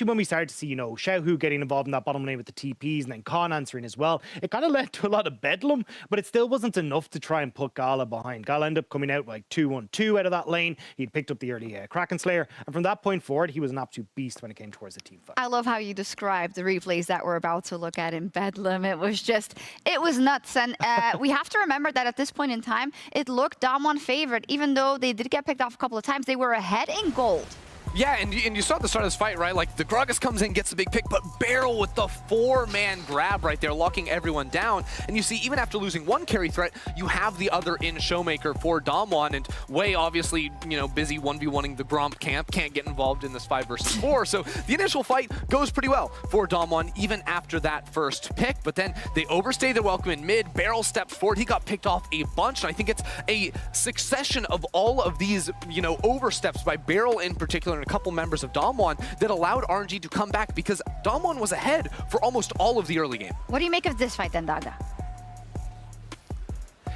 especially when we started to see, you know, Xiaohu getting involved in that bottom lane with the TPs and then Khan answering as well, it kind of led to a lot of bedlam, but it still wasn't enough to try and put Gala behind. Gala ended up coming out like 2-1-2 out of that lane. He'd picked up the early Kraken Slayer, and from that point forward, he was an absolute beast when it came towards the team fight. I love how you described the replays that we're about to look at in bedlam. It was nuts. And we have to remember that at this point in time, it looked Damwon favored, even though they did get picked off a couple of times. They were ahead in gold. Yeah, and you saw at the start of this fight, right? Like, the Gragas comes in, gets the big pick, but Beryl with the 4-man grab right there, locking everyone down. And you see, even after losing one carry threat, you have the other in Showmaker for Damwon, and Wei obviously, you know, busy 1v1ing the Gromp camp, can't get involved in this 5 versus 4. So the initial fight goes pretty well for Damwon, even after that first pick. But then they overstay their welcome in mid. Beryl steps forward. He got picked off a bunch, and I think it's a succession of all of these, you know, oversteps by Beryl in particular, a couple members of Damwon that allowed RNG to come back, because Damwon was ahead for almost all of the early game. What do you make of this fight then, Daga?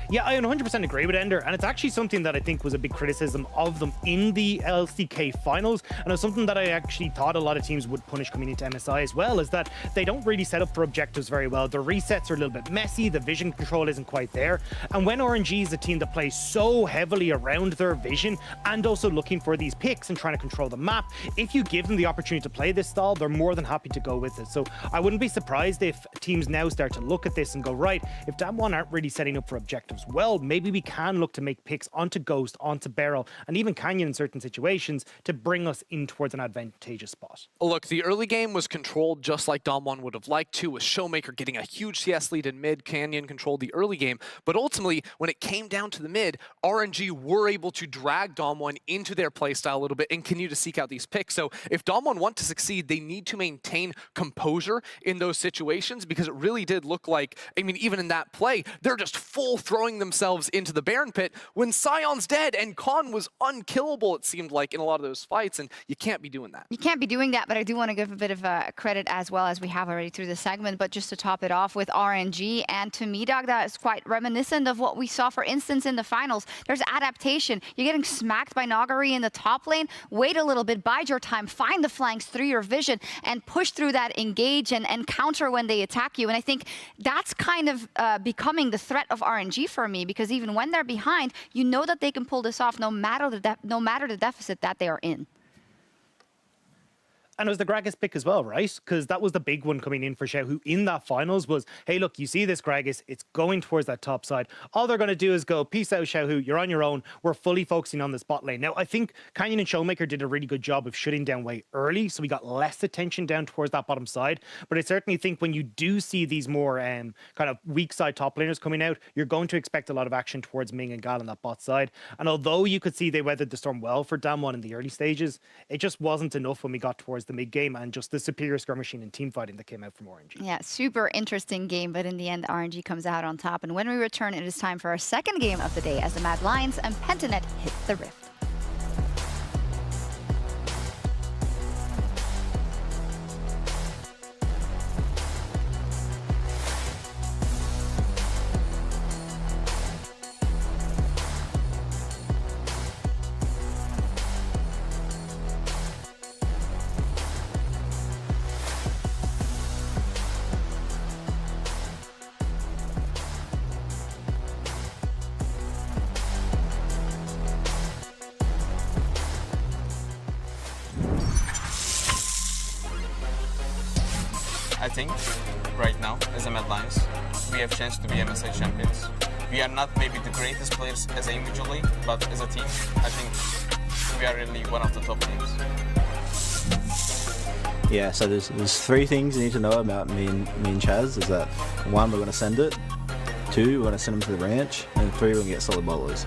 Yeah, I 100% agree with Ender, and it's actually something that I think was a big criticism of them in the LCK finals, and it's something that I actually thought a lot of teams would punish coming into MSI as well, is that they don't really set up for objectives very well. The resets are a little bit messy, the vision control isn't quite there, and when RNG is a team that plays so heavily around their vision and also looking for these picks and trying to control the map, if you give them the opportunity to play this style, they're more than happy to go with it. So I wouldn't be surprised if teams now start to look at this and go, right, if Damwon aren't really setting up for objectives well, maybe we can look to make picks onto Ghost, onto Beryl, and even Canyon in certain situations to bring us in towards an advantageous spot. Look, the early game was controlled just like Damwon would have liked to, with Showmaker getting a huge CS lead in mid. Canyon controlled the early game, but ultimately, when it came down to the mid, RNG were able to drag Damwon into their playstyle a little bit and continue to seek out these picks. So if Damwon want to succeed, they need to maintain composure in those situations, because it really did look like, I mean, even in that play, they're just full throwing themselves into the Baron pit when Sion's dead and Khan was unkillable, it seemed like, in a lot of those fights, and you can't be doing that. You can't be doing that, but I do want to give a bit of credit as well, as we have already through the segment, but just to top it off with RNG, and to me, Doug, that is quite reminiscent of what we saw, for instance, in the finals. There's adaptation. You're getting smacked by Nagari in the top lane, wait a little bit, bide your time, find the flanks through your vision, and push through that, engage, and counter when they attack you. And I think that's kind of becoming the threat of RNG for me, because even when they're behind, you know that they can pull this off no matter the deficit that they are in. And it was the Gragas pick as well, right? Because that was the big one coming in for Xiaohu in that finals was, hey, look, you see this Gragas, it's going towards that top side. All they're going to do is go, peace out, Xiaohu, you're on your own. We're fully focusing on this bot lane. Now, I think Canyon and Showmaker did a really good job of shutting down Wei early, so we got less attention down towards that bottom side. But I certainly think when you do see these more kind of weak side top laners coming out, you're going to expect a lot of action towards Ming and Gal on that bot side. And although you could see they weathered the storm well for Damwon in the early stages, it just wasn't enough when we got towards the mid game and just the superior skirmishing and team fighting that came out from RNG. Yeah, super interesting game, but in the end, RNG comes out on top. And when we return, it is time for our second game of the day as the Mad Lions and Pentanet hit the Rift. I think right now, as a Mad Lions, we have chance to be MSI champions. We are not maybe the greatest players as individually, but as a team, I think we are really one of the top teams. Yeah, so there's 3 things you need to know about me and Chaz. Is that 1, we're going to send it. 2, we're going to send them to the ranch. And 3, we're going to get solid bottlers.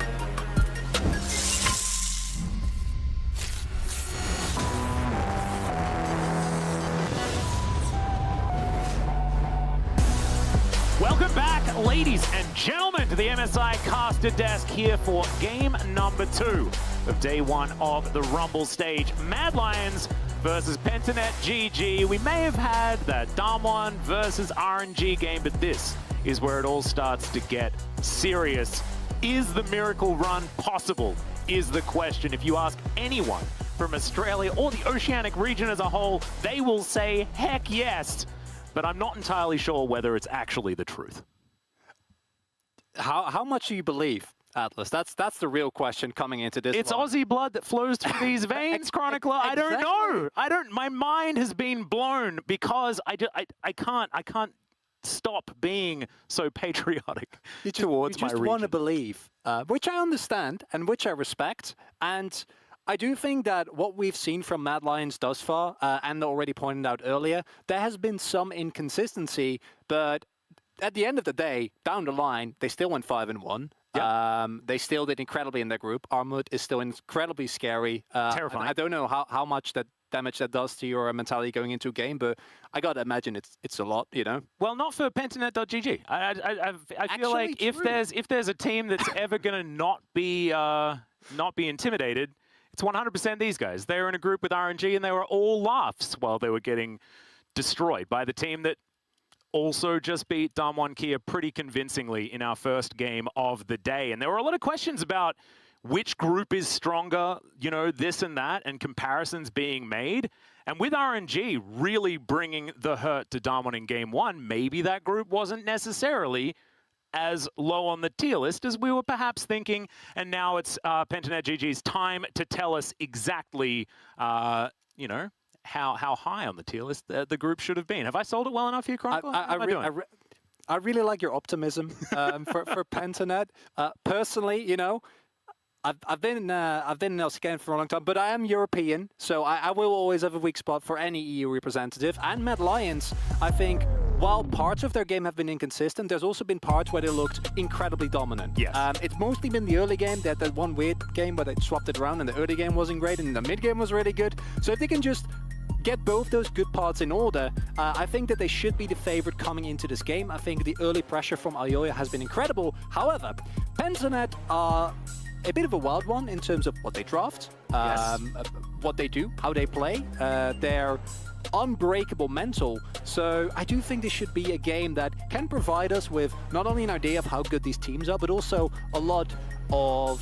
Welcome back, ladies and gentlemen, to the MSI caster desk here for game number 2 of day 1 of the Rumble stage. Mad Lions versus Pentanet GG. We may have had that Damwon versus RNG game, but this is where it all starts to get serious. Is the miracle run possible? Is the question. If you ask anyone from Australia or the Oceanic region as a whole, they will say, heck yes. But I'm not entirely sure whether it's actually the truth. How much do you believe, Atlas? That's the real question coming into this. It's one. Aussie blood that flows through these veins, Chronicler. I don't know. My mind has been blown because I can't stop being so patriotic towards my region. You just want to believe, which I understand and which I respect. And I do think that what we've seen from Mad Lions thus far, and already pointed out earlier, there has been some inconsistency, but at the end of the day, down the line, they still went 5-1. Yep. They still did incredibly in their group. Armut is still incredibly scary. Terrifying. I don't know how much that damage that does to your mentality going into a game, but I gotta imagine it's a lot, you know. Well, not for Pentanet.gg. I feel like if there's a team that's ever gonna not be intimidated, it's 100% these guys. They were in a group with RNG and they were all laughs while they were getting destroyed by the team that also just beat Damwon Kia pretty convincingly in our first game of the day. And there were a lot of questions about which group is stronger, you know, this and that, and comparisons being made. And with RNG really bringing the hurt to Damwon in game one, maybe that group wasn't necessarily as low on the tier list as we were perhaps thinking. And now it's Pentanet.gg's time to tell us exactly, you know, how high on the tier list the group should have been. Have I sold it well enough here, Chronicle? I really like your optimism for Pentanet. Personally, you know, I've been in LCK for a long time, but I am European, so I will always have a weak spot for any EU representative. And Mad Lions, I think, while parts of their game have been inconsistent, there's also been parts where they looked incredibly dominant. Yes. It's mostly been the early game, that one weird game where they swapped it around and the early game wasn't great and the mid game was really good. So if they can just get both those good parts in order, I think that they should be the favorite coming into this game. I think the early pressure from Ayoya has been incredible. However, Pentanet are a bit of a wild one in terms of what they draft, what they do, how they play. They're unbreakable mental. So I do think this should be a game that can provide us with not only an idea of how good these teams are, but also a lot of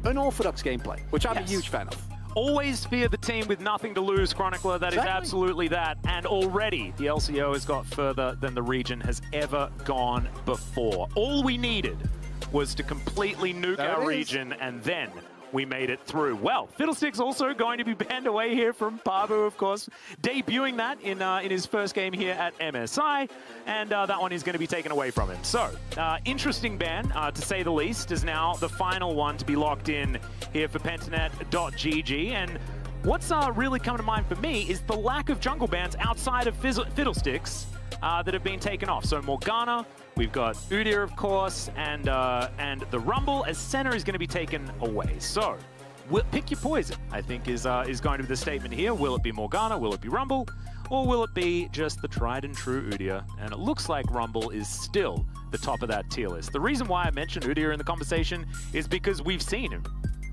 unorthodox gameplay, which I'm a huge fan of. Always fear the team with nothing to lose, Chronicler. That is absolutely that. And already the LCO has got further than the region has ever gone before. All we needed was to completely nuke our region, and then we made it through. Well, Fiddlesticks also going to be banned away here from Pabu, of course, debuting that in his first game here at MSI, and that one is going to be taken away from him. So, interesting ban, to say the least, is now the final one to be locked in here for Pentanet.gg, and what's really come to mind for me is the lack of jungle bans outside of Fiddlesticks that have been taken off. So Morgana, we've got Udyr, of course, and the Rumble as center is going to be taken away. So pick your poison, I think, is going to be the statement here. Will it be Morgana? Will it be Rumble? Or will it be just the tried and true Udyr? And it looks like Rumble is still the top of that tier list. The reason why I mentioned Udyr in the conversation is because we've seen him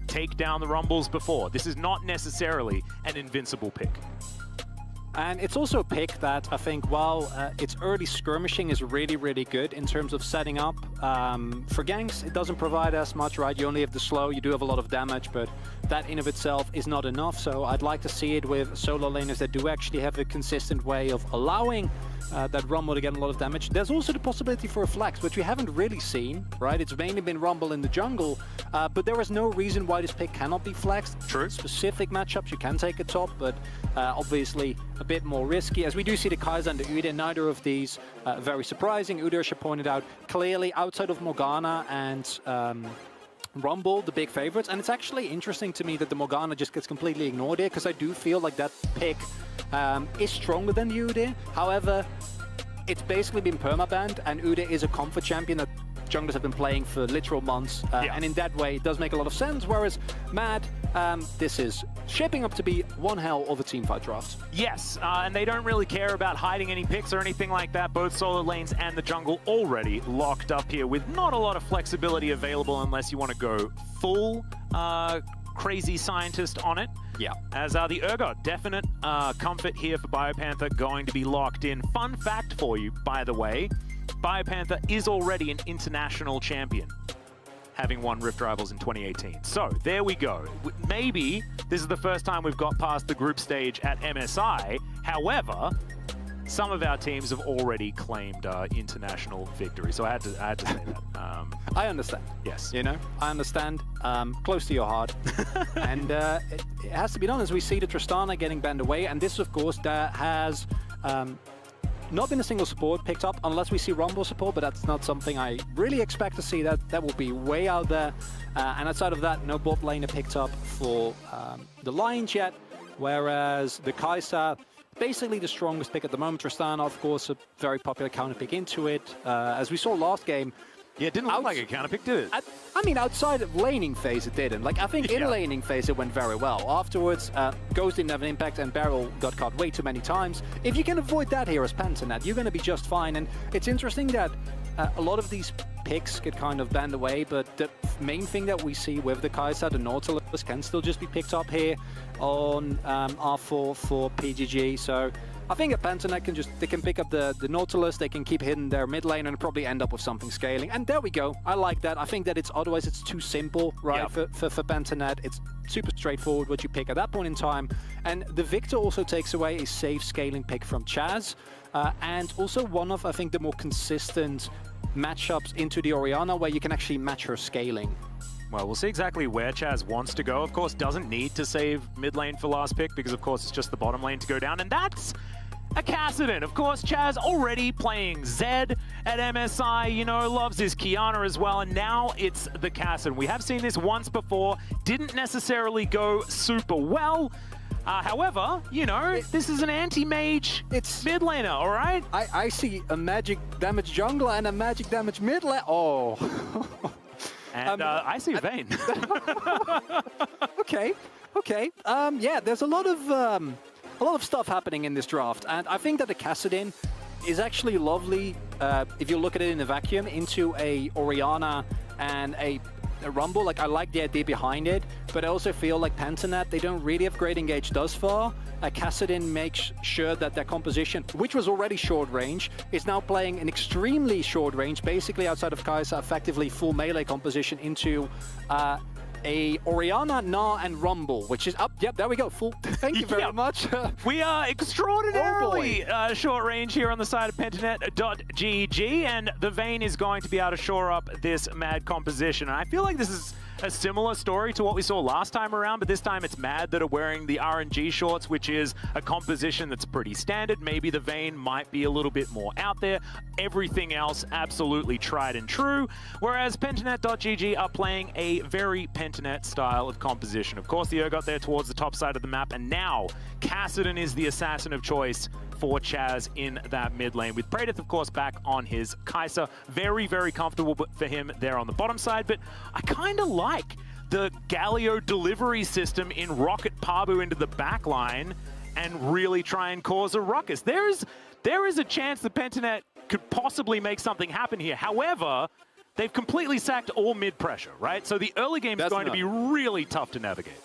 take down the Rumbles before. This is not necessarily an invincible pick. And it's also a pick that I think, while its early skirmishing is really, really good in terms of setting up, for ganks, it doesn't provide as much, right? You only have the slow, you do have a lot of damage, but that in of itself is not enough. So I'd like to see it with solo laners that do actually have a consistent way of allowing that Rumble to get a lot of damage. There's also the possibility for a flex, which we haven't really seen, right? It's mainly been Rumble in the jungle, but there is no reason why this pick cannot be flexed. True. Specific matchups, you can take a top, but obviously a bit more risky, as we do see the Kai'Sa and the Udyr. Neither of these very surprising. Udyr, as you pointed out, clearly outside of Morgana and Rumble, the big favorites. And it's actually interesting to me that the Morgana just gets completely ignored here, because I do feel like that pick is stronger than the Udyr. However, it's basically been permabanned, and Udyr is a comfort champion that junglers have been playing for literal months, and in that way it does make a lot of sense, whereas Mad, this is shaping up to be one hell of a teamfight draft. Yes, and they don't really care about hiding any picks or anything like that. Both solo lanes and the jungle already locked up here with not a lot of flexibility available unless you want to go full crazy scientist on it. Yeah. As the Urgot, definite comfort here for BioPanther, going to be locked in. Fun fact for you, by the way, BioPanther is already an international champion. having won Rift Rivals in 2018. So there we go. Maybe this is the first time we've got past the group stage at MSI. However, some of our teams have already claimed international victory. So I had to say that. I understand. Yes. You know, I understand. Close to your heart. And it has to be done as we see the Tristana getting banned away. And this, of course, that has not been a single support picked up unless we see Rumble support, but that's not something I really expect to see. That will be way out there. And outside of that, no bot laner picked up for the Lions yet, whereas the Kai'Sa, basically the strongest pick at the moment. Tristana, of course, a very popular counter pick into it. As we saw last game, yeah, it didn't look like a counter pick, did it? I mean, outside of laning phase, it didn't. Like, I think in laning phase, it went very well. Afterwards, Ghost didn't have an impact, and Beryl got caught way too many times. If you can avoid that here as Pentanet, you're going to be just fine. And it's interesting that a lot of these picks get kind of banned away, but the main thing that we see with the Kai'Sa, the Nautilus, can still just be picked up here on R4 for PGG. So I think at Pentanet they can pick up the Nautilus, they can keep hitting their mid lane and probably end up with something scaling. And there we go. I like that. I think that otherwise it's too simple, right? Yep. For Pentanet. It's super straightforward what you pick at that point in time. And the Victor also takes away a safe scaling pick from Chaz. And also one of, I think, the more consistent matchups into the Orianna where you can actually match her scaling. Well, we'll see exactly where Chaz wants to go. Of course, doesn't need to save mid lane for last pick because, of course, it's just the bottom lane to go down. And that's a Kassadin. Of course, Chaz already playing Zed at MSI, you know, loves his Kiana as well. And now it's the Kassadin. We have seen this once before. Didn't necessarily go super well. However, you know, this is an anti-mage mid laner, all right? I see a magic damage jungler and a magic damage mid laner. Oh. And I see a Vayne. Okay. Yeah, there's a lot of stuff happening in this draft, and I think that the Kassadin is actually lovely if you look at it in a vacuum into a Orianna and a Rumble. Like, I like the idea behind it, but I also feel like Pentanet, they don't really have great engage thus far. Kassadin makes sure that their composition, which was already short range, is now playing an extremely short range, basically outside of Kai'Sa, effectively full melee composition into a Orianna, Gnar, and Rumble, which is up. Yep, there we go. Full. Thank you very much. We are extraordinarily short range here on the side of Pentanet.gg, and the Vayne is going to be able to shore up this mad composition. And I feel like this is a similar story to what we saw last time around, but this time it's Mad that are wearing the RNG shorts, which is a composition that's pretty standard. Maybe the Vayne might be a little bit more out there. Everything else absolutely tried and true, whereas Pentanet.gg are playing a very Pentanet style of composition. Of course, the Urgot there towards the top side of the map, and now Kassadin is the assassin of choice for Chaz in that mid lane, with Praedyth, of course, back on his Kai'Sa. Very, very comfortable for him there on the bottom side, but I kind of like the Galio delivery system in Rocket Pabu into the back line and really try and cause a ruckus. There is a chance that Pentanet could possibly make something happen here. However, they've completely sacked all mid pressure, right? So the early game is going to be really tough to navigate.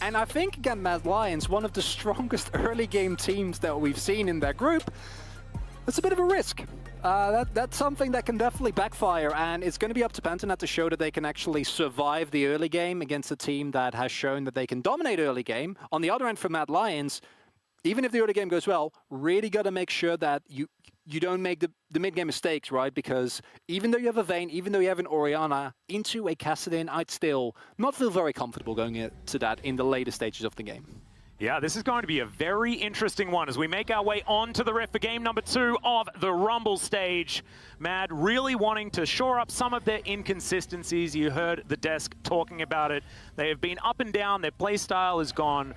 And I think, again, Mad Lions, one of the strongest early game teams that we've seen in that group, it's a bit of a risk. That's something that can definitely backfire, and it's going to be up to Pentanet to show that they can actually survive the early game against a team that has shown that they can dominate early game. On the other end, for Mad Lions, even if the early game goes well, really got to make sure that you don't make the mid-game mistakes, right? Because even though you have a Vayne, even though you have an Orianna, into a Kassadin, I'd still not feel very comfortable going into that in the later stages of the game. Yeah, this is going to be a very interesting one as we make our way on to the Rift for game number 2 of the Rumble stage. Mad really wanting to shore up some of their inconsistencies. You heard the desk talking about it. They have been up and down. Their play style has gone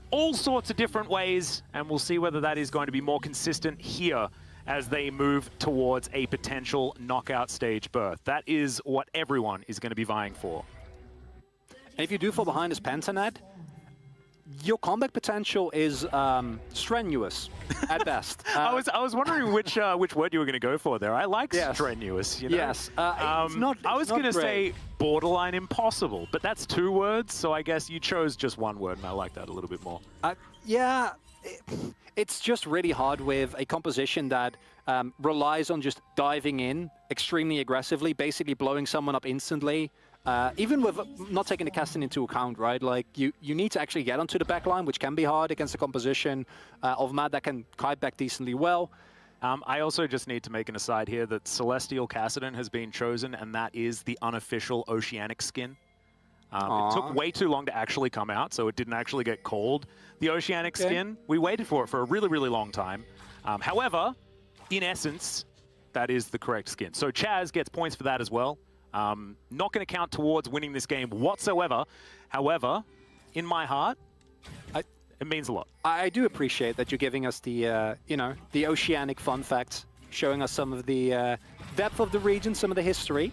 all sorts of different ways, and we'll see whether that is going to be more consistent here as they move towards a potential knockout stage berth. That is what everyone is going to be vying for. And if you do fall behind as Pentanet, your comeback potential is strenuous at best. I was wondering which word you were going to go for there. I like strenuous. You know? Yes. I was going to say borderline impossible, but that's 2 words, so I guess you chose just 1 word, and I like that a little bit more. Yeah, it's just really hard with a composition that relies on just diving in extremely aggressively, basically blowing someone up instantly, even with not taking the casting into account, right? Like you need to actually get onto the back line, which can be hard against the composition of Mad that can kite back decently well. I also just need to make an aside here that Celestial Kassadin has been chosen, and that is the unofficial Oceanic skin. It took way too long to actually come out, so it didn't actually get called the Oceanic skin. We waited for it for a really, really long time. However, in essence, that is the correct skin. So Chaz gets points for that as well. Not going to count towards winning this game whatsoever. However, in my heart, it means a lot. I do appreciate that you're giving us the, the Oceanic fun facts, showing us some of the depth of the region, some of the history.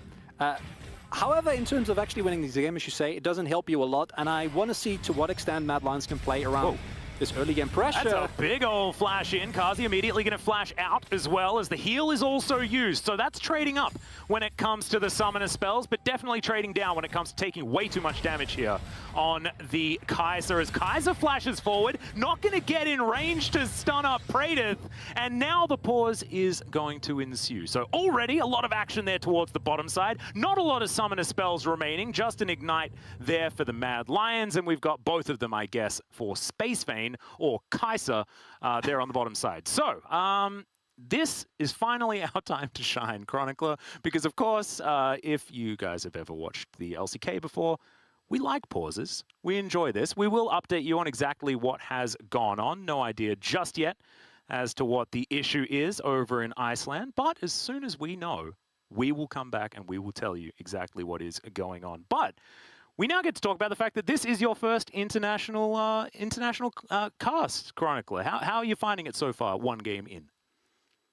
However, in terms of actually winning these games, as you say, it doesn't help you a lot, and I want to see to what extent Mad Lions can play around this early game pressure. That's a big old flash in. Kazi immediately going to flash out as well, as the heal is also used. So that's trading up when it comes to the summoner spells, but definitely trading down when it comes to taking way too much damage here on the Kaiser. As Kaiser flashes forward, not going to get in range to stun up Praedyth, and now the pause is going to ensue. So already a lot of action there towards the bottom side. Not a lot of summoner spells remaining, just an Ignite there for the Mad Lions, and we've got both of them, I guess, for Space Vane or Kaiser there on the bottom side. So, this is finally our time to shine, Chronicler, because of course, if you guys have ever watched the LCK before, we like pauses. We enjoy this. We will update you on exactly what has gone on. No idea just yet as to what the issue is over in Iceland, but as soon as we know, we will come back and we will tell you exactly what is going on. But we now get to talk about the fact that this is your first international cast, Chronicler. How are you finding it so far, one game in?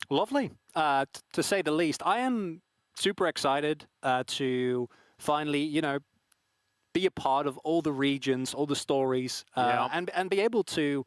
Lovely, to say the least. I am super excited to finally, be a part of all the regions, all the stories, and be able to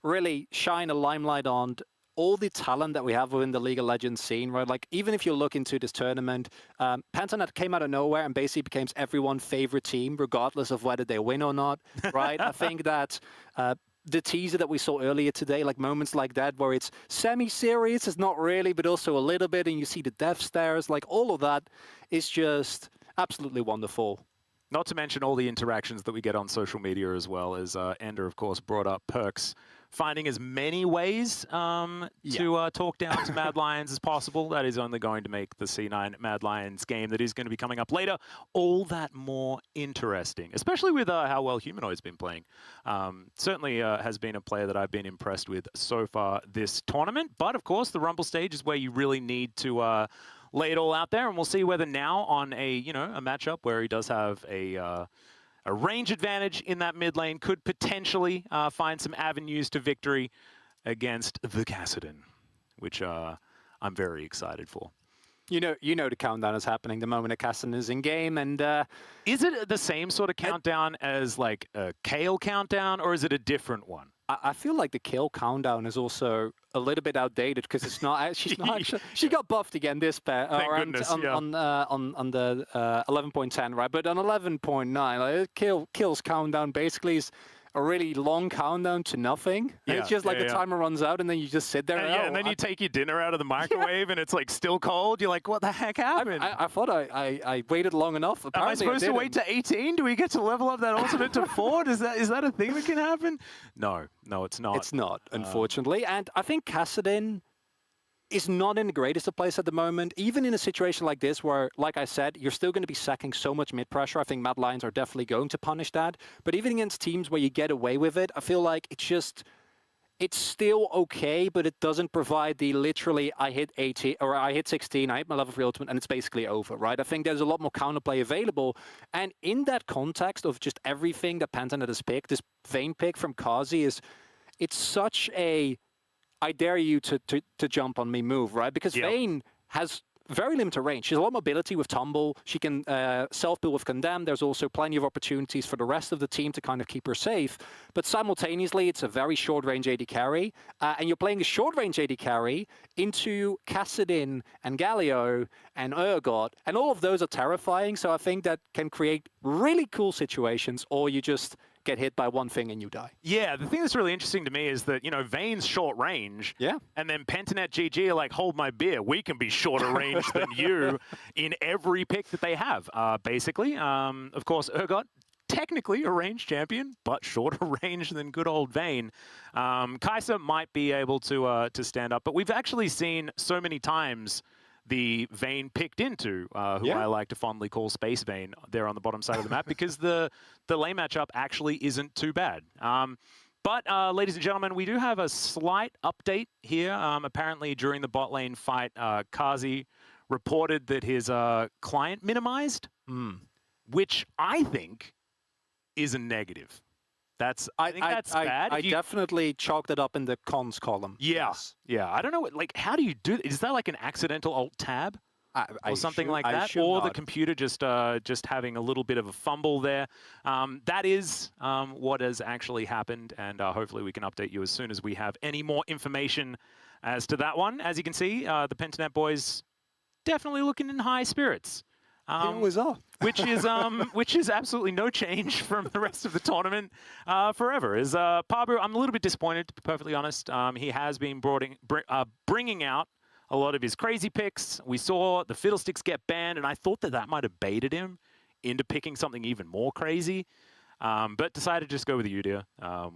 really shine a limelight on all the talent that we have within the League of Legends scene, right? Like, even if you look into this tournament, Pentanet came out of nowhere and basically became everyone's favorite team, regardless of whether they win or not, right? I think that the teaser that we saw earlier today, like moments like that, where it's semi-serious, it's not really, but also a little bit, and you see the death stares, like all of that is just absolutely wonderful. Not to mention all the interactions that we get on social media as well, as Ender, of course, brought up Perks finding as many ways to talk down to Mad Lions as possible. That is only going to make the C9 Mad Lions game that is going to be coming up later all that more interesting, especially with how well Humanoid's been playing. Certainly has been a player that I've been impressed with so far this tournament. But, of course, the Rumble stage is where you really need to lay it all out there, and we'll see whether now on a matchup where he does have a range advantage in that mid lane could potentially find some avenues to victory against the Kassadin, which I'm very excited for. You know the countdown is happening the moment a Kassadin is in game, and is it the same sort of countdown as like a Kale countdown, or is it a different one? I feel like the Kale countdown is also a little bit outdated because it's not. She's not actually. She got buffed again this pair on the 11.10, right? But on 11.9, like, Kale's countdown basically is a really long countdown to nothing. Yeah, it's just like the timer runs out and then you just sit there. And then you take your dinner out of the microwave and it's like still cold. You're like, what the heck happened? I thought I waited long enough. Apparently am I supposed to wait to 18? Do we get to level up that ultimate to 4? Is that a thing that can happen? No, it's not. It's not, unfortunately. And I think Kassadin is not in the greatest of place at the moment. Even in a situation like this where, like I said, you're still going to be sacking so much mid-pressure. I think Mad Lions are definitely going to punish that. But even against teams where you get away with it, I feel like it's still okay, but it doesn't provide the literally I hit 18 or I hit 16, I hit my level 3 ultimate, and it's basically over, right? I think there's a lot more counterplay available. And in that context of just everything that Pentanet has picked, this Vayne pick from Kazi it's such a I dare you to jump on me move, right? Because Vayne has very limited range. She has a lot of mobility with Tumble. She can self-build with Condemn. There's also plenty of opportunities for the rest of the team to kind of keep her safe. But simultaneously, it's a very short-range AD carry. And you're playing a short-range AD carry into Kassadin and Galio and Urgot. And all of those are terrifying. So I think that can create really cool situations, or you just get hit by one thing and you die. Yeah, the thing that's really interesting to me is that, you know, Vayne's short range. Yeah. And then Pentanet GG are like, hold my beer. We can be shorter range than you in every pick that they have, basically. Of course, Urgot, technically a range champion, but shorter range than good old Vayne. Kai'Sa might be able to stand up, but we've actually seen so many times the Vayne picked into, who I like to fondly call Space Vayne there on the bottom side of the map, because the lane matchup actually isn't too bad. But ladies and gentlemen, we do have a slight update here. Apparently during the bot lane fight, Kazi reported that his client minimized, which I think is a negative. I think that's bad. I definitely chalked it up in the cons column. Yeah, Yes. yeah. I don't know, like, how do you do that? Is that like an accidental alt tab? Or something like that, or the computer just having a little bit of a fumble there. That is what has actually happened, and hopefully we can update you as soon as we have any more information as to that one. As you can see, the Pentanet boys definitely looking in high spirits. Which is absolutely no change from the rest of the tournament forever. Is Pabu? I'm a little bit disappointed, to be perfectly honest. He has been bringing out a lot of his crazy picks. We saw the Fiddlesticks get banned, and I thought that might have baited him into picking something even more crazy. But decided to just go with the Udyr,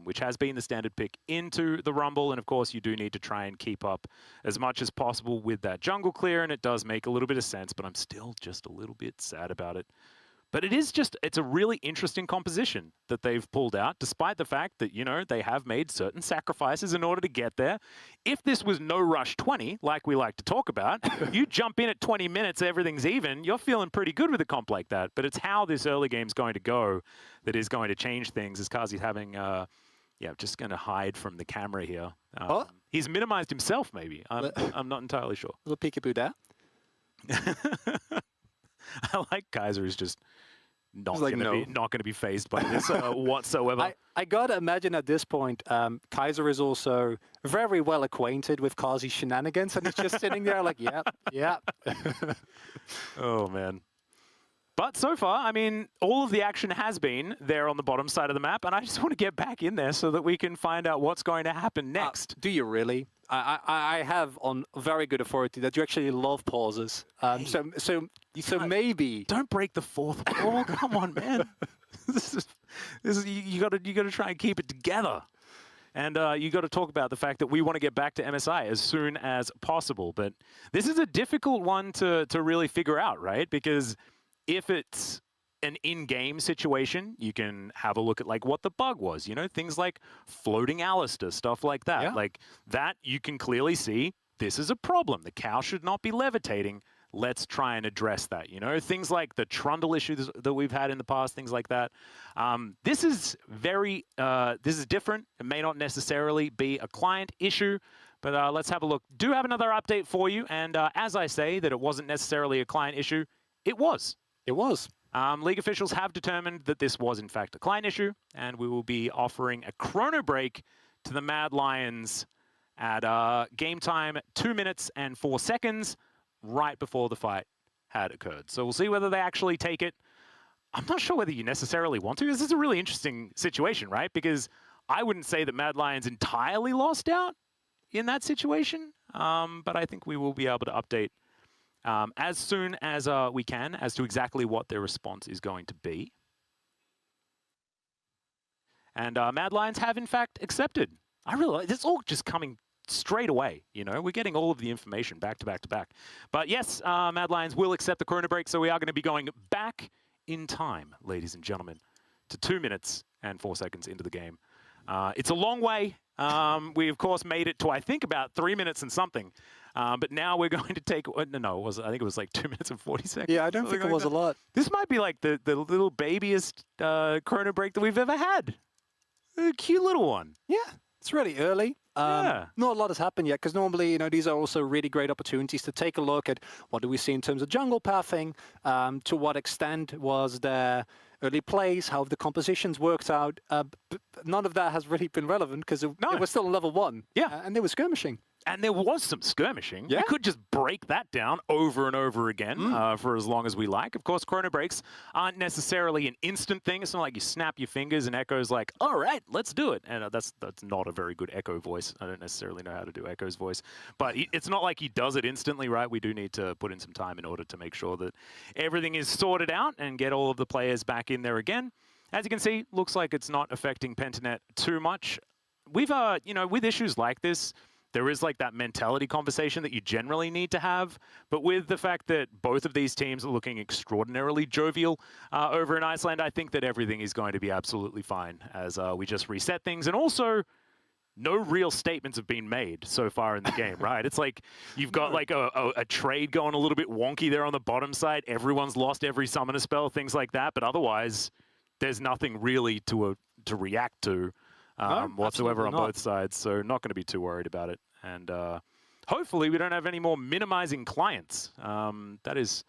which has been the standard pick into the Rumble. And of course, you do need to try and keep up as much as possible with that jungle clear. And it does make a little bit of sense, but I'm still just a little bit sad about it. But it's a really interesting composition that they've pulled out, despite the fact that, you know, they have made certain sacrifices in order to get there. If this was no rush 20, like we like to talk about, you jump in at 20 minutes, everything's even, you're feeling pretty good with a comp like that. But it's how this early game's going to go that is going to change things, as Kazi's having, just going to hide from the camera here. He's minimized himself, maybe. I'm not entirely sure. A little peekaboo there. I like Kai'Sa is just not going to be phased by this whatsoever. I gotta imagine at this point, Kai'Sa is also very well acquainted with Kazi's shenanigans, and he's just sitting there like, yeah. Oh man. But so far, I mean, all of the action has been there on the bottom side of the map, and I just want to get back in there so that we can find out what's going to happen next. Do you really? I have on very good authority that you actually love pauses. So maybe don't break the fourth wall. Come on, man. This is you got to try and keep it together. And you got to talk about the fact that we want to get back to MSI as soon as possible. But this is a difficult one to really figure out, right? Because if it's an in-game situation, you can have a look at like what the bug was, you know, things like floating Alistair, stuff like that. Yeah. Like that, you can clearly see this is a problem. The cow should not be levitating. Let's try and address that, you know, things like the trundle issues that we've had in the past, things like that. This is this is different. It may not necessarily be a client issue, but let's have a look. Do have another update for you. And as I say that it wasn't necessarily a client issue, it was. It was. League officials have determined that this was, in fact, a client issue, and we will be offering a chrono break to the Mad Lions at game time 2 minutes and 4 seconds right before the fight had occurred. So we'll see whether they actually take it. I'm not sure whether you necessarily want to. This is a really interesting situation, right? Because I wouldn't say that Mad Lions entirely lost out in that situation, but I think we will be able to update as soon as we can as to exactly what their response is going to be. And Mad Lions have, in fact, accepted. I realize it's all just coming straight away, you know? We're getting all of the information back to back to back. But yes, Mad Lions will accept the chrono break, so we are going to be going back in time, ladies and gentlemen, to 2 minutes and 4 seconds into the game. It's a long way. We, of course, made it to, I think, about 3 minutes and something. But now we're going to take, I think it was like 2 minutes and 40 seconds. Yeah, I don't think it was a lot. This might be like the little babiest chrono break that we've ever had. A cute little one. Yeah, it's really early. Not a lot has happened yet, because normally, you know, these are also really great opportunities to take a look at what do we see in terms of jungle pathing, to what extent was there early plays, how the compositions worked out. But none of that has really been relevant, because it was still level 1. Yeah. And they were skirmishing. And there was some skirmishing. Yeah. We could just break that down over and over again for as long as we like. Of course, chrono breaks aren't necessarily an instant thing. It's not like you snap your fingers and Echo's like, all right, let's do it. And that's not a very good Echo voice. I don't necessarily know how to do Echo's voice. But it's not like he does it instantly, right? We do need to put in some time in order to make sure that everything is sorted out and get all of the players back in there again. As you can see, looks like it's not affecting Pentanet too much. We've, you know, with issues like this, there is like that mentality conversation that you generally need to have. But with the fact that both of these teams are looking extraordinarily jovial over in Iceland, I think that everything is going to be absolutely fine as we just reset things. And also, no real statements have been made so far in the game, right? It's like you've got like a trade going a little bit wonky there on the bottom side. Everyone's lost every summoner spell, things like that. But otherwise, there's nothing really to react to. Whatsoever on both sides, so not going to be too worried about it. And hopefully we don't have any more minimizing clients. That's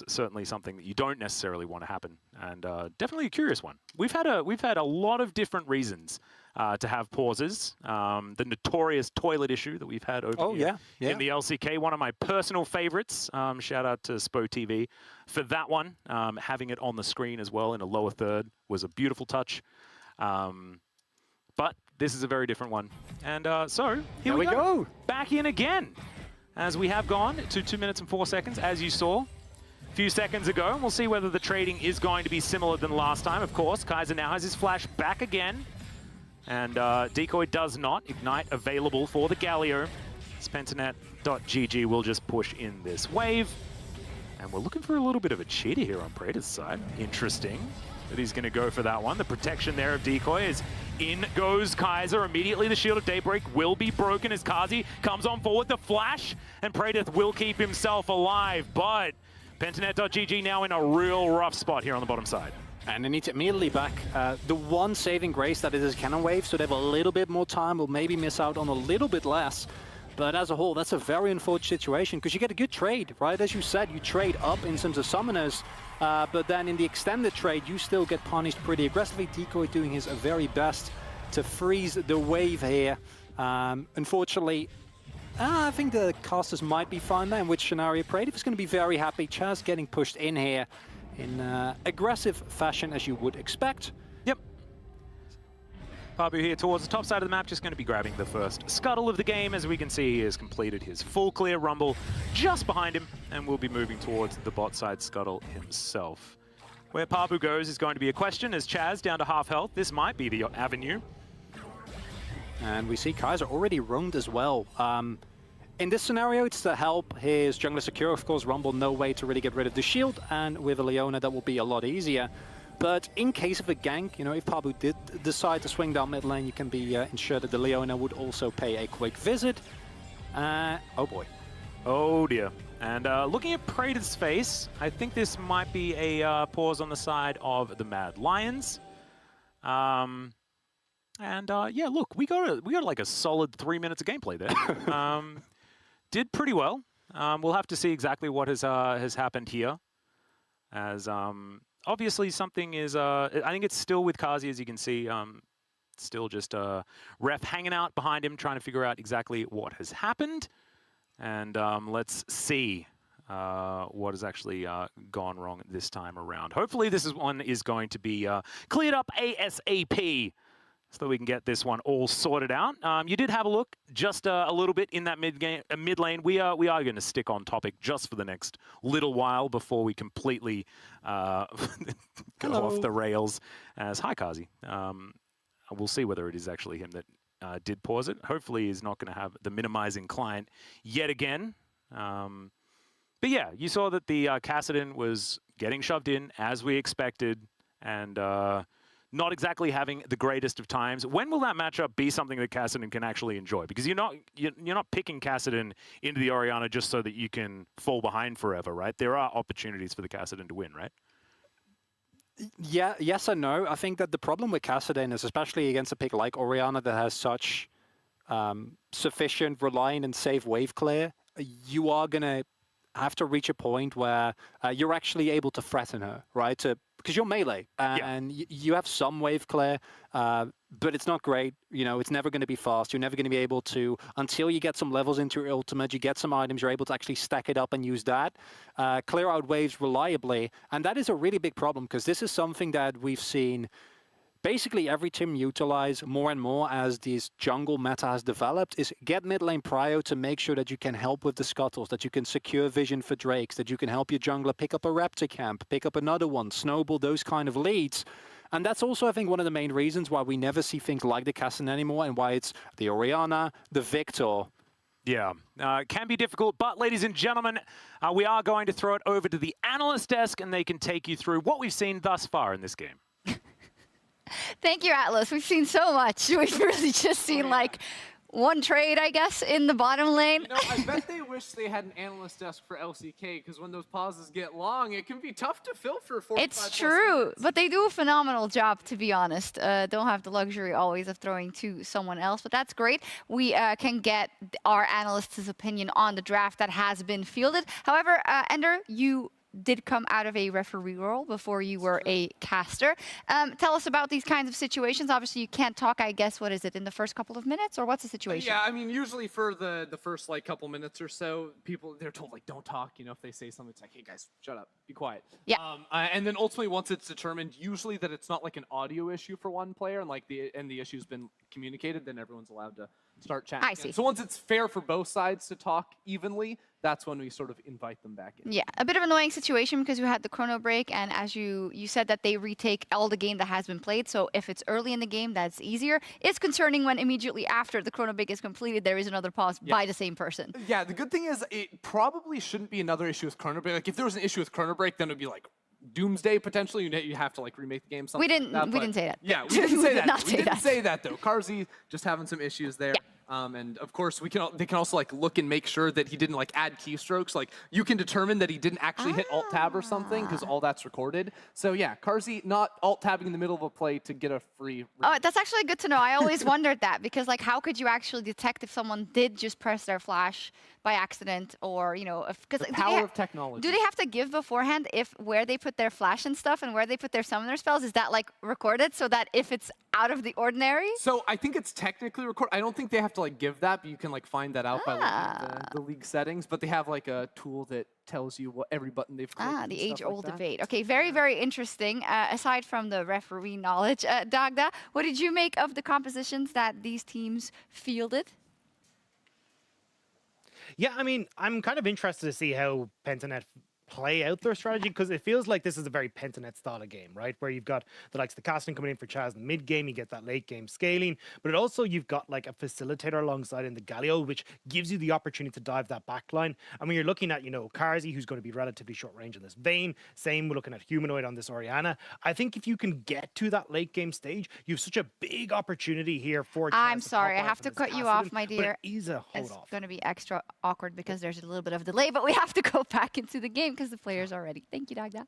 certainly something that you don't necessarily want to happen, and definitely a curious one. We've had a lot of different reasons to have pauses. The notorious toilet issue that we've had over here in the LCK, one of my personal favorites. Shout out to Spo TV for that one. Having it on the screen as well in a lower third was a beautiful touch. But this is a very different one. And so here we go. Back in again, as we have gone to 2 minutes and 4 seconds, as you saw a few seconds ago. And we'll see whether the trading is going to be similar than last time. Of course, Kaiser now has his flash back again. And Decoy does not. Ignite available for the Galio. Pentanet.gg will just push in this wave. And we're looking for a little bit of a cheater here on Praetor's side. Interesting that he's going to go for that one. The protection there of Decoy is in goes Kaiser. Immediately the Shield of Daybreak will be broken as Kazi comes on forward. The flash, and Praetor will keep himself alive. But Pentanet.gg now in a real rough spot here on the bottom side. And they need to immediately back. The one saving grace that is his cannon wave, so they have a little bit more time. Will maybe miss out on a little bit less. But as a whole, that's a very unfortunate situation because you get a good trade, right? As you said, you trade up in terms of summoners, but then in the extended trade, you still get punished pretty aggressively. Decoy doing his very best to freeze the wave here. Unfortunately, I think the casters might be fine there, in which scenario Praetor is going to be very happy. Chaz getting pushed in here in aggressive fashion, as you would expect. Yep. Pabu here towards the top side of the map, just going to be grabbing the first scuttle of the game. As we can see, he has completed his full clear rumble just behind him, and will be moving towards the bot side scuttle himself. Where Pabu goes is going to be a question, as Chaz down to half health. This might be the avenue. And we see Kaiser already roamed as well. In this scenario, it's to help his jungler secure. Of course, Rumble, no way to really get rid of the shield, and with a Leona, that will be a lot easier. But in case of a gank, you know, if Pabu did decide to swing down mid lane, you can be ensured that the Leona would also pay a quick visit. Oh boy. Oh dear. And looking at Praetor's face, I think this might be a pause on the side of the Mad Lions. Yeah, look, we got like a solid 3 minutes of gameplay there. Did pretty well. We'll have to see exactly what has happened here, as obviously something is. I think it's still with Kazi, as you can see. Still just Ref hanging out behind him, trying to figure out exactly what has happened. And let's see what has actually gone wrong this time around. Hopefully this one is going to be cleared up ASAP, so that we can get this one all sorted out. You did have a look just a little bit in that mid lane. We are going to stick on topic just for the next little while before we completely go off the rails. As hi, Kazi. We'll see whether it is actually him that did pause it. Hopefully he's not going to have the minimizing client yet again. But yeah, you saw that the Kassadin was getting shoved in as we expected, and not exactly having the greatest of times. When will that matchup be something that Kassadin can actually enjoy? Because you're not picking Kassadin into the Orianna just so that you can fall behind forever, right? There are opportunities for the Kassadin to win, right? Yeah, yes and no. I think that the problem with Kassadin is, especially against a pick like Orianna that has such sufficient reliant and safe wave clear, you are going to have to reach a point where you're actually able to threaten her, right? Because you're melee, and you have some wave clear. but it's not great. You know, it's never going to be fast. You're never going to be able to, until you get some levels into your ultimate, you get some items, you're able to actually stack it up and use that. Clear out waves reliably. And that is a really big problem, because this is something that we've seen basically every team utilize more and more as this jungle meta has developed, is get mid lane prio to make sure that you can help with the scuttles, that you can secure vision for drakes, that you can help your jungler pick up a raptor camp, pick up another one, snowball those kind of leads. And that's also, I think, one of the main reasons why we never see things like the Cassin anymore, and why it's the Orianna, the Victor. Yeah, it can be difficult, but ladies and gentlemen, we are going to throw it over to the analyst desk, and they can take you through what we've seen thus far in this game. Thank you, Atlas. We've seen so much. We've really just seen like one trade, I guess, in the bottom lane. You know, I bet they wish they had an analyst desk for LCK, because when those pauses get long, it can be tough to fill for 45 It's plus true, minutes. but they do a phenomenal job, to be honest. Don't have the luxury always of throwing to someone else, but that's great. We can get our analyst's opinion on the draft that has been fielded. However, Ender, you did come out of a referee role before you were a caster. Tell us about these kinds of situations. Obviously, you can't talk, I guess, what is it, in the first couple of minutes, or what's the situation? Yeah, I mean, usually for the first like couple minutes or so, they're told like don't talk. You know, if they say something, it's like, hey guys, shut up, be quiet. Yeah. And then ultimately, once it's determined, usually that it's not like an audio issue for one player, and like the issue's been communicated, then everyone's allowed to start chatting. I see. So once it's fair for both sides to talk evenly, that's when we sort of invite them back in. Yeah, a bit of an annoying situation because we had the chrono break, and as you said that they retake all the game that has been played, so if it's early in the game, that's easier. It's concerning when immediately after the chrono break is completed, there is another pause by the same person. Yeah, the good thing is it probably shouldn't be another issue with chrono break. Like if there was an issue with chrono break, then it would be like doomsday potentially. You have to like remake the game. We didn't say that. Yeah, we didn't say did that. not We say didn't that. say that though. Karzi just having some issues there. And of course, they can also like look and make sure that he didn't like add keystrokes. Like you can determine that he didn't actually hit alt tab or something because all that's recorded. So yeah, Karzi not alt tabbing in the middle of a play to get a free. Oh, that's actually good to know. I always wondered that because like how could you actually detect if someone did just press their flash by accident, or you know, because The power of technology. Do they have to give beforehand if where they put their flash and stuff and where they put their summoner spells, is that like recorded so that if it's out of the ordinary? So I think it's technically recorded. I don't think they have to like give that, but you can like find that out by looking at the league settings. But they have like a tool that tells you what every button they've clicked. Ah, and the stuff age-old like that. debate. Okay, very, very interesting. Aside from the referee knowledge, Dagda, what did you make of the compositions that these teams fielded? Yeah, I mean, I'm kind of interested to see how Pentanet play out their strategy, because it feels like this is a very Pentanet style of game, right? Where you've got the likes of the casting coming in for Chaz in the mid game, you get that late game scaling, but it also you've got like a facilitator alongside in the Galio, which gives you the opportunity to dive that back line. And when you're looking at, you know, Karzi, who's going to be relatively short range in this Vayne, same we're looking at Humanoid on this Orianna. I think if you can get to that late game stage, you have such a big opportunity here for Chaz I'm to sorry, pop I off have on to this cut you Kassadin, off, my but dear. it is a hold It's off. going to be extra awkward because there's a little bit of delay, but we have to go back into the game because the players are ready. Thank you, Dagda.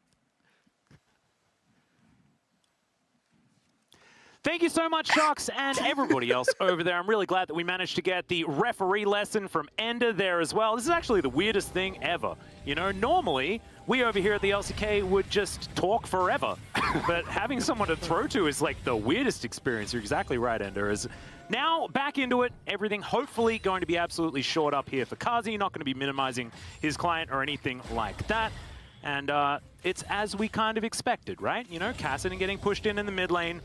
Thank you so much, Sharks, and everybody else over there. I'm really glad that we managed to get the referee lesson from Ender there as well. This is actually the weirdest thing ever. You know, normally, we over here at the LCK would just talk forever. But having someone to throw to is like the weirdest experience. You're exactly right, Ender. Is now back into it. Everything hopefully going to be absolutely shored up here for Karzi. Not going to be minimizing his client or anything like that. And it's as we kind of expected, right? You know, Kassadin getting pushed in the mid lane.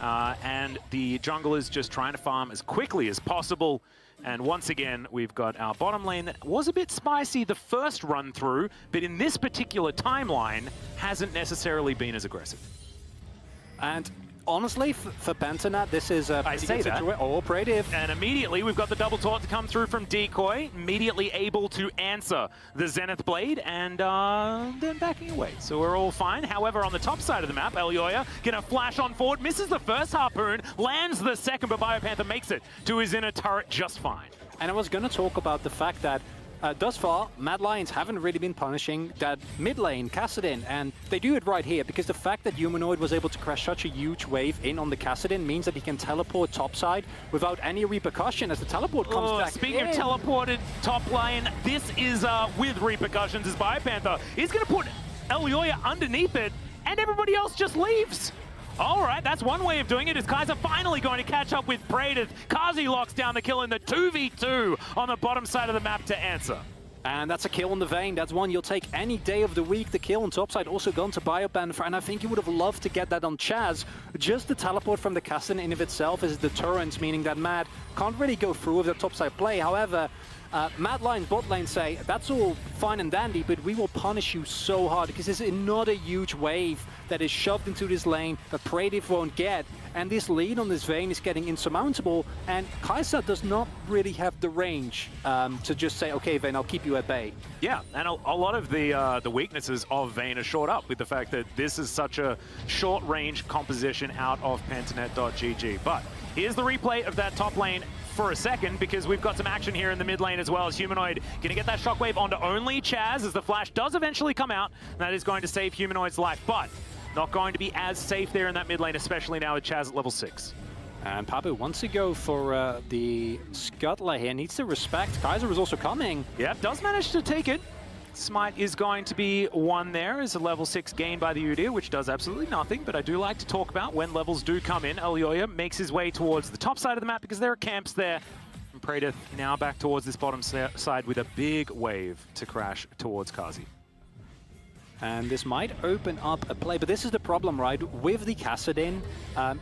And the jungle is just trying to farm as quickly as possible. And once again, we've got our bottom lane that was a bit spicy the first run through, but in this particular timeline, hasn't necessarily been as aggressive. And honestly, for Pentanet, this is a pretty good situation. Oh, Brave. And immediately, we've got the double taunt to come through from Decoy, immediately able to answer the Zenith Blade, and then backing away. So we're all fine. However, on the top side of the map, Elyoya gonna flash on forward, misses the first harpoon, lands the second, but BioPanther makes it to his inner turret just fine. And I was going to talk about the fact that thus far, Mad Lions haven't really been punishing that mid lane, Kassadin, and they do it right here because the fact that Humanoid was able to crash such a huge wave in on the Kassadin means that he can teleport topside without any repercussion as the teleport comes back Speaking in. of teleported top lane, this is with repercussions as BioPanther is going to put Elyoya underneath it, and everybody else just leaves. All right, that's one way of doing it. Is Kaiser finally going to catch up with Praedyth? Kazi locks down the kill in the 2v2 on the bottom side of the map to answer. And that's a kill on the Vayne. That's one you'll take any day of the week. The kill on topside also gone to Biopanfer, and I think you would have loved to get that on Chaz. Just the teleport from the Cassin in of itself is a deterrent, meaning that Mad can't really go through with the topside play. However, Mad Lions bot lane say, that's all fine and dandy, but we will punish you so hard because there's not a huge wave that is shoved into this lane that Praedyth won't get. And this lead on this Vayne is getting insurmountable, and Kaiser does not really have the range to just say, okay, Vayne, I'll keep you at bay. Yeah, and a lot of the weaknesses of Vayne are shored up with the fact that this is such a short-range composition out of Pentanet.gg. But here's the replay of that top lane for a second, because we've got some action here in the mid lane as well, as Humanoid gonna get that shockwave onto only Chaz as the flash does eventually come out, and that is going to save Humanoid's life, but not going to be as safe there in that mid lane, especially now with Chaz at level 6. And Pabu wants to go for the Scuttler here, needs to respect. Kaiser is also coming. Yep, does manage to take it. Smite is going to be one there as a level 6 gain by the Udyr, which does absolutely nothing, but I do like to talk about when levels do come in. Elyoya makes his way towards the top side of the map because there are camps there. And Praedyth now back towards this bottom side with a big wave to crash towards Kazi. And this might open up a play, but this is the problem, right? With the Kassadin,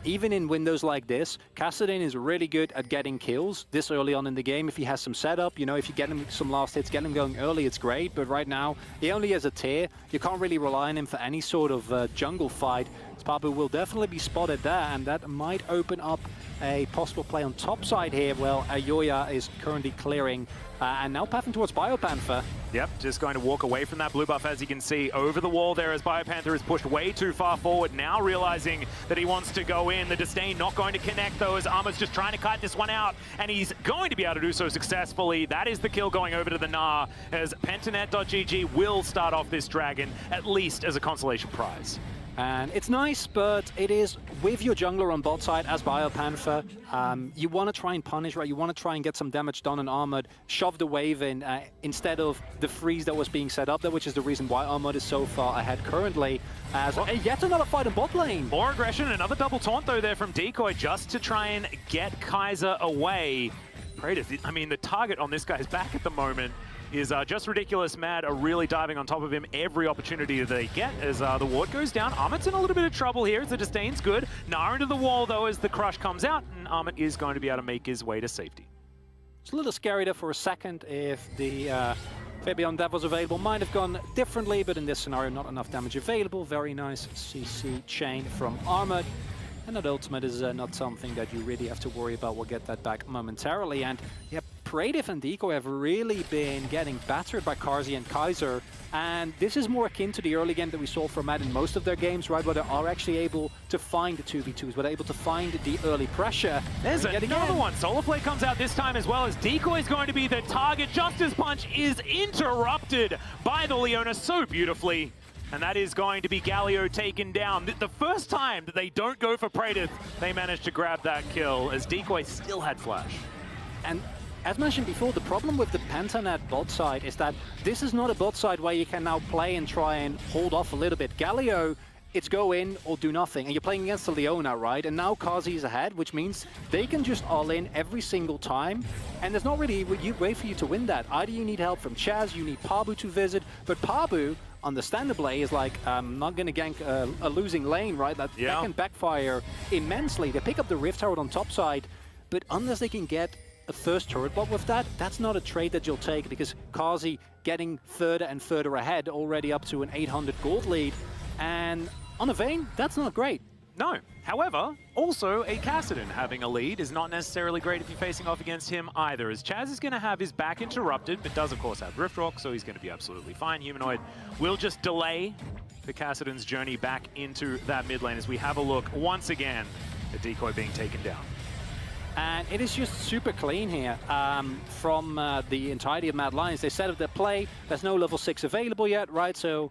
even in windows like this, Kassadin is really good at getting kills this early on in the game. If he has some setup, you know, if you get him some last hits, get him going early, it's great. But right now, he only has a tier. You can't really rely on him for any sort of jungle fight. Pabu will definitely be spotted there, and that might open up a possible play on top side here. Well, Elyoya is currently clearing, and now pathing towards Biopanther. Yep, just going to walk away from that blue buff, as you can see, over the wall there as Biopanther is pushed way too far forward, now realizing that he wants to go in. The Disdain not going to connect, though, as Armor's just trying to cut this one out, and he's going to be able to do so successfully. That is the kill going over to the Gnar, as Pentanet.gg will start off this Dragon, at least as a consolation prize. And it's nice, but it is with your jungler on bot side as Biopanther. You want to try and punish, right? You want to try and get some damage done on Armored, shove the wave in instead of the freeze that was being set up there, which is the reason why Armored is so far ahead currently. As yet another fight in bot lane. More aggression, another double taunt though there from Decoy just to try and get Kaiser away. Praedyth, I mean, the target on this guy's back at the moment is just ridiculous. Mad are really diving on top of him every opportunity that they get as the ward goes down. Armit's in a little bit of trouble here as the Disdain's good. Gnar into the wall though as the crush comes out, and Armit is going to be able to make his way to safety. It's a little scary there for a second. If the Fabian Dev was available, might have gone differently, but in this scenario not enough damage available. Very nice CC chain from Armit. And that ultimate is not something that you really have to worry about. We'll get that back momentarily. And yeah, Praedyth and Decoy have really been getting battered by Karzi and Kaiser. And this is more akin to the early game that we saw from Mad in most of their games, right? Where they are actually able to find the 2v2s, where they're able to find the early pressure. There's another one. Solar Flare comes out this time as well, as Decoy is going to be the target. Justice Punch is interrupted by the Leona so beautifully. And that is going to be Galio taken down. The first time that they don't go for Praedyth, they managed to grab that kill, as Decoy still had flash. And as mentioned before, the problem with the Pentanet bot side is that this is not a bot side where you can now play and try and hold off a little bit. Galio, it's go in or do nothing. And you're playing against the Leona, right? And now Kazi is ahead, which means they can just all in every single time. And there's not really a way for you to win that. Either you need help from Chaz, you need Pabu to visit, but Pabu, understandably, is like, I'm not going to gank a losing lane, right? That can backfire immensely. They pick up the Rift Herald on top side, but unless they can get a first turret block with that, that's not a trade that you'll take, because Kazi getting further and further ahead, already up to an 800 gold lead. And on a Vayne, that's not great. No. However, also a Kassadin having a lead is not necessarily great if you're facing off against him either, as Chaz is going to have his back interrupted, but does of course have Rift Rock, so he's going to be absolutely fine. Humanoid will just delay the Kassadin's journey back into that mid lane as we have a look once again at Decoy being taken down. And it is just super clean here from the entirety of Mad Lions. They set up their play. There's no level 6 available yet, right? So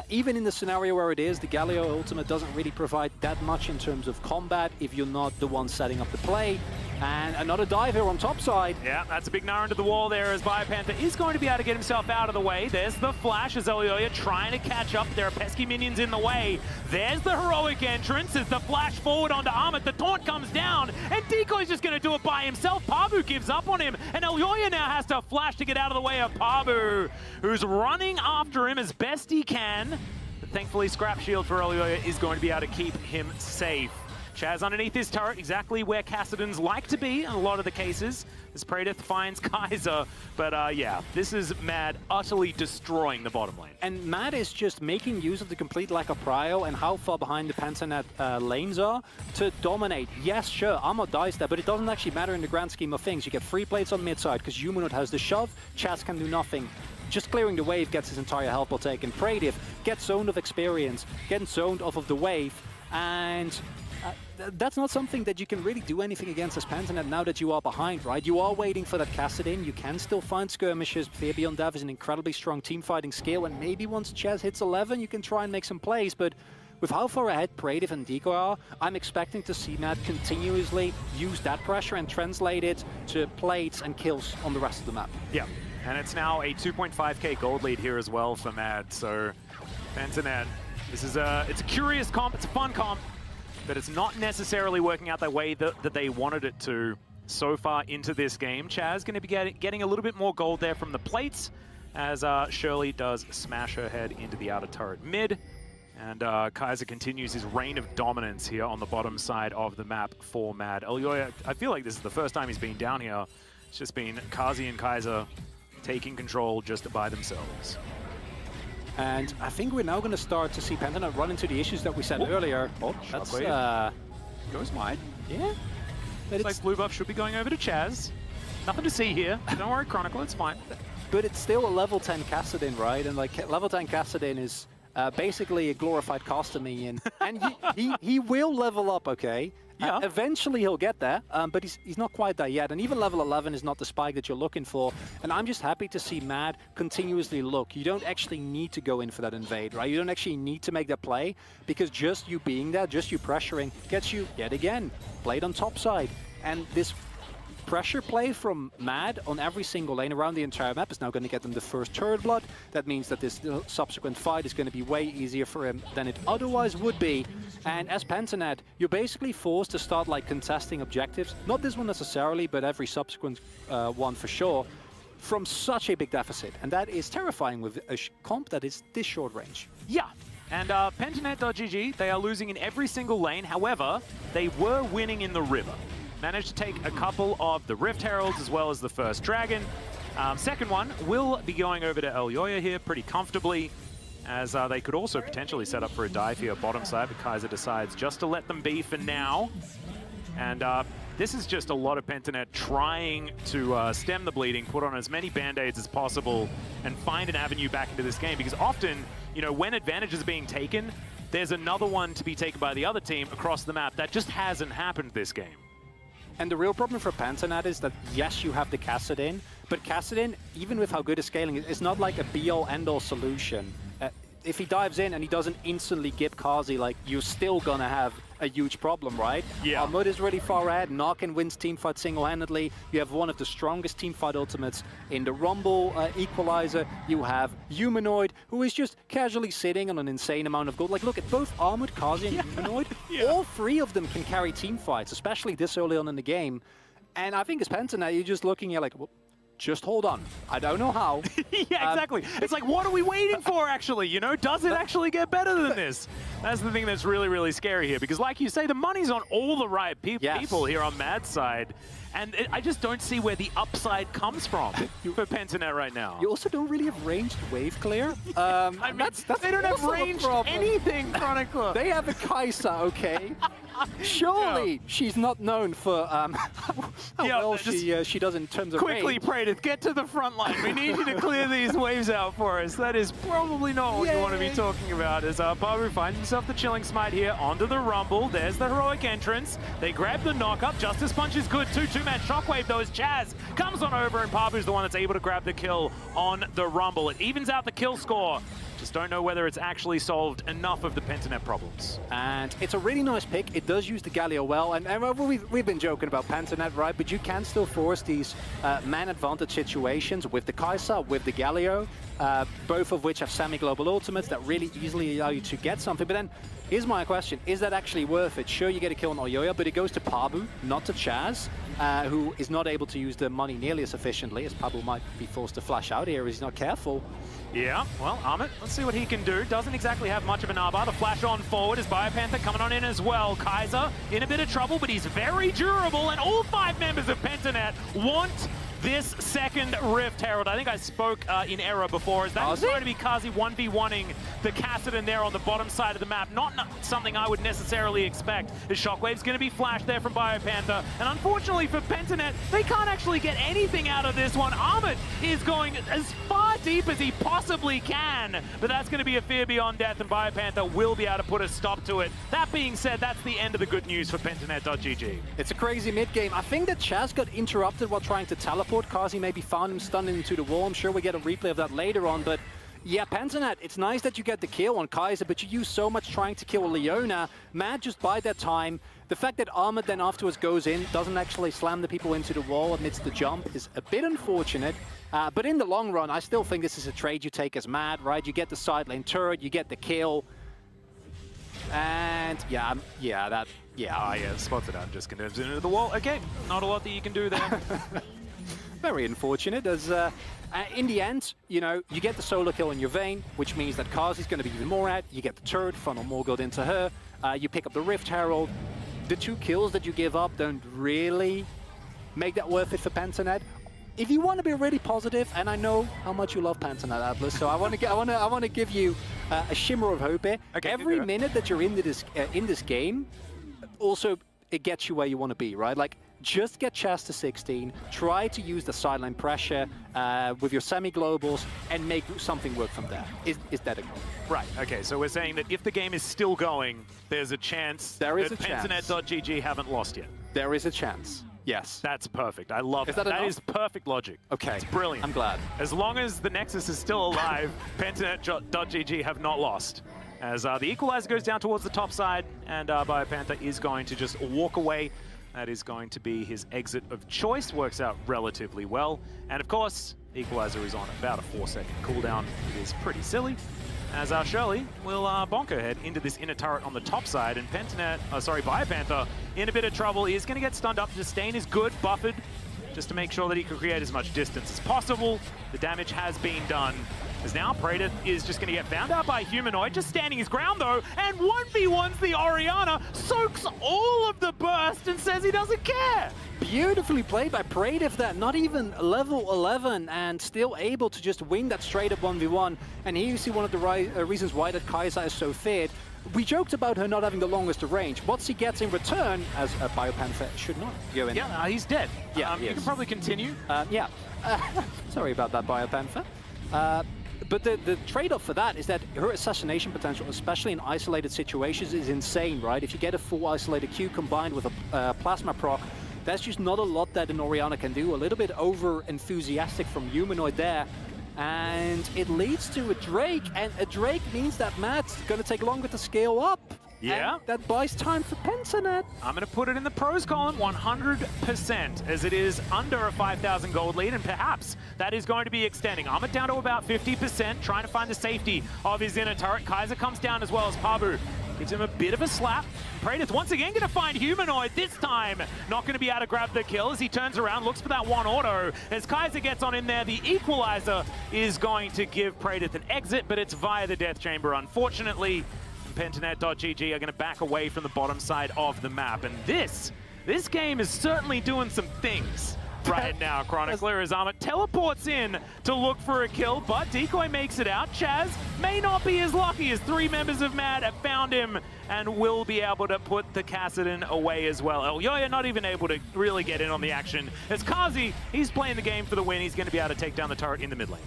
even in the scenario where it is, the Galio ultimate doesn't really provide that much in terms of combat if you're not the one setting up the play. And another dive here on top side. Yeah, that's a big gnar into the wall there as BioPanther is going to be able to get himself out of the way. There's the flash as Elioya trying to catch up. There are pesky minions in the way. There's the heroic entrance as the flash forward onto Armut. The taunt comes down, and Decoy's just going to do it by himself. Pabu gives up on him, and Elioya now has to flash to get out of the way of Pabu, who's running after him as best he can. But thankfully, Scrap Shield for Elioya is going to be able to keep him safe. Chaz underneath his turret, exactly where Kassadin's like to be in a lot of the cases. As Praedyth finds Kaiser, but yeah, this is Mad utterly destroying the bottom lane. And Mad is just making use of the complete lack of prio and how far behind the Pentanet lanes are to dominate. Yes, sure, Armut dies there, but it doesn't actually matter in the grand scheme of things. You get 3 plates on mid side because Humanoid has the shove, Chaz can do nothing. Just clearing the wave gets his entire health pool taken. Praedyth gets zoned of experience, getting zoned off of the wave, and that's not something that you can really do anything against as Pentanet now that you are behind, right? You are waiting for that Kassadin. You can still find skirmishes. Fear Beyond Death is an incredibly strong team fighting skill, and maybe once Chaz hits 11, you can try and make some plays, but with how far ahead Praedyth and Decoy are, I'm expecting to see Mad continuously use that pressure and translate it to plates and kills on the rest of the map. Yeah, and it's now a 2.5k gold lead here as well for Mad, so Pentanet, this is it's a curious comp, it's a fun comp, but it's not necessarily working out the way that they wanted it to so far into this game. Chaz going to be getting a little bit more gold there from the plates as Shirley does smash her head into the outer turret mid. And Kaiser continues his reign of dominance here on the bottom side of the map for Mad. Elioya, I feel like this is the first time he's been down here. It's just been Kazi and Kaiser taking control just by themselves. And I think we're now going to start to see Pentanet run into the issues that we said earlier. Oh, that's goes wide. yeah. But Looks like blue buff should be going over to Chaz. Nothing to see here. Don't worry, Chronicle, it's fine. But it's still a level 10 Kassadin, right? And like level 10 Kassadin is basically a glorified caster minion, and he will level up, okay? Yeah. Eventually he'll get there, but he's not quite there yet, and even level 11 is not the spike that you're looking for, and I'm just happy to see Mad continuously look. You don't actually need to go in for that invade, right? You don't actually need to make that play, because just you being there, just you pressuring, gets you, yet again, played on top side, and this pressure play from Mad on every single lane around the entire map is now going to get them the first turret blood. That means that this subsequent fight is going to be way easier for him than it otherwise would be. And as Pentanet, you're basically forced to start like contesting objectives. Not this one necessarily, but every subsequent one for sure, from such a big deficit. And that is terrifying with a comp that is this short range. Yeah. And Pentanet.gg, they are losing in every single lane. However, they were winning in the river. Managed to take a couple of the Rift Heralds as well as the first Dragon. Second one will be going over to Elioya here pretty comfortably, as they could also potentially set up for a dive here bottom side, but Kaiser decides just to let them be for now. And this is just a lot of Pentanet trying to stem the bleeding, put on as many band-aids as possible, and find an avenue back into this game, because often, you know, when advantage is being taken, there's another one to be taken by the other team across the map. That just hasn't happened this game. And the real problem for Pentanet is that, yes, you have the Kassadin, but Kassadin, even with how good his scaling is not like a be-all, end-all solution. If he dives in and he doesn't instantly get Kazi, like, you're still gonna have a huge problem, right? Yeah. Armut is really far ahead. Narkin wins teamfight single-handedly. You have one of the strongest teamfight ultimates in the Rumble Equalizer. You have Humanoid, who is just casually sitting on an insane amount of gold. Like, look at both Armut, Kazi, and Humanoid. All three of them can carry teamfights, especially this early on in the game. And I think as Pentanet, you're just looking at like, well, just hold on. I don't know how. Yeah, exactly. It's like, what are we waiting for, actually? You know, does it actually get better than this? That's the thing that's really, really scary here. Because like you say, the money's on all the right people here on Mad's side. And I just don't see where the upside comes from for Pentanet right now. You also don't really have ranged wave clear. I mean, that's they don't have ranged anything, Chronicle. They have a Kaiser, okay? Surely she's not known for how well she does in terms of quickly, Praedyth, get to the front line. We need you to clear these waves out for us. That is probably not what you want to be talking about. As Pabu finds himself the Chilling Smite here onto the Rumble. There's the heroic entrance. They grab the knock-up. Justice Punch is good too. Two-man Shockwave though as Chaz comes on over, and Pabu's the one that's able to grab the kill on the Rumble. It evens out the kill score. Just don't know whether it's actually solved enough of the Pentanet problems. And it's a really nice pick. It does use the Galio well. And we've been joking about Pentanet, right? But you can still force these man advantage situations with the Kai'Sa, with the Galio, both of which have semi-global ultimates that really easily allow you to get something. But then, here's my question. Is that actually worth it? Sure, you get a kill on Oyoya, but it goes to Pabu, not to Chaz, who is not able to use the money nearly as efficiently, as Pabu might be forced to flash out here if he's not careful. Yeah, well, Amit, let's see what he can do. Doesn't exactly have much of an R-bar. The flash on forward is Biopanther coming on in as well. Kai'Sa in a bit of trouble, but he's very durable, and all 5 members of Pentanet want this second Rift Herald. I think I spoke in error before. Is that going to be Kazi 1v1ing the Kassadin there on the bottom side of the map? Not something I would necessarily expect. The Shockwave's going to be flashed there from Biopanther. And unfortunately for Pentanet, they can't actually get anything out of this one. Amit is going as far deep as he possibly can. But that's going to be a fear beyond death, and Biopanther will be able to put a stop to it. That being said, that's the end of the good news for Pentanet.gg. It's a crazy mid-game. I think that Chaz got interrupted while trying to teleport. Kazi maybe found him stunned into the wall. I'm sure we get a replay of that later on, but yeah, Pentanet, it's nice that you get the kill on Kai'Sa, but you use so much trying to kill Leona. Mad just by that time. The fact that Ahmed then afterwards goes in, doesn't actually slam the people into the wall amidst the jump is a bit unfortunate. But in the long run, I still think this is a trade you take as Mad, right? You get the side lane turret, you get the kill. And yeah, spotted out, just condemns into the wall. Okay, not a lot that you can do there. Very unfortunate, as in the end, you know, you get the solo kill in your vein, which means that Kazi's going to be even more out. You get the turret, funnel more gold into her. You pick up the Rift Herald. The 2 kills that you give up don't really make that worth it for Pentanet. If you want to be really positive, and I know how much you love Pentanet, Atlas, so I want to give you a shimmer of hope here. Okay, every minute that you're in this game, also it gets you where you want to be, right? Like, just get Chaz to 16, try to use the sideline pressure with your semi-globals, and make something work from there. Is that a goal? Right, okay, so we're saying that if the game is still going, there's a chance that Pentanet.gg haven't lost yet. There is a chance. Yes. That's perfect. I love that. That is perfect logic. Okay. It's brilliant. I'm glad. As long as the Nexus is still alive, Pentanet.gg have not lost. As the Equalizer goes down towards the top side, and Biopanther is going to just walk away. That is going to be his exit of choice. Works out relatively well. And of course, Equalizer is on about a 4-second cooldown. It is pretty silly. As Shirley will bonk her head into this inner turret on the top side, and Biopanther in a bit of trouble. He is going to get stunned up. Disdain is good, buffered, just to make sure that he can create as much distance as possible. The damage has been done. As now Praetor is just going to get found out by Humanoid, just standing his ground though, and 1v1s the Orianna, soaks all of the burst and says he doesn't care. Beautifully played by Praetor, that not even level 11 and still able to just win that straight up 1v1. And here you see one of the reasons why that Kai'Sa is so feared. We joked about her not having the longest range. What she gets in return, as a Biopanther should not go in. Yeah, he's dead. Yeah, you can probably continue. Yeah. Sorry about that, Biopanther. But the trade-off for that is that her assassination potential, especially in isolated situations, is insane, right? If you get a full isolated Q combined with a plasma proc, that's just not a lot that an Orianna can do. A little bit over-enthusiastic from Humanoid there. And it leads to a Drake, and a Drake means that Matt's going to take longer to scale up. Yeah. And that buys time for Pentanet. I'm going to put it in the pros column 100%, as it is under a 5,000 gold lead, and perhaps that is going to be extending. Amit down to about 50%, trying to find the safety of his inner turret. Kai'Sa comes down as well as Pabu. Gives him a bit of a slap. Praetor's once again going to find Humanoid, this time not going to be able to grab the kill as he turns around, looks for that one auto. As Kai'Sa gets on in there, the Equalizer is going to give Praetor an exit, but it's via the Death Chamber, unfortunately. Pentanet.gg are going to back away from the bottom side of the map. And this game is certainly doing some things right now, Chronicler, as Amit teleports in to look for a kill, but Decoy makes it out. Chaz may not be as lucky as 3 members of MAD have found him and will be able to put the Kassadin away as well. Elyoya not even able to really get in on the action. As Kazi, he's playing the game for the win. He's going to be able to take down the turret in the mid lane.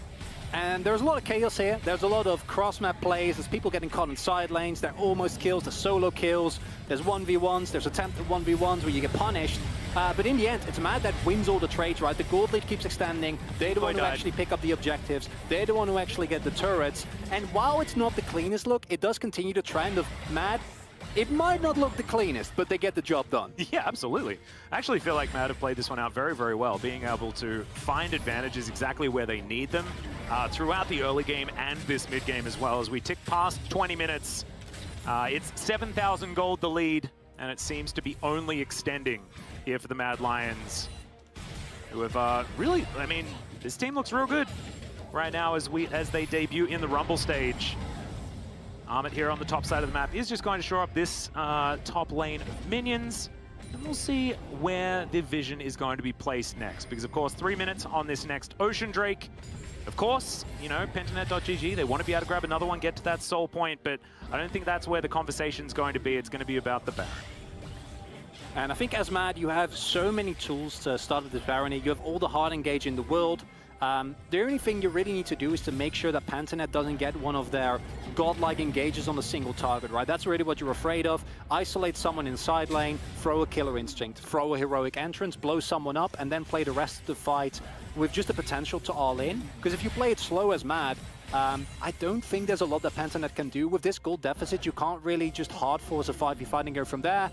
And there's a lot of chaos here. There's a lot of cross-map plays. There's people getting caught in side lanes. There are almost kills. There's solo kills. There's 1v1s. There's attempted 1v1s where you get punished. But in the end, it's Mad that wins all the trades, right? The gold lead keeps extending. They're the one who died. actually pick up the objectives. They're the one who actually get the turrets. And while it's not the cleanest look, it does continue the trend of Mad. It might not look the cleanest, but they get the job done. Yeah, absolutely. I actually feel like Mad have played this one out very, very well, being able to find advantages exactly where they need them throughout the early game and this mid game as well. As we tick past 20 minutes, it's 7,000 gold the lead, and it seems to be only extending here for the Mad Lions, who have really, I mean, this team looks real good right now as they debut in the Rumble stage. Amit here on the top side of the map is just going to shore up this top lane of minions, and we'll see where the vision is going to be placed next. Because, of course, 3 minutes on this next Ocean Drake. Of course, you know, Pentanet.gg, they want to be able to grab another one, get to that soul point, but I don't think that's where the conversation's going to be. It's going to be about the Baron. And I think as Mad, you have so many tools to start with this Barony. You have all the hard engage in the world. The only thing you really need to do is to make sure that Pentanet doesn't get one of their godlike engages on a single target, right? That's really what you're afraid of. Isolate someone in side lane, throw a killer instinct, throw a heroic entrance, blow someone up, and then play the rest of the fight with just the potential to all in. Because if you play it slow as Mad, I don't think there's a lot that Pentanet can do. With this gold deficit, you can't really just hard force a 5v5 and go from there.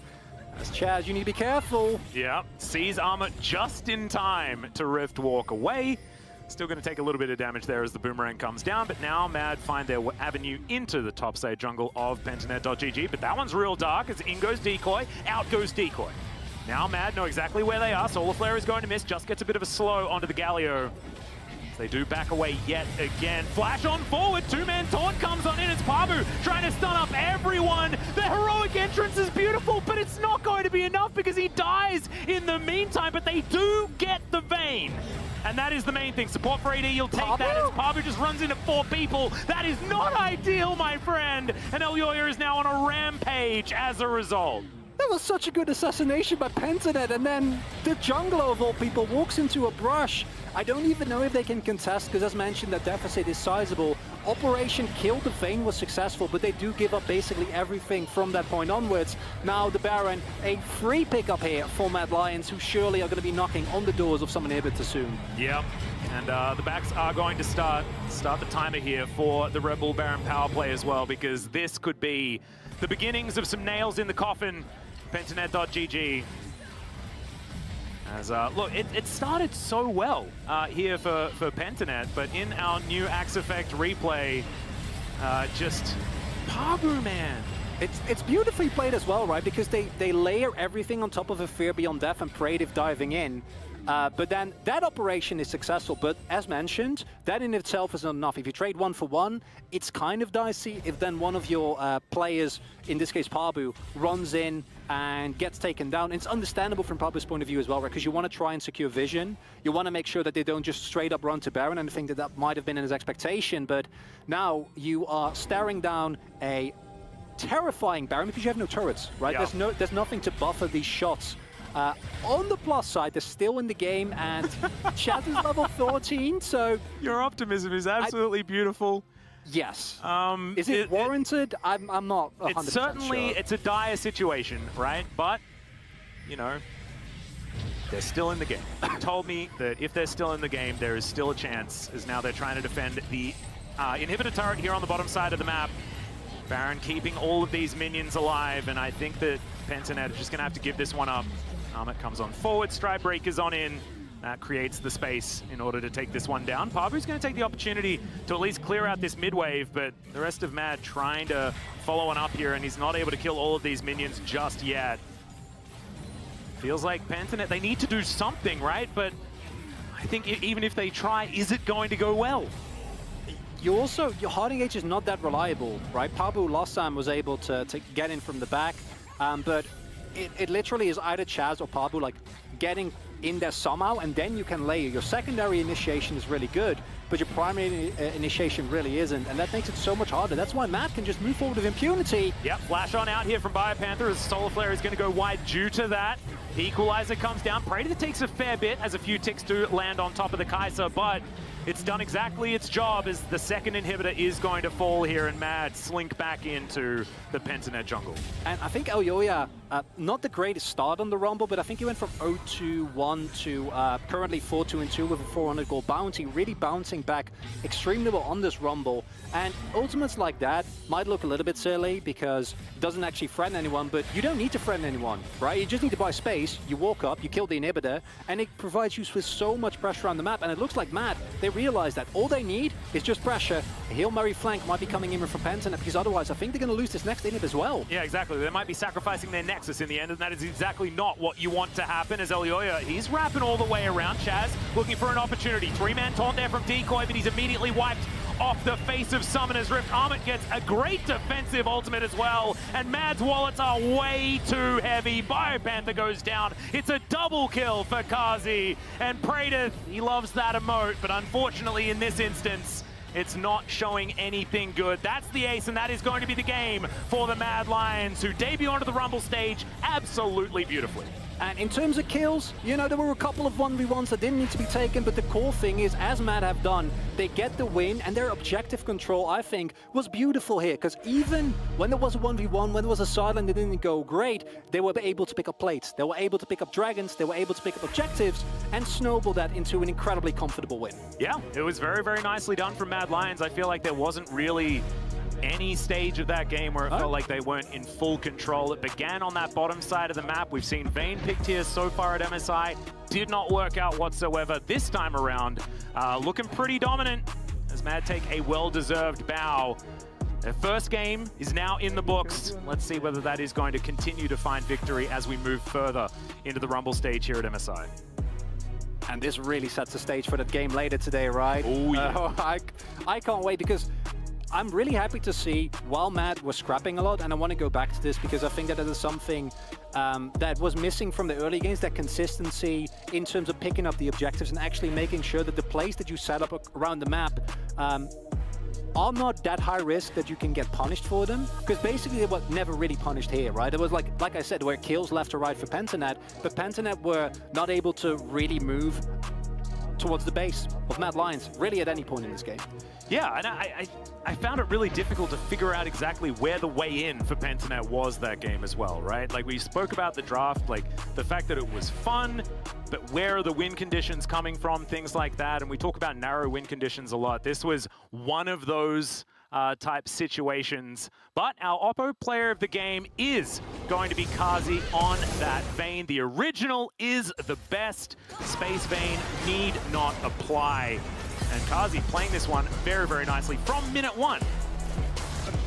As Chaz, you need to be careful. Yeah, sees Armor just in time to Rift walk away. Still going to take a little bit of damage there as the boomerang comes down, but now Mad find their avenue into the top side jungle of Pentanet.gg, but that one's real dark as in goes Decoy, out goes Decoy. Now Mad know exactly where they are. Solar Flare is going to miss, just gets a bit of a slow onto the Galio. They do back away yet again. Flash on forward, two-man taunt comes on in. It's Pabu trying to stun up everyone. The heroic entrance is beautiful, but it's not going to be enough because he dies in the meantime, but they do get the Vayne. And that is the main thing. Support for AD, you'll take that as Pabu just runs into 4 people. That is not ideal, my friend. And Elyoya is now on a rampage as a result. That was such a good assassination by Pentanet, and then the jungler of all people walks into a brush. I don't even know if they can contest, because as mentioned, that deficit is sizable. Operation Kill the Vayne was successful, but they do give up basically everything from that point onwards. Now the Baron, a free pickup here for Mad Lions, who surely are going to be knocking on the doors of some inhibitors soon. Yep, and the backs are going to start the timer here for the Red Bull Baron power play as well, because this could be the beginnings of some nails in the coffin. Pentanet.gg. As look, it started so well here for Pentanet, but in our new Axe Effect replay, just Pabu, man. It's beautifully played as well, right? Because they layer everything on top of a Fear Beyond Death and Praetive diving in. But then that operation is successful, but as mentioned, that in itself is not enough. If you trade 1 for 1, it's kind of dicey if then one of your players, in this case Pabu, runs in and gets taken down. It's understandable from Pabu's point of view as well, right? Because you want to try and secure vision. You want to make sure that they don't just straight up run to Baron, and I think that might have been in his expectation, but now you are staring down a terrifying Baron because you have no turrets, right? Yeah. There's nothing to buffer these shots. On the plus side, they're still in the game, and Chaz is level 14, so... Your optimism is absolutely beautiful. Yes. Is it warranted? I'm not 100% It's certainly, sure. it's a dire situation, right? But, you know, they're still in the game. You told me that if they're still in the game, there is still a chance, as now they're trying to defend the inhibitor turret here on the bottom side of the map. Baron keeping all of these minions alive, and I think that Pentanet is just going to have to give this one up. Amit comes on forward, Stride Breaker's on in. That creates the space in order to take this one down. Pabu's going to take the opportunity to at least clear out this mid wave, but the rest of Mad trying to follow on up here, and he's not able to kill all of these minions just yet. Feels like Pentanet, they need to do something, right? But I think even if they try, is it going to go well? Your hard engage is not that reliable, right? Pabu last time was able to get in from the back, but it literally is either Chaz or Pabu like getting in there somehow, and then you can layer. Your secondary initiation is really good, but your primary initiation really isn't, and that makes it so much harder. That's why Matt can just move forward with impunity. Yep, flash on out here from BioPanther as Solar Flare is going to go wide due to that. Equalizer comes down. Predator takes a fair bit as a few ticks do land on top of the Kai'Sa, but it's done exactly its job as the second inhibitor is going to fall here, and Mad slink back into the Pentanet jungle. And I think Elyoya not the greatest start on the Rumble, but I think he went from 0-2-1 to currently 4-2-2 with a 400 goal bounty, really bouncing back extremely well on this Rumble. And ultimates like that might look a little bit silly because it doesn't actually threaten anyone, but you don't need to threaten anyone, right? You just need to buy space, you walk up, you kill the inhibitor, and it provides you with so much pressure on the map. And it looks like Mad, they realize that all they need is just pressure. A Hail Mary flank might be coming in from Pentanet, because otherwise I think they're going to lose this next inhib as well. Yeah, exactly. They might be sacrificing their Nexus in the end, and that is exactly not what you want to happen. As Elyoya, he's wrapping all the way around. Chaz looking for an opportunity. 3-man taunt there from Decoy, but he's immediately wiped off the face of Summoner's Rift. Armit gets a great defensive ultimate as well, and Mad's wallets are way too heavy. Biopanther goes down. It's a double kill for Kazi, and Praedyth, he loves that emote, but unfortunately in this instance, it's not showing anything good. That's the ace, and that is going to be the game for the Mad Lions, who debut onto the Rumble stage absolutely beautifully. And in terms of kills, you know, there were a couple of 1v1s that didn't need to be taken, but the core thing is, as Mad have done, they get the win, and their objective control, I think, was beautiful here, because even when there was a 1v1, when there was a silent that didn't go great, they were able to pick up plates, they were able to pick up dragons, they were able to pick up objectives, and snowball that into an incredibly comfortable win. Yeah, it was very, very nicely done from Mad Lions. I feel like there wasn't really any stage of that game where it felt like they weren't in full control. It began on that bottom side of the map. We've seen Vayne picked here so far at MSI. Did not work out whatsoever this time around. Looking pretty dominant as Mad take a well-deserved bow. Their first game is now in the books. Let's see whether that is going to continue to find victory as we move further into the Rumble stage here at MSI. And this really sets the stage for that game later today, right? Oh, yeah. I can't wait, because I'm really happy to see, while Mad was scrapping a lot, and I want to go back to this because I think that it is something that was missing from the early games, that consistency in terms of picking up the objectives and actually making sure that the plays that you set up around the map are not that high risk that you can get punished for them, because basically they were never really punished here, right? It was like I said, there were kills left to right for Pentanet, but Pentanet were not able to really move towards the base of Mad Lions, really at any point in this game. Yeah, and I found it really difficult to figure out exactly where the way in for Pentanet was that game as well, right? Like, we spoke about the draft, like the fact that it was fun, but where are the win conditions coming from, things like that, and we talk about narrow win conditions a lot. This was one of those type situations, but our Oppo player of the game is going to be Kazi on that Vayne. The original is the best. Space Vayne need not apply. And Kazi playing this one very, very nicely from minute one.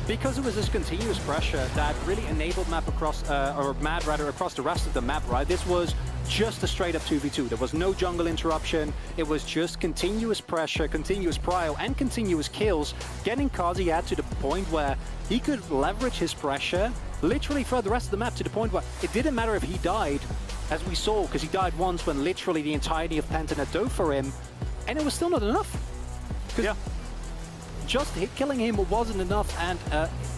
Because it was this continuous pressure that really enabled Mad across the rest of the map, right? This was just a straight up 2v2. There was no jungle interruption. It was just continuous pressure, continuous prio, and continuous kills, getting Kazi out to the point where he could leverage his pressure literally throughout the rest of the map, to the point where it didn't matter if he died, as we saw, because he died once when literally the entirety of Pentanet dove for him, and it was still not enough. Yeah. Just killing him wasn't enough, and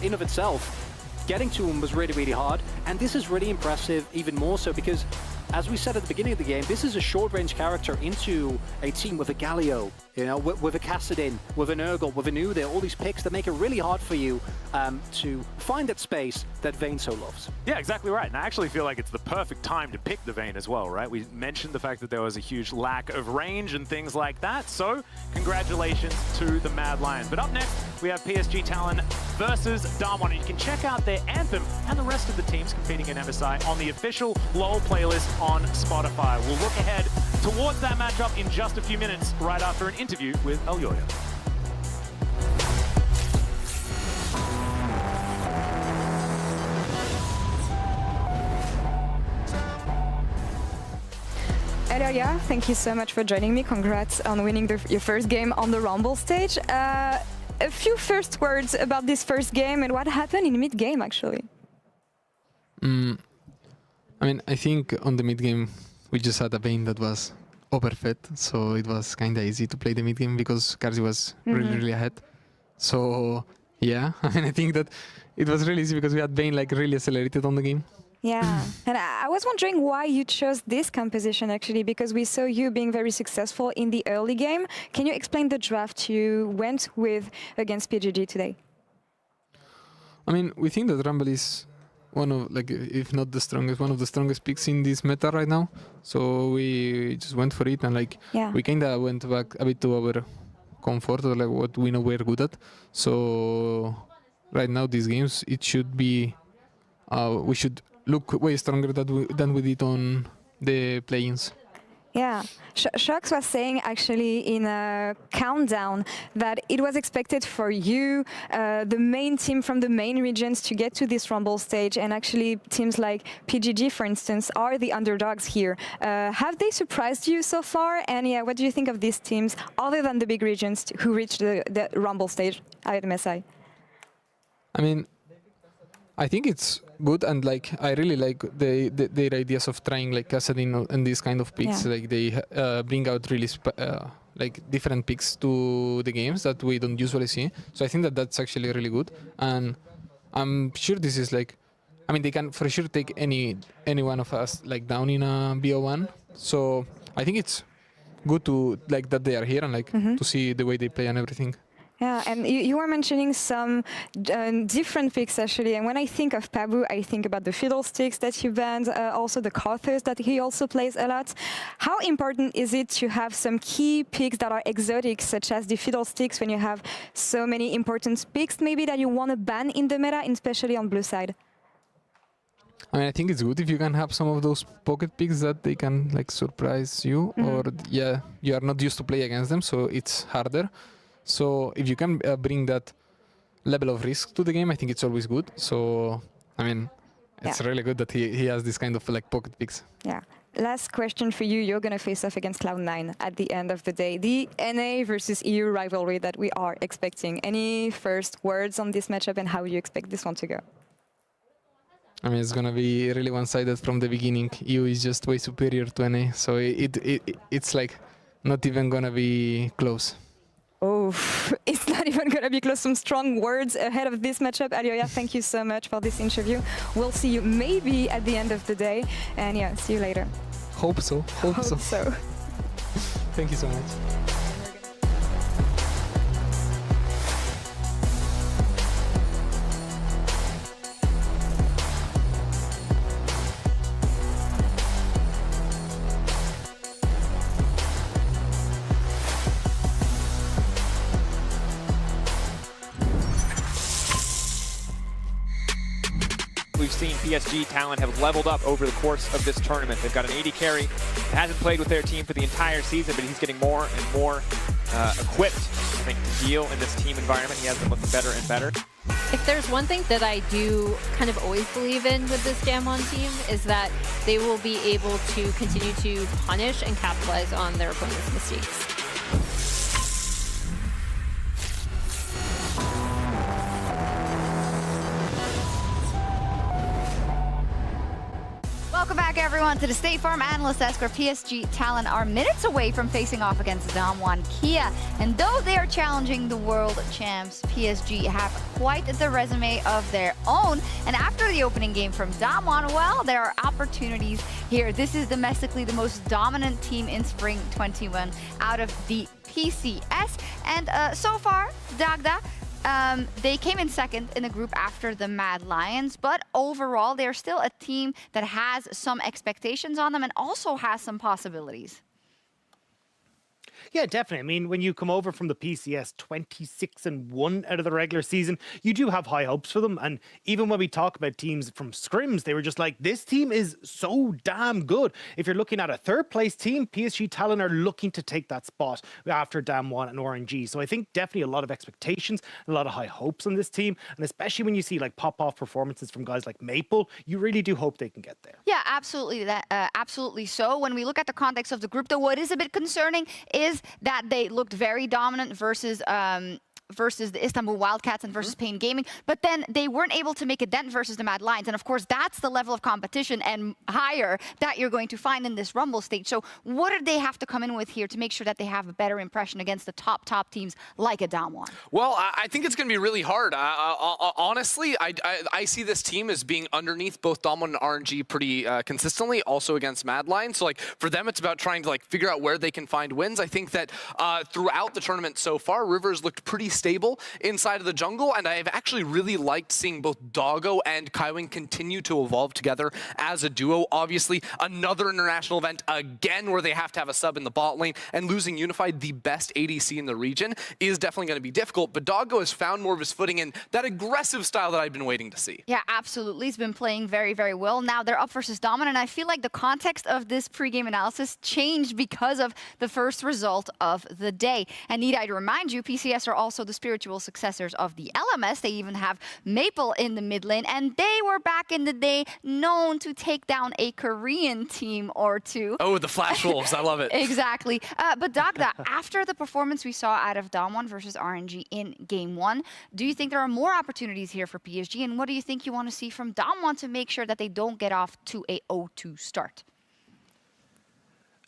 in of itself, getting to him was really, really hard. And this is really impressive, even more so, because as we said at the beginning of the game, this is a short-range character into a team with a Galio, you know, with a Kassadin, with an Urgle, with an Udyr, all these picks that make it really hard for you to find that space that Vayne so loves. Yeah, exactly right. And I actually feel like it's the perfect time to pick the Vayne as well, right? We mentioned the fact that there was a huge lack of range and things like that, so congratulations to the Mad Lions. But up next, we have PSG Talon versus Damwon, and you can check out their Anthem and the rest of the teams competing in MSI on the official LoL playlist on Spotify. We'll look ahead towards that matchup in just a few minutes, right after an interview with Elyoya. Elyoya, thank you so much for joining me. Congrats on winning your first game on the Rumble stage. A few first words about this first game and what happened in mid-game, actually. I mean, I think on the mid-game, we just had a Vayne that was overfed, so it was kind of easy to play the mid-game because Kazi was really, really ahead. So, yeah, I mean, I think that it was really easy because we had Vayne like really accelerated on the game. Yeah, and I was wondering why you chose this composition, actually, because we saw you being very successful in the early game. Can you explain the draft you went with against PGG today? I mean, we think that Rumble is one of, like, if not the strongest, one of the strongest picks in this meta right now. So we just went for it, and like we kinda went back a bit to our comfort, or like what we know we're good at. So right now, these games, it should be, we should look way stronger than we did on the play-ins. Yeah, Shox was saying actually in a countdown that it was expected for you, the main team from the main regions, to get to this Rumble stage, and actually teams like PGG, for instance, are the underdogs here. Have they surprised you so far? And yeah, what do you think of these teams, other than the big regions who reached the Rumble stage at MSI? I mean, I think it's good, and like I really like their ideas of trying like Kassadin and these kind of picks. Like they bring out really like different picks to the games that we don't usually see. So I think that that's actually really good, and I'm sure this is like, I mean, they can for sure take any one of us like down in a BO1. So I think it's good to like that they are here and like to see the way they play and everything. Yeah, and you were mentioning some different picks actually, and when I think of Pabu, I think about the fiddlesticks that he banned, also the Carthers that he also plays a lot. How important is it to have some key picks that are exotic, such as the fiddlesticks, when you have so many important picks maybe that you want to ban in the meta, especially on blue side? I mean, I think it's good if you can have some of those pocket picks that they can like surprise you, or you are not used to play against them, so it's harder. So if you can bring that level of risk to the game, I think it's always good. So, I mean, it's really good that he has this kind of like pocket picks. Yeah. Last question for you. You're going to face off against Cloud9 at the end of the day. The NA versus EU rivalry that we are expecting. Any first words on this matchup and how you expect this one to go? I mean, it's going to be really one-sided from the beginning. EU is just way superior to NA. So it's like not even going to be close. Oh, it's not even going to be close. Some strong words ahead of this matchup. Alioya, thank you so much for this interview. We'll see you maybe at the end of the day. And yeah, see you later. Hope so. Hope so. Thank you so much. We've seen PSG talent have leveled up over the course of this tournament. They've got an 80 carry that hasn't played with their team for the entire season, but he's getting more and more equipped, I think, to deal in this team environment. He has been looking better and better. If there's one thing that I do kind of always believe in with this Gamon team, is that they will be able to continue to punish and capitalize on their opponent's mistakes. Welcome back, everyone, to the State Farm Analyst Desk, where PSG talent are minutes away from facing off against Damwon Kia. And though they are challenging the world champs, PSG have quite the resume of their own. And after the opening game from Damwon, well, there are opportunities here. This is domestically the most dominant team in Spring 21 out of the PCS. And so far, Dagda, they came in second in the group after the Mad Lions, but overall, they're still a team that has some expectations on them and also has some possibilities. Yeah, definitely. I mean, when you come over from the PCS 26-1 out of the regular season, you do have high hopes for them. And even when we talk about teams from scrims, they were just like, this team is so damn good. If you're looking at a third place team, PSG Talon are looking to take that spot after Damwon and RNG. So I think definitely a lot of expectations, a lot of high hopes on this team. And especially when you see like pop-off performances from guys like Maple, you really do hope they can get there. Yeah, absolutely. Absolutely so. When we look at the context of the group, though, what is a bit concerning is that they looked very dominant versus the Istanbul Wildcats and versus Pain Gaming, but then they weren't able to make a dent versus the Mad Lions. And of course, that's the level of competition and higher that you're going to find in this Rumble stage. So what do they have to come in with here to make sure that they have a better impression against the top teams like a Damwon? Well, I think it's going to be really hard. Honestly, I see this team as being underneath both Damwon and RNG pretty consistently, also against Mad Lions. So like for them, it's about trying to like figure out where they can find wins. I think that throughout the tournament so far, Rivers looked pretty stable inside of the jungle, and I've actually really liked seeing both Doggo and Kaiwing continue to evolve together as a duo. Obviously, another international event again where they have to have a sub in the bot lane, and losing Unified, the best ADC in the region, is definitely going to be difficult, but Doggo has found more of his footing in that aggressive style that I've been waiting to see. Yeah, absolutely. He's been playing very, very well. Now they're up versus Domin, and I feel like the context of this pregame analysis changed because of the first result of the day. And need I remind you, PCS are also the spiritual successors of the LMS. They even have Maple in the mid lane, and they were back in the day known to take down a Korean team or two. Oh, the Flash Wolves. I love it. Exactly. But Dagda, after the performance we saw out of Damwon versus RNG in Game 1, do you think there are more opportunities here for PSG? And what do you think you want to see from Damwon to make sure that they don't get off to a 0-2 start?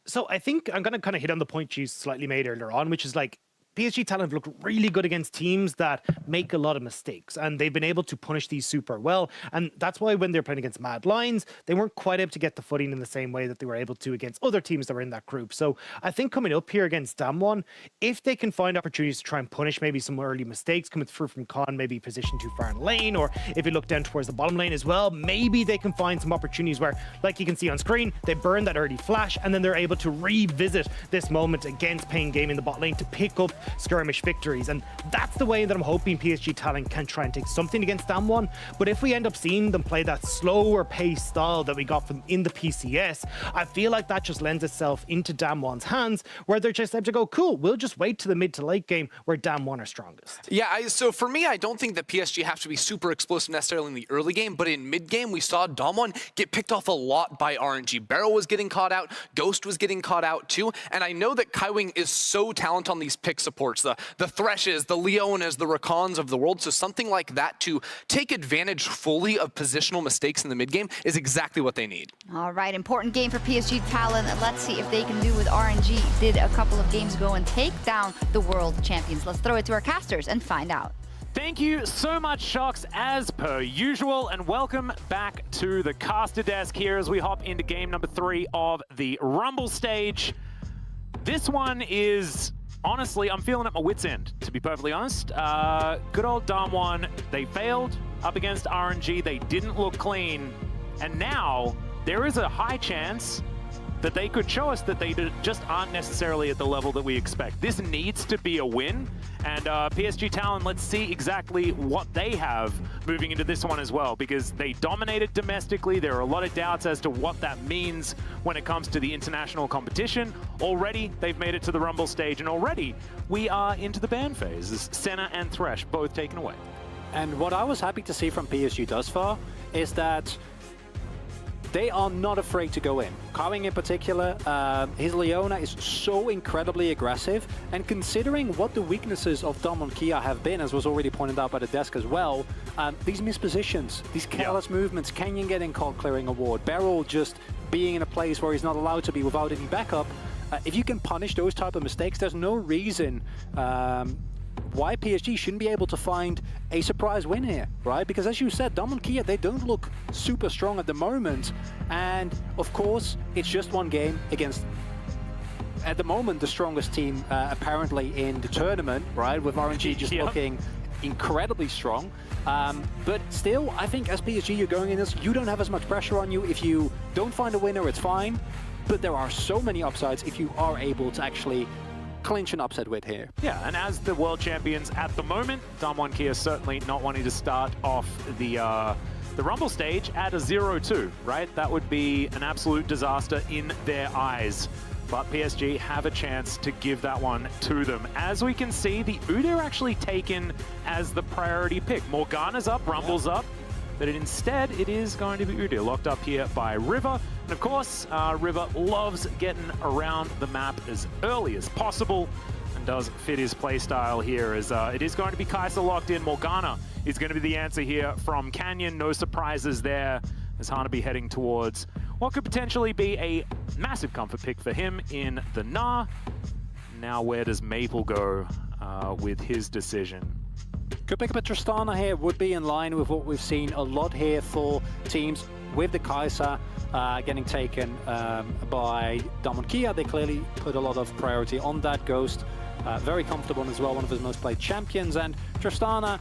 So I think I'm going to kind of hit on the point you slightly made earlier on, which is like, PSG Talent look really good against teams that make a lot of mistakes, and they've been able to punish these super well. And that's why when they're playing against Mad Lions, they weren't quite able to get the footing in the same way that they were able to against other teams that were in that group. So I think coming up here against Damwon, if they can find opportunities to try and punish maybe some early mistakes coming through from Con, maybe positioned too far in lane, or if you look down towards the bottom lane as well, maybe they can find some opportunities where, like you can see on screen, they burn that early flash, and then they're able to revisit this moment against Pain Game in the bot lane to pick up skirmish victories. And that's the way that I'm hoping PSG Talent can try and take something against Damwon. But if we end up seeing them play that slower pace style that we got from in the PCS, I feel like that just lends itself into Damwon's hands, where they're just able to go, cool, we'll just wait to the mid to late game where Damwon are strongest. Yeah, so for me, I don't think that PSG have to be super explosive necessarily in the early game, but in mid game, we saw Damwon get picked off a lot by RNG. Barrow was getting caught out, Ghost was getting caught out too, and I know that Kaiwing is so talented on these pick supports, the Threshes, the Leonas, the Rakans of the world, so something like that to take advantage fully of positional mistakes in the mid game is exactly what they need. All right, important game for PSG Talent. Let's see if they can do what RNG did a couple of games ago and take down the world champions. Let's throw it to our casters and find out. Thank you so much, Shox, as per usual, and welcome back to the caster desk here as we hop into game number 3 of the Rumble stage. This one is... honestly, I'm feeling at my wit's end, to be perfectly honest. Good old Damwon, they failed up against RNG, they didn't look clean, and now there is a high chance that they could show us that they just aren't necessarily at the level that we expect. This needs to be a win, and PSG Talent, let's see exactly what they have moving into this one as well, because they dominated domestically. There are a lot of doubts as to what that means when it comes to the international competition. Already, they've made it to the Rumble stage, and already we are into the ban phase. As Senna and Thresh both taken away. And what I was happy to see from PSG thus far is that they are not afraid to go in. Kaiwing in particular, his Leona is so incredibly aggressive, and considering what the weaknesses of Damwon Kia have been, as was already pointed out by the desk as well, these mispositions, these careless movements, Canyon getting caught clearing a ward, Beryl just being in a place where he's not allowed to be without any backup, if you can punish those type of mistakes, there's no reason why PSG shouldn't be able to find a surprise win here, right? Because as you said, Damwon Kia, they don't look super strong at the moment. And of course, it's just one game against, at the moment, the strongest team apparently in the tournament, right? With RNG just looking incredibly strong. But still, I think as PSG, you're going in this, you don't have as much pressure on you. If you don't find a winner, it's fine. But there are so many upsides if you are able to actually clinch an upset with here. Yeah, and as the world champions at the moment, Damwon Kia certainly not wanting to start off the Rumble stage at a 0-2, right? That would be an absolute disaster in their eyes. But PSG have a chance to give that one to them. As we can see, the Udyr actually taken as the priority pick. Morgana's up, Rumble's up, but instead it is going to be Udyr, locked up here by River. And of course, River loves getting around the map as early as possible and does fit his playstyle here, as it is going to be Kai'Sa locked in. Morgana is going to be the answer here from Canyon. No surprises there, as Hanabi heading towards what could potentially be a massive comfort pick for him in the Gnar. Now where does Maple go with his decision? Could pick up a Tristana here, would be in line with what we've seen a lot here for teams with the Kai'Sa getting taken by Damwon Kia. They clearly put a lot of priority on that Ghost. Very comfortable as well, one of his most played champions. And Tristana,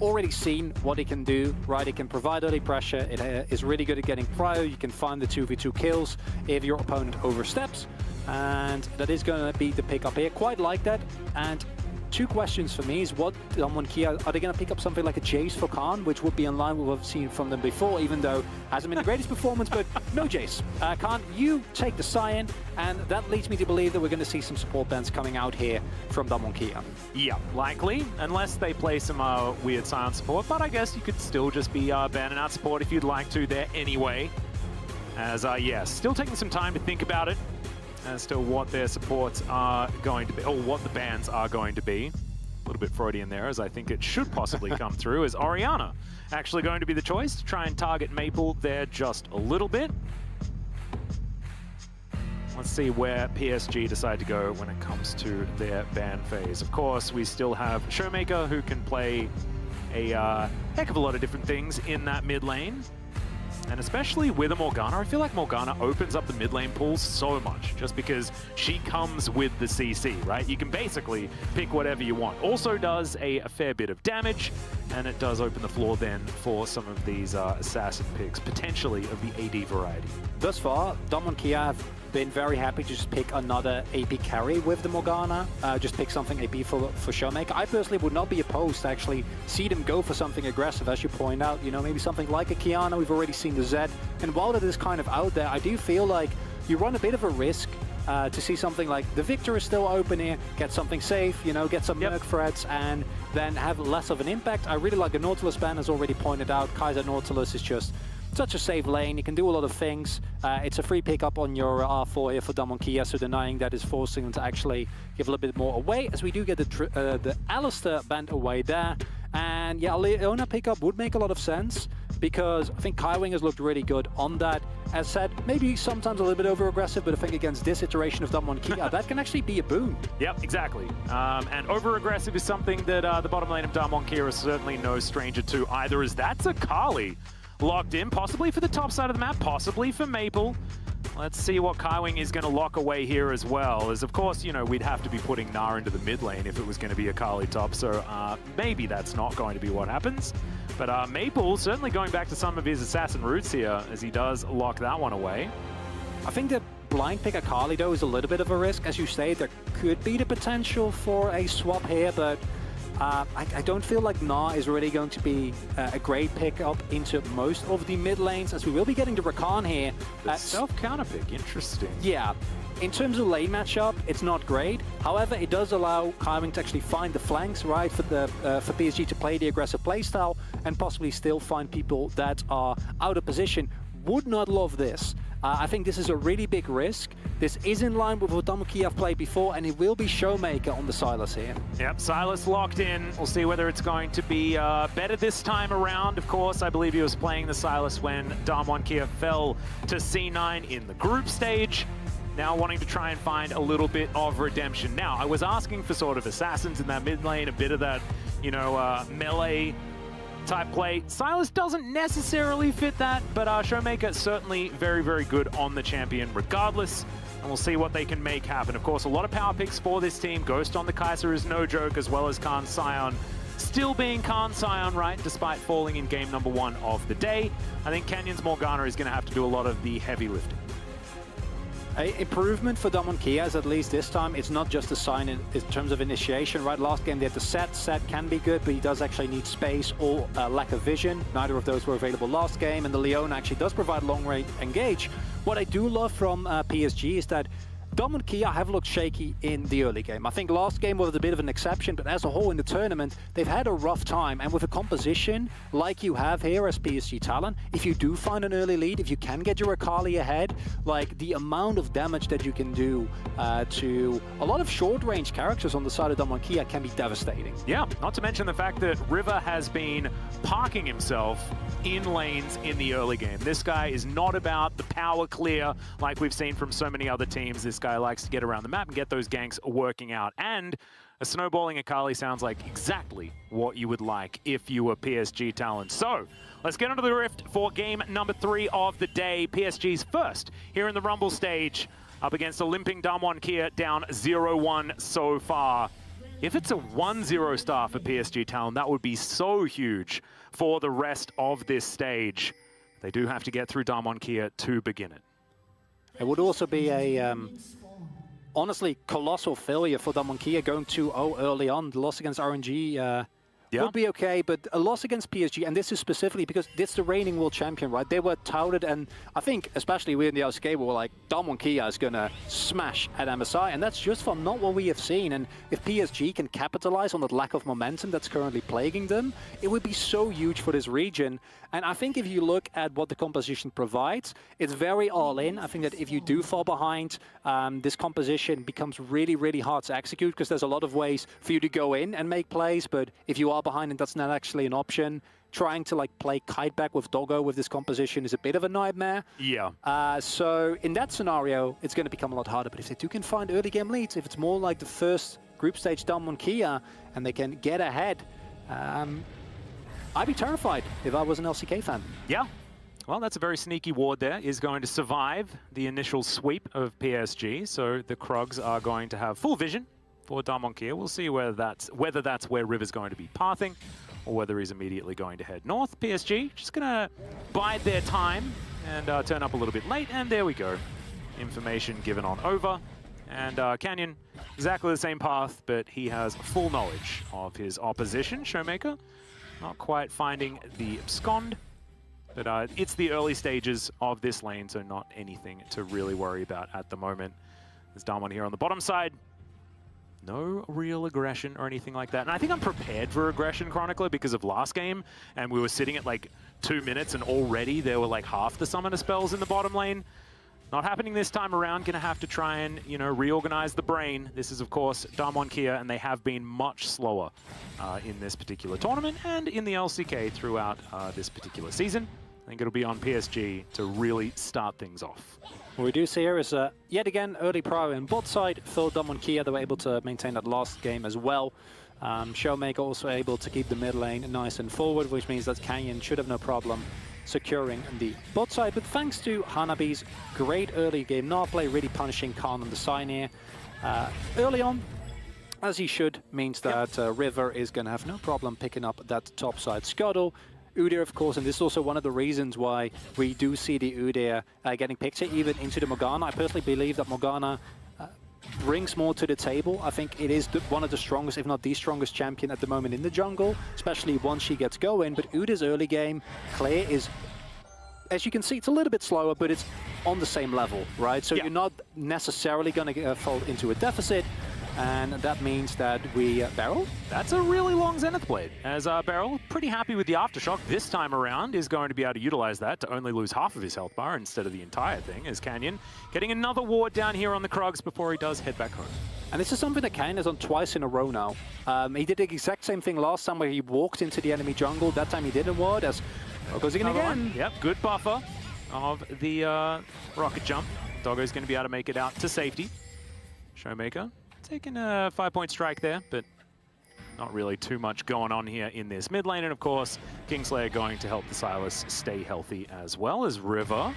already seen what he can do, right? He can provide early pressure. It is really good at getting cryo. You can find the 2v2 kills if your opponent oversteps. And that is going to be the pickup here. Quite like that. And two questions for me is what Kia, are they going to pick up something like a Jace for Khan, which would be in line with what we've seen from them before, even though hasn't been the greatest performance, but no Jace. Khan, you take the Cyan, and that leads me to believe that we're going to see some support bans coming out here from Kia. Yeah, likely, unless they play some weird Cyan support, but I guess you could still just be banning out support if you'd like to there anyway. As, yeah, still taking some time to think about it as to what their supports are going to be, or what the bans are going to be. A little bit Freudian there, as I think it should possibly come through, as Orianna actually going to be the choice to try and target Maple there just a little bit. Let's see where PSG decide to go when it comes to their ban phase. Of course, we still have Showmaker, who can play a heck of a lot of different things in that mid lane. And especially with a Morgana, I feel like Morgana opens up the mid lane pool so much just because she comes with the CC, right? You can basically pick whatever you want. Also does a fair bit of damage, and it does open the floor then for some of these assassin picks, potentially of the AD variety. Thus far, Kia have been very happy to just pick another AP carry with the Morgana, just pick something AP for Showmaker. I personally would not be opposed to actually see them go for something aggressive, as you point out, you know, maybe something like a Kiana. We've already seen the Zed, and while it is kind of out there, I do feel like you run a bit of a risk to see something like the Victor is still open here, get something safe, you know, get some Merc threats, and then have less of an impact. I really like the Nautilus ban, as already pointed out. Kaiser Nautilus is just such a safe lane. You can do a lot of things. It's a free pickup on your R4 here for Kia, so denying that is forcing them to actually give a little bit more away, as we do get the Alistair banned away there. And yeah, Leona pickup would make a lot of sense, because I think Kaiwing has looked really good on that. As said, maybe sometimes a little bit over-aggressive, but I think against this iteration of Kia, that can actually be a boon. Yep, exactly. And over-aggressive is something that the bottom lane of Kia is certainly no stranger to either, as that's a Kali locked in, possibly for the top side of the map, possibly for Maple. Let's see what Kaiwing is going to lock away here as well, as of course, you know, we'd have to be putting Gnar into the mid lane if it was going to be a Kali top, so maybe that's not going to be what happens. But Maple certainly going back to some of his assassin roots here, as he does lock that one away. I think that blind pick a Kali, though, is a little bit of a risk. As you say, there could be the potential for a swap here, but I don't feel like Gnar is really going to be a great pickup into most of the mid lanes, as we will be getting to Rakan here. Self-counter pick, interesting. Yeah. In terms of lane matchup, it's not great. However, it does allow Kaiwing to actually find the flanks, right, for PSG to play the aggressive playstyle and possibly still find people that are out of position. Would not love this. I think this is a really big risk. This is in line with what Kia have played before, and it will be Showmaker on the Sylas here. Yep, Sylas locked in. We'll see whether it's going to be better this time around. Of course, I believe he was playing the Sylas when Kia fell to C9 in the group stage. Now wanting to try and find a little bit of redemption. Now, I was asking for sort of assassins in that mid lane, a bit of that, you know, melee type play. Sylas doesn't necessarily fit that, but Showmaker certainly very, very good on the champion regardless, and we'll see what they can make happen. Of course, a lot of power picks for this team. Ghost on the Kaiser is no joke, as well as Khan Sion. Still being Khan Sion, right, despite falling in game number 1 of the day. I think Canyon's Morgana is going to have to do a lot of the heavy lifting. Improvement for Kia is, at least this time, it's not just a sign in terms of initiation, right? Last game they had the Set. Set can be good, but he does actually need space or lack of vision. Neither of those were available last game, and the Leona actually does provide long-range engage. What I do love from PSG is that Kia have looked shaky in the early game. I think last game was a bit of an exception, but as a whole in the tournament, they've had a rough time. And with a composition like you have here as PSG Talon, if you do find an early lead, if you can get your Akali ahead, like the amount of damage that you can do to a lot of short-range characters on the side of Kia can be devastating. Yeah, not to mention the fact that River has been parking himself in lanes in the early game. This guy is not about the power clear like we've seen from so many other teams. This guy likes to get around the map and get those ganks working out. And a snowballing Akali sounds like exactly what you would like if you were PSG Talon. So let's get onto the Rift for game number 3 of the day. PSG's first here in the Rumble stage. up against a limping Damwon Kia, down 0-1 so far. If it's a 1-0 start for PSG Talon, that would be so huge for the rest of this stage. They do have to get through Damwon Kia to begin it. It would also be a, honestly, colossal failure for Damwon Kia going 2-0 early on. The loss against RNG would be okay, but a loss against PSG, and this is specifically because this is the reigning world champion, right? They were touted, and I think, especially we in the LCK, we were like, Damwon Kia is going to smash at MSI, and that's just from not what we have seen. And if PSG can capitalize on that lack of momentum that's currently plaguing them, it would be so huge for this region. And I think if you look at what the composition provides, it's very all-in. I think that if you do fall behind, this composition becomes really, really hard to execute because there's a lot of ways for you to go in and make plays, but if you are behind and that's not actually an option, trying to like play kite back with Doggo with this composition is a bit of a nightmare. Yeah. So in that scenario, it's going to become a lot harder. But if they do can find early game leads, if it's more like the first group stage Damwon Kia and they can get ahead, I'd be terrified if I was an LCK fan. Yeah. Well, that's a very sneaky ward there. Is going to survive the initial sweep of PSG. So the Krugs are going to have full vision for Damwon Kia. We'll see whether that's where River's going to be pathing or whether he's immediately going to head north. PSG just going to bide their time and turn up a little bit late. And there we go. Information given on over. And Canyon, exactly the same path, but he has full knowledge of his opposition. Showmaker not quite finding the abscond, but it's the early stages of this lane, so not anything to really worry about at the moment. There's Damwon here on the bottom side. No real aggression or anything like that. And I think I'm prepared for aggression, Chronicler, because of last game, and we were sitting at like 2 minutes and already there were like half the summoner spells in the bottom lane. Not happening this time around. Gonna have to try and, you know, reorganize the brain. This is, of course, Damwon Kia, and they have been much slower in this particular tournament and in the LCK throughout this particular season. I think it'll be on PSG to really start things off. What we do see here is, yet again, early prior in bot side for Damwon Kia. They were able to maintain that last game as well. Showmaker also able to keep the mid lane nice and forward, which means that Canyon should have no problem securing the bot side. But thanks to Hanabi's great early game not play, really punishing Khan on the side here. Early on, as he should, means that River is going to have no problem picking up that top side scuttle. Udyr, of course, and this is also one of the reasons why we do see the Udyr getting picked here, even into the Morgana. I personally believe that Morgana brings more to the table. I think it is one of the strongest, if not the strongest champion at the moment in the jungle, especially once she gets going. But Udyr's early game, Claire is, as you can see, it's a little bit slower, but it's on the same level, right? So you're not necessarily going to fall into a deficit. And that means that we Beryl. That's a really long Zenith Blade, as Beryl, pretty happy with the Aftershock this time around, is going to be able to utilize that to only lose half of his health bar instead of the entire thing, as Canyon getting another ward down here on the Krugs before he does head back home. And this is something that Canyon has done twice in a row now. He did the exact same thing last time where he walked into the enemy jungle. That time he didn't ward, as goes again. Yep, good buffer of the rocket jump. Doggo's going to be able to make it out to safety. Showmaker taking a 5-point strike there, but not really too much going on here in this mid lane. And of course, Kingslayer going to help the Sylas stay healthy as well, as River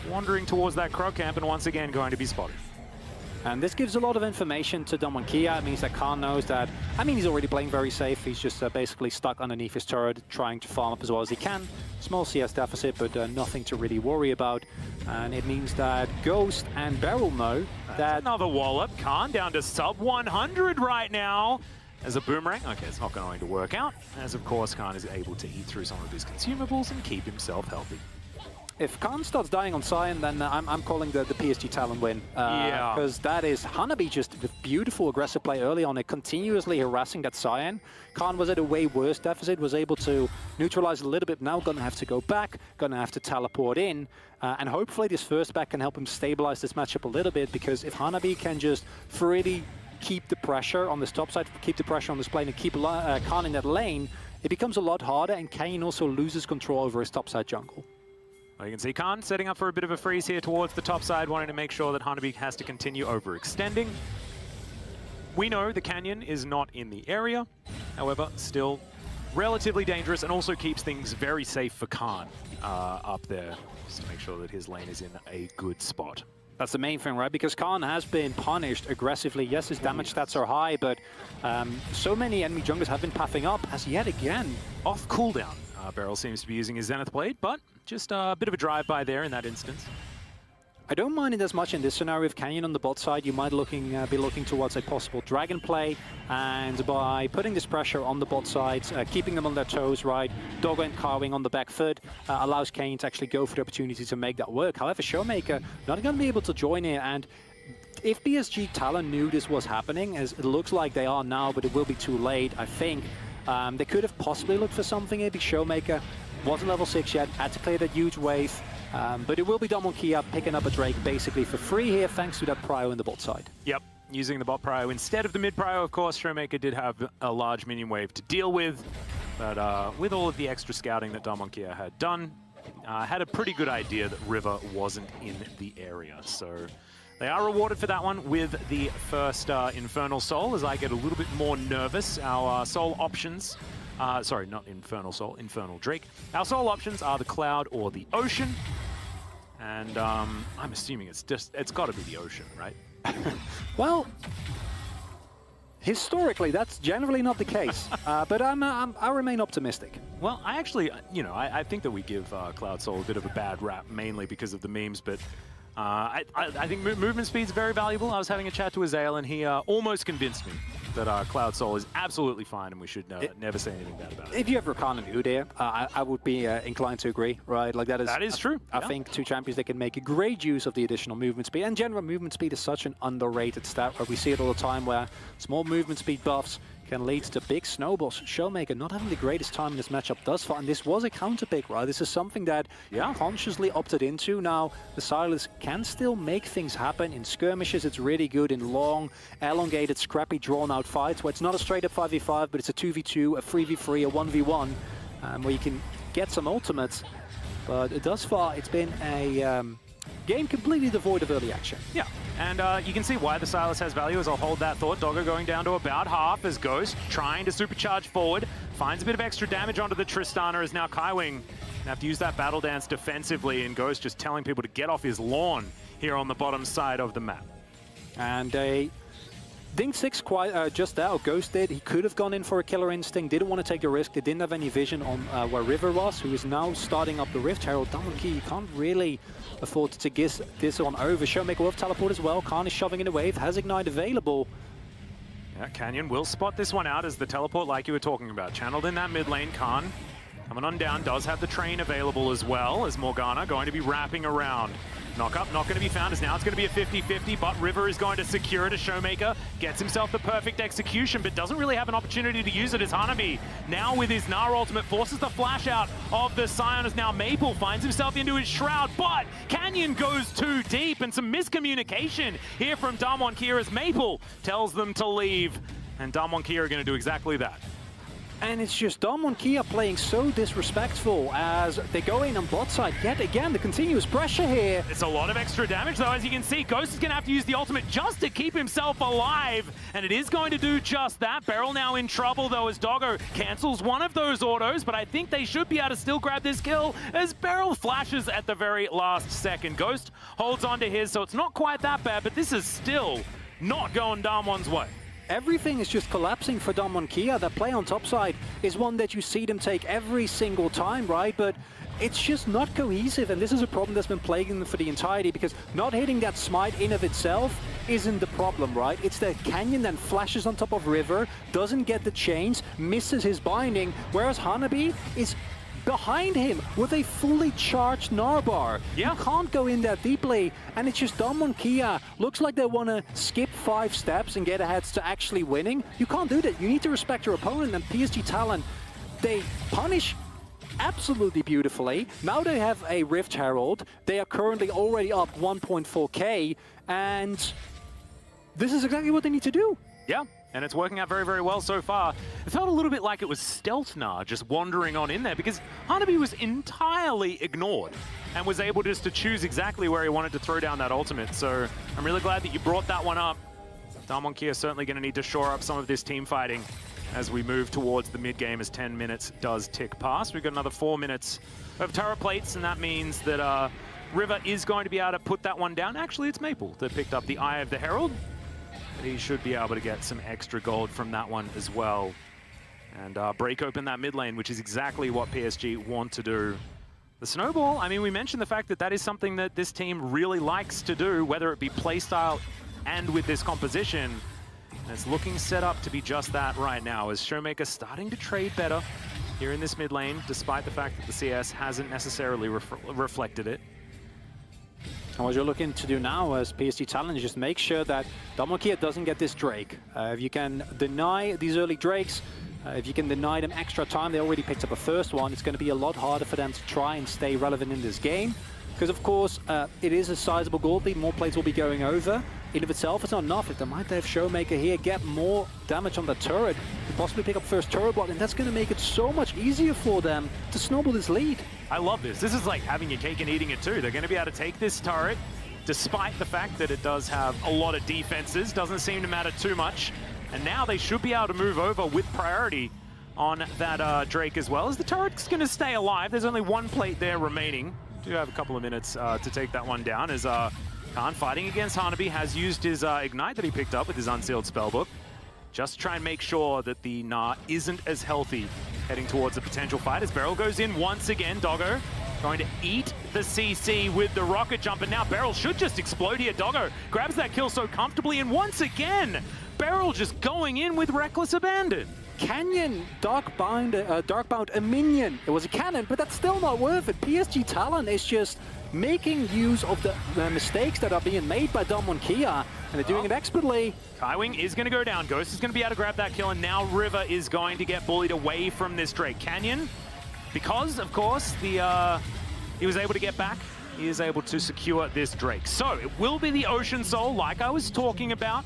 wandering towards that Krug camp and once again going to be spotted. And this gives a lot of information to Damwon Kia. It means that Khan knows that, I mean, he's already playing very safe. He's just basically stuck underneath his turret, trying to farm up as well as he can. Small CS deficit, but nothing to really worry about. And it means that Ghost and Beryl know that... Another wallop. Khan down to sub 100 right now. As a boomerang, okay, it's not going to work out. As of course, Khan is able to eat through some of his consumables and keep himself healthy. If Khan starts dying on Sion, then I'm calling the PSG Talon win. Because that is Hanabi just with beautiful aggressive play early on, it continuously harassing that Sion. Khan was at a way worse deficit, was able to neutralize a little bit. Now gonna have to go back, gonna have to teleport in. And hopefully this first back can help him stabilize this matchup a little bit, because if Hanabi can just really keep the pressure on this top side, keep the pressure on this plane, and keep Khan in that lane, it becomes a lot harder, and Kane also loses control over his top side jungle. Well, you can see Khan setting up for a bit of a freeze here towards the top side, wanting to make sure that Hanabi has to continue overextending. We know the Canyon is not in the area, however, still relatively dangerous and also keeps things very safe for Khan up there, just to make sure that his lane is in a good spot. That's the main thing, right? Because Khan has been punished aggressively. Yes, his damage stats are high, but so many enemy junglers have been pathing up as yet again. Off cooldown. Beryl seems to be using his Zenith Blade, but just a bit of a drive-by there in that instance. I don't mind it as much in this scenario. With Canyon on the bot side, you might be looking towards a possible dragon play, and by putting this pressure on the bot sides, keeping them on their toes, right, Doggo and Carwing on the back foot, allows Canyon to actually go for the opportunity to make that work. However, Showmaker not going to be able to join here, and if PSG Talon knew this was happening, as it looks like they are now, but it will be too late, I think, they could have possibly looked for something here, because Showmaker wasn't level 6 yet, had to clear that huge wave. But it will be Damonkia picking up a Drake basically for free here, thanks to that prio in the bot side. Yep, using the bot prio instead of the mid prio, of course. Showmaker did have a large minion wave to deal with, but with all of the extra scouting that Damonkia had done, had a pretty good idea that River wasn't in the area. So they are rewarded for that one with the first Infernal Soul, as I get a little bit more nervous. Our soul options, sorry, not Infernal Soul, Infernal Drake. Our soul options are the Cloud or the Ocean. And I'm assuming it's got to be the Ocean, right? Well, historically, that's generally not the case. But I remain optimistic. Well, I actually, I think that we give Cloud Soul a bit of a bad rap, mainly because of the memes, but I think movement speed's very valuable. I was having a chat to Azael, and he almost convinced me that Cloud Soul is absolutely fine, and we should never say anything bad about it. If you have Rakan and Udyr, I would be inclined to agree, right? Like that is true. I think two champions that can make a great use of the additional movement speed, and general movement speed is such an underrated stat. Where we see it all the time, where small movement speed buffs can lead to big snowballs. Showmaker not having the greatest time in this matchup thus far, and this was a counter pick, right? This is something that consciously opted into. Now, the Silas can still make things happen. In skirmishes, it's really good. In long, elongated, scrappy, drawn-out fights, where it's not a straight-up 5v5, but it's a 2v2, a 3v3, a 1v1, where you can get some ultimates. But thus far, it's been a game completely devoid of early action. Yeah, and you can see why the Silas has value, as I'll hold that thought. Doggo going down to about half as Ghost trying to supercharge forward. Finds a bit of extra damage onto the Tristana, as now Kaiwing gonna have to use that battle dance defensively, and Ghost just telling people to get off his lawn here on the bottom side of the map. And Ding 6 quite just out. Ghost did. He could have gone in for a killer instinct. Didn't want to take a risk. They didn't have any vision on where River was, who is now starting up the Rift Herald. Damonkia, you can't really afford to give this one over. Showmaker will have teleport as well. Khan is shoving in a wave. Has Ignite available. Yeah, Canyon will spot this one out as the teleport, like you were talking about. Channeled in that mid lane. Khan coming on down. Does have the train available as well, as Morgana going to be wrapping around. Knock up, not going to be found, as now it's going to be a 50-50, but River is going to secure it as Showmaker gets himself the perfect execution, but doesn't really have an opportunity to use it as Hanabi. Now with his Gnar ultimate, forces the flash out of the Scion, as now Maple finds himself into his Shroud, but Canyon goes too deep, and some miscommunication here from Damonkia as Maple tells them to leave, and Damonkia are going to do exactly that. And it's just Damonkia playing so disrespectful as they go in on bot side yet again. The continuous pressure here. It's a lot of extra damage though, as you can see. Ghost is going to have to use the ultimate just to keep himself alive, and it is going to do just that. Beryl now in trouble though, as Doggo cancels one of those autos, but I think they should be able to still grab this kill as Beryl flashes at the very last second. Ghost holds on to his, so it's not quite that bad, but this is still not going Damon's way. Everything is just collapsing for Damonkia. That play on top side is one that you see them take every single time, right? But it's just not cohesive, and this is a problem that's been plaguing them for the entirety, because not hitting that smite in of itself isn't the problem, right? It's that Canyon then flashes on top of River, doesn't get the chains, misses his binding, whereas Hanabi is behind him with a fully charged Narbar. Yeah. You can't go in that deeply, and it's just Damonkia. Looks like they want to skip 5 steps and get ahead to actually winning. You can't do that. You need to respect your opponent, and PSG Talon, they punish absolutely beautifully. Now they have a Rift Herald. They are currently already up 1.4k, and this is exactly what they need to do. Yeah. And it's working out very, very well so far. It felt a little bit like it was Stealth Gnar just wandering on in there, because Hanabi was entirely ignored and was able just to choose exactly where he wanted to throw down that ultimate. So I'm really glad that you brought that one up. Damonkia certainly going to need to shore up some of this team fighting as we move towards the mid-game, as 10 minutes does tick past. We've got another 4 minutes of turret plates, and that means that River is going to be able to put that one down. Actually, it's Maple that picked up the Eye of the Herald. But he should be able to get some extra gold from that one as well. And break open that mid lane, which is exactly what PSG want to do. The snowball, I mean, we mentioned the fact that that is something that this team really likes to do, whether it be playstyle and with this composition. And it's looking set up to be just that right now, as Showmaker starting to trade better here in this mid lane, despite the fact that the CS hasn't necessarily reflected it. And what you're looking to do now as PSG Talent is just make sure that Damokia doesn't get this Drake. If you can deny these early Drakes, if you can deny them extra time, they already picked up a first one, it's going to be a lot harder for them to try and stay relevant in this game. Because of course, it is a sizable gold lead, more plays will be going over. In of itself, it's not enough. If they might have Showmaker here, get more damage on the turret, possibly pick up first turret block, and that's going to make it so much easier for them to snowball this lead. I love this. This is like having your cake and eating it too. They're going to be able to take this turret, despite the fact that it does have a lot of defenses, doesn't seem to matter too much. And now they should be able to move over with priority on that Drake as well, as the turret's going to stay alive. There's only one plate there remaining. Do have a couple of minutes to take that one down, as Khan, fighting against Hanabi, has used his Ignite that he picked up with his Unsealed Spellbook. Just to try and make sure that the Gnar isn't as healthy heading towards a potential fight, as Beryl goes in once again. Doggo going to eat the CC with the rocket jump, and now Beryl should just explode here. Doggo grabs that kill so comfortably, and once again, Beryl just going in with reckless abandon. Canyon Darkbound a minion. It was a cannon, but that's still not worth it. PSG Talent is just making use of the mistakes that are being made by Damokia, and they're doing it expertly. Kaiwing is going to go down. Ghost is going to be able to grab that kill, and now River is going to get bullied away from this Drake. Canyon, because, of course, he was able to get back, he is able to secure this Drake. So it will be the Ocean Soul, like I was talking about,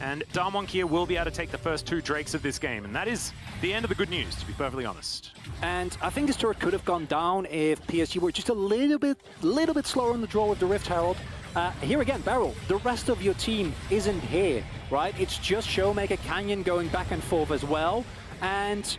and Damokia will be able to take the first 2 Drakes of this game, and that is the end of the good news, to be perfectly honest. And I think this turret could have gone down if PSG were just a little bit slower on the draw with the Rift Herald. Here again, Beryl, the rest of your team isn't here, right? It's just Showmaker, Canyon going back and forth as well, and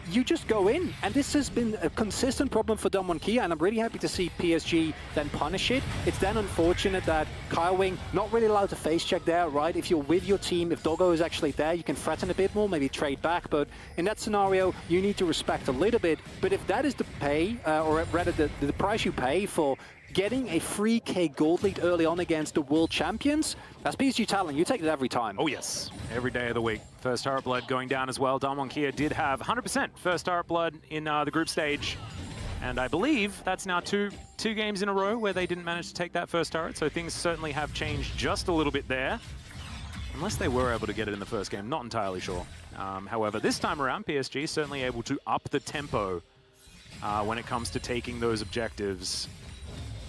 you just go in, and this has been a consistent problem for Damokia, and I'm really happy to see PSG then punish it. It's then unfortunate that Kaiwing not really allowed to face check there, right? If you're with your team, if Doggo is actually there, you can threaten a bit more, maybe trade back, but in that scenario, you need to respect a little bit. But if that is the pay, or rather the price you pay for getting a 3K gold lead early on against the world champions, that's PSG Talent. You take it every time. Oh yes, every day of the week. First Turret Blood going down as well. Damokia did have 100% first Turret Blood in the group stage. And I believe that's now two games in a row where they didn't manage to take that first turret. So things certainly have changed just a little bit there. Unless they were able to get it in the first game, not entirely sure. However, this time around, PSG certainly able to up the tempo when it comes to taking those objectives.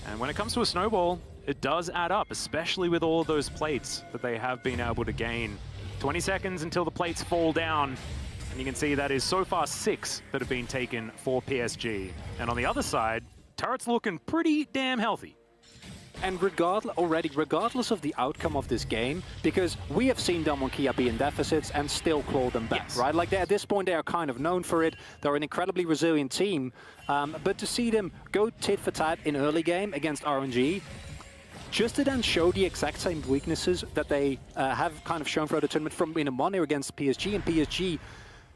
And when it comes to a snowball, it does add up, especially with all of those plates that they have been able to gain. 20 seconds until the plates fall down. And you can see that is so far 6 that have been taken for PSG. And on the other side, turret's looking pretty damn healthy. And regardless of the outcome of this game, because we have seen Damokia be in deficits and still claw them back, right? Like at this point, they are kind of known for it. They're an incredibly resilient team. But to see them go tit for tat in early game against RNG, just to then show the exact same weaknesses that they have kind of shown throughout the tournament from in one year against PSG, and PSG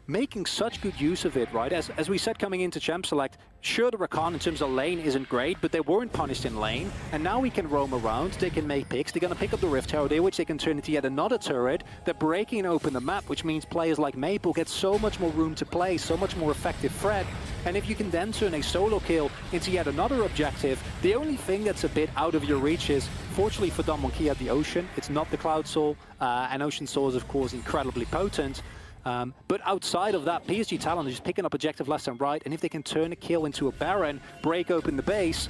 making such good use of it, right? As we said coming into Champ Select, sure, the Rakan in terms of lane isn't great, but they weren't punished in lane, and now we can roam around, they can make picks, they're going to pick up the Rift Tower there, which they can turn into yet another turret. They're breaking open the map, which means players like Maple get so much more room to play, so much more effective threat, and if you can then turn a solo kill into yet another objective, the only thing that's a bit out of your reach is, fortunately for Damokia, the Ocean, it's not the Cloud Soul, and Ocean Soul is of course incredibly potent. But outside of that, PSG Talent is just picking up objective left and right, and if they can turn a kill into a Baron, break open the base,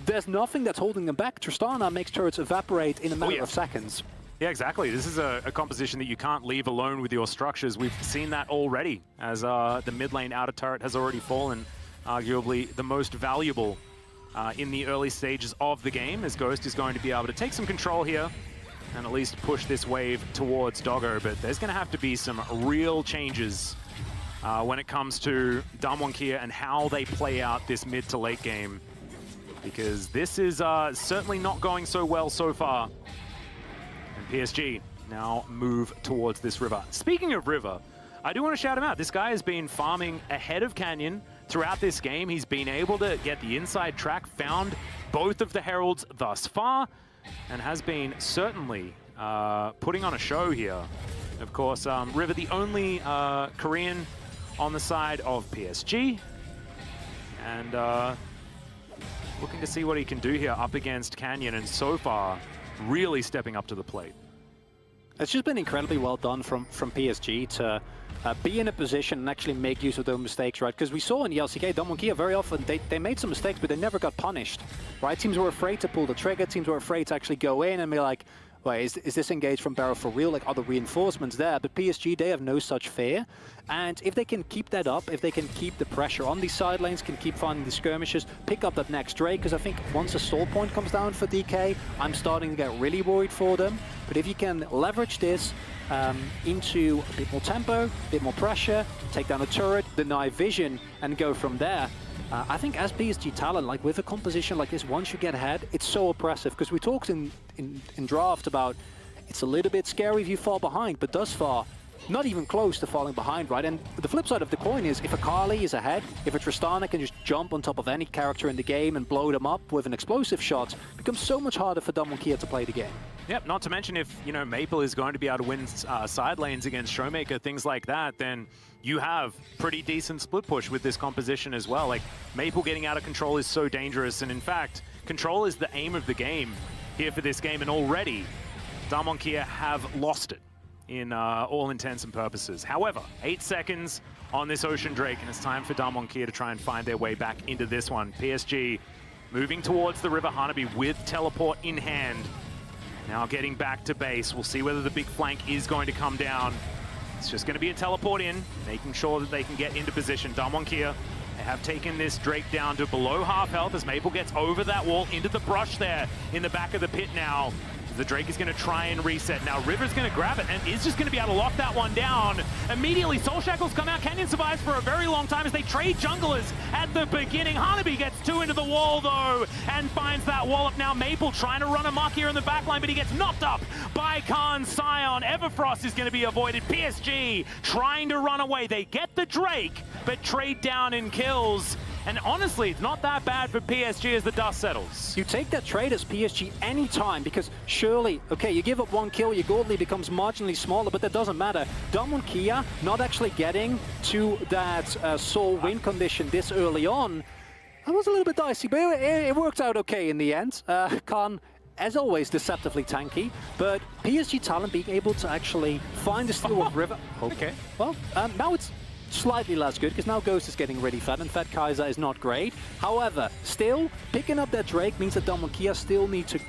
there's nothing that's holding them back. Tristana makes turrets evaporate in a matter of seconds. Yeah, exactly. This is a composition that you can't leave alone with your structures. We've seen that already, as the mid lane outer turret has already fallen, arguably the most valuable in the early stages of the game, as Ghost is going to be able to take some control here and at least push this wave towards Doggo, but there's going to have to be some real changes when it comes to Damokia and how they play out this mid to late game. because this is certainly not going so well so far. And PSG now move towards this river. Speaking of river, I do want to shout him out. This guy has been farming ahead of Canyon throughout this game. He's been able to get the inside track, found both of the Heralds thus far, and has been certainly putting on a show here. Of course, River, the only Korean on the side of PSG, and looking to see what he can do here up against Canyon, and so far, really stepping up to the plate. It's just been incredibly well done from PSG to be in a position and actually make use of those mistakes, right? Because we saw in the LCK, Damonkia very often, they made some mistakes, but they never got punished, right? Teams were afraid to pull the trigger, teams were afraid to actually go in and be like, wait, is this engaged from Barrow for real? Like, are the reinforcements there? But PSG, they have no such fear. And if they can keep that up, if they can keep the pressure on these side lanes, can keep finding the skirmishes, pick up that next Drake, because I think once a stall point comes down for DK, I'm starting to get really worried for them. But if you can leverage this into a bit more tempo, a bit more pressure, take down a turret, deny vision, and go from there, I think as PSG talent, like with a composition like this, once you get ahead, it's so oppressive. Because we talked in draft about it's a little bit scary if you fall behind, but thus far, not even close to falling behind, right? And the flip side of the coin is if a Kali is ahead, if a Tristana can just jump on top of any character in the game and blow them up with an explosive shot, it becomes so much harder for Damonkia to play the game. Yep, not to mention if, you know, Maple is going to be able to win side lanes against Showmaker, things like that, then you have pretty decent split push with this composition as well. Like, Maple getting out of control is so dangerous, and in fact, control is the aim of the game here for this game, and already Damonkia have lost it in all intents and purposes. However, 8 seconds on this Ocean Drake, and it's time for Damonkia to try and find their way back into this one. PSG moving towards the River Hanabi with teleport in hand. Now getting back to base. We'll see whether the big flank is going to come down. It's just going to be a teleport in, making sure that they can get into position. Damonkia, they have taken this Drake down to below half health as Maple gets over that wall into the brush there in the back of the pit now. The Drake is going to try and reset. Now River's going to grab it and is just going to be able to lock that one down. Immediately, Soul Shackles come out. Canyon survives for a very long time as they trade junglers at the beginning. Hanabi gets 2 into the wall, though, and finds that wallop. Now Maple trying to run amok here in the backline, but he gets knocked up by Khan Sion. Everfrost is going to be avoided. PSG trying to run away. They get the Drake, but trade down in kills. And honestly, it's not that bad for PSG as the dust settles. You take that trade as PSG anytime, because surely, okay, you give up 1 kill, your gold lead becomes marginally smaller, but that doesn't matter. Damonkia not actually getting to that Soul win condition this early on, that was a little bit dicey, but it worked out okay in the end. Khan, as always, deceptively tanky, but PSG talent being able to actually find the steal of River. Okay, well, now it's slightly less good, because now Ghost is getting really fat, and Fat Kaiser is not great. However, still, picking up that Drake means that Damonkia still need to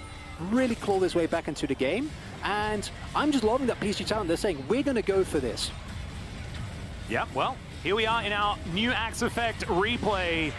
really claw his way back into the game, and I'm just loving that PSG talent. They're saying, we're going to go for this. Yeah, well, here we are in our new Axe Effect replay.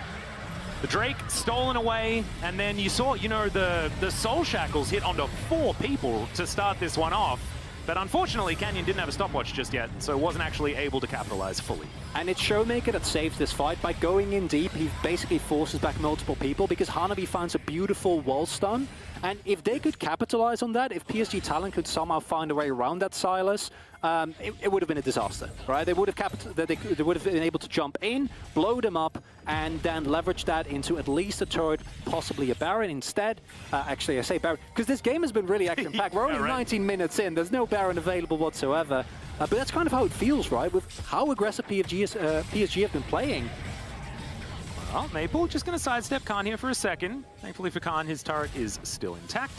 The Drake stolen away, and then you saw, you know, the Soul Shackles hit onto 4 people to start this one off. But unfortunately, Canyon didn't have a stopwatch just yet, so wasn't actually able to capitalize fully. And it's Showmaker that saves this fight. By going in deep, he basically forces back multiple people, because Hanabi finds a beautiful wall stun. And if they could capitalize on that, if PSG talent could somehow find a way around that Silas, it would have been a disaster, right? They would have they would have been able to jump in, blow them up, and then leverage that into at least a turret, possibly a Baron. Instead, actually I say Baron, because this game has been really action-packed. We're only 19 minutes in, there's no Baron available whatsoever. But that's kind of how it feels, right? With how aggressive PSG have been playing. Well, Maple just going to sidestep Khan here for a second. Thankfully for Khan, his turret is still intact.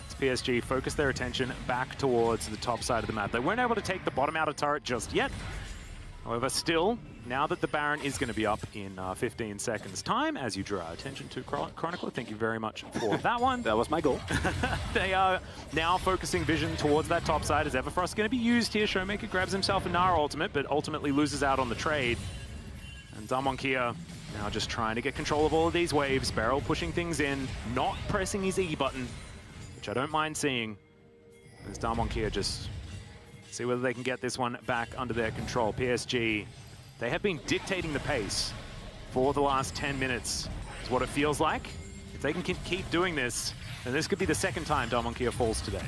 As PSG focus their attention back towards the top side of the map. They weren't able to take the bottom outer turret just yet. However, still, now that the Baron is going to be up in 15 seconds time, as you draw our attention to Chronicler, thank you very much for that one. That was my goal. They are now focusing vision towards that top side as Everfrost going to be used here. Showmaker grabs himself a Nara ultimate, but ultimately loses out on the trade. And Damonkia now just trying to get control of all of these waves. Beryl pushing things in, not pressing his E button, which I don't mind seeing. As Damonkia just see whether they can get this one back under their control. PSG, they have been dictating the pace for the last 10 minutes, is what it feels like if they can keep doing this, then this could be the second time Damonkia falls today.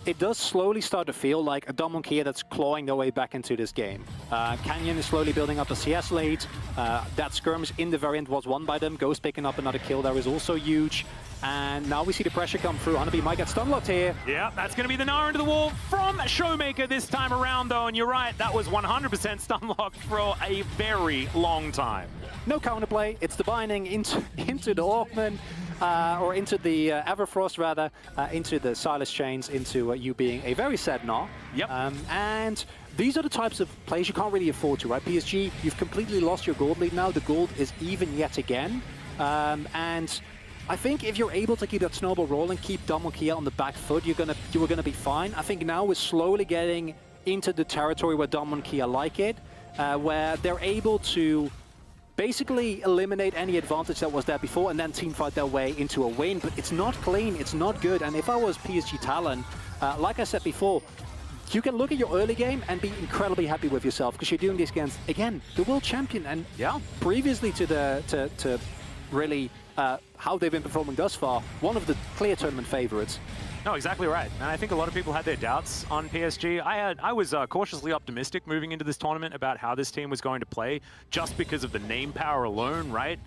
It does slowly start to feel like a Damonkia that's clawing their way back into this game. Canyon is slowly building up a CS lead. That skirmish in the very end was won by them. Ghost picking up another kill there is also huge. And now we see the pressure come through. Hanabi might get stunlocked here. Yeah, that's going to be the Nara into the wall from Showmaker this time around, though. And you're right, that was 100% stunlocked for a very long time. No counterplay. It's the binding into the Hawkman, or into the Everfrost, rather, into the Silas chains, into you being a very sad Gnaw. Yep. And these are the types of plays you can't really afford to, right? PSG, you've completely lost your gold lead now. The gold is even yet again. And I think if you're able to keep that snowball rolling, keep Damonkia on the back foot, you were gonna be fine. I think now we're slowly getting into the territory where Damonkia like it, where they're able to basically eliminate any advantage that was there before and then teamfight their way into a win. But it's not clean, it's not good. And if I was PSG Talon, like I said before, you can look at your early game and be incredibly happy with yourself because you're doing this against, again, the world champion. And yeah, previously to really how they've been performing thus far, one of the clear tournament favorites. No, exactly right. And I think a lot of people had their doubts on PSG. I was cautiously optimistic moving into this tournament about how this team was going to play just because of the name power alone, right?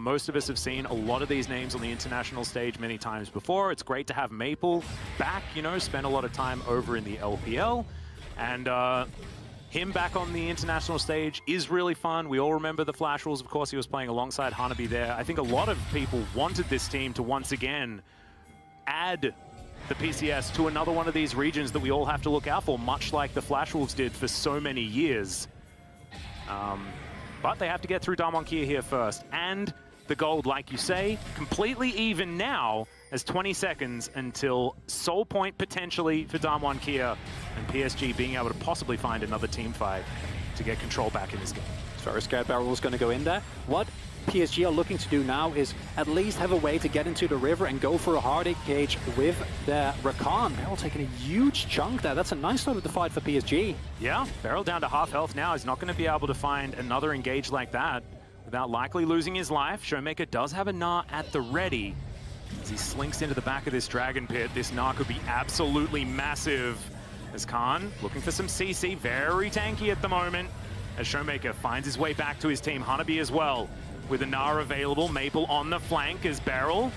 Most of us have seen a lot of these names on the international stage many times before. It's great to have Maple back, you know, spend a lot of time over in the LPL. And him back on the international stage is really fun. We all remember the Flash rules. Of course, he was playing alongside Hanabi there. I think a lot of people wanted this team to once again add the PCS to another one of these regions that we all have to look out for, much like the Flash Wolves did for so many years. But they have to get through Damonkia here first. And the gold, like you say, completely even now as 20 seconds until Soul Point potentially for Damonkia and PSG being able to possibly find another team fight to get control back in this game. Very scared Barrel's going to go in there. What PSG are looking to do now is at least have a way to get into the river and go for a hard engage with their Rakan. Barrel taking a huge chunk there. That's a nice start of the fight for PSG. Yeah, Barrel down to half health now. He's not going to be able to find another engage like that without likely losing his life. Showmaker does have a Gnaw at the ready. As he slinks into the back of this Dragon Pit, this Gnaw could be absolutely massive. As Khan looking for some CC, very tanky at the moment. As Showmaker finds his way back to his team, Hanabi as well. With a Gnaw available, Maple on the flank as Barrel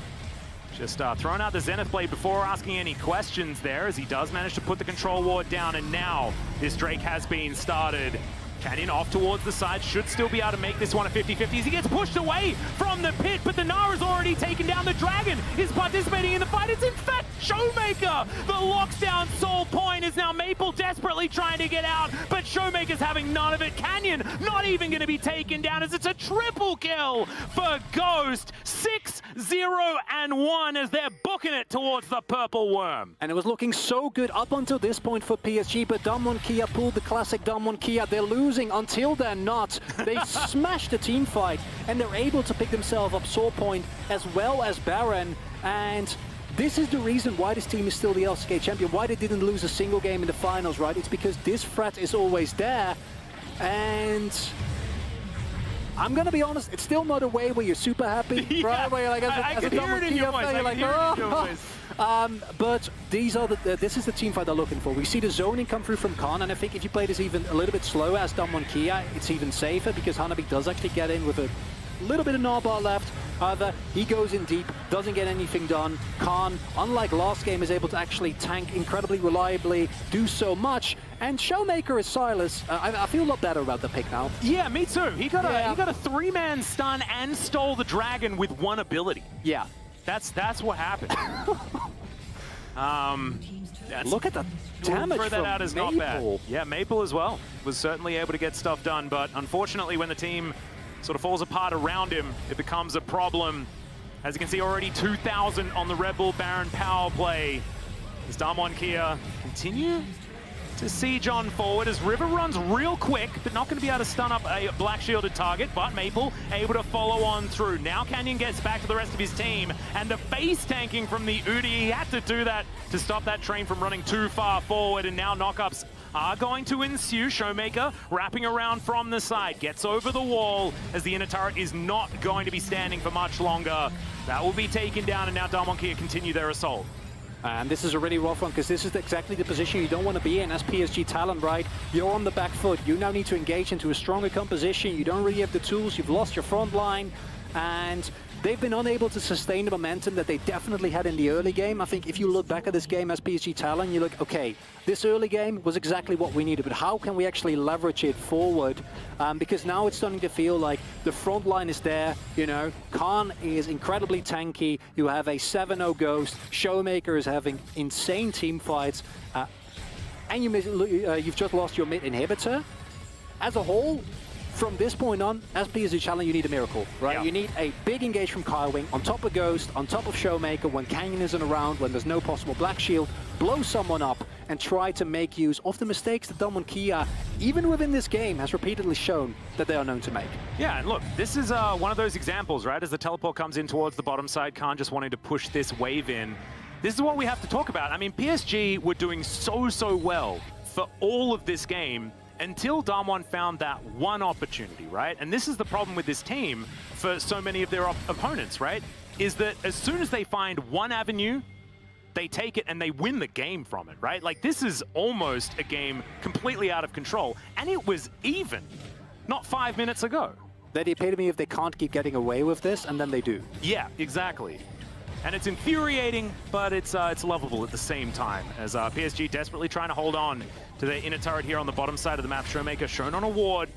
just throwing out the Zenith Blade before asking any questions there, as he does manage to put the control ward down, and now this Drake has been started. Canyon off towards the side, should still be able to make this one a 50-50 as he gets pushed away from the pit, but the Gnaw has already taken down the Dragon, is participating in the fight. It's in fact Showmaker that locks down Soul Point, is now Maple desperately trying to get out, but Showmaker's having none of it. Canyon not even going to be taken down as it's a triple kill for Ghost. 6-0-1 as they're booking it towards the Purple Worm. And it was looking so good up until this point for PSG, but Damonkia pulled the classic Damonkia. They're losing until they're not. They smashed the team fight, and they're able to pick themselves up Soul Point as well as Baron. And this is the reason why this team is still the LCK champion, why they didn't lose a single game in the finals, right? It's because this threat is always there. And I'm gonna be honest, it's still not a way where you're super happy, yeah, right? Where you're like, I can hear it in your voice. You're like, but these are this is the team fight they're looking for. We see the zoning come through from Khan, and I think if you play this even a little bit slower as Damonkia, it's even safer because Hanabi does actually get in with a little bit of Gnaw bar left. However, he goes in deep, doesn't get anything done. Khan, unlike last game, is able to actually tank incredibly reliably, do so much. And Showmaker is Silas. I feel a lot better about the pick now. Yeah, me too. He got a three-man stun and stole the Dragon with one ability. Yeah. That's what happened. Look at the damage throw that from out as Maple. Not bad. Yeah, Maple as well was certainly able to get stuff done, but unfortunately when the team sort of falls apart around him, it becomes a problem. As you can see, already 2,000 on the Red Bull Baron power play. As Damonkia continue to siege on forward as River runs real quick, but not going to be able to stun up a black shielded target, but Maple able to follow on through. Now Canyon gets back to the rest of his team, and the face tanking from the Udi, he had to do that to stop that train from running too far forward, and now Knockups are going to ensue. Showmaker wrapping around from the side, gets over the wall as the inner turret is not going to be standing for much longer. That will be taken down, and now Darmonkia continue their assault. And this is a really rough one, because this is exactly the position you don't want to be in as PSG Talon, right? You're on the back foot. You now need to engage into a stronger composition. You don't really have the tools. You've lost your front line. And they've been unable to sustain the momentum that they definitely had in the early game. I think if you look back at this game as PSG Talon, you look, okay, this early game was exactly what we needed, but how can we actually leverage it forward? Because now it's starting to feel like the front line is there, you know, Khan is incredibly tanky, you have a 7-0 Ghost, Showmaker is having insane team fights, and you've just lost your mid inhibitor. As a whole, from this point on, as PSG Talon, you need a miracle, right? Yeah. You need a big engage from Kylewing, on top of Ghost, on top of Showmaker, when Canyon isn't around, when there's no possible Black Shield, blow someone up and try to make use of the mistakes that Darmonkia, even within this game, has repeatedly shown that they are known to make. Yeah, and look, this is one of those examples, right? As the teleport comes in towards the bottom side, Khan just wanting to push this wave in. This is what we have to talk about. I mean, PSG were doing so well for all of this game, until Damwon found that one opportunity, right? And this is the problem with this team for so many of their opponents, right? Is that as soon as they find one avenue, they take it and they win the game from it, right? Like, this is almost a game completely out of control. And it was even not 5 minutes ago. They're the epitome of they can't keep getting away with this, and then they do. Yeah, exactly. And it's infuriating, but it's lovable at the same time, as PSG desperately trying to hold on to their inner turret here on the bottom side of the map. Showmaker shown on a ward.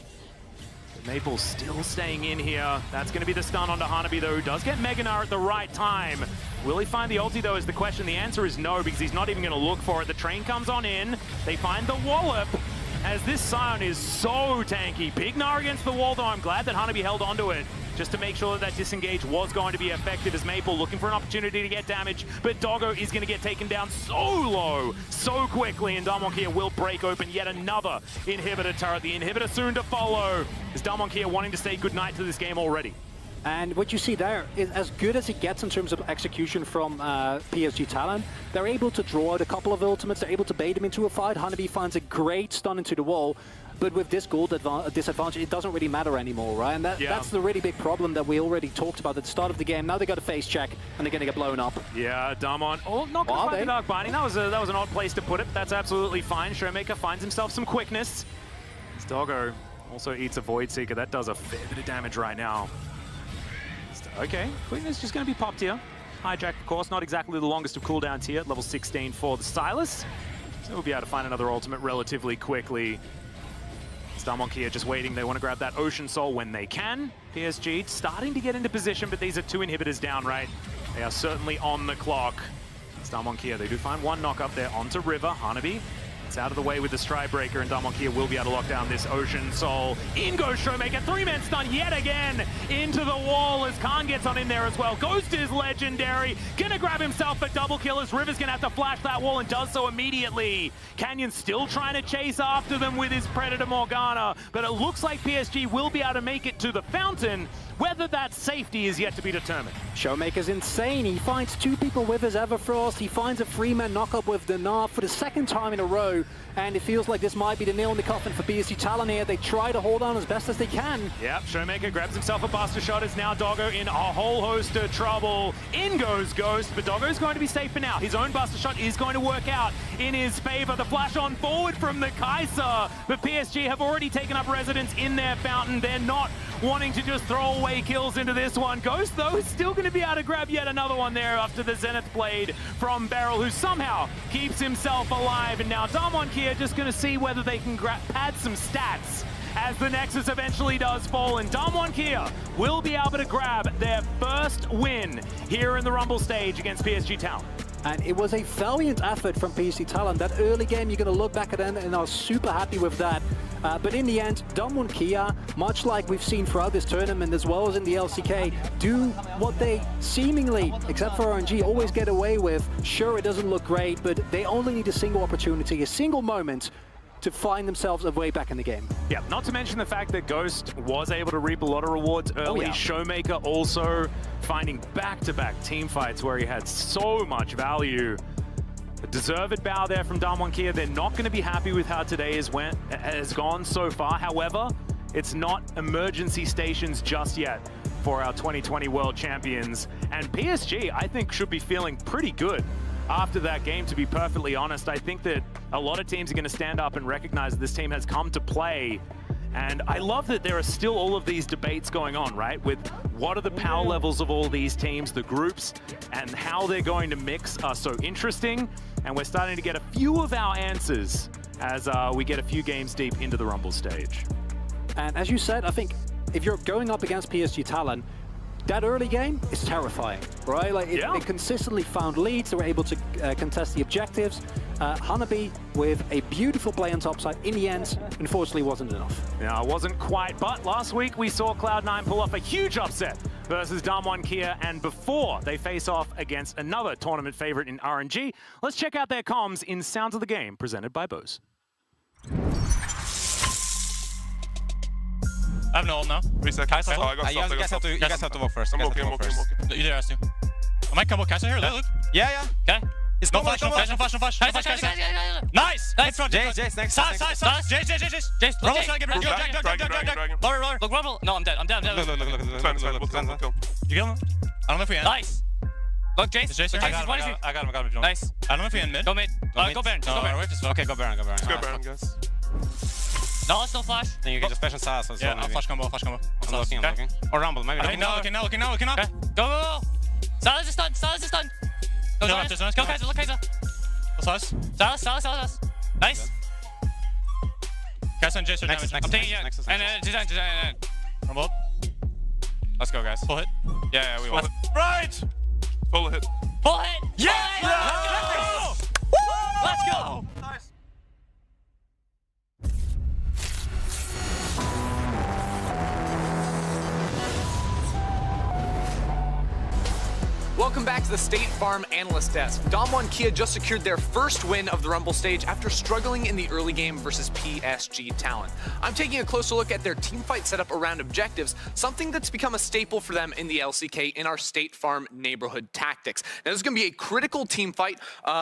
Maple still staying in here. That's going to be the stun onto Hanabi, though, who does get Meganar at the right time. Will he find the ulti, though, is the question. The answer is no, because he's not even going to look for it. The train comes on in. They find the wallop, as this Sion is so tanky. Big Gnar against the wall, though. I'm glad that Hanabi held onto it, just to make sure that that disengage was going to be effective, as Maple looking for an opportunity to get damage, but Doggo is going to get taken down so low, so quickly, and Darmonkia will break open yet another inhibitor turret. The inhibitor soon to follow, is Darmonkia wanting to say goodnight to this game already. And what you see there is as good as it gets in terms of execution from PSG Talon. They're able to draw out a couple of ultimates, they're able to bait him into a fight. Hanabi finds a great stun into the wall. But with this gold disadvantage, it doesn't really matter anymore, right? And that's the really big problem that we already talked about at the start of the game. Now they got a face check, and they're going to get blown up. Yeah, Damon. Oh, not going to find the Dark Binding. That was an odd place to put it. That's absolutely fine. Showmaker finds himself some quickness. This Doggo also eats a Void Seeker. That does a fair bit of damage right now. Okay, quickness just going to be popped here. Hijack, of course, not exactly the longest of cooldowns here at level 16 for the Silas. So we'll be able to find another ultimate relatively quickly. Darmonkia just waiting. They want to grab that Ocean Soul when they can. PSG starting to get into position, but these are two inhibitors down, right? They are certainly on the clock. Darmonkia, they do find one knock up there onto River. Hanabi, it's out of the way with the Stride Breaker, and Darmonkia will be able to lock down this Ocean Soul. In goes Showmaker, 3-man stun yet again into the wall as Khan gets on in there as well. Ghost is legendary. Gonna grab himself a double kill as River's gonna have to flash that wall and does so immediately. Canyon still trying to chase after them with his Predator Morgana, but it looks like PSG will be able to make it to the fountain. Whether that safety is yet to be determined. Showmaker's insane. He finds two people with his Everfrost. He finds a 3-man knockup with the Gnar for the second time in a row. And it feels like this might be the nail in the coffin for PSG Talon here. They try to hold on as best as they can. Yep, Showmaker grabs himself a Buster Shot. It's now Doggo in a whole host of trouble. In goes Ghost, but Doggo's going to be safe for now. His own Buster Shot is going to work out in his favor. The flash on forward from the Kai'Sa, but PSG have already taken up residence in their fountain. They're not wanting to just throw away kills into this one. Ghost, though, is still going to be able to grab yet another one there after the Zenith Blade from Beryl, who somehow keeps himself alive. And now Darmonkia just going to see whether they can pad some stats as the Nexus eventually does fall, and Darmonkia will be able to grab their first win here in the Rumble stage against PSG Talon. And it was a valiant effort from PSG Talon. That early game, you're going to look back at it and are super happy with that. But in the end, Darmonkia, much like we've seen throughout this tournament as well as in the LCK, do what they seemingly, except for RNG, always get away with. Sure, it doesn't look great, but they only need a single opportunity, a single moment to find themselves a way back in the game. Yeah, not to mention the fact that Ghost was able to reap a lot of rewards early. Showmaker also finding back-to-back team fights where he had so much value. A deserved bow there from Damwon Kia. They're not going to be happy with how today has gone so far. However, it's not emergency stations just yet for our 2020 World Champions. And PSG, I think, should be feeling pretty good after that game, to be perfectly honest. I think that a lot of teams are going to stand up and recognize that this team has come to play. And I love that there are still all of these debates going on, right? With what are the power levels of all these teams, the groups, and how they're going to mix are so interesting. And we're starting to get a few of our answers as we get a few games deep into the Rumble stage. And as you said, I think if you're going up against PSG Talon, that early game is terrifying, right? Like it consistently found leads. They were able to contest the objectives. Hanabi with a beautiful play on topside. In the end, unfortunately, wasn't enough. Yeah, it wasn't quite, but last week we saw Cloud9 pull off a huge upset versus Damwon Kia, and before they face off against another tournament favorite in RNG, let's check out their comms in Sounds of the Game, presented by Bose. I have no ult now. Reset. Kai'Sa's Oh, ult. you guys have to walk first. I'm walking. You did ask you. I might come with Kai'Sa here. Look. Yeah. Okay. It's no flash. Kai'Sa. Nice. Jace, next. Jace. Rumble's trying to get drag. Lower. Look, Rumble. No, I'm dead. Look. You kill him? I don't know if we end. Nice. Look, Jace. Jace, I got him. Nice. I don't know if we end mid. Go mid. Go Baron. Okay, go Baron. Let's go Baron, guys. No, it's no flash. Then you can just flash on Sas. Yeah, I'll flash combo. I'm looking. Or Rumble, maybe. Okay, now looking. Okay. Go. Silas is done. Go Kai'Sa. Look Kai'Sa. Silas. Silas. Nice. Kai'Sa and Jace are damage. I'm taking it. And design. Rumble. Let's go, guys. Full hit. Yeah, we won. Right. Full hit. Yeah! Let's go. Nice. Welcome back to the State Farm Analyst Desk. Damwon Kia just secured their first win of the Rumble stage after struggling in the early game versus PSG Talon. I'm taking a closer look at their team fight setup around objectives, something that's become a staple for them in the LCK in our State Farm neighborhood tactics. Now, this is going to be a critical team fight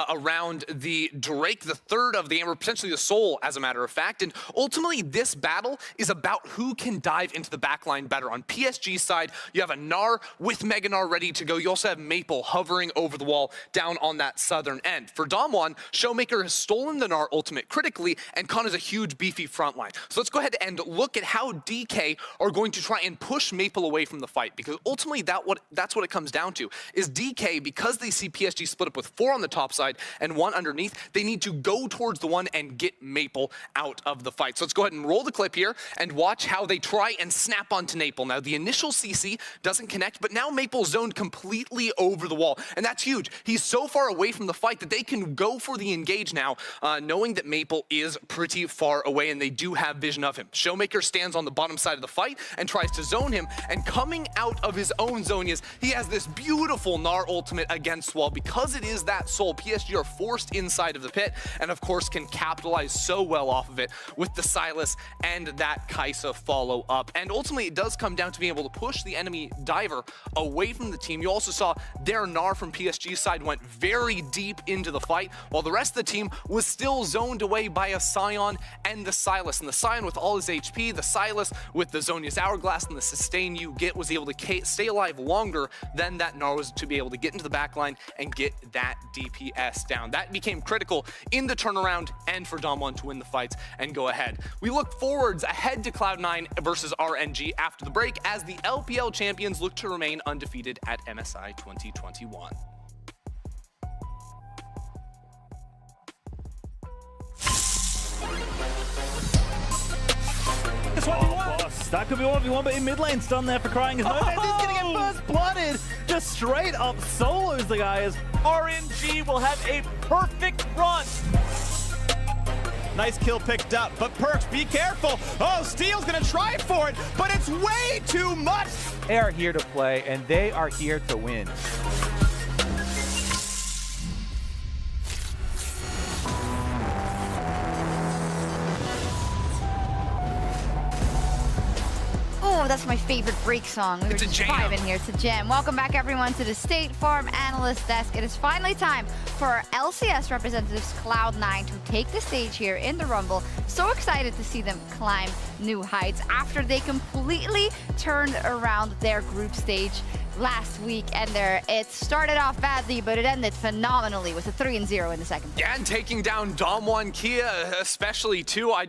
around the Drake, the third of the Amber, potentially the Soul, as a matter of fact. And ultimately, this battle is about who can dive into the backline better. On PSG's side, you have a Gnar with Mega Gnar ready to go. You also have Maple hovering over the wall down on that southern end. For Damwon, Showmaker has stolen the Gnar ultimate critically, and Khan is a huge beefy front line. So let's go ahead and look at how DK are going to try and push Maple away from the fight, because ultimately that's what it comes down to, is DK, because they see PSG split up with 4 on the top side and 1 underneath, they need to go towards the 1 and get Maple out of the fight. So let's go ahead and roll the clip here and watch how they try and snap onto Maple. Now, the initial CC doesn't connect, but now Maple's zoned completely over the wall, and that's huge. He's so far away from the fight that they can go for the engage now, knowing that Maple is pretty far away and they do have vision of him. Showmaker stands on the bottom side of the fight and tries to zone him, and coming out of his own zone is he has this beautiful Gnar ultimate against wall. Because it is that Soul, PSG are forced inside of the pit, and of course can capitalize so well off of it with the Silas and that Kai'Sa follow up. And ultimately it does come down to being able to push the enemy diver away from the team. You also saw their Gnar from PSG's side went very deep into the fight, while the rest of the team was still zoned away by a Sion and the Silas. And the Sion with all his HP, the Silas with the Zhonya's Hourglass and the sustain you get was able to stay alive longer than that Gnar was to be able to get into the backline and get that DPS down. That became critical in the turnaround and for Damwon to win the fights and go ahead. We look forwards ahead to Cloud9 versus RNG after the break as the LPL champions look to remain undefeated at MSI 2021. That could be 1v1, but in mid lane, stun there for Crying is no chance. He's gonna get first blooded. Just straight up solos the guys. RNG will have a perfect run. Nice kill picked up, but Perks, be careful. Oh, Steel's gonna try for it, but it's way too much. They are here to play, and they are here to win. Oh, Oh, that's my favorite break song. We were just vibing here. It's a jam. Welcome back, everyone, to the State Farm Analyst Desk. It is finally time for our LCS representatives Cloud9 to take the stage here in the Rumble. So excited to see them climb new heights after they completely turned around their group stage last week, and it started off badly, but it ended phenomenally with a 3-0 in the second. Yeah, and taking down Damwon Kia especially too. I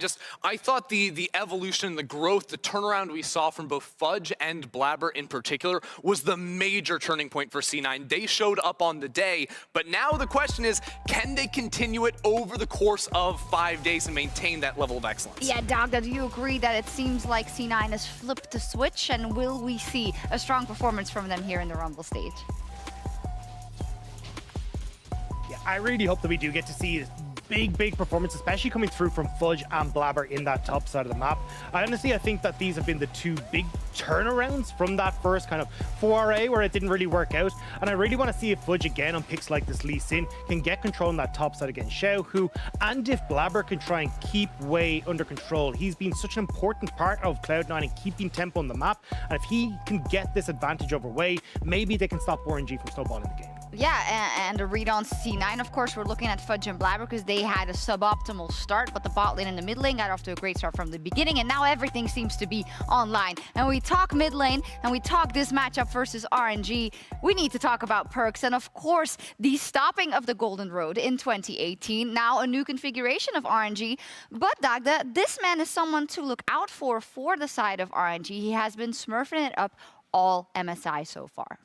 thought the evolution, the growth, the turnaround we saw from both Fudge and Blabber in particular was the major turning point for C9. They showed up on the day, but now the question is, can they continue it over the course of 5 days and maintain that level of excellence? Yeah, Dogda, do you agree that it seems like C9 has flipped the switch, and will we see a strong performance from them here in the Rumble stage? Yeah, I really hope that we do get to see big performance, especially coming through from Fudge and Blabber in that top side of the map. I think that these have been the two big turnarounds from that first kind of foray where it didn't really work out. And I really want to see if Fudge again on picks like this Lee Sin can get control on that top side against Xiaohu, and if Blabber can try and keep Wei under control. He's been such an important part of Cloud9 and keeping tempo on the map. And if he can get this advantage over Wei, maybe they can stop RNG from snowballing the game. Yeah, and a read on C9, of course, we're looking at Fudge and Blabber because they had a suboptimal start, but the bot lane and the mid lane got off to a great start from the beginning, and now everything seems to be online. And we talk mid lane, and we talk this matchup versus RNG. We need to talk about perks, and of course, the stopping of the Golden Road in 2018, now a new configuration of RNG. But Dagda, this man is someone to look out for the side of RNG. He has been smurfing it up all MSI so far.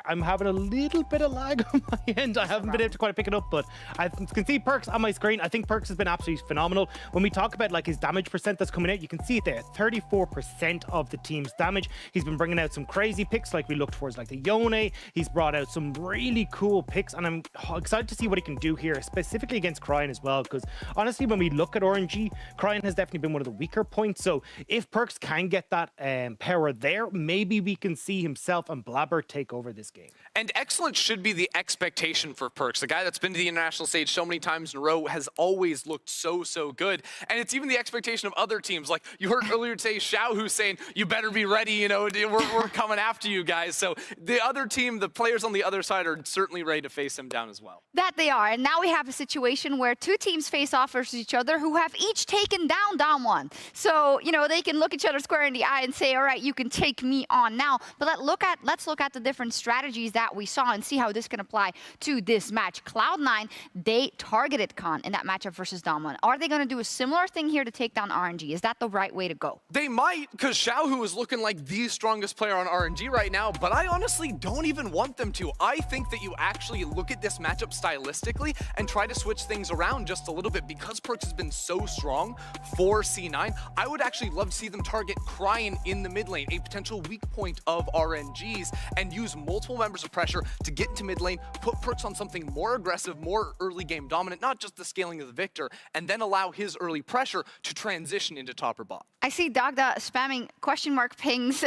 I'm having a little bit of lag on my end. I haven't been able to quite pick it up, but I can see Perks on my screen. I think Perks has been absolutely phenomenal. When we talk about like his damage percent that's coming out, you can see it there, 34% of the team's damage. He's been bringing out some crazy picks like we look towards like the Yone. He's brought out some really cool picks, and I'm excited to see what he can do here, specifically against Cryin as well, because honestly, when we look at RNG, Cryin has definitely been one of the weaker points. So if Perks can get that power there, maybe we can see himself and Blabber take over this game. And excellence should be the expectation for Perks. The guy that's been to the international stage so many times in a row has always looked so good. And it's even the expectation of other teams. Like you heard earlier today, Xiaohu saying, you better be ready, you know, we're coming after you guys. So the other team, the players on the other side are certainly ready to face him down as well. That they are. And now we have a situation where two teams face off versus each other who have each taken down Damwon. So, you know, they can look each other square in the eye and say, all right, you can take me on now. But let's look at the different strategies that we saw and see how this can apply to this match. Cloud9, they targeted Khan in that matchup versus Damwon. Are they going to do a similar thing here to take down RNG? Is that the right way to go? They might, because Xiaohu is looking like the strongest player on RNG right now, but I honestly don't even want them to. I think that you actually look at this matchup stylistically and try to switch things around just a little bit. Because Perks has been so strong for C9, I would actually love to see them target Cryin in the mid lane, a potential weak point of RNG's, and use multiple members of pressure to get into mid lane, put Perks on something more aggressive, more early game dominant, not just the scaling of the Victor, and then allow his early pressure to transition into top or bot. I see Dagda spamming question mark pings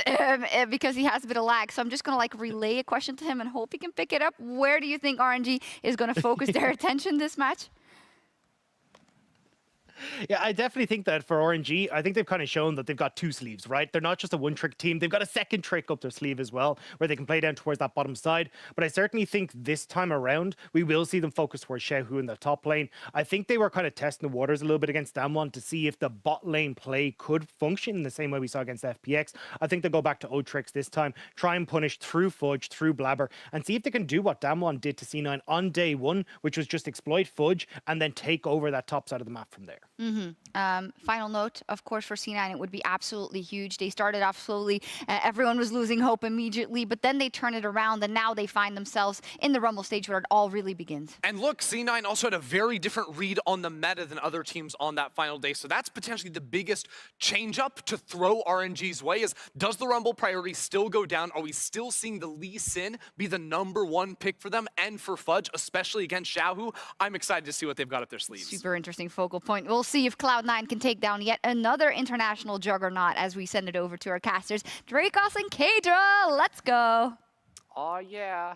because he has a bit of lag, so I'm just going to like relay a question to him and hope he can pick it up. Where do you think RNG is going to focus their attention this match? Yeah, I definitely think that for RNG, I think they've kind of shown that they've got two sleeves, right? They're not just a one-trick team. They've got a second trick up their sleeve as well, where they can play down towards that bottom side. But I certainly think this time around, we will see them focus towards Xiaohu in the top lane. I think they were kind of testing the waters a little bit against Damwon to see if the bot lane play could function in the same way we saw against FPX. I think they'll go back to old tricks this time, try and punish through Fudge, through Blabber, and see if they can do what Damwon did to C9 on day one, which was just exploit Fudge and then take over that top side of the map from there. Final note, of course, for C9, it would be absolutely huge. They started off slowly. Everyone was losing hope immediately, but then they turn it around, and now they find themselves in the Rumble stage where it all really begins. And look, C9 also had a very different read on the meta than other teams on that final day, so that's potentially the biggest change up to throw RNG's way is, does the Rumble priority still go down? Are we still seeing the Lee Sin be the #1 pick for them and for Fudge, especially against Xiaohu? I'm excited to see what they've got up their sleeves. Super interesting focal point. We'll see if Cloud9 can take down yet another international juggernaut as we send it over to our casters. Dracos and Kadra, let's go. Oh, yeah.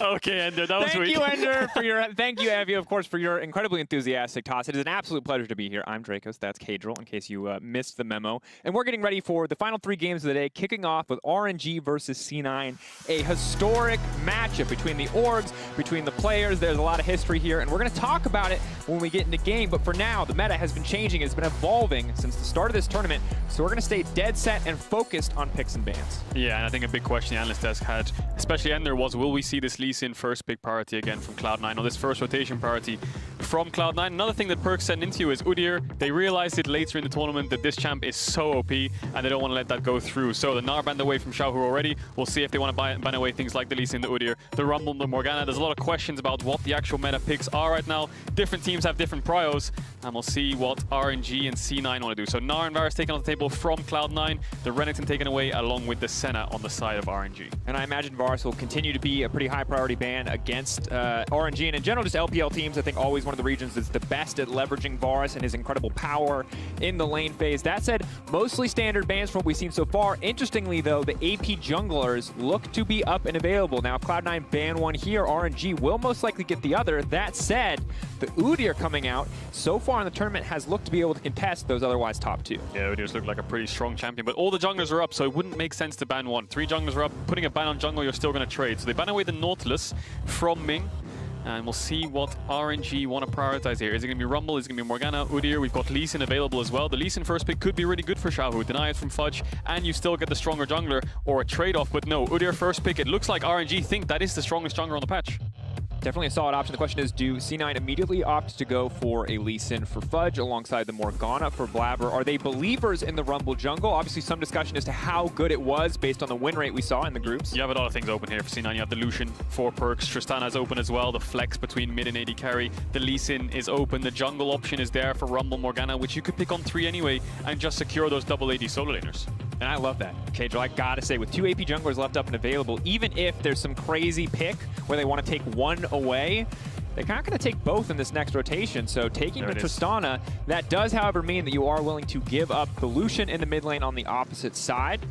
Okay, Ender, that was Thank weak. you, Ender, for your. Thank you, Evie, of course, for your incredibly enthusiastic toss. It is an absolute pleasure to be here. I'm Dracos. That's Kadril, in case you missed the memo. And we're getting ready for the final 3 games of the day, kicking off with RNG versus C9, a historic matchup between the orgs, between the players. There's a lot of history here, and we're going to talk about it when we get into game. But for now, the meta has been changing. It's been evolving since the start of this tournament. So we're going to stay dead set and focused on picks and bans. Yeah, and I think a big question the analyst desk had, especially Ender, was will we see this Lee Sin first pick priority again from Cloud9, or this first rotation priority from Cloud9? Another thing that Perks sent into you is Udyr. They realized it later in the tournament that this champ is so OP, and they don't want to let that go through. So the Gnar banned away from Xiaohu already. We'll see if they want to ban away things like the Lee Sin, the Udyr, the Rumble, the Morgana. There's a lot of questions about what the actual meta picks are right now. Different teams have different prios, and we'll see what RNG and C9 want to do. So Gnar and Varus taken on the table from Cloud9, the Renekton taken away along with the Senna on the side of RNG. And I imagine Varus will continue to be a pretty high priority ban against RNG, and in general just LPL teams. I think always one of the regions that's the best at leveraging Varus and his incredible power in the lane phase. That said, mostly standard bans from what we've seen so far. Interestingly though, the AP junglers look to be up and available. Now if Cloud9 ban one here, RNG will most likely get the other. That said, the Udyr coming out so far in the tournament has looked to be able to contest those otherwise top 2. Yeah, Udyr's look like a pretty strong champion, but all the junglers are up, so it wouldn't make sense to ban one. 3 junglers are up, putting a ban on jungle, you're still going to trade. So they ban away the Nautilus from Ming, and we'll see what RNG want to prioritize here. Is it going to be Rumble? Is it going to be Morgana, Udyr? We've got Lee Sin available as well. The Lee Sin first pick could be really good for Xiaohu. Deny it from Fudge, and you still get the stronger jungler or a trade-off, but no, Udyr first pick. It looks like RNG think that is the strongest jungler on the patch. Definitely a solid option. The question is, do C9 immediately opt to go for a Lee Sin for Fudge alongside the Morgana for Blabber? Are they believers in the Rumble jungle? Obviously, some discussion as to how good it was based on the win rate we saw in the groups. You have a lot of things open here for C9. You have the Lucian for Perks. Tristana's open as well. The flex between mid and AD carry. The Lee Sin is open. The jungle option is there for Rumble Morgana, which you could pick on 3 anyway and just secure those double AD solo laners. And I love that. Kadril, I gotta say, with 2 AP junglers left up and available, even if there's some crazy pick where they want to take one away, they're not going to take both in this next rotation. So taking the Tristana, that does, however, mean that you are willing to give up the Lucian in the mid lane on the opposite side.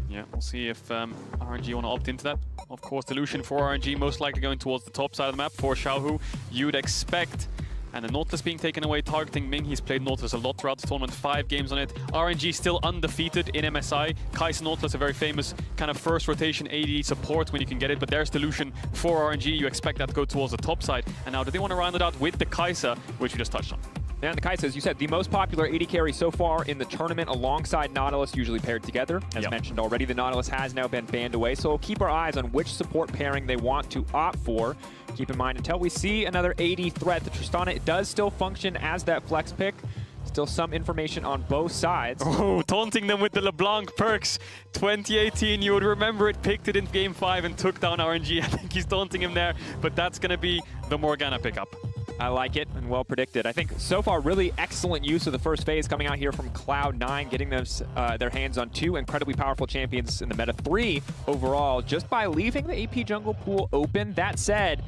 Yeah, we'll see if RNG want to opt into that. Of course, the Lucian for RNG most likely going towards the top side of the map. For Xiaohu, you'd expect. And the Nautilus being taken away, targeting Ming. He's played Nautilus a lot throughout the tournament, 5 games on it. RNG still undefeated in MSI. Kai'Sa Nautilus, a very famous kind of first rotation AD support when you can get it, but there's the Lucian for RNG. You expect that to go towards the top side. And now do they want to round it out with the Kai'Sa, which we just touched on? And the Kai'Sa, as you said, the most popular AD carry so far in the tournament alongside Nautilus, usually paired together. As mentioned already, the Nautilus has now been banned away, so we'll keep our eyes on which support pairing they want to opt for. Keep in mind, until we see another AD threat, the Tristana, it does still function as that flex pick. Still some information on both sides. Oh, taunting them with the LeBlanc Perks. 2018, you would remember it, picked it in Game 5 and took down RNG. I think he's taunting him there, but that's going to be the Morgana pickup. I like it, and well predicted. I think so far really excellent use of the first phase coming out here from Cloud9, getting them their hands on 2 incredibly powerful champions in the meta, 3 overall, just by leaving the AP jungle pool open. That said,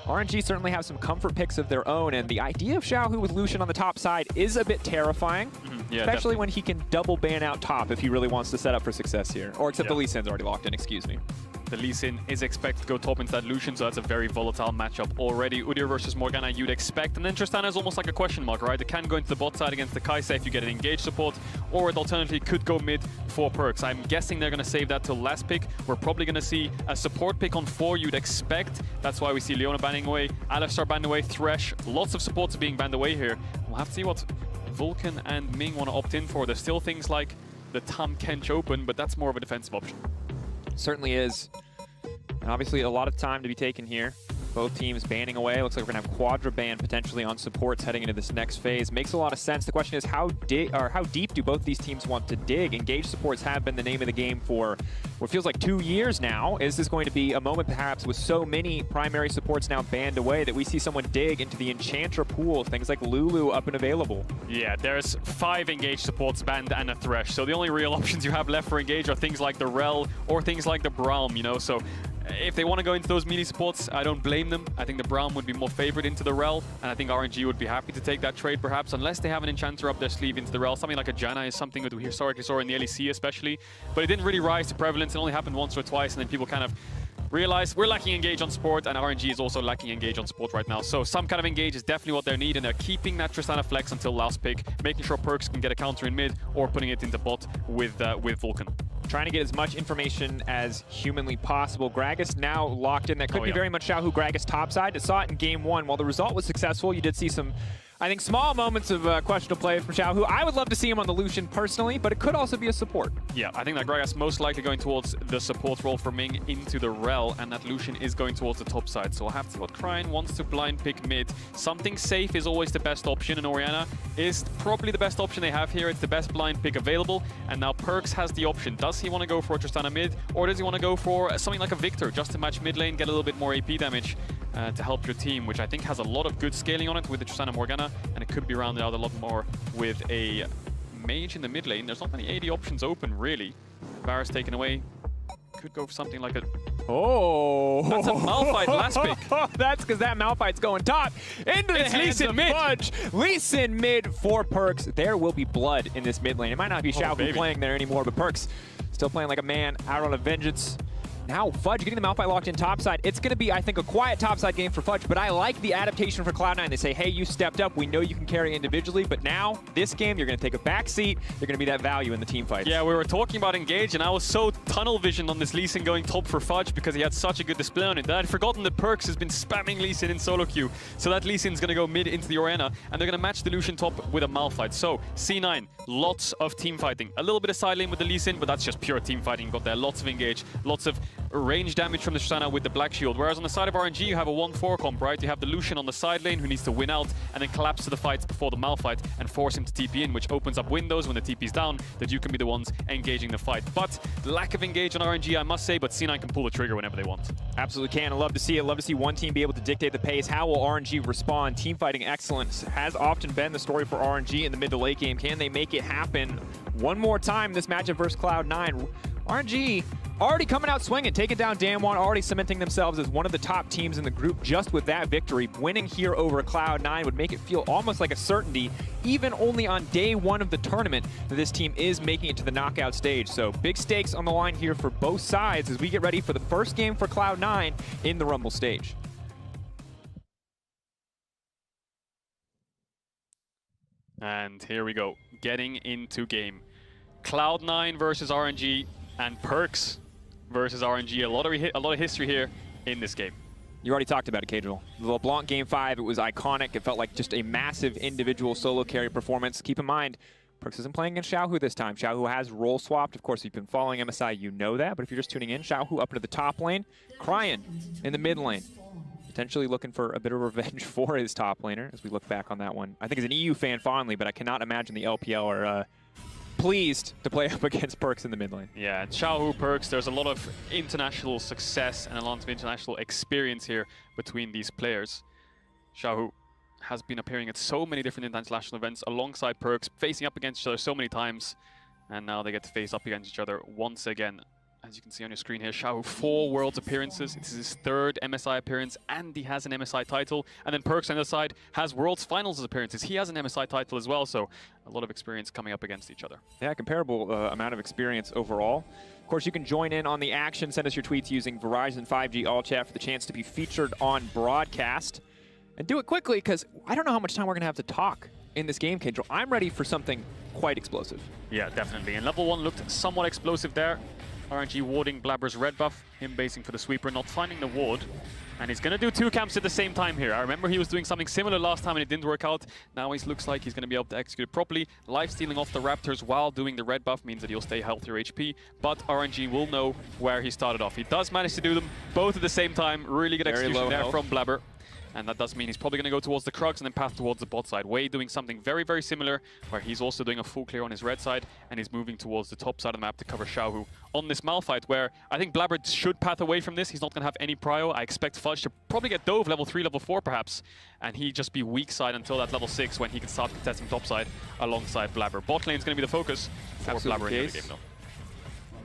RNG certainly have some comfort picks of their own, and the idea of Xiaohu with Lucian on the top side is a bit terrifying, yeah, especially when he can double ban out top if he really wants to set up for success here. Or except the Lee Sin's already locked in, excuse me. The Lee Sin is expected to go top into that Lucian, so that's a very volatile matchup already. Udyr versus Morgana, you'd expect. And then Tristana is almost like a question mark, right? It can go into the bot side against the Kai'Sa if you get an engaged support, or it alternatively could go mid for Perks. I'm guessing they're going to save that till last pick. We're probably going to see a support pick on 4, you'd expect. That's why we see Leona banning away, Alistar banned away, Thresh. Lots of supports are being banned away here. We'll have to see what Vulcan and Ming want to opt in for. There's still things like the Tam Kench open, but that's more of a defensive option. Certainly is. And obviously a lot of time to be taken here. Both teams banning away. Looks like we're going to have Quadra ban potentially on supports heading into this next phase. Makes a lot of sense. The question is how deep do both these teams want to dig? Engaged supports have been the name of the game for what feels like 2 years now. Is this going to be a moment perhaps with so many primary supports now banned away that we see someone dig into the Enchanter pool, things like Lulu up and available? Yeah, there's 5 engaged supports banned and a Thresh. So the only real options you have left for engage are things like the Rel or things like the Braum, you know? So if they want to go into those melee supports, I don't blame them. I think the Braum would be more favored into the Rel, and I think RNG would be happy to take that trade perhaps, unless they have an Enchanter up their sleeve into the Rel. Something like a Janna is something that we historically saw in the LEC especially, but it didn't really rise to prevalence. It only happened once or twice, and then people kind of realize we're lacking engage on support, and RNG is also lacking engage on support right now. So some kind of engage is definitely what they need, and they're keeping that Tristana flex until last pick, making sure Perks can get a counter in mid or putting it into bot with Vulcan. Trying to get as much information as humanly possible. Gragas now locked in. That could be very much Xiaohu Gragas topside. I saw it in game 1. While the result was successful, you did see some, I think, small moments of questionable play from Xiaohu. I would love to see him on the Lucian personally, but it could also be a support. Yeah, I think that Gragas most likely going towards the support role for Ming into the Rel, and that Lucian is going towards the top side. So we'll have to see what Cryan wants to blind pick mid. Something safe is always the best option, and Orianna is probably the best option they have here. It's the best blind pick available, and now Perks has the option. Does he want to go for a Tristana mid, or does he want to go for something like a Victor, just to match mid lane, get a little bit more AP damage to help your team, which I think has a lot of good scaling on it with the Tristana Morgana, and it could be rounded out a lot more with a mage in the mid lane. There's not many AD options open, really. Varus taken away. Could go for something like a... Oh! That's a Malphite last pick. That's because that Malphite's going top into the hands of Fudge. Lee Sin mid for Perks. There will be blood in this mid lane. It might not be Xiaohu playing there anymore, but Perks still playing like a man out on a vengeance. Now Fudge getting the Malphite locked in topside. It's going to be, I think, a quiet topside game for Fudge, but I like the adaptation for Cloud9. They say, hey, you stepped up. We know you can carry individually, but now, this game, you're going to take a back seat. You're going to be that value in the team fights. Yeah, we were talking about engage, and I was so tunnel visioned on this Lee Sin going top for Fudge because he had such a good display on it that I'd forgotten that Perks has been spamming Lee Sin in solo queue. So that Lee Sin's going to go mid into the Orianna, and they're going to match the Lucian top with a Malphite. So, C9, lots of team fighting. A little bit of side lane with the Lee Sin, but that's just pure team fighting. You've got there lots of engage, lots of range damage from the Tristana with the Black Shield. Whereas on the side of RNG, you have a 1-4 comp, right? You have the Lucian on the side lane who needs to win out and then collapse to the fights before the Malphite and force him to TP in, which opens up windows when the TP's down that you can be the ones engaging the fight. But lack of engage on RNG, I must say, but C9 can pull the trigger whenever they want. Absolutely can. I love to see it. Love to see one team be able to dictate the pace. How will RNG respond? Team fighting excellence has often been the story for RNG in the mid to late game. Can they make it happen one more time this matchup versus Cloud9? RNG already coming out swinging, taking down Damwon, already cementing themselves as one of the top teams in the group just with that victory. Winning here over Cloud9 would make it feel almost like a certainty, even only on day 1 of the tournament, that this team is making it to the knockout stage. So big stakes on the line here for both sides as we get ready for the first game for Cloud9 in the Rumble stage. And here we go, getting into game. Cloud9 versus RNG, and Perks versus RNG. A lot of history here in this game. You already talked about it, Cadril. The LeBlanc Game 5, it was iconic. It felt like just a massive individual solo carry performance. Keep in mind, Perks isn't playing against Xiaohu this time. Xiaohu has role swapped. Of course, if you've been following MSI, you know that. But if you're just tuning in, Xiaohu up into the top lane, Cryan in the mid lane. Potentially looking for a bit of revenge for his top laner as we look back on that one. I think as an EU fan fondly, but I cannot imagine the LPL are pleased to play up against Perks in the mid lane. Yeah, Xiaohu Perks, there's a lot of international success and a lot of international experience here between these players. Xiaohu has been appearing at so many different international events alongside Perks, facing up against each other so many times, and now they get to face up against each other once again. As you can see on your screen here, Xiaohu 4 Worlds appearances. This is his 3rd MSI appearance, and he has an MSI title. And then Perks on the other side has Worlds Finals appearances. He has an MSI title as well, so a lot of experience coming up against each other. Yeah, comparable amount of experience overall. Of course, you can join in on the action. Send us your tweets using Verizon 5G All Chat for the chance to be featured on broadcast. And do it quickly, because I don't know how much time we're going to have to talk in this game, Kendra. I'm ready for something quite explosive. Yeah, definitely. And level 1 looked somewhat explosive there. RNG warding Blabber's red buff, him basing for the sweeper, not finding the ward. And he's going to do 2 camps at the same time here. I remember he was doing something similar last time and it didn't work out. Now he looks like he's going to be able to execute it properly. Life-stealing off the Raptors while doing the red buff means that he'll stay healthier HP, but RNG will know where he started off. He does manage to do them both at the same time. Really good execution there from Blabber. And that does mean he's probably going to go towards the Krugs and then path towards the bot side. Wei doing something very, very similar, where he's also doing a full clear on his red side, and he's moving towards the top side of the map to cover Xiaohu on this Malphite, where I think Blabber should path away from this. He's not going to have any prio. I expect Fudge to probably get dove level 3, level 4 perhaps, and he just be weak side until that level 6 when he can start contesting top side alongside Blabber. Bot lane is going to be the focus for Blabber in the game though.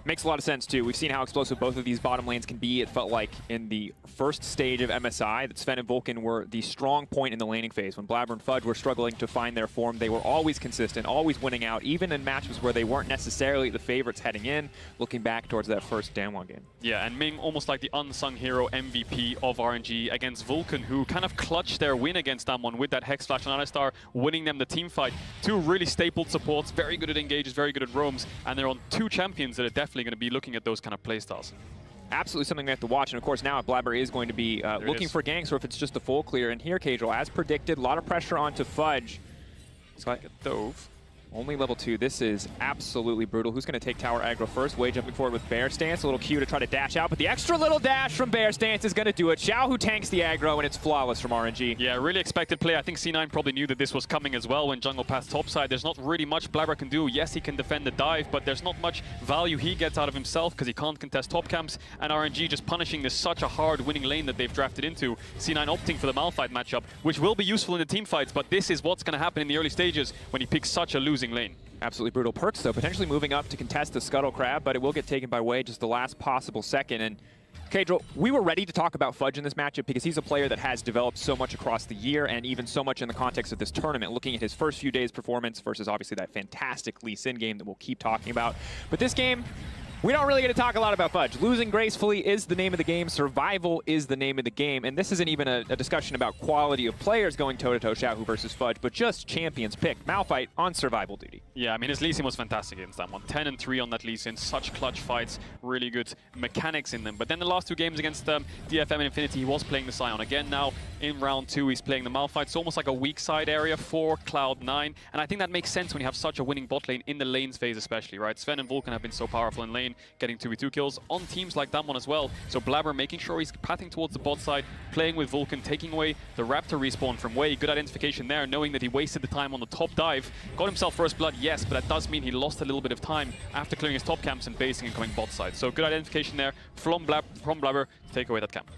Makes a lot of sense, too. We've seen how explosive both of these bottom lanes can be. It felt like in the first stage of MSI that Sven and Vulcan were the strong point in the laning phase. When Blabber and Fudge were struggling to find their form, they were always consistent, always winning out, even in matches where they weren't necessarily the favorites heading in, looking back towards that first Damwon game. Yeah, and Ming almost like the unsung hero MVP of RNG against Vulcan, who kind of clutched their win against Damwon with that Hex Flash and Alistar, winning them the team fight. Two really stapled supports, very good at engages, very good at roams, and they're on two champions that are definitely going to be looking at those kind of playstyles. Absolutely something we have to watch, and of course now Blabber is going to be looking for ganks, or if it's just a full clear. And here, Cajal, as predicted, a lot of pressure onto Fudge. He's got a Dove. Only level 2. This is absolutely brutal. Who's going to take tower aggro first? Wei jumping forward with Bear Stance. A little Q to try to dash out, but the extra little dash from Bear Stance is going to do it. Xiao who tanks the aggro, and it's flawless from RNG. Yeah, really expected play. I think C9 probably knew that this was coming as well when jungle passed topside. There's not really much Blabber can do. Yes, he can defend the dive, but there's not much value he gets out of himself because he can't contest top camps, and RNG just punishing this such a hard winning lane that they've drafted into. C9 opting for the Malphite matchup, which will be useful in the team fights, but this is what's going to happen in the early stages when he picks such a losing lane. Absolutely brutal. Perks, though, potentially moving up to contest the Scuttle Crab, but it will get taken by Wei just the last possible second. And Cajal, we were ready to talk about Fudge in this matchup because he's a player that has developed so much across the year and even so much in the context of this tournament, looking at his first few days' performance versus obviously that fantastic Lee Sin game that we'll keep talking about. But this game, we don't really get to talk a lot about Fudge. Losing gracefully is the name of the game. Survival is the name of the game. And this isn't even a discussion about quality of players going toe-to-toe, Xiaohu versus Fudge, but just champions picked. Malphite on survival duty. Yeah, I mean, his Lee Sin was fantastic against that one. 10 and 3 on that Lee Sin. Such clutch fights, really good mechanics in them. But then the last two games against DFM and Infinity, he was playing the Sion. Again, now in round 2, he's playing the Malphite. It's almost like a weak side area for Cloud9. And I think that makes sense when you have such a winning bot lane in the lanes phase especially, right? Sven and Vulcan have been so powerful in lane, getting 2v2 kills on teams like that one as well. So Blabber making sure he's pathing towards the bot side, playing with Vulcan, taking away the Raptor respawn from Wei. Good identification there, knowing that he wasted the time on the top dive. Got himself first blood, yes, but that does mean he lost a little bit of time after clearing his top camps and basing and coming bot side. So good identification there from Blabber to take away that camp.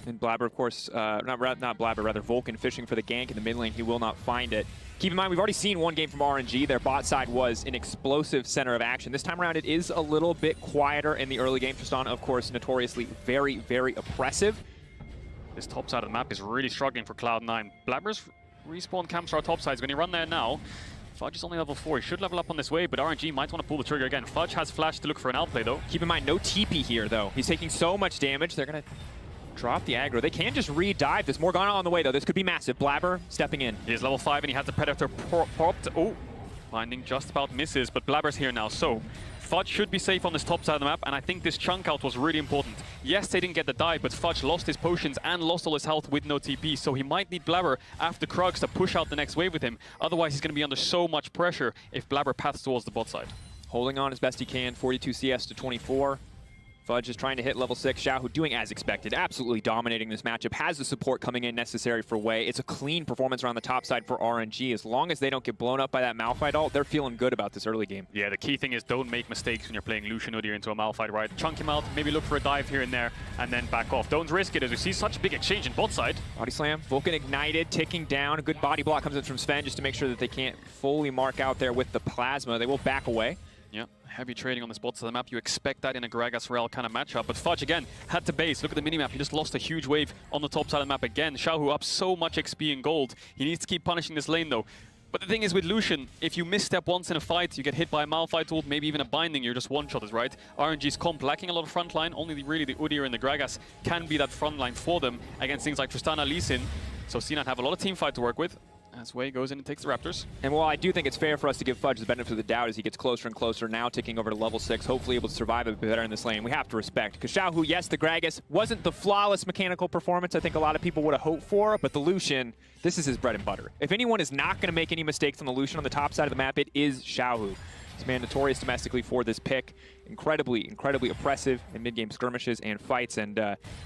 And Blabber, of course, not Blabber, rather Vulcan fishing for the gank in the mid lane. He will not find it. Keep in mind, we've already seen one game from RNG. Their bot side was an explosive center of action. This time around, it is a little bit quieter in the early game. Tristana, of course, notoriously very, very oppressive. This top side of the map is really struggling for Cloud9. Blabber's respawn camps are top sides. When you run there now, Fudge is only level 4. He should level up on this wave, but RNG might want to pull the trigger again. Fudge has flash to look for an outplay, though. Keep in mind, no TP here, though. He's taking so much damage. They're going to drop the aggro. They can just re-dive. There's Morgana on the way, though. This could be massive. Blabber stepping in. He is level 5, and he has the Predator popped. Oh, Binding just about misses, but Blabber's here now. So Fudge should be safe on this top side of the map, and I think this chunk out was really important. Yes, they didn't get the dive, but Fudge lost his potions and lost all his health with no TP, so he might need Blabber after Krugs to push out the next wave with him. Otherwise, he's going to be under so much pressure if Blabber paths towards the bot side. Holding on as best he can, 42 CS to 24. Fudge is trying to hit level 6. Xiaohu doing as expected, absolutely dominating this matchup. Has the support coming in necessary for Wei. It's a clean performance around the top side for RNG. As long as they don't get blown up by that Malphite ult, they're feeling good about this early game. Yeah, the key thing is don't make mistakes when you're playing Lucian Udyr into a Malphite, right? Chunk him out, maybe look for a dive here and there, and then back off. Don't risk it as we see such a big exchange in bot side. Body slam, Vulcan ignited, ticking down. A good body block comes in from Sven just to make sure that they can't fully mark out there with the plasma. They will back away. Yeah, heavy trading on the spots of the map. You expect that in a Gragas Rel kind of matchup. But Fudge, again, had to base. Look at the minimap. He just lost a huge wave on the top side of the map again. Xiaohu up so much XP and gold. He needs to keep punishing this lane, though. But the thing is with Lucian, if you misstep once in a fight, you get hit by a Malphite ult, maybe even a Binding, you're just one-shotted, right? RNG's comp lacking a lot of frontline. Only really the Udyr and the Gragas can be that frontline for them against things like Tristana, Lee Sin. So C9 have a lot of team fight to work with. As Wei goes in and takes the Raptors. And while I do think it's fair for us to give Fudge the benefit of the doubt as he gets closer and closer, now ticking over to level 6, hopefully able to survive a bit better in this lane, we have to respect. Because Xiaohu, yes, the Gragas wasn't the flawless mechanical performance I think a lot of people would have hoped for, but the Lucian, this is his bread and butter. If anyone is not going to make any mistakes on the Lucian on the top side of the map, it is Xiaohu. This man notorious domestically for this pick. Incredibly, incredibly oppressive in mid-game skirmishes and fights. And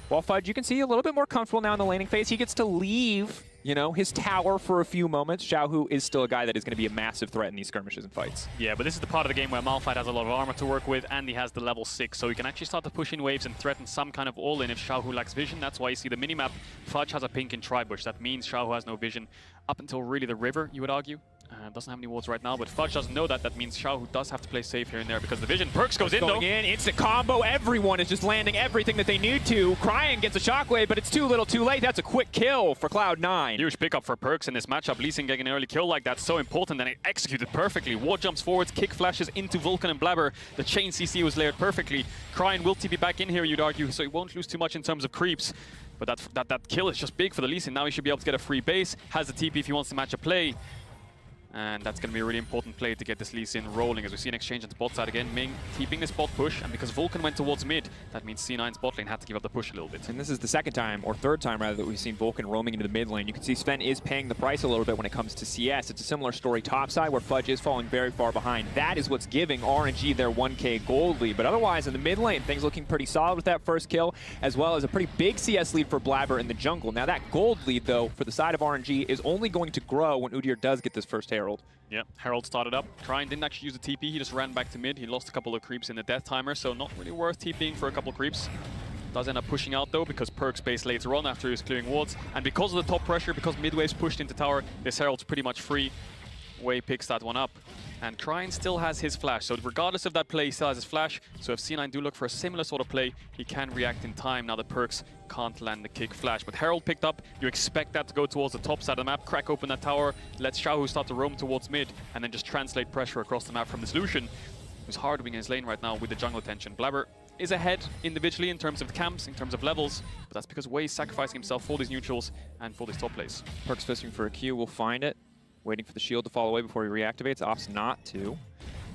while Fudge, you can see a little bit more comfortable now in the laning phase. He gets to leave, you know, his tower for a few moments. Xiaohu is still a guy that is going to be a massive threat in these skirmishes and fights. Yeah, but this is the part of the game where Malphite has a lot of armor to work with, and he has the level 6, so he can actually start to push in waves and threaten some kind of all-in if Xiaohu lacks vision. That's why you see the minimap. Fudge has a pink in Tribush. That means Xiaohu has no vision up until really the river, you would argue. Doesn't have any wards right now, but Fudge doesn't know that. That means Xiaohu does have to play safe here and there because the vision. Perks goes in though. Going in, instant combo. Everyone is just landing everything that they need to. Crying gets a shockwave, but it's too little too late. That's a quick kill for Cloud9. Huge pickup for Perks in this matchup. Lee Sin getting an early kill like that's so important, and it executed perfectly. Ward jumps forwards, kick flashes into Vulcan and Blabber. The chain CC was layered perfectly. Crying will TP back in here, you'd argue, so he won't lose too much in terms of creeps. But that kill is just big for the Lee Sin. Now he should be able to get a free base. Has the TP if he wants to match a play. And that's going to be a really important play to get this Lee Sin rolling, as we see an exchange on the bot side again. Ming keeping this bot push, and because Vulcan went towards mid, that means C9's bot lane had to give up the push a little bit. And this is the second time, or third time rather, that we've seen Vulcan roaming into the mid lane. You can see Sven is paying the price a little bit when it comes to CS. It's a similar story topside, where Fudge is falling very far behind. That is what's giving RNG their 1K gold lead. But otherwise, in the mid lane, things looking pretty solid with that first kill, as well as a pretty big CS lead for Blabber in the jungle. Now that gold lead, though, for the side of RNG is only going to grow when Udyr does get this first Herald. Yeah, Herald started up. Crying didn't actually use the TP, he just ran back to mid. He lost a couple of creeps in the death timer, so not really worth TPing for a couple of creeps. Does end up pushing out though, because Perk's base later on after he was clearing wards. And because of the top pressure, because mid wave's pushed into tower, this Herald's pretty much free. Wei picks that one up. And Crying still has his flash, so regardless of that play, he still has his flash. So if C9 do look for a similar sort of play, he can react in time now that Perks can't land the kick flash. But Herald picked up, you expect that to go towards the top side of the map, crack open that tower, let Xiaohu start to roam towards mid, and then just translate pressure across the map from this Lucian, who's hard winging his lane right now with the jungle attention. Blabber is ahead individually in terms of camps, in terms of levels, but that's because Wei is sacrificing himself for these neutrals and for these top plays. Perks fishing for a Q, will find it. Waiting for the shield to fall away before he reactivates. Opts not to.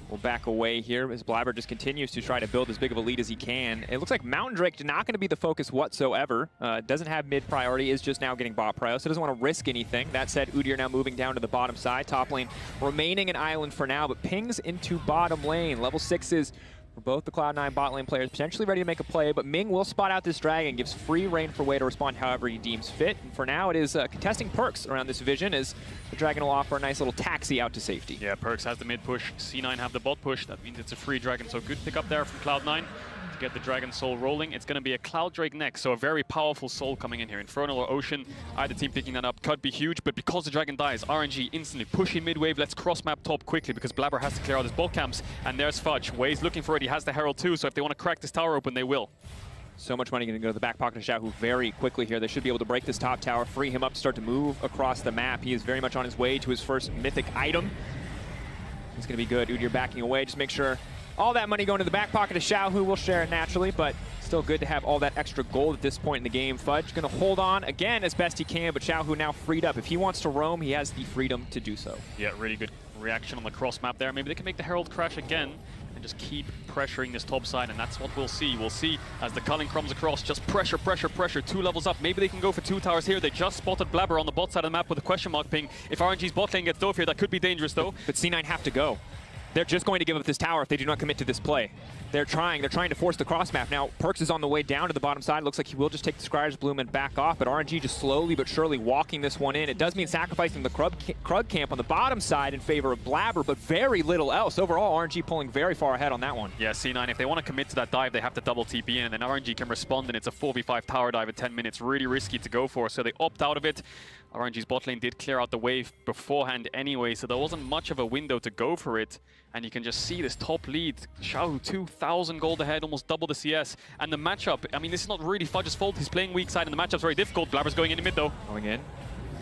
We'll back away here as Blabber just continues to try to build as big of a lead as he can. It looks like Mountain Drake not going to be the focus whatsoever. Doesn't have mid priority, is just now getting bot prio, so doesn't want to risk anything. That said, Udyr now moving down to the bottom side. Top lane remaining an island for now, but pings into bottom lane. Level 6s for both the Cloud9 bot lane players, potentially ready to make a play, but Ming will spot out this dragon, gives free reign for Wei to respond however he deems fit. And for now, it is contesting Perks around this vision, as the dragon will offer a nice little taxi out to safety. Yeah, Perks has the mid push, C9 have the bot push, that means it's a free dragon, so good pick up there from Cloud9 to get the Dragon Soul rolling. It's going to be a Cloud Drake next, so a very powerful soul coming in here. Infernal or Ocean, either team picking that up could be huge, but because the dragon dies, RNG instantly pushing mid wave. Let's cross map top quickly because Blabber has to clear out his bot camps, and there's Fudge. Wei's looking for it, he has the Herald too, so if they want to crack this tower open, they will. So much money going to go to the back pocket of Xiaohu very quickly here. They should be able to break this top tower, free him up to start to move across the map. He is very much on his way to his first mythic item. It's going to be good. Udyr backing away. Just make sure all that money going to the back pocket of Xiaohu. Will share it naturally, but still good to have all that extra gold at this point in the game. Fudge going to hold on again as best he can, but Xiaohu now freed up. If he wants to roam, he has the freedom to do so. Yeah, really good reaction on the cross map there. Maybe they can make the Herald crash again and just keep pressuring this top side, and that's what we'll see. We'll see as the culling crumbs across, just pressure, pressure, pressure, 2 levels up. Maybe they can go for 2 towers here. They just spotted Blabber on the bot side of the map with a question mark ping. If RNG's bot lane gets dove here, that could be dangerous though. But C9 have to go. They're just going to give up this tower if they do not commit to this play. They're trying to force the cross map. Now, Perks is on the way down to the bottom side. Looks like he will just take the Scryer's Bloom and back off, but RNG just slowly but surely walking this one in. It does mean sacrificing the Krug camp on the bottom side in favor of Blabber, but very little else. Overall, RNG pulling very far ahead on that one. Yeah, C9, if they want to commit to that dive, they have to double TP in, and then RNG can respond, and it's a 4v5 tower dive in 10 minutes. Really risky to go for, so they opt out of it. RNG's bot lane did clear out the wave beforehand anyway, so there wasn't much of a window to go for it. And you can just see this top lead. Xiaohu 2,000 gold ahead, almost double the CS. And the matchup, I mean, this is not really Fudge's fault. He's playing weak side, and the matchup's very difficult. Blabber's going into mid, though. Going in.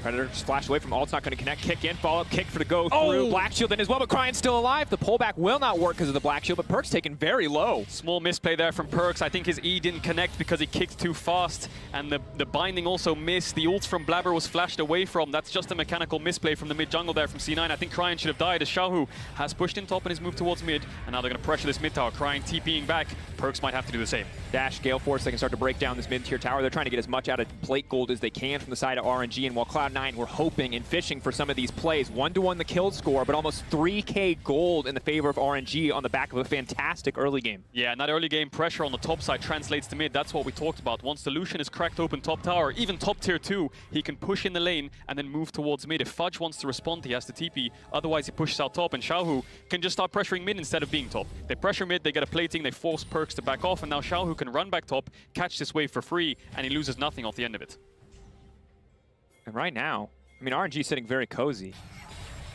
Predator just flashed away from ult's not going to connect. Kick in, follow-up kick for the go through. Black Shield in as well, but Crying's still alive. The pullback will not work because of the Black Shield, but Perks taken very low. Small misplay there from Perks. I think his E didn't connect because he kicked too fast, and the binding also missed. The ult from Blabber was flashed away from. That's just a mechanical misplay from the mid jungle there from C9. I think Crying should have died as Xiaohu has pushed in top and has moved towards mid, and now they're going to pressure this mid tower. Crying TPing back. Perks might have to do the same. Dash, Gale Force, they can start to break down this mid-tier tower. They're trying to get as much out of plate gold as they can from the side of RNG, and while Cloud9 were hoping and fishing for some of these plays, 1-to-1 the kill score, but almost 3k gold in the favor of RNG on the back of a fantastic early game. Yeah, and that early game pressure on the top side translates to mid. That's what we talked about. Once the Lucian is cracked open top tower, even top tier 2, he can push in the lane and then move towards mid. If Fudge wants to respond, he has to TP. Otherwise, he pushes out top, and Xiaohu can just start pressuring mid instead of being top. They pressure mid, they get a plating, they force Perks to back off, and now Xiaohu can run back top, catch this wave for free, and he loses nothing off the end of it. And right now, I mean, RNG sitting very cozy.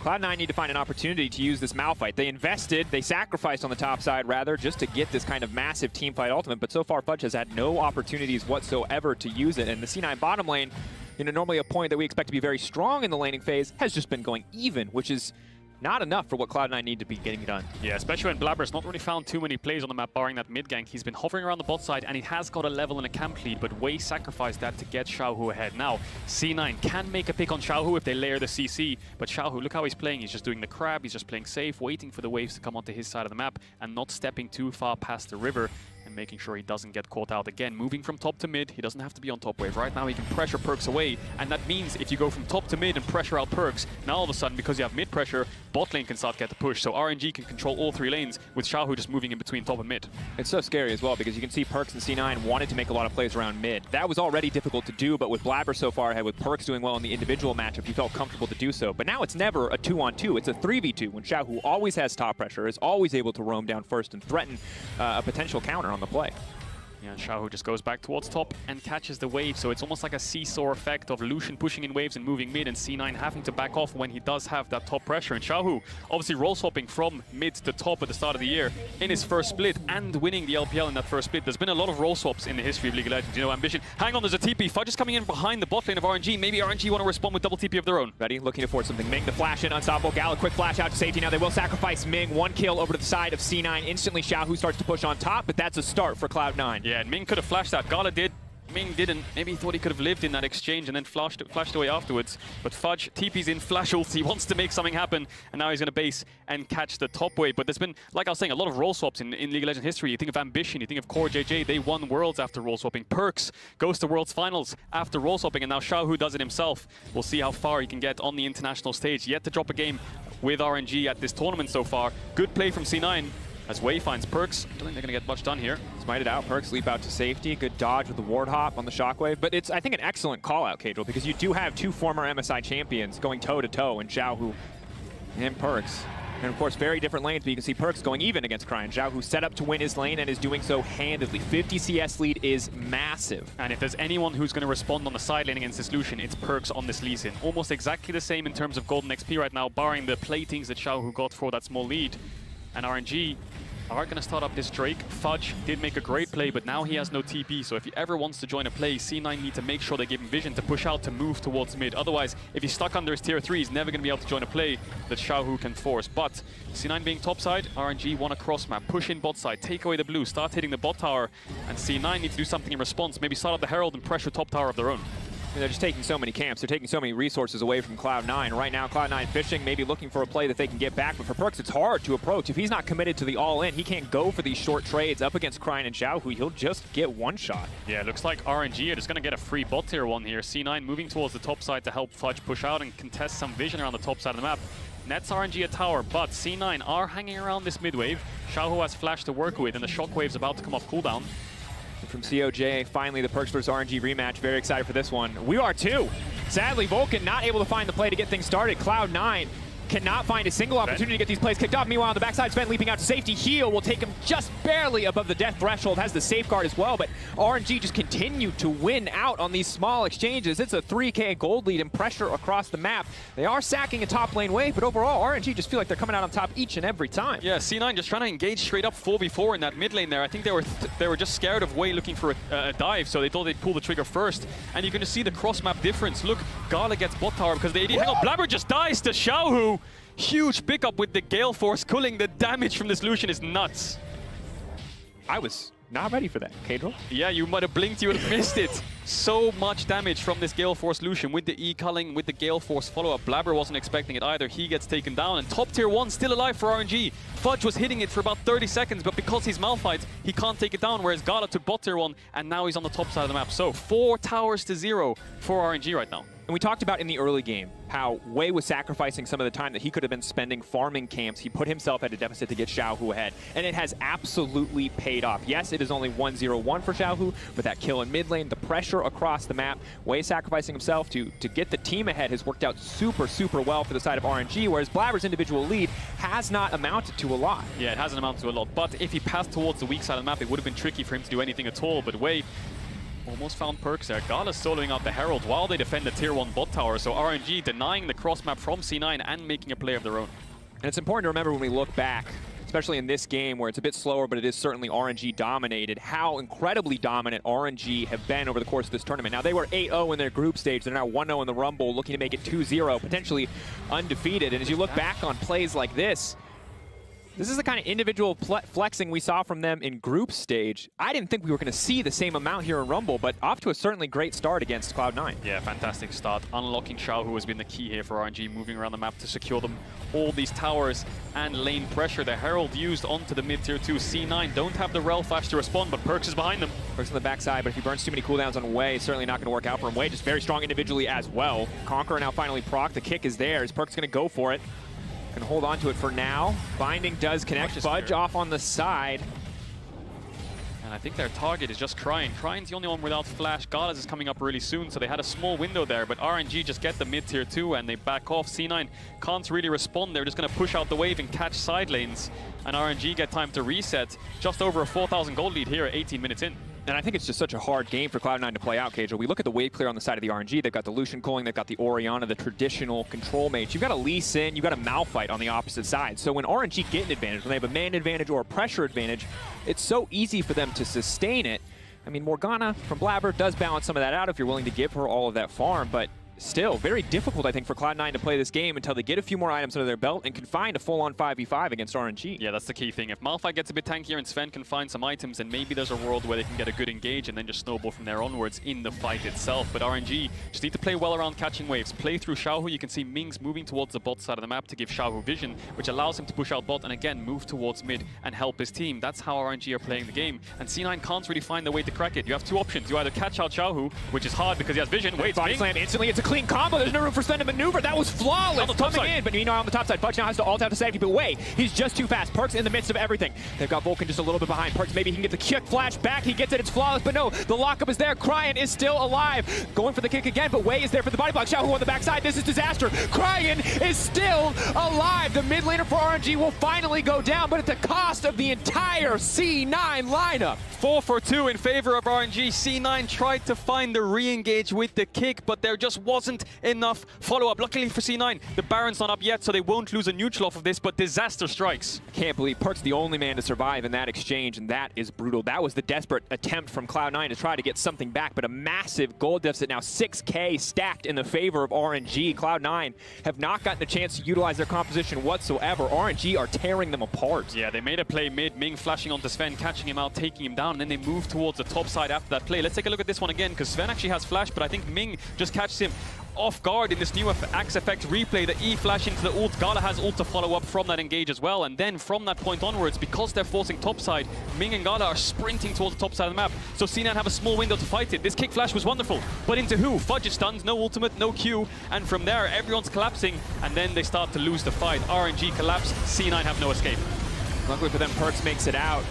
Cloud9 need to find an opportunity to use this Malphite. They invested, they sacrificed on the top side rather, just to get this kind of massive teamfight ultimate, but so far Fudge has had no opportunities whatsoever to use it, and the C9 bottom lane, normally a point that we expect to be very strong in the laning phase, has just been going even, which is not enough for what Cloud9 need to be getting done. Yeah, especially when Blabber's not really found too many plays on the map, barring that mid gank. He's been hovering around the bot side, and he has got a level and a camp lead, but Wei sacrificed that to get Xiaohu ahead. Now, C9 can make a pick on Xiaohu if they layer the CC, but Xiaohu, look how he's playing. He's just doing the crab, he's just playing safe, waiting for the waves to come onto his side of the map, and not stepping too far past the river, and making sure he doesn't get caught out again. Moving from top to mid, he doesn't have to be on top wave. Right now he can pressure Perks away, and that means if you go from top to mid and pressure out Perks, now all of a sudden, because you have mid pressure, bot lane can start to get the push. So RNG can control all 3 lanes, with Xiaohu just moving in between top and mid. It's so scary as well, because you can see Perks and C9 wanted to make a lot of plays around mid. That was already difficult to do, but with Blabber so far ahead, with Perks doing well in the individual matchup, he felt comfortable to do so. But now it's never a 2-on-2, it's a 3v2, when Xiaohu always has top pressure, is always able to roam down first and threaten a potential counter on the play. Yeah, and Xiaohu just goes back towards top and catches the wave, so it's almost like a seesaw effect of Lucian pushing in waves and moving mid, and C9 having to back off when he does have that top pressure. And Xiaohu obviously roll swapping from mid to top at the start of the year in his first split and winning the LPL in that first split. There's been a lot of roll swaps in the history of League of Legends. Ambition. Hang on, there's a TP. Fudge is coming in behind the bot lane of RNG. Maybe RNG want to respond with double TP of their own. Ready, looking to force something. Ming the flash in, unstoppable. Gala, quick flash out to safety. Now they will sacrifice Ming. 1 kill over to the side of C9. Instantly, Xiaohu starts to push on top, but that's a start for Cloud9. Yeah, and Ming could have flashed that. Gala did. Ming didn't. Maybe he thought he could have lived in that exchange and then flashed away afterwards. But Fudge TP's in, flash ult. He wants to make something happen, and now he's going to base and catch the top wave. But there's been, like I was saying, a lot of roll swaps in League of Legends history. You think of Ambition, you think of Core JJ. They won Worlds after roll swapping. Perks goes to Worlds Finals after roll swapping, and now Xiaohu does it himself. We'll see how far he can get on the international stage. Yet to drop a game with RNG at this tournament so far. Good play from C9. As Wei finds Perks. I don't think they're going to get much done here. Smited out, Perks leap out to safety. Good dodge with the ward hop on the shockwave. But it's, I think, an excellent call out, Cadril, because you do have 2 former MSI champions going toe-to-toe in Xiaohu and Perks. And of course, very different lanes, but you can see Perks going even against Cryan. Xiaohu set up to win his lane and is doing so handedly. 50 CS lead is massive. And if there's anyone who's going to respond on the side lane against this Lucian, it's Perks on this Lee Sin. Almost exactly the same in terms of golden XP right now, barring the platings that Xiaohu got for that small lead. And RNG are going to start up this Drake. Fudge did make a great play, but now he has no TP, so if he ever wants to join a play, C9 need to make sure they give him vision to push out to move towards mid. Otherwise, if he's stuck under his tier 3, he's never going to be able to join a play that Xiaohu can force. But C9 being topside, RNG want a cross map, push in bot side, take away the blue, start hitting the bot tower, and C9 need to do something in response, maybe start up the Herald and pressure top tower of their own. They're just taking so many camps. They're taking so many resources away from Cloud9. Right now, Cloud9 fishing, maybe looking for a play that they can get back. But for Perks, it's hard to approach. If he's not committed to the all-in, he can't go for these short trades up against Cryan and Xiaohu. He'll just get one shot. Yeah, it looks like RNG are just going to get a free bot tier 1 here. C9 moving towards the top side to help Fudge push out and contest some vision around the top side of the map. Nets RNG a tower, but C9 are hanging around this mid wave. Xiaohu has flash to work with, and the shockwave's about to come off cooldown. From COJ, finally the Perks vs RNG rematch. Very excited for this one. We are too. Sadly, Vulcan not able to find the play to get things started. Cloud9 cannot find a single opportunity to get these plays kicked off. Meanwhile, on the backside, Sven leaping out to safety. Heal will take him just barely above the death threshold. Has the safeguard as well, but RNG just continue to win out on these small exchanges. It's a 3K gold lead and pressure across the map. They are sacking a top lane wave, but overall, RNG just feel like they're coming out on top each and every time. Yeah, C9 just trying to engage straight up 4v4 in that mid lane there. I think they were just scared of Wei looking for a dive, so they thought they'd pull the trigger first. And you can just see the cross map difference. Look, Gala gets bot tower because they didn't. Hang on, Blabber just dies to Xiaohu. Huge pickup with the Gale Force cooling. The damage from this Lucian is nuts. I was not ready for that, Cadril. Yeah, you might have blinked, you would have missed it. So much damage from this Gale Force Lucian with the E-culling, with the Gale Force follow-up. Blabber wasn't expecting it either. He gets taken down, and top tier 1 still alive for RNG. Fudge was hitting it for about 30 seconds, but because he's Malphite, he can't take it down, whereas Gala took bot tier 1, and now he's on the top side of the map. So 4 towers to 0 for RNG right now. And we talked about in the early game how Wei was sacrificing some of the time that he could have been spending farming camps. He put himself at a deficit to get Xiaohu ahead, and it has absolutely paid off. Yes, it is only 1-0-1 for Xiaohu, but that kill in mid lane, the pressure across the map, Wei sacrificing himself to get the team ahead has worked out super, super well for the side of RNG, whereas Blabber's individual lead has not amounted to a lot. Yeah, it hasn't amounted to a lot, but if he passed towards the weak side of the map, it would have been tricky for him to do anything at all, but Wei Almost found Perks there. Gala's soloing out the Herald while they defend the tier 1 bot tower. So RNG denying the cross map from C9 and making a play of their own. And it's important to remember when we look back, especially in this game where it's a bit slower, but it is certainly RNG dominated, how incredibly dominant RNG have been over the course of this tournament. Now, they were 8-0 in their group stage. They're now 1-0 in the Rumble, looking to make it 2-0, potentially undefeated. And as you look back on plays like this is the kind of individual flexing we saw from them in group stage. I didn't think we were going to see the same amount here in Rumble, but off to a certainly great start against Cloud9. Yeah, fantastic start. Unlocking Xiaohu has been the key here for RNG, moving around the map to secure them all these towers and lane pressure. The Herald used onto the mid tier 2. C9 don't have the Rel flash to respond, but Perks is behind them. Perks on the backside, but if he burns too many cooldowns on Wei, certainly not going to work out for him. Wei just very strong individually as well. Conqueror now finally proc. The kick is there. Is Perks going to go for it? Can hold on to it for now. Binding does connect. Fudge off on the side. And I think their target is just Crying. Crying's the only one without flash. Gala's is coming up really soon, so they had a small window there, but RNG just get the mid tier 2 and they back off. C9 can't really respond. They're just going to push out the wave and catch side lanes, and RNG get time to reset. Just over a 4,000 gold lead here at 18 minutes in. And I think it's just such a hard game for Cloud9 to play out, Cajal. We look at the wave clear on the side of the RNG. They've got the Lucian calling, they've got the Orianna, the traditional control mates. You've got a Lee Sin, you've got a Malphite on the opposite side. So when RNG get an advantage, when they have a man advantage or a pressure advantage, it's so easy for them to sustain it. I mean, Morgana from Blabber does balance some of that out if you're willing to give her all of that farm, but still very difficult, I think, for Cloud9 to play this game until they get a few more items under their belt and can find a full-on 5v5 against RNG. Yeah, that's the key thing. If Malphite gets a bit tankier and Sven can find some items, then maybe there's a world where they can get a good engage and then just snowball from there onwards in the fight itself. But RNG just need to play well around catching waves. Play through Xiaohu. You can see Ming's moving towards the bot side of the map to give Xiaohu vision, which allows him to push out bot and again move towards mid and help his team. That's how RNG are playing the game. And C9 can't really find the way to crack it. You have two options. You either catch out Xiaohu, which is hard because he has vision. Wait, body slam instantly. It's a clean combo. There's no room for Sven to maneuver. That was flawless on the top coming side. in, but meanwhile on the top side, Fudge now has to ult out to save people away. He's just too fast. Perks in the midst of everything. They've got Vulcan just a little bit behind. Perks, maybe he can get the kick flash back. He gets it. It's flawless, but no, the lockup is there. Cryan is still alive. Going for the kick again, but Wei is there for the body block. Xiaohu on the backside. This is disaster. Cryan is still alive. The mid laner for RNG will finally go down, but at the cost of the entire C9 lineup. 4 for 2 in favor of RNG. C9 tried to find the re-engage with the kick, but there just wasn't enough follow-up. Luckily for C9, the Baron's not up yet, so they won't lose a neutral off of this, but disaster strikes. I can't believe Perk's the only man to survive in that exchange, and that is brutal. That was the desperate attempt from Cloud9 to try to get something back, but a massive gold deficit now, 6K stacked in the favor of RNG. Cloud9 have not gotten a chance to utilize their composition whatsoever. RNG are tearing them apart. Yeah, they made a play mid, Ming flashing onto Sven, catching him out, taking him down, and then they move towards the top side after that play. Let's take a look at this one again, because Sven actually has flash, but I think Ming just catches him off guard in this new Axe Effect replay. The E flash into the ult. Gala has ult to follow up from that engage as well, and then from that point onwards, because they're forcing topside, Ming and Gala are sprinting towards the top side of the map, so C9 have a small window to fight it. This kick flash was wonderful, but into who? Fudge is stunned, no ultimate, no Q, and from there everyone's collapsing, and then they start to lose the fight. RNG collapse, C9 have no escape. Luckily for them, Perks makes it out.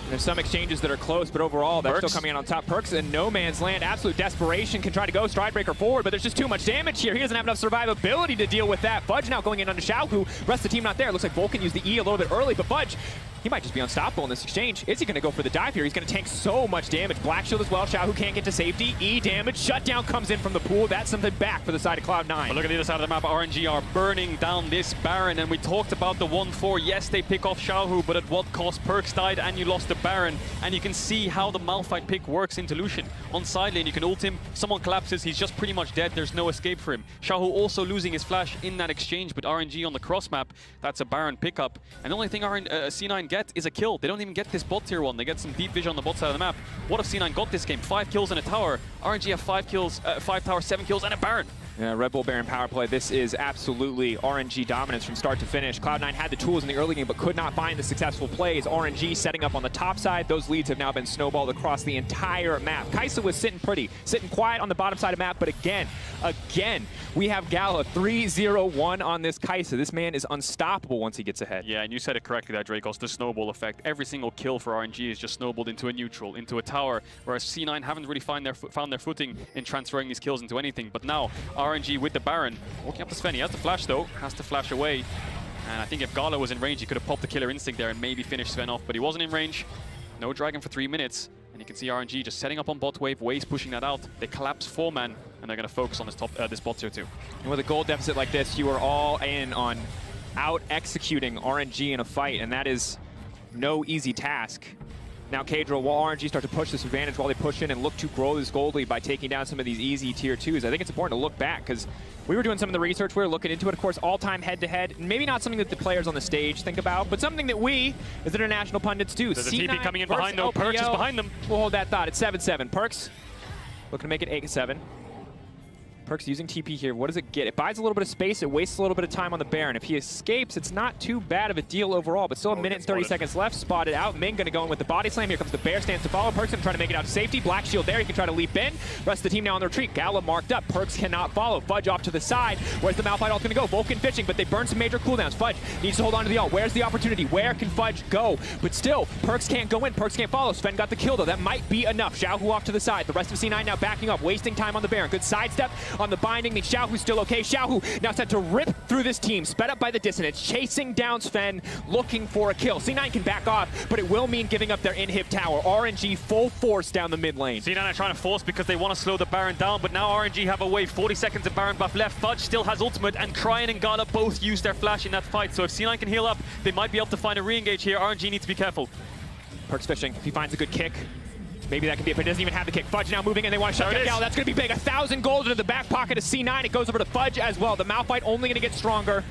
There's some exchanges that are close, but overall, they're still coming in on top. Perks in no man's land. Absolute desperation. Can try to go Stridebreaker forward, but there's just too much damage here. He doesn't have enough survivability to deal with that. Fudge now going in under Xiaohu. Rest of the team not there. Looks like Vulcan used the E a little bit early, but Fudge, he might just be unstoppable in this exchange. Is he going to go for the dive here? He's going to tank so much damage. Black Shield as well. Xiaohu can't get to safety. E damage. Shutdown comes in from the pool. That's something back for the side of Cloud9. But look at the other side of the map. RNG are burning down this Baron, and we talked about the 1-4. Yes, they pick off Xiaohu, but at what cost? Perks died, and you lost the Baron. And you can see how the Malphite pick works into Lucian. On side lane, you can ult him. Someone collapses. He's just pretty much dead. There's no escape for him. Xiaohu also losing his flash in that exchange, but RNG on the cross map, that's a Baron pickup. And the only thing C9 get is a kill. They don't even get this bot tier 1. They get some deep vision on the bot side of the map. What if C9 got this game? 5 kills and a tower. RNG have 5 kills, 5 towers, 7 kills, and a Baron. Yeah, Red Bull Baron power play. This is absolutely RNG dominance from start to finish. Cloud9 had the tools in the early game, but could not find the successful plays. RNG setting up on the top side. Those leads have now been snowballed across the entire map. Kai'Sa was sitting pretty, sitting quiet on the bottom side of the map, but again, we have Gala 3-0-1 on this Kai'Sa. This man is unstoppable once he gets ahead. Yeah, and you said it correctly there, Dracos, the snowball effect. Every single kill for RNG is just snowballed into a neutral, into a tower, whereas C9 haven't really found their footing in transferring these kills into anything. But now, RNG with the Baron, walking up to Sven. He has the flash though, has to flash away. And I think if Gala was in range, he could have popped the killer instinct there and maybe finished Sven off, but he wasn't in range. No dragon for 3 minutes. And you can see RNG just setting up on bot wave, Waze pushing that out. They collapse 4-man, and they're going to focus on this bot tier 2. And with a gold deficit like this, you are all in on out-executing RNG in a fight, and that is no easy task. Now, Kadro, while RNG start to push this advantage while they push in and look to grow this gold lead by taking down some of these easy tier 2s, I think it's important to look back because we were doing some of the research, we were looking into it, of course, all-time head-to-head. Maybe not something that the players on the stage think about, but something that we, as international pundits, do. There's a TP coming in behind though, Perks is behind them. We'll hold that thought. It's 7-7. Perks looking to make it 8-7. Perks using TP here. What does it get? It buys a little bit of space. It wastes a little bit of time on the Baron. If he escapes, it's not too bad of a deal overall, but still a minute and 30 seconds left. Spotted out. Ming going to go in with the body slam. Here comes the Bear. Stands to follow. Perks going to try to make it out to safety. Black Shield there. He can try to leap in. Rest of the team now on the retreat. Gala marked up. Perks cannot follow. Fudge off to the side. Where's the Malphite ult going to go? Vulcan fishing, but they burn some major cooldowns. Fudge needs to hold on to the ult. Where's the opportunity? Where can Fudge go? But still, Perks can't go in. Perks can't follow. Sven got the kill, though. That might be enough. Xiaohu off to the side. The rest of C9 now backing up, wasting time on the Baron. Good sidestep on the binding. Xiaohu's still okay. Xiaohu now set to rip through this team, sped up by the dissonance, chasing down Sven, looking for a kill. C9 can back off, but it will mean giving up their inhib tower. RNG full force down the mid lane. C9 are trying to force because they want to slow the Baron down, but now RNG have a wave. 40 seconds of Baron buff left. Fudge still has ultimate, and Cryin and Gala both use their flash in that fight, so if C9 can heal up, they might be able to find a re-engage here. RNG needs to be careful. Perks fishing. If he finds a good kick, maybe that can be it, but it doesn't even have the kick. Fudge now moving in. They want to shut down Gal. That's going to be big. 1,000 gold into the back pocket of C9. It goes over to Fudge as well. The Malphite only going to get stronger.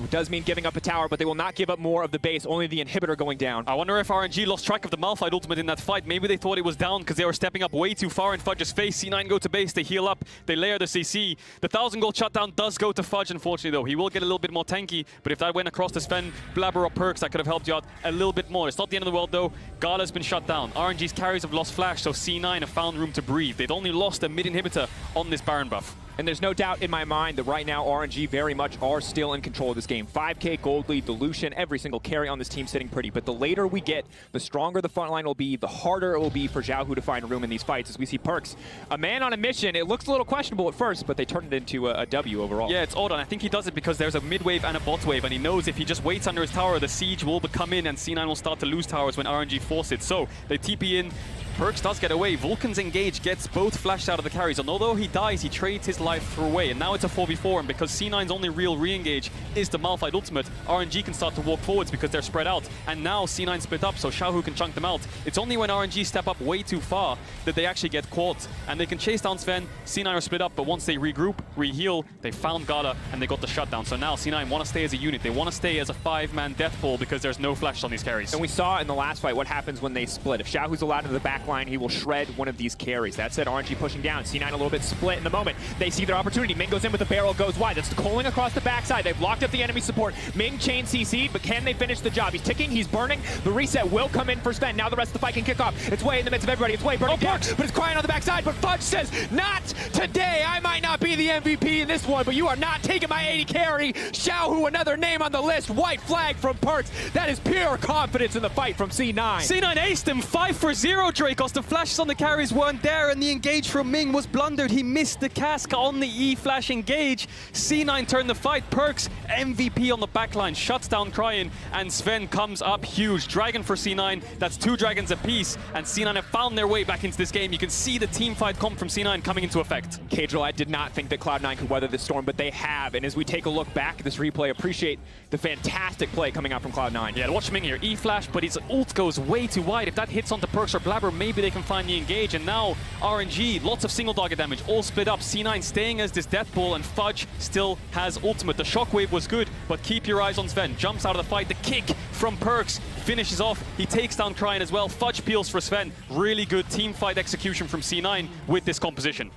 It does mean giving up a tower, but they will not give up more of the base, only the inhibitor going down. I wonder if RNG lost track of the Malphite ultimate in that fight. Maybe they thought it was down because they were stepping up way too far in Fudge's face. C9 go to base, they heal up, they layer the CC. The 1,000 gold shutdown does go to Fudge, unfortunately, though. He will get a little bit more tanky, but if that went across the Sven, Blabber, or Perks, that could have helped you out a little bit more. It's not the end of the world, though. Gala's been shut down. RNG's carries have lost flash, so C9 have found room to breathe. They'd only lost a mid inhibitor on this Baron buff. And there's no doubt in my mind that right now RNG very much are still in control of this game. 5k gold lead, Dilution, every single carry on this team sitting pretty. But the later we get, the stronger the front line will be, the harder it will be for Xiaohu to find room in these fights. As we see Perks, a man on a mission. It looks a little questionable at first, but they turned it into a W overall. Yeah, it's odd, and I think he does it because there's a mid wave and a bot wave, and he knows if he just waits under his tower, the siege will come in, and C9 will start to lose towers when RNG force it. So they TP in. Perks does get away. Vulcan's engage gets both flashed out of the carries, and although he dies, he trades his life away, and now it's a 4v4, and because C9's only real re-engage is the Malphite ultimate, RNG can start to walk forwards because they're spread out, and now C9 split up, so Xiaohu can chunk them out. It's only when RNG step up way too far that they actually get caught, and they can chase down Sven. C9 are split up, but once they regroup, re-heal, they found Gala, and they got the shutdown. So now C9 want to stay as a unit. They want to stay as a 5-man death pool because there's no flash on these carries. And we saw in the last fight what happens when they split. If Xiaohu's allowed to the back line, he will shred one of these carries. That said, RNG pushing down. C9 a little bit split in the moment. They see their opportunity. Ming goes in with the barrel, goes wide. That's Coling across the backside. They've locked up the enemy support. Ming chain CC'd, but can they finish the job? He's ticking, he's burning. The reset will come in for Sven. Now the rest of the fight can kick off. It's way in the midst of everybody. It's way burning down, but it's crying on the backside. But Fudge says, not today. I might not be the MVP in this one, but you are not taking my 80 carry. Xiaohu, another name on the list. White flag from Perks. That is pure confidence in the fight from C9. C9 aced him 5 for 0, Dracos. The flashes on the carries weren't there, and the engage from Ming was blundered. He missed the cask on the E-flash engage. C9 turned the fight. Perks, MVP on the backline, shuts down Cryin, and Sven comes up huge. Dragon for C9, that's 2 dragons apiece, and C9 have found their way back into this game. You can see the team fight come from C9 coming into effect. Kadril, I did not think that Cloud9 could weather this storm, but they have, and as we take a look back at this replay, appreciate the fantastic play coming out from Cloud9. Yeah, watch Ming here. E-flash, but his ult goes way too wide. If that hits onto Perks or Blabber, maybe they can find the engage, and now RNG, lots of single target damage, all split up. C9 staying as this death ball, and Fudge still has ultimate. The shockwave was good, but keep your eyes on Sven. Jumps out of the fight. The kick from Perks finishes off. He takes down Cryin as well. Fudge peels for Sven. Really good team fight execution from C9 with this composition.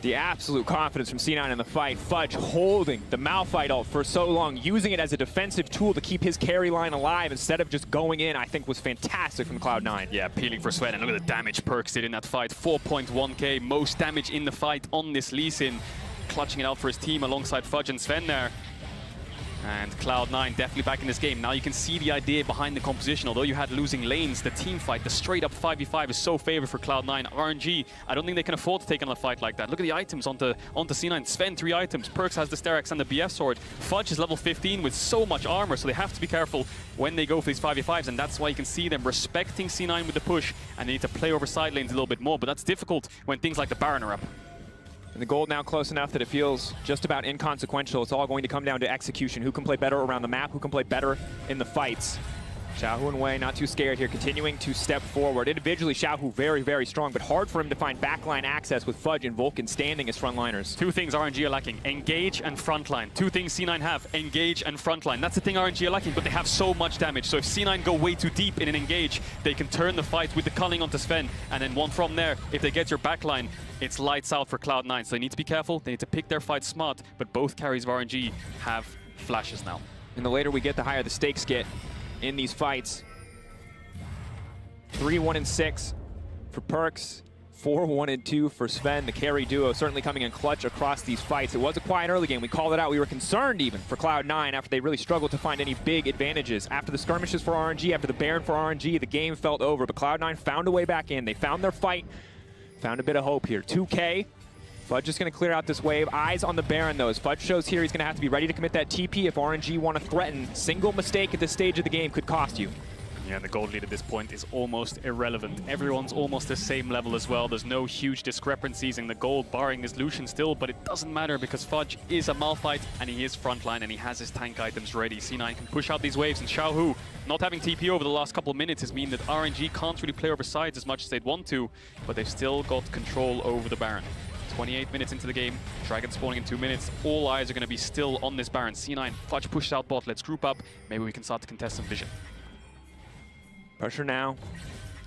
The absolute confidence from C9 in the fight. Fudge holding the Malphite ult for so long, using it as a defensive tool to keep his carry line alive instead of just going in, I think was fantastic from Cloud9. Yeah, peeling for Sven, and look at the damage Perks did in that fight. 4.1k, most damage in the fight on this Lee Sin, clutching it out for his team alongside Fudge and Sven there. And Cloud9 definitely back in this game. Now you can see the idea behind the composition. Although you had losing lanes, the team fight, the straight up 5v5 is so favored for Cloud9. RNG, I don't think they can afford to take on a fight like that. Look at the items onto C9. Sven, 3 items. Perks has the Sterex and the BF sword. Fudge is level 15 with so much armor, so they have to be careful when they go for these 5v5s, and that's why you can see them respecting C9 with the push, and they need to play over side lanes a little bit more, but that's difficult when things like the Baron are up. And the gold now close enough that it feels just about inconsequential. It's all going to come down to execution. Who can play better around the map? Who can play better in the fights? Xiaohu and Wei not too scared here, continuing to step forward. Individually, Xiaohu very, very strong, but hard for him to find backline access with Fudge and Vulcan standing as frontliners. Two things RNG are lacking, engage and frontline. Two things C9 have, engage and frontline. That's the thing RNG are lacking, but they have so much damage. So if C9 go way too deep in an engage, they can turn the fight with the culling onto Sven, and then one from there, if they get your backline, it's lights out for Cloud9. So they need to be careful, they need to pick their fight smart, but both carries of RNG have flashes now. And the later we get, the higher the stakes get in these fights. 3-1-6 for Perks, 4-1-2 for Sven. The carry duo certainly coming in clutch across these fights. It was a quiet early game. We called it out. We were concerned even for Cloud9 after they really struggled to find any big advantages. After the skirmishes for RNG, after the Baron for RNG, the game felt over, but Cloud9 found a way back in. They found their fight, found a bit of hope here. 2K. Fudge is going to clear out this wave. Eyes on the Baron, though. As Fudge shows here, he's going to have to be ready to commit that TP if RNG want to threaten. Single mistake at this stage of the game could cost you. Yeah, and the gold lead at this point is almost irrelevant. Everyone's almost the same level as well. There's no huge discrepancies in the gold, barring this Lucian still, but it doesn't matter because Fudge is a Malphite and he is frontline and he has his tank items ready. C9 can push out these waves, and Xiaohu not having TP over the last couple of minutes has mean that RNG can't really play over sides as much as they'd want to, but they've still got control over the Baron. 28 minutes into the game, Dragon spawning in 2 minutes. All eyes are going to be still on this Baron. C9, Fudge pushed out bot. Let's group up. Maybe we can start to contest some vision. Pressure now.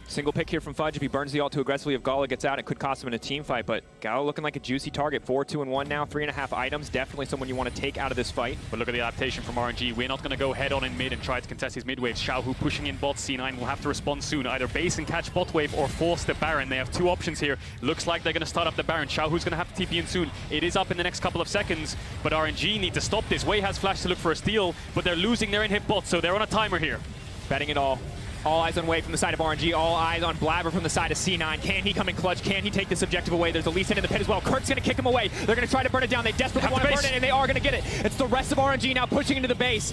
Single pick here from Fudge. If he burns the ult too aggressively, if Gala gets out, it could cost him in a team fight. But Gala looking like a juicy target. 4-2-1 now, 3.5 items. Definitely someone you want to take out of this fight. But look at the adaptation from RNG. We're not going to go head on in mid and try to contest his mid waves. Xiaohu pushing in bot. C9 will have to respond soon. Either base and catch bot wave or force the Baron. They have two options here. Looks like they're going to start up the Baron. Xiaohu's going to have to TP in soon. It is up in the next couple of seconds, but RNG need to stop this. Wei has flash to look for a steal, but they're losing their in-hit bot, so they're on a timer here. Betting it all. All eyes on Wei from the side of RNG, all eyes on Blabber from the side of C9. Can he come in clutch? Can he take this objective away? There's a Lee Sin in the pit as well. Kirk's going to kick him away. They're going to try to burn it down. They desperately want to burn it, and they are going to get it. It's the rest of RNG now pushing into the base.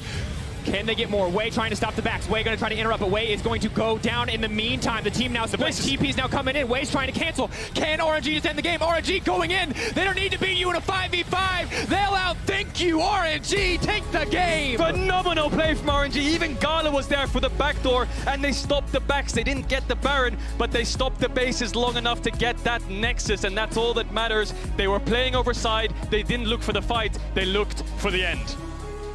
Can they get more? Wei trying to stop the backs. Wei going to try to interrupt, but Wei is going to go down in the meantime. The team now split. TP's now coming in. Wei's trying to cancel. Can RNG just end the game? RNG going in. They don't need to beat you in a 5v5. They'll outthink you. RNG take the game. Phenomenal play from RNG. Even Gala was there for the backdoor, and they stopped the backs. They didn't get the Baron, but they stopped the bases long enough to get that Nexus, and that's all that matters. They were playing over side. They didn't look for the fight. They looked for the end.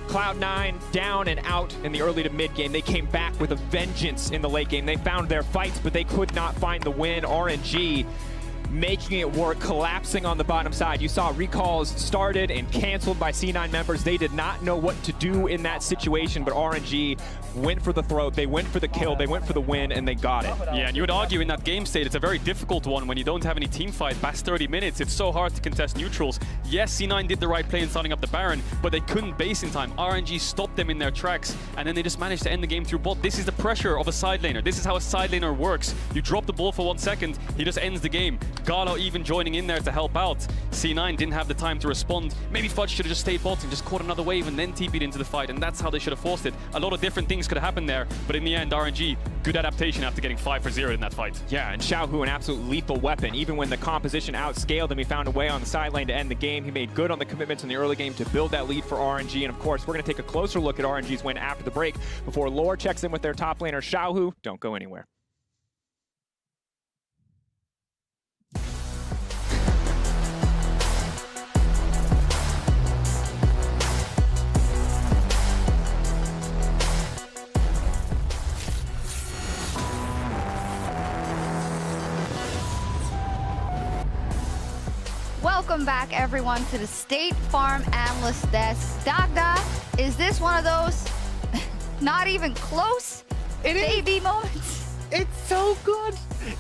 Cloud9 down and out in the early to mid game. They came back with a vengeance in the late game. They found their fights, but they could not find the win. RNG making it work, collapsing on the bottom side. You saw recalls started and canceled by C9 members. They did not know what to do in that situation, but RNG went for the throat, they went for the kill, they went for the win, and they got it. Yeah, and you would argue in that game state, it's a very difficult one when you don't have any team fight past 30 minutes. It's so hard to contest neutrals. Yes, C9 did the right play in starting up the Baron, but they couldn't base in time. RNG stopped them in their tracks, and then they just managed to end the game through bot. This is the pressure of a side laner. This is how a side laner works. You drop the ball for 1 second, he just ends the game. Gala even joining in there to help out. C9 didn't have the time to respond. Maybe Fudge should have just stayed bot and just caught another wave and then TP'd into the fight, and that's how they should have forced it. A lot of different things could have happened there, but in the end, RNG, good adaptation after getting 5-0 in that fight. Yeah, and Xiaohu, an absolute lethal weapon. Even when the composition outscaled him, he found a way on the side lane to end the game. He made good on the commitments in the early game to build that lead for RNG, and of course, we're going to take a closer look at RNG's win after the break before Lore checks in with their top laner, Xiaohu. Don't go anywhere. Welcome back, everyone, to the State Farm Analyst Desk. Dagda, is this one of those not even close baby moments? It's so good.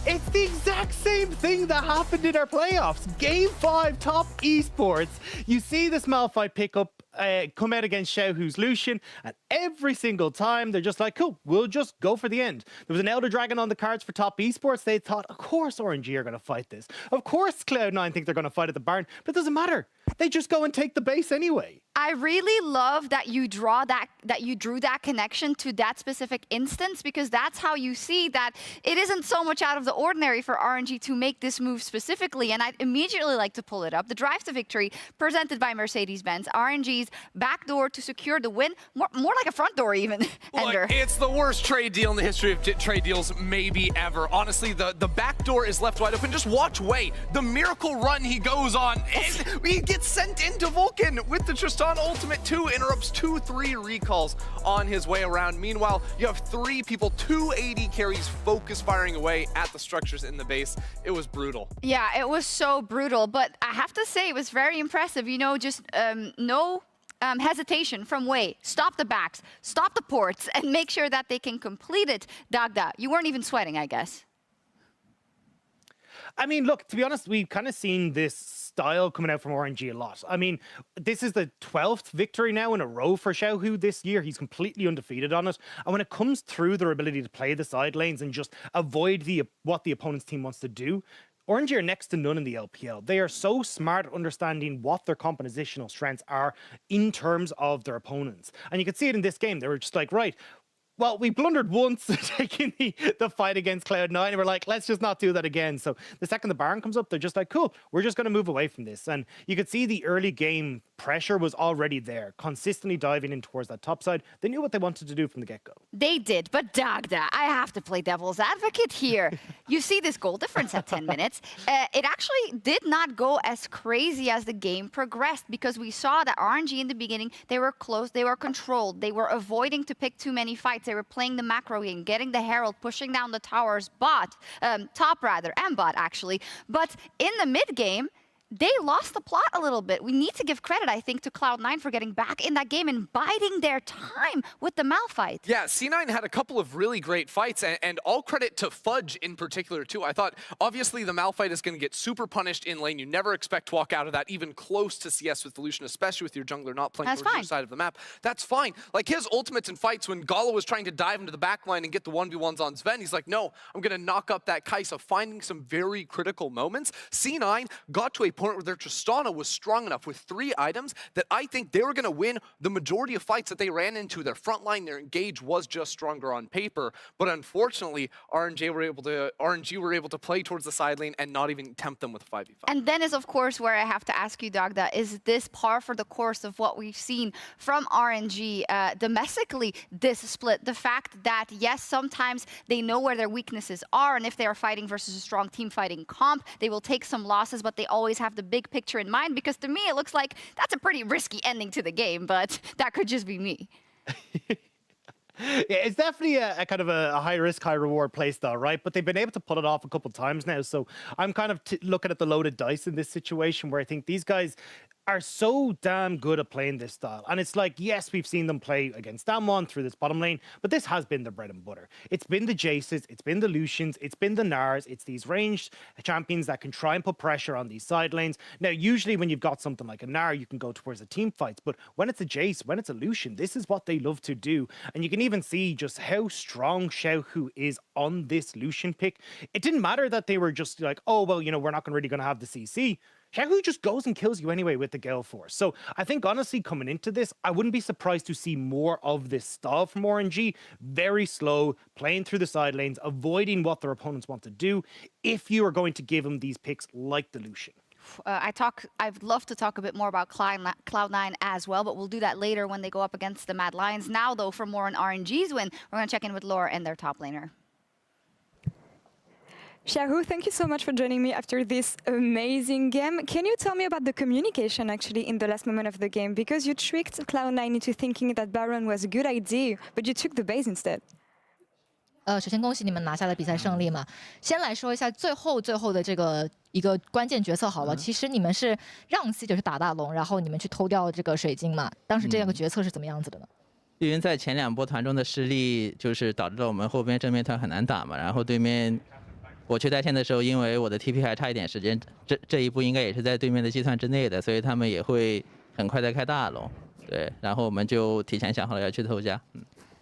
It's the exact same thing that happened in our playoffs. Game 5, top esports. You see this Malphite pick up come out against Xiaohu's Lucian, and every single time they're just like, cool, we'll just go for the end. There was an Elder Dragon on the cards for top esports. They thought, of course RNG are going to fight this. Of course Cloud9 think they're going to fight at the barn, but it doesn't matter. They just go and take the base anyway. I really love that you drew that connection to that specific instance, because that's how you see that it isn't so much out of the ordinary for RNG to make this move specifically. And I'd immediately like to pull it up. The Drive to Victory presented by Mercedes-Benz. RNG's backdoor to secure the win. More like a front door even, Ender. Look, it's the worst trade deal in the history of trade deals maybe ever. Honestly, the back door is left wide open. Just watch Wei. The miracle run he goes on. And he gets sent into Vulcan with the Tristan ultimate 2, interrupts 2-3 recalls on his way around. Meanwhile, you have 3 people, 2 AD carries focus firing away at the structures in the base. It was brutal. Yeah, it was so brutal, but I have to say it was very impressive. You know, just no hesitation from Wei. Stop the backs, stop the ports, and make sure that they can complete it. Dagda, you weren't even sweating, I guess. I mean, look, to be honest, we've kind of seen this style coming out from RNG a lot. I mean, this is the 12th victory now in a row for Xiaohu this year. He's completely undefeated on it. And when it comes through their ability to play the side lanes and just avoid what the opponent's team wants to do, RNG are next to none in the LPL. They are so smart at understanding what their compositional strengths are in terms of their opponents. And you can see it in this game. They were just like, right, well, we blundered once taking the fight against Cloud9, and we're like, let's just not do that again. So the second the Baron comes up, they're just like, cool, we're just going to move away from this. And you could see the early game pressure was already there, consistently diving in towards that top side. They knew what they wanted to do from the get-go. They did, but Dagda, I have to play devil's advocate here. You see this goal difference at 10 minutes. It actually did not go as crazy as the game progressed, because we saw that RNG in the beginning, they were close, they were controlled, they were avoiding to pick too many fights. They were playing the macro game, getting the Herald, pushing down the towers, top rather, and bot actually. But in the mid game, they lost the plot a little bit. We need to give credit, I think, to Cloud9 for getting back in that game and biding their time with the Mal fight. Yeah, C9 had a couple of really great fights, and all credit to Fudge in particular, too. I thought, obviously, the Mal fight is going to get super punished in lane. You never expect to walk out of that even close to CS with the Lucian, especially with your jungler not playing towards your side of the map. That's fine. Like, his ultimates in fights, when Gala was trying to dive into the backline and get the 1v1s on Sven, he's like, no, I'm going to knock up that Kai'Sa, finding some very critical moments. C9 got to a point where their Tristana was strong enough with 3 items that I think they were going to win the majority of fights that they ran into. Their front line, their engage was just stronger on paper, but unfortunately, RNG were able to play towards the side lane and not even tempt them with 5v5. And then is, of course, where I have to ask you, Dagda, is this par for the course of what we've seen from RNG domestically this split? The fact that, yes, sometimes they know where their weaknesses are, and if they are fighting versus a strong team fighting comp, they will take some losses, but they always have the big picture in mind, because to me it looks like that's a pretty risky ending to the game, but that could just be me. Yeah, it's definitely a kind of a high risk, high reward play style, right? But they've been able to pull it off a couple times now. So I'm kind of looking at the loaded dice in this situation, where I think these guys are so damn good at playing this style. And it's like, yes, we've seen them play against Damwon through this bottom lane, but this has been their bread and butter. It's been the Jaces, it's been the Lucians, it's been the Nars, it's these ranged champions that can try and put pressure on these side lanes. Now, usually when you've got something like a Gnar, you can go towards the team fights, but when it's a Jace, when it's a Lucian, this is what they love to do. And you can even see just how strong Xiaohu is on this Lucian pick. It didn't matter that they were just like, oh, well, you know, we're not really going to have the CC. Xiaohu just goes and kills you anyway with the Gale Force. So I think, honestly, coming into this, I wouldn't be surprised to see more of this style from RNG. Very slow, playing through the side lanes, avoiding what their opponents want to do, if you are going to give them these picks like the Lucian. I'd love to talk a bit more about Cloud9 as well, but we'll do that later when they go up against the Mad Lions. Now, though, for more on RNG's win, we're going to check in with Laura and their top laner. Xiaohu, thank you so much for joining me after this amazing game. Can you tell me about the communication actually in the last moment of the game? Because you tricked Cloud9 into thinking that Baron was a good idea, but you took the base instead. 首先恭喜你们拿下了比赛胜利嘛。先来说一下最后的这个一个关键决策好了。其实你们是让 C 就是打大龙，然后你们去偷掉这个水晶嘛。当时这样个决策是怎么样子的呢？因为在前2波团中的失利，就是导致了我们后边正面团很难打嘛。然后对面我去带线的时候，因为我的 TP 还差一点时间，这一步应该也是在对面的计算之内的，所以他们也会很快的开大龙。对，然后我们就提前想好了要去偷家。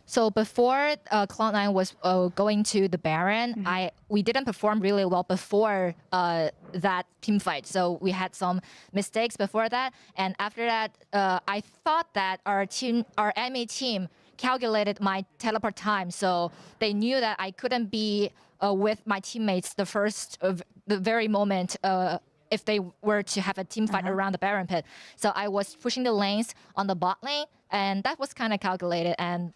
So before Cloud9 was going to the Baron, we didn't perform really well before that team fight. So we had some mistakes before that, and after that, I thought that our enemy team calculated my teleport time, so they knew that I couldn't be with my teammates the very moment. If they were to have a team fight around the Baron pit. So I was pushing the lanes on the bot lane, and that was kind of calculated, and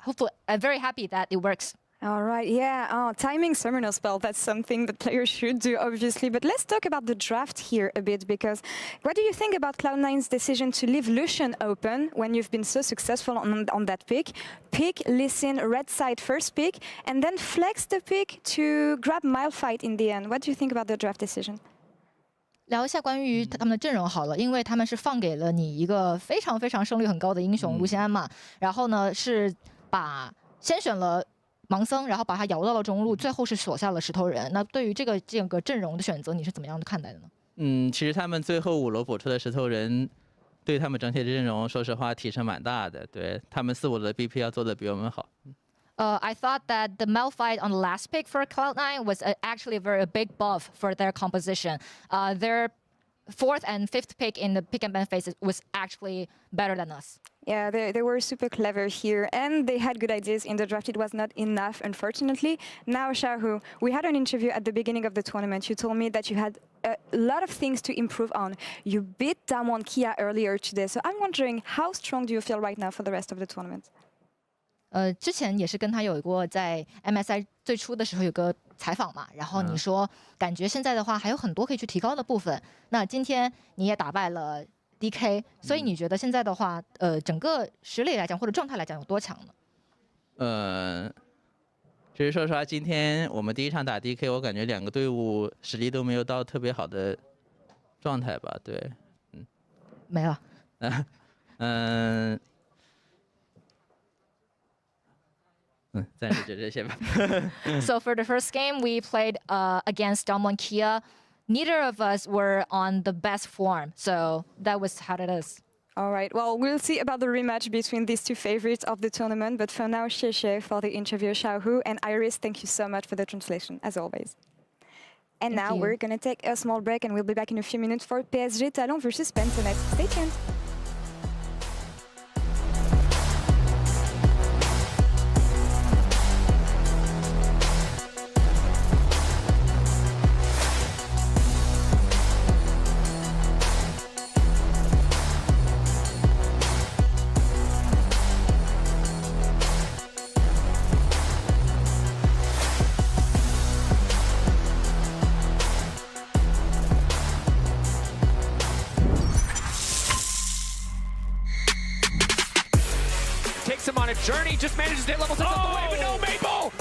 hopefully I'm very happy that it works. All right, yeah, timing summoner spell, that's something that players should do, obviously. But let's talk about the draft here a bit, because what do you think about Cloud9's decision to leave Lucian open when you've been so successful on that pick? Pick Lee Sin red side first pick, and then flex the pick to grab Malphite in the end. What do you think about the draft decision? 聊一下关于他们的阵容好了，因为他们是放给了你一个非常非常胜率很高的英雄卢锡安嘛，然后呢是先选了盲僧，然后把他摇到了中路，最后是锁下了石头人。那对于这个阵容的选择，你是怎么样的看待的呢？其实他们最后5楼补出的石头人，对他们整体的阵容，说实话提升蛮大的。对他们4、5的 BP 要做的比我们好。I thought that the Malphite on the last pick for Cloud9 was actually a very big buff for their composition. Their 4th and 5th pick in the pick and ban phase was actually better than us. Yeah, they were super clever here, and they had good ideas in the draft. It was not enough, unfortunately. Now, Xiaohu, we had an interview at the beginning of the tournament. You told me that you had a lot of things to improve on. You beat Damwon Kia earlier today, so I'm wondering, how strong do you feel right now for the rest of the tournament? 之前也是跟他有过在 MSI 最初的时候有个采访嘛，然后你说感觉现在的话还有很多可以去提高的部分。那今天你也打败了 DK， 所以你觉得现在的话，整个实力来讲或者状态来讲有多强呢？其实说实话，今天我们第一场打 DK， 我感觉2个队伍实力都没有到特别好的状态吧？对，没了。暂时就这些吧。So for the first game, we played against Damwon Kia. Neither of us were on the best form, so that was how it is. All right, well, we'll see about the rematch between these two favorites of the tournament, but for now, Xie for the interview, Xiaohu, and Iris, thank you so much for the translation, as always. And now we're going to take a small break, and we'll be back in a few minutes for PSG Talon versus Pentanet. Stay tuned. Him on a journey, just manages to hit level 6 up the way, but no, Maple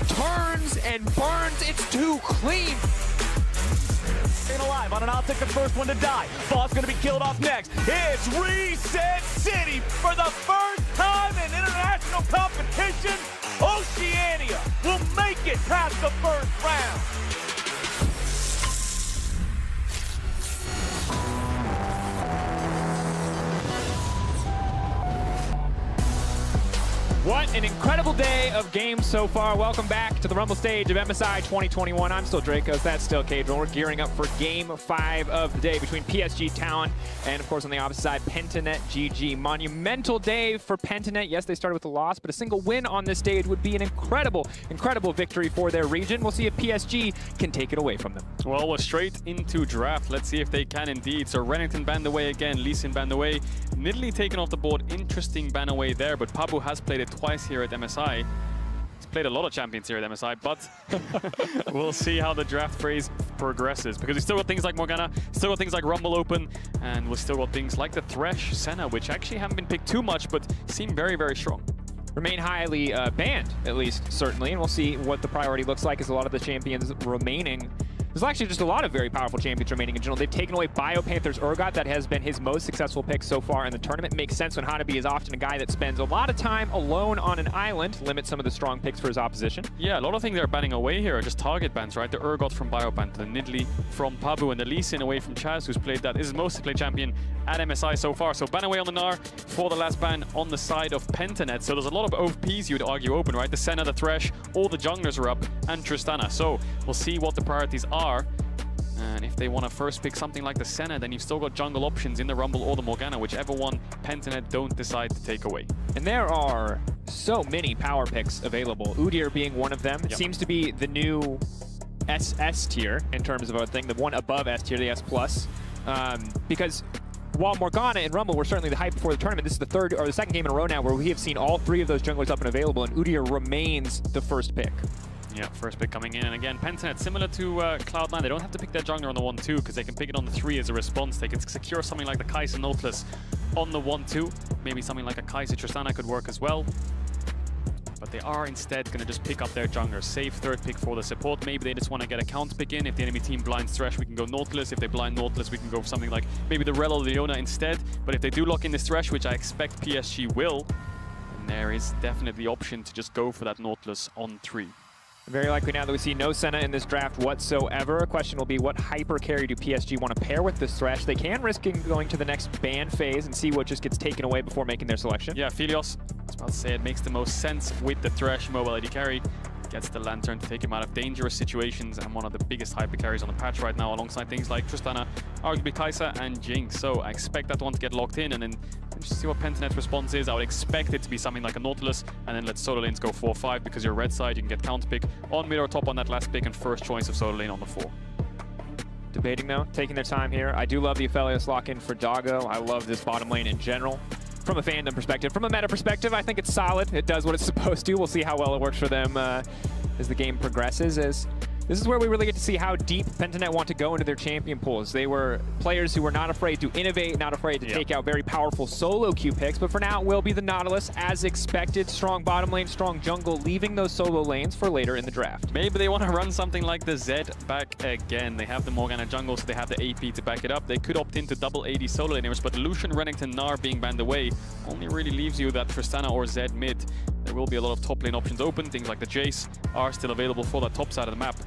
turns and burns. It's too clean. Staying alive on an optic, the first one to die. Boss gonna be killed off next. It's Reset City for the first time in international competition. Oceania will make it past the first round. What an incredible day of games so far. Welcome back to the Rumble stage of MSI 2021. I'm still Dracos, that's still Cadron. We're gearing up for Game 5 of the day between PSG Talon and, of course, on the opposite side, Pentanet GG. Monumental day for Pentanet. Yes, they started with a loss, but a single win on this stage would be an incredible, incredible victory for their region. We'll see if PSG can take it away from them. Well, we're straight into draft. Let's see if they can indeed. So Renekton banned away again, Lee Sin banned away. Nidalee taken off the board. Interesting ban away there, but Pabu has played it twice here at MSI. He's played a lot of champions here at MSI, but we'll see how the draft phase progresses, because we still got things like Morgana, still got things like Rumble Open, and we've still got things like the Thresh, Senna, which actually haven't been picked too much, but seem very, very strong. Remain highly banned, at least, certainly, and we'll see what the priority looks like as a lot of the champions remaining There's actually just a lot of very powerful champions remaining in general. They've taken away BioPanther's Urgot. That has been his most successful pick so far in the tournament. Makes sense when Hanabi is often a guy that spends a lot of time alone on an island, limits some of the strong picks for his opposition. Yeah, a lot of things they're banning away here are just target bans, right? The Urgot from BioPanther, the Nidalee from Pabu, and the Lee Sin away from Chaz, who's played that. This is most played champion at MSI so far. So ban away on the Gnar for the last ban on the side of Pentanet. So there's a lot of OPs you would argue open, right? The Senna, the Thresh, all the junglers are up, and Tristana. So we'll see what the priorities are. And if they want to first pick something like the Senna, then you've still got jungle options in the Rumble or the Morgana, whichever one Pentanet don't decide to take away. And there are so many power picks available, Udyr being one of them. It seems to be the new SS tier in terms of a thing, the one above S tier, the S+. Because while Morgana and Rumble were certainly the hype before the tournament, this is the third or the second game in a row now where we have seen all three of those junglers up and available, and Udyr remains the first pick. Yeah, first pick coming in. And again, Pentanet, similar to Cloud9, they don't have to pick their jungler on the 1-2 because they can pick it on the 3 as a response. They can secure something like the Kai'Sa Nautilus on the 1-2. Maybe something like a Kai'Sa Tristana could work as well. But they are instead going to just pick up their jungler. Save third pick for the support. Maybe they just want to get a counter pick in. If the enemy team blinds Thresh, we can go Nautilus. If they blind Nautilus, we can go for something like maybe the Rel or Leona instead. But if they do lock in this Thresh, which I expect PSG will, then there is definitely the option to just go for that Nautilus on 3. Very likely now that we see no Senna in this draft whatsoever. A question will be, what hyper carry do PSG want to pair with this Thresh? They can risk going to the next ban phase and see what just gets taken away before making their selection. Yeah, Philios, I was about to say, it makes the most sense with the Thresh mobile AD carry. Gets the Lantern to take him out of dangerous situations, and one of the biggest hyper carries on the patch right now, alongside things like Tristana, arguably Kai'Sa, and Jinx. So I expect that one to get locked in, and then just see what Pentanet's response is. I would expect it to be something like a Nautilus, and then let solo lanes go 4-5, because you're red side, you can get counter pick on mid or top on that last pick, and first choice of solo lane on the 4. Debating though, taking their time here. I do love the Aphelios lock-in for Doggo. I love this bottom lane in general. From a fandom perspective. From a meta perspective, I think it's solid. It does what it's supposed to. We'll see how well it works for them as the game progresses. As this is where we really get to see how deep Pentanet want to go into their champion pools. They were players who were not afraid to innovate, not afraid to take out very powerful solo queue picks, but for now it will be the Nautilus as expected. Strong bottom lane, strong jungle, leaving those solo lanes for later in the draft. Maybe they want to run something like the Zed back again. They have the Morgana jungle, so they have the AP to back it up. They could opt into double AD solo laners, but Lucian, Renekton, Gnar being banned away only really leaves you that Tristana or Zed mid. There will be a lot of top lane options open. Things like the Jace are still available for that top side of the map.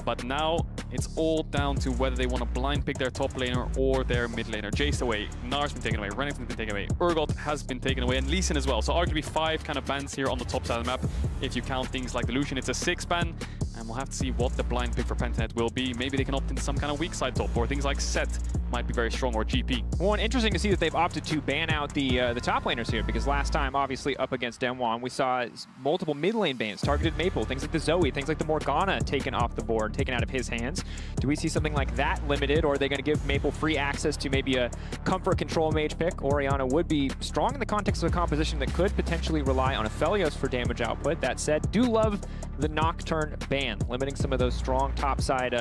But now it's all down to whether they want to blind pick their top laner or their mid laner. Jace away, Gnar's been taken away, Renekton's been taken away, Urgot has been taken away, and Lee Sin as well. So arguably 5 kind of bans here on the top side of the map. If you count things like the Lucian, it's a 6 ban. And we'll have to see what the blind pick for Pentanet will be. Maybe they can opt into some kind of weak side top, or things like Set might be very strong, or GP. Well, and interesting to see that they've opted to ban out the top laners here, because last time, obviously, up against Demwon, we saw multiple mid lane bans, targeted Maple, things like the Zoe, things like the Morgana taken off the board, taken out of his hands. Do we see something like that limited, or are they going to give Maple free access to maybe a comfort control mage pick? Orianna would be strong in the context of a composition that could potentially rely on Aphelios for damage output. That said, do love the Nocturne ban, limiting some of those strong topside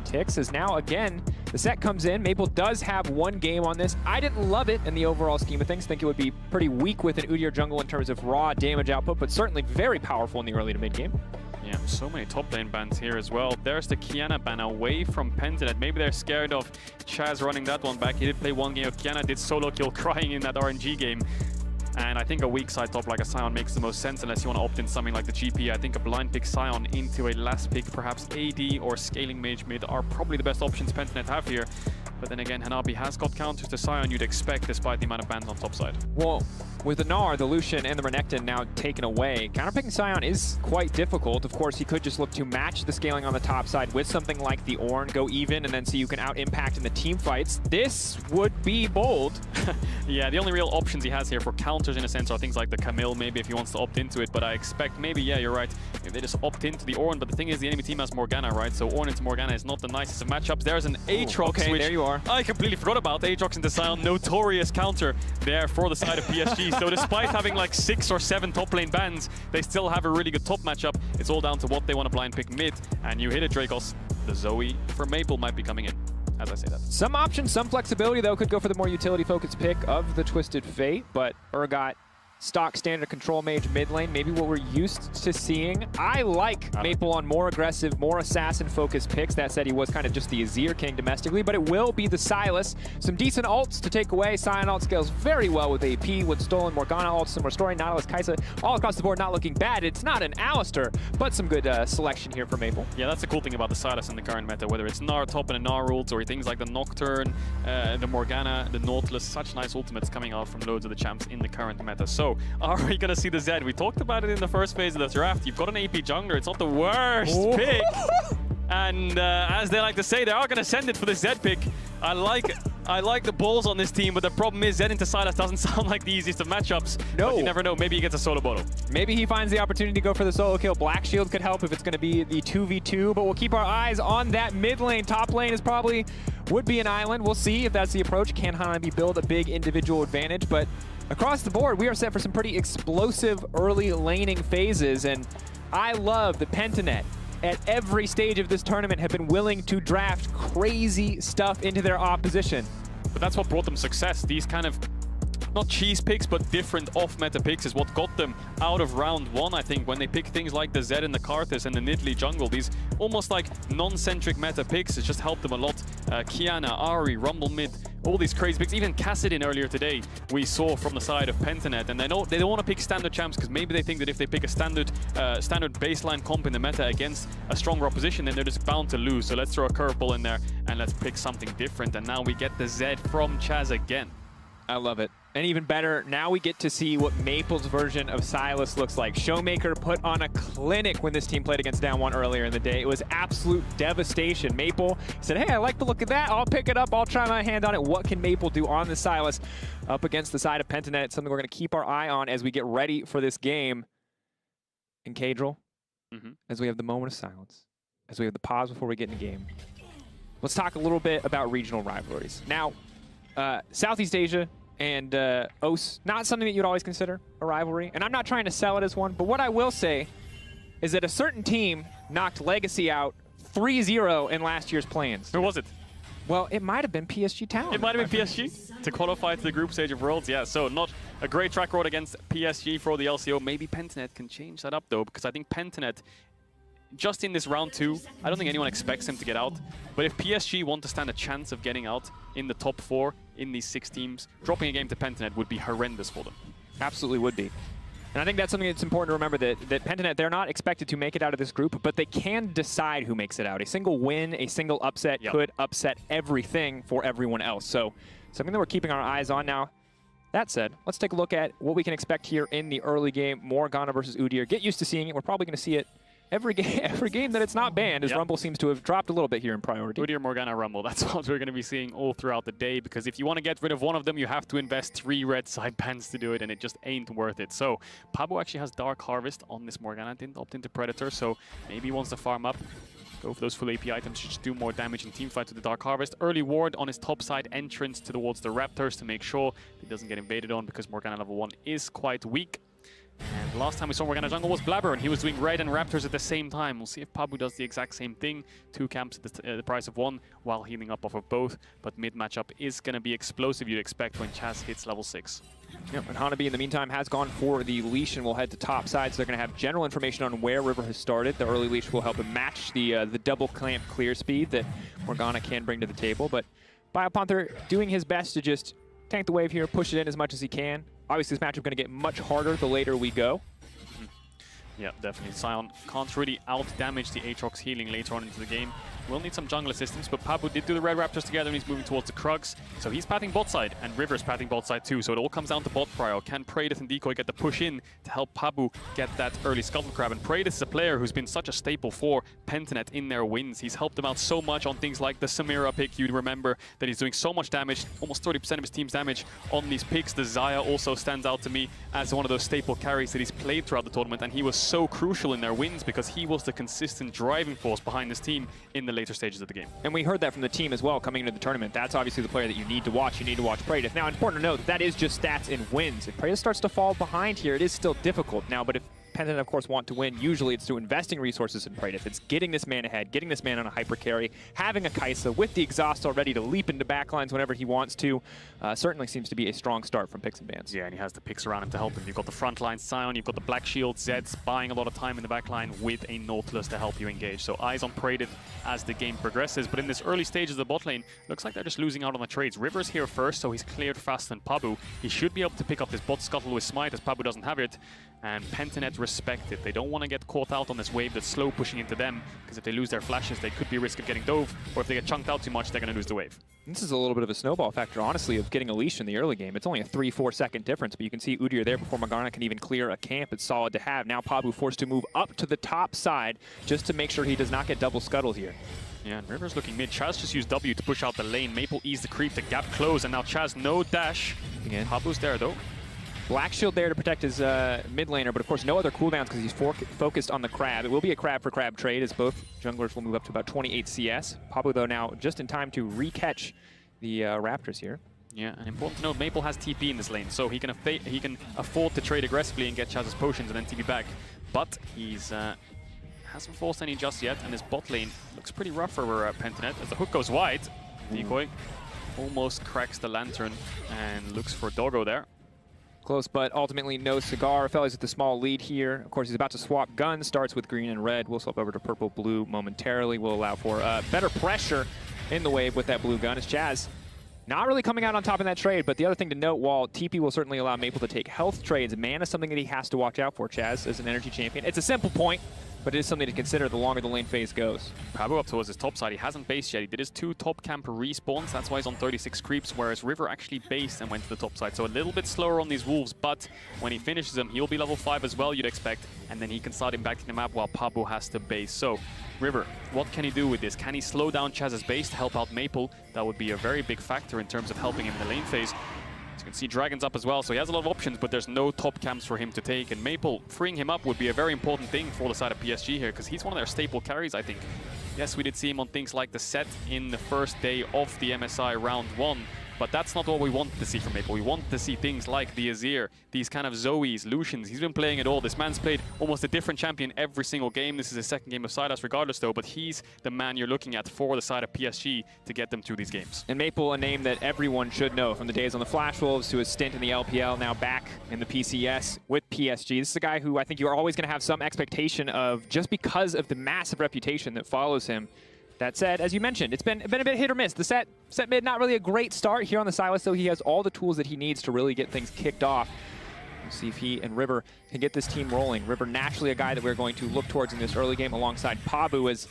ticks, as now, again, the set comes in. Maple does have 1 game on this. I didn't love it in the overall scheme of things. Think it would be pretty weak with an Udyr jungle in terms of raw damage output, but certainly very powerful in the early to mid game. Yeah, so many top lane bans here as well. There's the Kiana ban away from Pentanet. Maybe they're scared of Chaz running that one back. He did play 1 game of Kiana, did solo kill crying in that RNG game. And I think a weak side top like a Sion makes the most sense unless you want to opt in something like the GP. I think a blind pick Sion into a last pick, perhaps AD or scaling mage mid are probably the best options Pentanet have here. But then again, Hanabi has got counters to Sion you'd expect despite the amount of bans on top side. Well, with the Gnar, the Lucian, and the Renekton now taken away, counterpicking Sion is quite difficult. Of course, he could just look to match the scaling on the top side with something like the Ornn, go even, and then see you can out-impact in the team fights. This would be bold. Yeah, the only real options he has here for counters in a sense are things like the Camille, maybe if he wants to opt into it, but I expect maybe, yeah, you're right, if they just opt into the Ornn, but the thing is the enemy team has Morgana, right? So Ornn into Morgana is not the nicest of matchups. There's an Aatrox, okay, which there you are. I completely forgot about. Aatrox into Sion, notorious counter there for the side of PSG. So despite having like 6 or 7 top lane bans, they still have a really good top matchup. It's all down to what they want to blind pick mid, and you hit it, Dracos. The Zoe for Maple might be coming in, as I say that. Some options, some flexibility, though, could go for the more utility-focused pick of the Twisted Fate, but Urgot stock standard control mage mid lane, maybe what we're used to seeing. I like Maple on more aggressive, more assassin-focused picks. That said, he was kind of just the Azir king domestically, but it will be the Sylas. Some decent ults to take away. Sion ult scales very well with AP, with Stolen, Morgana ult, similar story. Nautilus, Kai'Sa, all across the board not looking bad. It's not an Alistar, but some good selection here for Maple. Yeah, that's the cool thing about the Sylas in the current meta, whether it's Gnar top and the Gnar ults, or things like the Nocturne, the Morgana, the Nautilus, such nice ultimates coming out from loads of the champs in the current meta. So, are we going to see the Zed? We talked about it in the first phase of the draft. You've got an AP jungler. It's not the worst pick. And as they like to say, they are going to send it for the Zed pick. I like the balls on this team, but the problem is Zed into Sylas doesn't sound like the easiest of matchups. No. But you never know. Maybe he gets a solo bottle. Maybe he finds the opportunity to go for the solo kill. Black Shield could help if it's going to be the 2v2, but we'll keep our eyes on that mid lane. Top lane is probably would be an island. We'll see if that's the approach. Can Hanabi build a big individual advantage? But across the board, we are set for some pretty explosive early laning phases, and I love the Pentanet at every stage of this tournament have been willing to draft crazy stuff into their opposition. But that's what brought them success. These kind of, not cheese picks, but different off-meta picks is what got them out of round one, I think, when they pick things like the Zed and the Karthus and the Nidalee jungle. These almost like non-centric meta picks, it just helped them a lot. Kiana, Ahri, Rumble mid, all these crazy picks. Even Kassadin earlier today, we saw from the side of Pentanet, and they don't want to pick standard champs because maybe they think that if they pick a standard baseline comp in the meta against a stronger opposition, then they're just bound to lose. So let's throw a curveball in there and let's pick something different. And now we get the Zed from Chaz again. I love it. And even better, now we get to see what Maple's version of Sylas looks like. Showmaker put on a clinic when this team played against Down 1 earlier in the day. It was absolute devastation. Maple said, hey, I like the look of that. I'll pick it up. I'll try my hand on it. What can Maple do on the Sylas up against the side of Pentanet? It's something we're going to keep our eye on as we get ready for this game. And Kadril, as we have the moment of silence, as we have the pause before we get in the game, let's talk a little bit about regional rivalries. Now, Southeast Asia and OS, not something that you'd always consider a rivalry. And I'm not trying to sell it as one, but what I will say is that a certain team knocked Legacy out 3-0 in last year's play-ins. Who was it? Well, it might have been PSG Talon. It might have been PSG to qualify to the group stage of Worlds, yeah. So not a great track record against PSG for the LCO. Maybe Pentanet can change that up, though, because I think Pentanet, just in this round 2, I don't think anyone expects him to get out. But if PSG want to stand a chance of getting out in the top 4 in these 6 teams, dropping a game to Pentanet would be horrendous for them. Absolutely would be. And I think that's something that's important to remember, that Pentanet, they're not expected to make it out of this group, but they can decide who makes it out. A single win, a single upset could upset everything for everyone else. So something that we're keeping our eyes on now. That said, let's take a look at what we can expect here in the early game. Morgana versus Udyr. Get used to seeing it. We're probably going to see it every game that it's not banned, as Rumble seems to have dropped a little bit here in priority. Udyr, Morgana, Rumble. That's what we're going to be seeing all throughout the day, because if you want to get rid of one of them, you have to invest 3 red side bans to do it, and it just ain't worth it. So Pabo actually has Dark Harvest on this Morgana. Didn't opt into Predator, so maybe he wants to farm up. Go for those full AP items, just do more damage in teamfight with the Dark Harvest. Early ward on his top side entrance towards the Raptors to make sure he doesn't get invaded on, because Morgana level 1 is quite weak. And the last time we saw Morgana jungle was Blabber, and he was doing red and Raptors at the same time. We'll see if Pabu does the exact same thing. 2 camps at the price of 1 while healing up off of both. But mid matchup is going to be explosive, you'd expect, when Chaz hits level 6. Yep, and Hanabi in the meantime has gone for the leash and will head to top side, so they're going to have general information on where River has started. The early leash will help him match the double clamp clear speed that Morgana can bring to the table. But Biopanther doing his best to just tank the wave here, push it in as much as he can. Obviously, this matchup going to get much harder the later we go. Yeah, definitely. Sion can't really out-damage the Aatrox healing later on into the game. We'll need some jungle assistance, but Pabu did do the Red Raptors together and he's moving towards the Krugs. So he's pathing bot side, and River's pathing bot side too. So it all comes down to bot prio. Can Praedyth and Decoy get the push in to help Pabu get that early Scuttle Crab? And Praedyth is a player who's been such a staple for Pentanet in their wins. He's helped them out so much on things like the Samira pick. You'd remember that he's doing so much damage, almost 30% of his team's damage on these picks. The Xayah also stands out to me as one of those staple carries that he's played throughout the tournament, and he was so crucial in their wins because he was the consistent driving force behind this team in the later stages of the game. And we heard that from the team as well coming into the tournament. That's obviously the player that you need to watch. You need to watch Praedyth. Now, important to note, that is just stats and wins. If Praedyth starts to fall behind here, it is still difficult now, but if Pentanet, of course, want to win, usually it's through investing resources in Pride. If it's getting this man ahead, getting this man on a hyper carry, having a Kaisa with the exhaust already to leap into backlines whenever he wants to, certainly seems to be a strong start from Pix and Bans. Yeah, and he has the picks around him to help him. You've got the frontline Sion, you've got the Black Shield, Zeds buying a lot of time in the backline with a Nautilus to help you engage. So eyes on Praded as the game progresses. But in this early stages of the bot lane, looks like they're just losing out on the trades. River's here first, so he's cleared faster than Pabu. He should be able to pick up this bot scuttle with Smite, as Pabu doesn't have it. And Pentanet respect it. They don't want to get caught out on this wave that's slow pushing into them, because if they lose their flashes, they could be at risk of getting dove, or if they get chunked out too much, they're going to lose the wave. This is a little bit of a snowball factor, honestly, of getting a leash in the early game. It's only a 3-4 second difference, but you can see Udyr there before Morgana can even clear a camp. It's solid to have. Now Pabu forced to move up to the top side just to make sure he does not get double scuttled here. Yeah, and River's looking mid. Chaz just used W to push out the lane. Maple eased the creep, the gap close, and now Chaz no dash. Again. Pabu's there though. Black Shield there to protect his mid laner, but of course no other cooldowns because he's focused on the crab. It will be a crab for crab trade as both junglers will move up to about 28 CS. Pabu though now just in time to re-catch the Raptors here. Yeah, and important to note, Maple has TP in this lane, so he can afford to trade aggressively and get Chaz's potions and then TP back. But he's hasn't forced any just yet, and his bot lane looks pretty rough for Pentanet as the hook goes wide. Decoy almost cracks the lantern and looks for Doggo there. Close, but ultimately no cigar. Fellas with the small lead here. Of course, he's about to swap guns. Starts with green and red. We'll swap over to purple-blue momentarily. We'll allow for better pressure in the wave with that blue gun. As Chaz not really coming out on top in that trade, but the other thing to note, while TP will certainly allow Maple to take health trades, mana is something that he has to watch out for, Chaz, as an energy champion. It's a simple point, but it is something to consider the longer the lane phase goes. Pabu up towards his top side. He hasn't based yet. He did his 2 top camper respawns. That's why he's on 36 creeps, whereas River actually based and went to the top side. So a little bit slower on these wolves, but when he finishes them, he'll be level 5 as well, you'd expect. And then he can start impacting the map while Pabu has to base. So River, what can he do with this? Can he slow down Chaz's base to help out Maple? That would be a very big factor in terms of helping him in the lane phase. As you can see, Dragon's up as well, so he has a lot of options, but there's no top camps for him to take. And Maple, freeing him up would be a very important thing for the side of PSG here, because he's one of their staple carries, I think. Yes, we did see him on things like the set in the first day of the MSI round 1, but that's not what we want to see from Maple. We want to see things like the Azir, these kind of Zoes, Lucians. He's been playing it all. This man's played almost a different champion every single game. This is his second game of Sylas regardless though, but he's the man you're looking at for the side of PSG to get them through these games. And Maple, a name that everyone should know from the days on the Flash Wolves to his stint in the LPL, now back in the PCS with PSG. This is a guy who I think you're always going to have some expectation of just because of the massive reputation that follows him. That said, as you mentioned, it's been a bit hit or miss. The set mid, not really a great start here on the Sylas, so he has all the tools that he needs to really get things kicked off. We'll see if he and River can get this team rolling. River, naturally a guy that we're going to look towards in this early game alongside Pabu, as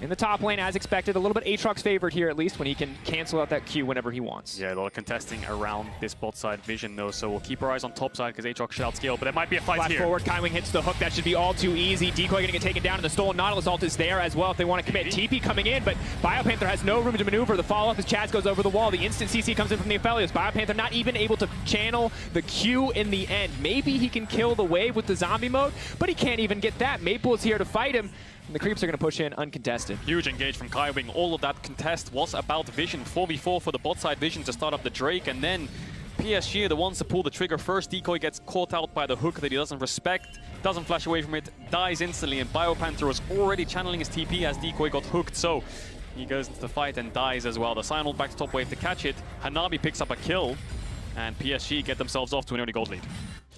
in the top lane, as expected. A little bit Aatrox favored here, at least, when he can cancel out that Q whenever he wants. Yeah, a lot of contesting around this bot side vision, though, so we'll keep our eyes on top side because Aatrox should outscale, but there might be a fight Flash here. forward, Kaiwing hits the hook. That should be all too easy. Decoy going to get taken down, and the stolen Nautilus ult is there as well if they want to commit. TP coming in, but Biopanther has no room to maneuver. The follow-up as Chaz goes over the wall. The instant CC comes in from the Aphelios. Biopanther not even able to channel the Q in the end. Maybe he can kill the wave with the zombie mode, but he can't even get that. Maple is here to fight him. And the creeps are going to push in uncontested. Huge engage from Kaiwing. All of that contest was about vision. 4v4 for the bot side vision to start up the Drake, and then PSG are the ones to pull the trigger first. Decoy gets caught out by the hook that he doesn't respect, doesn't flash away from it, dies instantly, and Biopanther was already channeling his TP as Decoy got hooked, so he goes into the fight and dies as well. The Sion ult back to top wave to catch it. Hanabi picks up a kill, and PSG get themselves off to an early gold lead.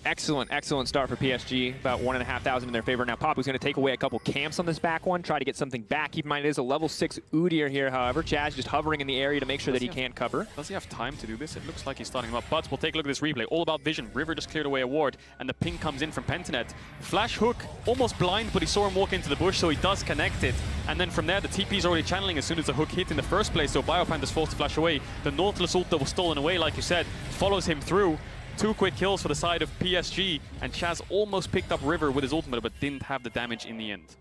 Excellent, excellent start for PSG. About 1,500 in their favor. Now Papu's going to take away a couple camps on this back one, try to get something back. Keep in mind it is a level 6 Udyr here, however. Chaz just hovering in the area to make sure that he can't cover. Does he have time to do this? It looks like he's starting him up, but we'll take a look at this replay. All about vision. River just cleared away a ward, and the ping comes in from Pentanet. Flash hook, almost blind, but he saw him walk into the bush, so he does connect it. And then from there, the TP's already channeling as soon as the hook hit in the first place, so Biopanther's forced to flash away. The Nautilus ult that was stolen away, like you said, follows him through. 2 quick kills for the side of PSG, and Chaz almost picked up River with his ultimate, but didn't have the damage in the end.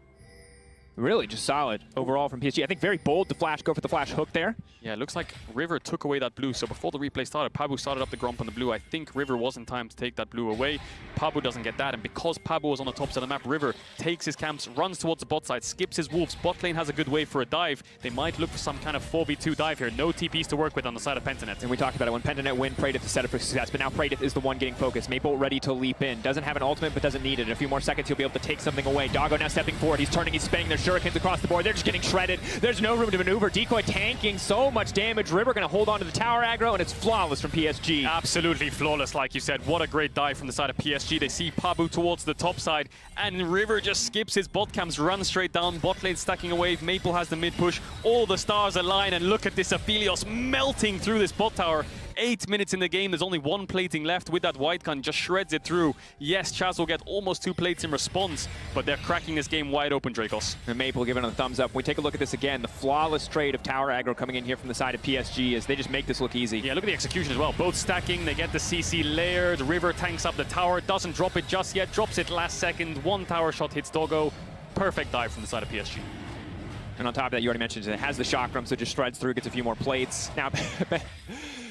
really just solid overall from PSG. I think very bold to flash, go for the flash hook there. Yeah, it looks like River took away that blue. So before the replay started, Pabu started up the Gromp on the blue. I think River was in time to take that blue away. Pabu doesn't get that, and because Pabu was on the top side of the map, River takes his camps, runs towards the bot side, skips his wolves. Bot lane has a good wave for a dive. They might look for some kind of 4v2 dive here. No TPs to work with on the side of Pentanet. And we talked about it when Pentanet win, Praedith is set up for success, but now Praedith is the one getting focused. Maple ready to leap in. Doesn't have an ultimate, but doesn't need it. In a few more seconds, he'll be able to take something away. Doggo now stepping forward. He's turning, he's spinning their shurikens across the board. They're just getting shredded. There's no room to maneuver. Decoy tanking so much damage. River going to hold on to the tower aggro, and it's flawless from PSG. Absolutely flawless, like you said. What a great dive from the side of PSG. They see Pabu towards the top side, and River just skips his bot camps, runs straight down. Bot lane stacking a wave. Maple has the mid push. All the stars align, and look at this Aphelios melting through this bot tower. 8 minutes in the game, there's only one plating left with that white gun, just shreds it through. Yes, Chaz will get almost 2 plates in response, but they're cracking this game wide open, Dracos. And Maple giving it a thumbs up. When we take a look at this again, the flawless trade of tower aggro coming in here from the side of PSG as they just make this look easy. Yeah, look at the execution as well. Both stacking, they get the CC layered. River tanks up the tower, doesn't drop it just yet, drops it last second. One tower shot hits Doggo. Perfect dive from the side of PSG. And on top of that, you already mentioned it has the chakram, so just shreds through, gets a few more plates. Now,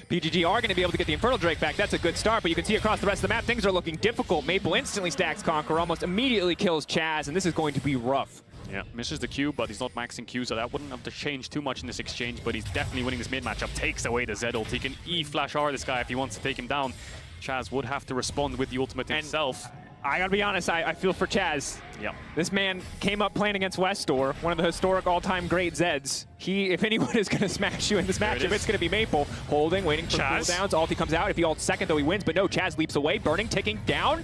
PGG are going to be able to get the Infernal Drake back. That's a good start, but you can see across the rest of the map, things are looking difficult. Maple instantly stacks Conqueror, almost immediately kills Chaz, and this is going to be rough. Yeah, misses the Q, but he's not maxing Q, so that wouldn't have to change too much in this exchange, but he's definitely winning this mid matchup. Takes away the Z ult. He can E-flash-R this guy if he wants to take him down. Chaz would have to respond with the ultimate himself. I gotta be honest, I feel for Chaz. Yeah. This man came up playing against Westor, one of the historic all-time great Zeds. If anyone is gonna smash you in this matchup, it's gonna be Maple. Holding, waiting for cooldowns. Ulti comes out. If he ults second, though, he wins. But no, Chaz leaps away, burning, ticking down.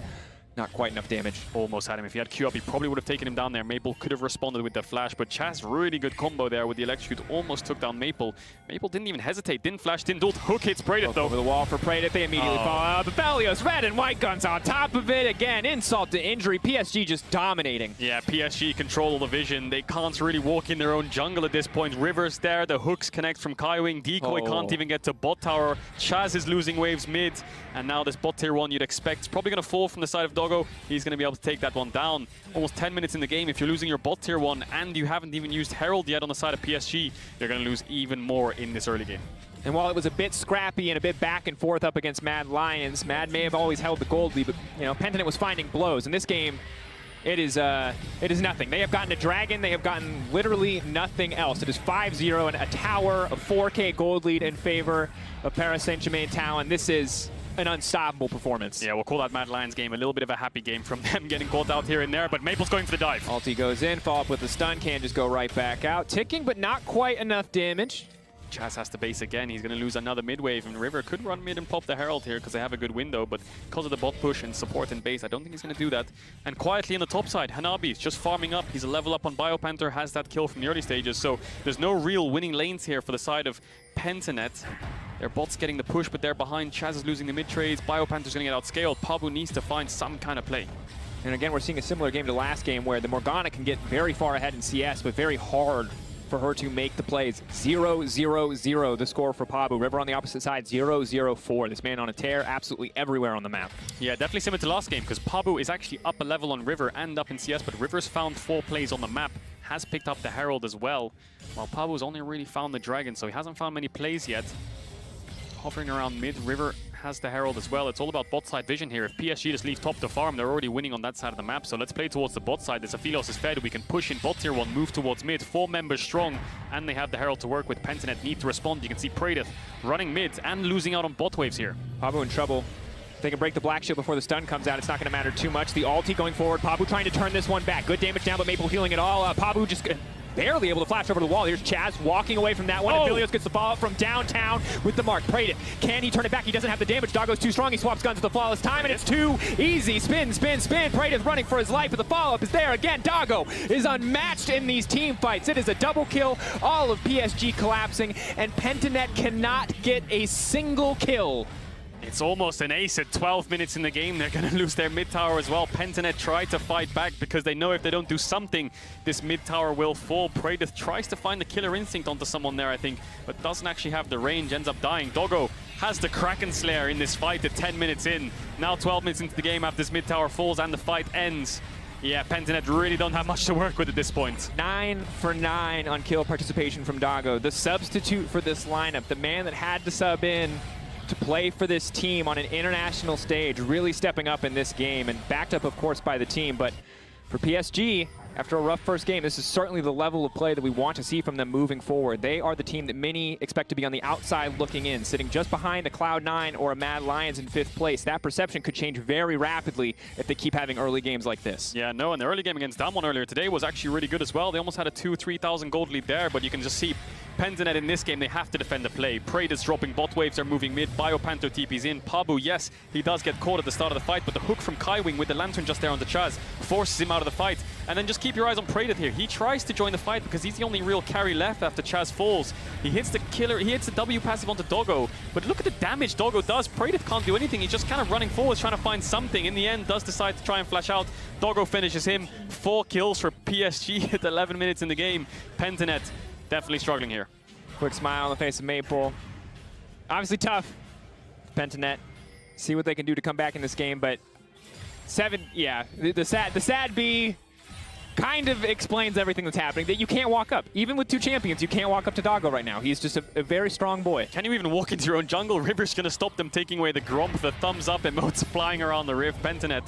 Not quite enough damage. Almost had him. If he had Q up, he probably would have taken him down there. Maple could have responded with the flash, but Chaz, really good combo there with the electrocute. Almost took down Maple. Maple didn't even hesitate, didn't flash, didn't ult. Hook hits Praedith, though. Over the wall for Praedith. They immediately fall out. Aphelios, red and white guns on top of it. Again, insult to injury. PSG just dominating. Yeah, PSG control the vision. They can't really walk in their own jungle at this point. River's there. The hooks connect from Kaiwing. Decoy can't even get to bot tower. Chaz is losing waves mid. And now this bot tier 1 you'd expect is probably going to fall from the side of Doggo. He's going to be able to take that one down. Almost 10 minutes in the game. If you're losing your bot tier 1 and you haven't even used Herald yet on the side of PSG, you're going to lose even more in this early game. And while it was a bit scrappy and a bit back and forth up against Mad Lions, Mad may have always held the gold lead, but you know, Pentanet was finding blows. In this game, it is nothing. They have gotten a dragon. They have gotten literally nothing else. It is 5-0 and a tower, a 4K gold lead in favor of Paris Saint-Germain Talon. This is an unstoppable performance. Yeah, we'll call that Mad Lions game a little bit of a happy game from them, getting caught out here and there, but Maple's going for the dive. Ulti goes in, follow up with the stun, can just go right back out. Ticking, but not quite enough damage. Chaz has to base again. He's going to lose another mid wave, and River could run mid and pop the Herald here because they have a good window, but because of the bot push and support and base, I don't think he's going to do that. And quietly on the top side, Hanabi's just farming up. He's a level up on Biopanther, has that kill from the early stages, so there's no real winning lanes here for the side of Pentanet. Their bot's getting the push, but they're behind. Chaz is losing the mid trades. Biopanther's going to get outscaled. Pabu needs to find some kind of play. And again, we're seeing a similar game to last game where the Morgana can get very far ahead in CS, but very hard for her to make the plays. 0-0-0 the score for Pabu. River on the opposite side, 0-0-4. This man on a tear absolutely everywhere on the map. Yeah, definitely similar to last game because Pabu is actually up a level on River and up in CS, but River's found 4 plays on the map, has picked up the Herald as well, while Pabu's only really found the Dragon, so he hasn't found many plays yet. Hovering around mid, River has the Herald as well. It's all about bot side vision here. If PSG just leave top to farm, they're already winning on that side of the map. So let's play towards the bot side. This Aphelios is fed. We can push in bot tier 1, move towards mid. 4 members strong, and they have the Herald to work with. Pentanet need to respond. You can see Praedith running mid and losing out on bot waves here. Pabu in trouble. They can break the Black Shield before the stun comes out. It's not going to matter too much. The ulti going forward. Pabu trying to turn this one back. Good damage down, but Maple healing it all. Pabu just barely able to flash over the wall. Here's Chaz walking away from that one. Aphelios gets the follow-up from downtown with the mark. Praedith, can he turn it back? He doesn't have the damage. Doggo's too strong. He swaps guns with the flawless time, and it's too easy. Spin, spin, spin. Praedith running for his life, but the follow-up is there again. Doggo is unmatched in these team fights. It is a double kill. All of PSG collapsing, and Pentanet cannot get a single kill. It's almost an ace at 12 minutes in the game. They're going to lose their mid tower as well. Pentanet tried to fight back because they know if they don't do something, this mid tower will fall. Praedith tries to find the killer instinct onto someone there, I think, but doesn't actually have the range, ends up dying. Doggo has the Kraken Slayer in this fight at 10 minutes in. Now 12 minutes into the game after this mid tower falls and the fight ends. Yeah, Pentanet really don't have much to work with at this point. 9 for 9 on kill participation from Doggo. The substitute for this lineup, the man that had to sub in to play for this team on an international stage, really stepping up in this game and backed up, of course, by the team. But for PSG, after a rough first game, this is certainly the level of play that we want to see from them moving forward. They are the team that many expect to be on the outside looking in, sitting just behind a Cloud9 or a Mad Lions in 5th place. That perception could change very rapidly if they keep having early games like this. Yeah, no, and the early game against Damwon earlier today was actually really good as well. They almost had a 2,000-3,000 gold lead there, but you can just see Pentanet in this game, they have to defend the play. Praed is dropping, bot waves are moving mid, BioPanther TP's in. Pabu, yes, he does get caught at the start of the fight, but the hook from Kaiwing with the Lantern just there on the Chaz forces him out of the fight. And then just keep your eyes on Praed here. He tries to join the fight because he's the only real carry left after Chaz falls. He hits the killer, he hits the W passive onto Doggo, but look at the damage Doggo does. Praed can't do anything, he's just kind of running forwards, trying to find something. In the end, does decide to try and flash out. Doggo finishes him. 4 kills for PSG at 11 minutes in the game. Pentanet definitely struggling here. Quick smile on the face of Maple. Obviously tough. Pentanet, see what they can do to come back in this game, but 7, yeah, the sad B kind of explains everything that's happening, that you can't walk up. Even with 2 champions, you can't walk up to Doggo right now. He's just a very strong boy. Can you even walk into your own jungle? River's gonna stop them taking away the Gromp, the thumbs up emotes flying around the Rift. Pentanet.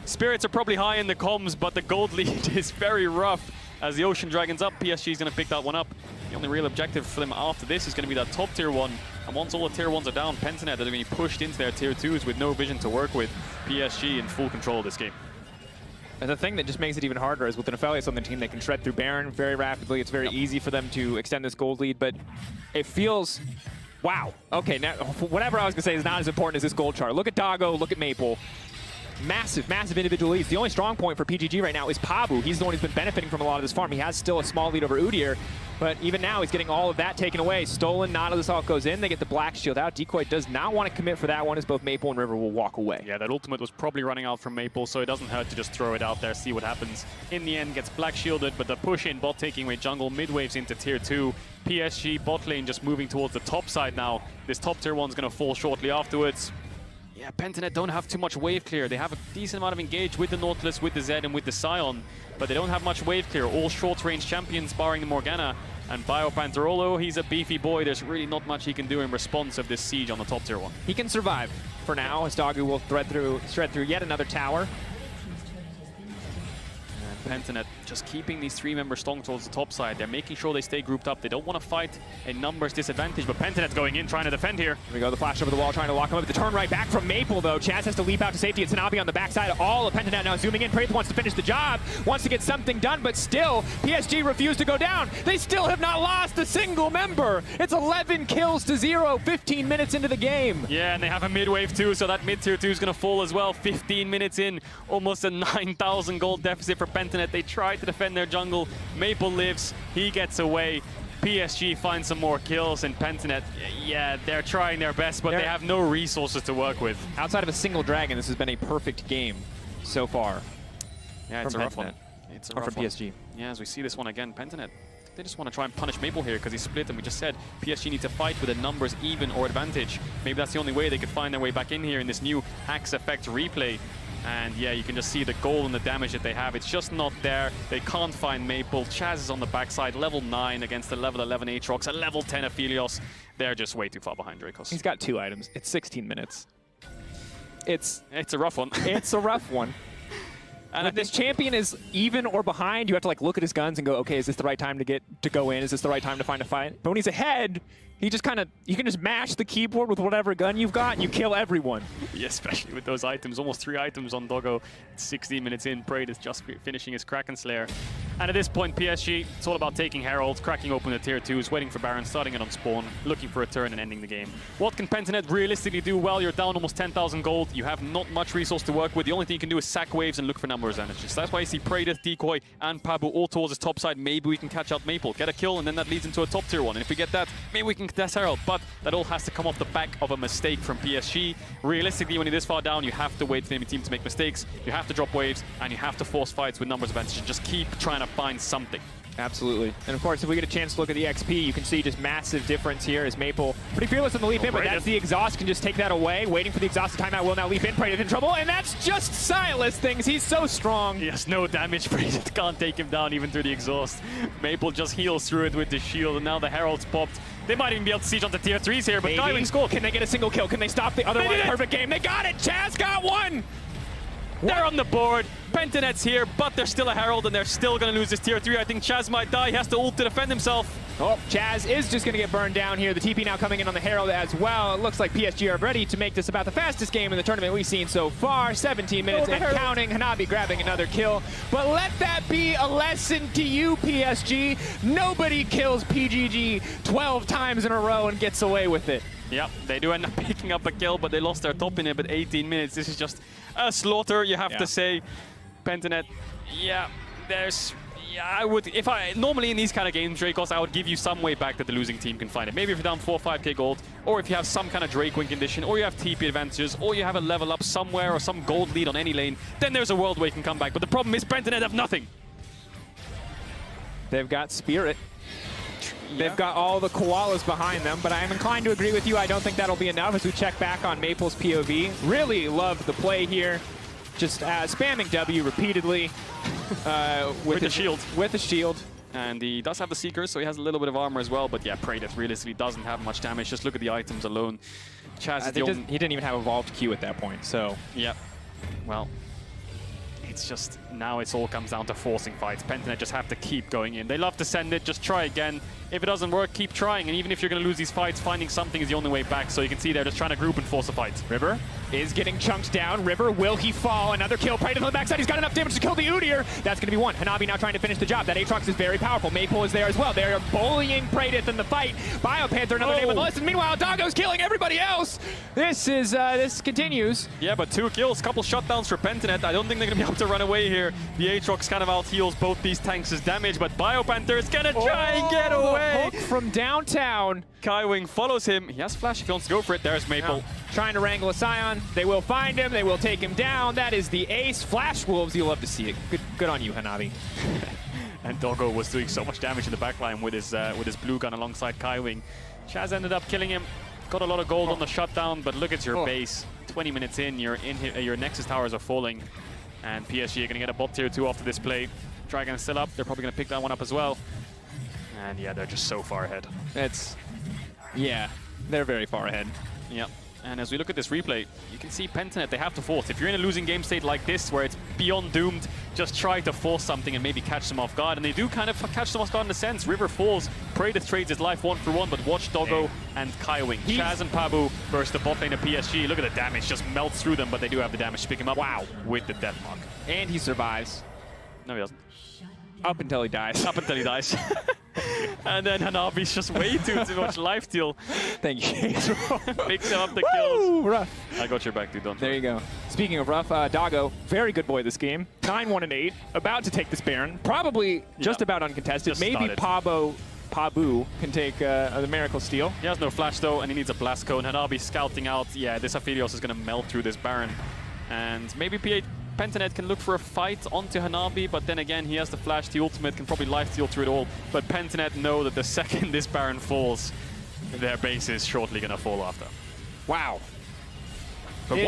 Spirits are probably high in the comms, but the gold lead is very rough. As the Ocean Dragon's up, PSG is gonna pick that one up. The only real objective for them after this is going to be that top tier 1. And once all the tier 1s are down, Pentanet are being pushed into their tier 2s with no vision to work with. PSG in full control of this game. And the thing that just makes it even harder is with an Aphelios on the team, they can shred through Baron very rapidly. It's very easy for them to extend this gold lead, but it feels... Wow. Okay, now whatever I was going to say is not as important as this gold chart. Look at Doggo, look at Maple. Massive, massive individual leads. The only strong point for PGG right now is Pabu. He's the one who's been benefiting from a lot of this farm. He has still a small lead over Udyr, but even now he's getting all of that taken away. Stolen, Nada, this all goes in. They get the Black Shield out. Decoy does not want to commit for that one, as both Maple and River will walk away. Yeah, that ultimate was probably running out from Maple, so it doesn't hurt to just throw it out there, see what happens. In the end, gets Black Shielded, but the push in bot taking away jungle, mid waves into tier 2. PSG bot lane just moving towards the top side now. This top tier 1's going to fall shortly afterwards. Yeah, Pentanet don't have too much wave clear. They have a decent amount of engage with the Nautilus, with the Zed, and with the Scion, but they don't have much wave clear. All short-range champions, barring the Morgana. And BioPanther, although he's a beefy boy, there's really not much he can do in response of this siege on the top tier 1. He can survive for now, as Doggo will shred through yet another tower. Pentanet just keeping these 3 members strong towards the top side. They're making sure they stay grouped up. They don't want to fight a numbers disadvantage, but Pentanet's going in, trying to defend here. Here we go, the flash over the wall, trying to lock him up. The turn right back from Maple, though. Chaz has to leap out to safety. It's Tanabe on the backside. All of Pentanet now zooming in. Praed wants to finish the job, wants to get something done, but still, PSG refuse to go down. They still have not lost a single member. It's 11 kills to 0, 15 minutes into the game. Yeah, and they have a mid-wave too, so that mid-tier 2 is going to fall as well. 15 minutes in, almost a 9,000 gold deficit for Pentanet. They tried to defend their jungle. Maple lives, he gets away. PSG finds some more kills, and Pentanet, yeah, they're trying their best, but they have no resources to work with. Outside of a single dragon, this has been a perfect game so far. Yeah, it's a rough one. It's a rough one. PSG. Yeah, as we see this one again, Pentanet, they just want to try and punish Maple here because he split, and we just said PSG need to fight with a numbers even or advantage. Maybe that's the only way they could find their way back in here in this new Axe Effect replay. And yeah, you can just see the goal and the damage that they have. It's just not there. They can't find Maple. Chaz is on the backside, level 9 against a level 11 Aatrox, a level 10 Aphelios. They're just way too far behind Dracos. He's got 2 items. It's 16 minutes. It's a rough one. It's a rough one. And if this champion is even or behind, you have to like look at his guns and go, okay, is this the right time to go in? Is this the right time to find a fight? But when he's ahead, he just kind of, you can just mash the keyboard with whatever gun you've got and you kill everyone. Yeah, especially with those items. Almost 3 items on Doggo. 16 minutes in, Praed is just finishing his Kraken Slayer. And at this point, PSG, it's all about taking Herald, cracking open the tier 2s, waiting for Baron, starting it on spawn, looking for a turn and ending the game. What can Pentanet realistically do? Well, you're down almost 10,000 gold. You have not much resource to work with. The only thing you can do is sack waves and look for numbers advantages. That's why you see Praed, Decoy, and Pabu all towards his top side. Maybe we can catch out Maple, get a kill, and then that leads into a top tier 1. And if we get that, maybe we can contest Herald. But that all has to come off the back of a mistake from PSG. Realistically, when you're this far down, you have to wait for the enemy team to make mistakes. You have to drop waves, and you have to force fights with numbers advantage. Just keep trying to find something. Absolutely. And of course, if we get a chance to look at the XP, you can see just massive difference here as Maple pretty fearless on the leap in, but that's the exhaust, can just take that away. Waiting for the exhaust to timeout, will now leap in. Praedyth in trouble, and that's just Silas things. He's so strong. He has no damage. Praedyth can't take him down even through the exhaust. Maple just heals through it with the shield, and now the Herald's popped. They might even be able to siege onto tier 3s here, but Skywing School, can they get a single kill? Can they stop the other one? Perfect game. They got it. Chaz got one. They're on the board. Pentanet's here, but they're still a Herald, and they're still going to lose this tier 3. I think Chaz might die. He has to ult to defend himself. Oh, Chaz is just going to get burned down here. The TP now coming in on the Herald as well. It looks like PSG are ready to make this about the fastest game in the tournament we've seen so far. 17 minutes and counting. Hanabi grabbing another kill. But let that be a lesson to you, PSG. Nobody kills PGG 12 times in a row and gets away with it. Yep, they do end up picking up a kill, but they lost their top in it. But 18 minutes, this is just a slaughter, you have to say. Pentanet, I would, normally in these kind of games, Dracos, I would give you some way back that the losing team can find it. Maybe if you're down 4 or 5k gold, or if you have some kind of Drake win condition, or you have TP advantages, or you have a level up somewhere, or some gold lead on any lane, then there's a world where you can come back. But the problem is Pentanet have nothing. They've got Spirit. They've got all the koalas behind them, but I am inclined to agree with you. I don't think that'll be enough as we check back on Maple's POV. Really love the play here. Just spamming W repeatedly with the shield. With the shield. And he does have the Seekers, so he has a little bit of armor as well. But yeah, Praedyth realistically doesn't have much damage. Just look at the items alone. Chaz is he didn't even have evolved Q at that point, so. Yep. Well, it's just, now it all comes down to forcing fights. Pentanet just have to keep going in. They love to send it, just try again. If it doesn't work, keep trying. And even if you're going to lose these fights, finding something is the only way back. So you can see they're just trying to group and force a fight. River is getting chunked down. River, will he fall? Another kill. Praedyth on the backside. He's got enough damage to kill the Udyr. That's going to be one. Hanabi now trying to finish the job. That Aatrox is very powerful. Maple is there as well. They're bullying Praedyth in the fight. BioPanther, another name on the list. And meanwhile, Doggo's killing everybody else. This continues. Yeah, but 2 kills, couple shutdowns for Pentanet. I don't think they're going to be able to run away here. The Aatrox kind of out-heals both these tanks' damage, but BioPanther is going to try and get away. Hook from downtown. Kaiwing follows him. He has flash if he wants to go for it. There's Maple. Now, trying to wrangle a Scion. They will find him. They will take him down. That is the ace. Flash Wolves, you'll love to see it. Good on you, Hanabi. And Doggo was doing so much damage in the backline with his blue gun alongside Kaiwing. Chaz ended up killing him. Got a lot of gold on the shutdown, but look at your base. 20 minutes in, your Nexus towers are falling. And PSG are going to get a bot tier 2 after this play. Dragon is still up. They're probably going to pick that one up as well. And yeah, they're just so far ahead. Yeah, they're very far ahead. Yeah. And as we look at this replay, you can see Pentanet, they have to force. If you're in a losing game state like this, where it's beyond doomed, just try to force something and maybe catch them off guard. And they do kind of catch them off guard in a sense. River falls, Praedyth trades his life 1-for-1, but watch Doggo and Kaiwing. Chaz and Pabu versus the bot lane of PSG. Look at the damage, just melts through them, but they do have the damage to pick him up. Wow, with the death mark. And he survives. No, he doesn't. Up until he dies. Up until he dies. And then Hanabi's just way too much life steal. Thank you. Picks him up the kills. Rough. I got your back, dude. Don't There you go. Speaking of rough, Doggo, very good boy this game. 9-1-8, about to take this Baron. Probably just about uncontested. Just Maybe started. Pabu can take the Miracle Steal. He has no flash though, and he needs a blast cone. Hanabi scouting out. Yeah, this Aphelios is going to melt through this Baron. And maybe Pentanet can look for a fight onto Hanabi, but then again, he has the flash, the ultimate, can probably life steal through it all. But Pentanet know that the second this Baron falls, their base is shortly going to fall after. Wow. But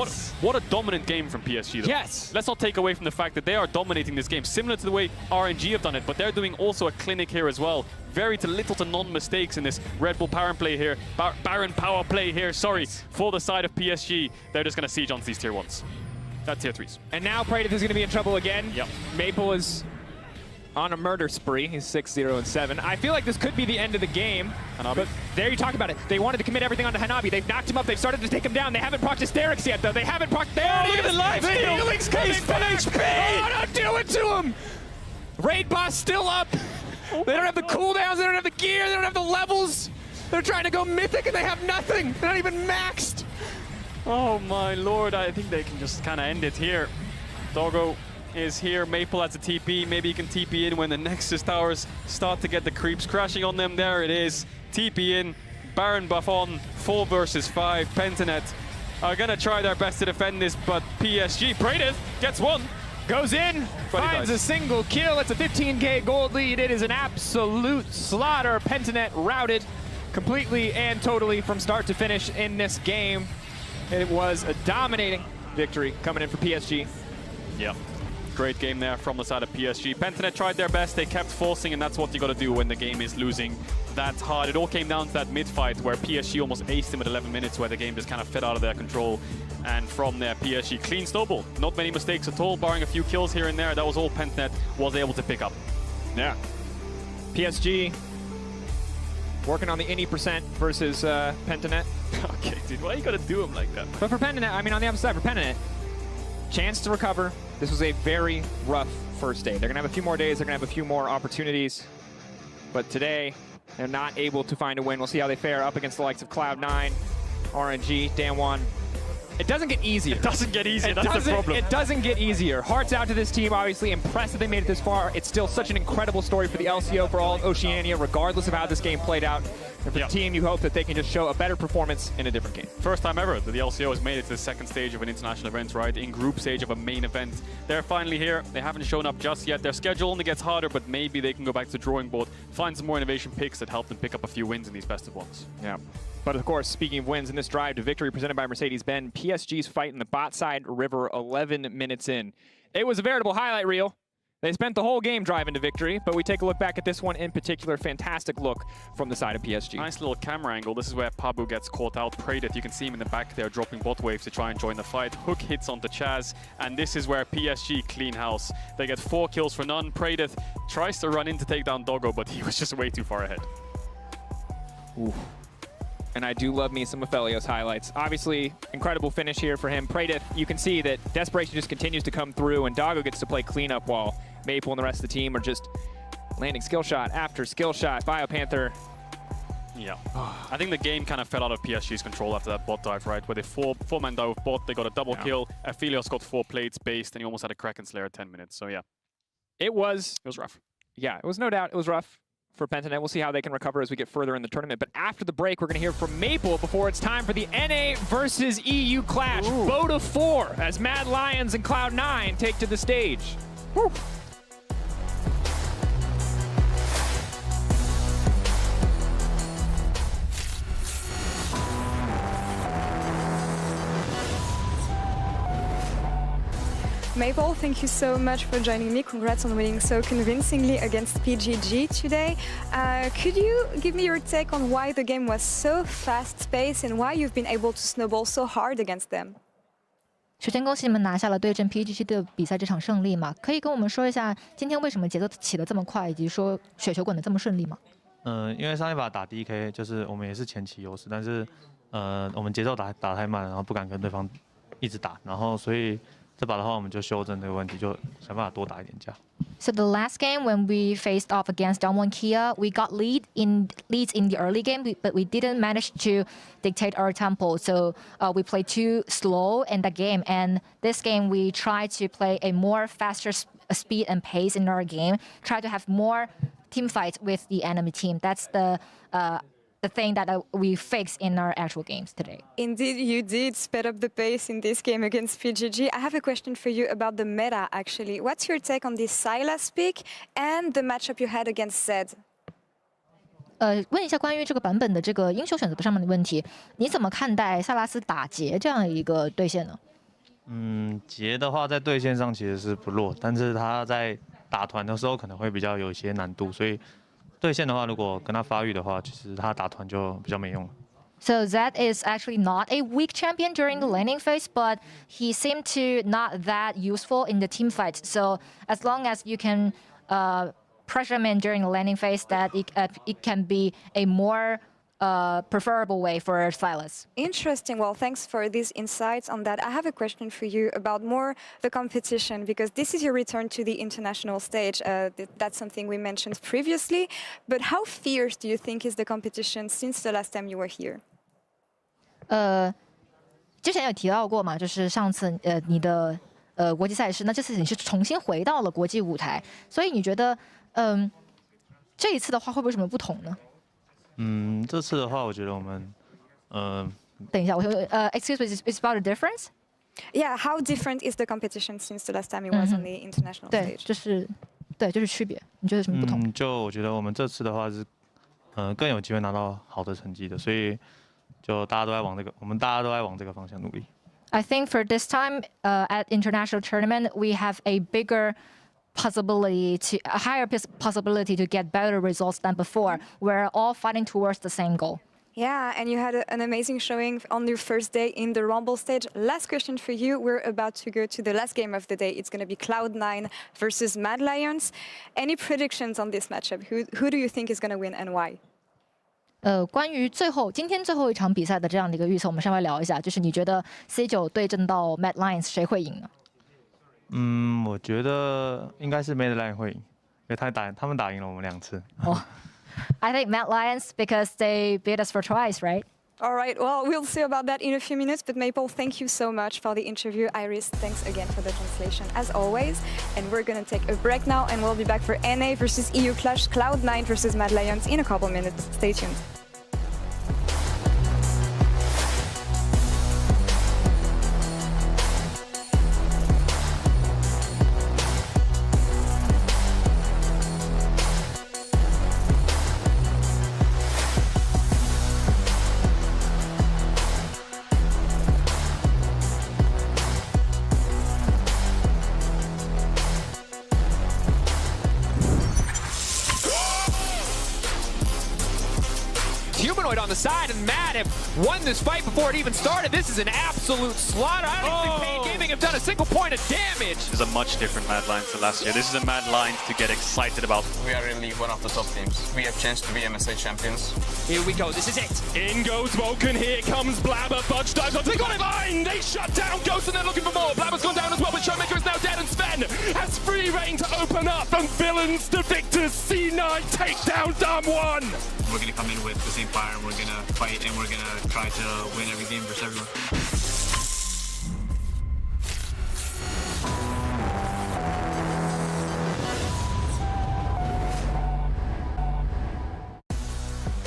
what a dominant game from PSG, though. Yes. Let's not take away from the fact that they are dominating this game, similar to the way RNG have done it, but they're doing also a clinic here as well. Very little to none mistakes in this Red Bull Baron play here, Baron power play here, sorry, for the side of PSG. They're just going to siege onto these tier 1s. Tier 3s. And now Praedyth is going to be in trouble again. Yep. Maple is on a murder spree. He's 6-0-7. I feel like this could be the end of the game. Hanabi. But there you talk about it. They wanted to commit everything onto Hanabi. They've knocked him up. They've started to take him down. They haven't procced Hysterics yet, though. They haven't procced... There look at the life steal. The healing's coming back. Oh, don't do it to him. Raid boss still up. They don't have the cooldowns. They don't have the gear. They don't have the levels. They're trying to go mythic, and they have nothing. They're not even maxed. Oh my lord, I think they can just kind of end it here. Doggo is here, Maple has a TP, maybe he can TP in when the Nexus towers start to get the creeps crashing on them. There it is, TP in, Baron buff on, 4 versus 5. Pentanet are gonna try their best to defend this, but PSG, Praedyth gets one. Goes in, finds a single kill. It's a 15K gold lead. It is an absolute slaughter. Pentanet routed completely and totally from start to finish in this game. It was a dominating victory coming in for PSG. Yeah. Great game there from the side of PSG. Pentanet tried their best. They kept forcing, and that's what you got to do when the game is losing that hard. It all came down to that mid-fight where PSG almost aced him at 11 minutes, where the game just kind of fell out of their control. And from there, PSG clean snowball. Not many mistakes at all, barring a few kills here and there. That was all Pentanet was able to pick up. Yeah. PSG working on the innie percent versus Pentanet. Okay, dude, why you got to do him like that? But for Pentanet, I mean, on the other side, for Pentanet, chance to recover. This was a very rough first day. They're going to have a few more days. They're going to have a few more opportunities. But today, they're not able to find a win. We'll see how they fare up against the likes of Cloud9, RNG, Damwon. It doesn't get easier. It doesn't get easier. That's the problem. It doesn't get easier. Hearts out to this team, obviously. Impressed that they made it this far. It's still such an incredible story for the LCO, for all of Oceania, regardless of how this game played out. And for the team, you hope that they can just show a better performance in a different game. First time ever that the LCO has made it to the second stage of an international event, right? In group stage of a main event. They're finally here. They haven't shown up just yet. Their schedule only gets harder, but maybe they can go back to the drawing board, find some more innovation picks that help them pick up a few wins in these best of ones. Yeah. But of course, speaking of wins in this drive to victory presented by Mercedes-Benz, PSG's fight in the bot side river 11 minutes in. It was a veritable highlight reel. They spent the whole game driving to victory, but we take a look back at this one in particular. Fantastic look from the side of PSG. Nice little camera angle. This is where Pabu gets caught out. Praedeth, you can see him in the back there dropping bot waves to try and join the fight. Hook hits onto Chaz, and this is where PSG clean house. They get 4 kills for none. Praedeth tries to run in to take down Doggo, but he was just way too far ahead. Ooh. And I do love me some Aphelios highlights. Obviously, incredible finish here for him. Praedeth, you can see that desperation just continues to come through, and Doggo gets to play cleanup while Maple and the rest of the team are just landing skill shot after skill shot. BioPanther. Yeah. I think the game kind of fell out of PSG's control after that bot dive, right? Where they four-man dive with bot, they got a double kill. Aphelios got 4 plates based, and he almost had a Kraken Slayer at 10 minutes. So yeah. It was rough. Yeah, it was no doubt. It was rough for Pentanet. We'll see how they can recover as we get further in the tournament. But after the break, we're going to hear from Maple before it's time for the NA versus EU clash. Vote of 4 as Mad Lions and Cloud9 take to the stage. Woo. Maple, thank you so much for joining me. Congrats on winning so convincingly against PGG today. Could you give me your take on why the game was so fast-paced and why you've been able to snowball so hard against them? 首先，恭喜你们拿下了对阵 PGG 的比赛这场胜利嘛？可以跟我们说一下今天为什么节奏起得这么快，以及说雪球滚得这么顺利吗？因为上一把打 DK 就是我们也是前期优势，但是我们节奏打太慢，然后不敢跟对方一直打，然后所以。 这把的话，我们就修正这个问题，就想办法多打一点架。 So the last game when we faced off against Damwon Kia, we got leads in the early game, but we didn't manage to dictate our tempo. So we played too slow in the game. And this game, we try to play a more faster speed and pace in our game. Try to have more team fights with the enemy team. That's the thing that we fixed in our actual games today. Indeed, you did speed up the pace in this game against PGG. I have a question for you about the meta, actually. What's your take on this Sylas pick and the matchup you had against Zed? 问一下关于这个版本的这个英雄选择上面的问题，你怎么看待萨拉斯打劫这样的一个对线呢？劫的话在对线上其实是不弱，但是他在打团的时候可能会比较有一些难度，所以。 对线的话，如果跟他发育的话，其实他打团就比较没用了。So that is actually not a weak champion during the laning phase, but he seemed to not that useful in the team fight. So as long as you can pressure him in during the laning phase, that it can be a more preferable way for Sylas. Interesting. Well, thanks for these insights on that. I have a question for you about more the competition, because this is your return to the international stage. That's something we mentioned previously. But how fierce do you think is the competition since the last time you were here? 之前有提到过嘛，就是上次你的国际赛事，那这次你是重新回到了国际舞台，所以你觉得这一次的话会不会有什么不同呢？ 这次的话，我觉得我们，等一下，我excuse me, is about a difference? Yeah, how different is the competition since the last time it was on the international 对， stage? 就是区别。你觉得有什么不同？就我觉得我们这次的话是，更有机会拿到好的成绩的，所以就大家都在往这个，我们大家都在往这个方向努力。I think for this time at international tournament, we have a bigger possibility a higher possibility to get better results than before. We're all fighting towards the same goal. Yeah, and you had an amazing showing on your first day in the Rumble stage. Last question for you. We're about to go to the last game of the day. It's going to be Cloud9 versus Mad Lions. Any predictions on this matchup? Who do you think is going to win and why? 关于今天最后一场比赛的这样的一个预测，我们稍微聊一下，就是你觉得 C9 对阵到 Mad Lions 谁会赢呢？我觉得应该是 Mad Lions 会赢，因为他们打赢了我们2次。I think Mad Lions because they beat us for twice, right? All right, well, we'll see about that in a few minutes. But Maple, thank you so much for the interview. Iris, thanks again for the translation, as always. And we're going to take a break now, and we'll be back for NA versus EU Clash, Cloud9 versus Mad Lions in a couple minutes. Stay tuned. Humanoid on the side, and Mad have won this fight before it even started. This is an absolute slaughter. I don't think Pain Gaming have done a single point of damage. This is a much different Mad Lions than last year. This is a Mad Lions to get excited about. We are really one of the top teams. We have chance to be MSI champions. Here we go, this is it. In goes Vulcan, here comes Blabber. Fudge dives on. They got him in! They shut down Ghost and they're looking for more. Blabber's gone down as well, but Showmaker is now dead, and Sven has free reign to open up. From villains to victors, C9 take down Dam1. We're gonna come in with the same fire, and we're gonna fight, and we're gonna try to win every game versus everyone.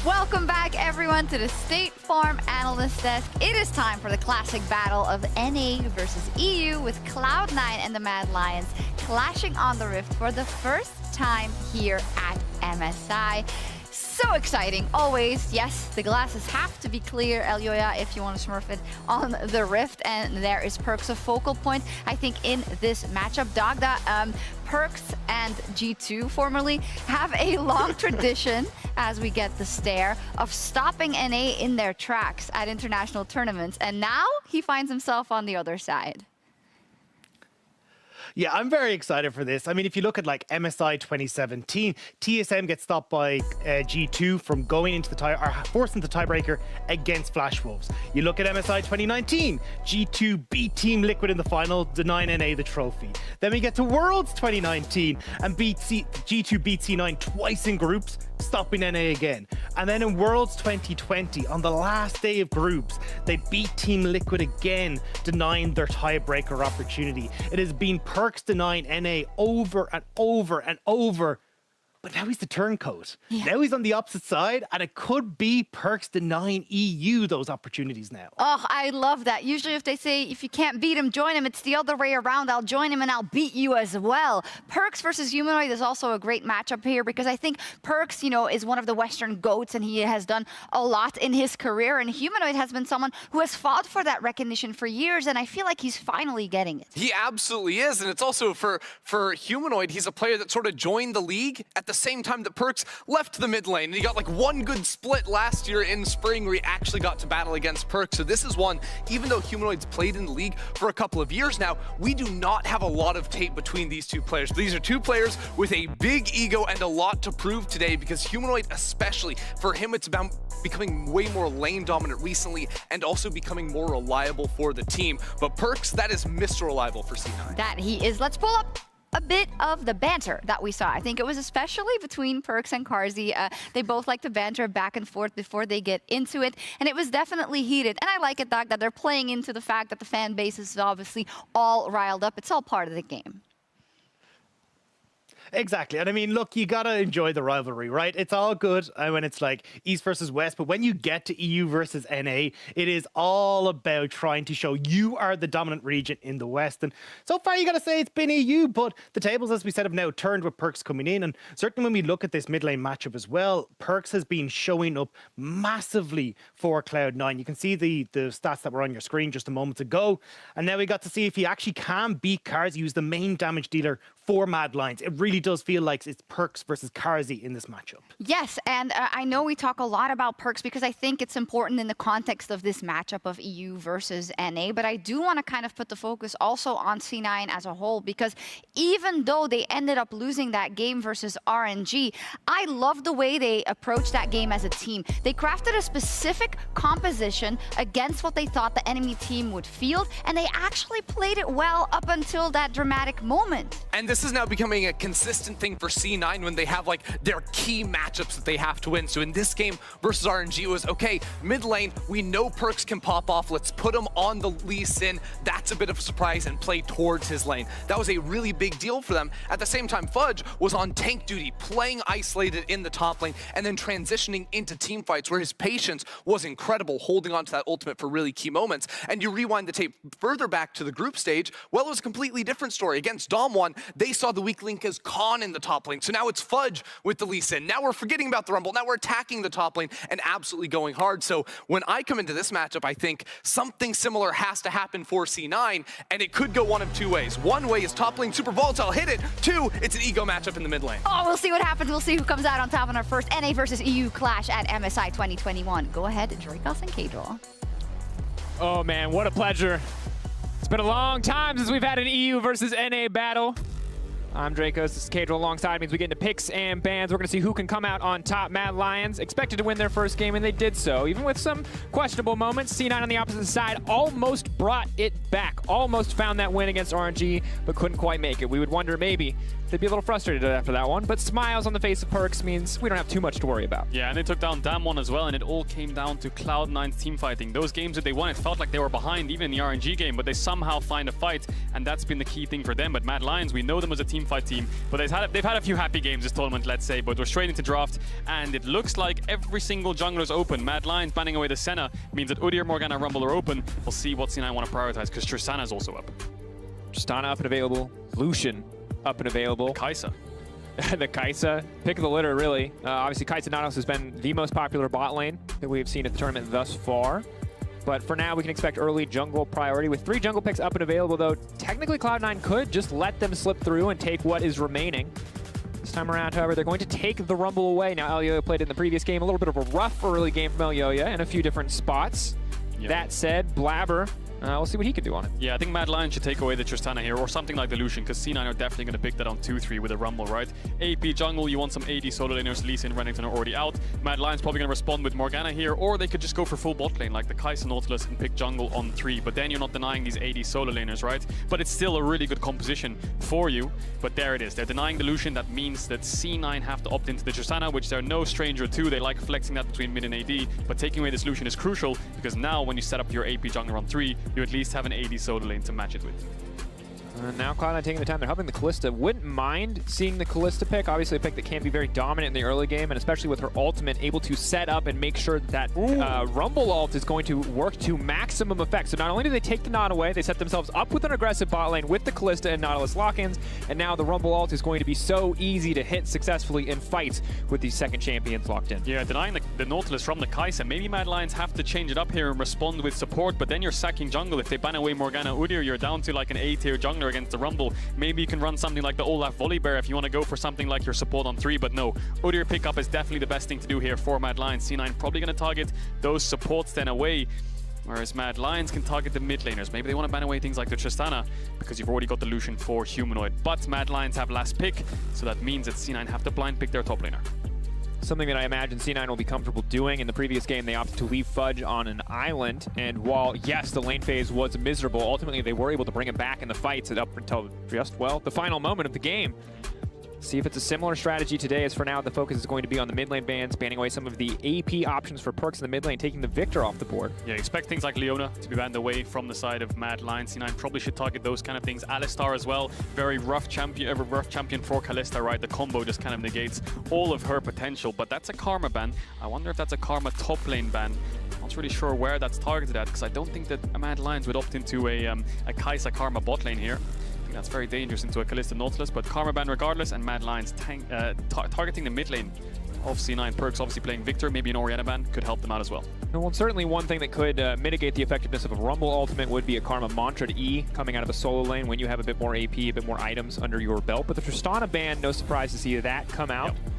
Welcome back, everyone, to the State Farm Analyst Desk. It is time for the classic battle of NA versus EU, with Cloud9 and the Mad Lions clashing on the Rift for the first time here at MSI. So exciting, always. Yes, the glasses have to be clear, Elyoya, if you want to smurf it on the Rift. And there is Perkz, a focal point, I think, in this matchup. Dagda, Perkz and G2, formerly, have a long tradition, as we get the stare, of stopping NA in their tracks at international tournaments. And now he finds himself on the other side. Yeah, I'm very excited for this. I mean, if you look at like MSI 2017, TSM gets stopped by G2 from going into the tie, or forcing the tiebreaker against Flash Wolves. You look at MSI 2019, G2 beat Team Liquid in the final, denying NA the trophy. Then we get to Worlds 2019 and G2 beat C9 twice in groups, stopping NA again. And then in Worlds 2020, on the last day of groups, they beat Team Liquid again, denying their tiebreaker opportunity. It has been Perkz denying NA over and over and over. But now he's the turncoat. Yeah. Now he's on the opposite side, and it could be Perkz denying EU those opportunities now. Oh, I love that. Usually if they say, if you can't beat him, join him, it's the other way around. I'll join him and I'll beat you as well. Perkz versus Humanoid is also a great matchup here, because I think Perkz, you know, is one of the Western GOATs, and he has done a lot in his career. And Humanoid has been someone who has fought for that recognition for years, and I feel like he's finally getting it. He absolutely is, and it's also for Humanoid, he's a player that sort of joined the league at the same time that Perkz left the mid lane. And he got like one good split last year in spring where he actually got to battle against Perkz. So this is one, even though Humanoid's played in the league for a couple of years now, we do not have a lot of tape between these two players. These are two players with a big ego and a lot to prove today, because Humanoid especially, for him it's about becoming way more lane dominant recently and also becoming more reliable for the team. But Perkz, that is Mr. Reliable for C9. That he is. Let's pull up a bit of the banter that we saw. I think it was especially between Perkz and Carzzy. They both like to banter back and forth before they get into it, and it was definitely heated. And I like it, Doc, that they're playing into the fact that the fan base is obviously all riled up. It's all part of the game. Exactly. And I mean, look, you got to enjoy the rivalry, right? It's all good when it's like East versus West, but when you get to EU versus NA, it is all about trying to show you are the dominant region in the West. And so far, you got to say it's been EU, but the tables, as we said, have now turned with Perkz coming in. And certainly when we look at this mid lane matchup as well, Perkz has been showing up massively for Cloud9. You can see the stats that were on your screen just a moment ago. And now we got to see if he actually can beat Carzzy, who's the main damage dealer for Mad Lions. It really does feel like it's Perkz versus Carzzy in this matchup. Yes, and I know we talk a lot about Perkz because I think it's important in the context of this matchup of EU versus NA, but I do want to kind of put the focus also on C9 as a whole, because even though they ended up losing that game versus RNG, I love the way they approached that game as a team. They crafted a specific composition against what they thought the enemy team would field, and they actually played it well up until that dramatic moment. And this is now becoming a consistent thing for C9 when they have like their key matchups that they have to win. So in this game versus RNG, it was okay, mid lane, we know Perkz can pop off. Let's put him on the Lee Sin. That's a bit of a surprise and play towards his lane. That was a really big deal for them. At the same time, Fudge was on tank duty, playing isolated in the top lane and then transitioning into team fights where his patience was incredible, holding on to that ultimate for really key moments. And you rewind the tape further back to the group stage, well, it was a completely different story. Against Dom1, they saw the weak link as Khan in the top lane. So now it's Fudge with the Lee Sin. Now we're forgetting about the Rumble. Now we're attacking the top lane and absolutely going hard. So when I come into this matchup, I think something similar has to happen for C9, and it could go one of two ways. One way is top lane super volatile, hit it. Two, it's an ego matchup in the mid lane. Oh, we'll see what happens. We'll see who comes out on top on our first NA versus EU clash at MSI 2021. Go ahead, Dracos and K-Draw. Oh man, what a pleasure. It's been a long time since we've had an EU versus NA battle. I'm Dracos, this is K-Draw alongside me as we get into picks and bans. We're going to see who can come out on top. Mad Lions expected to win their first game, and they did so. Even with some questionable moments, C9 on the opposite side almost brought it back. Almost found that win against RNG, but couldn't quite make it. We would wonder maybe they'd be a little frustrated after that one, but smiles on the face of Perkz means we don't have too much to worry about. Yeah, and they took down Damwon as well, and it all came down to Cloud9's team fighting. Those games that they won, it felt like they were behind even in the RNG game, but they somehow find a fight, and that's been the key thing for them. But Mad Lions, we know them as a team fight team, but they've had a few happy games this tournament, let's say, but we're straight into draft, and it looks like every single jungler's open. Mad Lions banning away the Senna means that Udyr, Morgana, Rumble are open. We'll see what C9 want to prioritize, because Tristana's also up. Tristana up and available, Lucian up and available. Kai'Sa. The Kai'Sa, pick of the litter, really. Obviously, Kai'Sa Nautilus has been the most popular bot lane that we've seen at the tournament thus far. But for now, we can expect early jungle priority. With 3 jungle picks up and available, though, technically Cloud9 could just let them slip through and take what is remaining. This time around, however, they're going to take the Rumble away. Now, Elyoya played in the previous game. A little bit of a rough early game from Elyoya in a few different spots. Yeah. That said, Blabber, we'll see what he can do on it. Yeah, I think Mad Lions should take away the Tristana here, or something like the Lucian, because C9 are definitely going to pick that on 2-3 with a Rumble, right? AP jungle, you want some AD solo laners. Lee Sin, Renekton are already out. Mad Lions probably going to respond with Morgana here, or they could just go for full bot lane, like the Kai'Sa Nautilus, and pick jungle on 3. But then you're not denying these AD solo laners, right? But it's still a really good composition for you. But there it is. They're denying the Lucian. That means that C9 have to opt into the Tristana, which they're no stranger to. They like flexing that between mid and AD. But taking away this Lucian is crucial, because now when you set up your AP jungler on 3, you at least have an AD solo lane to match it with. Now Cloud9 taking the time, they're helping the Kalista. Wouldn't mind seeing the Kalista pick. Obviously a pick that can be very dominant in the early game, and especially with her ultimate, able to set up and make sure that Rumble ult is going to work to maximum effect. So not only do they take the Nod away, they set themselves up with an aggressive bot lane with the Kalista and Nautilus lock-ins, and now the Rumble ult is going to be so easy to hit successfully in fights with these second champions locked in. Yeah, denying the Nautilus from the Kai'Sa. Maybe Mad Lions have to change it up here and respond with support, but then you're sacking jungle. If they ban away Morgana Udyr, you're down to like an A-tier jungler against the Rumble. Maybe you can run something like the Olaf Volley Bear if you want to go for something like your support on 3, but no. Udyr pickup is definitely the best thing to do here for Mad Lions. C9 probably going to target those supports then away, whereas Mad Lions can target the mid laners. Maybe they want to ban away things like the Tristana, because you've already got the Lucian for Humanoid. But Mad Lions have last pick, so that means that C9 have to blind pick their top laner. Something that I imagine C9 will be comfortable doing. In the previous game, they opted to leave Fudge on an island, and while, yes, the lane phase was miserable, ultimately they were able to bring him back in the fights up until just, well, the final moment of the game. See if it's a similar strategy today, as for now the focus is going to be on the mid lane bans, banning away some of the AP options for Perkz in the mid lane, taking the Victor off the board. Yeah, expect things like Leona to be banned away from the side of Mad Lions. C9 probably should target those kind of things. Alistar as well, very rough champion for Kalista, right? The combo just kind of negates all of her potential, but that's a Karma ban. I wonder if that's a Karma top lane ban. Not really sure where that's targeted at, because I don't think that Mad Lions would opt into a Kai'Sa Karma bot lane here. That's very dangerous into a Kalista Nautilus, but Karma ban regardless, and Mad Lions targeting the mid lane of C9. Perkz obviously playing Victor, maybe an Orianna ban could help them out as well. Well, certainly one thing that could mitigate the effectiveness of a Rumble ultimate would be a Karma Mantra to E coming out of a solo lane when you have a bit more AP, a bit more items under your belt. But the Tristana ban, no surprise to see that come out. Yep.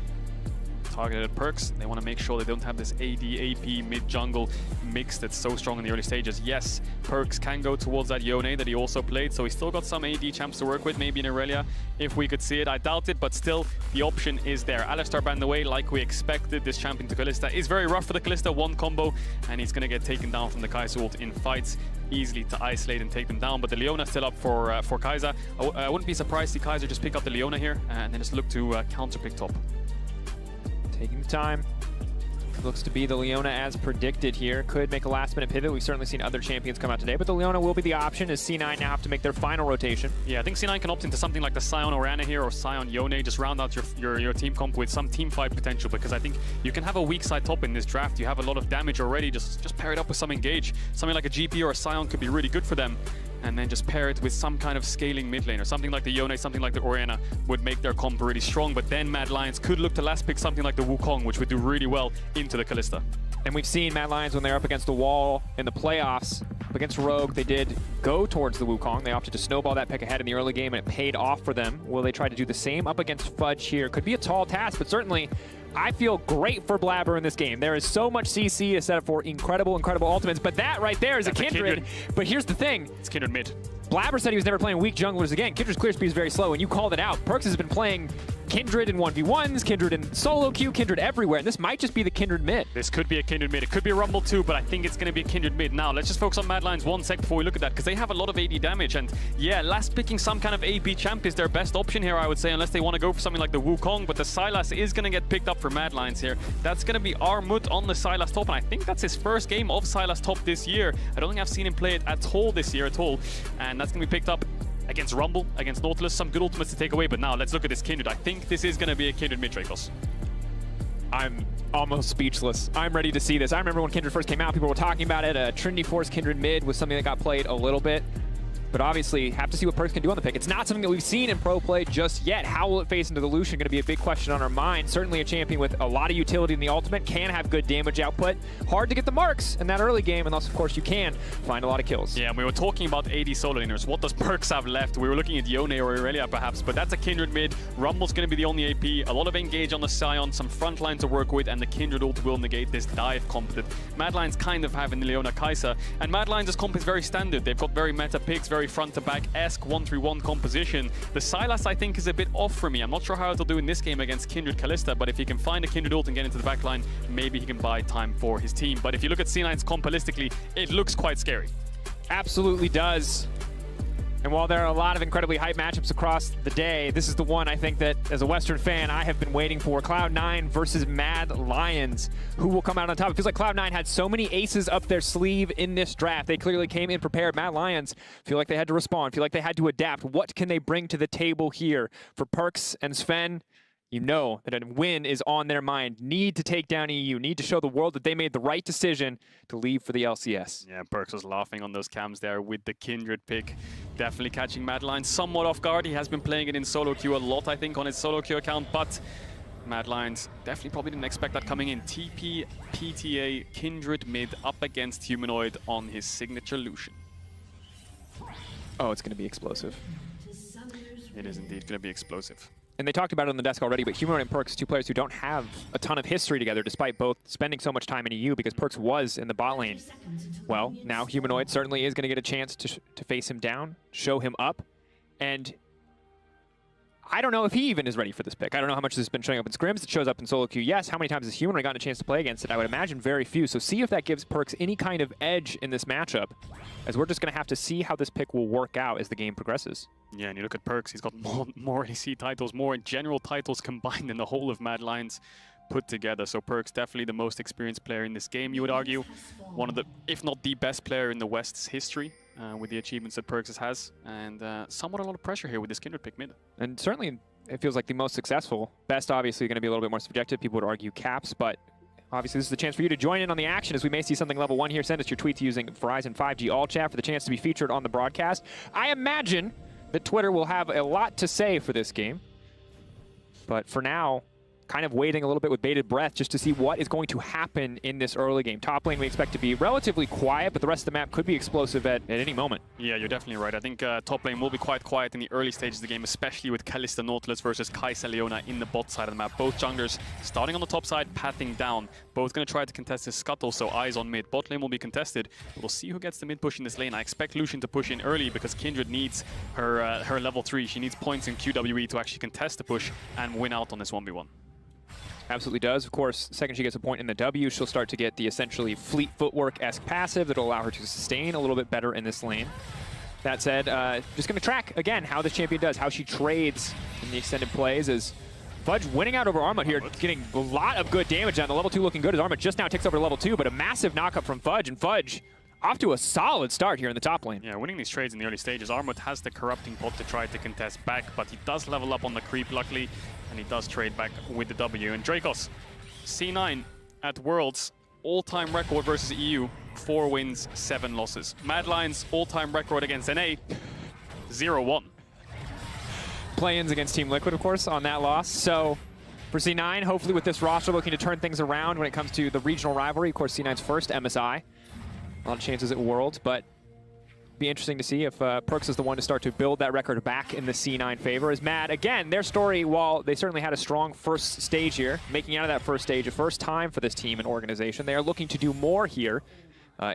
Targeted at Perkz. They want to make sure they don't have this AD, AP, mid-jungle mix that's so strong in the early stages. Yes, Perkz can go towards that Yone that he also played, so he's still got some AD champs to work with, maybe in Irelia, if we could see it. I doubt it, but still, the option is there. Alistar banned away like we expected. This champion to Kalista is very rough for the Kalista, one combo, and he's going to get taken down from the Kai'Sa ult in fights, easily to isolate and take them down. But the Leona still up for Kai'Sa. I wouldn't be surprised to see Kai'Sa just pick up the Leona here, and then just look to counter pick top. Taking the time. Looks to be the Leona as predicted here. Could make a last-minute pivot. We've certainly seen other champions come out today, but the Leona will be the option as C9 now have to make their final rotation. Yeah, I think C9 can opt into something like the Sion Orianna here or Sion Yone. Just round out your team comp with some team fight potential, because I think you can have a weak side top in this draft. You have a lot of damage already. Just pair it up with some engage. Something like a GP or a Sion could be really good for them. And then just pair it with some kind of scaling mid lane, or something like the Yone, something like the Orianna would make their comp really strong. But then Mad Lions could look to last pick something like the Wukong, which would do really well into the Kalista. And we've seen Mad Lions when they're up against the wall in the playoffs. Up against Rogue, they did go towards the Wukong. They opted to snowball that pick ahead in the early game, and it paid off for them. Will they try to do the same up against Fudge here? Could be a tall task, but certainly I feel great for Blabber in this game. There is so much CC to set up for incredible, incredible ultimates, but that right there is a Kindred. But here's the thing. It's Kindred mid. Blabber said he was never playing weak junglers again. Kindred's clear speed is very slow, and you called it out. Perkz has been playing Kindred in 1v1s, Kindred in solo queue, Kindred everywhere, and this might just be the Kindred mid. This could be a Kindred mid. It could be a Rumble too, but I think it's going to be a Kindred mid. Now, let's just focus on Mad Lions 1 sec before we look at that, because they have a lot of AD damage, and yeah, last picking some kind of AP champ is their best option here, I would say, unless they want to go for something like the Wukong, but the Sylas is going to get picked up for Mad Lions here. That's going to be Armut on the Sylas top, and I think that's his first game of Sylas top this year. I don't think I've seen him play it at all this year at all, and that's going to be picked up against Rumble, against Nautilus, some good ultimates to take away. But now let's look at this Kindred. I think this is going to be a Kindred mid, Dracos. I'm almost speechless. I'm ready to see this. I remember when Kindred first came out, people were talking about it. Trinity Force Kindred mid was something that got played a little bit. But obviously, have to see what Perkz can do on the pick. It's not something that we've seen in pro play just yet. How will it face into the Lucian? Going to be a big question on our mind. Certainly a champion with a lot of utility in the ultimate, can have good damage output. Hard to get the marks in that early game, unless, of course, you can find a lot of kills. Yeah, and we were talking about AD solo laners. What does Perkz have left? We were looking at Yone or Irelia, perhaps, but that's a Kindred mid. Rumble's going to be the only AP. A lot of engage on the Sion, some front line to work with, and the Kindred ult will negate this dive comp that Mad Lions kind of have in the Leona Kai'Sa. And Mad Lions' comp is very standard. They've got very meta picks, very front-to-back 1-3-1 composition. The Sylas, I think, is a bit off for me. I'm not sure how it'll do in this game against Kindred Kalista, but if he can find a Kindred ult and get into the backline, maybe he can buy time for his team. But if you look at C9's comp holistically, it looks quite scary. Absolutely does. And while there are a lot of incredibly hype matchups across the day, this is the one I think that, as a Western fan, I have been waiting for. Cloud9 versus Mad Lions. Who will come out on top? It feels like Cloud9 had so many aces up their sleeve in this draft. They clearly came in prepared. Mad Lions feel like they had to respond, feel like they had to adapt. What can they bring to the table here? For Perkz and Sven, you know that a win is on their mind. Need to take down EU. Need to show the world that they made the right decision to leave for the LCS. Yeah, Perkz was laughing on those cams there with the Kindred pick. Definitely catching Mad Lions somewhat off guard. He has been playing it in solo queue a lot, I think, on his solo queue account, but Mad Lions definitely probably didn't expect that coming in. TP, PTA, Kindred mid up against Humanoid on his signature Lucian. Oh, it's going to be explosive. It is indeed going to be explosive. And they talked about it on the desk already, but Humanoid and Perkz, two players who don't have a ton of history together, despite both spending so much time in EU, because Perkz was in the bot lane. Well, now Humanoid certainly is going to get a chance to face him down, show him up, and I don't know if he even is ready for this pick. I don't know how much this has been showing up in scrims. It shows up in solo queue. Yes, how many times has Humanoid gotten a chance to play against it? I would imagine very few. So see if that gives Perkz any kind of edge in this matchup, as we're just going to have to see how this pick will work out as the game progresses. Yeah, and you look at Perkz, he's got more AC titles, more general titles combined than the whole of Mad Lions put together. So Perkz definitely the most experienced player in this game, you would argue. One of the, if not the best player in the West's history. With the achievements that Perkz has, and somewhat a lot of pressure here with this Kindred pick mid. And certainly it feels like the most successful. Best obviously going to be a little bit more subjective. People would argue Caps, but obviously this is the chance for you to join in on the action as we may see something level 1 here. Send us your tweets using Verizon 5G All Chat for the chance to be featured on the broadcast. I imagine that Twitter will have a lot to say for this game, but for now, kind of waiting a little bit with bated breath just to see what is going to happen in this early game. Top lane we expect to be relatively quiet, but the rest of the map could be explosive at any moment. Yeah, you're definitely right. I think top lane will be quite quiet in the early stages of the game, especially with Kalista Nautilus versus Kai'Sa Leona in the bot side of the map. Both junglers starting on the top side, pathing down. Both going to try to contest this scuttle, so eyes on mid. Bot lane will be contested. We'll see who gets the mid push in this lane. I expect Lucian to push in early because Kindred needs her level 3. She needs points in QWE to actually contest the push and win out on this 1v1. Absolutely does. Of course, the second she gets a point in the W, she'll start to get the essentially fleet footwork-esque passive that'll allow her to sustain a little bit better in this lane. That said, just going to track, again, how this champion does, how she trades in the extended plays as Fudge winning out over Armut here, getting a lot of good damage down. The level 2 looking good as Armut just now takes over to level 2, but a massive knockup from Fudge, and Fudge off to a solid start here in the top lane. Yeah, winning these trades in the early stages. Armut has the corrupting bot to try to contest back, but he does level up on the creep, luckily, and he does trade back with the W. And Dracos, C9 at Worlds, all-time record versus EU, 4 wins, 7 losses. Mad Lions, all-time record against NA, 0-1. Play-ins against Team Liquid, of course, on that loss. So for C9, hopefully with this roster looking to turn things around when it comes to the regional rivalry. Of course, C9's first MSI. A lot of chances at Worlds, but be interesting to see if Perkz is the one to start to build that record back in the C9 favor. As Mad, again, their story, while they certainly had a strong first stage here, making out of that first stage, a first time for this team and organization, they are looking to do more here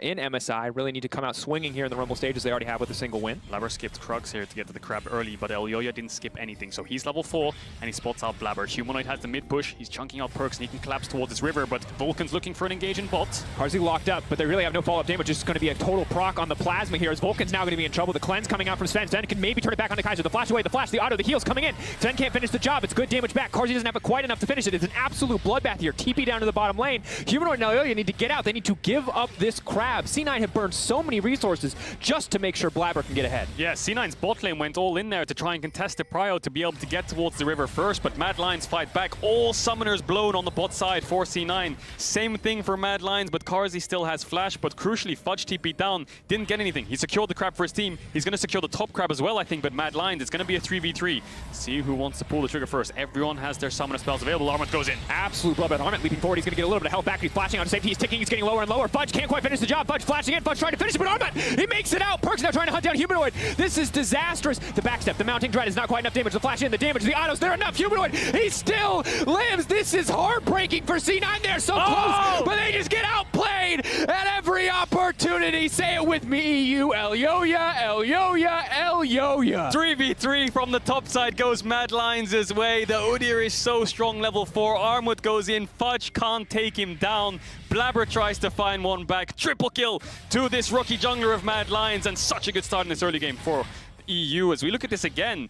in MSI. Really need to come out swinging here in the Rumble stages they already have with a single win. Blabber skipped Krugs here to get to the crab early, but Elyoya didn't skip anything. So he's level 4, and he spots out Blabber. Humanoid has the mid push. He's chunking out Perkz, and he can collapse towards this river, but Vulcan's looking for an engage in bot. Harzy locked up, but they really have no follow-up damage. It's just going to be a total proc on the Plasma here, as Vulcan's now going to be in trouble. The cleanse coming out from Sven. Sven can maybe turn it back on the Kaiser. The flash away, the flash, the auto, the heals coming in. Sven can't finish the job. It's good damage back. Carzzy doesn't have it quite enough to finish it. It's an absolute bloodbath here. TP down to the bottom lane. Humanoid and Elyoya need to get out. They need to give up this crab. C9 have burned so many resources just to make sure Blabber can get ahead. Yeah, C9's bot lane went all in there to try and contest the prio to be able to get towards the river first, but Mad Lions fight back. All summoners blown on the bot side for C9. Same thing for Mad Lions, but Carzzy still has flash, but crucially Fudge TP down, didn't get anything. He secured the crab for his team. He's going to secure the top crab as well, I think, but Mad Lions, it's going to be a 3v3. See who wants to pull the trigger first. Everyone has their summoner spells available. Armut goes in. Absolute bloodbath. Armut leaping forward. He's going to get a little bit of health back. He's flashing out to safety. He's ticking. He's getting lower and lower. Fudge can't quite finish the job. Fudge flashing in. Fudge trying to finish it, but Armut, he makes it out. Perkz now trying to hunt down Humanoid. This is disastrous. The backstep, the mounting dread is not quite enough damage. The flash in, the damage, the autos, they're enough. Humanoid, he still lives. This is heartbreaking for C9. They're so close, but they just get outplayed at every opportunity. Say it with me, EU. Elyoya, Elyoya, Elyoya. 3v3 from the top side goes Mad Lions' way. The Udyr is so strong, level 4. Armut goes in. Fudge can't take him down. Blabber tries to find one back. Triple kill to this rookie jungler of Mad Lions, and such a good start in this early game for EU. As we look at this again,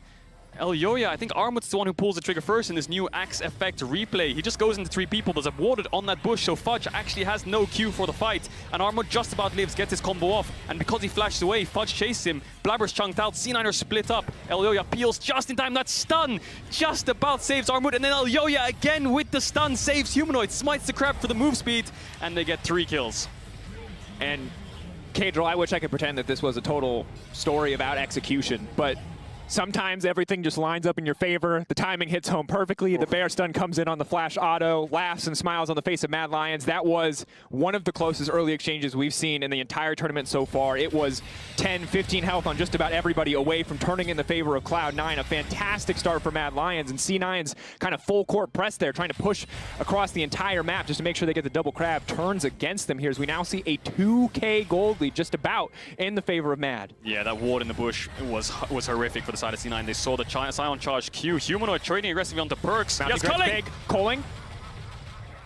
Elyoya, I think Armut's the one who pulls the trigger first in this new Axe effect replay. He just goes into 3 people. There's a warded on that bush, so Fudge actually has no Q for the fight. And Armut just about lives, gets his combo off. And because he flashes away, Fudge chases him. Blabber's chunked out. C9 are split up. Elyoya peels just in time. That stun just about saves Armut. And then Elyoya again with the stun saves Humanoid. Smites the crab for the move speed. And they get 3 kills. And Kadril, I wish I could pretend that this was a total story about execution, but sometimes everything just lines up in your favor. The timing hits home perfectly. The bear stun comes in on the flash auto, laughs and smiles on the face of Mad Lions. That was one of the closest early exchanges we've seen in the entire tournament so far. It was 10, 15 health on just about everybody away from turning in the favor of Cloud9. A fantastic start for Mad Lions, and C9's kind of full court press there, trying to push across the entire map just to make sure they get the double crab, turns against them here as we now see a 2K gold lead just about in the favor of Mad. Yeah, that ward in the bush was horrific for the side of C9. They saw the Sion charge Q. Humanoid trading aggressively onto Perks. Yes, big. Calling.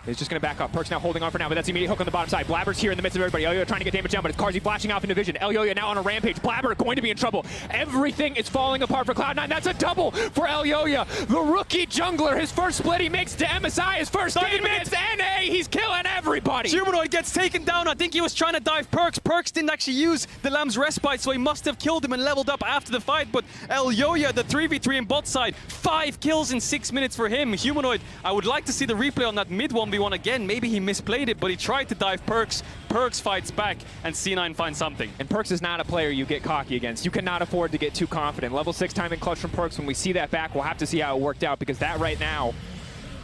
He's just going to back up. Perks now holding on for now, but that's the immediate hook on the bottom side. Blabber's here in the midst of everybody. Elyoya trying to get damage down, but it's Carzzy flashing off into vision. Elyoya now on a rampage. Blabber going to be in trouble. Everything is falling apart for Cloud9. That's a double for Elyoya. The rookie jungler, his first split he makes to MSI. His first game against NA. He's killing everybody. Humanoid gets taken down. I think he was trying to dive Perks. Perks didn't actually use the Lamb's respite, so he must have killed him and leveled up after the fight. But Elyoya, the 3v3 in bot side, 5 kills in 6 minutes for him. Humanoid, I would like to see the replay on that mid 1v1 again. Maybe he misplayed it, but he tried to dive Perks. Perks fights back, and C9 finds something. And Perks is not a player you get cocky against. You cannot afford to get too confident. Level 6 timing clutch from Perks. When we see that back, we'll have to see how it worked out, because that right now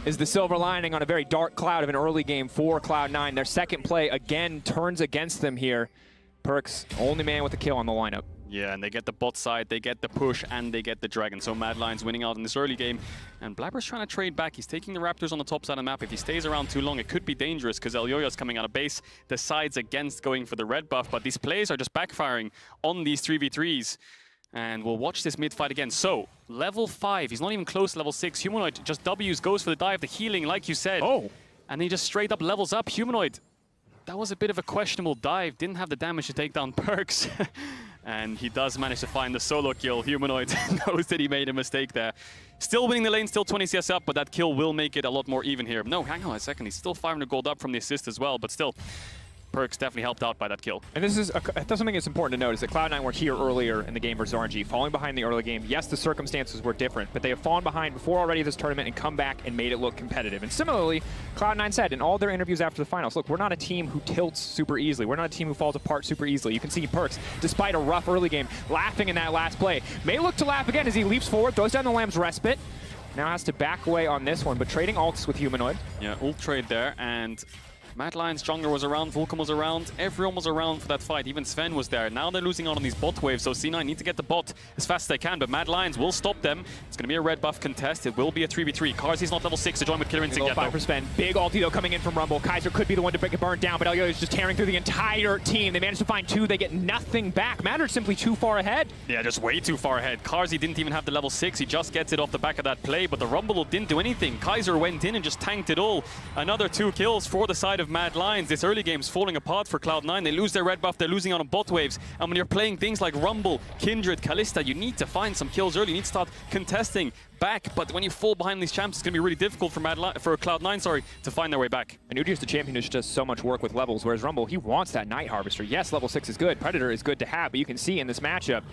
is the silver lining on a very dark cloud of an early game for Cloud9. Their second play again turns against them here. Perks, only man with a kill on the lineup. Yeah, and they get the bot side, they get the push, and they get the dragon. So Mad Lions winning out in this early game. And Blabber's trying to trade back. He's taking the Raptors on the top side of the map. If he stays around too long, it could be dangerous, because Elyoya's coming out of base, decides against going for the red buff. But these plays are just backfiring on these 3v3s. And we'll watch this mid fight again. So, level 5, he's not even close to level 6. Humanoid just W's, goes for the dive, the healing, like you said. Oh. And he just straight up levels up. Humanoid, that was a bit of a questionable dive. Didn't have the damage to take down Perks. And he does manage to find the solo kill. Humanoid knows that he made a mistake there. Still winning the lane, still 20 CS up, but that kill will make it a lot more even here. No, hang on a second. He's still 500 gold up from the assist as well, but still, Perks definitely helped out by that kill. And this is something that's important to note, is that Cloud9 were here earlier in the game versus RNG, falling behind the early game. Yes, the circumstances were different, but they have fallen behind before already this tournament and come back and made it look competitive. And similarly, Cloud9 said in all their interviews after the finals, look, we're not a team who tilts super easily. We're not a team who falls apart super easily. You can see Perks, despite a rough early game, laughing in that last play. May look to laugh again as he leaps forward, throws down the Lamb's respite. Now has to back away on this one, but trading ults with Humanoid. Yeah, ult trade there, and Mad Lions jungler was around, Vulcan was around, everyone was around for that fight, even Sven was there. Now they're losing out on these bot waves, so C9 need to get the bot as fast as they can, but Mad Lions will stop them. It's going to be a red buff contest, it will be a 3v3. Carzzy's not level 6 to join with Killer Instinct yet, 5 for Sven. Big ulti though coming in from Rumble. Kaiser could be the one to break it burn down, but Elyoya is just tearing through the entire team. They managed to find 2, they get nothing back. Matter's simply too far ahead. Yeah, just way too far ahead. Carzzy didn't even have the level 6, he just gets it off the back of that play, but the Rumble didn't do anything. Kaiser went in and just tanked it all. Another 2 kills for the side of Mad Lions. This early game's falling apart for Cloud9. They lose their red buff, they're losing out on bot waves. And when you're playing things like Rumble, Kindred, Kalista, you need to find some kills early. You need to start contesting back. But when you fall behind these champs, it's going to be really difficult for Cloud9, to find their way back. And Udyr's the champion who just does so much work with levels, whereas Rumble, he wants that Night Harvester. Yes, level 6 is good. Predator is good to have, but you can see in this matchup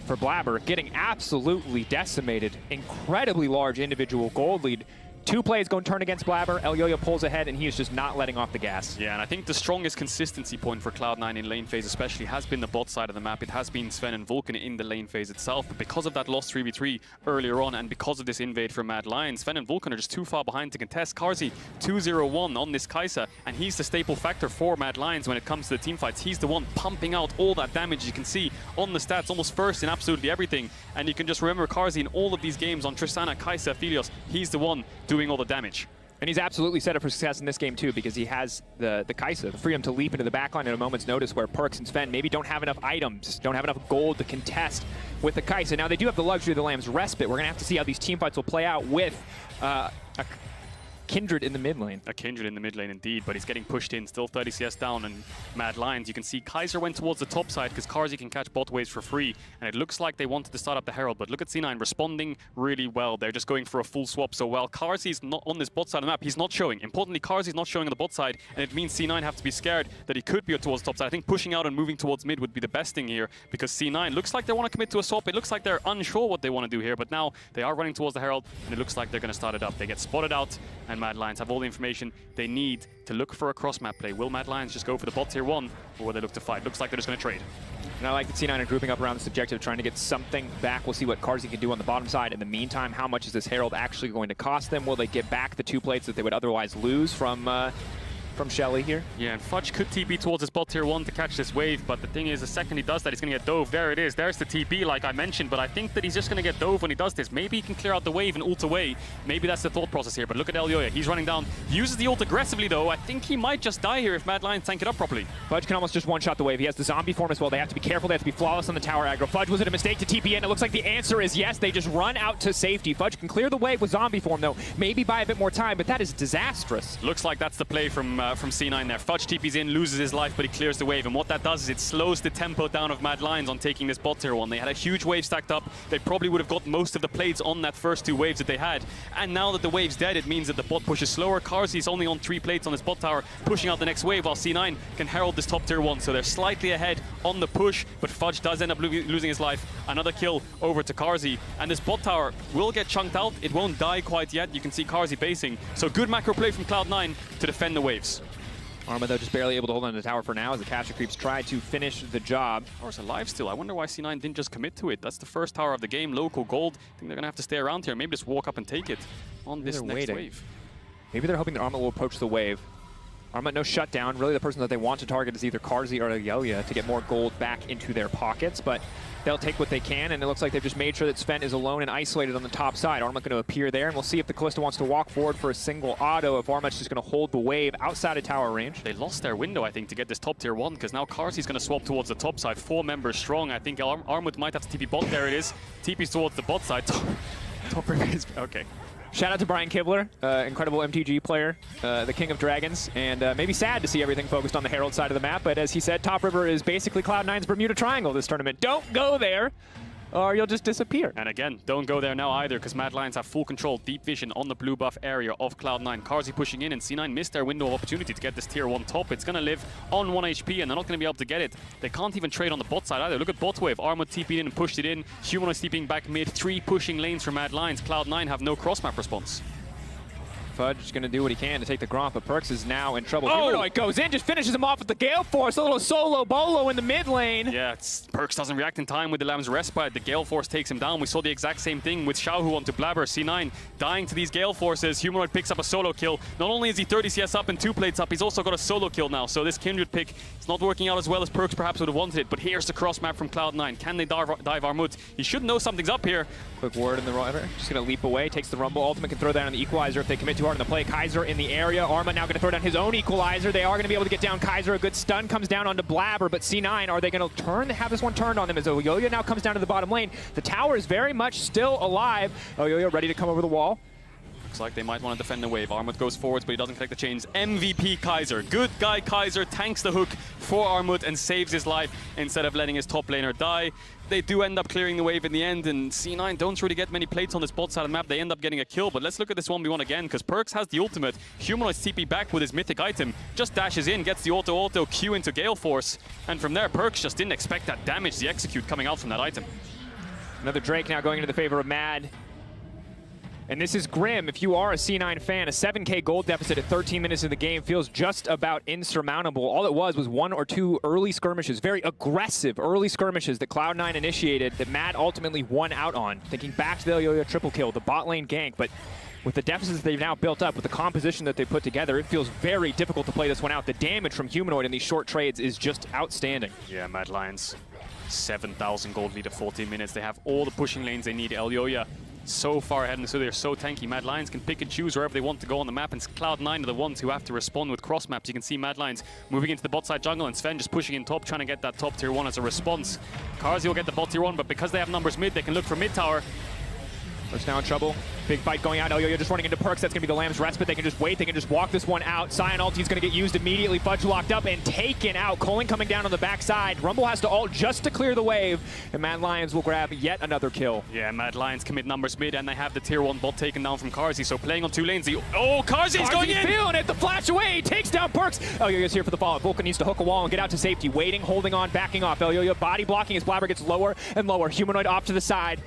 for Blabber getting absolutely decimated. Incredibly large individual gold lead. 2 plays going to turn against Blabber. Elyoya pulls ahead, and he is just not letting off the gas. Yeah, and I think the strongest consistency point for Cloud9 in lane phase especially has been the bot side of the map. It has been Sven and Vulcan in the lane phase itself, but because of that lost 3v3 earlier on, and because of this invade from Mad Lions, Sven and Vulcan are just too far behind to contest. Carzzy 2-0-1 on this Kai'Sa, and he's the staple factor for Mad Lions when it comes to the team fights. He's the one pumping out all that damage. You can see on the stats, almost first in absolutely everything, and you can just remember Carzzy in all of these games on Tristana, Kai'Sa, Philios. He's the one doing all the damage. And he's absolutely set up for success in this game too, because he has the Kai'Sa, the freedom to leap into the backline at a moment's notice, where Perks and Sven maybe don't have enough items, don't have enough gold to contest with the Kai'Sa. Now they do have the luxury of the Lamb's respite. We're going to have to see how these teamfights will play out with a Kindred in the mid lane. A Kindred in the mid lane indeed, but he's getting pushed in, still 30 CS down, and Mad Lions, you can see Kai'Sa went towards the top side because Carzzy can catch bot waves for free, and it looks like they wanted to start up the Herald, but look at C9 responding really well. They're just going for a full swap, so while Carzzy's not on this bot side of the map, he's not showing. Importantly, Carzzy's not showing on the bot side, and it means C9 have to be scared that he could be towards the top side. I think pushing out and moving towards mid would be the best thing here, because C9 looks like they want to commit to a swap. It looks like they're unsure what they want to do here, but now they are running towards the Herald, and it looks like they're going to start it up. They get spotted out, and Mad Lions have all the information they need to look for a cross-map play. Will Mad Lions just go for the bot tier 1, or will they look to fight? Looks like they're just going to trade. And I like that C9 are grouping up around this objective, trying to get something back. We'll see what Carzzy can do on the bottom side. In the meantime, how much is this Herald actually going to cost them? Will they get back the 2 plates that they would otherwise lose from from Shelly here. Yeah, and Fudge could TP towards his bot tier 1 to catch this wave, but the thing is, the second he does that, he's going to get dove. There it is. There's the TP, like I mentioned, but I think that he's just going to get dove when he does this. Maybe he can clear out the wave and ult away. Maybe that's the thought process here, but look at Elyoya. He's running down. Uses the ult aggressively, though. I think he might just die here if Mad Lions tank it up properly. Fudge can almost just one-shot the wave. He has the zombie form as well. They have to be careful. They have to be flawless on the tower aggro. Fudge, was it a mistake to TP in? It looks like the answer is yes. They just run out to safety. Fudge can clear the wave with zombie form, though. Maybe buy a bit more time, but that is disastrous. Looks like that's the play from C9 there. Fudge TP's in, loses his life, but he clears the wave. And what that does is it slows the tempo down of Mad Lions on taking this bot tier 1. They had a huge wave stacked up. They probably would have got most of the plates on that first 2 waves that they had. And now that the wave's dead, it means that the bot push is slower. Karzi's only on 3 plates on his bot tower, pushing out the next wave, while C9 can herald this top tier 1. So they're slightly ahead on the push, but Fudge does end up losing his life. Another kill over to Karzi. And this bot tower will get chunked out. It won't die quite yet. You can see Karzi basing. So good macro play from Cloud9 to defend the waves. Arma, though, just barely able to hold on to the tower for now as the Capture Creeps try to finish the job. Tower's alive still. I wonder why C9 didn't just commit to it. That's the first tower of the game, local gold. I think they're going to have to stay around here. Maybe just walk up and take it on this next wave. Maybe they're hoping that Arma will approach the wave. Arma, no shutdown. Really, the person that they want to target is either Karzi or Elyoya to get more gold back into their pockets, but they'll take what they can, and it looks like they've just made sure that Sven is alone and isolated on the top side. Arma going to appear there, and we'll see if the Kalista wants to walk forward for a single auto, if Arma's just going to hold the wave outside of tower range. They lost their window, I think, to get this top tier 1, because now Karzi's going to swap towards the top side. 4 members strong. I think Armut might have to TP bot. There it is. TP's towards the bot side. Top river is... Okay. Shout out to Brian Kibler, incredible MTG player, the king of dragons, and maybe sad to see everything focused on the Herald side of the map, but as he said, Top River is basically Cloud9's Bermuda Triangle this tournament. Don't go there, or you'll just disappear. And again, don't go there now either, because Mad Lions have full control, deep vision on the blue buff area of Cloud9. Karzi pushing in, and C9 missed their window of opportunity to get this tier 1 top. It's going to live on 1 HP, and they're not going to be able to get it. They can't even trade on the bot side either. Look at bot wave. Armut TP'd in and pushed it in. Humanoid TPing back mid. 3 pushing lanes for Mad Lions. Cloud9 have no cross-map response. Fudge is going to do what he can to take the Gromp, but Perks is now in trouble. Humanoid goes in, just finishes him off with the Gale Force, a little solo bolo in the mid lane. Yeah, Perks doesn't react in time with the Lamb's Respite. The Gale Force takes him down. We saw the exact same thing with Xiaohu onto Blabber. C9 dying to these Gale Forces. Humanoid picks up a solo kill. Not only is he 30 CS up and 2 plates up, he's also got a solo kill now. So this Kindred pick is not working out as well as Perks perhaps would have wanted it. But here's the cross map from Cloud9. Can they dive Armut? He should know something's up here. Quick word in the runner. Just going to leap away, takes the Rumble. Ultimate can throw down on the Equalizer if they commit too hard in the play. Kaiser in the area. Arma now going to throw down his own Equalizer. They are going to be able to get down Kaiser. A good stun comes down onto Blabber, but C9, are they going to have this one turned on them as Elyoya now comes down to the bottom lane. The tower is very much still alive. Elyoya ready to come over the wall. Looks like they might want to defend the wave. Armut goes forwards, but he doesn't collect the chains. MVP Kaiser. Good guy Kaiser tanks the hook for Armut and saves his life instead of letting his top laner die. They do end up clearing the wave in the end, and C9 don't really get many plates on this bot side of the map. They end up getting a kill, but let's look at this 1v1 again, because Perks has the ultimate. Humanoid TP back with his mythic item. Just dashes in, gets the auto Q into Gale Force, and from there, Perks just didn't expect that damage, the execute coming out from that item. Another Drake now going into the favor of Mad. And this is grim. If you are a C9 fan, a 7k gold deficit at 13 minutes of the game feels just about insurmountable. All it was 1 or 2 early skirmishes, very aggressive early skirmishes that Cloud9 initiated that Mad ultimately won out on. Thinking back to the Elyoya triple kill, the bot lane gank, but with the deficits they've now built up, with the composition that they put together, it feels very difficult to play this one out. The damage from Humanoid in these short trades is just outstanding. Yeah, Mad Lions, 7,000 gold lead at 14 minutes. They have all the pushing lanes they need. Elyoya so far ahead, and so they're so tanky. Mad Lions can pick and choose wherever they want to go on the map, and Cloud9 are the ones who have to respond with cross maps. You can see Mad Lions moving into the bot side jungle, and Sven just pushing in top, trying to get that top tier 1 as a response. Karzi will get the bot tier 1, but because they have numbers mid, they can look for mid tower. Perks now in trouble. Big fight going out. Elyoya just running into Perks. That's going to be the Lamb's Respite. They can just wait. They can just walk this one out. Sion ulti's going to get used immediately. Fudge locked up and taken out. Colin coming down on the backside. Rumble has to ult just to clear the wave. And Mad Lions will grab yet another kill. Yeah, Mad Lions commit numbers mid, and they have the tier 1 bot taken down from Karzi. So playing on 2 lanes. Karzi's going in! Feeling it. The flash away. He takes down Perks. Elyoya's here for the follow-up. Vulcan needs to hook a wall and get out to safety. Waiting, holding on, backing off. Elyoya body blocking as Blabber gets lower and lower. Humanoid off to the side.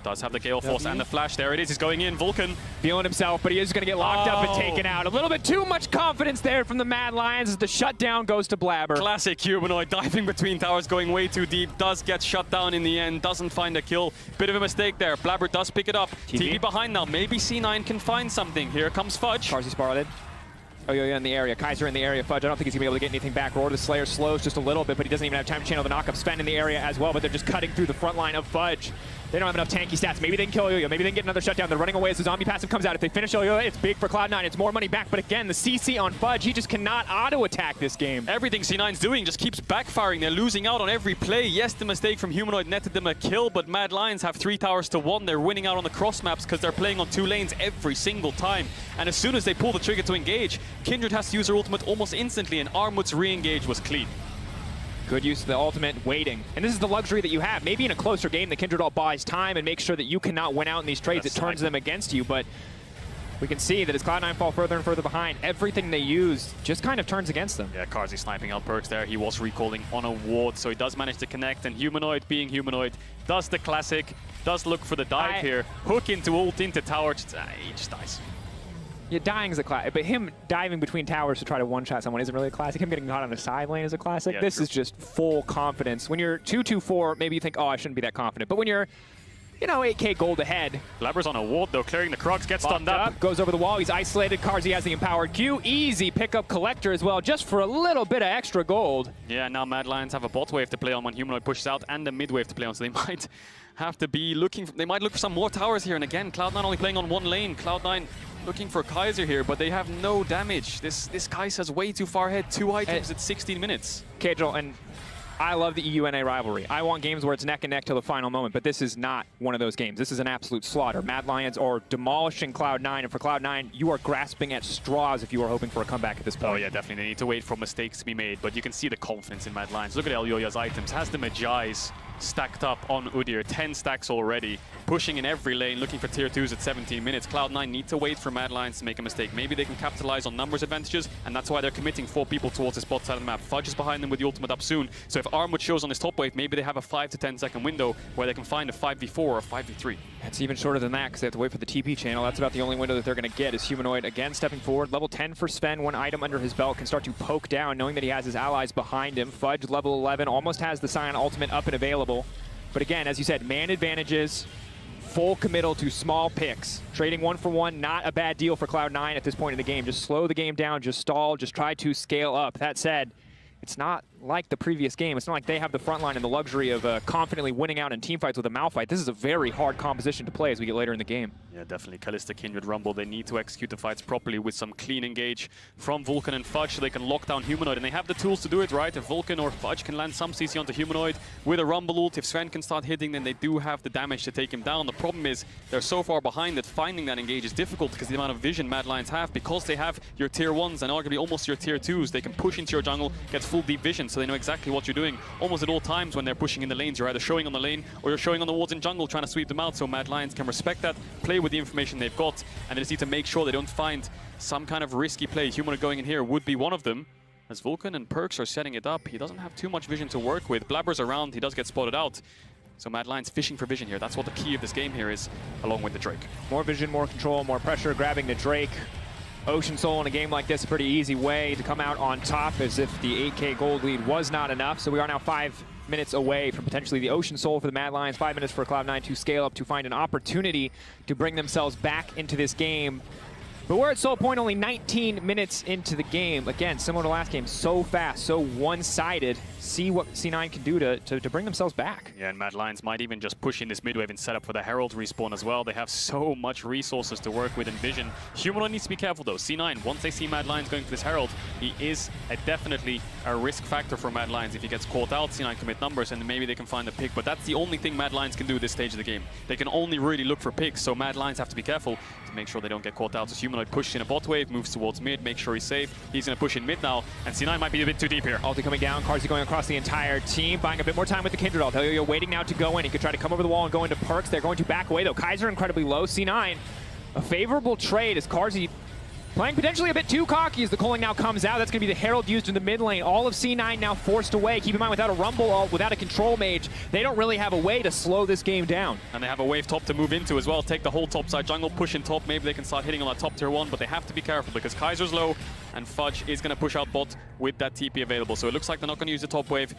Does have the Gale Force and the flash. There it is. He's going in. Vulcan feeling himself, but he is going to get locked up and taken out. A little bit too much confidence there from the Mad Lions as the shutdown goes to Blabber. Classic Humanoid diving between towers, going way too deep. Does get shut down in the end. Doesn't find a kill. Bit of a mistake there. Blabber does pick it up. TV behind now. Maybe C9 can find something. Here comes Fudge. Karzi spiraled in. Oh, yeah, in the area. Kaiser in the area. Fudge, I don't think he's going to be able to get anything back. Roar the Slayer slows just a little bit, but he doesn't even have time to channel the knockup. Sven in the area as well, but they're just cutting through the front line of Fudge. They don't have enough tanky stats. Maybe they can kill Yo-Yo. Maybe they can get another shutdown. They're running away as the zombie passive comes out. If they finish Yo-Yo, it's big for Cloud9. It's more money back, but again, the CC on Fudge, he just cannot auto-attack this game. Everything C9's doing just keeps backfiring. They're losing out on every play. Yes, the mistake from Humanoid netted them a kill, but Mad Lions have 3 towers to 1. They're winning out on the cross maps because they're playing on 2 lanes every single time. And as soon as they pull the trigger to engage, Kindred has to use her ultimate almost instantly, and Armut's re-engage was clean. Good use of the ultimate, waiting. And this is the luxury that you have. Maybe in a closer game, the Kindred all buys time and makes sure that you cannot win out in these trades. It turns them against you, but we can see that as Cloud9 fall further and further behind, everything they use just kind of turns against them. Yeah, Carzzy sniping out Perks there. He was recalling on a ward, so he does manage to connect, and Humanoid, being Humanoid, does the classic, does look for the dive here. Hook into ult, into tower, he just dies. Yeah, dying is a classic, but him diving between towers to try to one-shot someone isn't really a classic. Him getting caught on a side lane is a classic. Yeah, this true. is just full confidence. When you're 2-2-4, maybe you think, oh, I shouldn't be that confident. But when you're, you know, 8k gold ahead. Blabber's on a ward though, clearing the Krugs, gets stunned up. Goes over the wall, he's isolated. Carzzy has the empowered Q. Easy pickup collector as well, just for a little bit of extra gold. Yeah, now Mad Lions have a bot wave to play on when Humanoid pushes out, and a mid wave to play on, so they might have to be looking, they might look for some more towers here. And again, Cloud9 only playing on 1 lane. Cloud9 looking for Kaiser here, but they have no damage. This Kaiser's way too far ahead. 2 items at 16 minutes. Kadril, and I love the EUNA rivalry. I want games where it's neck and neck till the final moment, but this is not one of those games. This is an absolute slaughter. Mad Lions are demolishing Cloud9, and for Cloud9, you are grasping at straws if you are hoping for a comeback at this point. Oh yeah, definitely. They need to wait for mistakes to be made, but you can see the confidence in Mad Lions. Look at Elyoya's items. Has the Magi's stacked up on Udyr. 10 stacks already. Pushing in every lane, looking for tier 2s at 17 minutes. Cloud9 need to wait for Mad Lions to make a mistake. Maybe they can capitalize on numbers advantages, and that's why they're committing 4 people towards the spot side of the map. Fudge is behind them with the ultimate up soon, so if Armwood shows on this top wave, maybe they have a 5 to 10 second window where they can find a 5v4 or a 5v3. It's even shorter than that because they have to wait for the TP channel. That's about the only window that they're going to get. Is Humanoid again stepping forward. Level 10 for Sven. 1 item under his belt, can start to poke down, knowing that he has his allies behind him. Fudge, level 11, almost has the Scion ultimate up and available. But again, as you said, man advantages, full committal to small picks. Trading 1 for 1, not a bad deal for Cloud9 at this point in the game. Just slow the game down, just stall, just try to scale up. That said, it's not like the previous game. It's not like they have the front line and the luxury of confidently winning out in teamfights with a Malphite. This is a very hard composition to play as we get later in the game. Yeah, definitely. Kalista, Kindred, Rumble, they need to execute the fights properly with some clean engage from Vulcan and Fudge so they can lock down Humanoid. And they have the tools to do it, right? If Vulcan or Fudge can land some CC onto Humanoid with a Rumble ult, if Sven can start hitting, then they do have the damage to take him down. The problem is they're so far behind that finding that engage is difficult because the amount of vision Mad Lions have, because they have your tier 1s and arguably almost your tier 2s, they can push into your jungle, get full deep vision, so they know exactly what you're doing almost at all times when they're pushing in the lanes. You're either showing on the lane or you're showing on the wards in jungle trying to sweep them out, so Mad Lions can respect that, play with the information they've got, and they just need to make sure they don't find some kind of risky play. Humanoid going in here would be one of them, as Vulcan and Perks are setting it up. He doesn't have too much vision to work with. Blabber's around, he does get spotted out. So Mad Lions fishing for vision here. That's what the key of this game here is, along with the Drake. More vision, more control, more pressure, grabbing the Drake. Ocean Soul in a game like this, a pretty easy way to come out on top, as if the 8k gold lead was not enough. So we are now 5 minutes away from potentially the Ocean Soul for the Mad Lions. 5 minutes for Cloud9 to scale up to find an opportunity to bring themselves back into this game. But we're at Soul Point only 19 minutes into the game. Again, similar to last game, so fast, so one-sided. See what C9 can do to bring themselves back. Yeah, and Mad Lions might even just push in this mid wave and set up for the Herald respawn as well. They have so much resources to work with in vision. Humanoid needs to be careful though. C9, once they see Mad Lions going for this Herald, he is definitely a risk factor for Mad Lions. If he gets caught out, C9 commit numbers and maybe they can find a pick. But that's the only thing Mad Lions can do at this stage of the game. They can only really look for picks, so Mad Lions have to be careful to make sure they don't get caught out. So Humanoid pushes in a bot wave, moves towards mid, make sure he's safe. He's going to push in mid now, and C9 might be a bit too deep here. Ulti coming down, Carzzy going across the entire team, buying a bit more time with the Kindred ult. Elyoya waiting now to go in. He could try to come over the wall and go into Perks. They're going to back away though. Kaiser incredibly low. C9, a favorable trade as Carzzy playing potentially a bit too cocky as the culling now comes out. That's going to be the Herald used in the mid lane. All of C9 now forced away. Keep in mind, without a Rumble ult, without a Control Mage, they don't really have a way to slow this game down. And they have a wave top to move into as well. Take the whole top side jungle, push in top. Maybe they can start hitting on that top tier 1, but they have to be careful because Kaiser's low and Fudge is going to push out bot with that TP available. So it looks like they're not going to use the top wave.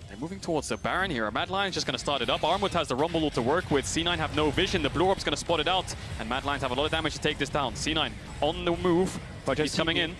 They're moving towards the Baron here. Mad Lions just going to start it up. Armwood has the Rumble ult to work with. C9 have no vision. The Blue Orb's going to spot it out. And Mad Lions have a lot of damage to take this down. C9 on the move. Fudge is coming in.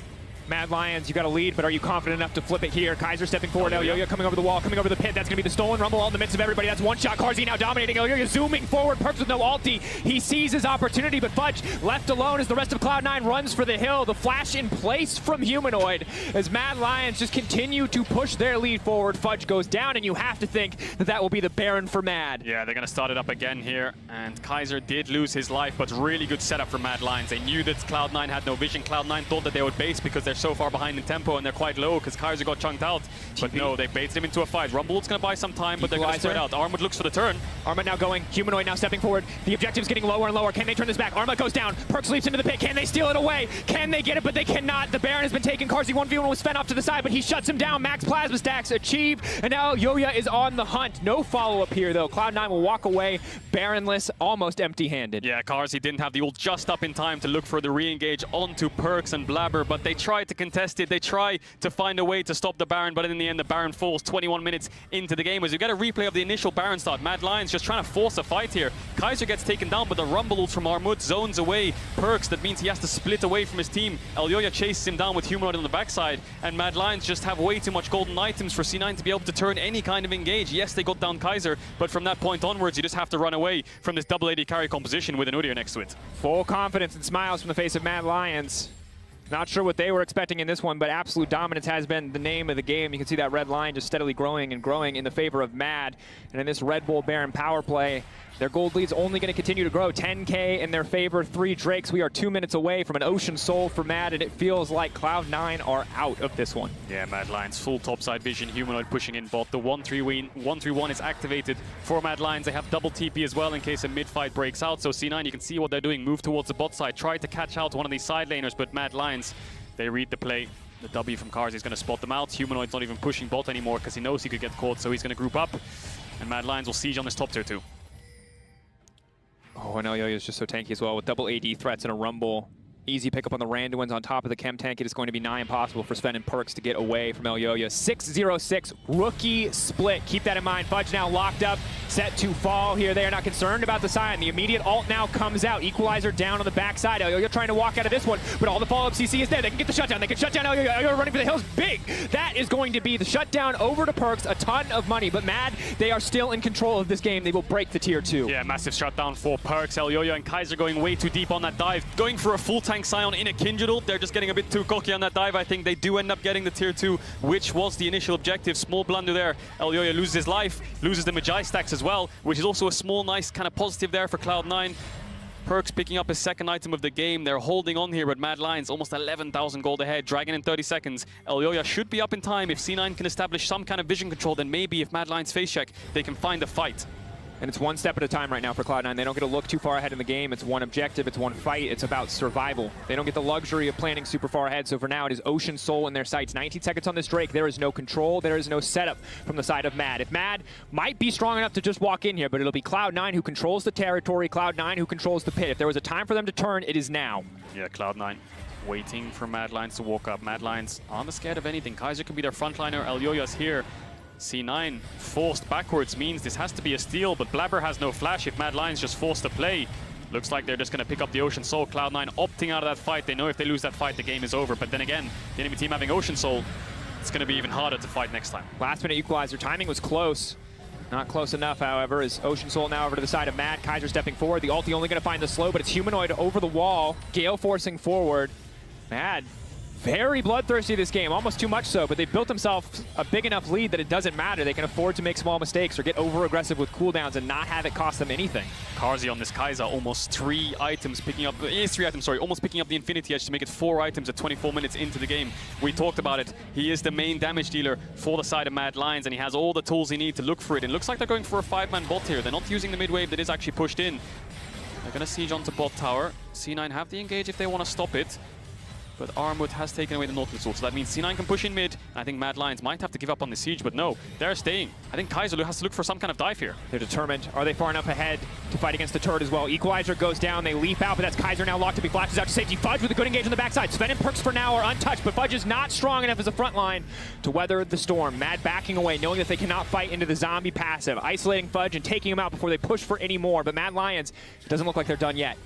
Mad Lions, you got a lead, but are you confident enough to flip it here? Kaiser stepping forward, Elyoya coming over the wall, coming over the pit. That's going to be the stolen rumble all in the midst of everybody. That's one shot. Carzzy now dominating. Elyoya zooming forward. Perks with no ulti. He sees his opportunity, but Fudge left alone as the rest of Cloud9 runs for the hill. The flash in place from Humanoid as Mad Lions just continue to push their lead forward. Fudge goes down, and you have to think that that will be the Baron for Mad. Yeah, they're going to start it up again here, and Kaiser did lose his life, but really good setup from Mad Lions. They knew that Cloud9 had no vision. Cloud9 thought that they would base because they're so far behind in tempo and they're quite low because Kaiser got chunked out. But no, they baited him into a fight. Rumble's going to buy some time, but they're going to spread out. Armut looks for the turn. Armut now going. Humanoid now stepping forward. The objective's getting lower and lower. Can they turn this back? Armut goes down. Perks leaps into the pit. Can they steal it away? Can they get it? But they cannot. The Baron has been taken. Carzzy 1v1 was fed off to the side, but he shuts him down. Max plasma stacks achieved, and now Yoya is on the hunt. No follow-up here, though. Cloud9 will walk away Baronless, almost empty-handed. Yeah, Carzzy didn't have the ult just up in time to look for the re-engage onto Perks and Blabber, but they tried to contest it. They tried to find a way to stop the Baron, but in the end, the Baron falls 21 minutes into the game. As you get a replay of the initial Baron start, Mad Lions just trying to force a fight here. Kaiser gets taken down, but the Rumble ult from Armut zones away Perks. That means he has to split away from his team. Elyoya chases him down with Humanoid on the backside, and Mad Lions just have way too much golden items for C9 to be able to turn any kind of engage. Yes, they got down Kaiser, but from that point onwards, you just have to run away from this double AD carry composition with an Udyr next to it. Full confidence and smiles from the face of Mad Lions. Not sure what they were expecting in this one, but absolute dominance has been the name of the game. You can see that red line just steadily growing and growing in the favor of Mad. And in this Red Bull Baron power play, their gold lead's only going to continue to grow. 10K in their favor, 3 Drakes. We are 2 minutes away from an Ocean Soul for Mad, and it feels like Cloud9 are out of this one. Yeah, Mad Lions, full topside vision, Humanoid pushing in bot. The 1-3-1 is activated for Mad Lions. They have double TP as well in case a mid-fight breaks out. So C9, you can see what they're doing. Move towards the bot side, try to catch out one of these side laners, but Mad Lions, they read the play. The W from Carzzy is going to spot them out. Humanoid's not even pushing bot anymore because he knows he could get caught, so he's going to group up. And Mad Lions will siege on this top tier too. Oh, and Elyoya is just so tanky as well with double AD threats and a Rumble. Easy pickup on the Randuins on top of the Chem Tank. It is going to be nigh impossible for Sven and Perks to get away from Elyoya. 6-0-6 rookie split. Keep that in mind. Fudge now locked up, set to fall here. They are not concerned about the sign. The immediate ult now comes out. Equalizer down on the backside. Elyoya trying to walk out of this one, but all the follow-up CC is there. They can get the shutdown. They can shut down Elyoya. Elyoya running for the hills. Big. That is going to be the shutdown over to Perks. A ton of money, but Mad, they are still in control of this game. They will break the tier 2. Yeah, massive shutdown for Perks. Elyoya and Kaiser going way too deep on that dive. Going for a full tank Scion in a Kindred ult. They're just getting a bit too cocky on that dive. I think they do end up getting the tier 2, which was the initial objective. Small blunder there. Elyoya loses his life, loses the Magi stacks as well, which is also a small, nice kind of positive there for Cloud9. Perks picking up his second item of the game. They're holding on here, but Mad Lions almost 11,000 gold ahead. Dragon in 30 seconds. Elyoya should be up in time. If C9 can establish some kind of vision control, then maybe if Mad Lions face check, they can find a fight. And it's one step at a time right now for Cloud9. They don't get to look too far ahead in the game. It's one objective, it's one fight, it's about survival. They don't get the luxury of planning super far ahead, so for now it is Ocean Soul in their sights. 19 seconds on this Drake. There is no control, there is no setup from the side of Mad. If Mad might be strong enough to just walk in here, but it'll be Cloud9 who controls the territory, Cloud9 who controls the pit. If there was a time for them to turn, it is now. Yeah, Cloud9 waiting for Mad Lions to walk up. Mad Lions aren't scared of anything. Kaiser can be their frontliner, Elyoya's here. C9 forced backwards means this has to be a steal, but Blabber has no flash if Mad Lions just forced to play. Looks like they're just going to pick up the Ocean Soul. Cloud9 opting out of that fight. They know if they lose that fight, the game is over. But then again, the enemy team having Ocean Soul, it's going to be even harder to fight next time. Last minute equalizer. Timing was close. Not close enough, however, as Ocean Soul now over to the side of Mad. Kaiser stepping forward. The ulti only going to find the slow, but it's Humanoid over the wall. Gale forcing forward. Mad very bloodthirsty this game, almost too much so, but they've built themselves a big enough lead that it doesn't matter. They can afford to make small mistakes or get over-aggressive with cooldowns and not have it cost them anything. Carzzy on this Kaiser, almost 3 items, almost picking up the Infinity Edge to make it 4 items at 24 minutes into the game. We talked about it. He is the main damage dealer for the side of Mad Lions, and he has all the tools he needs to look for it. And it looks like they're going for a 5-man bot here. They're not using the mid-wave that is actually pushed in. They're going to siege onto bot tower. C9 have the engage if they want to stop it. But Armut has taken away the Nautilus ult, so that means C9 can push in mid. I think Mad Lions might have to give up on the siege, but no, they're staying. I think Kaiser has to look for some kind of dive here. They're determined. Are they far enough ahead to fight against the turret as well? Equalizer goes down, they leap out, but that's Kaiser now locked up. He flashes out to safety. Fudge with a good engage on the backside. Sven and Perks for now are untouched, but Fudge is not strong enough as a front line to weather the storm. Mad backing away, knowing that they cannot fight into the zombie passive. Isolating Fudge and taking him out before they push for any more, but Mad Lions, it doesn't look like they're done yet.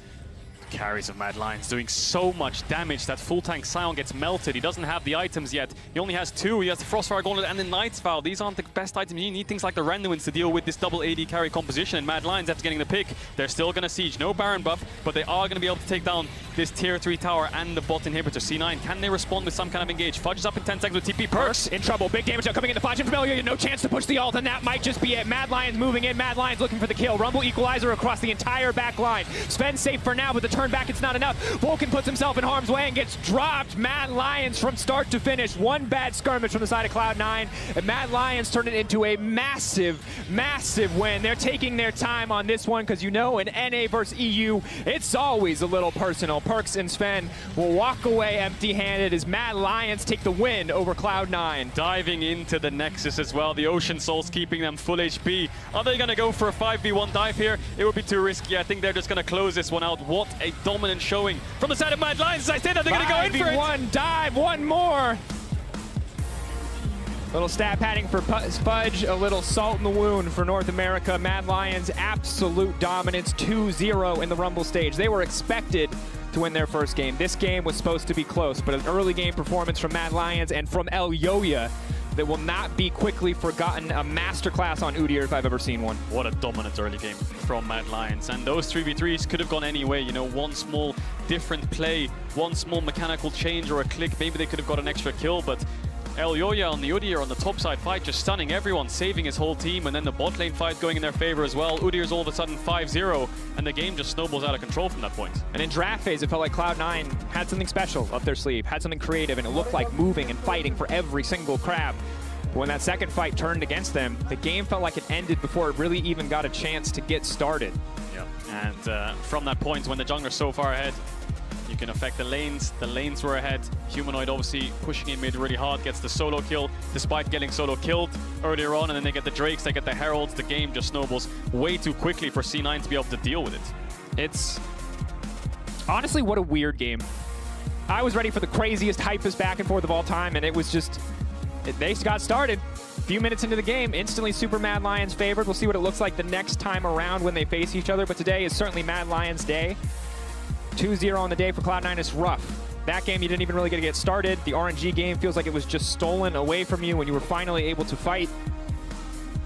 Carries of Mad Lions doing so much damage that full tank Sion gets melted. He doesn't have the items yet. He only has 2. He has the Frostfire Gauntlet and the Knight's Vow. These aren't the best items. You need things like the Random Winds to deal with this double AD carry composition. And Mad Lions, after getting the pick, they're still going to siege. No Baron buff, but they are going to be able to take down this tier 3 tower and the bot inhibitor. C9, can they respond with some kind of engage? Fudge is up in 10 seconds with TP. Perks in trouble. Big damage now coming into Fudge and Familiar. No chance to push the ult, and that might just be it. Mad Lions moving in. Mad Lions looking for the kill. Rumble Equalizer across the entire back line. Sven safe for now, but the turn back, it's not enough. Vulcan puts himself in harm's way and gets dropped. Mad Lions from start to finish. One bad skirmish from the side of Cloud9, and Mad Lions turn it into a massive, massive win. They're taking their time on this one because, you know, in NA versus EU, it's always a little personal. Perks and Sven will walk away empty-handed as Mad Lions take the win over Cloud9. Diving into the Nexus as well. The Ocean Souls keeping them full HP. Are they going to go for a 5v1 dive here? It would be too risky. I think they're just going to close this one out. What a dominant showing from the side of Mad Lions. As I say that, they're going to go in for it. 5v1 dive, one more. Little stat padding for Fudge, a little salt in the wound for North America. Mad Lions, absolute dominance, 2-0 in the Rumble stage. They were expected to win their first game. This game was supposed to be close, but an early game performance from Mad Lions and from Elyoya that will not be quickly forgotten. A masterclass on Udyr if I've ever seen one. What a dominant early game from Mad Lions. And those 3v3s could have gone any way. You know, one small different play, one small mechanical change or a click. Maybe they could have got an extra kill, but Elyoya on the Udyr on the top side fight, just stunning everyone, saving his whole team, and then the bot lane fight going in their favor as well. Udyr's all of a sudden 5-0, and the game just snowballs out of control from that point. And in draft phase, it felt like Cloud9 had something special up their sleeve, had something creative, and it looked like moving and fighting for every single crab. But when that second fight turned against them, the game felt like it ended before it really even got a chance to get started. Yeah, and from that point, when the jungler's so far ahead, you can affect the lanes. The lanes were ahead. Humanoid obviously pushing in mid really hard, gets the solo kill, despite getting solo killed earlier on, and then they get the Drakes, they get the Heralds. The game just snowballs way too quickly for C9 to be able to deal with it. It's honestly, what a weird game. I was ready for the craziest, hypest back and forth of all time, and it was just, they got started. A few minutes into the game, instantly Super Mad Lions favored. We'll see what it looks like the next time around when they face each other, but today is certainly Mad Lions' day. 2-0 on the day for Cloud9 is rough. That game, you didn't even really get started. The RNG game feels like it was just stolen away from you when you were finally able to fight.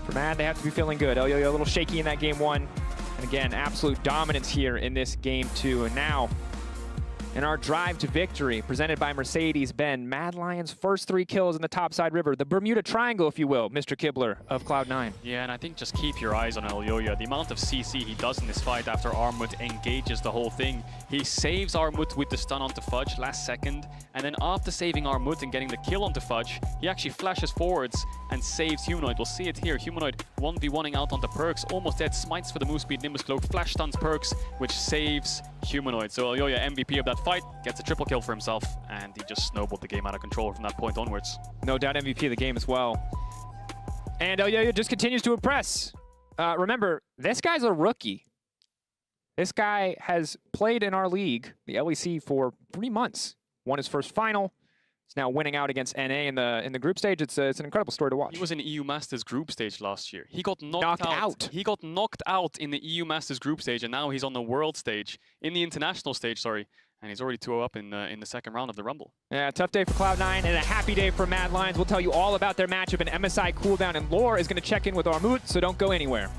For Mad, they have to be feeling good. Elyoya a little shaky in that game 1. And again, absolute dominance here in this game 2. And now, in our drive to victory, presented by Mercedes-Benz, Mad Lions' first 3 kills in the topside river. The Bermuda Triangle, if you will, Mr. Kibler of Cloud9. Yeah, and I think just keep your eyes on Elyoya. The amount of CC he does in this fight after Armut engages the whole thing. He saves Armut with the stun onto Fudge last second, and then after saving Armut and getting the kill onto Fudge, he actually flashes forwards and saves Humanoid. We'll see it here. Humanoid 1v1ing out onto Perks, almost dead, smites for the move speed, Nimbus Cloak, flash stuns Perks, which saves Humanoid. So Elyoya, MVP of that fight, gets a triple kill for himself, and he just snowballed the game out of control from that point onwards. No doubt MVP of the game as well. And Elyoya just continues to impress. Remember, this guy's a rookie. This guy has played in our league, the LEC, for 3 months. Won his first final. He's now winning out against NA in the group stage. It's an incredible story to watch. He was in EU Masters group stage last year. He got knocked out. He got knocked out in the EU Masters group stage, and now he's on the world stage, in the international stage, sorry. And he's already 2-0 up in the second round of the Rumble. Yeah, tough day for Cloud9 and a happy day for Mad Lions. We'll tell you all about their matchup, and MSI cooldown, and Lore is going to check in with Armut, so don't go anywhere.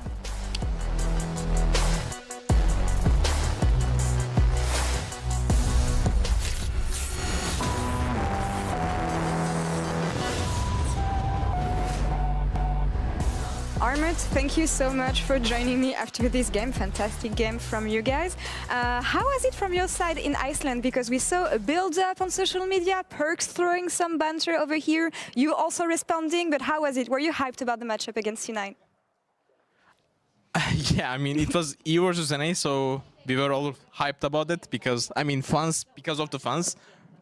Armut, thank you so much for joining me after this game. Fantastic game from you guys. How was it from your side in Iceland? Because we saw a build-up on social media, Perks throwing some banter over here, you also responding, but how was it? Were you hyped about the matchup against C9? Yeah, I mean, it was EU versus NA, so we were all hyped about it because, I mean, fans, because of the fans,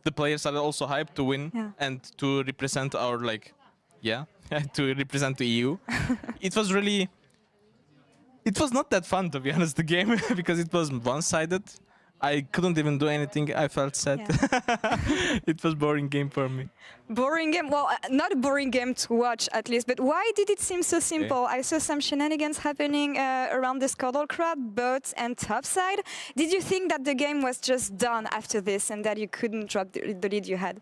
the players are also hyped to win and to represent our, like, to represent the EU. It was really... It was not that fun, to be honest, the game, because it was one-sided. I couldn't even do anything. I felt sad. It was boring game for me. Boring game? Well, not a boring game to watch, at least. But why did it seem so simple? I saw some shenanigans happening around the Scuttle Crab, bots, and topside. Did you think that the game was just done after this and that you couldn't drop the lead you had?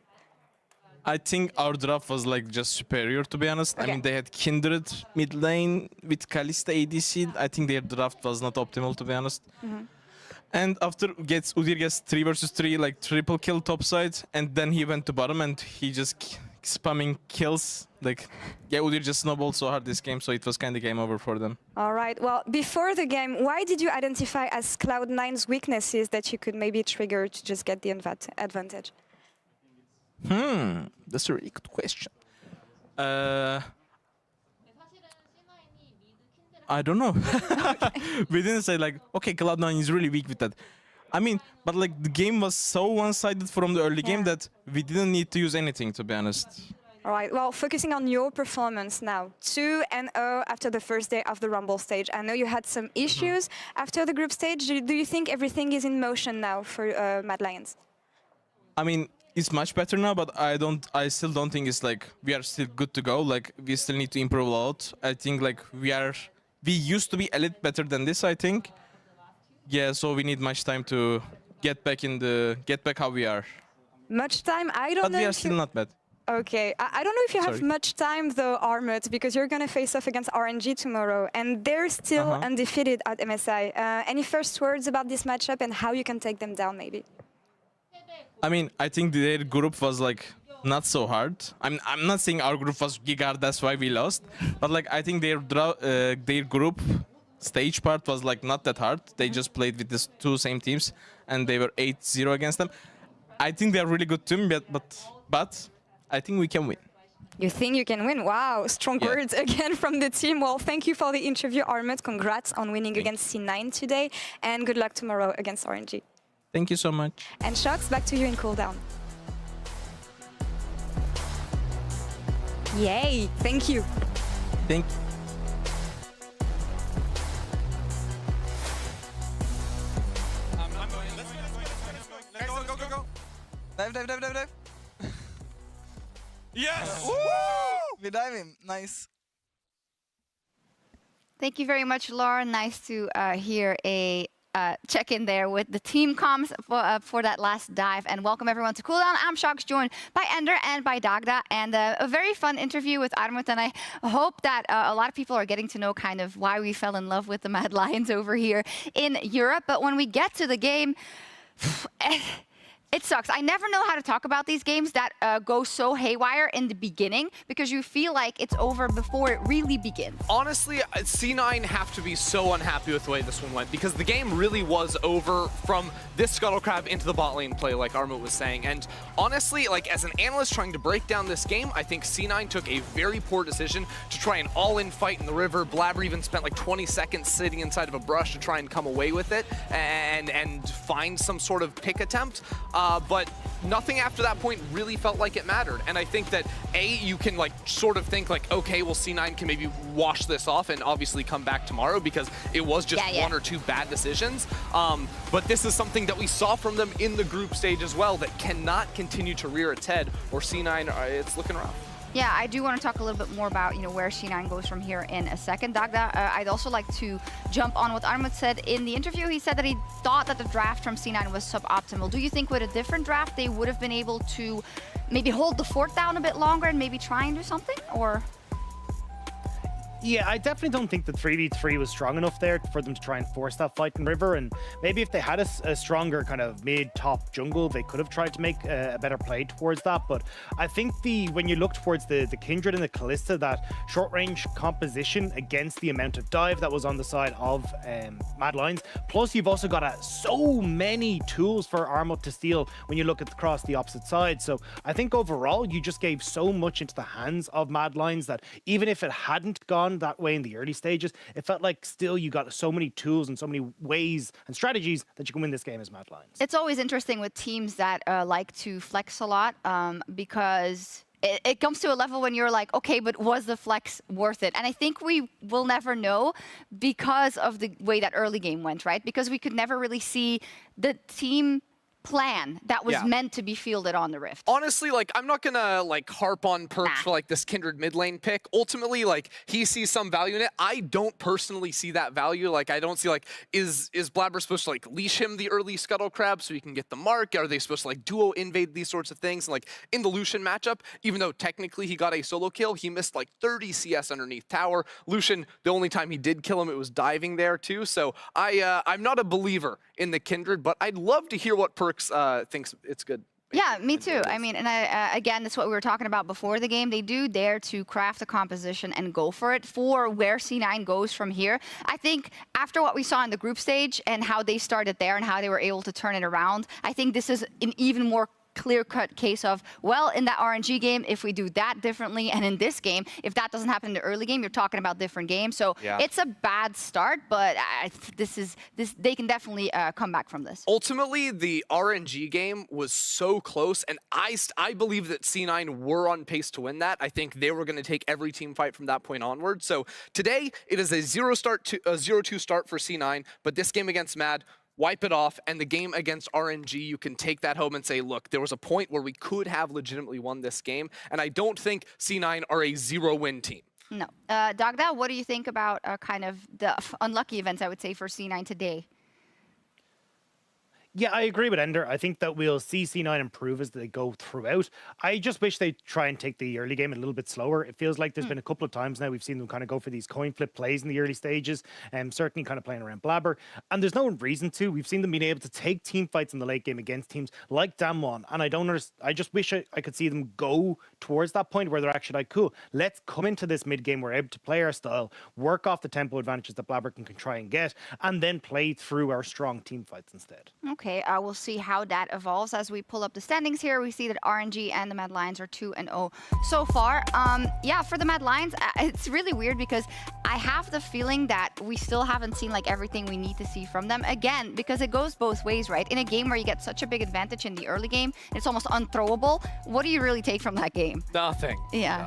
I think our draft was like just superior, to be honest. Okay. I mean, they had Kindred mid lane with Kalista ADC. I think their draft was not optimal, to be honest. And after Udyr gets 3 versus 3, like triple kill topside, and then he went to bottom and he just spamming kills. Like, yeah, Udyr just snowballed so hard this game, so it was kind of game over for them. All right. Well, before the game, why did you identify as Cloud9's weaknesses that you could maybe trigger to just get the advantage? That's a really good question. I don't know. We didn't say like, okay, Cloud9 is really weak with that. I mean, but like the game was so one-sided from the early game that we didn't need to use anything, to be honest. All right. Well, focusing on your performance now, 2-0 after the first day of the Rumble stage. I know you had some issues after the group stage. Do you think everything is in motion now for Mad Lions? I mean, it's much better now, but I still don't think it's like we are still good to go. Like we still need to improve a lot. I think like we used to be a little better than this, I think. Yeah, so we need much time to get back how we are. Much time? I don't know. But we are still not bad. Okay, I don't know if you have much time though, Armut, because you're going to face off against RNG tomorrow, and they're still undefeated at MSI. Any first words about this matchup and how you can take them down, maybe? I mean, I think their group was like not so hard. I'm not saying our group was giga, that's why we lost, but like I think their group stage part was like not that hard. They just played with these two same teams, and they were 8-0 against them. I think they're a really good team, but I think we can win. You think you can win? Wow, strong words again from the team. Well, thank you for the interview, Armut. Congrats on winning against C9 today, and good luck tomorrow against RNG. Thank you so much. And Shox, back to you in cooldown. Yay, thank you. Thank you. Go. Dive. Yes! Woo! We dive him. Nice. Thank you very much, Laura. Nice to hear a check in there with the team comms for that last dive. And welcome everyone to Cooldown. I'm Shox, joined by Ender and by Dagda. And a very fun interview with Armut. And I hope that a lot of people are getting to know kind of why we fell in love with the Mad Lions over here in Europe. But when we get to the game, it sucks. I never know how to talk about these games that go so haywire in the beginning because you feel like it's over before it really begins. Honestly, C9 have to be so unhappy with the way this one went because the game really was over from this Scuttle Crab into the bot lane play, like Armut was saying. And honestly, like as an analyst trying to break down this game, I think C9 took a very poor decision to try an all-in fight in the river. Blabber even spent like 20 seconds sitting inside of a brush to try and come away with it and find some sort of pick attempt. But nothing after that point really felt like it mattered. And I think that, you can like sort of think like, okay, well, C9 can maybe wash this off and obviously come back tomorrow because it was just one or two bad decisions. But this is something that we saw from them in the group stage as well that cannot continue to rear its head, or C9, it's looking rough. Yeah, I do want to talk a little bit more about, where C9 goes from here in a second. Dagda, I'd also like to jump on what Armut said in the interview. He said that he thought that the draft from C9 was suboptimal. Do you think with a different draft, they would have been able to maybe hold the fort down a bit longer and maybe try and do something, or? Yeah, I definitely don't think the 3v3 was strong enough there for them to try and force that fight in River. And maybe if they had a stronger kind of mid-top jungle, they could have tried to make a better play towards that. But I think when you look towards the Kindred and the Kalista, that short-range composition against the amount of dive that was on the side of Mad Lions. Plus, you've also got so many tools for Armut to steal when you look across the opposite side. So I think overall, you just gave so much into the hands of Mad Lions that even if it hadn't gone that way in the early stages, it felt like still you got so many tools and so many ways and strategies that you can win this game as Mad Lions. It's always interesting with teams that like to flex a lot because it comes to a level when you're like, okay, but was the flex worth it? And I think we will never know because of the way that early game went, right? Because we could never really see the team plan that was meant to be fielded on the Rift. Honestly, like, I'm not gonna like harp on Perks for like this Kindred mid lane pick. Ultimately, like, he sees some value in it. I don't personally see that value. Like, I don't see like, is Blabber supposed to like leash him the early Scuttle Crab so he can get the mark? Are they supposed to like duo invade these sorts of things? And like in the Lucian matchup, even though technically he got a solo kill, he missed like 30 CS underneath tower. Lucian, the only time he did kill him, it was diving there too. So I'm not a believer in the Kindred, but I'd love to hear what Perks thinks it's good. Yeah, me too. I mean, and again, that's what we were talking about before the game. They do dare to craft a composition and go for it for where C9 goes from here. I think after what we saw in the group stage and how they started there and how they were able to turn it around, I think this is an even more clear-cut case of, well, in that RNG game, if we do that differently, and in this game, if that doesn't happen in the early game, you're talking about different games. So it's a bad start, but they can definitely come back from this. Ultimately, the RNG game was so close, and I believe that C9 were on pace to win that. I think they were going to take every team fight from that point onward. So today, it is a 0-2 start for C9, but this game against Mad, wipe it off, and the game against RNG, you can take that home and say, look, there was a point where we could have legitimately won this game, and I don't think C9 are a 0-win team. No. Dagda, what do you think about kind of the unlucky events, I would say, for C9 today? Yeah, I agree with Ender. I think that we'll see C9 improve as they go throughout. I just wish they try and take the early game a little bit slower. It feels like there's been a couple of times now we've seen them kind of go for these coin flip plays in the early stages, and certainly kind of playing around Blabber. And there's no reason to. We've seen them being able to take team fights in the late game against teams like Damwon, and I just wish I could see them go towards that point where they're actually like, cool, let's come into this mid game, we're able to play our style, work off the tempo advantages that Blabber can try and get, and then play through our strong team fights instead. Okay, we'll see how that evolves as we pull up the standings here. We see that RNG and the Mad Lions are 2-0 so far. Yeah, for the Mad Lions, it's really weird because I have the feeling that we still haven't seen like everything we need to see from them. Again, because it goes both ways, right? In a game where you get such a big advantage in the early game, it's almost unthrowable. What do you really take from that game? Nothing. Yeah.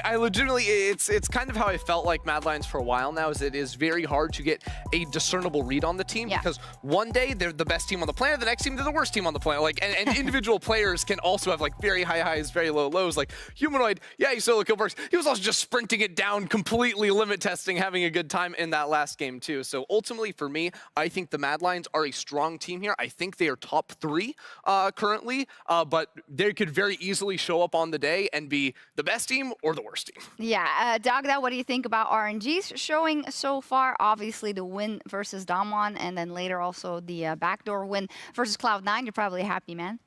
I legitimately, it's kind of how I felt like Mad Lions for a while now, is it is very hard to get a discernible read on the team because one day they're the best team on the planet, the next team they're the worst team on the planet. Like, and individual players can also have like very high highs, very low lows. Like Humanoid, yeah, he solo kill Perks. He was also just sprinting it down, completely limit testing, having a good time in that last game too. So ultimately for me, I think the Mad Lions are a strong team here. I think they are top 3 currently, but they could very easily show up on the day and be the best team or the worst team. Yeah, Dagda, what do you think about RNG's showing so far? Obviously the win versus Damwon, and then later also the backdoor win versus Cloud9. You're probably happy, man.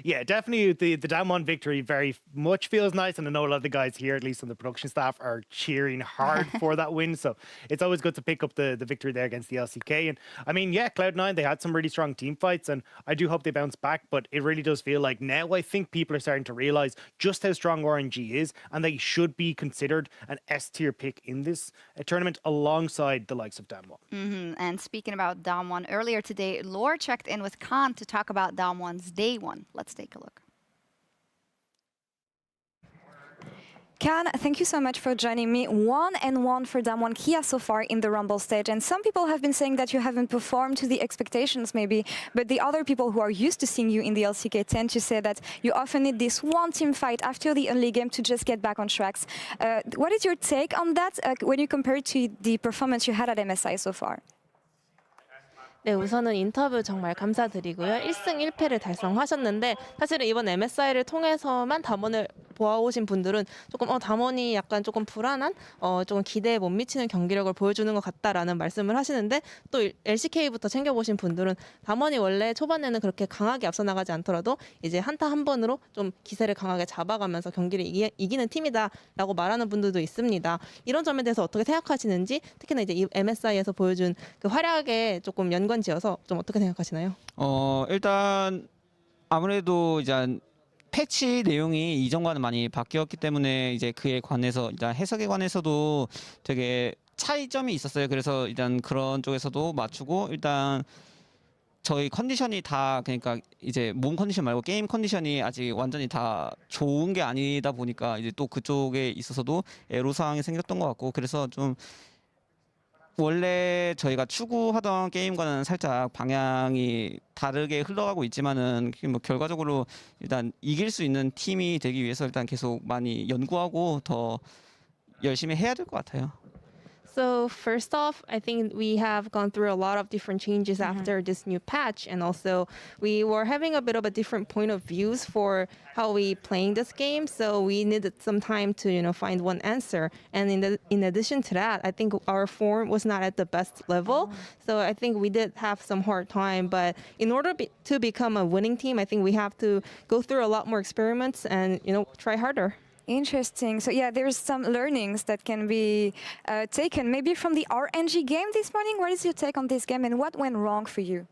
Yeah, definitely the Damwon victory very much feels nice, and I know a lot of the guys here, at least on the production staff, are cheering hard for that win. So it's always good to pick up the victory there against the LCK. And I mean, yeah, Cloud9, they had some really strong team fights, and I do hope they bounce back. But it really does feel like now I think people are starting to realize just how strong RNG is, and they should be considered an S-tier pick in this tournament alongside the likes of Damwon. And speaking about Damwon, earlier today, Lore checked in with Khan to talk about Damwon's day one. Let's take a look. Khan, thank you so much for joining me. 1-1 for Damwon Kia so far in the Rumble stage. And some people have been saying that you haven't performed to the expectations maybe, but the other people who are used to seeing you in the LCK tend to say that you often need this one team fight after the early game to just get back on tracks. What is your take on that when you compare it to the performance you had at MSI so far? 네, 우선은 인터뷰 정말 감사드리고요. 1승 1패를 달성하셨는데 사실은 이번 MSI를 통해서만 담원을 보아오신 분들은 조금 담원이 약간 조금 불안한 조금 기대에 못 미치는 경기력을 보여주는 것 같다라는 말씀을 하시는데 또 LCK부터 챙겨보신 분들은 담원이 원래 초반에는 그렇게 강하게 앞서 나가지 않더라도 이제 한타 한 번으로 좀 기세를 강하게 잡아가면서 경기를 이기는 팀이다라고 말하는 분들도 있습니다. 이런 점에 대해서 어떻게 생각하시는지 특히나 이제 이 MSI에서 보여준 그 활약에 조금 연관지어서 좀 어떻게 생각하시나요? 일단 아무래도 이제 패치 내용이 이전과는 많이 바뀌었기 때문에 이제 그에 관해서 일단 해석에 관해서도 되게 차이점이 있었어요. 그래서 일단 그런 쪽에서도 맞추고 일단 저희 컨디션이 다 그러니까 이제 몸 컨디션 말고 게임 컨디션이 아직 완전히 다 좋은 게 아니다 보니까 이제 또 그쪽에 있어서도 애로사항이 생겼던 것 같고 그래서 좀 원래 저희가 추구하던 게임과는 살짝 방향이 다르게 흘러가고 있지만은 뭐 결과적으로 일단 이길 수 있는 팀이 되기 위해서 일단 계속 많이 연구하고 더 열심히 해야 될 것 같아요. So first off, I think we have gone through a lot of different changes after this new patch, and also we were having a bit of a different point of views for how we playing this game. So we needed some time to find one answer. And in addition to that, I think our form was not at the best level. So I think we did have some hard time. But in order to become a winning team, I think we have to go through a lot more experiments and try harder. Interesting. So yeah, there's some learnings that can be taken maybe from the RNG game this morning. What is your take on this game and what went wrong for you?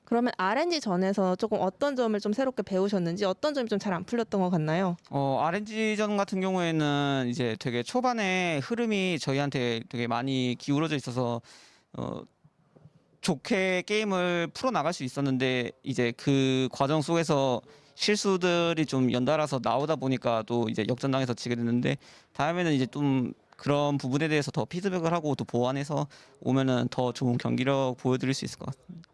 그러면 RNG 전에서 조금 어떤 점을 좀 새롭게 배우셨는지 어떤 점이 좀 잘 안 풀렸던 것 같나요? RNG전 같은 경우에는 이제 되게 초반에 흐름이 저희한테 되게 많이 기울어져 있어서 좋게 게임을 풀어 나갈 수 있었는데 이제 그 과정 속에서 실수들이 좀 연달아서 나오다 보니까 또 이제 역전당해서 지게 됐는데 다음에는 이제 좀 그런 부분에 대해서 더 피드백을 하고 또 보완해서 오면은 더 좋은 경기력 보여드릴 수 있을 것 같습니다.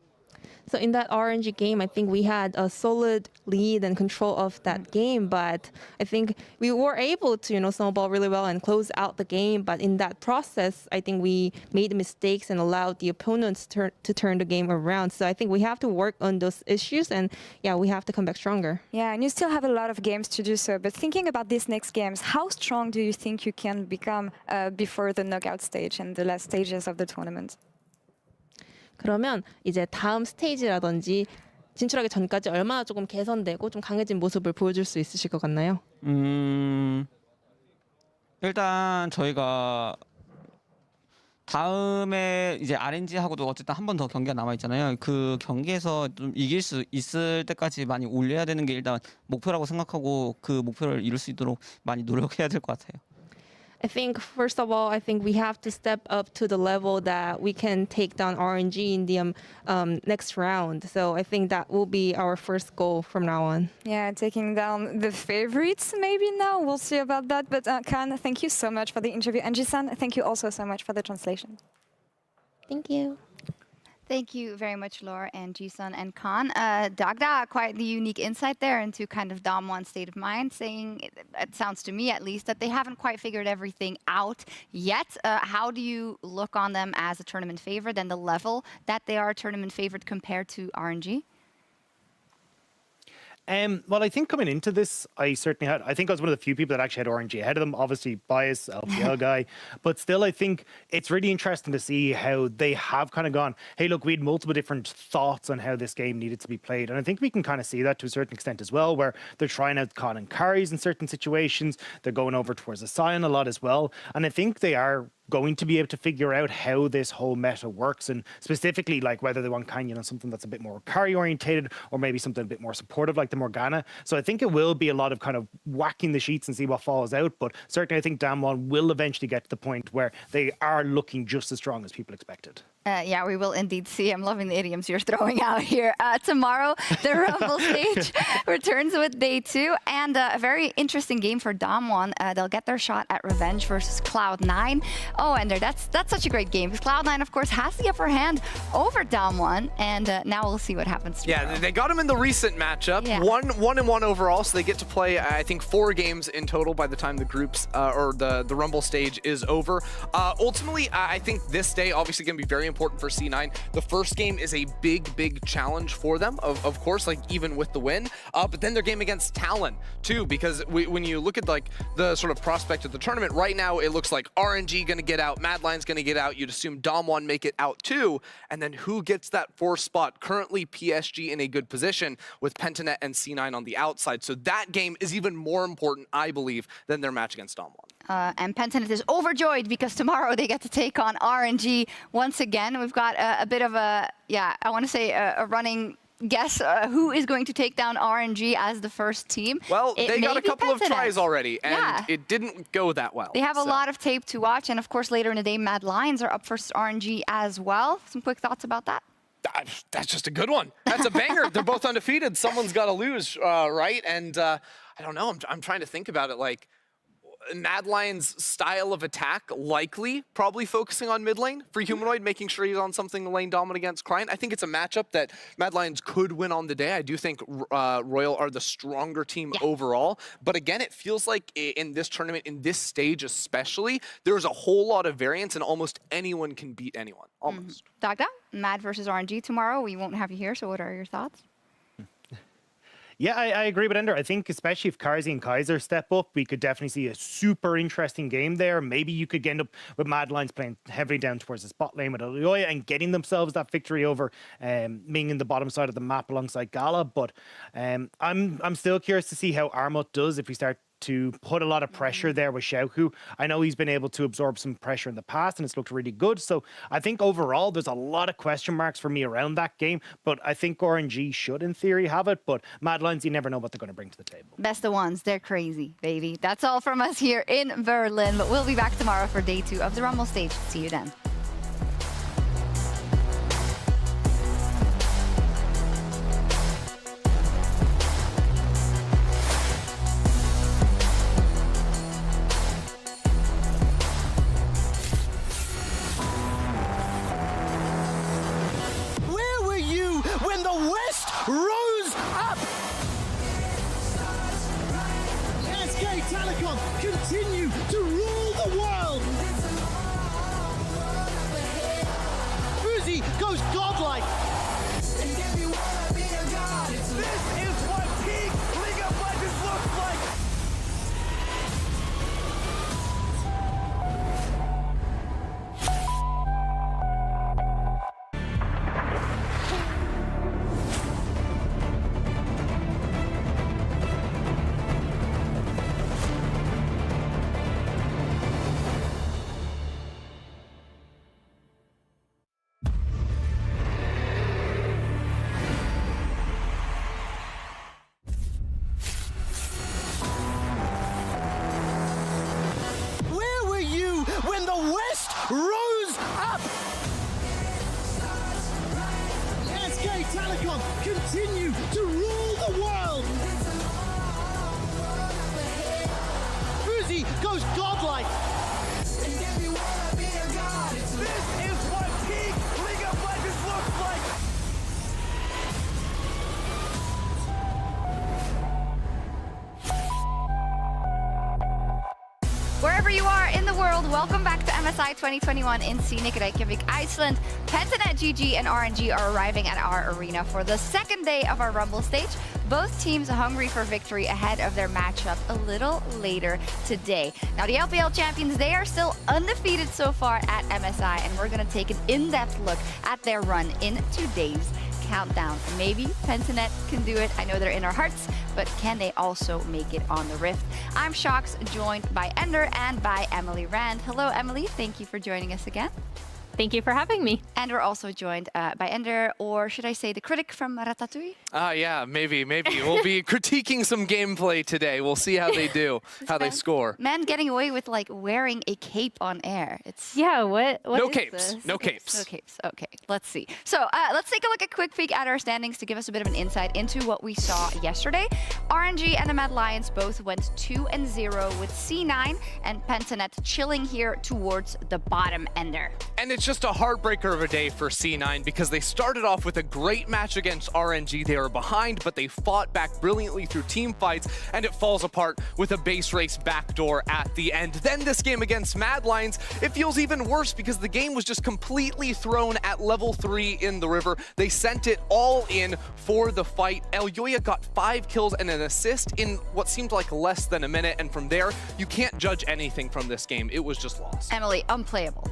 So in that RNG game, I think we had a solid lead and control of that game, but I think we were able to, snowball really well and close out the game. But in that process, I think we made mistakes and allowed the opponents to turn the game around. So I think we have to work on those issues, and yeah, we have to come back stronger. Yeah, and you still have a lot of games to do so. But thinking about these next games, how strong do you think you can become before the knockout stage and the last stages of the tournament? 그러면 이제 다음 스테이지라든지 진출하기 전까지 얼마나 조금 개선되고 좀 강해진 모습을 보여줄 수 있으실 것 같나요? 일단 저희가 다음에 이제 RNG하고도 어쨌든 한 번 더 경기가 남아 있잖아요. 그 경기에서 좀 이길 수 있을 때까지 많이 올려야 되는 게 일단 목표라고 생각하고 그 목표를 이룰 수 있도록 많이 노력해야 될 것 같아요. I think first of all, I think we have to step up to the level that we can take down RNG in the next round. So I think that will be our first goal from now on. Yeah, taking down the favorites maybe now. We'll see about that. But Khan, thank you so much for the interview. And Jisan, thank you also so much for the translation. Thank you. Thank you very much, Laura and Jisun and Khan. Dagda, quite the unique insight there into kind of Damwon's state of mind, saying, it sounds to me at least, that they haven't quite figured everything out yet. How do you look on them as a tournament favorite and the level that they are a tournament favorite compared to RNG? Well, I think coming into this, I think I was one of the few people that actually had RNG ahead of them. Obviously, bias, LPL guy. But still, I think it's really interesting to see how they have kind of gone, hey, look, we had multiple different thoughts on how this game needed to be played. And I think we can kind of see that to a certain extent as well, where they're trying out Con and carries in certain situations. They're going over towards the Sion a lot as well. And I think they are going to be able to figure out how this whole meta works, and specifically like whether they want kind of something that's a bit more carry orientated or maybe something a bit more supportive like the Morgana. So I think it will be a lot of kind of whacking the sheets and see what falls out, but certainly I think Damwon will eventually get to the point where they are looking just as strong as people expected. Yeah, we will indeed see. I'm loving the idioms you're throwing out here. Tomorrow, the Rumble stage returns with day 2, and a very interesting game for Damwon. They'll get their shot at revenge versus Cloud9. Oh, and that's such a great game, because Cloud9, of course, has the upper hand over Damwon, and now we'll see what happens tomorrow. Yeah, they got him in the recent matchup. Yeah. 1-1 overall, so they get to play, I think, 4 games in total by the time the groups or the Rumble stage is over. Ultimately, I think this day obviously going to be very important for C9. The first game is a big challenge for them, of course, like even with the win. But then their game against Talon too, because when you look at like the sort of prospect of the tournament right now, it looks like RNG gonna get out, Madline's gonna get out. You'd assume Damwon make it out too, and then who gets that 4th spot? Currently PSG in a good position with Pentanet and C9 on the outside. So that game is even more important, I believe, than their match against Damwon. And Pentanet is overjoyed because tomorrow they get to take on RNG once again. We've got a bit of a, I want to say a running guess who is going to take down RNG as the first team. Well, they got a couple of tries already, and it didn't go that well. They have a lot of tape to watch, and of course later in the day, Mad Lions are up versus RNG as well. Some quick thoughts about that? That's just a good one. That's a banger. They're both undefeated. Someone's got to lose, right? And I don't know. I'm trying to think about it. Like, Mad Lion's style of attack, likely probably focusing on mid lane for Humanoid, making sure he's on something lane dominant against Cryant. I think it's a matchup that Mad Lions could win on the day. I do think Royal are the stronger team overall. But again, it feels like in this tournament, in this stage especially, there's a whole lot of variance and almost anyone can beat anyone, almost. Dagda, Mad versus RNG tomorrow. We won't have you here, so what are your thoughts? Yeah, I agree with Ender. I think especially if Karzi and Kaiser step up, we could definitely see a super interesting game there. Maybe you could end up with Mad Lions playing heavily down towards the spot lane with Elyoya and getting themselves that victory over Ming in the bottom side of the map alongside Gala. But I'm still curious to see how Armut does if we start to put a lot of pressure there with Xiaohu. I know he's been able to absorb some pressure in the past and it's looked really good. So I think overall there's a lot of question marks for me around that game, but I think RNG should in theory have it, but Mad Lions, you never know what they're going to bring to the table. Best of ones, they're crazy, baby. That's all from us here in Berlin, but we'll be back tomorrow for day 2 of the Rumble stage. See you then. When the West rose up! SK Telecom continue to rule the world! Fuzi goes godlike! This is what peak League of Legends looks like! When the West rose up! SK Telecom continue to rule the world! Fuzi goes godlike! This is what peak League of Legends looks like! Wherever you are in the world, welcome back to MSI 2021 in scenic Reykjavik, Iceland. Pentanet GG and RNG are arriving at our arena for the second day of our Rumble stage. Both teams hungry for victory ahead of their matchup a little later today. Now, the LPL champions, they are still undefeated so far at MSI, and we're going to take an in-depth look at their run in today's countdown. Maybe Pentanet can do it. I know they're in our hearts, but can they also make it on the Rift? I'm Shox, joined by Ender and by Emily Rand. Hello, Emily. Thank you for joining us again. Thank you for having me. And we're also joined by Ender, or should I say the critic from Ratatouille? Yeah, maybe. We'll be critiquing some gameplay today. We'll see how they do, how they score. Man getting away with like wearing a cape on air. It's what no is capes. This? No capes. No capes. Okay, let's see. So let's take a quick peek at our standings to give us a bit of an insight into what we saw yesterday. RNG and the Mad Lions both went 2-0 with C9 and Pentanet chilling here towards the bottom, Ender. And it's just a heartbreaker of a day for C9 because they started off with a great match against RNG. They were behind, but they fought back brilliantly through team fights, and it falls apart with a base race backdoor at the end. Then this game against Mad Lions, it feels even worse because the game was just completely thrown at level 3 in the river. They sent it all in for the fight. Elyoya got 5 kills and an assist in what seemed like less than a minute, and from there, you can't judge anything from this game. It was just lost. Emily, unplayable.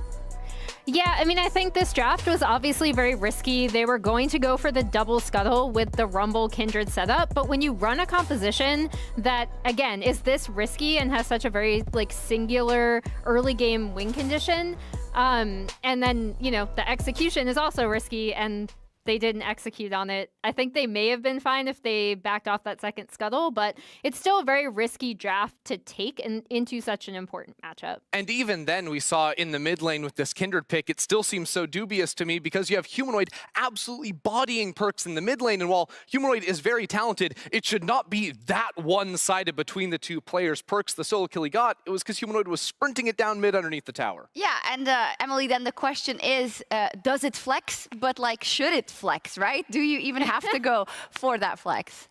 Yeah, I mean, I think this draft was obviously very risky. They were going to go for the double scuttle with the Rumble Kindred setup, but when you run a composition that, again, is this risky and has such a very like singular early game win condition, and then, you know, the execution is also risky, and they didn't execute on it. I think they may have been fine if they backed off that second scuttle, but it's still a very risky draft to take into such an important matchup. And even then, we saw in the mid lane with this Kindred pick, it still seems so dubious to me because you have Humanoid absolutely bodying Perks in the mid lane, and while Humanoid is very talented, it should not be that one-sided between the two players. Perks, the solo kill he got, it was because Humanoid was sprinting it down mid underneath the tower. Yeah, and Emily, then the question is, does it flex? But like, should it flex, right? Do you even have to go for that flex?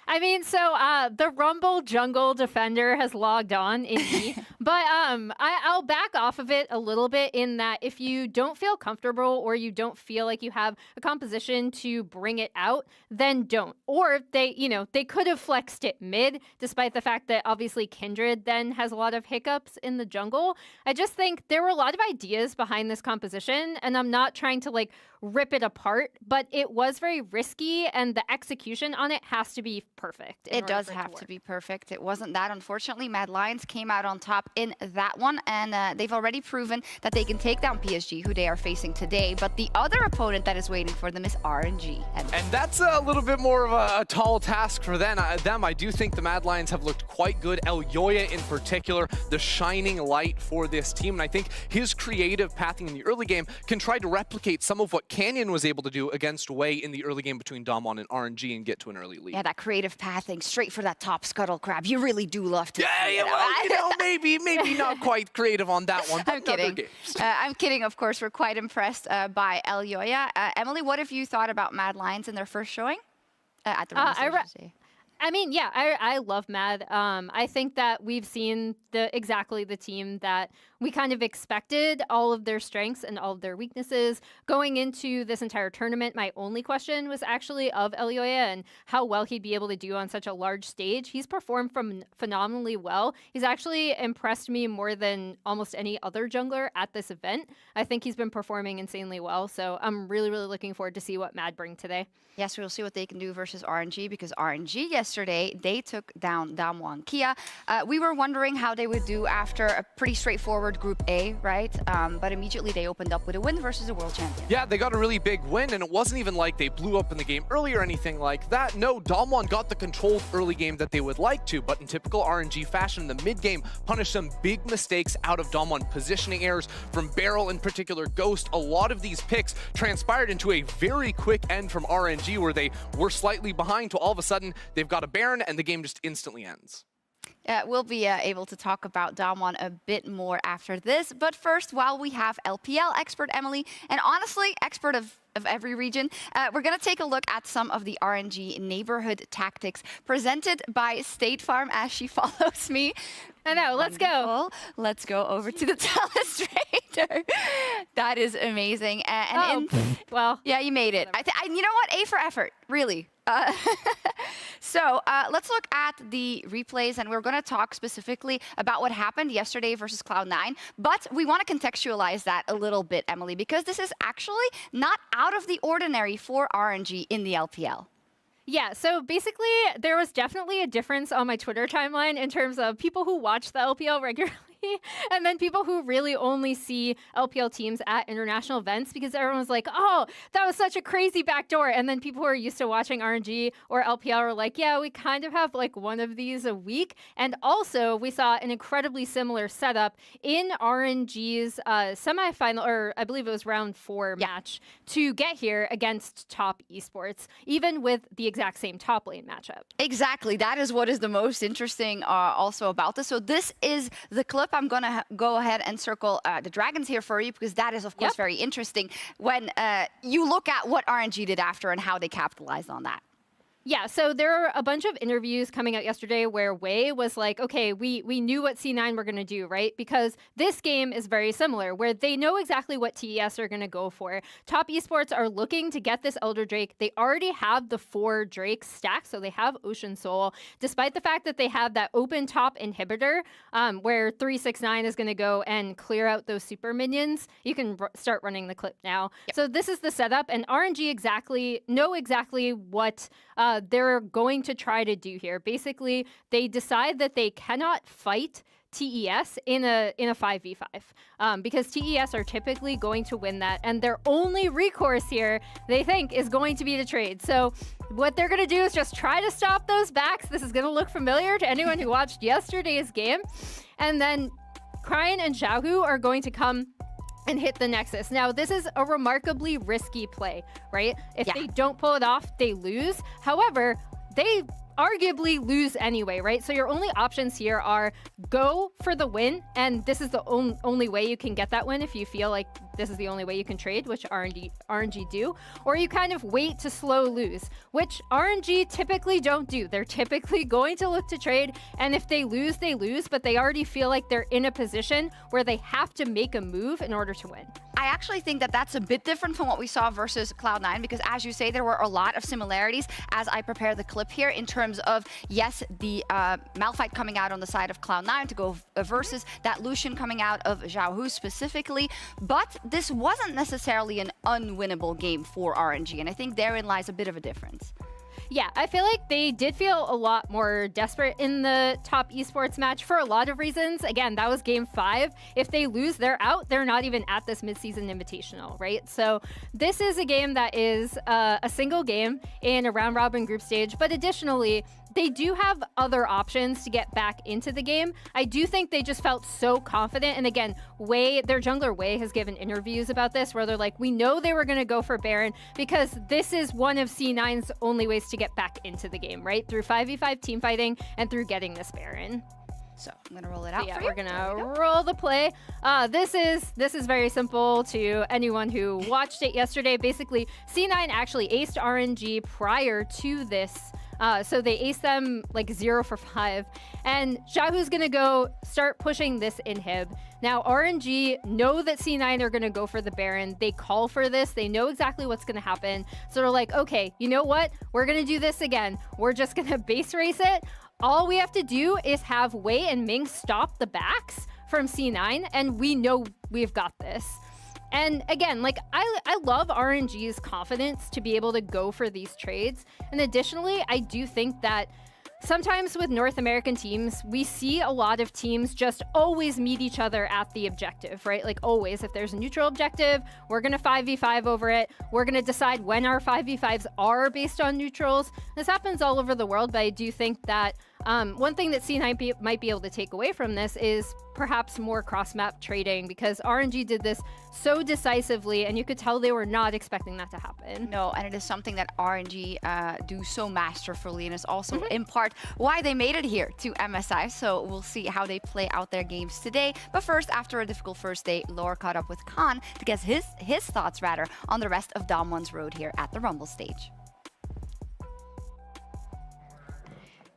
I mean, so the Rumble jungle defender has logged on in E, but I'll back off of it a little bit in that if you don't feel comfortable or you don't feel like you have a composition to bring it out, then don't. Or they could have flexed it mid, despite the fact that obviously Kindred then has a lot of hiccups in the jungle. I just think there were a lot of ideas behind this composition, and I'm not trying to like rip it apart, but it was very risky, and the execution on it has to be perfect. It does have to be perfect. It wasn't that, unfortunately. Mad Lions came out on top in that one, and they've already proven that they can take down PSG, who they are facing today. But the other opponent that is waiting for them is RNG. And that's a little bit more of a tall task for them. I do think the Mad Lions have looked quite good. Elyoya in particular, the shining light for this team. And I think his creative pathing in the early game can try to replicate some of what Canyon was able to do against Wei in the early game between Damwon and RNG and get to an early lead. Yeah, that creative pathing straight for that top scuttle crab. You really do love to. Yeah, well, maybe not quite creative on that one. I'm kidding. I'm kidding, of course. We're quite impressed by Elyoya. Emily, what have you thought about Mad Lions in their first showing? At the I mean, yeah, I love Mad. I think that we've seen exactly the team that we kind of expected, all of their strengths and all of their weaknesses. Going into this entire tournament, my only question was actually of Elyoya and how well he'd be able to do on such a large stage. He's performed phenomenally well. He's actually impressed me more than almost any other jungler at this event. I think he's been performing insanely well, so I'm really, really looking forward to see what Mad bring today. Yes, we'll see what they can do versus RNG, because RNG yesterday, they took down Damwon Kia. We were wondering how they would do after a pretty straightforward Group A, right? But immediately they opened up with a win versus a world champion. Yeah, they got a really big win, and it wasn't even like they blew up in the game early or anything like that. No, Damwon got the controlled early game that they would like to, but in typical RNG fashion, the mid-game punished some big mistakes out of Damwon. Positioning errors from Beryl in particular, Ghost. A lot of these picks transpired into a very quick end from RNG, where they were slightly behind to all of a sudden they've got a Baron and the game just instantly ends. We'll be able to talk about Damwon a bit more after this. But first, while we have LPL expert Emily, and honestly, expert of every region, we're going to take a look at some of the RNG neighborhood tactics presented by State Farm as she follows me. I know, let's go. Let's go over to the telestrator. That is amazing. Well, yeah, you made it. You know what? A for effort, really. So let's look at the replays, and we're going to talk specifically about what happened yesterday versus Cloud9. But we want to contextualize that a little bit, Emily, because this is actually not out of the ordinary for RNG in the LPL. Yeah, so basically there was definitely a difference on my Twitter timeline in terms of people who watch the LPL regularly and then people who really only see LPL teams at international events, because everyone was like, oh, that was such a crazy backdoor. And then people who are used to watching RNG or LPL are like, yeah, we kind of have like one of these a week. And also we saw an incredibly similar setup in RNG's semifinal, or I believe it was round 4 match to get here against Top Esports, even with the exact same top lane matchup. Exactly. That is what is the most interesting also about this. So this is the clip. I'm going to go ahead and circle the dragons here for you, because that is, of course, very interesting when you look at what RNG did after and how they capitalized on that. Yeah, so there are a bunch of interviews coming out yesterday where Wei was like, okay, we knew what C9 were going to do, right? Because this game is very similar, where they know exactly what TES are going to go for. Top Esports are looking to get this Elder Drake. They already have the 4 Drakes stacked, so they have Ocean Soul, despite the fact that they have that open top inhibitor where 369 is going to go and clear out those super minions. You can start running the clip now. So this is the setup, and RNG know exactly what they're going to try to do here. Basically, they decide that they cannot fight TES in a 5v5 because TES are typically going to win that, and their only recourse here, they think, is going to be to trade. So what they're going to do is just try to stop those backs. This is going to look familiar to anyone who watched yesterday's game. And then Kryan and Xiaohu are going to come and hit the Nexus. Now, this is a remarkably risky play, right? If they don't pull it off, they lose. However, they arguably lose anyway, right? So your only options here are go for the win, and this is the only way you can get that win if you feel like this is the only way you can trade, which RNG do, or you kind of wait to slow lose, which RNG typically don't do. They're typically going to look to trade, and if they lose, they lose, but they already feel like they're in a position where they have to make a move in order to win. I actually think that that's a bit different from what we saw versus Cloud9, because as you say, there were a lot of similarities as I prepare the clip here in terms of, yes, the Malphite coming out on the side of Cloud9 to go versus that Lucian coming out of Xiaohu specifically, but this wasn't necessarily an unwinnable game for RNG, and I think therein lies a bit of a difference. Yeah, I feel like they did feel a lot more desperate in the top esports match for a lot of reasons. Again, that was game 5. If they lose, they're out. They're not even at this midseason invitational, right? So this is a game that is a single game in a round robin group stage, but additionally, they do have other options to get back into the game. I do think they just felt so confident. And again, their jungler Wei has given interviews about this where they're like, we know they were going to go for Baron because this is one of C9's only ways to get back into the game, right? Through 5v5 team fighting and through getting this Baron. So I'm gonna roll it out. Yeah, for we're gonna roll the play. This is very simple to anyone who watched it yesterday. Basically, C9 actually aced RNG prior to this. So they aced them like 0 for 5. And Xiaohu's gonna go start pushing this inhib. Now RNG know that C9 are gonna go for the Baron. They call for this. They know exactly what's gonna happen. So they're like, okay, you know what? We're gonna do this again. We're just gonna base race it. All we have to do is have Wei and Ming stop the backs from C9, and we know we've got this. And again, like I love RNG's confidence to be able to go for these trades. And additionally, I do think that sometimes with North American teams, we see a lot of teams just always meet each other at the objective, right? Like always, if there's a neutral objective, we're going to 5v5 over it. We're going to decide when our 5v5s are based on neutrals. This happens all over the world, but I do think that one thing that C9 might be able to take away from this is perhaps more cross-map trading, because RNG did this so decisively, and you could tell they were not expecting that to happen. No, and it is something that RNG do so masterfully, and it's also in part why they made it here to MSI. So we'll see how they play out their games today. But first, after a difficult first day, Laura caught up with Khan to get his thoughts rather on the rest of Damwon's road here at the Rumble stage.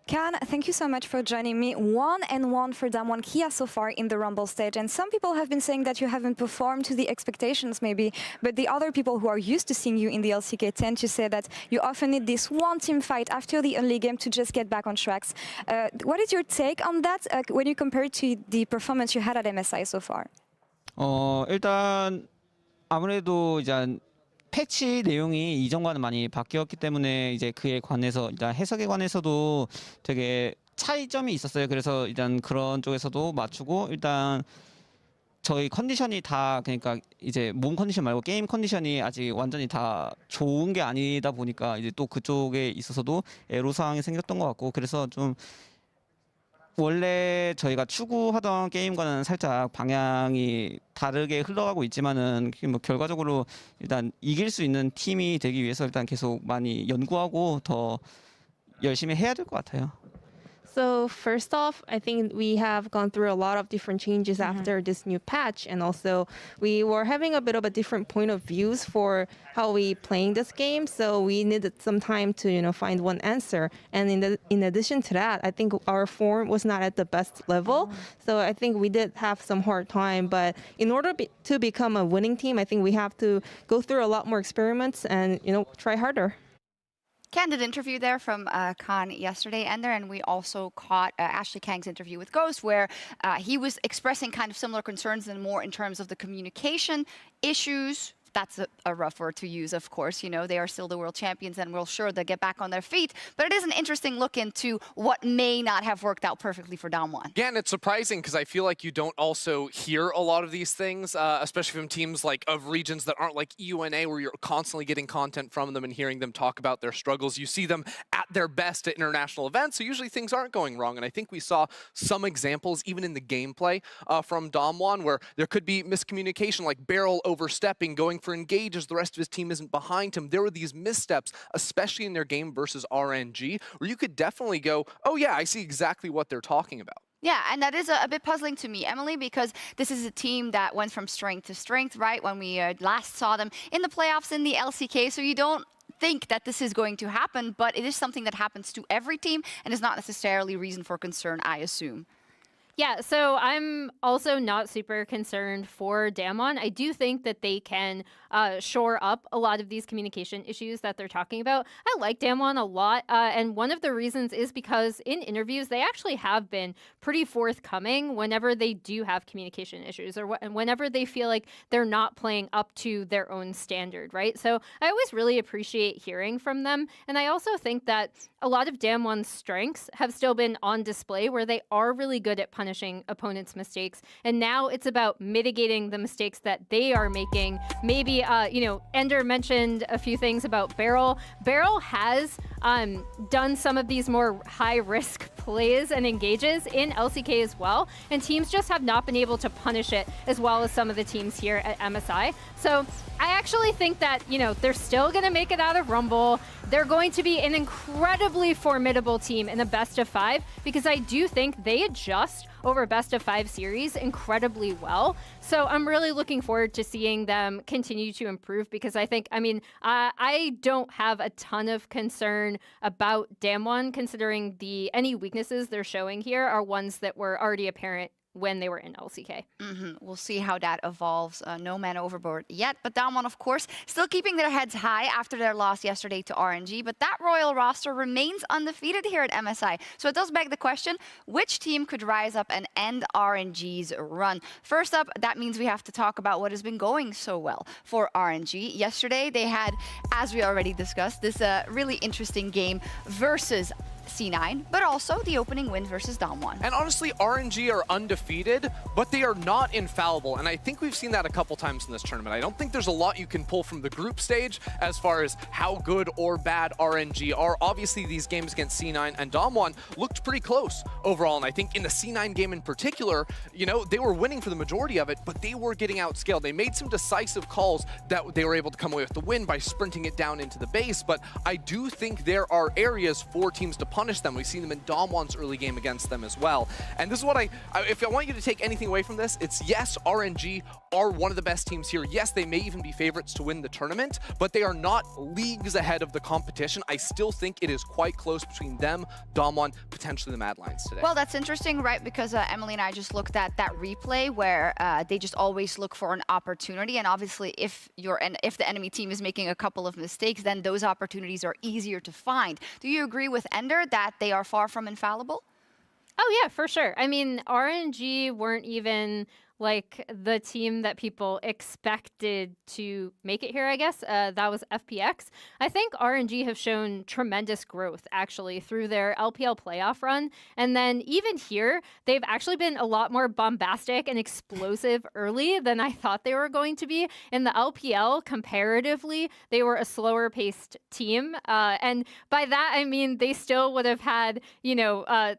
Khan, thank you so much for joining me. 1-1 for Damwon Kia so far in the Rumble stage. And some people have been saying that you haven't performed to the expectations maybe, but the other people who are used to seeing you in the LCK tend to say that you often need this one team fight after the early game to just get back on tracks. What is your take on that when you compare it to the performance you had at MSI so far? 일단 아무래도 이제 패치 내용이 이전과는 많이 바뀌었기 때문에 이제 그에 관해서 일단 해석에 관해서도 되게 차이점이 있었어요. 그래서 일단 그런 쪽에서도 맞추고, 일단 저희 컨디션이 다, 그러니까 이제 몸 컨디션 말고 게임 컨디션이 아직 완전히 다 좋은 게 아니다 보니까 이제 또 그쪽에 있어서도 애로사항이 생겼던 것 같고, 그래서 좀 원래 저희가 추구하던 게임과는 살짝 방향이 다르게 흘러가고 있지만은 뭐 결과적으로 일단 이길 수 있는 팀이 되기 위해서 일단 계속 많이 연구하고 더 열심히 해야 될 것 같아요. So first off, I think we have gone through a lot of different changes after this new patch, and also we were having a bit of a different point of views for how we playing this game. So we needed some time to find one answer. And in addition to that, I think our form was not at the best level. So I think we did have some hard time. But in order to become a winning team, I think we have to go through a lot more experiments and try harder. Candid interview there from Khan yesterday, and we also caught Ashley Kang's interview with Ghost, where he was expressing kind of similar concerns and more in terms of the communication issues That's a rough word to use, of course. You know, they are still the world champions, and we're sure they'll get back on their feet. But it is an interesting look into what may not have worked out perfectly for Damwon. Yeah, and it's surprising because I feel like you don't also hear a lot of these things, especially from teams like of regions that aren't like EUNA, where you're constantly getting content from them and hearing them talk about their struggles. You see them at their best at international events, so usually things aren't going wrong. And I think we saw some examples, even in the gameplay from Damwon, where there could be miscommunication, like Beryl overstepping, going for engage as the rest of his team isn't behind him. There were these missteps, especially in their game versus RNG, where you could definitely go, oh yeah, I see exactly what they're talking about. Yeah, and that is a bit puzzling to me, Emily, because this is a team that went from strength to strength, right, when we last saw them in the playoffs in the LCK, so you don't think that this is going to happen, but it is something that happens to every team and is not necessarily reason for concern, I assume. Yeah, so I'm also not super concerned for Damwon. I do think that they can shore up a lot of these communication issues that they're talking about. I like Damwon a lot, and one of the reasons is because in interviews, they actually have been pretty forthcoming whenever they do have communication issues or whenever they feel like they're not playing up to their own standard, right? So I always really appreciate hearing from them, and I also think that a lot of Damwon's strengths have still been on display where they are really good at punishing opponents' mistakes. And now it's about mitigating the mistakes that they are making. Maybe, Ender mentioned a few things about Beryl. Beryl has done some of these more high-risk plays and engages in LCK as well. And teams just have not been able to punish it as well as some of the teams here at MSI. So I actually think that, they're still going to make it out of Rumble. They're going to be an incredibly formidable team in a best of 5 because I do think they adjust over best of 5 series incredibly well. So I'm really looking forward to seeing them continue to improve because I think, I don't have a ton of concern about Damwon considering any weaknesses they're showing here are ones that were already apparent when they were in LCK. We'll see how that evolves. No man overboard yet, but Damwon, of course, still keeping their heads high after their loss yesterday to RNG, but that Royal roster remains undefeated here at MSI. So it does beg the question, which team could rise up and end RNG's run? First up, that means we have to talk about what has been going so well for RNG. Yesterday, they had, as we already discussed, this really interesting game versus C9, but also the opening win versus Damwon. And honestly, RNG are undefeated, but they are not infallible. And I think we've seen that a couple times in this tournament. I don't think there's a lot you can pull from the group stage as far as how good or bad RNG are. Obviously, these games against C9 and Damwon looked pretty close overall. And I think in the C9 game in particular, they were winning for the majority of it, but they were getting outscaled. They made some decisive calls that they were able to come away with the win by sprinting it down into the base. But I do think there are areas for teams to punish them. We've seen them in Damwon's early game against them as well. And this is what if I want you to take anything away from this, it's yes, RNG are one of the best teams here. Yes, they may even be favorites to win the tournament, but they are not leagues ahead of the competition. I still think it is quite close between them, Damwon, potentially the Mad Lions today. Well, that's interesting, right? Because Emily and I just looked at that replay where they just always look for an opportunity. And obviously, if the enemy team is making a couple of mistakes, then those opportunities are easier to find. Do you agree with Ender that they are far from infallible? Oh yeah, for sure. RNG weren't even like the team that people expected to make it here, I guess. That was FPX. I think RNG have shown tremendous growth, actually, through their LPL playoff run. And then even here, they've actually been a lot more bombastic and explosive early than I thought they were going to be. In the LPL, comparatively, they were a slower-paced team. And by that, I mean they still would have had,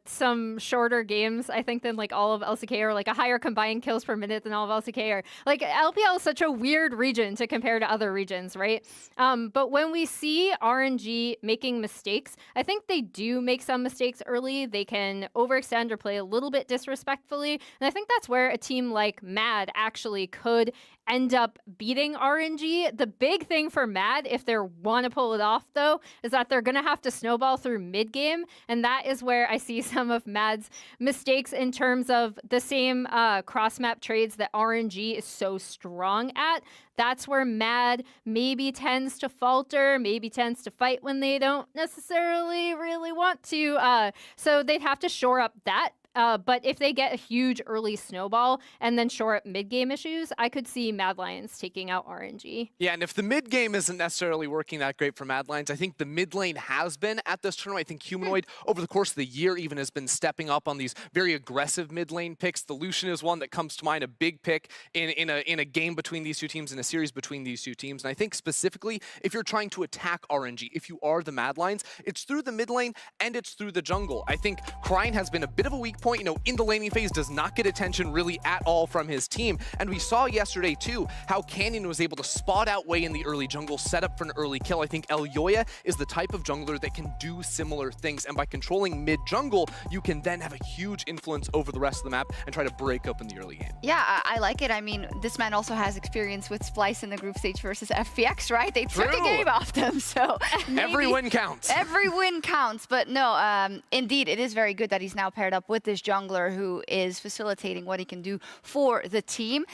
some shorter games, I think, than like all of LCK, or like a higher combined kills per minute than all of LCK, or like LPL is such a weird region to compare to other regions, right? But when we see RNG making mistakes, I think they do make some mistakes early. They can overextend or play a little bit disrespectfully. And I think that's where a team like Mad actually could end up beating RNG. The big thing for Mad, if they want to pull it off, though, is that they're going to have to snowball through mid-game, and that is where I see some of Mad's mistakes in terms of the same cross-map trades that RNG is so strong at. That's where Mad maybe tends to falter, maybe tends to fight when they don't necessarily really want to. So they'd have to shore up that But if they get a huge early snowball and then shore up mid-game issues, I could see Mad Lions taking out RNG. Yeah, and if the mid game isn't necessarily working that great for Mad Lions, I think the mid lane has been at this tournament. I think Humanoid, over the course of the year, even has been stepping up on these very aggressive mid lane picks. The Lucian is one that comes to mind, a big pick in a game between these two teams, in a series between these two teams. And I think specifically, if you're trying to attack RNG, if you are the Mad Lions, it's through the mid lane and it's through the jungle. I think Kryne has been a bit of a weak point, in the laning phase, does not get attention really at all from his team. And we saw yesterday too, how Canyon was able to spot out Wei in the early jungle, set up for an early kill. I think Elyoya is the type of jungler that can do similar things. And by controlling mid jungle, you can then have a huge influence over the rest of the map and try to break open the early game. Yeah, I like it. I mean, this man also has experience with Splice in the group stage versus FPX, right? They took a game off them, so every win counts. Every win counts. But no, indeed, it is very good that he's now paired up with this jungler who is facilitating what he can do for the team.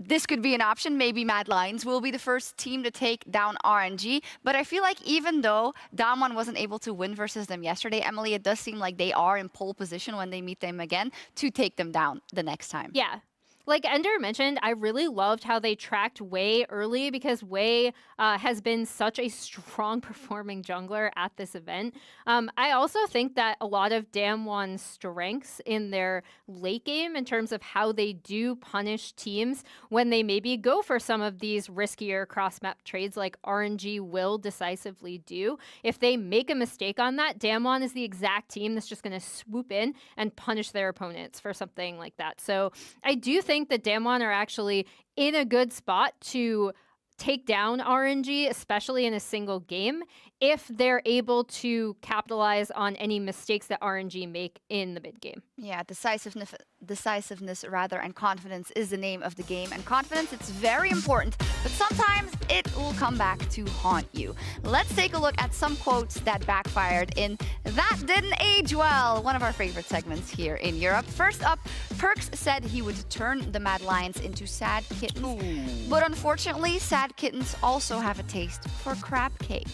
This could be an option. Maybe Mad Lions will be the first team to take down RNG. But I feel like even though Damwon wasn't able to win versus them yesterday, Emily, it does seem like they are in pole position when they meet them again to take them down the next time. Yeah. Like Ender mentioned, I really loved how they tracked Wei early because Wei has been such a strong performing jungler at this event. I also think that a lot of Damwon's strengths in their late game in terms of how they do punish teams when they maybe go for some of these riskier cross-map trades like RNG will decisively do. If they make a mistake on that, Damwon is the exact team that's just going to swoop in and punish their opponents for something like that. So I do think that Damwon are actually in a good spot to take down RNG, especially in a single game, if they're able to capitalize on any mistakes that RNG make in the mid game. Yeah, decisiveness rather, and confidence is the name of the game. And confidence, it's very important, but sometimes it will come back to haunt you. Let's take a look at some quotes that backfired in That Didn't Age Well, one of our favorite segments here in Europe. First up, Perks said he would turn the Mad Lions into sad kittens. Ooh. But unfortunately, sad kittens also have a taste for crab cake.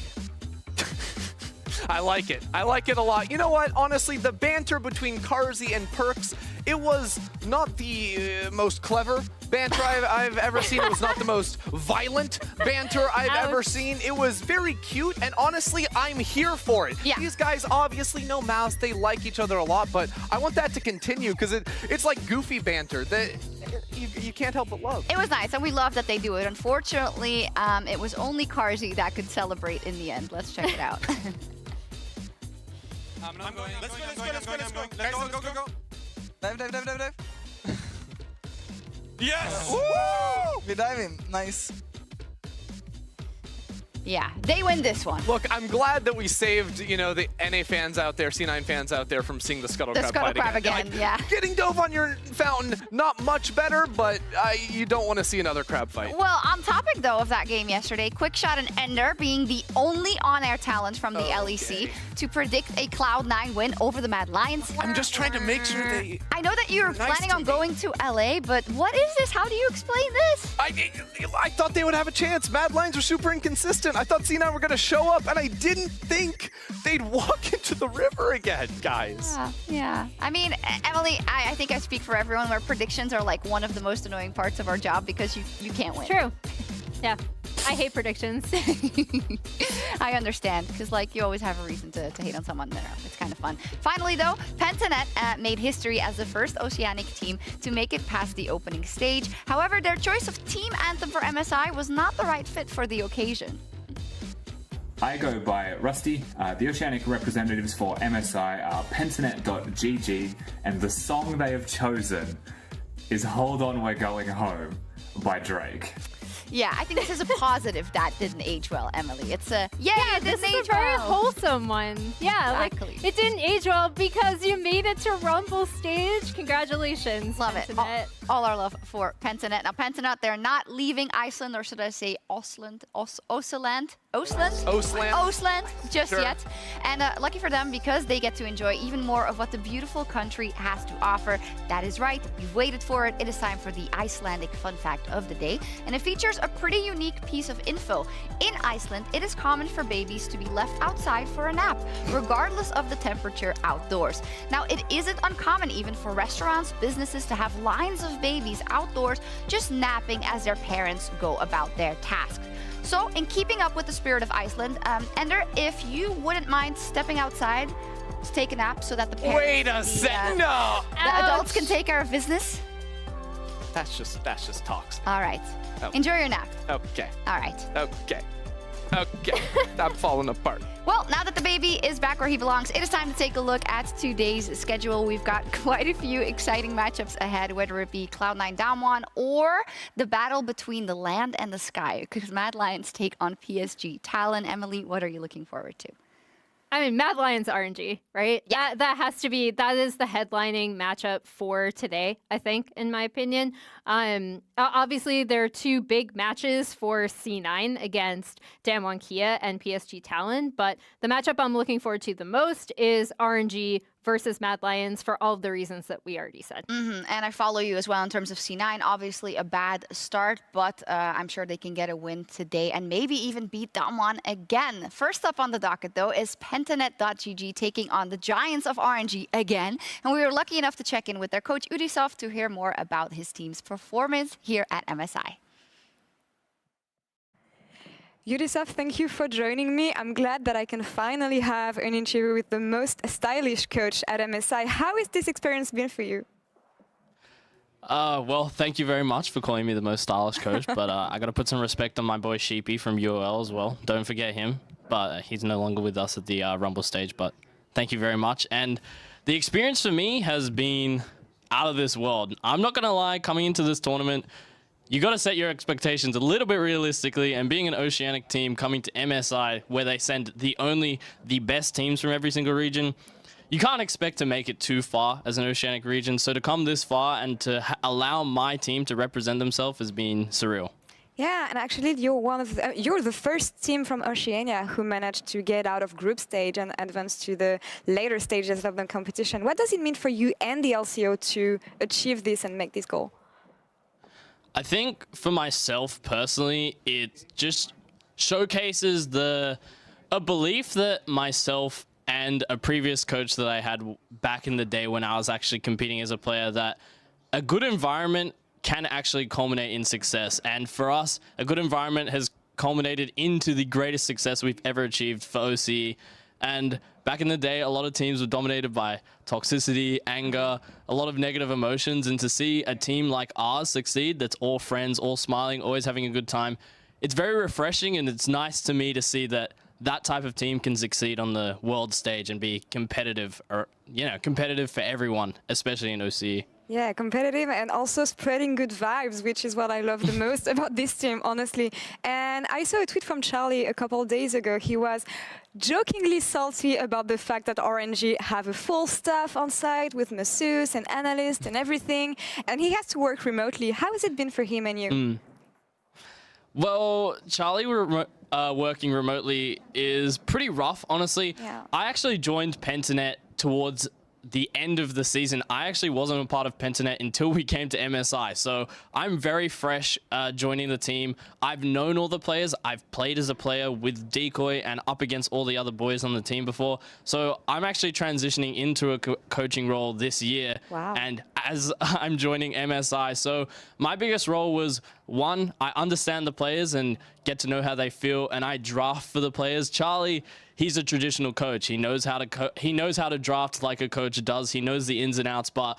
I like it. I like it a lot. You know what? Honestly, the banter between Carzzy and Perks, it was not the most clever banter I've ever seen. It was not the most violent banter I've ever seen. It was very cute, and honestly, I'm here for it. Yeah. These guys obviously know mouse. They like each other a lot, but I want that to continue because it's like goofy banter that you can't help but love. It was nice, and we love that they do it. Unfortunately, it was only Carzzy that could celebrate in the end. Let's check it out. I'm going. Let's go. Dive. Yes! Woo! We dive him. Nice. Yeah, they win this one. Look, I'm glad that we saved, the NA fans out there, C9 fans out there from seeing the Scuttle Crab fight again. Yeah. Getting dove on your fountain, not much better, but you don't want to see another crab fight. Well, on topic, though, of that game yesterday, Quickshot and Ender being the only on-air talent from the LEC to predict a Cloud9 win over the Mad Lions. I'm just trying to make sure they... I know that you're planning on going to LA, but what is this? How do you explain this? I thought they would have a chance. Mad Lions are super inconsistent. I thought C9 were going to show up, and I didn't think they'd walk into the river again, guys. Yeah. I mean, Emily, I think I speak for everyone where predictions are like one of the most annoying parts of our job because you can't win. True. Yeah. I hate predictions. I understand, because you always have a reason to hate on someone there. It's kind of fun. Finally, though, Pentanet made history as the first Oceanic team to make it past the opening stage. However, their choice of team anthem for MSI was not the right fit for the occasion. I go by Rusty. The Oceanic representatives for MSI are Pentanet.gg, and the song they have chosen is Hold On We're Going Home by Drake. Yeah, I think this is a positive that didn't age well, Emily. It's a, this is a very wholesome one. Yeah, exactly. It didn't age well because you made it to Rumble stage. Congratulations, Love Pentanet. it. All our love for Pentanet. Now, Pentanet, they're not leaving Iceland, or should I say Osland just yet. And lucky for them, because they get to enjoy even more of what the beautiful country has to offer. That is right. You've waited for it. It is time for the Icelandic fun fact of the day. And it features here's a pretty unique piece of info. In Iceland, it is common for babies to be left outside for a nap, regardless of the temperature outdoors. Now, it isn't uncommon even for restaurants, businesses to have lines of babies outdoors just napping as their parents go about their tasks. So, in keeping up with the spirit of Iceland, Ender, if you wouldn't mind stepping outside to take a nap so that the parents, Wait a sec, no! the adults can take care of business. That's just talks. All right. Oh. Enjoy your nap. Okay. All right. Okay. I'm falling apart. Well, now that the baby is back where he belongs, it is time to take a look at today's schedule. We've got quite a few exciting matchups ahead, whether it be Cloud9 Damwon or the battle between the land and the sky, because Mad Lions take on PSG. Talon, Emily, what are you looking forward to? I mean, Mad Lions RNG, right? Yeah. That has to be, that is the headlining matchup for today, I think, in my opinion. Obviously, there are two big matches for C9 against Damwon Kia and PSG Talon, but the matchup I'm looking forward to the most is RNG versus Mad Lions for all of the reasons that we already said. And I follow you as well in terms of C9. Obviously a bad start, but I'm sure they can get a win today and maybe even beat Damwon again. First up on the docket, though, is Pentanet.gg taking on the Giants of RNG again. And we were lucky enough to check in with their coach, Udisoft, to hear more about his team's performance here at MSI. Udisoft, thank you for joining me. I'm glad that I can finally have an interview with the most stylish coach at MSI. How has this experience been for you? Well, thank you very much for calling me the most stylish coach, but I got to put some respect on my boy Sheepy from UOL as well. Don't forget him, but he's no longer with us at the Rumble stage, but thank you very much. And the experience for me has been out of this world. I'm not going to lie, coming into this tournament, you got to set your expectations a little bit realistically, and being an Oceanic team coming to MSI where they send the best teams from every single region, you can't expect to make it too far as an Oceanic region. So to come this far and to allow my team to represent themselves has been surreal. Yeah, and actually you're the first team from Oceania who managed to get out of group stage and advance to the later stages of the competition. What does it mean for you and the LCO to achieve this and make this goal? I think for myself personally, it just showcases a belief that myself and a previous coach that I had back in the day when I was actually competing as a player, that a good environment can actually culminate in success. And for us, a good environment has culminated into the greatest success we've ever achieved for OCE. And back in the day, a lot of teams were dominated by toxicity, anger, a lot of negative emotions. And to see a team like ours succeed, that's all friends, all smiling, always having a good time, it's very refreshing. And it's nice to me to see that that type of team can succeed on the world stage and be competitive, or, you know, competitive for everyone, especially in OCE. Yeah, competitive and also spreading good vibes, which is what I love the most about this team, honestly. And I saw a tweet from Charlie a couple of days ago. He was jokingly salty about the fact that RNG have a full staff on site with masseuse and analyst and everything, and he has to work remotely. How has it been for him and you? Well, Charlie working remotely is pretty rough, honestly. Yeah. I actually joined Pentanet towards the end of the season. I actually wasn't a part of Pentanet until we came to MSI. So I'm very fresh joining the team. I've known all the players. I've played as a player with Decoy and up against all the other boys on the team before. So I'm actually transitioning into a coaching role this year. Wow. And as I'm joining MSI, so my biggest role was, one, I understand the players and get to know how they feel, and I draft for the players. Charlie, he's a traditional coach. He knows how to draft like a coach does. He knows the ins and outs, but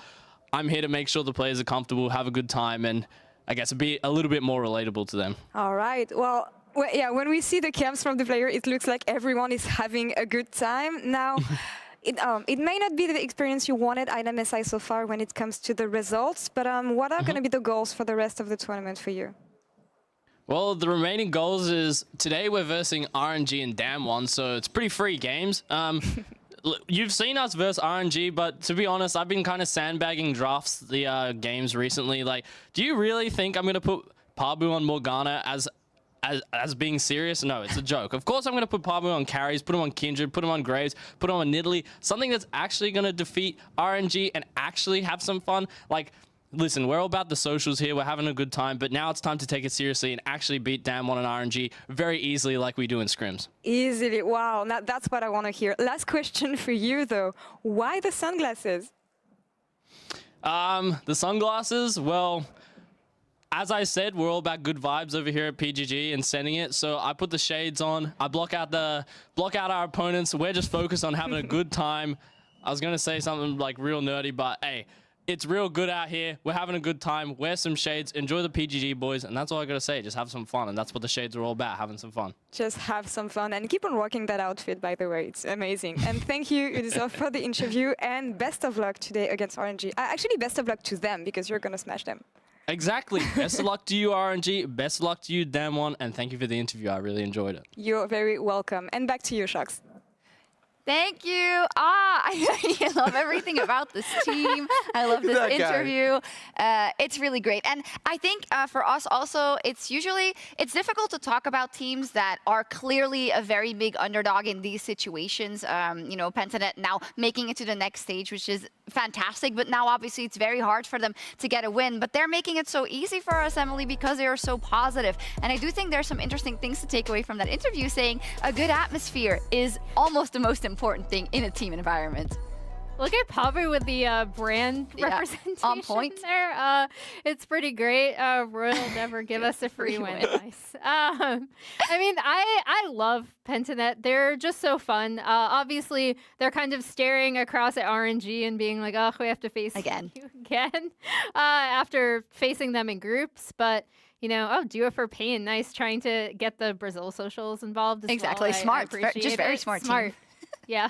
I'm here to make sure the players are comfortable, have a good time, and I guess be a little bit more relatable to them. All right. Well, yeah, when we see the camps from the player, it looks like everyone is having a good time. Now, it may not be the experience you wanted at MSI so far when it comes to the results, but what are going to be the goals for the rest of the tournament for you? Well, the remaining goals is today we're versing RNG and Damwon, so it's pretty free games. You've seen us verse RNG, but to be honest, I've been kind of sandbagging drafts the games recently. Like, do you really think I'm going to put Pabu on Morgana as being serious? No, it's a joke. Of course I'm going to put Pabu on carries, put him on Kindred, put him on Graves, put him on Nidalee, something that's actually going to defeat RNG and actually have some fun. Like, listen, we're all about the socials here. We're having a good time, but now it's time to take it seriously and actually beat Damwon and RNG very easily like we do in scrims. Easily. Wow. Now that's what I want to hear. Last question for you, though. Why the sunglasses? The sunglasses, well, as I said, we're all about good vibes over here at PGG and sending it. So I put the shades on. I block out our opponents. We're just focused on having a good time. I was gonna say something like real nerdy, but hey, it's real good out here. We're having a good time. Wear some shades. Enjoy the PGG, boys. And that's all I gotta say. Just have some fun. And that's what the shades are all about, having some fun. Just have some fun and keep on rocking that outfit, by the way. It's amazing. And thank you, Udisoft, for the interview and best of luck today against RNG. Actually, best of luck to them because you're gonna smash them. Exactly. Best of luck to you, RNG. Best of luck to you, Damwon. And thank you for the interview. I really enjoyed it. You're very welcome. And back to you, Shox. Thank you. I love everything about this team. I love this interview. It's really great. And I think for us also, it's difficult to talk about teams that are clearly a very big underdog in these situations. You know, Pentanet now making it to the next stage, which is fantastic. But now obviously it's very hard for them to get a win. But they're making it so easy for us, Emily, because they are so positive. And I do think there's some interesting things to take away from that interview, saying a good atmosphere is almost the most important thing in a team environment. Look at Pavu with the brand representation on point there. It's pretty great. Royal never give us a free win. Nice. I mean, I love Pentanet. They're just so fun. Obviously, they're kind of staring across at RNG and being like, oh, we have to face you again after facing them in groups. But you know, oh, do it for pain. Nice trying to get the Brazil socials involved as exactly. well. Smart. Just very smart. Team. Yeah.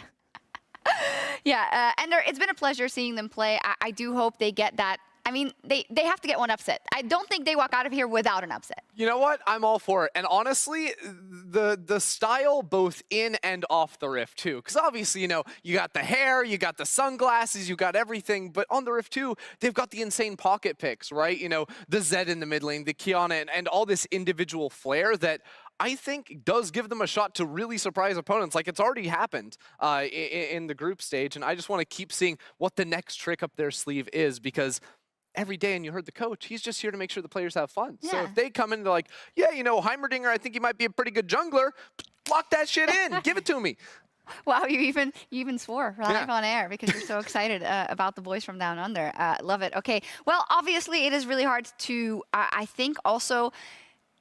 Yeah, and it's been a pleasure seeing them play. I do hope they get that. I mean, they have to get one upset. I don't think they walk out of here without an upset. You know what? I'm all for it. And honestly, the style both in and off the Rift too. Because obviously, you know, you got the hair, you got the sunglasses, you got everything. But on the Rift too, they've got the insane pocket picks, right? You know, the Zed in the mid lane, the Kiana, and all this individual flair that I think does give them a shot to really surprise opponents. Like it's already happened in the group stage. And I just want to keep seeing what the next trick up their sleeve is, because every day, and you heard the coach, he's just here to make sure the players have fun. Yeah. So if they come in, they're like, yeah, you know, Heimerdinger, I think he might be a pretty good jungler. Lock that shit in. Give it to me. Wow, you even swore live on air because you're so excited about the boys from Down Under. Love it. Okay, well, obviously it is really hard to, I think also,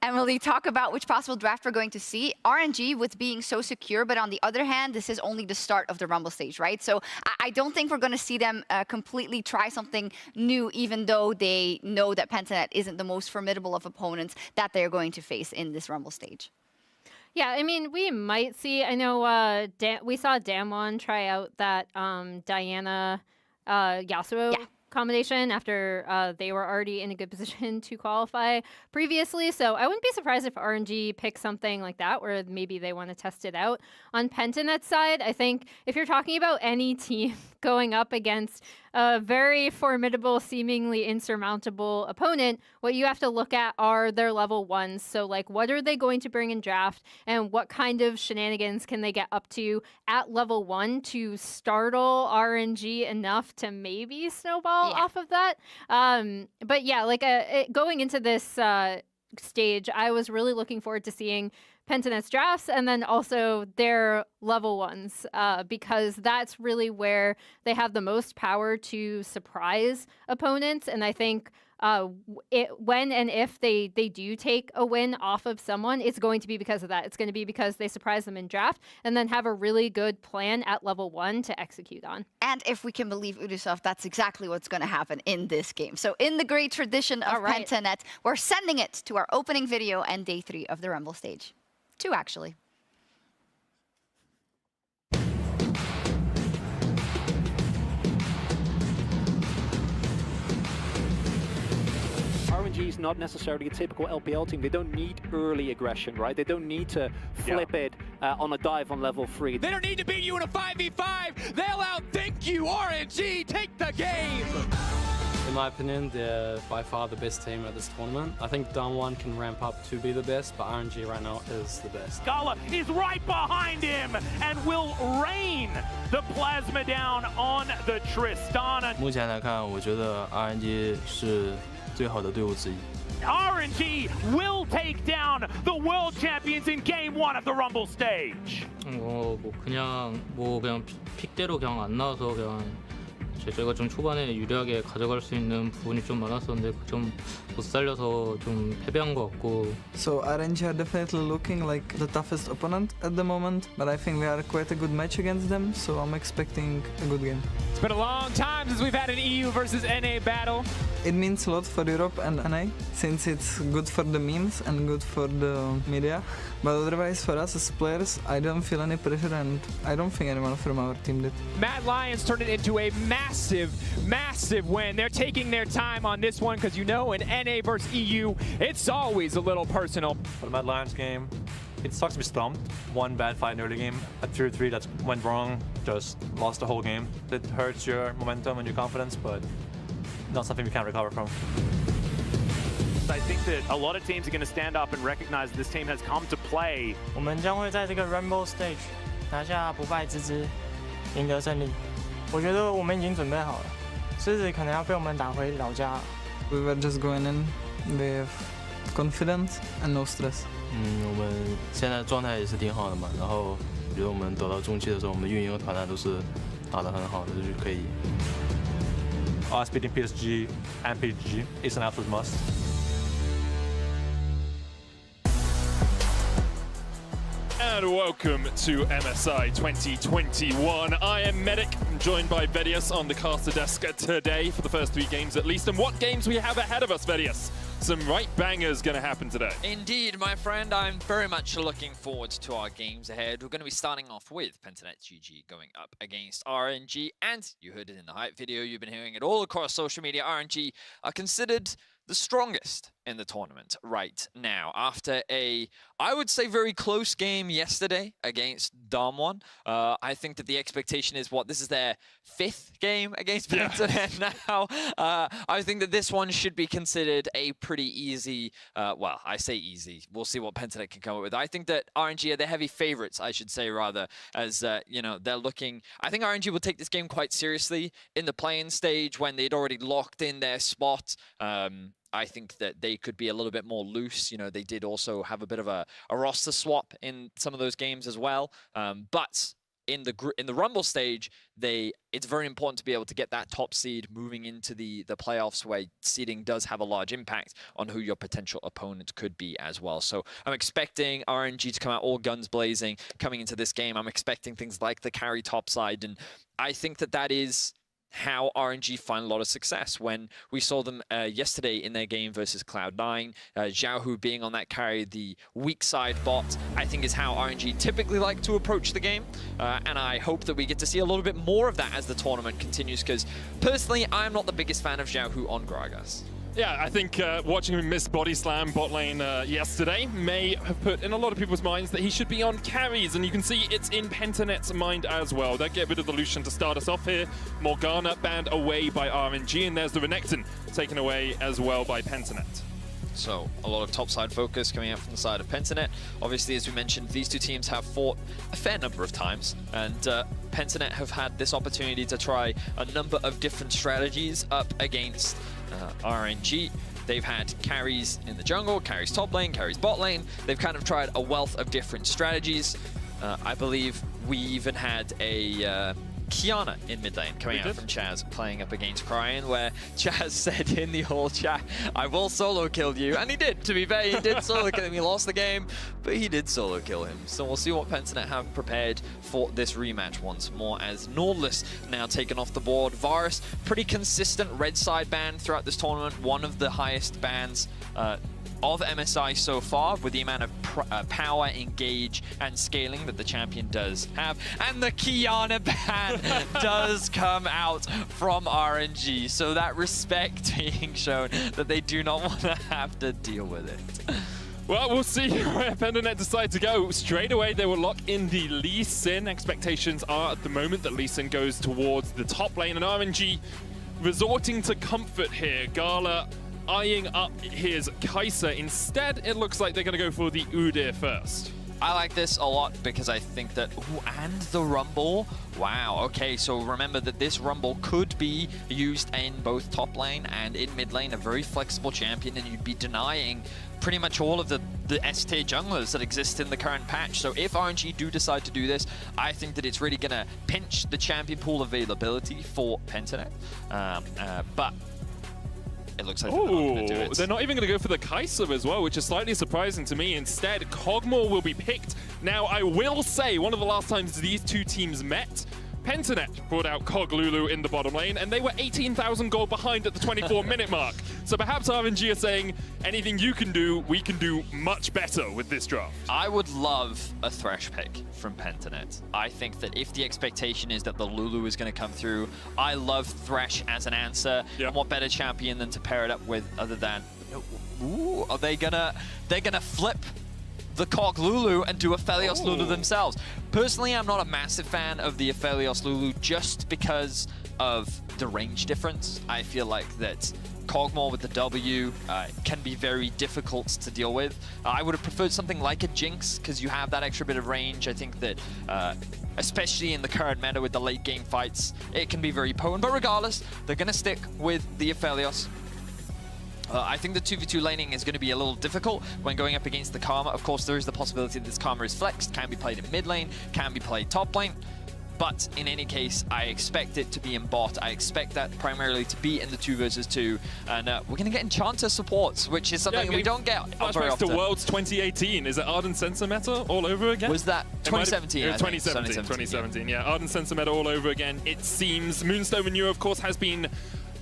Emily, talk about which possible draft we're going to see. RNG with being so secure, but on the other hand, this is only the start of the Rumble stage, right? So I don't think we're going to see them completely try something new, even though they know that Pentanet isn't the most formidable of opponents that they're going to face in this Rumble stage. Yeah, I mean, we might see, I know we saw Damwon try out that Diana Yasuo combination after they were already in a good position to qualify previously. So I wouldn't be surprised if RNG picks something like that, where maybe they want to test it out. On Pentanet's side, I think if you're talking about any team going up against a very formidable, seemingly insurmountable opponent, what you have to look at are their level ones. So like, what are they going to bring in draft, and what kind of shenanigans can they get up to at level 1 to startle RNG enough to maybe snowball off of that? But yeah, like going into this stage, I was really looking forward to seeing Pentanet's drafts and then also their level ones, because that's really where they have the most power to surprise opponents. And I think when and if they do take a win off of someone, it's going to be because of that. It's going to be because they surprise them in draft and then have a really good plan at level 1 to execute on. And if we can believe Ubisoft, that's exactly what's going to happen in this game. So in the great tradition of Pentanet, we're sending it to our opening video and day 3 of the Rumble stage. 2, actually. RNG is not necessarily a typical LPL team. They don't need early aggression, right? They don't need to flip it on a dive on level 3. They don't need to beat you in a 5v5. They'll outthink you, RNG. Take the game. my opinion, they're by far the best team at this tournament. I think Damwon can ramp up to be the best, but RNG right now is the best. Gala is right behind him and will rain the plasma down on the Tristana. 目前来看，我觉得 RNG 是最好的队伍之一。 RNG will take down the world champions in game 1 of the Rumble stage. 그냥 픽대로 그냥 안 나와서 그냥 저희가 좀 초반에 유리하게 가져갈 수 있는 부분이 좀 많았었는데 좀 못 살려서 좀 패배한 것 같고. So RNG are definitely looking like the toughest opponent at the moment, but I think we are quite a good match against them, so I'm expecting a good game. It's been a long time since we've had an EU versus NA battle. It means a lot for Europe and NA, since it's good for the memes and good for the media. But otherwise, for us as players, I don't feel any pressure, and I don't think anyone from our team did. Mad Lions turned it into a massive, massive win. They're taking their time on this one because, you know, in NA versus EU, it's always a little personal. For the Mad Lions game, it sucks to be stumped. One bad fight in the early game. At 3-3, that went wrong. Just lost the whole game. It hurts your momentum and your confidence, but not something we can't recover from. I think that a lot of teams are going to stand up and recognize this team has come to play. 我们将会在这个 Rainbow Stage 拿下不败之姿，赢得胜利。我觉得我们已经准备好了，狮子可能要被我们打回老家。We were just going in with confidence and no stress. 我们现在状态也是挺好的嘛，然后我觉得我们得到中期的时候，我们运营和团队都是打得很好的，就是可以。Us beating PSG and PG is an absolute must. And welcome to MSI 2021. I am Medic, joined by Vedius on the caster desk today for the first 3 games at least. And what games we have ahead of us, Vedius? Some right bangers going to happen today. Indeed, my friend. I'm very much looking forward to our games ahead. We're going to be starting off with Pentanet GG going up against RNG. And you heard it in the hype video. You've been hearing it all across social media. RNG are considered the strongest in the tournament right now after a, I would say, very close game yesterday against Damwon. I think that the expectation is this is their 5th game against Pentanet now. I think that this one should be considered a pretty easy, well, I say easy. We'll see what Pentanet can come up with. I think that RNG are the heavy favorites, I should say, rather, as, you know, they're looking. I think RNG will take this game quite seriously in the play-in stage when they'd already locked in their spot. I think that they could be a little bit more loose. You know, they did also have a bit of a roster swap in some of those games as well. But in the Rumble stage, it's very important to be able to get that top seed moving into the playoffs, where seeding does have a large impact on who your potential opponent could be as well. So I'm expecting RNG to come out all guns blazing coming into this game. I'm expecting things like the carry top side, and I think that is how RNG find a lot of success. When we saw them yesterday in their game versus Cloud9, Xiaohu being on that carry, the weak side bot, I think is how RNG typically like to approach the game. And I hope that we get to see a little bit more of that as the tournament continues, because personally, I'm not the biggest fan of Xiaohu on Gragas. Yeah, I think watching him miss body slam bot lane yesterday may have put in a lot of people's minds that he should be on carries, and you can see it's in Pentanet's mind as well. They get rid of the Lucian to start us off here. Morgana banned away by RNG, and there's the Renekton taken away as well by Pentanet. So a lot of topside focus coming out from the side of Pentanet. Obviously, as we mentioned, these two teams have fought a fair number of times, and Pentanet have had this opportunity to try a number of different strategies up against RNG. They've had carries in the jungle, carries top lane, carries bot lane. They've kind of tried a wealth of different strategies. I believe we even had a Kiana in mid lane coming out from Chaz playing up against Cryan, where Chaz said in the whole chat, I will solo kill you. And he did, to be fair, he did solo kill him. He lost the game, but he did solo kill him. So we'll see what Pentanet have prepared for this rematch once more, as Nautilus now taken off the board. Varus, pretty consistent red side ban throughout this tournament, one of the highest bans of MSI so far, with the amount of power, engage, and scaling that the champion does have. And the Kiana ban does come out from RNG, so that respect being shown that they do not want to have to deal with it. Well, we'll see where Pentanet decide to go. Straight away, they will lock in the Lee Sin. Expectations are at the moment that Lee Sin goes towards the top lane, and RNG resorting to comfort here. Gala eyeing up his Kai'Sa. Instead, it looks like they're going to go for the Udyr first. I like this a lot because I think that, and the Rumble. Wow, okay, so remember that this Rumble could be used in both top lane and in mid lane, a very flexible champion, and you'd be denying pretty much all of the S-tier junglers that exist in the current patch. So if RNG do decide to do this, I think that it's really going to pinch the champion pool availability for Pentanet. But it looks like they're not going to do it. They're not even going to go for the Kai'Sa as well, which is slightly surprising to me. Instead, Kog'Maw will be picked. Now, I will say, one of the last times these two teams met, Pentanet brought out Kog Lulu in the bottom lane, and they were 18,000 gold behind at the 24-minute mark. So perhaps RNG are saying, anything you can do, we can do much better with this draft. I would love a Thresh pick from Pentanet. I think that if the expectation is that the Lulu is going to come through, I love Thresh as an answer. Yep. And what better champion than to pair it up with other than... Ooh, are they gonna flip the Kog Lulu and do a Aphelios Lulu themselves? Personally, I'm not a massive fan of the Aphelios Lulu just because of the range difference. I feel like that Kog'Maw with the W can be very difficult to deal with. I would have preferred something like a Jinx because you have that extra bit of range. I think that especially in the current meta with the late game fights, it can be very potent. But regardless, they're going to stick with the Aphelios. I think the 2v2 laning is going to be a little difficult when going up against the Karma. Of course, there is the possibility that this Karma is flexed, can be played in mid lane, can be played top lane. But in any case, I expect it to be in bot. I expect that primarily to be in the 2 versus 2. And we're going to get Enchanter supports, which is something we don't get very often. To Worlds 2018. Is it Ardent Sensor meta all over again? Was that 2017? 2017, yeah. Ardent Sensor meta all over again, it seems. Moonstone Manure, of course, has been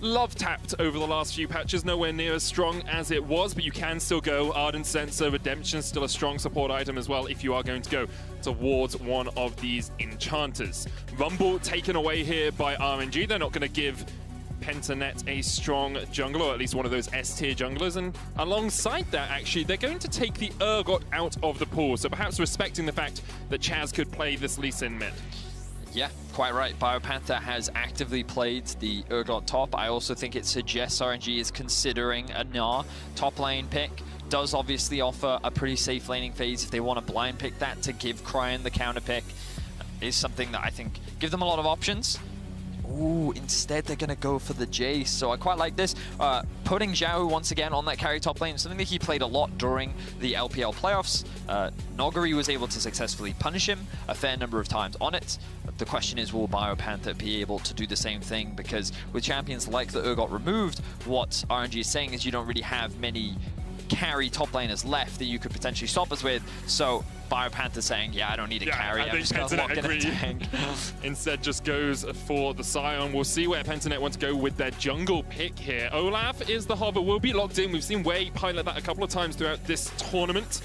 love tapped over the last few patches, nowhere near as strong as it was, but you can still go. Ardent Sensor, Redemption, still a strong support item as well if you are going to go towards one of these enchanters. Rumble taken away here by RNG. They're not going to give Pentanet a strong jungler, or at least one of those S-tier junglers, and alongside that, actually, they're going to take the Urgot out of the pool, so perhaps respecting the fact that Chaz could play this Lee Sin mid. Yeah, quite right. BioPanther has actively played the Urgot top. I also think it suggests RNG is considering a Gnar top lane pick. Does obviously offer a pretty safe laning phase if they want to blind pick that to give Cryon the counter pick. Is something that I think give them a lot of options. Ooh, instead they're going to go for the Jace. So I quite like this. Putting Zhao once again on that carry top lane, something that he played a lot during the LPL playoffs. Noguri was able to successfully punish him a fair number of times on it. The question is, will BioPanther be able to do the same thing? Because with champions like the Urgot removed, what RNG is saying is you don't really have many carry top laners left that you could potentially stop us with. So BioPanther saying, yeah, I don't need a carry. I'm just going to lock in a tank. Instead just goes for the Scion. We'll see where Pentanet want to go with their jungle pick here. Olaf is the Hobbit, will be locked in. We've seen Wei pilot that a couple of times throughout this tournament.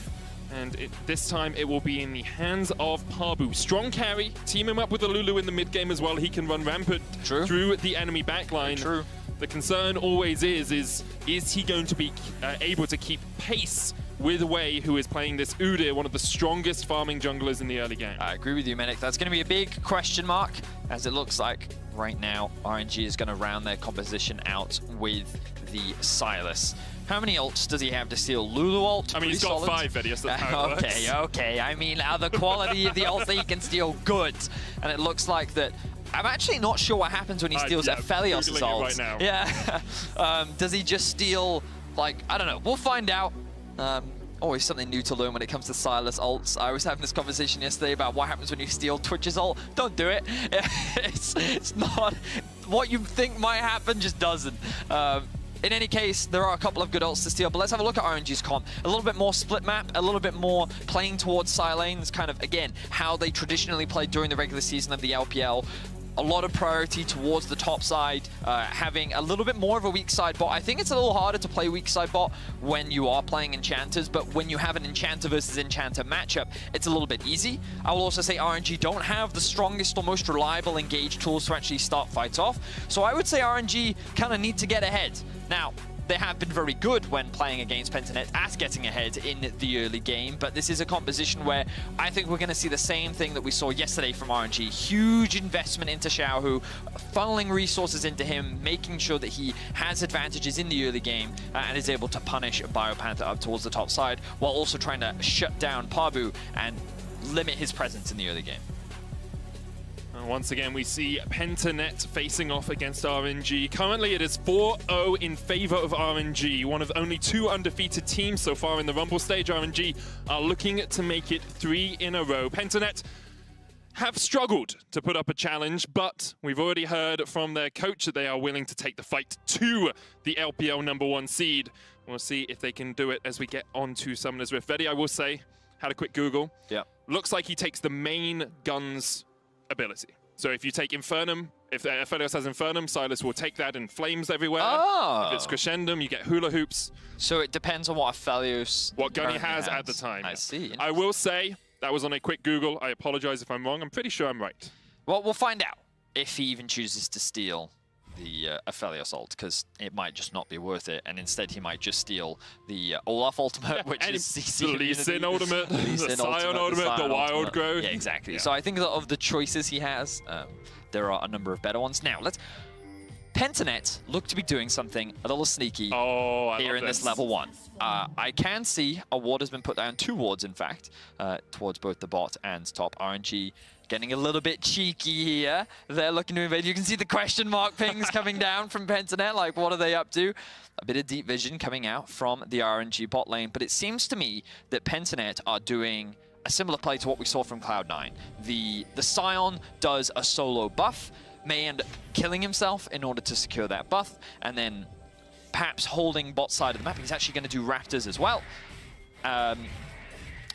And this time it will be in the hands of Pabu. Strong carry, team him up with the Lulu in the mid game as well. He can run rampant through the enemy backline. True. The concern always is he going to be able to keep pace with Wei, who is playing this Udyr, one of the strongest farming junglers in the early game? I agree with you, Medic. That's going to be a big question mark, as it looks like right now RNG is going to round their composition out with the Sylas. How many ults does he have to steal? Lulu ult? I mean, he's got 5, Vedius, that's how it works. Okay. I mean, the quality of the ults that he can steal, good. And it looks like that. I'm actually not sure what happens when he steals Aphelios' ult. Right now. Yeah. Does he just steal, like, I don't know. We'll find out. Always something new to learn when it comes to Sylas ults. I was having this conversation yesterday about what happens when you steal Twitch's ult. Don't do it. It's not what you think might happen, just doesn't. In any case, there are a couple of good ults to steal, but let's have a look at RNG's comp. A little bit more split map, a little bit more playing towards side lanes, kind of, again, how they traditionally played during the regular season of the LPL. A lot of priority towards the top side, having a little bit more of a weak side bot. I think it's a little harder to play weak side bot when you are playing enchanters, but when you have an enchanter versus enchanter matchup, it's a little bit easy. I will also say RNG don't have the strongest or most reliable engage tools to actually start fights off, so I would say RNG kind of need to get ahead. Now, they have been very good when playing against Pentanet at getting ahead in the early game, but this is a composition where I think we're going to see the same thing that we saw yesterday from RNG. Huge investment into Xiaohu, funneling resources into him, making sure that he has advantages in the early game and is able to punish BioPanther up towards the top side, while also trying to shut down Pabu and limit his presence in the early game. Once again, we see Pentanet facing off against RNG. Currently, it is 4-0 in favor of RNG, one of only 2 undefeated teams so far in the Rumble stage. RNG are looking to make it 3 in a row. Pentanet have struggled to put up a challenge, but we've already heard from their coach that they are willing to take the fight to the LPL #1 seed. We'll see if they can do it as we get on to Summoner's Rift. Vedi, I will say, had a quick Google. Yeah. Looks like he takes the main guns ability. So if you take Infernum, if Aphelios has Infernum, Silas will take that and flames everywhere. Oh. If it's Crescendum, you get hula hoops. So it depends on what Aphelios... What gun he has at the time. I see. I will say, that was on a quick Google. I apologize if I'm wrong. I'm pretty sure I'm right. Well, we'll find out if he even chooses to steal the Aphelios ult, because it might just not be worth it, and instead he might just steal the Olaf ultimate, which is CC the Lee Sin ultimate, the Scion ultimate, the Wild Growth. Yeah, exactly. So I think that of the choices he has, there are a number of better ones. Now, Pentanet look to be doing something a little sneaky here in this level 1. I can see a ward has been put down, 2 wards in fact, towards both the bot and top. RNG getting a little bit cheeky here. They're looking to invade. You can see the question mark pings coming down from Pentanet, like what are they up to? A bit of deep vision coming out from the RNG bot lane, but it seems to me that Pentanet are doing a similar play to what we saw from Cloud9. The Scion does a solo buff, may end up killing himself in order to secure that buff, and then perhaps holding bot side of the map. He's actually going to do Raptors as well.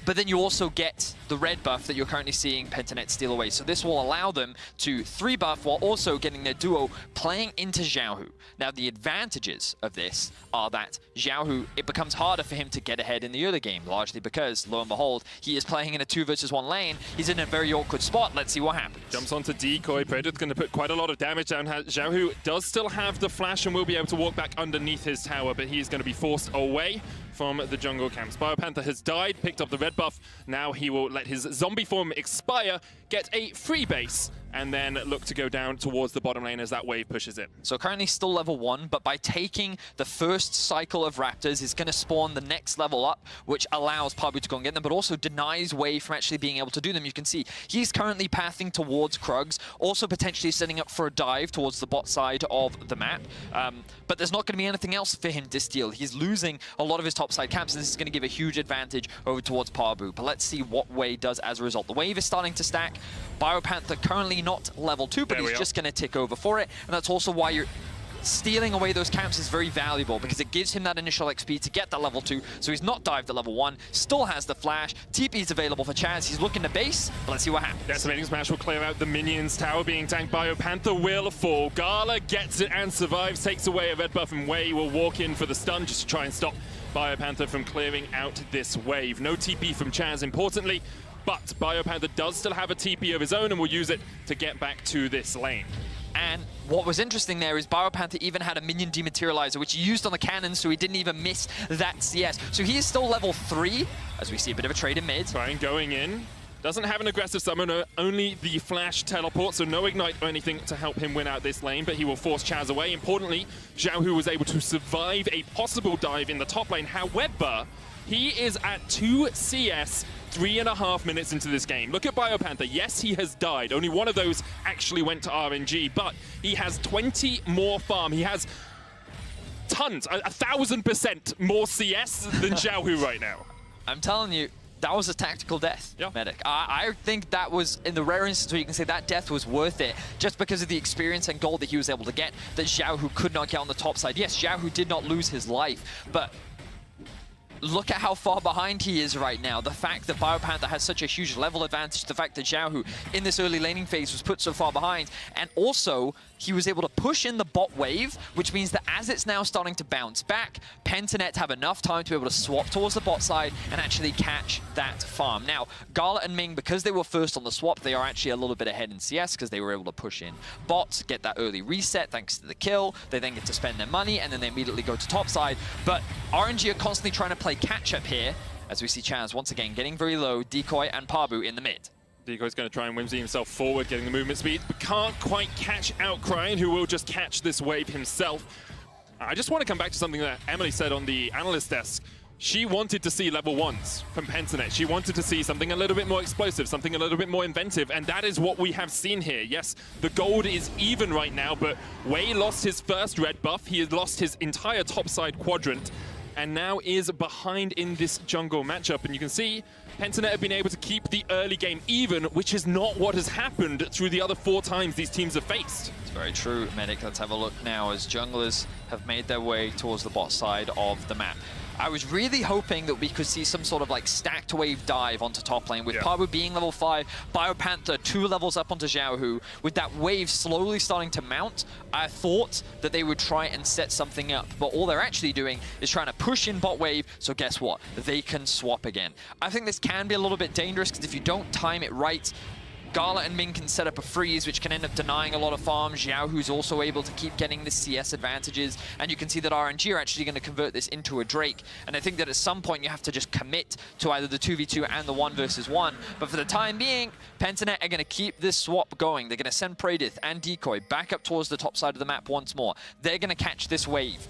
But then you also get the red buff that you're currently seeing Pentanet steal away. So this will allow them to 3 buff while also getting their duo playing into Xiaohu. Now the advantages of this are that Xiaohu, it becomes harder for him to get ahead in the early game, largely because, lo and behold, he is playing in a 2 versus 1 lane. He's in a very awkward spot. Let's see what happens. Jumps onto Decoy. Predator's going to put quite a lot of damage down. Xiaohu does still have the flash and will be able to walk back underneath his tower, but he is going to be forced away from the jungle camps. BioPanther has died, picked up the red buff. Now he will let his zombie form expire, get a free base, and then look to go down towards the bottom lane as that wave pushes it. So currently still level 1, but by taking the first cycle of Raptors, is going to spawn the next level up, which allows Pabu to go and get them, but also denies Wave from actually being able to do them. You can see he's currently pathing towards Krugs, also potentially setting up for a dive towards the bot side of the map. But there's not going to be anything else for him to steal. He's losing a lot of his top side camps, and this is going to give a huge advantage over towards Pabu. But let's see what Wave does as a result. The Wave is starting to stack. BioPanther currently not level 2, but he's just going to tick over for it. And that's also why you're stealing away those camps is very valuable, because it gives him that initial XP to get that level 2. So he's not dived at level 1, still has the flash. TP is available for Chaz. He's looking to base, but let's see what happens. Decimating Smash will clear out the minions. Tower being tanked. BioPanther will fall. Gala gets it and survives, takes away a red buff, and Wei will walk in for the stun just to try and stop BioPanther from clearing out this wave. No TP from Chaz, importantly, but BioPanther does still have a TP of his own and will use it to get back to this lane. And what was interesting there is BioPanther even had a minion dematerializer, which he used on the cannon, so he didn't even miss that CS. So he is still level 3, as we see a bit of a trade in mid. Trying going in. Doesn't have an aggressive summoner, only the flash teleport, so no ignite or anything to help him win out this lane, but he will force Chaz away. Importantly, Xiaohu was able to survive a possible dive in the top lane. However, he is at 2 CS 3.5 minutes into this game. Look at BioPanther. Yes, he has died. Only one of those actually went to RNG, but he has 20 more farm. He has tons, 1,000% more CS than Xiaohu right now. I'm telling you, that was a tactical death, Medic. I think that was, in the rare instance where you can say that death was worth it, just because of the experience and gold that he was able to get, that Xiaohu could not get on the top side. Yes, Xiaohu did not lose his life, but look at how far behind he is right now. The fact that BioPanther has such a huge level advantage, the fact that Xiaohu in this early laning phase was put so far behind, and also he was able to push in the bot wave, which means that as it's now starting to bounce back, Pentanet have enough time to be able to swap towards the bot side and actually catch that farm. Now, Gala and Ming, because they were first on the swap, they are actually a little bit ahead in CS because they were able to push in bots, get that early reset thanks to the kill. They then get to spend their money, and then they immediately go to top side. But RNG are constantly trying to play catch-up here, as we see Chaz once again getting very low, Decoy and Pabu in the mid. Decoy's going to try and whimsy himself forward, getting the movement speed, but can't quite catch out Cryan, who will just catch this wave himself. I just want to come back to something that Emily said on the analyst desk. She wanted to see level 1s from Pentanet. She wanted to see something a little bit more explosive, something a little bit more inventive, and that is what we have seen here. Yes, the gold is even right now, but Wei lost his first red buff. He has lost his entire topside quadrant, and now is behind in this jungle matchup. And you can see Pentanet have been able to keep the early game even, which is not what has happened through the other 4 times these teams have faced. It's very true, Medic. Let's have a look now as junglers have made their way towards the bot side of the map. I was really hoping that we could see some sort of like stacked wave dive onto top lane with Pabu being level 5, BioPanther 2 levels up onto Xiaohu. With that wave slowly starting to mount, I thought that they would try and set something up, but all they're actually doing is trying to push in bot wave, so guess what? They can swap again. I think this can be a little bit dangerous because if you don't time it right, Gala and Ming can set up a freeze, which can end up denying a lot of farms. Xiaohu's also able to keep getting the CS advantages, and you can see that RNG are actually going to convert this into a Drake. And I think that at some point you have to just commit to either the 2v2 and the 1 versus 1. But for the time being, Pentanet are going to keep this swap going. They're going to send Praedith and Decoy back up towards the top side of the map once more. They're going to catch this wave.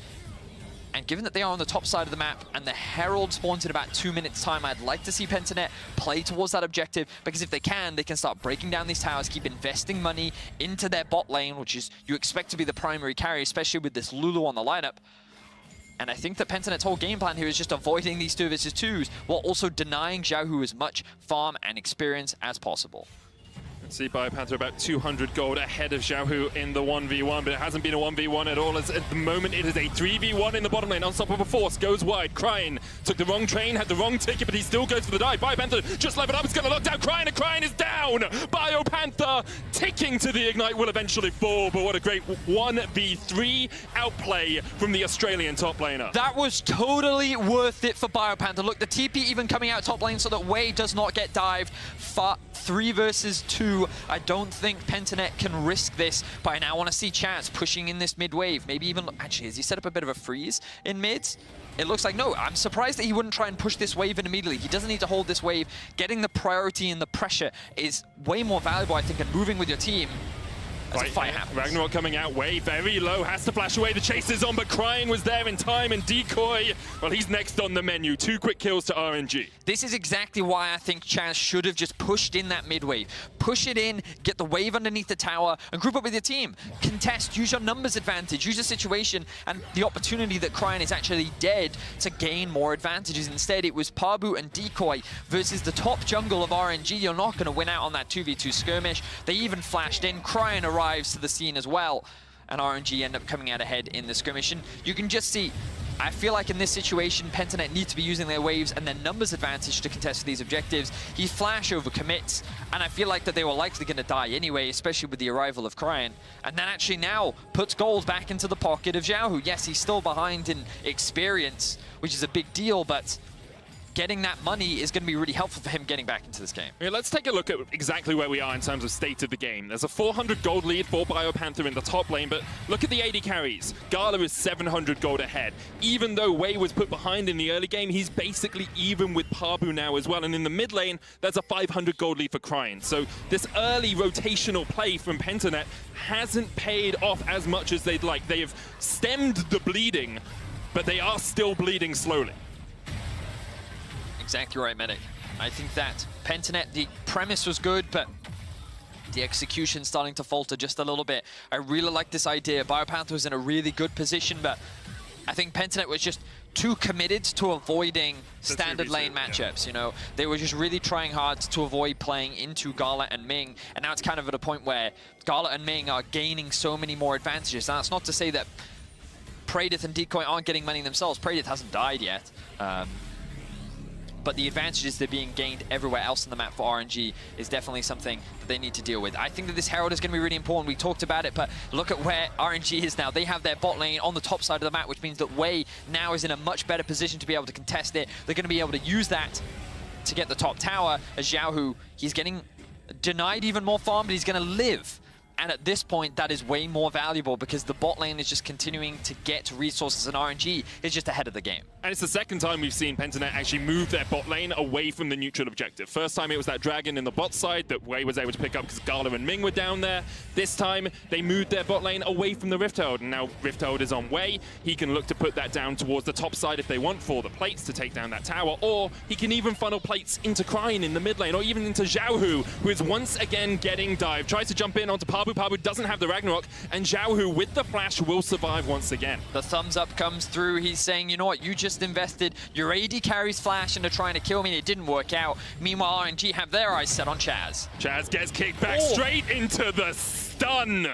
And given that they are on the top side of the map and the Herald spawns in about 2 minutes time, I'd like to see Pentanet play towards that objective, because if they can start breaking down these towers, keep investing money into their bot lane, which is you expect to be the primary carry, especially with this Lulu on the lineup. And I think that Pentanet's whole game plan here is just avoiding these 2 versus 2s while also denying Xiaohu as much farm and experience as possible. See BioPanther about 200 gold ahead of Xiaohu in the 1v1, but it hasn't been a 1v1 at all, as at the moment it is a 3v1 in the bottom lane. Unstoppable Force goes wide. Cryan took the wrong train, had the wrong ticket, but he still goes for the dive. BioPanther just leveled up, it's going to lock down Cryan, and Cryan is down! BioPanther ticking to the Ignite will eventually fall, but what a great 1v3 outplay from the Australian top laner. That was totally worth it for BioPanther. Look, the TP even coming out top lane so that Wei does not get dived. 3 versus 2. I don't think Pentanet can risk this, but I now want to see Chaz pushing in this mid wave. Maybe even, actually, has he set up a bit of a freeze in mids? It looks like no. I'm surprised that he wouldn't try and push this wave in immediately. He doesn't need to hold this wave. Getting the priority and the pressure is way more valuable, I think, and moving with your team. As a fight happens. Ragnarok coming out way very low, has to flash away, the chase is on, but Cryan was there in time, and Decoy, well, he's next on the menu. 2 quick kills to RNG. This is exactly why I think Chaz should have just pushed in that mid wave. Push it in, get the wave underneath the tower, and group up with your team. Contest, use your numbers advantage, use the situation and the opportunity that Cryan is actually dead to gain more advantages. Instead, it was Pabu and Decoy versus the top jungle of RNG. You're not going to win out on that 2v2 skirmish. They even flashed in. Cryan arrives to the scene as well, and RNG end up coming out ahead in the skirmish. And you can just see, I feel like in this situation, Pentanet need to be using their waves and their numbers advantage to contest these objectives. He flash over commits, and I feel like that they were likely going to die anyway, especially with the arrival of Cryan. And that actually now puts gold back into the pocket of Xiaohu. Yes, he's still behind in experience, which is a big deal, but getting that money is going to be really helpful for him getting back into this game. Yeah, let's take a look at exactly where we are in terms of state of the game. There's a 400 gold lead for BioPanther in the top lane, but look at the AD carries. Gala is 700 gold ahead. Even though Wei was put behind in the early game, he's basically even with Pabu now as well. And in the mid lane, there's a 500 gold lead for Cryan. So this early rotational play from Pentanet hasn't paid off as much as they'd like. They have stemmed the bleeding, but they are still bleeding slowly. Exactly right, Medic. I think that Pentanet, the premise was good, but the execution starting to falter just a little bit. I really like this idea. BioPanther was in a really good position, but I think Pentanet was just too committed to avoiding standard lane matchups, you know? They were just really trying hard to avoid playing into Gala and Ming, and now it's kind of at a point where Gala and Ming are gaining so many more advantages. Now, that's not to say that Praedith and Decoy aren't getting money themselves. Praedith hasn't died yet. but the advantages that are being gained everywhere else on the map for RNG is definitely something that they need to deal with. I think that this Herald is going to be really important. We talked about it, but look at where RNG is now. They have their bot lane on the top side of the map, which means that Wei now is in a much better position to be able to contest it. They're going to be able to use that to get the top tower. As Xiaohu, he's getting denied even more farm, but he's going to live. And at this point, that is way more valuable because the bot lane is just continuing to get resources, and RNG is just ahead of the game. And it's the second time we've seen Pentanet actually move their bot lane away from the neutral objective. First time it was that dragon in the bot side that Wei was able to pick up because Gala and Ming were down there. This time, they moved their bot lane away from the Rift Herald, and now Rift Herald is on Wei. He can look to put that down towards the top side if they want for the plates to take down that tower, or he can even funnel plates into Cryin in the mid lane, or even into Xiaohu, who is once again getting dived. Tries to jump in onto Pabu. Pabu doesn't have the Ragnarok, and Xiaohu with the flash will survive once again. The thumbs up comes through. He's saying, you know what, you just invested your AD carry's flash into trying to kill me, and it didn't work out. Meanwhile, RNG have their eyes set on Chaz. Chaz gets kicked back straight into the stun.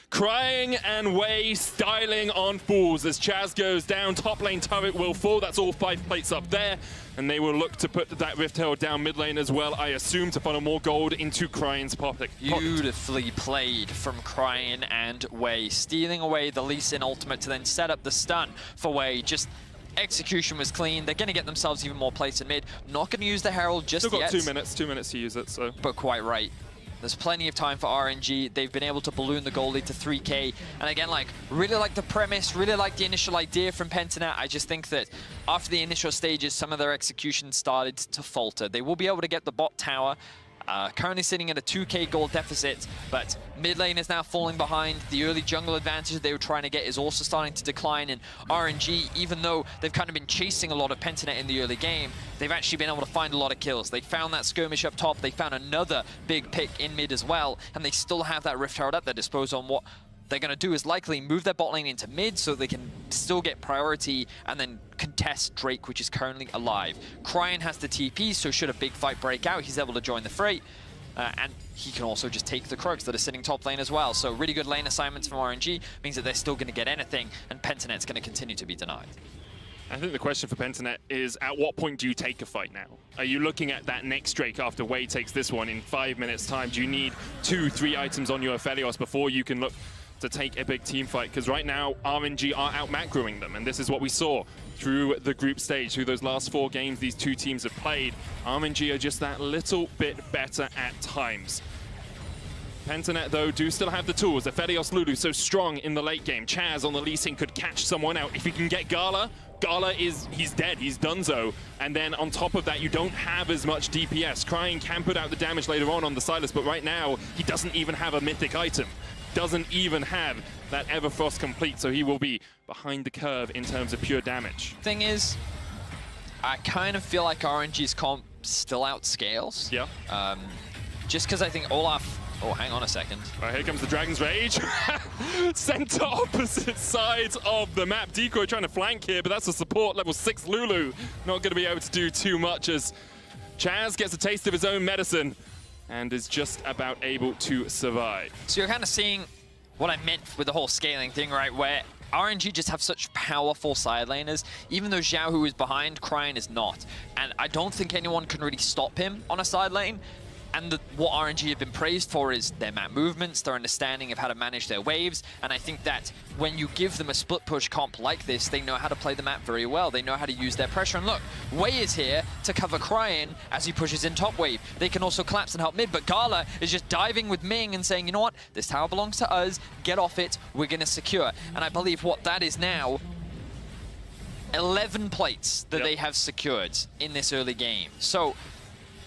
Crying and Wei styling on fools as Chaz goes down. Top lane turret will fall. That's all 5 plates up there. And they will look to put that Rift Herald down mid lane as well, I assume, to funnel more gold into Crying's pocket. Beautifully played from Cryin and Wei, stealing away the Lee Sin ultimate to then set up the stun for Wei. Just execution was clean. They're going to get themselves even more plates in mid. Not going to use the Herald just Still got yet. 2 minutes to use it, so. But quite right. There's plenty of time for RNG. They've been able to balloon the goal lead to 3K. And again, like, really like the premise, really like the initial idea from Pentanet. I just think that after the initial stages, some of their execution started to falter. They will be able to get the bot tower. Currently sitting at a 2K gold deficit, but mid lane is now falling behind. The early jungle advantage that they were trying to get is also starting to decline, and RNG, even though they've kind of been chasing a lot of Pentanet in the early game, they've actually been able to find a lot of kills. They found that skirmish up top, they found another big pick in mid as well, and they still have that Rift Herald at their disposal. On what they're going to do is likely move their bot lane into mid so they can still get priority and then contest Drake, which is currently alive. Cryin has the TP, so should a big fight break out, he's able to join the fray. And he can also just take the Krugs that are sitting top lane as well. So really good lane assignments from RNG means that they're still going to get anything, and Pentanet's going to continue to be denied. I think the question for Pentanet is, at what point do you take a fight now? Are you looking at that next Drake after Wei takes this one in 5 minutes time? Do you need 2-3 items on your Aphelios before you can look to take a big team fight? Because right now, RNG are out-macroing them, and this is what we saw through the group stage, through those last 4 games these two teams have played. RNG are just that little bit better at times. Pentanet, though, do still have the tools. Aphelios Lulu so strong in the late game. Chaz on the Lee Sin could catch someone out. If he can get Gala, he's dead, he's donezo. And then on top of that, you don't have as much DPS. Cryin can put out the damage later on the Silas, but right now, he doesn't even have a mythic item. Doesn't even have that Everfrost complete, so he will be behind the curve in terms of pure damage. Thing is, I kind of feel like RNG's comp still outscales. Yeah. Just because I think Olaf... Oh, hang on a second. All right, here comes the Dragon's Rage. Center opposite sides of the map. Decoy trying to flank here, but that's a support level 6 Lulu. Not going to be able to do too much as Chaz gets a taste of his own medicine and is just about able to survive. So you're kind of seeing what I meant with the whole scaling thing, right? Where RNG just have such powerful side laners. Even though Xiaohu is behind, Cryin is not. And I don't think anyone can really stop him on a side lane. And what RNG have been praised for is their map movements, their understanding of how to manage their waves, and I think that when you give them a split push comp like this, they know how to play the map very well. They know how to use their pressure. And look, Wei is here to cover Cryin as he pushes in top wave. They can also collapse and help mid, but Gala is just diving with Ming and saying, you know what, this tower belongs to us, get off it, we're going to secure. And I believe what that is now, 11 plates that they have secured in this early game. So,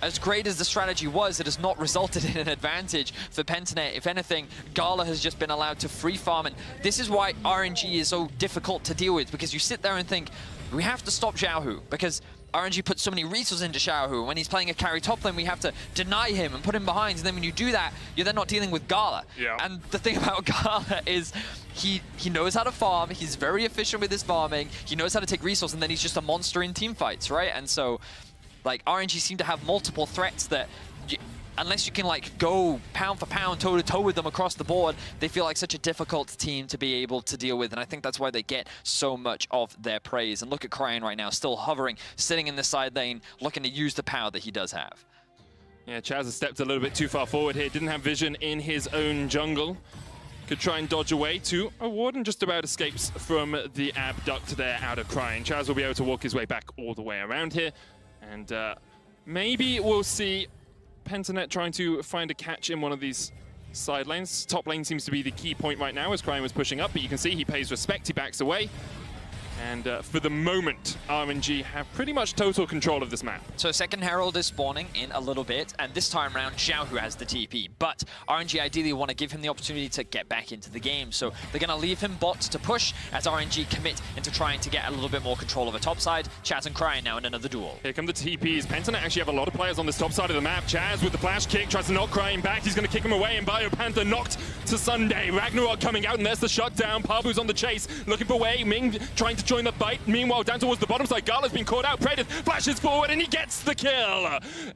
as great as the strategy was, it has not resulted in an advantage for Pentanet. If anything, Gala has just been allowed to free farm, and this is why RNG is so difficult to deal with, because you sit there and think, we have to stop Xiaohu, because RNG puts so many resources into Xiaohu. When he's playing a carry top lane, we have to deny him and put him behind, and then when you do that, you're then not dealing with Gala. Yeah. And the thing about Gala is he knows how to farm, he's very efficient with his farming, he knows how to take resources, and then he's just a monster in team fights, right? And so, like, RNG seem to have multiple threats that unless you can like go pound for pound, toe to toe with them across the board, they feel like such a difficult team to be able to deal with. And I think that's why they get so much of their praise. And look at Cryan right now, still hovering, sitting in the side lane, looking to use the power that he does have. Yeah, Chaz has stepped a little bit too far forward here. Didn't have vision in his own jungle. Could try and dodge away to a Warden, just about escapes from the abduct there out of Cryan. Chaz will be able to walk his way back all the way around here. And maybe we'll see Pentanet trying to find a catch in one of these side lanes. Top lane seems to be the key point right now as Cryan was pushing up, but you can see he pays respect, he backs away. And for the moment, RNG have pretty much total control of this map. So second Herald is spawning in a little bit, and this time around, Xiao who has the TP. But RNG ideally want to give him the opportunity to get back into the game. So they're going to leave him bot to push as RNG commit into trying to get a little bit more control of a top side. Chaz and Cryan now in another duel. Here come the TPs. Pentanet actually have a lot of players on this top side of the map. Chaz with the flash kick, tries to knock Cryan back. He's going to kick him away, and BioPanther knocked to Sunday. Ragnarok coming out, and there's the shutdown. Pabu's on the chase, looking for Wei. Ming trying to join the fight. Meanwhile, down towards the bottom side, Gala's been caught out. Praedyth flashes forward and he gets the kill.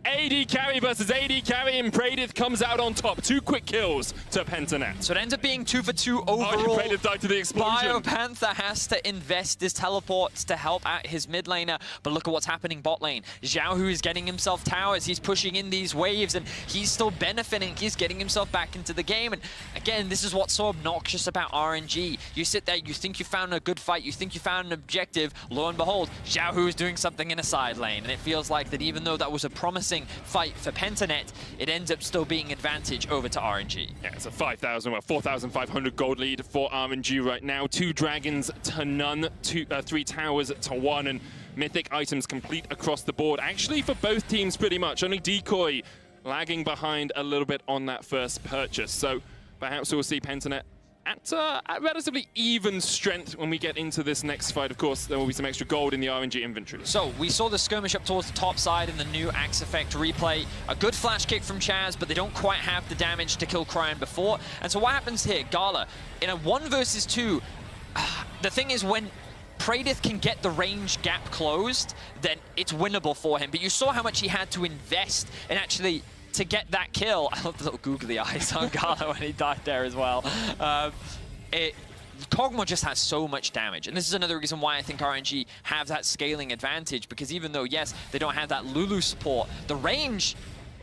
AD carry versus AD carry, and Praedyth comes out on top. 2 quick kills to Pentanet. So it ends up being 2 for 2 overall. Praedyth died to the explosion. BioPanther has to invest his teleports to help out his mid laner, but look at what's happening bot lane. Xiao, who is getting himself towers, he's pushing in these waves and he's still benefiting. He's getting himself back into the game. And again, this is what's so obnoxious about RNG. You sit there, you think you found a good fight, you think you found an objective. Lo and behold, Xiao Hu is doing something in a side lane, and it feels like that even though that was a promising fight for Pentanet, it ends up still being advantage over to RNG. Yeah, it's a 4,500 gold lead for RNG right now. 2 dragons to none, 3 towers to 1, and mythic items complete across the board. Actually, for both teams pretty much. Only Decoy lagging behind a little bit on that first purchase. So perhaps we'll see Pentanet at relatively even strength when we get into this next fight. Of course, there will be some extra gold in the RNG inventory. So we saw the skirmish up towards the top side in the new Axe Effect replay. A good flash kick from Chaz, but they don't quite have the damage to kill Cryan before. And so what happens here? Gala, in a 1 versus 2, the thing is when Praedyth can get the range gap closed, then it's winnable for him. But you saw how much he had to invest in actually to get that kill. I love the little googly eyes on Gala when he died there as well. Kog'Maw just has so much damage, and this is another reason why I think RNG have that scaling advantage, because even though, yes, they don't have that Lulu support, the range...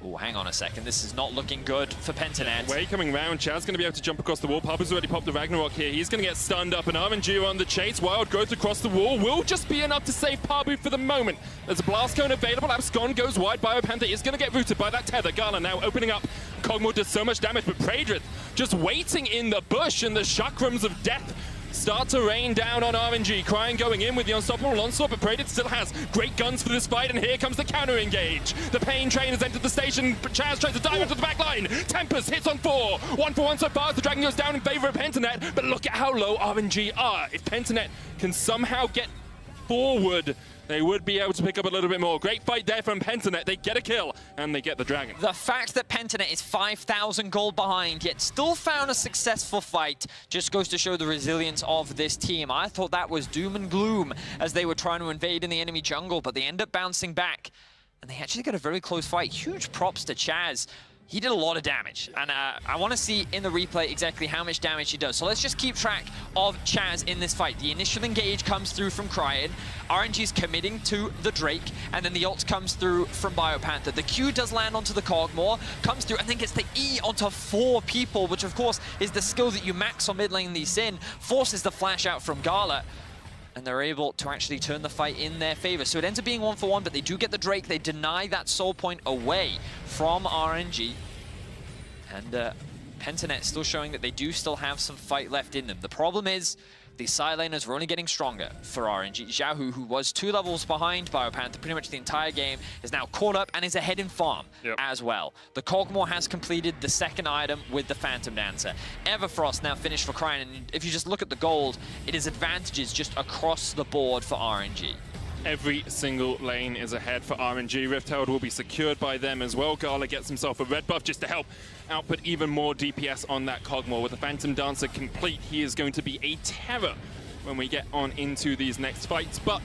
Oh, hang on a second. This is not looking good for Pentanet. Way coming round. Chaz going to be able to jump across the wall. Pabu's already popped the Ragnarok here. He's going to get stunned up, and RNG are on the chase. Wild growth across the wall will just be enough to save Pabu for the moment. There's a blast cone available. Abscon goes wide. BioPanther is going to get rooted by that tether. Gala now opening up. Kog'Maw does so much damage, but Praedyth just waiting in the bush, and the chakrams of death start to rain down on RNG. Cryan going in with the unstoppable onslaught, but Praedyth still has great guns for this fight, and here comes the counter engage. The Pain Train has entered the station, but Chaz tries to dive into the back line. Tempest hits on 4. 1 for 1 so far as the Dragon goes down in favor of Pentanet, but look at how low RNG are. If Pentanet can somehow get forward, they would be able to pick up a little bit more. Great fight there from Pentanet. They get a kill, and they get the Dragon. The fact that Pentanet is 5,000 gold behind, yet still found a successful fight, just goes to show the resilience of this team. I thought that was doom and gloom as they were trying to invade in the enemy jungle, but they end up bouncing back, and they actually got a very close fight. Huge props to Chaz. He did a lot of damage, and I want to see in the replay exactly how much damage he does. So let's just keep track of Chaz in this fight. The initial engage comes through from Cryan, RNG's committing to the Drake, and then the ult comes through from BioPanther. The Q does land onto the Kog'Maw, comes through, and then gets the E onto 4 people, which of course is the skill that you max on mid lane Lee Sin, forces the flash out from Gala, and they're able to actually turn the fight in their favor. So it ends up being 1 for 1, but they do get the Drake. They deny that soul point away from RNG. And Pentanet still showing that they do still have some fight left in them. The problem is the side laners are only getting stronger for RNG. Xiao Hu, who was 2 levels behind BioPanther pretty much the entire game, is now caught up and is ahead in farm as well. The Kog'Maw has completed the 2nd item with the Phantom Dancer. Everfrost now finished for Cryan, and if you just look at the gold, it is advantages just across the board for RNG. Every single lane is ahead for RNG. Rift Herald will be secured by them as well. Gala gets himself a red buff just to help output even more DPS on that Kog'Maw. With the Phantom Dancer complete, he is going to be a terror when we get on into these next fights. But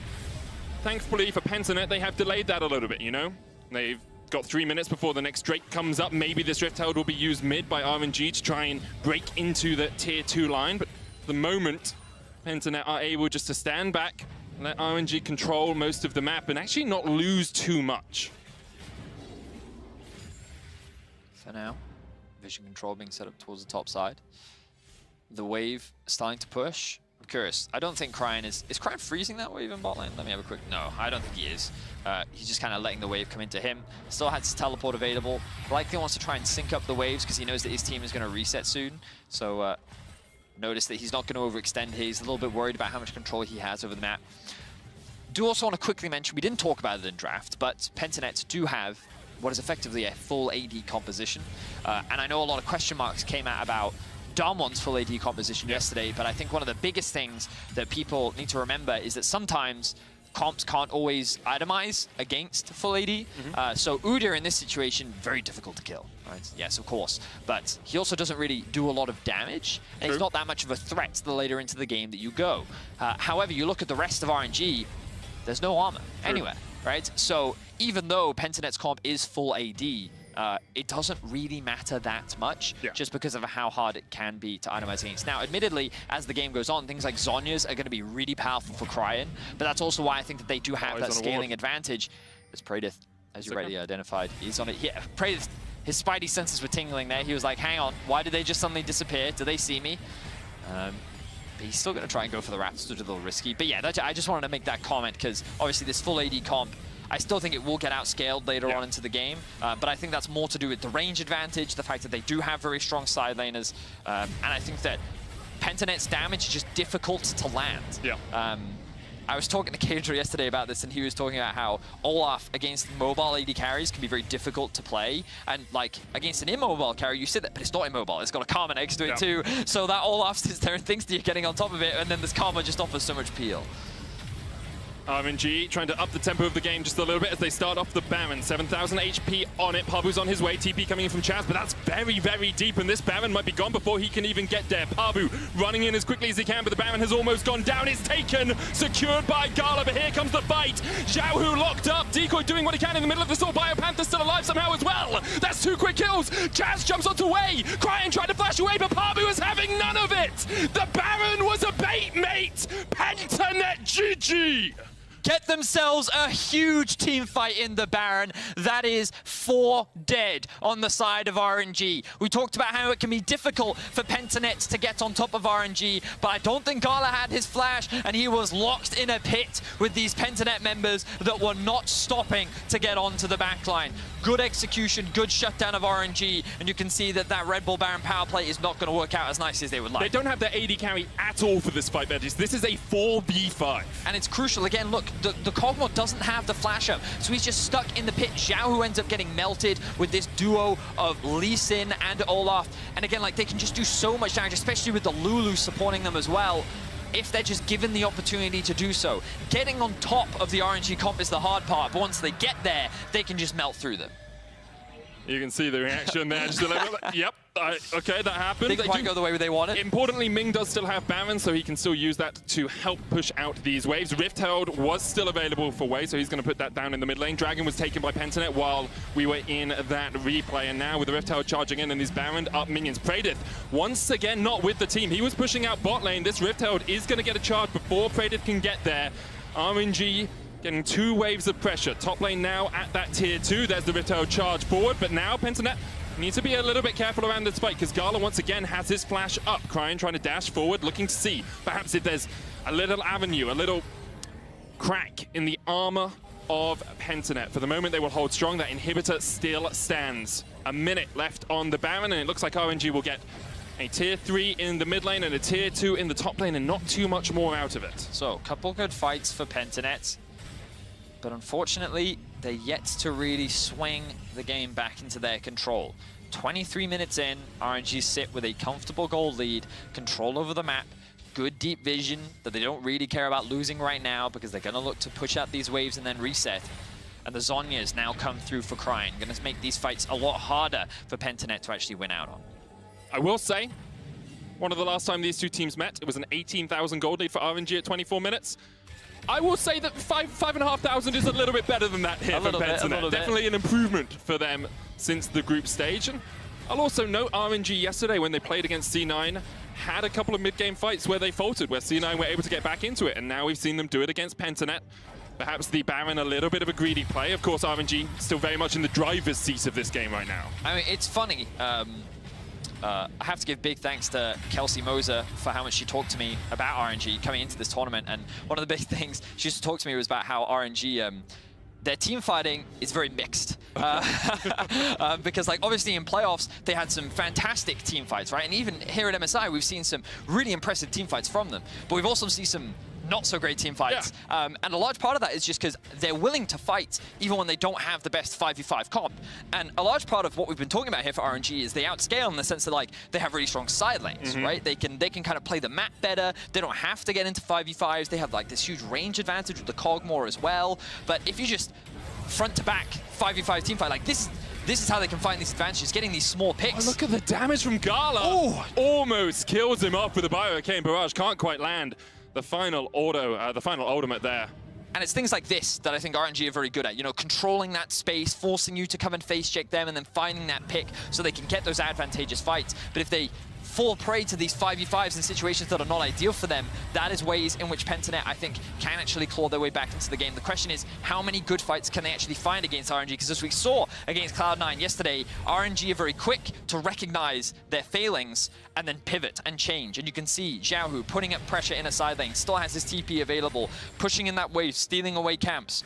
thankfully for Pentanet, they have delayed that a little bit, you know? They've Got 3 minutes before the next Drake comes up. Maybe this Rift Herald will be used mid by RNG to try and break into the tier 2 line. But for the moment, Pentanet are able just to stand back, let RNG control most of the map, and actually not lose too much. For now, vision control being set up towards the top side. The wave starting to push. I'm curious. I don't think Cryan is Cryan freezing that wave in bot lane? Let me have a quick... No, I don't think he is. He's just kind of letting the wave come into him. Still has his teleport available. Likely wants to try and sync up the waves because he knows that his team is going to reset soon. So notice that he's not going to overextend here. He's a little bit worried about how much control he has over the map. Do also want to quickly mention, we didn't talk about it in draft, but Pentanet do have what is effectively a full AD composition. And I know a lot of question marks came out about Darmon's full AD composition yesterday, but I think one of the biggest things that people need to remember is that sometimes comps can't always itemize against full AD. So Udyr in this situation, very difficult to kill. Right? Yes, of course. But he also doesn't really do a lot of damage, and he's not that much of a threat the later into the game that you go. However, you look at the rest of RNG, there's no armor anywhere, right? So even though Pentanet's comp is full AD, it doesn't really matter that much just because of how hard it can be to itemize against. Now, admittedly, as the game goes on, things like Zhonya's are going to be really powerful for Cryan, but that's also why I think that they do have that scaling advantage. As Pradith, as you rightly identified, is on it. Yeah, Pradith, his spidey senses were tingling there. He was like, hang on, why did they just suddenly disappear? Do they see me? But he's still going to try and go for the Raps, which is a little risky. But yeah, I just wanted to make that comment because obviously this full AD comp, I still think it will get outscaled later on into the game, but I think that's more to do with the range advantage, the fact that they do have very strong side laners, and I think that Pentanet's damage is just difficult to land. I was talking to Kadra yesterday about this, and he was talking about how Olaf against mobile AD carries can be very difficult to play, and like against an immobile carry, you said that, but it's not immobile. It's got a Karma next to it too, so that Olaf sits there and thinks that you're getting on top of it, and then this Karma just offers so much peel. RNG trying to up the tempo of the game just a little bit as they start off the Baron. 7,000 HP on it. Pabu's on his way. TP coming in from Chaz, but that's very, very deep, and this Baron might be gone before he can even get there. Pabu running in as quickly as he can, but the Baron has almost gone down. It's taken, secured by Gala, but here comes the fight. Xiaohu locked up. Decoy doing what he can in the middle of the Soul. Biopanther still alive somehow as well. That's 2 quick kills. Chaz jumps onto Wei. Cryan tried to flash away, but Pabu is having none of it. The Baron was a bait, mate. Pentanet GG. Get themselves a huge team fight in the Baron. That is 4 dead on the side of RNG. We talked about how it can be difficult for Pentanet to get on top of RNG, but I don't think Gala had his flash, and he was locked in a pit with these Pentanet members that were not stopping to get onto the backline. Good execution, good shutdown of RNG, and you can see that that Red Bull Baron power play is not going to work out as nicely as they would like. They don't have their AD carry at all for this fight, Veggies. This is a 4v5. And it's crucial. Again, look, the Kog'Maw doesn't have the flash up, so he's just stuck in the pit. Xiaohu ends up getting melted with this duo of Lee Sin and Olaf. And again, like, they can just do so much damage, especially with the Lulu supporting them as well, if they're just given the opportunity to do so. Getting on top of the RNG comp is the hard part, but once they get there, they can just melt through them. You can see the reaction there. Just like, yep, okay, that happened. Didn't quite go the way they wanted. Importantly, Ming does still have Baron, so he can still use that to help push out these waves. Rift Herald was still available for Wei, so he's going to put that down in the mid lane. Dragon was taken by Pentanet while we were in that replay, and now with the Rift Herald charging in and his Baron up minions. Pradith, once again, not with the team. He was pushing out bot lane. This Rift Herald is going to get a charge before Pradith can get there. RNG getting 2 waves of pressure. Top lane now at that tier 2. There's the Rift Herald charge forward, but now Pentanet needs to be a little bit careful around this fight because Gala once again has his flash up. Cryan trying to dash forward, looking to see perhaps if there's a little avenue, a little crack in the armor of Pentanet. For the moment, they will hold strong. That inhibitor still stands. A minute left on the Baron, and it looks like RNG will get a tier 3 in the mid lane and a tier 2 in the top lane, and not too much more out of it. So, a couple good fights for Pentanet, but unfortunately, they're yet to really swing the game back into their control. 23 minutes in, RNG sit with a comfortable gold lead, control over the map, good deep vision that they don't really care about losing right now because they're going to look to push out these waves and then reset. And the Zhonya's now come through for Cryan, going to make these fights a lot harder for Pentanet to actually win out on. I will say, one of the last time these two teams met, it was an 18,000 gold lead for RNG at 24 minutes. I will say that 5,500 is a little bit better than that here for Pentanet. Definitely an improvement for them since the group stage. And I'll also note RNG yesterday when they played against C9 had a couple of mid-game fights where they faltered, where C9 were able to get back into it, and now we've seen them do it against Pentanet. Perhaps the Baron a little bit of a greedy play. Of course, RNG still very much in the driver's seat of this game right now. I mean, it's funny. I have to give big thanks to Kelsey Moser for how much she talked to me about RNG coming into this tournament. And one of the big things she used to talk to me was about how RNG, their team fighting is very mixed. Because like obviously in playoffs, they had some fantastic team fights, right? And even here at MSI, we've seen some really impressive team fights from them. But we've also seen some not so great team fights. Yeah. And a large part of that is just because they're willing to fight even when they don't have the best 5v5 comp. And a large part of what we've been talking about here for RNG is they outscale in the sense that like they have really strong side lanes, right? They can kind of play the map better. They don't have to get into 5v5s. They have like this huge range advantage with the Cogmore as well. But if you just front to back 5v5 team fight, like this is how they can find these advantages, getting these small picks. Oh, look at the damage from Gala. Oh, almost kills him off with a Bio-Arcane Barrage. Can't quite land the final auto, the final ultimate there. And it's things like this that I think RNG are very good at, you know, controlling that space, forcing you to come and face check them, and then finding that pick so they can get those advantageous fights. But if they fall prey to these 5v5s in situations that are not ideal for them, that is ways in which Pentanet, I think, can actually claw their way back into the game. The question is, how many good fights can they actually find against RNG? Because as we saw against Cloud9 yesterday, RNG are very quick to recognize their failings and then pivot and change. And you can see Xiaohu putting up pressure in a side lane, still has his TP available, pushing in that wave, stealing away camps.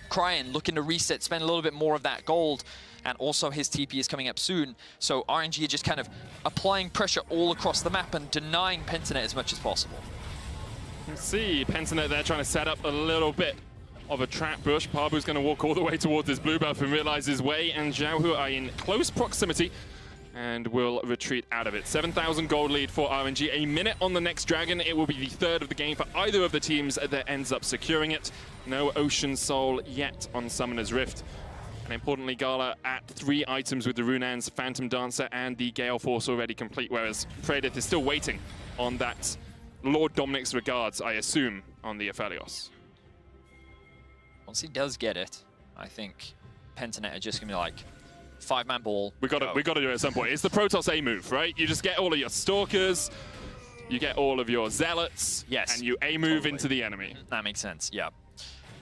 Cryan looking to reset, spend a little bit more of that gold. And also his TP is coming up soon. So RNG are just kind of applying pressure all across the map and denying Pentanet as much as possible. You can see Pentanet there trying to set up a little bit of a trap bush. Pabu's going to walk all the way towards this blue buff and realize his way. And Xiaohu are in close proximity and will retreat out of it. 7,000 gold lead for RNG. A minute on the next dragon. It will be the third of the game for either of the teams that ends up securing it. No Ocean Soul yet on Summoner's Rift. And importantly, Gala at 3 items with the Runans, Phantom Dancer, and the Gale Force already complete, whereas Predith is still waiting on that Lord Dominic's regards, I assume, on the Aphelios. Once he does get it, I think Pentanet are just going to be like, 5-man ball. We got to do it at some point. It's the Protoss A move, right? You just get all of your Stalkers, you get all of your Zealots, and you A move into the enemy. That makes sense, yeah.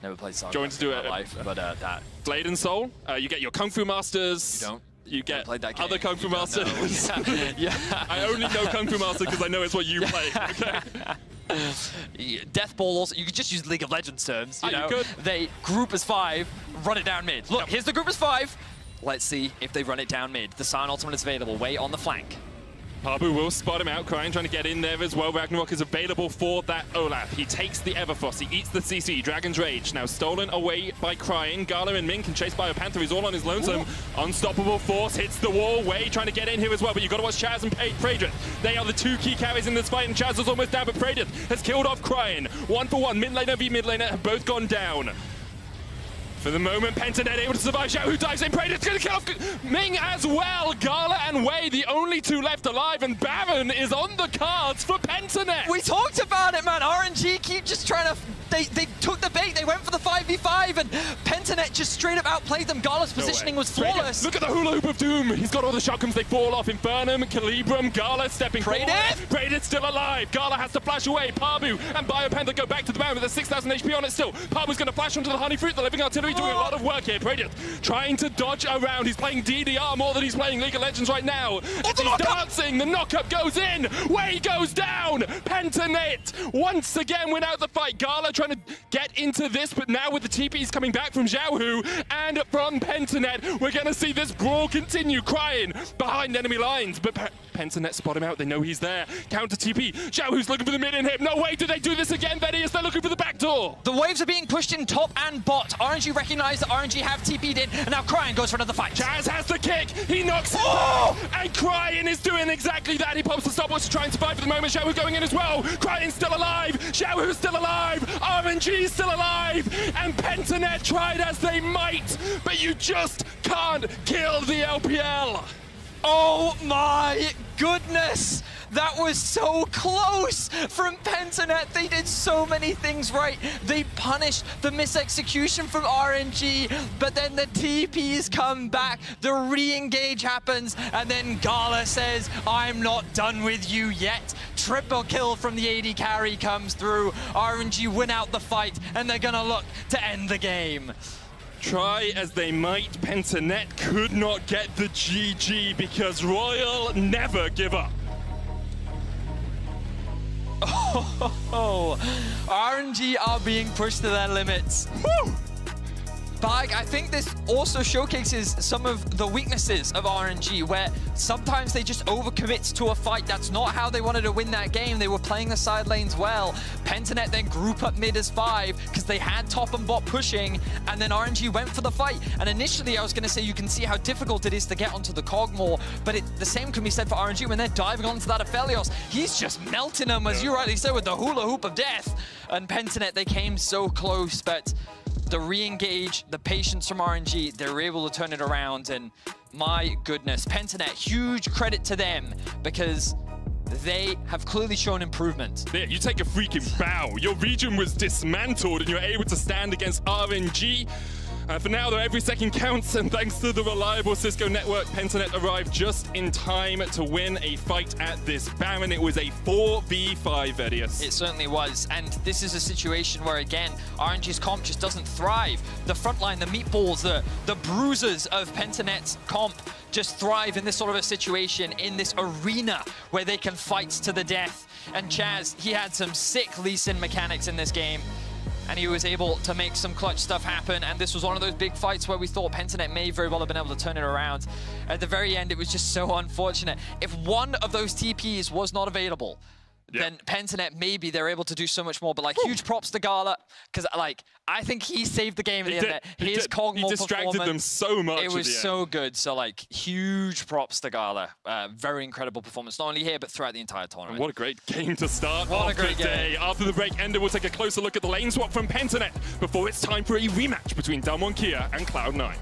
Never played Saga Going to do in my it, life, but that. Blade and Soul. You get your Kung Fu Masters. You don't. You get that other Kung Fu Masters. Yeah. I only know Kung Fu Master because I know it's what you play. Okay. Death Ball also, you could just use League of Legends terms. You know? You could. They group as 5, run it down mid. Look, here's the group as 5. Let's see if they run it down mid. The Sion ultimate is available, way on the flank. Pabu will spot him out, Cryan trying to get in there as well. Ragnarok is available for that Olaf. He takes the Everfrost, he eats the CC, Dragon's Rage. Now stolen away by Cryan. Gala and Min can chase by a Panther, he's all on his lonesome. Ooh. Unstoppable Force hits the wall, Way trying to get in here as well, but you've got to watch Chaz and Praedrith. They are the 2 key carries in this fight, and Chaz is almost down, but Praedrith has killed off Cryan. 1 for 1, mid laner v mid laner have both gone down. For the moment, Pentanet able to survive. Xiaohu dives in. Praedrith's going to kill off Ming as well. Gala and Wei, the only 2 left alive, and Baron is on the cards for Pentanet. We talked about it, man. RNG keep just trying to... They took the bait. They went for the 5v5, and Pentanet just straight up outplayed them. Gala's positioning was flawless. Look at the hula hoop of doom. He's got all the shotguns. They fall off. Infernum, Calibrum, Gala stepping forward. Praedith's still alive. Gala has to flash away. Pabu and Biopanther go back to the Baron with a 6,000 HP on it still. Pabu's going to flash onto the Honey Fruit. The Living Artillery doing a lot of work here. Praedith trying to dodge around. He's playing DDR more than he's playing League of Legends right now. He's dancing. The knockup goes in. Wei goes down. Pentanet once again win out the fight. Gala trying to get into this, but now with the TPs coming back from Xiaohu and from Pentanet, we're going to see this brawl continue. Crying behind enemy lines, but Pentanet spot him out. They know he's there. Counter TP. Xiaohu's looking for the mid and hit. No way, do they do this again, Thaddeus? They're looking for the back door. The waves are being pushed in top and bot. RNG recognize that RNG have TP'd in, and now Cryan goes for another fight. Chaz has the kick. He knocks it down, and Cryan is doing exactly that. He pops the stopwatch to try and survive for the moment. Xiaohu going in as well. Cryan's still alive. Xiaohu's still alive. RNG's still alive. And Pentanet tried as they might, but you just can't kill the LPL. Oh my goodness! That was so close from Pentanet. They did so many things right. They punished the misexecution from RNG, but then the TPs come back, the re-engage happens, and then Gala says, I'm not done with you yet. Triple kill from the AD carry comes through. RNG win out the fight, and they're gonna look to end the game. Try as they might, Pentanet could not get the GG because Royal never give up. Oh, RNG are being pushed to their limits. Woo! But I think this also showcases some of the weaknesses of RNG, where sometimes they just overcommit to a fight. That's not how they wanted to win that game. They were playing the side lanes well. Pentanet then group up mid as 5 because they had top and bot pushing, and then RNG went for the fight. And initially I was going to say you can see how difficult it is to get onto the Cogmore, but the same can be said for RNG when they're diving onto that Aphelios. He's just melting them, as you rightly said, with the hula hoop of death. And Pentanet, they came so close, but the re-engage, the patience from RNG, they were able to turn it around, and my goodness, Pentanet, huge credit to them because they have clearly shown improvement. Yeah, you take a freaking bow. Your region was dismantled and you're able to stand against RNG. For now, though, every second counts, and thanks to the reliable Cisco network, Pentanet arrived just in time to win a fight at this Baron. It was a 4v5, Vedius. It certainly was, and this is a situation where, again, RNG's comp just doesn't thrive. The front line, the meatballs, the bruisers of Pentanet's comp just thrive in this sort of a situation, in this arena where they can fight to the death. And Chaz, he had some sick Lee Sin mechanics in this game, and he was able to make some clutch stuff happen, and this was one of those big fights where we thought Pentanet may very well have been able to turn it around. At the very end, it was just so unfortunate. If one of those TPs was not available, then Pentanet, maybe they're able to do so much more. But like, huge props to Gala, because like, I think he saved the game at the end there. His Cogmore He distracted them so much. It was so good. So like, huge props to Gala. Very incredible performance, not only here, but throughout the entire tournament. And what a great game to start What off a great the day. game. After the break ended, we'll take a closer look at the lane swap from Pentanet before it's time for a rematch between Damwon Kia and Cloud9.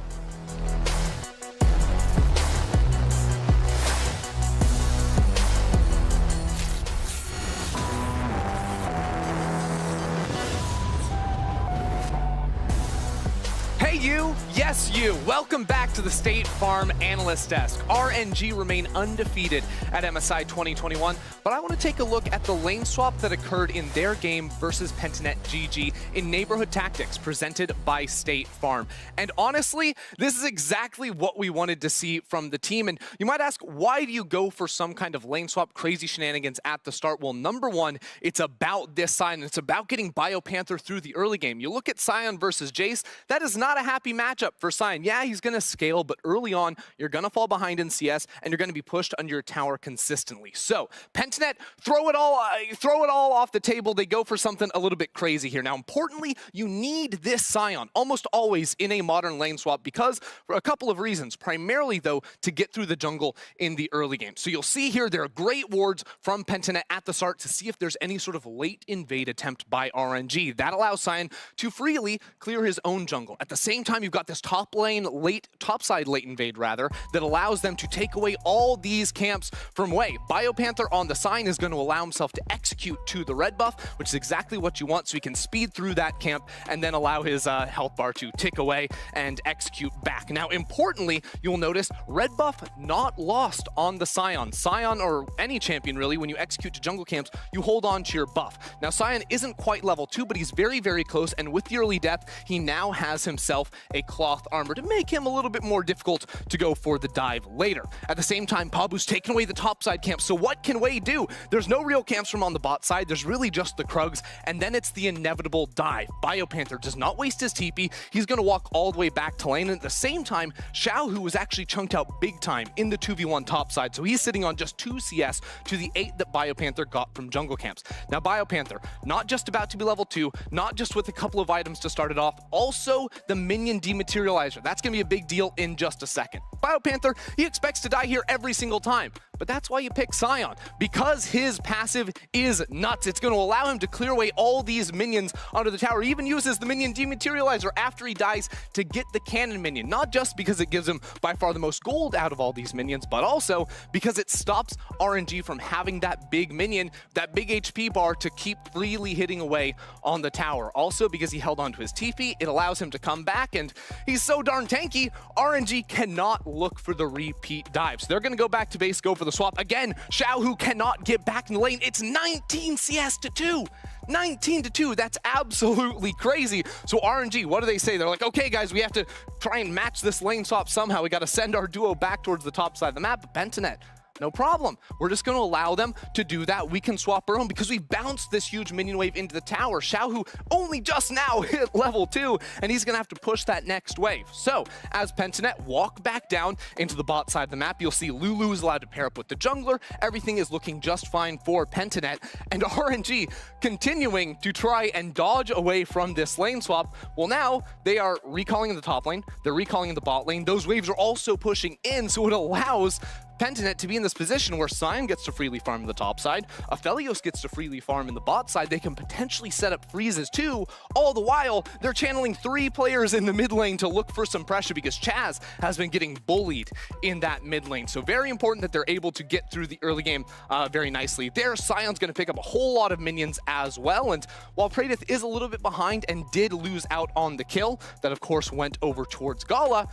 Hey you, yes you, welcome back to the State Farm Analyst Desk. RNG remain undefeated at MSI 2021, but I want to take a look at the lane swap that occurred in their game versus Pentanet GG in Neighborhood Tactics presented by State Farm. And honestly, this is exactly what we wanted to see from the team. And you might ask, why do you go for some kind of lane swap crazy shenanigans at the start? Well, number one, it's about this side, and it's about getting BioPanther through the early game. You look at Sion versus Jace, that is not a happy matchup for Sion. Yeah, he's going to scale, but early on, you're going to fall behind in CS, and you're going to be pushed under your tower consistently. So, Pentanet, throw it all off the table. They go for something a little bit crazy here. Now, importantly, you need this Sion almost always in a modern lane swap because for a couple of reasons. Primarily, though, to get through the jungle in the early game. So you'll see here there are great wards from Pentanet at the start to see if there's any sort of late invade attempt by RNG. That allows Sion to freely clear his own jungle. At the same time, you've got this topside late invade rather, that allows them to take away all these camps from Wei. BioPanther on the Sion is going to allow himself to execute to the red buff, which is exactly what you want, so he can speed through that camp and then allow his health bar to tick away and execute back. Now, importantly, you'll notice red buff not lost on the Sion. Sion, or any champion really, when you execute to jungle camps, you hold on to your buff. Now, Sion isn't quite level 2, but he's very, very close, and with the early death, he now has himself a cloth armor to make him a little bit more difficult to go for the dive later. At the same time, Pabu's taken away the topside camp, so what can Wei do? There's no real camps from on the bot side, there's really just the Krugs, and then it's the inevitable dive. BioPanther does not waste his TP, he's going to walk all the way back to lane, and at the same time, Xiaohu was actually chunked out big time in the 2v1 topside, so he's sitting on just 2 CS to the 8 that BioPanther got from jungle camps. Now, BioPanther, not just about to be level 2, not just with a couple of items to start it off, also the minion minion dematerializer. That's going to be a big deal in just a second. BioPanther, he expects to die here every single time, but that's why you pick Sion, because his passive is nuts. It's going to allow him to clear away all these minions onto the tower. He even uses the minion dematerializer after he dies to get the cannon minion, not just because it gives him by far the most gold out of all these minions, but also because it stops RNG from having that big minion, that big HP bar to keep freely hitting away on the tower. Also, because he held onto his TP, it allows him to come back, and he's so darn tanky, RNG cannot look for the repeat dives. They're going to go back to base, go for the swap. Again, Xiaohu cannot get back in the lane. It's 19 CS to 2. 19 to 2, that's absolutely crazy. So RNG, what do they say? They're like, okay guys, we have to try and match this lane swap somehow. We got to send our duo back towards the top side of the map. But Pentanet, no problem. We're just going to allow them to do that. We can swap our own because we bounced this huge minion wave into the tower. Xiaohu only just now hit level 2, and he's going to have to push that next wave. So as Pentanet walk back down into the bot side of the map, you'll see Lulu is allowed to pair up with the jungler. Everything is looking just fine for Pentanet, and RNG continuing to try and dodge away from this lane swap. Well, now they are recalling in the top lane. They're recalling in the bot lane. Those waves are also pushing in, so it allows Pentanet to be in this position where Sion gets to freely farm in the top side, Aphelios gets to freely farm in the bot side. They can potentially set up freezes too. All the while, they're channeling 3 players in the mid lane to look for some pressure because Chaz has been getting bullied in that mid lane. So very important that they're able to get through the early game very nicely. There, Sion's going to pick up a whole lot of minions as well. And while Praedyth is a little bit behind and did lose out on the kill, that of course went over towards Gala,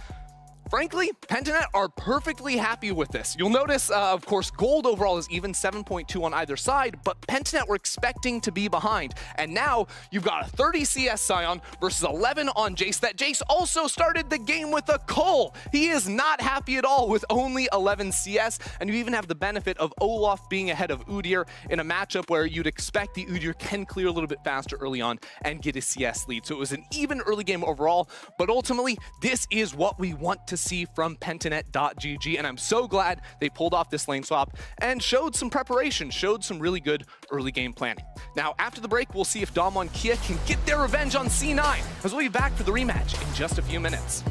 frankly, Pentanet are perfectly happy with this. You'll notice, of course, gold overall is even 7.2 on either side, but Pentanet were expecting to be behind. And now you've got a 30 CS Sion versus 11 on Jace. That Jace also started the game with a cull. He is not happy at all with only 11 CS, and you even have the benefit of Olaf being ahead of Udyr in a matchup where you'd expect the Udyr can clear a little bit faster early on and get a CS lead. So it was an even early game overall, but ultimately, this is what we want to see from Pentanet.gg, and I'm so glad they pulled off this lane swap and showed some preparation, showed some really good early game planning. Now, after the break, we'll see if Damwon Kia can get their revenge on C9, as we'll be back for the rematch in just a few minutes.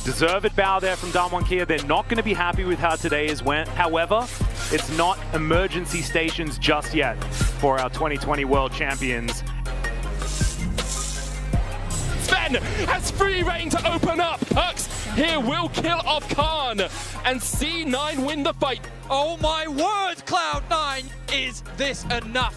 Deserved bow there from Damwon Kia. They're not going to be happy with how today is went. However, it's not emergency stations just yet for our 2020 World Champions. Sven has free reign to open up. Hux here will kill off Khan, and C9 win the fight. Oh my word, Cloud9! Is this enough?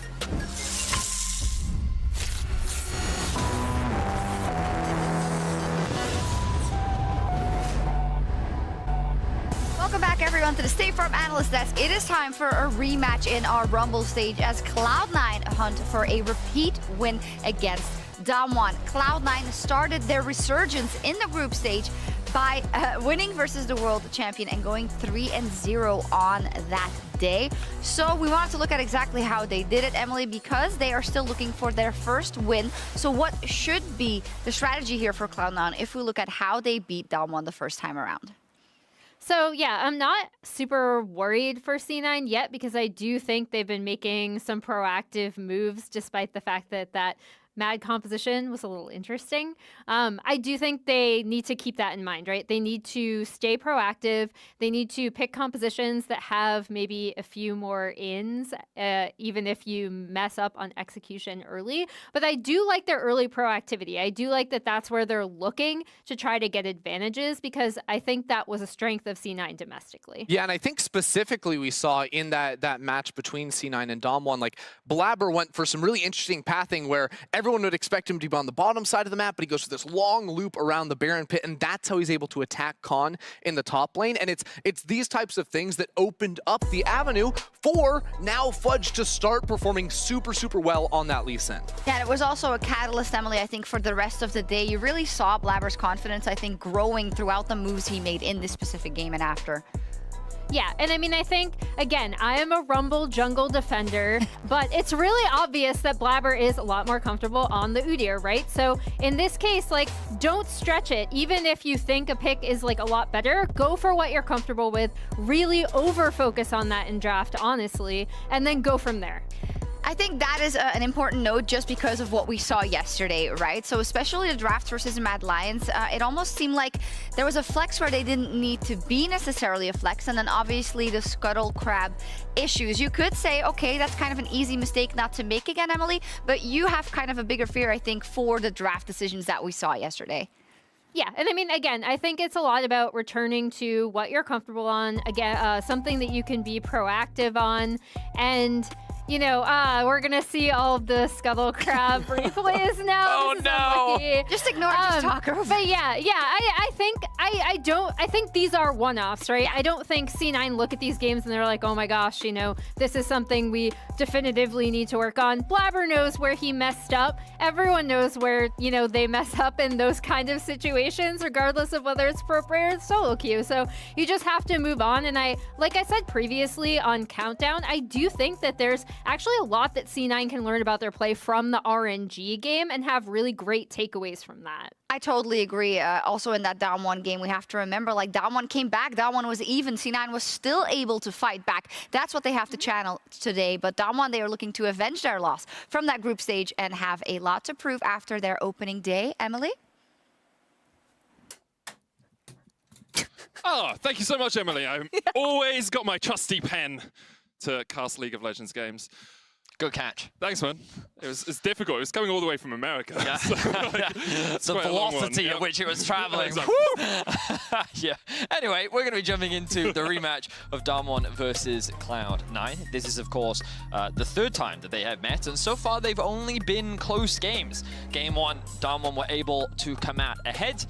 Welcome back, everyone, to the State Farm Analyst Desk. It is time for a rematch in our Rumble stage as Cloud9 hunt for a repeat win against Damwon. Cloud9 started their resurgence in the group stage by winning versus the world champion and going 3-0 on that day. So we wanted to look at exactly how they did it, Emily, because they are still looking for their first win. So what should be the strategy here for Cloud9 if we look at how they beat Damwon the first time around? So yeah, I'm not super worried for C9 yet because I do think they've been making some proactive moves despite the fact that that Mad composition was a little interesting. I do think they need to keep that in mind, right? They need to stay proactive. They need to pick compositions that have maybe a few more ins, even if you mess up on execution early. But I do like their early proactivity. I do like that that's where they're looking to try to get advantages because I think that was a strength of C9 domestically. Yeah, and I think specifically we saw in that match between C9 and Damwon, like Blabber went for some really interesting pathing where everyone would expect him to be on the bottom side of the map, but he goes for this long loop around the Baron pit, and that's how he's able to attack Khan in the top lane. And it's these types of things that opened up the avenue for now Fudge to start performing super, super well on that Lee Sin. Yeah, and it was also a catalyst, Emily, I think, for the rest of the day. You really saw Blabber's confidence, I think, growing throughout the moves he made in this specific game and after. Yeah, and I mean, I think, again, I am a Rumble jungle defender, but it's really obvious that Blabber is a lot more comfortable on the Udyr, right? So in this case, like, don't stretch it. Even if you think a pick is like a lot better, go for what you're comfortable with, really over-focus on that in draft, honestly, and then go from there. I think that is an important note just because of what we saw yesterday, right? So especially the draft versus Mad Lions, it almost seemed like there was a flex where they didn't need to be necessarily a flex, and then obviously the Scuttle Crab issues. You could say, okay, that's kind of an easy mistake not to make again, Emily, but you have kind of a bigger fear, I think, for the draft decisions that we saw yesterday. Yeah, and I mean, again, I think it's a lot about returning to what you're comfortable on, again, something that you can be proactive on, and you know, we're gonna see all of the Scuttle Crab replays now. Oh no! Unlucky. Just ignore it, just talk over. But yeah, I think these are one-offs, right? I don't think C9 look at these games and they're like, oh my gosh, you know, this is something we definitively need to work on. Blabber knows where he messed up. Everyone knows where, you know, they mess up in those kind of situations, regardless of whether it's pro player or solo queue. So you just have to move on. And like I said previously on Countdown, I do think that there's actually a lot that C9 can learn about their play from the RNG game and have really great takeaways from that. I totally agree. Also in that down one game, we have to remember, like, down one came back, down one was even, C9 was still able to fight back. That's what they have to channel today, but down one, they are looking to avenge their loss from that group stage and have a lot to prove after their opening day. Emily? Oh, thank you so much, Emily. I've always got my trusty pen to cast League of Legends games. Good catch. Thanks, man. It's difficult. It was coming all the way from America. Yeah. So, like, the velocity at which it was traveling. Yeah. Anyway, we're going to be jumping into the rematch of Damwon versus Cloud9. This is, of course, the third time that they have met, and so far they've only been close games. Game 1, Damwon were able to come out ahead,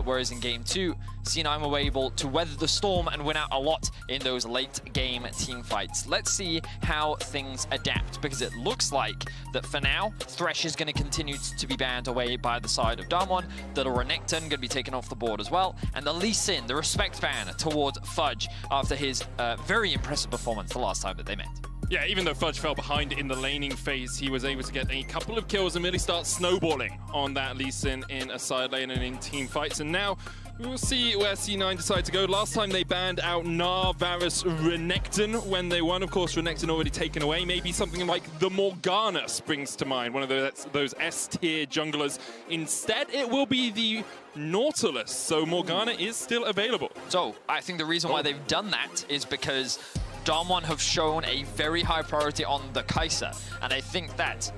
whereas in Game 2, C9 were able to weather the storm and win out a lot in those late game team fights. Let's see how things adapt, because it looks like that for now, Thresh is going to continue to be banned away by the side of Damwon. The Renekton going to be taken off the board as well, and the Lee Sin, the respect ban towards Fudge after his very impressive performance the last time that they met. Yeah, even though Fudge fell behind in the laning phase, he was able to get a couple of kills and really start snowballing on that Lee Sin in a side lane and in team fights. And now we'll see where C9 decide to go. Last time they banned out Gnar, Varus, Renekton when they won. Of course, Renekton already taken away. Maybe something like the Morgana springs to mind, one of those S-tier junglers. Instead, it will be the Nautilus, so Morgana is still available. So I think the reason why they've done that is because Damwon have shown a very high priority on the Kai'Sa, and I think that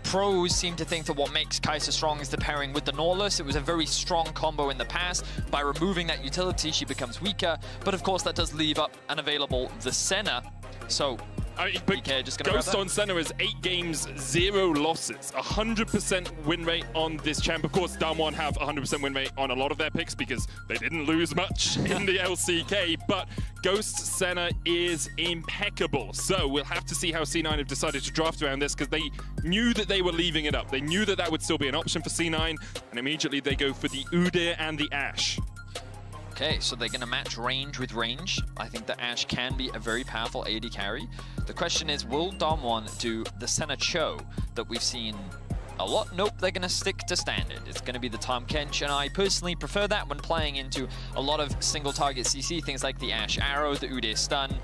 pros seem to think that what makes Kai'Sa strong is the pairing with the Nautilus. It was a very strong combo in the past. By removing that utility, she becomes weaker, but of course that does leave up unavailable the Senna. So Ghost on Senna is 8 games, 0 losses, 100% win rate on this champ. Of course, Damwon have 100% win rate on a lot of their picks because they didn't lose much in the LCK, but Ghost Senna is impeccable. So we'll have to see how C9 have decided to draft around this, because they knew that they were leaving it up. They knew that that would still be an option for C9, and immediately they go for the Udyr and the Ashe. Okay, so they're going to match range with range. I think that Ashe can be a very powerful AD carry. The question is, will Damwon do the Senna Cho that we've seen a lot? Nope, they're going to stick to standard. It's going to be the Tahm Kench, and I personally prefer that when playing into a lot of single target CC, things like the Ashe Arrow, the Udyr Stun.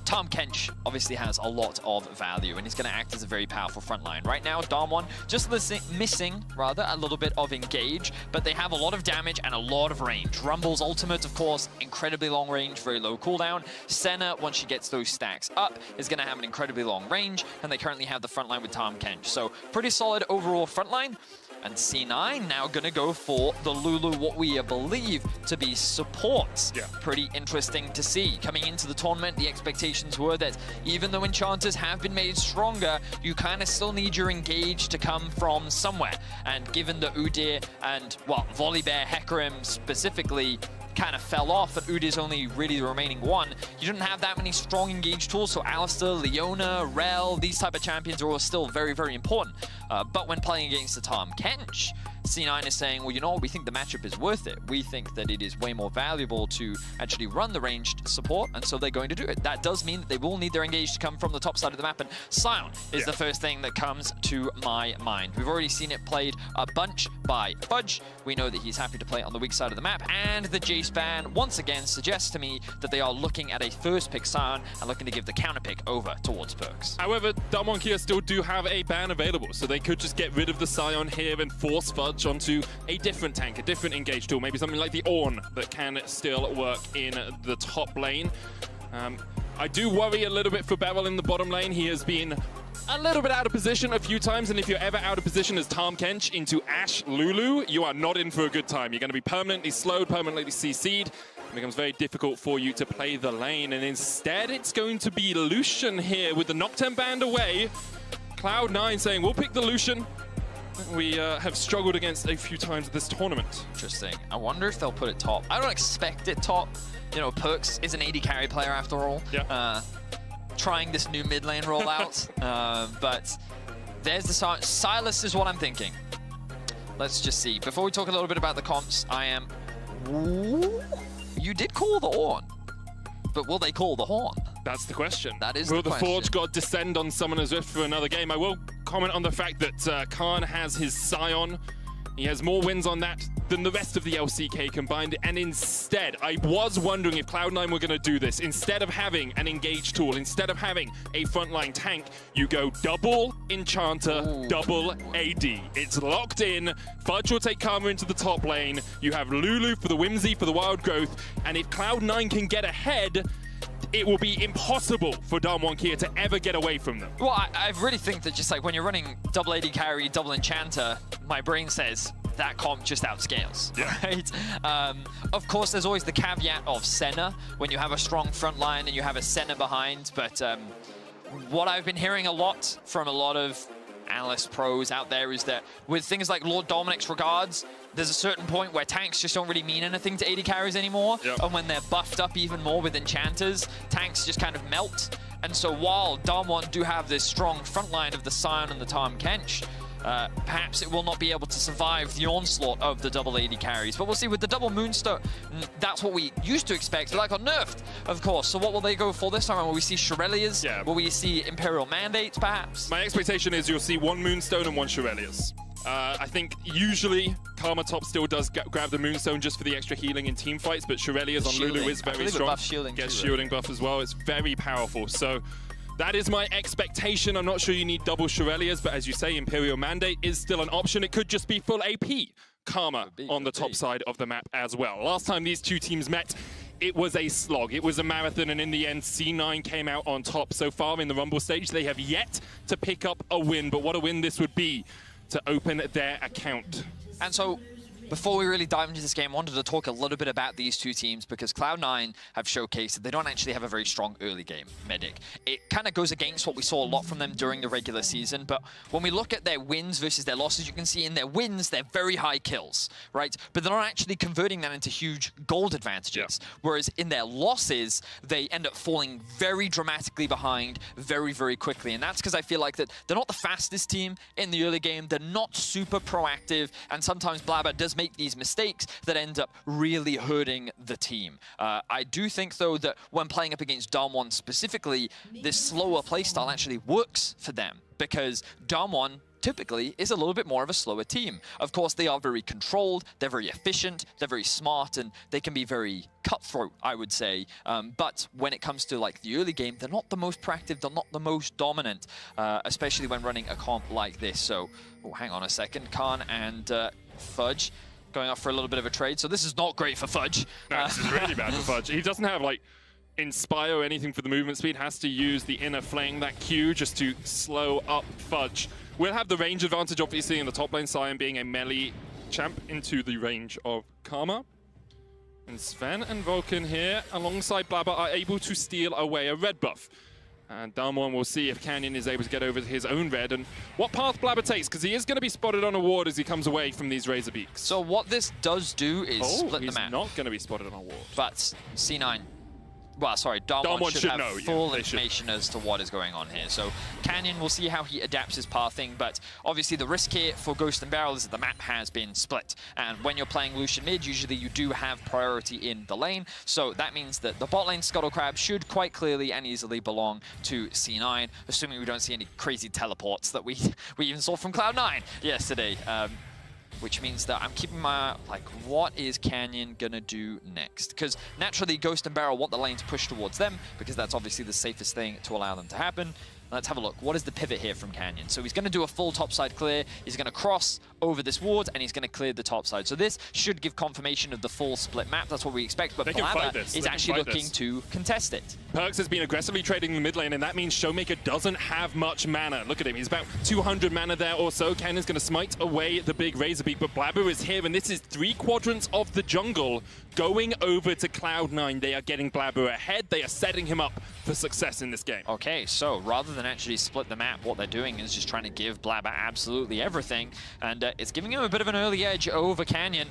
Tahm Kench obviously has a lot of value, and he's going to act as a very powerful front line. Right now, Damwon just missing a little bit of engage, but they have a lot of damage and a lot of range. Rumble's ultimate, of course, incredibly long range, very low cooldown. Senna, once she gets those stacks up, is going to have an incredibly long range, and they currently have the front line with Tahm Kench. So pretty solid overall front line. And C9 now going to go for the Lulu, what we believe to be supports. Yeah. Pretty interesting to see. Coming into the tournament, the expectations were that even though enchanters have been made stronger, you kind of still need your engage to come from somewhere. And given the Udyr and, well, Volibear, Hecarim specifically kind of fell off, and Udyr's only really the remaining one, you didn't have that many strong engage tools, so Alistar, Leona, Rel, these type of champions are all still very, very important. But when playing against the Tahm Kench, C9 is saying, well, you know what, we think the matchup is worth it. We think that it is way more valuable to actually run the ranged support, and so they're going to do it. That does mean that they will need their engage to come from the top side of the map, and Sion is the first thing that comes to my mind. We've already seen it played a bunch by Fudge. We know that he's happy to play on the weak side of the map, and the Jace ban once again suggests to me that they are looking at a first pick Sion and looking to give the counter pick over towards Perks. However, Damwon Kia still do have a ban available, so they could just get rid of the Sion here and force Fudge onto a different tank, a different engage tool, maybe something like the Ornn that can still work in the top lane. I do worry a little bit for Beryl in the bottom lane. He has been a little bit out of position a few times, and if you're ever out of position as Tahm Kench into Ashe Lulu, you are not in for a good time. You're going to be permanently slowed, permanently CC'd. It becomes very difficult for you to play the lane, and instead it's going to be Lucian here with the Nocturne band away. Cloud9 saying, we'll pick the Lucian. We have struggled against a few times this tournament. Interesting. I wonder if they'll put it top. I don't expect it top. You know, Perks is an AD carry player after all. Yeah. Trying this new mid lane rollout. But there's the Silas is what I'm thinking. Let's just see. Before we talk a little bit about the comps, I am... Ooh, you did call the Ornn, but will they call the Horn? That's the question. That is will the the question. Forge God descend on Summoner's Rift for another game? I will comment on the fact that Khan has his Sion. He has more wins on that than the rest of the LCK combined, and instead, I was wondering if Cloud9 were going to do this. Instead of having an engage tool, instead of having a frontline tank, you go double Enchanter, double AD. It's locked in. Fudge will take Karma into the top lane. You have Lulu for the Whimsy, for the Wild Growth, and if Cloud9 can get ahead, it will be impossible for Damwon Kia to ever get away from them. Well, I really think that just like when you're running double AD carry, double Enchanter, my brain says that comp just outscales, right? Of course, there's always the caveat of Senna when you have a strong front line and you have a Senna behind, but what I've been hearing a lot from a lot of analyst pros out there is that with things like Lord Dominic's regards, there's a certain point where tanks just don't really mean anything to AD carries anymore. And when they're buffed up even more with enchanters, tanks just kind of melt. And so while Damwon do have this strong front line of the Sion and the Tahm Kench, perhaps it will not be able to survive the onslaught of the double AD carries. But we'll see with the double Moonstone, that's what we used to expect. Like on Nerfed, of course. So what will they go for this time? Will we see Shurelya's? Will we see Imperial Mandates, perhaps? My expectation is you'll see one Moonstone and one Shurelya's. I think usually Karma top still does grab the Moonstone just for the extra healing in team fights, but Shurelya's on Lulu is very strong. Gets shielding buff as well. It's very powerful. So that is my expectation. I'm not sure you need double Shurelya's, but as you say, Imperial Mandate is still an option. It could just be full AP Karma on the top side of the map as well. Last time these two teams met, it was a slog. It was a marathon, and in the end, C9 came out on top. So far in the Rumble stage, they have yet to pick up a win, but what a win this would be to open their account. And so, before we really dive into this game, I wanted to talk a little bit about these two teams because Cloud9 have showcased that they don't actually have a very strong early game medic. It kind of goes against what we saw a lot from them during the regular season, but when we look at their wins versus their losses, you can see in their wins, they're very high kills, right? But they're not actually converting that into huge gold advantages. Whereas in their losses, they end up falling very dramatically behind very, very quickly. And that's because I feel like that they're not the fastest team in the early game. They're not super proactive, and sometimes Blabber does make these mistakes that end up really hurting the team. I do think, though, that when playing up against Damwon specifically, this slower playstyle actually works for them because Damwon typically is a little bit more of a slower team. Of course, they are very controlled, they're very efficient, they're very smart, and they can be very cutthroat, I would say. But when it comes to like the early game, they're not the most proactive, they're not the most dominant, especially when running a comp like this. So, oh, hang on a second, Khan and Fudge going off for a little bit of a trade. So this is not great for Fudge. No, this is really bad for Fudge. He doesn't have like Inspire or anything for the movement speed, has to use the inner flame, that Q, just to slow up Fudge. We'll have the range advantage, obviously, in the top lane, Sion being a melee champ into the range of Karma. And Sven and Vulcan here, alongside Blabber, are able to steal away a red buff. And Damwon will see if Canyon is able to get over his own red and what path Blabber takes, because he is going to be spotted on a ward as he comes away from these Razor Beaks. So what this does do is split the map. He's not going to be spotted on a ward. But C9 well, sorry, Damwon should have know, full information as to what is going on here. So Canyon, we'll see how he adapts his pathing, but obviously the risk here for Ghost and Beryl is that the map has been split. And when you're playing Lucian mid, usually you do have priority in the lane. So that means that the bot lane Scuttle Crab should quite clearly and easily belong to C9, assuming we don't see any crazy teleports that we even saw from Cloud9 yesterday. Which means that I'm keeping my eye, like, what is Canyon gonna do next? Because naturally, Ghost and Beryl want the lanes pushed towards them, because that's obviously the safest thing to allow them to happen. Let's have a look. What is the pivot here from Canyon? So he's going to do a full topside clear. He's going to cross over this ward, and he's going to clear the topside. So this should give confirmation of the full split map. That's what we expect. But Blabber is actually looking to contest it. Perkz has been aggressively trading the mid lane, and that means Showmaker doesn't have much mana. Look at him. He's about 200 mana there or so. Cannon's going to smite away the big Razor Beak, but Blabber is here, and this is 3 quadrants of the jungle going over to Cloud9. They are getting Blabber ahead. They are setting him up for success in this game. Okay, so rather than actually split the map, what they're doing is just trying to give Blabber absolutely everything, and it's giving him a bit of an early edge over Canyon.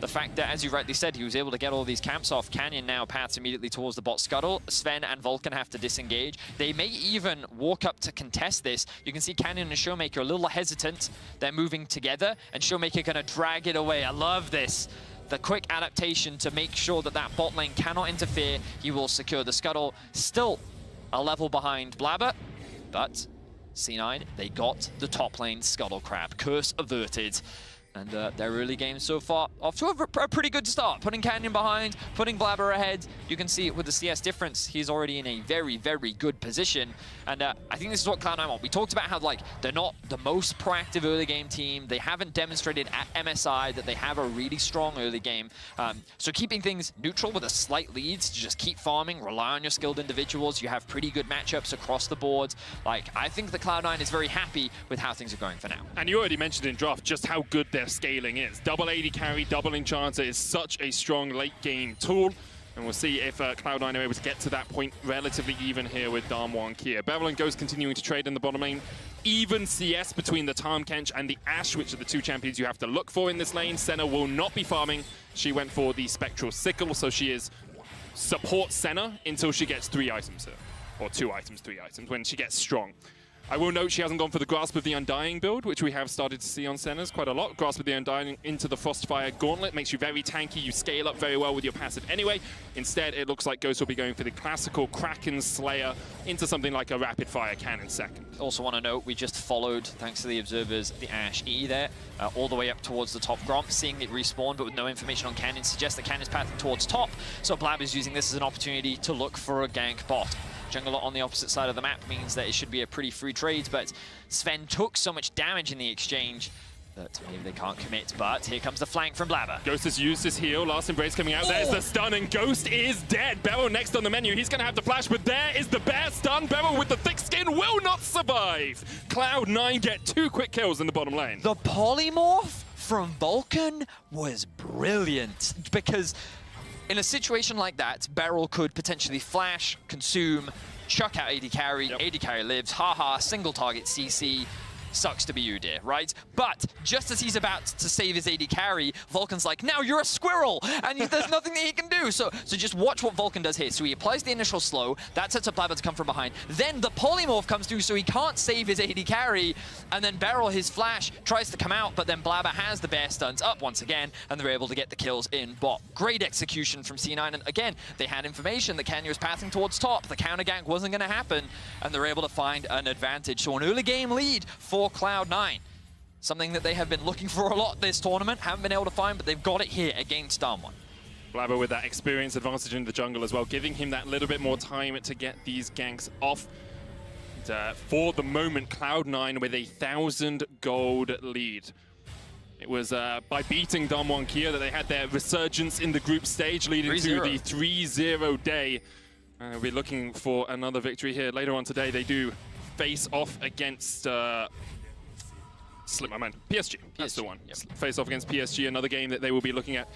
The fact that, as you rightly said, he was able to get all these camps off. Canyon now paths immediately towards the bot scuttle. Sven and Vulcan have to disengage. They may even walk up to contest this. You can see Canyon and Showmaker a little hesitant. They're moving together, and Showmaker gonna drag it away. I love this. The quick adaptation to make sure that that bot lane cannot interfere. He will secure the scuttle. Still a level behind Blabber, but C9, they got the top lane Scuttle Crab. Curse averted. And their early game so far off to a pretty good start. Putting Canyon behind, putting Blabber ahead. You can see it with the CS difference. He's already in a very, very good position. And I think this is what Cloud9 want. We talked about how, like, they're not the most proactive early game team. They haven't demonstrated at MSI that they have a really strong early game. So keeping things neutral with a slight lead to just keep farming, rely on your skilled individuals. You have pretty good matchups across the board. Like, I think the Cloud9 is very happy with how things are going for now. And you already mentioned in draft just how good their scaling is. Double AD carry, double enchanter is such a strong late game tool, and we'll see if Cloud9 are able to get to that point relatively even here with Damwon here. Beryl and Ghost continuing to trade in the bottom lane. Even CS between the Tahm Kench and the Ashe, which are the 2 champions you have to look for in this lane. Senna will not be farming. She went for the Spectral Sickle, so she is support Senna until she gets 3 items here. Or 2 items, 3 items, when she gets strong. I will note she hasn't gone for the Grasp of the Undying build, which we have started to see on Senna's quite a lot. Grasp of the Undying into the Frostfire Gauntlet makes you very tanky. You scale up very well with your passive anyway. Instead, it looks like Ghost will be going for the classical Kraken Slayer into something like a Rapid Fire Cannon second. Also want to note, we just followed, thanks to the observers, the Ashe E there, all the way up towards the top Gromp. Seeing it respawn, but with no information on Canyon, suggests that Canyon's pathing towards top. So Blabber's using this as an opportunity to look for a gank bot. Jungler on the opposite side of the map means that it should be a pretty free trade, but Sven took so much damage in the exchange that maybe they can't commit, but here comes the flank from Blabber. Ghost has used his heal, last embrace coming out, there's the stun, and Ghost is dead. Beryl next on the menu, he's gonna have to flash, but there is the bear stun. Beryl with the thick skin will not survive. Cloud9 get 2 quick kills in the bottom lane. The polymorph from Vulcan was brilliant, because in a situation like that, Beryl could potentially flash, consume, chuck out AD carry, AD carry lives, haha, single target CC, sucks to be you, dear, right? But just as he's about to save his AD carry, Vulcan's like, now you're a squirrel, and there's nothing that he can do. So just watch what Vulcan does here. So he applies the initial slow, that sets up Blabber to come from behind. Then the polymorph comes through, so he can't save his AD carry, and then Beryl, his flash, tries to come out, but then Blabber has the bear stuns up once again, and they're able to get the kills in bot. Great execution from C9, and again, they had information that Canyon was passing towards top. The counter gank wasn't going to happen, and they're able to find an advantage. So an early game lead for Cloud9. Something that they have been looking for a lot this tournament, haven't been able to find, but they've got it here against Damwon. Blabber with that experience advantage in the jungle as well, giving him that little bit more time to get these ganks off. And, for the moment, Cloud9 with 1,000 gold lead. It was by beating Damwon Kia that they had their resurgence in the group stage, leading to the 3-0 day. We're looking for another victory here. Later on today, they do face off against slip my mind. PSG. That's the one. Yep. Face off against PSG, another game that they will be looking at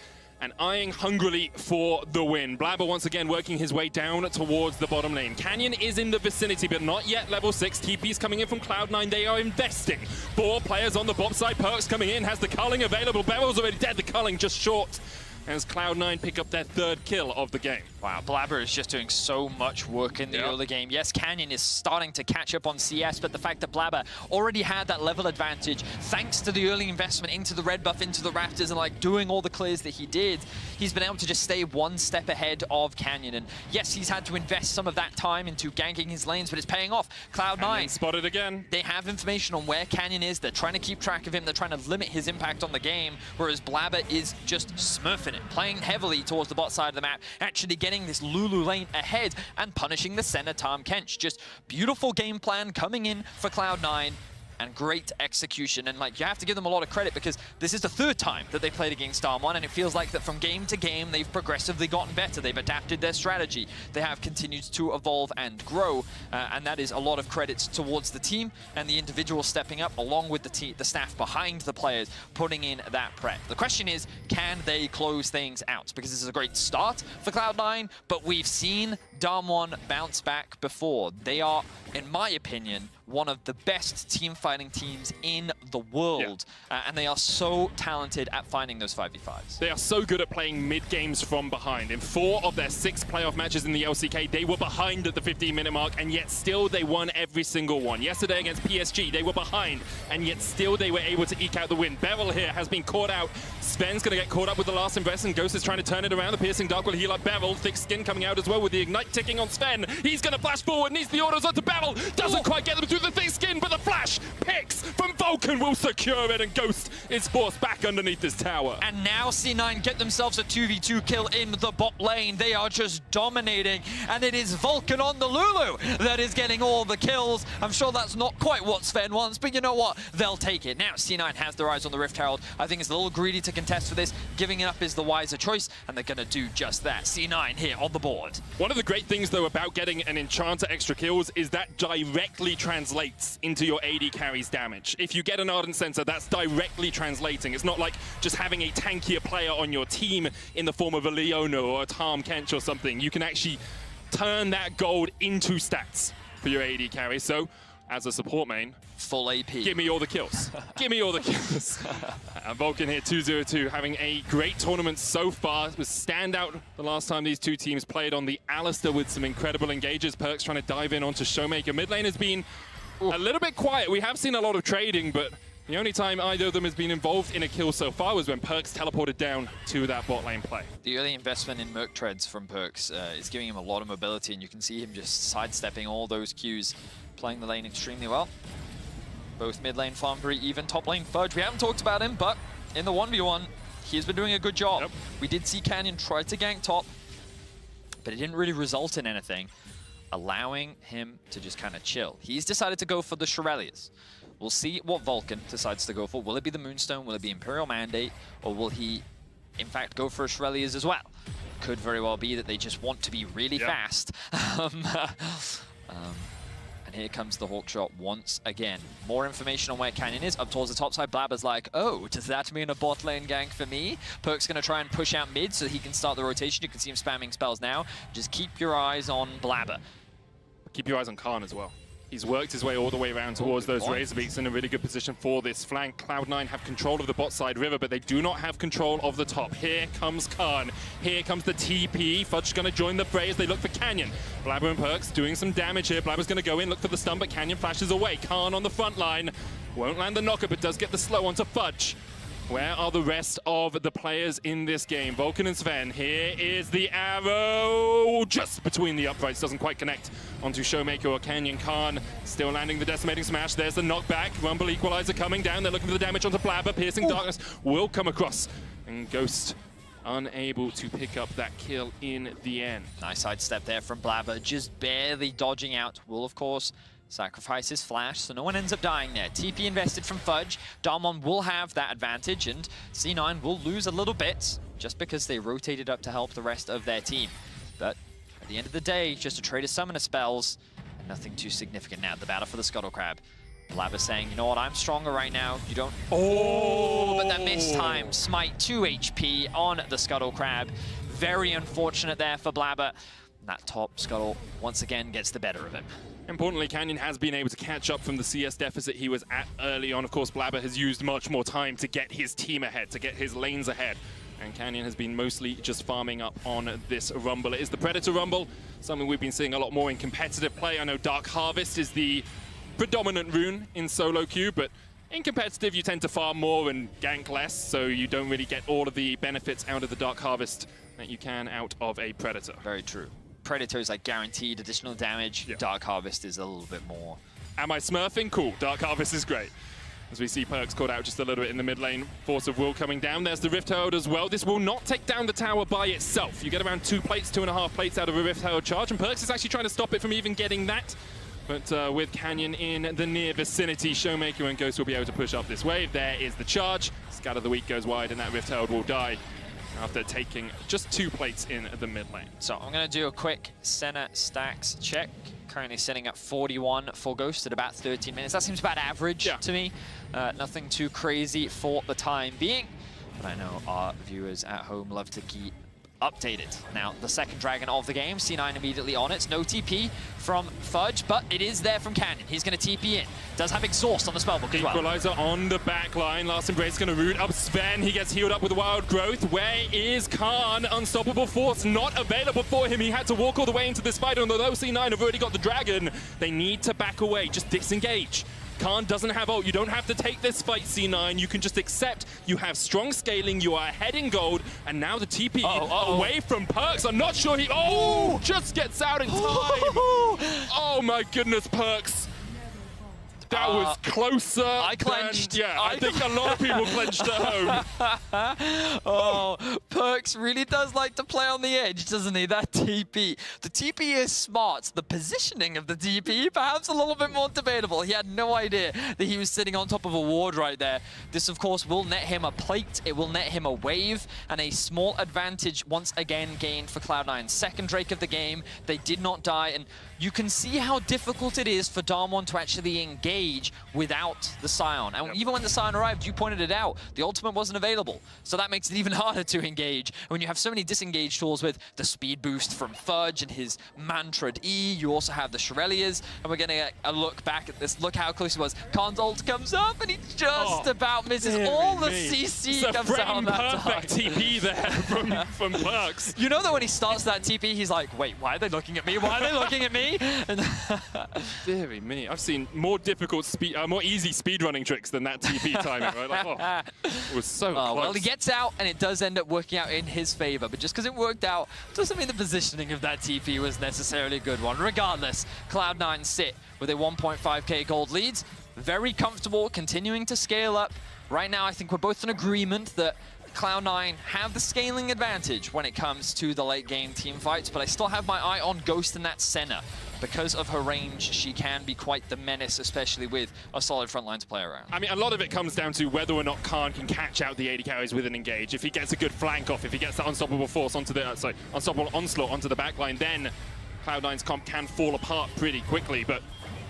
and eyeing hungrily for the win. Blabber once again working his way down towards the bottom lane. Canyon is in the vicinity, but not yet level 6. TP's coming in from Cloud9. They are investing. 4 players on the bot side. Perkz coming in, has the culling available. Beryl's already dead. The culling just short as Cloud9 pick up their 3rd kill of the game. Wow, Blabber is just doing so much work in the early game. Yes, Canyon is starting to catch up on CS, but the fact that Blabber already had that level advantage, thanks to the early investment into the red buff, into the Raptors, and like doing all the clears that he did, he's been able to just stay one step ahead of Canyon. And yes, he's had to invest some of that time into ganking his lanes, but it's paying off. Cloud9 spotted again. They have information on where Canyon is. They're trying to keep track of him. They're trying to limit his impact on the game, whereas Blabber is just smurfing it, playing heavily towards the bot side of the map, actually getting this Lulu lane ahead and punishing the center Tahm Kench. Just beautiful game plan coming in for Cloud9 and great execution. And like, you have to give them a lot of credit because this is the third time that they played against Darm1, and it feels like that from game to game they've progressively gotten better. They've adapted their strategy. They have continued to evolve and grow, and that is a lot of credits towards the team and the individuals stepping up along with the staff behind the players putting in that prep. The question is, can they close things out? Because this is a great start for Cloud9, but we've seen Darm1 bounce back before. They are, in my opinion, one of the best team fighting teams in the world, and they are so talented at finding those 5v5s. They are so good at playing mid-games from behind. In 4 of their 6 playoff matches in the LCK, they were behind at the 15-minute mark, and yet still they won every single one. Yesterday against PSG, they were behind, and yet still they were able to eke out the win. Beryl here has been caught out. Sven's going to get caught up with the last investment. Ghost is trying to turn it around. The Piercing Dark will heal up Beryl. Thick Skin coming out as well with the Ignite ticking on Sven. He's going to flash forward, needs the orders onto Beryl. Doesn't quite get them through the Thick Skin, but the flash picks from Vulcan will secure it, and Ghost is forced back underneath this tower. And now C9 get themselves a 2v2 kill in the bot lane. They are just dominating, and it is Vulcan on the Lulu that is getting all the kills. I'm sure that's not quite what Sven wants, but you know what? They'll take it. Now C9 has their eyes on the Rift Herald. I think it's a little greedy to contest for this. Giving it up is the wiser choice, and they're going to do just that. C9 here on the board. One of the great things, though, about getting an Enchanter extra kills is that directly translates into your AD carry's damage. If you get an Ardent Sensor, that's directly translating. It's not like just having a tankier player on your team in the form of a Leona or a Tahm Kench or something. You can actually turn that gold into stats for your AD carry. So, as a support main, full AP. Give me all the kills. Give me all the kills. Vulcan here, 2-0-2, having a great tournament so far. It was standout the last time these two teams played on the Alistair with some incredible engages. Perkz trying to dive in onto Showmaker. Mid lane has been a little bit quiet. We have seen a lot of trading, but the only time either of them has been involved in a kill so far was when Perkz teleported down to that bot lane play. The early investment in Merc Treads from Perkz is giving him a lot of mobility, and you can see him just sidestepping all those Qs, playing the lane extremely well. Both mid lane Farmbury, even top lane Fudge. We haven't talked about him, but in the 1v1, he's been doing a good job. Yep. We did see Canyon try to gank top, but it didn't really result in anything, allowing him to just kind of chill. He's decided to go for the Shurellias. We'll see what Vulcan decides to go for. Will it be the Moonstone? Will it be Imperial Mandate? Or will he, in fact, go for a Shurellias as well? Could very well be that they just want to be really fast. And here comes the Hawkshot once again. More information on where Canyon is. Up towards the top side, Blabber's like, oh, does that mean a bot lane gank for me? Perk's going to try and push out mid so he can start the rotation. You can see him spamming spells now. Just keep your eyes on Blabber. Keep your eyes on Khan as well. He's worked his way all the way around towards those Razorbeaks in a really good position for this flank. Cloud9 have control of the bot side river, but they do not have control of the top. Here comes Khan. Here comes the TP. Fudge going to join the fray as they look for Canyon. Blabber and Perkz doing some damage here. Blabber's going to go in, look for the stun, but Canyon flashes away. Khan on the front line. Won't land the knocker, but does get the slow onto Fudge. Where are the rest of the players in this game? Vulcan and Sven. Here is the arrow just between the uprights. Doesn't quite connect onto Showmaker or Canyon. Khan still landing the decimating smash. There's the knockback. Rumble Equalizer coming down. They're looking for the damage onto Blabber. Piercing Darkness will come across. And Ghost unable to pick up that kill in the end. Nice sidestep there from Blabber. Just barely dodging out. Will, of course, sacrifice his flash, so no one ends up dying there. TP invested from Fudge. Darmon will have that advantage, and C9 will lose a little bit just because they rotated up to help the rest of their team. But at the end of the day, just a trade of summoner spells, and nothing too significant now. The battle for the Scuttle Crab. Blabber saying, you know what, I'm stronger right now. You don't... Oh, but that missed time. Smite 2 HP on the Scuttle Crab. Very unfortunate there for Blabber. That top Scuttle once again gets the better of him. Importantly, Canyon has been able to catch up from the CS deficit he was at early on. Of course, Blabber has used much more time to get his team ahead, to get his lanes ahead. And Canyon has been mostly just farming up on this Rumble. It is the Predator Rumble, something we've been seeing a lot more in competitive play. I know Dark Harvest is the predominant rune in solo queue, but in competitive you tend to farm more and gank less, so you don't really get all of the benefits out of the Dark Harvest that you can out of a Predator. Very true. Predator is like guaranteed additional damage. Yeah. Dark Harvest is a little bit more. Am I smurfing? Cool. Dark Harvest is great. As we see Perks caught out just a little bit in the mid lane. Force of Will coming down. There's the Rift Herald as well. This will not take down the tower by itself. You get around 2 plates, 2.5 plates out of a Rift Herald charge, and Perks is actually trying to stop it from even getting that. But with Canyon in the near vicinity, Showmaker and Ghost will be able to push up this wave. There is the charge. Scatter of the Weak goes wide, and that Rift Herald will die after taking just 2 plates in the mid lane. So I'm going to do a quick Senna stacks check. Currently sitting at 41 for Ghost at about 13 minutes. That seems about average to me. Nothing too crazy for the time being. But I know our viewers at home love to keep updated. Now, the second dragon of the game, C9 immediately on it. No TP from Fudge, but it is there from Canyon. He's going to TP in. Does have Exhaust on the spellbook as well. Equalizer on the back line. Last Embrace going to root up Sven. He gets healed up with Wild Growth. Where is Khan? Unstoppable Force not available for him. He had to walk all the way into this fight, and although C9 have already got the dragon, they need to back away. Just disengage. Khan doesn't have ult. You don't have to take this fight, C9. You can just accept you have strong scaling. You are ahead in gold. And now the TP away from Perks. I'm not sure he... Oh! Just gets out in time. Oh my goodness, Perks. That was closer. I clenched. I think a lot of people clenched at home. Oh, Perks really does like to play on the edge, doesn't he? That TP. The TP is smart. The positioning of the TP, perhaps a little bit more debatable. He had no idea that he was sitting on top of a ward right there. This, of course, will net him a plate. It will net him a wave and a small advantage once again gained for Cloud9. Second Drake of the game. They did not die, and you can see how difficult it is for Damwon to actually engage without the Scion. And even when the Scion arrived, you pointed it out, the ultimate wasn't available. So that makes it even harder to engage. And when you have so many disengage tools with the speed boost from Fudge and his Mantra'd E, you also have the Shurelya's. And we're going to get a look back at this. Look how close he was. Khan's ult comes up and he just about misses. All the CC comes out on that perfect TP there from Perks. You know that when he starts that TP, he's like, wait, why are they looking at me? Why are they looking at me? Deary me, I've seen more difficult more easy speedrunning tricks than that TP timing, right? Like, it was so close. Well, he gets out, and it does end up working out in his favor. But just because it worked out doesn't mean the positioning of that TP was necessarily a good one. Regardless, Cloud9 sit with a 1.5k gold lead. Very comfortable, continuing to scale up. Right now, I think we're both in agreement that Cloud9 have the scaling advantage when it comes to the late game team fights, but I still have my eye on Ghost and that Senna. Because of her range, she can be quite the menace, especially with a solid front line to play around. I mean, a lot of it comes down to whether or not Khan can catch out the AD carries with an engage. If he gets a good flank off, if he gets that unstoppable force onto the, unstoppable onslaught onto the backline, then Cloud9's comp can fall apart pretty quickly. But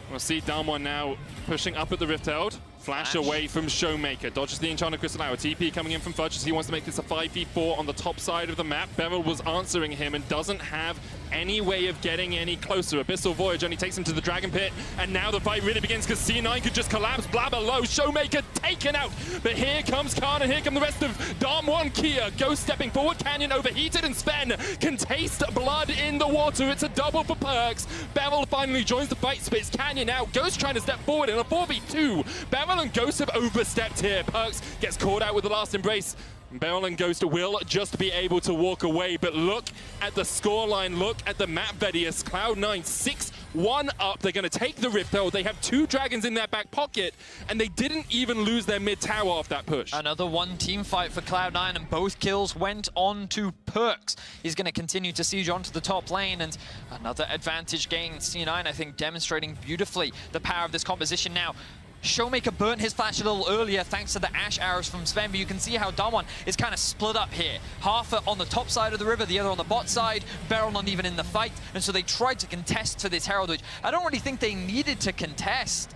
we'll see Damwon now pushing up at the Rift Herald. Flash away from Showmaker, dodges the Enchanted Crystal Hour. TP coming in from Fudge as he wants to make this a 5v4 on the top side of the map. Beryl was answering him and doesn't have any way of getting any closer. Abyssal Voyage only takes him to the Dragon Pit, and now the fight really begins because C9 could just collapse. Blabber low, Showmaker taken out. But here comes Khan, and here come the rest of Damwon Kia. Ghost stepping forward, Canyon overheated, and Sven can taste blood in the water. It's a double for Perks. Beryl finally joins the fight, spits Canyon out. Ghost trying to step forward in a 4v2. Beryl and Ghost have overstepped here. Perks gets caught out with the last embrace. Beryl and Ghost will just be able to walk away, but look at the scoreline, look at the map Vedius. Cloud9 6-1 up. They're going to take the Rift Herald. They have 2 dragons in their back pocket, and they didn't even lose their mid tower off that push. Another one team fight for Cloud9, and both kills went on to Perks. He's going to continue to siege onto the top lane, and another advantage gain. C9, I think, demonstrating beautifully the power of this composition now. Showmaker burnt his flash a little earlier thanks to the Ash arrows from Sven, but you can see how Damwon is kind of split up here. Half on the top side of the river, the other on the bot side. Beryl not even in the fight, and so they tried to contest for this Herald, which I don't really think they needed to contest.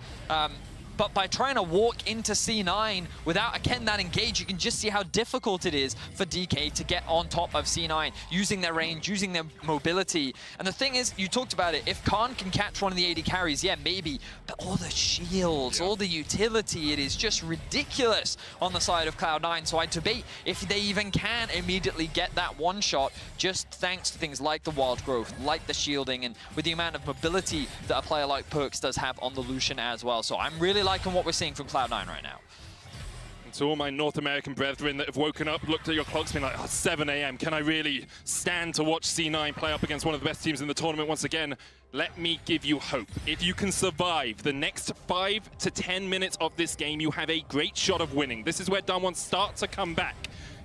but by trying to walk into C9 without, again, that engage, you can just see how difficult it is for DK to get on top of C9, using their range, using their mobility. And the thing is, you talked about it, if Khan can catch one of the AD carries, yeah, maybe, but all the shields, all the utility, it is just ridiculous on the side of Cloud9. So I debate if they even can immediately get that one shot, just thanks to things like the wild growth, like the shielding, and with the amount of mobility that a player like Perkz does have on the Lucian as well. So I'm really liking what we're seeing from Cloud9 right now. To all my North American brethren that have woken up, looked at your clocks, been like, oh, 7 a.m. Can I really stand to watch C9 play up against one of the best teams in the tournament once again? Let me give you hope. If you can survive the next 5 to 10 minutes of this game, you have a great shot of winning. This is where Damwon starts to come back.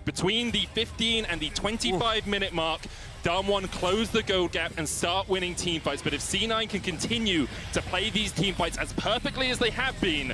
Between the 15 and the 25-minute mark, Damwon close the goal gap and start winning team fights. But if C9 can continue to play these team fights as perfectly as they have been,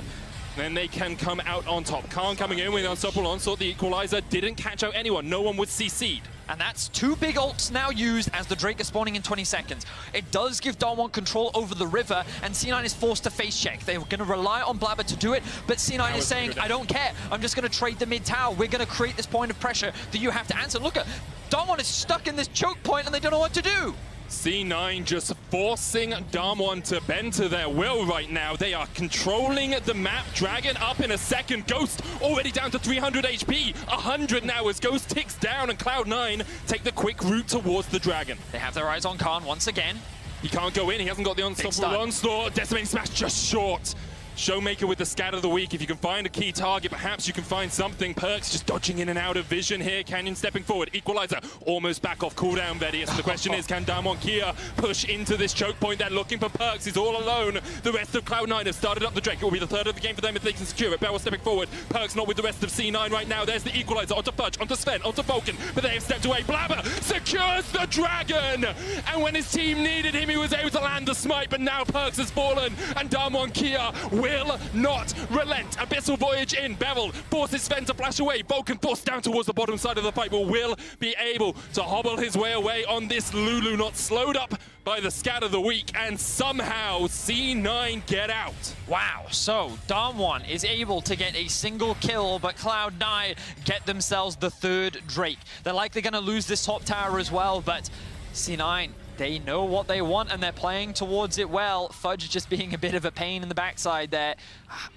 then they can come out on top. Khan coming in with Unstoppable Onslaught, the equalizer, didn't catch out anyone. No one was CC'd. And that's 2 big ults now used as the Drake is spawning in 20 seconds. It does give Damwon control over the river, and C9 is forced to face check. They're going to rely on Blabber to do it, but C9 is saying, I don't care. I'm just going to trade the mid tower. We're going to create this point of pressure that you have to answer. Look at Damwon is stuck in this choke point, and they don't know what to do. C9 just forcing Damwon to bend to their will right now. They are controlling the map. Dragon up in a second. Ghost already down to 300 HP. 100 now as Ghost ticks down, and Cloud9 take the quick route towards the Dragon. They have their eyes on Khan once again. He can't go in. He hasn't got the Unstoppable Onslaught. Decimating Smash just short. Showmaker with the scat of the week. If you can find a key target, perhaps you can find something. Perkz just dodging in and out of vision here. Canyon stepping forward. Equalizer almost back off cooldown, Vedius. The question is, can Damwon Kia push into this choke point? They're looking for Perkz. He's all alone. The rest of Cloud9 have started up the Drake. It will be the third of the game for them if they can secure it. Barrel stepping forward. Perkz not with the rest of C9 right now. There's the Equalizer onto Fudge, onto Sven, onto Vulcan, but they have stepped away. Blabber secures the Dragon! And when his team needed him, he was able to land the smite, but now Perkz has fallen, and Damwon Kia will not relent. Abyssal Voyage in. Beryl forces Sven to flash away. Vulcan forced down towards the bottom side of the fight, but will be able to hobble his way away on this Lulu, not slowed up by the scat of the week, and somehow C9 get out. Wow, so Damwon is able to get a single kill, but Cloud9 get themselves the 3rd Drake. They're likely going to lose this top tower as well, but C9, they know what they want and they're playing towards it well. Fudge just being a bit of a pain in the backside there.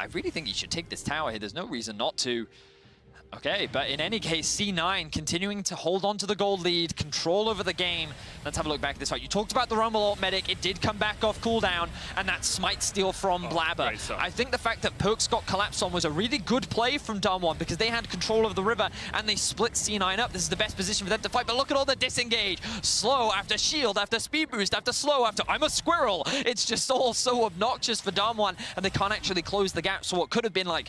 I really think he should take this tower here. There's no reason not to. Okay, but in any case, C9 continuing to hold on to the gold lead, control over the game. Let's have a look back at this fight. You talked about the Rumble ult medic. It did come back off cooldown, and that smite steal from Blabber. I think the fact that Perkz got collapsed on was a really good play from Damwon because they had control of the river and they split C9 up. This is the best position for them to fight, but look at all the disengage. Slow after shield, after speed boost, after slow, after I'm a squirrel. It's just all so obnoxious for Damwon, and they can't actually close the gap. So what could have been like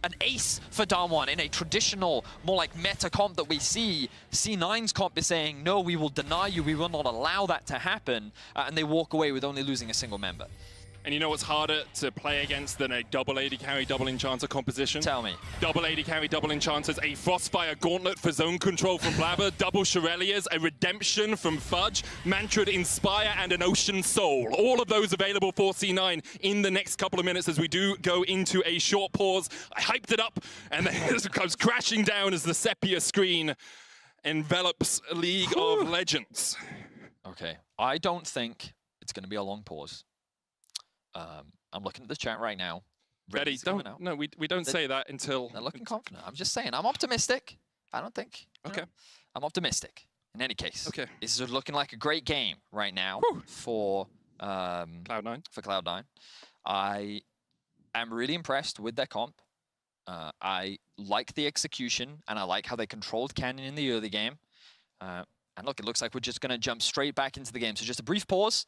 an ace for Damwon in a traditional, more like meta comp that we see, C9's comp is saying, no, we will deny you, we will not allow that to happen, and they walk away with only losing a single member. And you know what's harder to play against than a double AD carry, double enchanter composition? Tell me. Double AD carry, double enchanters, a Frostfire Gauntlet for zone control from Blabber, double Shirelias, a Redemption from Fudge, Mantra Inspire, and an Ocean Soul. All of those available for C9 in the next couple of minutes as we do go into a short pause. I hyped it up, and then it comes crashing down as the sepia screen envelops League of Legends. Okay, I don't think it's going to be a long pause. I'm looking at the chat right now. Ready? Don't. No, we don't say that until. They're looking confident. I'm just saying. I'm optimistic. I don't think. Okay. I'm optimistic. In any case. Okay. This is looking like a great game right now for Cloud9. For Cloud9, I am really impressed with their comp. I like the execution and I like how they controlled Canyon in the early game. And look, it looks like we're just going to jump straight back into the game. So just a brief pause.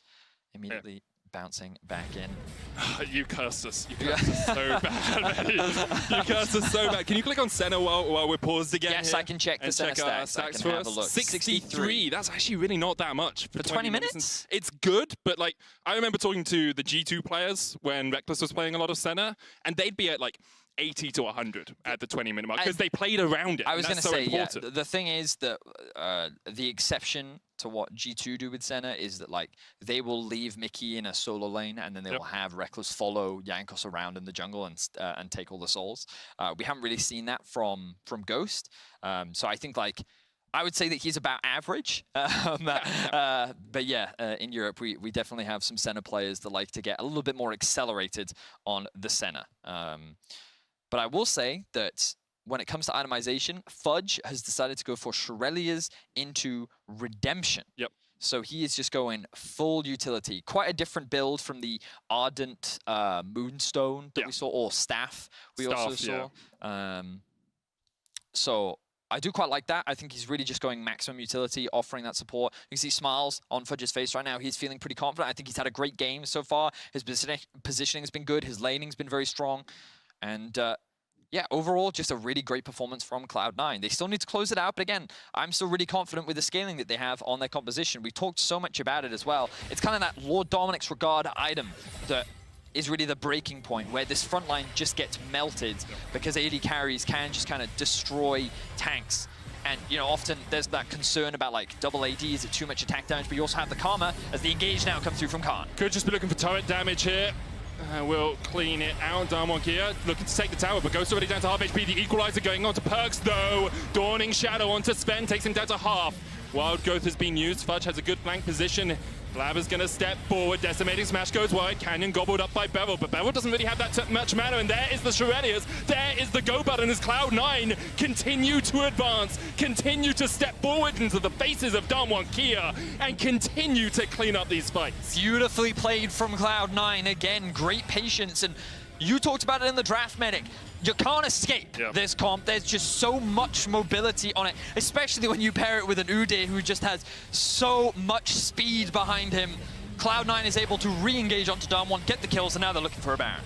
Immediately. Bouncing back in. You cursed us. You cursed us so bad. You cursed us so bad. Can you click on Senna while we're paused again? Yes, here? I can check the Senna stats for us. 63. That's actually really not that much. For 20 minutes? It's good, but like, I remember talking to the G2 players when Reckless was playing a lot of Senna, and they'd be at like 80 to 100 at the 20-minute mark because they played around it. I was going to say, yeah, the thing is that the exception to what G2 do with Senna is that like they will leave Mickey in a solo lane and then they will have Reckless follow Jankos around in the jungle and take all the souls. We haven't really seen that from Ghost. So I think like I would say that he's about average. But yeah, in Europe, we definitely have some Senna players that like to get a little bit more accelerated on the Senna. But I will say that when it comes to itemization, Fudge has decided to go for Shurelia's into Redemption. Yep. So he is just going full utility. Quite a different build from the Ardent Moonstone that we saw, or Staff we also saw. So I do quite like that. I think he's really just going maximum utility, offering that support. You can see smiles on Fudge's face right now. He's feeling pretty confident. I think he's had a great game so far. His positioning has been good. His laning's been very strong. And yeah, overall, just a really great performance from Cloud9. They still need to close it out, but again, I'm still really confident with the scaling that they have on their composition. We talked so much about it as well. It's kind of that Lord Dominic's Regard item that is really the breaking point, where this front line just gets melted because AD carries can just kind of destroy tanks. And, you know, often there's that concern about, like, double AD, is it too much attack damage? But you also have the Karma as the engage now comes through from Khan. Could just be looking for turret damage here. We'll clean it out. Damwon Kia looking to take the tower, but Ghost already down to half HP. The equalizer going on to Perks, though. Dawning Shadow onto Sven, takes him down to half. Wild Growth has been used. Fudge has a good flank position. Blabber's going to step forward. Decimating Smash goes wide. Canyon gobbled up by Beryl, but Beryl doesn't really have that much mana, and there is the Shurelias. There is the go button as Cloud9 continue to advance, continue to step forward into the faces of Damwon Kia, and continue to clean up these fights. Beautifully played from Cloud9. Again, great patience, and you talked about it in the draft, Medic. You can't escape this comp. There's just so much mobility on it, especially when you pair it with an Udyr who just has so much speed behind him. Cloud9 is able to re-engage onto Damwon, get the kills, and now they're looking for a Baron.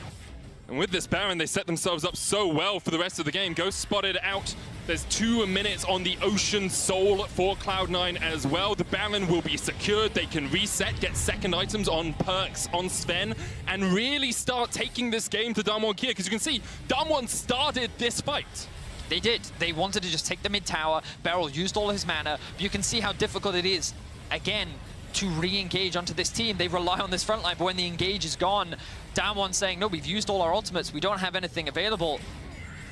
And with this Baron, they set themselves up so well for the rest of the game. Ghost spotted out. There's 2 minutes on the Ocean Soul for Cloud9 as well. The Baron will be secured. They can reset, get second items on Perks, on Sven, and really start taking this game to Damwon Kia. Because you can see, Damwon started this fight. They did. They wanted to just take the mid tower. Beryl used all his mana. But you can see how difficult it is, again, to re-engage onto this team. They rely on this front line, but when the engage is gone, Damwon saying, no, we've used all our ultimates. We don't have anything available.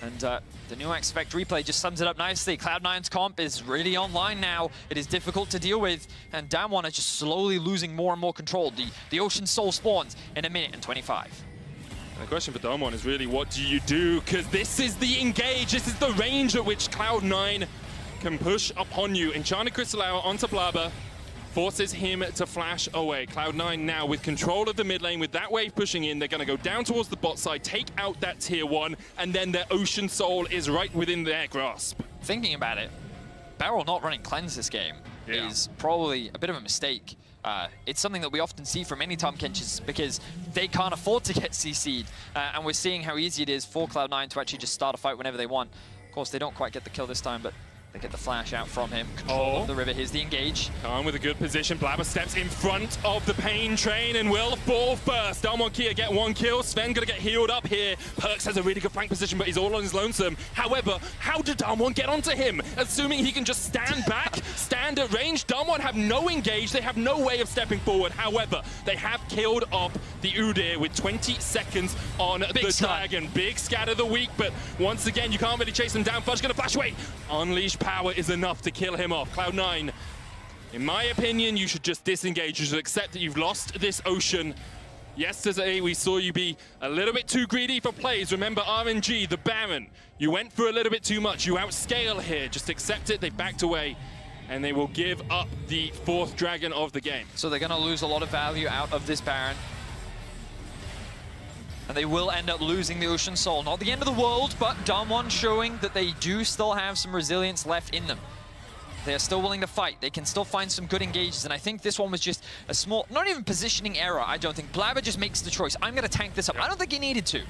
And the new Max Effect replay just sums it up nicely. Cloud9's comp is really online now. It is difficult to deal with, and Damwon is just slowly losing more and more control. The Ocean Soul spawns in 1 minute and 25. And the question for Damwon is really, what do you do? Because this is the engage. This is the range at which Cloud9 can push upon you. Enchanted Crystal Hour onto Blabber. Forces him to flash away. Cloud9 now with control of the mid lane, with that wave pushing in. They're going to go down towards the bot side, take out that tier 1, and then their Ocean Soul is right within their grasp. Thinking about it, Beryl not running Cleanse this game is probably a bit of a mistake. It's something that we often see from any Tahm Kenches because they can't afford to get CC'd. And we're seeing how easy it is for Cloud9 to actually just start a fight whenever they want. Of course, they don't quite get the kill this time, but they get the flash out from him. Control of the river. Here's the engage. Khan with a good position. Blabber steps in front of the Pain Train and will fall first. Damwon Kia get 1 kill. Sven gonna get healed up here. Perks has a really good flank position, but he's all on his lonesome. However, how did Damwon get onto him? Assuming he can just stand back, stand at range. Damwon have no engage. They have no way of stepping forward. However, they have killed off the Udyr with 20 seconds on the Dragon. Big scatter of the week, but once again, you can't really chase him down. Fudge gonna flash away. Unleash power is enough to kill him off. Cloud9, in my opinion, you should just disengage. You should accept that you've lost this Ocean. Yesterday, we saw you be a little bit too greedy for plays. Remember RNG, the Baron. You went for a little bit too much. You outscale here. Just accept it. They backed away, and they will give up the 4th Dragon of the game. So they're going to lose a lot of value out of this Baron. And they will end up losing the Ocean Soul. Not the end of the world, but Damwon showing that they do still have some resilience left in them. They're still willing to fight. They can still find some good engages, and I think this one was just a small, not even positioning error, I don't think. Blabber just makes the choice. I'm going to tank this up. I don't think he needed to,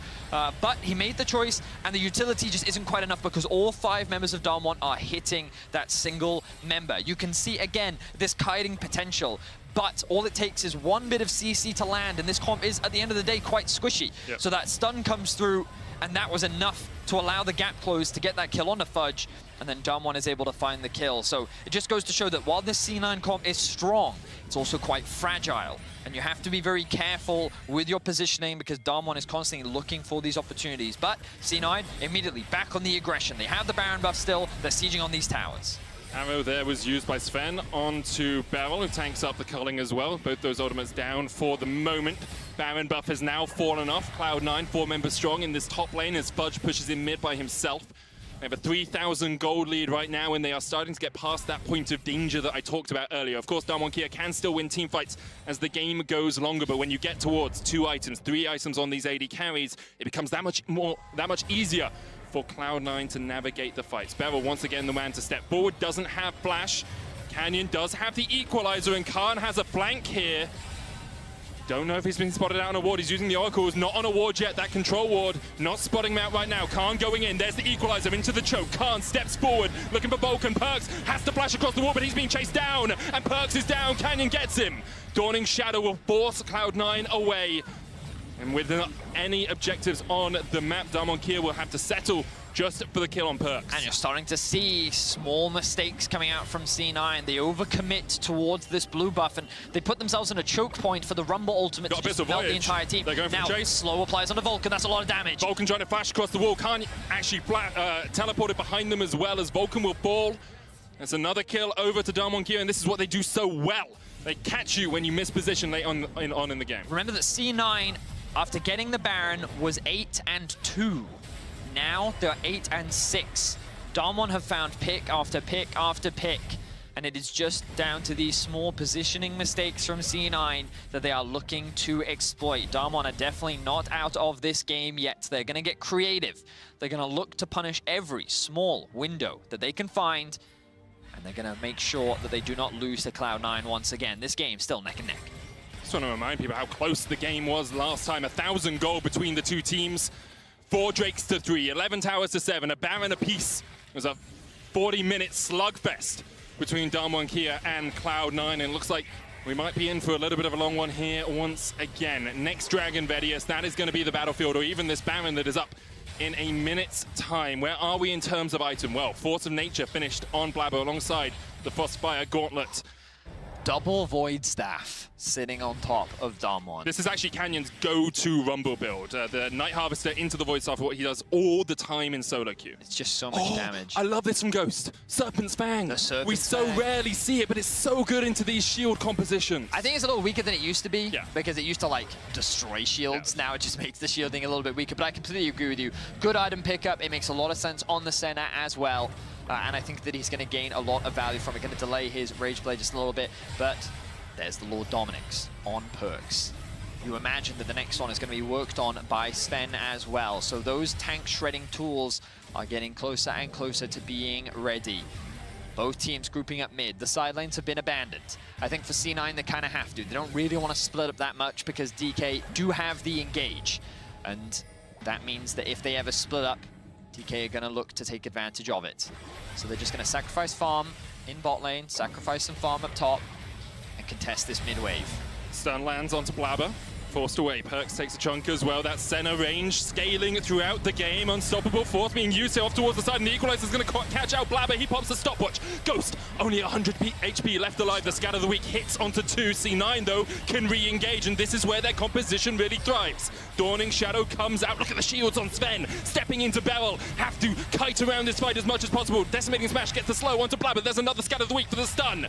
but he made the choice, and the utility just isn't quite enough because all 5 members of Damwon are hitting that single member. You can see, again, this kiting potential. but all it takes is one bit of CC to land, and this comp is, at the end of the day, quite squishy. Yep. So that stun comes through, and that was enough to allow the gap close to get that kill on the Fudge, and then Damwon is able to find the kill. So it just goes to show that while this C9 comp is strong, it's also quite fragile. And you have to be very careful with your positioning because Damwon is constantly looking for these opportunities. But C9 immediately back on the aggression. They have the Baron buff still. They're sieging on these towers. Arrow there was used by Sven onto Beryl, who tanks up the culling as well. Both those ultimates down for the moment. Baron buff has now fallen off. Cloud9, 4 members strong in this top lane as Fudge pushes in mid by himself. They have a 3,000 gold lead right now, and they are starting to get past that point of danger that I talked about earlier. Of course, Damwon Kia can still win teamfights as the game goes longer, but when you get towards 2 items, 3 items on these AD carries, it becomes that much easier for Cloud9 to navigate the fights. Beryl, once again, the man to step forward, doesn't have flash. Canyon does have the equalizer, and Khan has a flank here. Don't know if he's been spotted out on a ward. He's using the oracles, not on a ward yet. That control ward, not spotting him out right now. Khan going in, there's the equalizer into the choke. Khan steps forward, looking for Vulcan. Perks has to flash across the wall, but he's being chased down, and Perks is down. Canyon gets him. Dawning Shadow will force Cloud9 away. And with any objectives on the map, Damwon Kia will have to settle just for the kill on Perks. And you're starting to see small mistakes coming out from C9. They overcommit towards this blue buff, and they put themselves in a choke point for the Rumble ultimate to just melt the entire team. They're going for now, the chase. slow applies onto Vulcan. That's a lot of damage. Vulcan trying to flash across the wall. Can't actually teleport it behind them as well as Vulcan will fall. That's another kill over to Damwon Kia, and this is what they do so well. They catch you when you miss position late on in the game. Remember that C9, after getting the Baron, was 8-2. Now they're 8-6. Damwon have found pick after pick after pick, and it is just down to these small positioning mistakes from C9 that they are looking to exploit. Damwon are definitely not out of this game yet. They're going to get creative. They're going to look to punish every small window that they can find, and they're going to make sure that they do not lose to Cloud9 once again. This game still neck and neck. Just want to remind people how close the game was last time. 1,000 gold between the two teams. 4 Drakes to 3, 11 towers to 7, a Baron apiece. It was a 40-minute slugfest between Damwon Kia and Cloud9, and it looks like we might be in for a little bit of a long one here once again. Next Dragon Vedius, that is going to be the battlefield, or even this Baron that is up in a minute's time. Where are we in terms of item? Well, Force of Nature finished on Blabber alongside the Frostfire Gauntlet. Double Void Staff sitting on top of Damwon. This is actually Canyon's go-to Rumble build. The Night Harvester into the Void Staff, what he does all the time in solo queue. It's just so much damage. I love this from Ghost. Serpent's Fang. We so rarely see it, but it's so good into these shield compositions. I think it's a little weaker than it used to be, because it used to like destroy shields. Now it just makes the shielding a little bit weaker, but I completely agree with you. Good item pickup. It makes a lot of sense on the center as well. And I think that he's going to gain a lot of value from it. Going to delay his Rage Blade just a little bit, but there's the Lord Dominic's on Perks. You imagine that the next one is going to be worked on by Sven as well. So those tank shredding tools are getting closer and closer to being ready. Both teams grouping up mid. The side lanes have been abandoned. I think for C9 they kind of have to. They don't really want to split up that much because DK do have the engage. And that means that if they ever split up, DK are going to look to take advantage of it. So they're just going to sacrifice farm in bot lane, sacrifice some farm up top, and contest this mid wave. Stun lands onto Blabber. Forced away. Perks takes a chunk as well. That center range scaling throughout the game. Unstoppable force being used here off towards the side, and the equalizer is going to catch out Blabber. He pops the stopwatch. Ghost only 100 HP left alive. The Scatter of the Weak hits onto 2. C9 though can re-engage, and this is where their composition really thrives. Dawning Shadow comes out. Look at the shields on Sven. Stepping into Beryl. Have to kite around this fight as much as possible. Decimating Smash gets the slow onto Blabber. There's another Scatter of the Weak for the stun.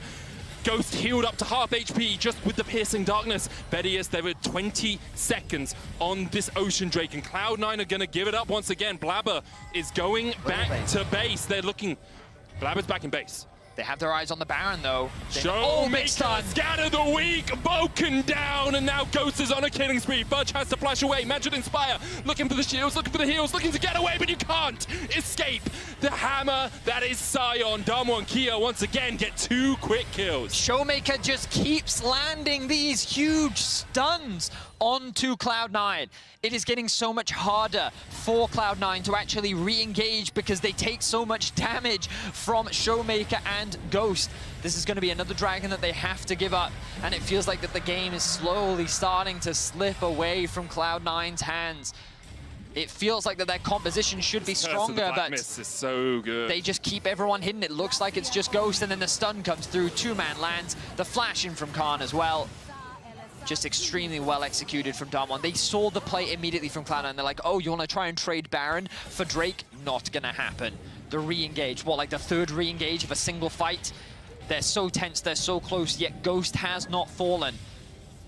Ghost healed up to half HP just with the Piercing Darkness. Vedius, there were 20 seconds on this Ocean Drake, and Cloud9 are going to give it up once again. Blabber is going back to base. They're looking... Blabber's back in base. They have their eyes on the Baron, though. Big stun! Scatter the Weak! Vulcan down! And now Ghost is on a killing spree. Fudge has to flash away. Magic Inspire looking for the shields, looking for the heals, looking to get away, but you can't escape the hammer that is Sion. Damwon Kia once again get 2 quick kills. Showmaker just keeps landing these huge stuns onto Cloud9. It is getting so much harder for Cloud9 to actually re-engage because they take so much damage from Showmaker and Ghost. This is going to be another dragon that they have to give up, and it feels like that the game is slowly starting to slip away from Cloud9's hands. It feels like that their composition should be stronger, but Mist is so good. They just keep everyone hidden. It looks like it's just Ghost, and then the stun comes through. Two-man lands, the flash in from Khan as well. Just extremely well executed from Damwon. They saw the play immediately from Cloud9, and they're like, oh, you want to try and trade Baron for Drake? Not gonna happen. The re-engage, like the third re-engage of a single fight? They're so tense, they're so close, yet Ghost has not fallen.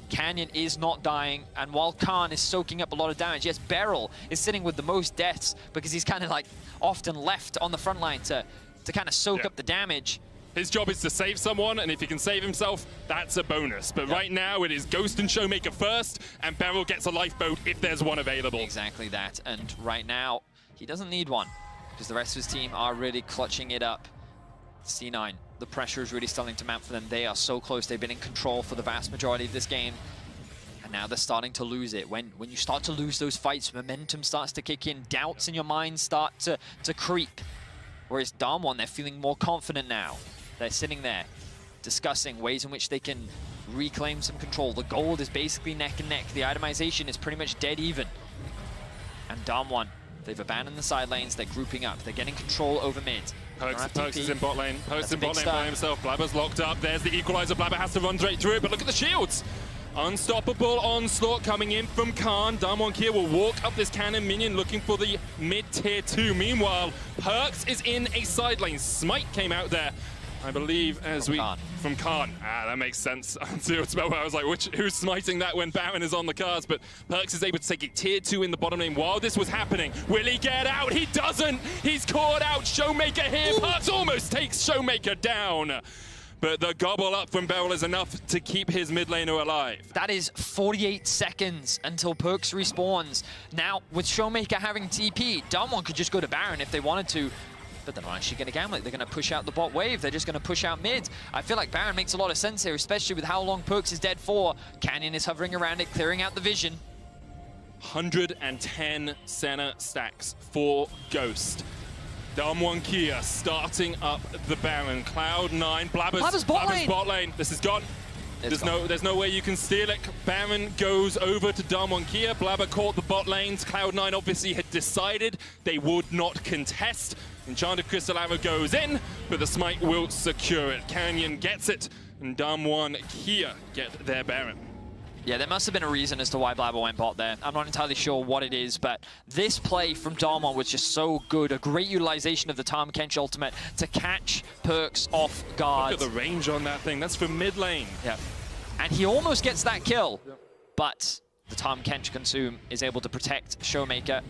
Canyon is not dying, and while Khan is soaking up a lot of damage, yes, Beryl is sitting with the most deaths because he's kind of like often left on the front line to kind of soak up the damage. His job is to save someone, and if he can save himself, that's a bonus. But right now, it is Ghost and Showmaker first, and Beryl gets a lifeboat if there's one available. Exactly that, and right now, he doesn't need one because the rest of his team are really clutching it up. C9, the pressure is really starting to mount for them. They are so close. They've been in control for the vast majority of this game, and now they're starting to lose it. When you start to lose those fights, momentum starts to kick in. Doubts in your mind start to creep. Whereas Damwon, they're feeling more confident now. They're sitting there discussing ways in which they can reclaim some control. The gold is basically neck and neck. The itemization is pretty much dead even. And Damwon, they've abandoned the side lanes. They're grouping up. They're getting control over mid. Perks is in bot lane. Perks in bot lane by himself. Blabber's locked up. There's the equalizer. Blabber has to run straight through it, but look at the shields. Unstoppable onslaught coming in from Khan. Damwon here will walk up this cannon minion looking for the mid-tier 2. Meanwhile, Perks is in a side lane. Smite came out there, I believe, from Khan. That makes sense. I was like, who's smiting that when Baron is on the cards? But Perks is able to take a tier 2 in the bottom lane while this was happening. Will he get out? He doesn't! He's caught out. Showmaker here. Ooh. Perks almost takes Showmaker down. But the gobble up from Beryl is enough to keep his mid laner alive. That is 48 seconds until Perks respawns. Now, with Showmaker having TP, Damwon could just go to Baron if they wanted to. But they're not actually going to gamble it. They're going to push out the bot wave. They're just going to push out mid. I feel like Baron makes a lot of sense here, especially with how long Perks is dead for. Canyon is hovering around it, clearing out the vision. 110 center stacks for Ghost. Damwon Kia starting up the Baron. Cloud9, Blabber's bot lane. This is gone. There's no way you can steal it. Baron goes over to Damwon Kia. Blabber caught the bot lanes. Cloud9 obviously had decided they would not contest. Enchanted Crystal Arrow goes in, but the Smite will secure it. Canyon gets it, and Damwon Kia get their Baron. Yeah, there must have been a reason as to why Blabber went bot there. I'm not entirely sure what it is, but this play from Damwon was just so good. A great utilization of the Tahm Kench ultimate to catch Perks off guard. Look at the range on that thing. That's from mid lane. Yeah. And he almost gets that kill, but the Tahm Kench consume is able to protect Showmaker.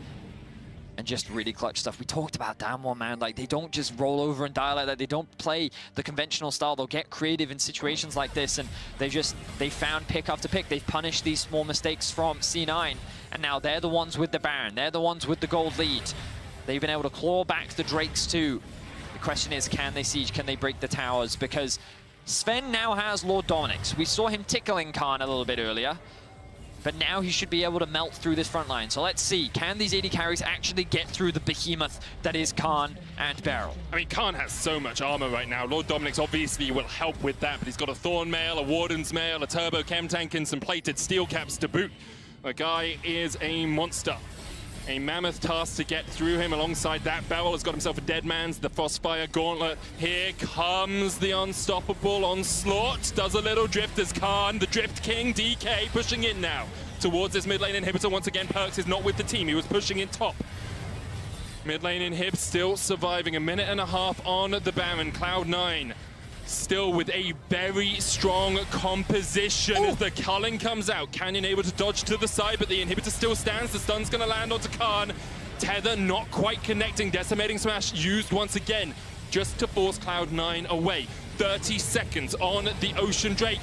And just really clutch stuff. We talked about Damwon, man. Like, they don't just roll over and die like that. They don't play the conventional style. They'll get creative in situations like this, and they found pick after pick. They've punished these small mistakes from C9, and now they're the ones with the Baron. They're the ones with the gold lead. They've been able to claw back the Drakes too. The question is, can they siege? Can they break the towers? Because Sven now has Lord Dominic's. We saw him tickling Khan a little bit earlier. But now he should be able to melt through this front line. So let's see, can these 80 carries actually get through the behemoth that is Khan and Beryl? I mean, Khan has so much armor right now. Lord Dominic's obviously will help with that, but he's got a Thorn Mail, a Warden's Mail, a Turbo Chem Tank, and some plated steel caps to boot. The guy is a monster. A mammoth task to get through him. Alongside that, Beryl has got himself a Dead Man's, the Frostfire Gauntlet. Here comes the unstoppable onslaught. Does a little drift as Khan, the Drift King, DK, pushing in now towards this mid lane inhibitor. Once again, Perks is not with the team. He was pushing in top. Mid lane inhib still surviving. A minute and a half on the Baron. Cloud9 still with a very strong composition as the culling comes out. Canyon able to dodge to the side, but the inhibitor still stands. The stun's going to land onto Khan. Tether not quite connecting. Decimating Smash used once again just to force Cloud9 away. 30 seconds on the Ocean Drake.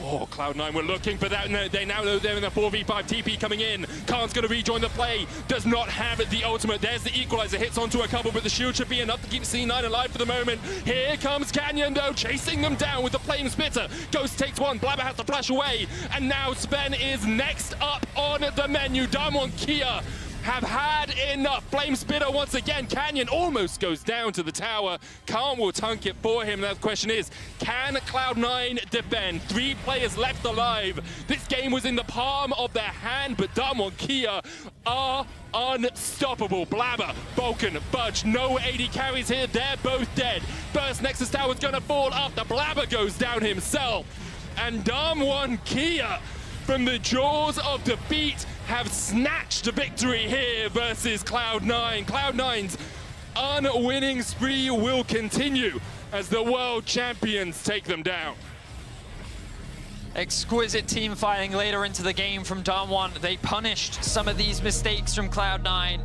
Oh, Cloud9 were looking for that. No, they now know they're in the 4v5. TP coming in. Khan's going to rejoin the play. Does not have the ultimate. There's the equalizer. Hits onto a couple, but the shield should be enough to keep C9 alive for the moment. Here comes Canyon, though, chasing them down with the flame spitter. Ghost takes one. Blabber has to flash away. And now Sven is next up on the menu. Damwon Kia have had enough. Flame Spitter once again. Canyon almost goes down to the tower. Khan will tank it for him. Now the question is, can Cloud9 defend? 3 players left alive. This game was in the palm of their hand, but Damwon Kia are unstoppable. Blabber, Vulcan, Budge, no AD carries here. They're both dead. First Nexus Tower's gonna fall after Blabber goes down himself. And Damwon Kia, from the jaws of defeat, have snatched a victory here versus Cloud9. Cloud9's unwinning spree will continue as the world champions take them down. Exquisite team fighting later into the game from Damwon. They punished some of these mistakes from Cloud9.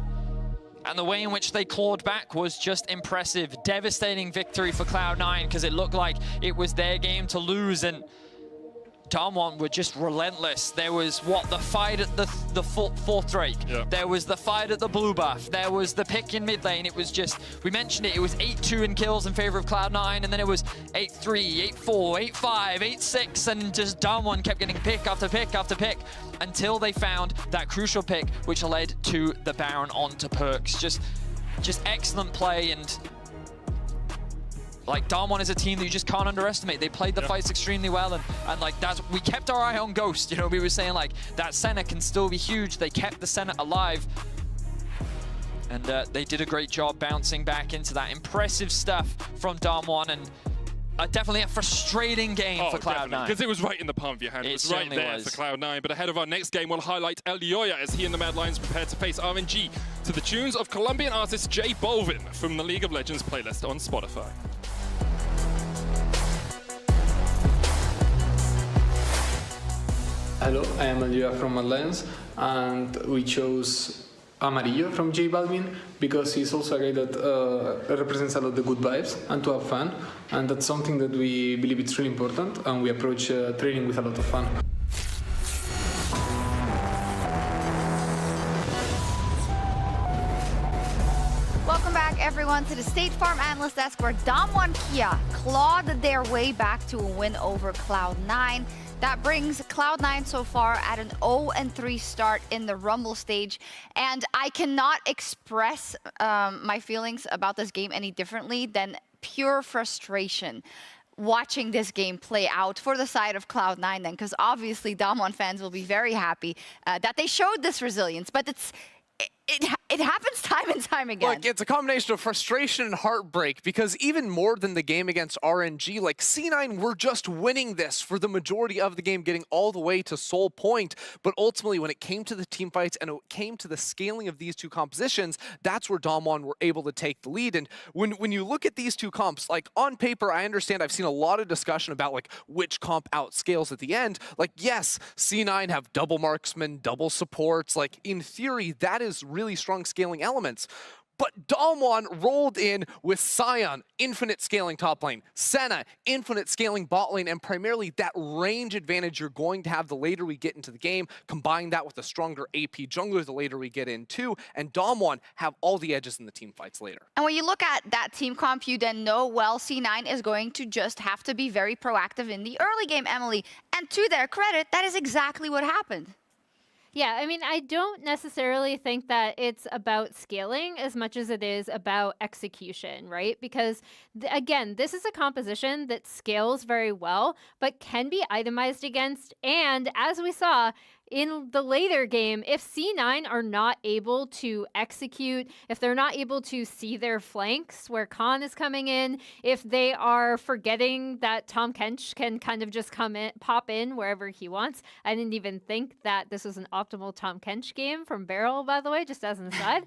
And the way in which they clawed back was just impressive. Devastating victory for Cloud9 because it looked like it was their game to lose, and Damwon were just relentless. There was, the fight at the fourth Drake. Yeah. There was the fight at the blue buff. There was the pick in mid lane. It was just, we mentioned it, it was 8-2 in kills in favor of Cloud9, and then it was 8-3, 8-4, 8-5, 8-6, and just Damwon kept getting pick after pick after pick until they found that crucial pick, which led to the Baron onto Perks. Just excellent play, and like, Damwon is a team that you just can't underestimate. They played the fights extremely well, and like, we kept our eye on Ghost. You know, we were saying like, that center can still be huge. They kept the center alive. And they did a great job bouncing back into that. Impressive stuff from Damwon, and definitely a frustrating game for Cloud9. Because it was right in the palm of your hand. It was right there for Cloud9. But ahead of our next game, we'll highlight Elioya as he and the Mad Lions prepare to face RNG to the tunes of Colombian artist J Balvin from the League of Legends playlist on Spotify. Hello, I am Elioya from Mad Lions, and we chose Amarillo from J Balvin because he's also a guy that represents a lot of the good vibes and to have fun, and that's something that we believe it's really important, and we approach training with a lot of fun. Welcome back, everyone, to the State Farm Analyst Desk, where Damwon Kia clawed their way back to a win over Cloud9. That brings Cloud9 so far at an 0-3 start in the Rumble stage. And I cannot express my feelings about this game any differently than pure frustration watching this game play out for the side of Cloud9 then, because obviously Damwon fans will be very happy that they showed this resilience, but it happens time and time again. Look, it's a combination of frustration and heartbreak, because even more than the game against RNG, like, C9 were just winning this for the majority of the game, getting all the way to Soul Point. But ultimately, when it came to the team fights and it came to the scaling of these two compositions, that's where Damwon were able to take the lead. And when you look at these two comps, like, on paper, I understand I've seen a lot of discussion about, like, which comp outscales at the end. Like, yes, C9 have double marksmen, double supports. Like, in theory, that is really strong scaling elements. But Damwon rolled in with Sion, infinite scaling top lane, Senna, infinite scaling bot lane, and primarily that range advantage you're going to have the later we get into the game. Combine that with a stronger AP jungler the later we get in too, and Damwon have all the edges in the team fights later. And when you look at that team comp, you then know, well, C9 is going to just have to be very proactive in the early game, Emily. And to their credit, that is exactly what happened. Yeah, I mean, I don't necessarily think that it's about scaling as much as it is about execution, right? Because, again, this is a composition that scales very well, but can be itemized against. And as we saw in the later game, if C9 are not able to execute, if they're not able to see their flanks where Khan is coming in, if they are forgetting that Tahm Kench can kind of just pop in wherever he wants. I didn't even think that this was an optimal Tahm Kench game from Beryl, by the way, just as an aside.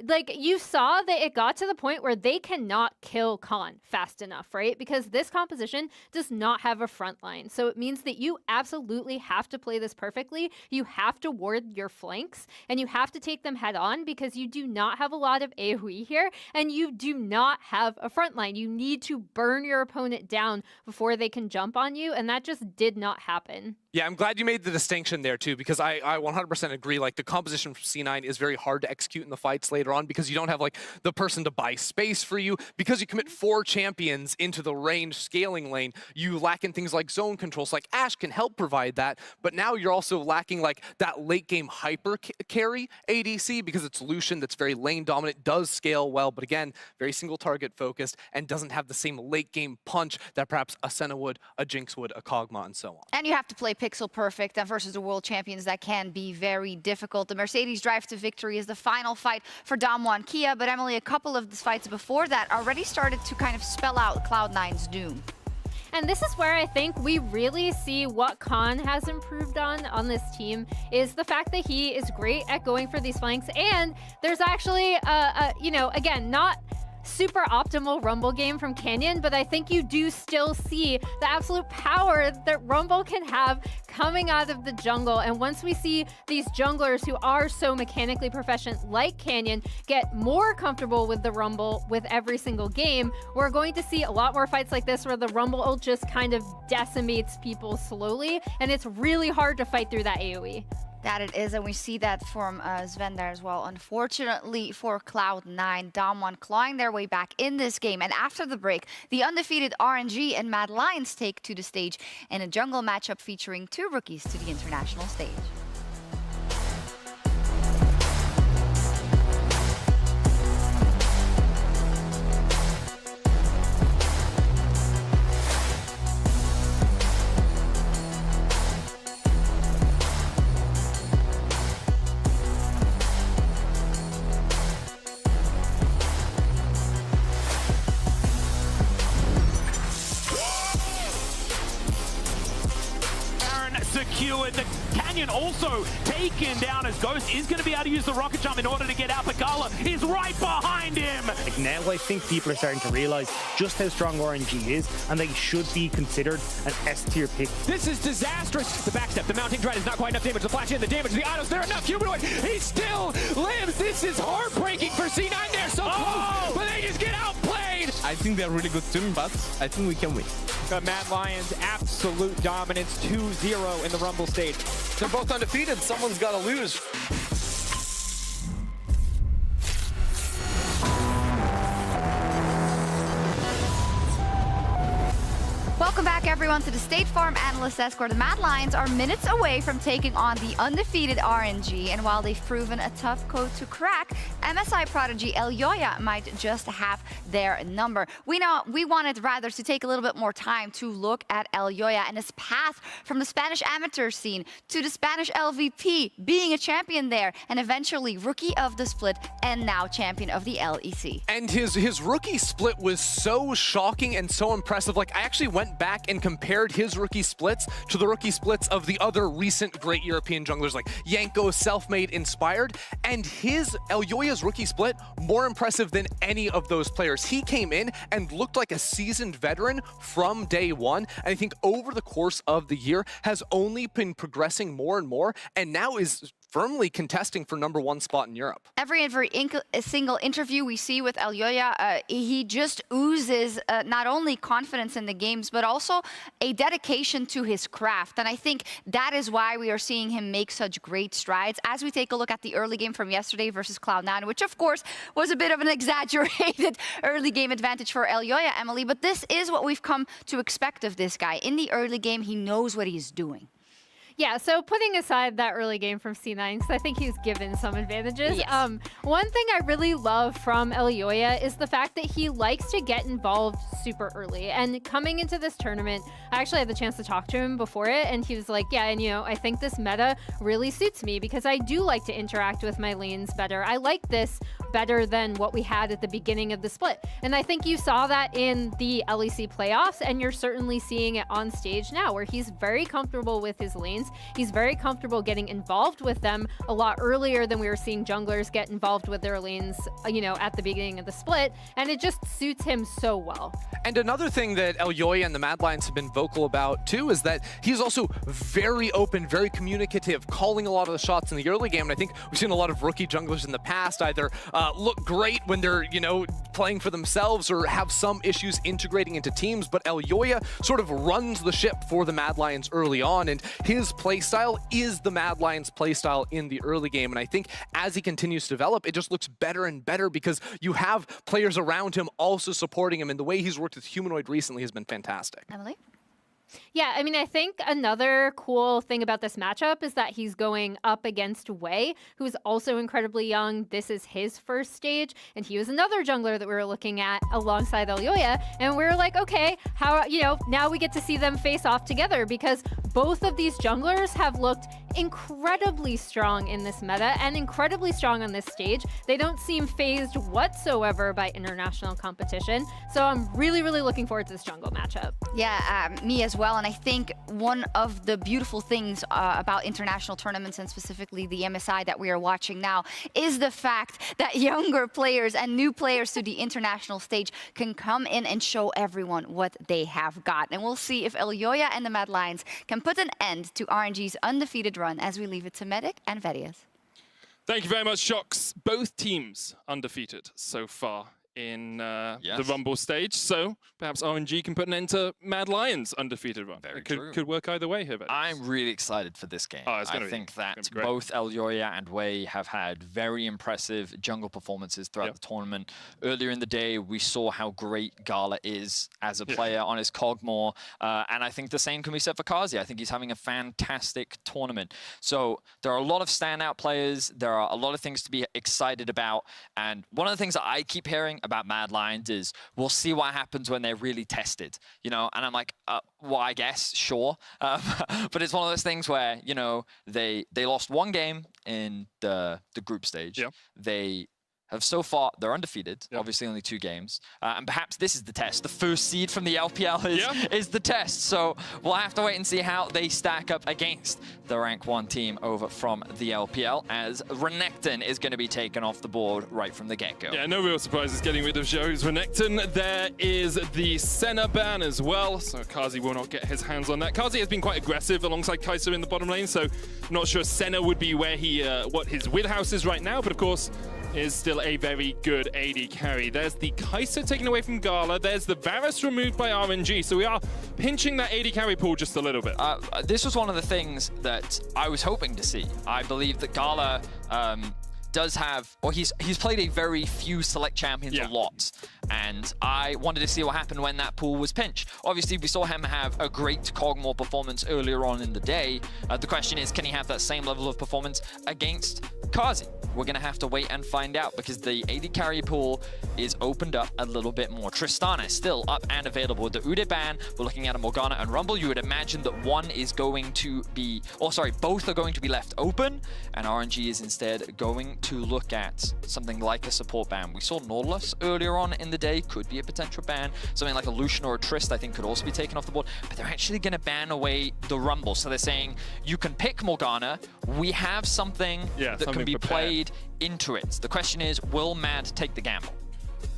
Like, you saw that it got to the point where they cannot kill Khan fast enough, right? Because this composition does not have a front line. So it means that you absolutely have to play this perfectly, you have to ward your flanks and you have to take them head on because you do not have a lot of AoE here and you do not have a front line. You need to burn your opponent down before they can jump on you, and that just did not happen. Yeah, I'm glad you made the distinction there too, because I 100% agree. Like, the composition from C9 is very hard to execute in the fights later on because you don't have like the person to buy space for you. Because you commit 4 champions into the range scaling lane, you lack in things like zone controls. Like Ashe can help provide that, but now you're also lacking like that late game hyper carry ADC because it's Lucian that's very lane dominant, does scale well, but again, very single target focused and doesn't have the same late game punch that perhaps a Senna would, a Jinx would, a Kog'Maw, and so on. And you have to play pixel perfect versus the world champions. That can be very difficult. The Mercedes drive to victory is the final fight for Damwon Kia, but Emily, a couple of the fights before that already started to kind of spell out Cloud9's doom. And this is where I think we really see what Khan has improved on this team is the fact that he is great at going for these flanks. And there's actually, you know, again, not super optimal Rumble game from Canyon, but I think you do still see the absolute power that Rumble can have coming out of the jungle. And once we see these junglers who are so mechanically proficient like Canyon get more comfortable with the Rumble with every single game, we're going to see a lot more fights like this where the Rumble ult just kind of decimates people slowly, and it's really hard to fight through that AoE. That it is, and we see that from Sven there as well. Unfortunately for Cloud9, Damwon clawing their way back in this game. And after the break, the undefeated RNG and Mad Lions take to the stage in a jungle matchup featuring 2 rookies to the international stage. Secured. The Canyon also taken down as Ghost is going to be able to use the rocket jump in order to get out, but Gala is right behind him. Like, now I think people are starting to realize just how strong RNG is, and they should be considered an S-tier pick. This is disastrous. The backstep, the mounting dread is not quite enough damage. The flash in, the damage, the idols, they're enough. Humanoid, he still lives. This is heartbreaking for C9. They're so close, but they just get outplayed. I think they're a really good team, but I think we can win. The Mad Lions, absolute dominance, 2-0 in the Rumble stage. They're both undefeated. Someone's got to lose. Welcome back, everyone, to the State Farm Analyst Desk, where the Mad Lions are minutes away from taking on the undefeated RNG. And while they've proven a tough code to crack, MSI prodigy Elyoya might just have their number. We wanted rather to take a little bit more time to look at Elyoya and his path from the Spanish amateur scene to the Spanish LVP, being a champion there, and eventually rookie of the split and now champion of the LEC. And his rookie split was so shocking and so impressive. Like, I actually went back and compared his rookie splits to the rookie splits of the other recent great European junglers like Yanko, Selfmade, Inspired, and his Elyoya's rookie split more impressive than any of those players. He came in and looked like a seasoned veteran from day one, and I think over the course of the year has only been progressing more and more, and now is firmly contesting for #1 spot in Europe. Every single interview we see with Elyoya, he just oozes not only confidence in the games, but also a dedication to his craft. And I think that is why we are seeing him make such great strides. As we take a look at the early game from yesterday versus Cloud9, which of course was a bit of an exaggerated early game advantage for Elyoya, Emily, but this is what we've come to expect of this guy. In the early game, he knows what he's doing. Yeah, so putting aside that early game from C9, because I think he's given some advantages. Yes. One thing I really love from Elyoya is the fact that he likes to get involved super early. And coming into this tournament, I actually had the chance to talk to him before it, and he was like, yeah, and you know, I think this meta really suits me because I do like to interact with my lanes better. I like this better than what we had at the beginning of the split. And I think you saw that in the LEC playoffs, and you're certainly seeing it on stage now, where he's very comfortable with his lanes. He's very comfortable getting involved with them a lot earlier than we were seeing junglers get involved with their lanes, you know, at the beginning of the split. And it just suits him so well. And another thing that Elyoya and the Mad Lions have been vocal about too is that he's also very open, very communicative, calling a lot of the shots in the early game. And I think we've seen a lot of rookie junglers in the past either look great when they're, you know, playing for themselves or have some issues integrating into teams. But Elyoya sort of runs the ship for the Mad Lions early on, and his playstyle is the Mad Lions playstyle in the early game. And I think as he continues to develop, it just looks better and better because you have players around him also supporting him, and the way he's worked with Humanoid recently has been fantastic. Emily? Yeah, I mean, I think another cool thing about this matchup is that he's going up against Wei, who's also incredibly young. This is his first stage, and he was another jungler that we were looking at alongside Elyoya, and we were like, okay, how, you know, now we get to see them face off together because both of these junglers have looked incredibly strong in this meta and incredibly strong on this stage. They don't seem phased whatsoever by international competition, so I'm really, really looking forward to this jungle matchup. Yeah, me as well. And I think one of the beautiful things about international tournaments, and specifically the MSI that we are watching now, is the fact that younger players and new players to the international stage can come in and show everyone what they have got. And we'll see if Elyoya and the Mad Lions can put an end to RNG's undefeated run as we leave it to Medic and Vedius. Thank you very much, Shox. Both teams undefeated so far in the Rumble stage, so perhaps RNG can put an end to Mad Lions' undefeated run. Very it true. Could work either way here. I'm really excited for this game. I think that both Elyoya and Wei have had very impressive jungle performances throughout the tournament. Earlier in the day, we saw how great Gala is as a player on his Cogmore, and I think the same can be said for Kazi. I think he's having a fantastic tournament. So there are a lot of standout players. There are a lot of things to be excited about, and one of the things that I keep hearing about Mad Lions is we'll see what happens when they're really tested, you know, and I'm like, well, I guess, sure. But it's one of those things where, you know, they lost one game in the group stage. They have so far, they're undefeated, obviously only 2 games. And perhaps this is the test. The first seed from the LPL is the test. So we'll have to wait and see how they stack up against the rank 1 team over from the LPL, as Renekton is going to be taken off the board right from the get-go. Yeah, no real surprises getting rid of Joe's Renekton. There is the Senna ban as well, so Kazi will not get his hands on that. Kazi has been quite aggressive alongside Kai'Sa in the bottom lane, so I'm not sure Senna would be where he, what his wheelhouse is right now, but of course, is still a very good AD carry. There's the Kai'Sa taken away from Gala. There's the Varus removed by RNG. So we are pinching that AD carry pool just a little bit. This was one of the things that I was hoping to see. I believe that Gala does have, or he's played a very few select champions a lot. And I wanted to see what happened when that pool was pinched. Obviously, we saw him have a great Cogmore performance earlier on in the day. The question is, can he have that same level of performance against Kazi? We're going to have to wait and find out, because the AD carry pool is opened up a little bit more. Tristana is still up and available. With the Udyr ban, we're looking at a Morgana and Rumble. You would imagine that one is going to be, or sorry, both are going to be left open, and RNG is instead going to look at something like a support ban. We saw Nautilus earlier on in the day, could be a potential ban. Something like a Lucian or a Trist, I think, could also be taken off the board, but they're actually going to ban away the Rumble. So they're saying, you can pick Morgana, we have something that can be played into it. The question is, will Mad take the gamble?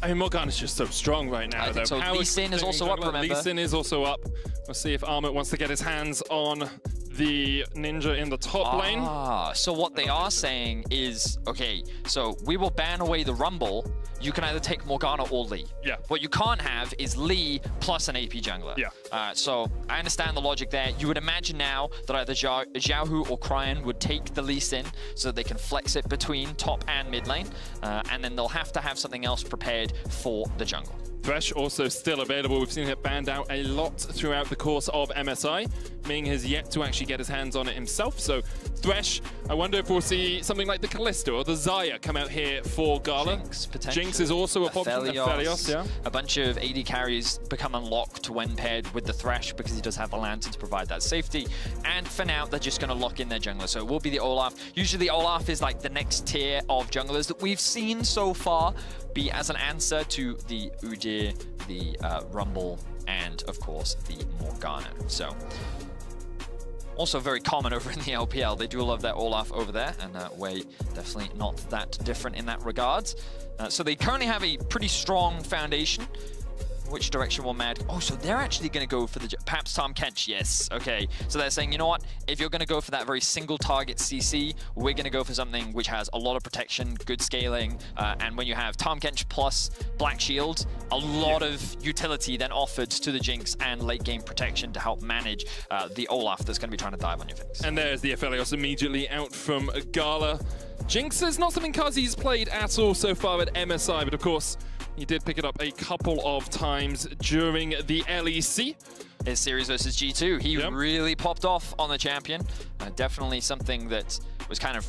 I mean, Morgana's just so strong right now, though. So Lee Sin is also up, remember? Lee Sin is also up. We'll see if Armut wants to get his hands on the Ninja in the top lane. So what they are saying is, okay, so we will ban away the Rumble. You can either take Morgana or Lee. Yeah. What you can't have is Lee plus an AP jungler. Yeah. So I understand the logic there. You would imagine now that either Xiaohu or Cryan would take the Lee Sin so they can flex it between top and mid lane. And then they'll have to have something else prepared for the jungle. Thresh also still available. We've seen it banned out a lot throughout the course of MSI. Ming has yet to actually get his hands on it himself. So Thresh, I wonder if we'll see something like the Callisto or the Xayah come out here for Gala. Jinx, potentially. Jinx is also a option. Aphelios, yeah. A bunch of AD carries become unlocked when paired with the Thresh because he does have the Lantern to provide that safety. And for now, they're just going to lock in their jungler. So it will be the Olaf. Usually the Olaf is like the next tier of junglers that we've seen so far be as an answer to the Udyr, the Rumble, and of course the Morgana. So also very common over in the LPL. They do love their Olaf over there, and Wei definitely not that different in that regard. So they currently have a pretty strong foundation. Which direction will Mad? Oh, so they're actually going to go for the... Perhaps Tahm Kench, yes. Okay, so they're saying, you know what? If you're going to go for that very single target CC, we're going to go for something which has a lot of protection, good scaling, and when you have Tahm Kench plus Black Shield, a lot of utility then offered to the Jinx and late game protection to help manage the Olaf that's going to be trying to dive on your face. And there's the Aphelios immediately out from Gala. Jinx is not something Kazi's played at all so far at MSI, but of course, he did pick it up a couple of times during the LEC. His series versus G2, he really popped off on the champion. Definitely something that was kind of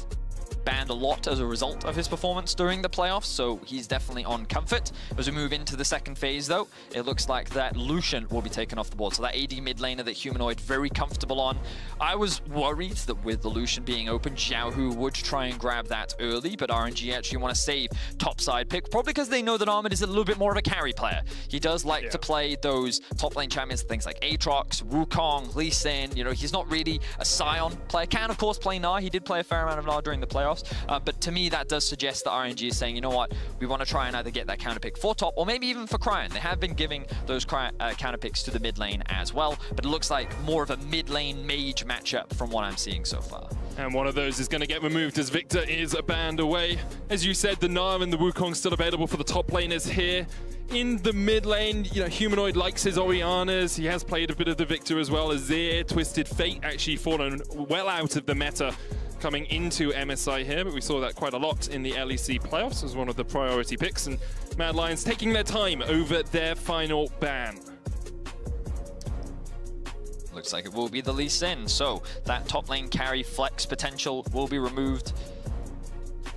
banned a lot as a result of his performance during the playoffs, so he's definitely on comfort. As we move into the second phase, though, it looks like that Lucian will be taken off the board. So that AD mid laner that Humanoid very comfortable on. I was worried that with the Lucian being open, Xiaohu would try and grab that early, but RNG actually want to save top side pick, probably because they know that Armid is a little bit more of a carry player. He does like to play those top lane champions, things like Aatrox, Wukong, Lee Sin. You know, he's not really a Sion player. Can, of course, play Gnar. He did play a fair amount of Gnar during the playoffs. But to me, that does suggest that RNG is saying, you know what, we want to try and either get that counter pick for top or maybe even for Cryon. They have been giving those counter picks to the mid lane as well, but it looks like more of a mid lane mage matchup from what I'm seeing so far. And one of those is going to get removed as Victor is banned away. As you said, the Gnar and the Wukong still available for the top laners here. In the mid lane, you know, Humanoid likes his Orianas. He has played a bit of the Victor as well. Azir, Twisted Fate actually fallen well out of the meta coming into MSI here, but we saw that quite a lot in the LEC playoffs as one of the priority picks, and Mad Lions taking their time over their final ban. Looks like it will be the Lee Sin, so that top lane carry flex potential will be removed.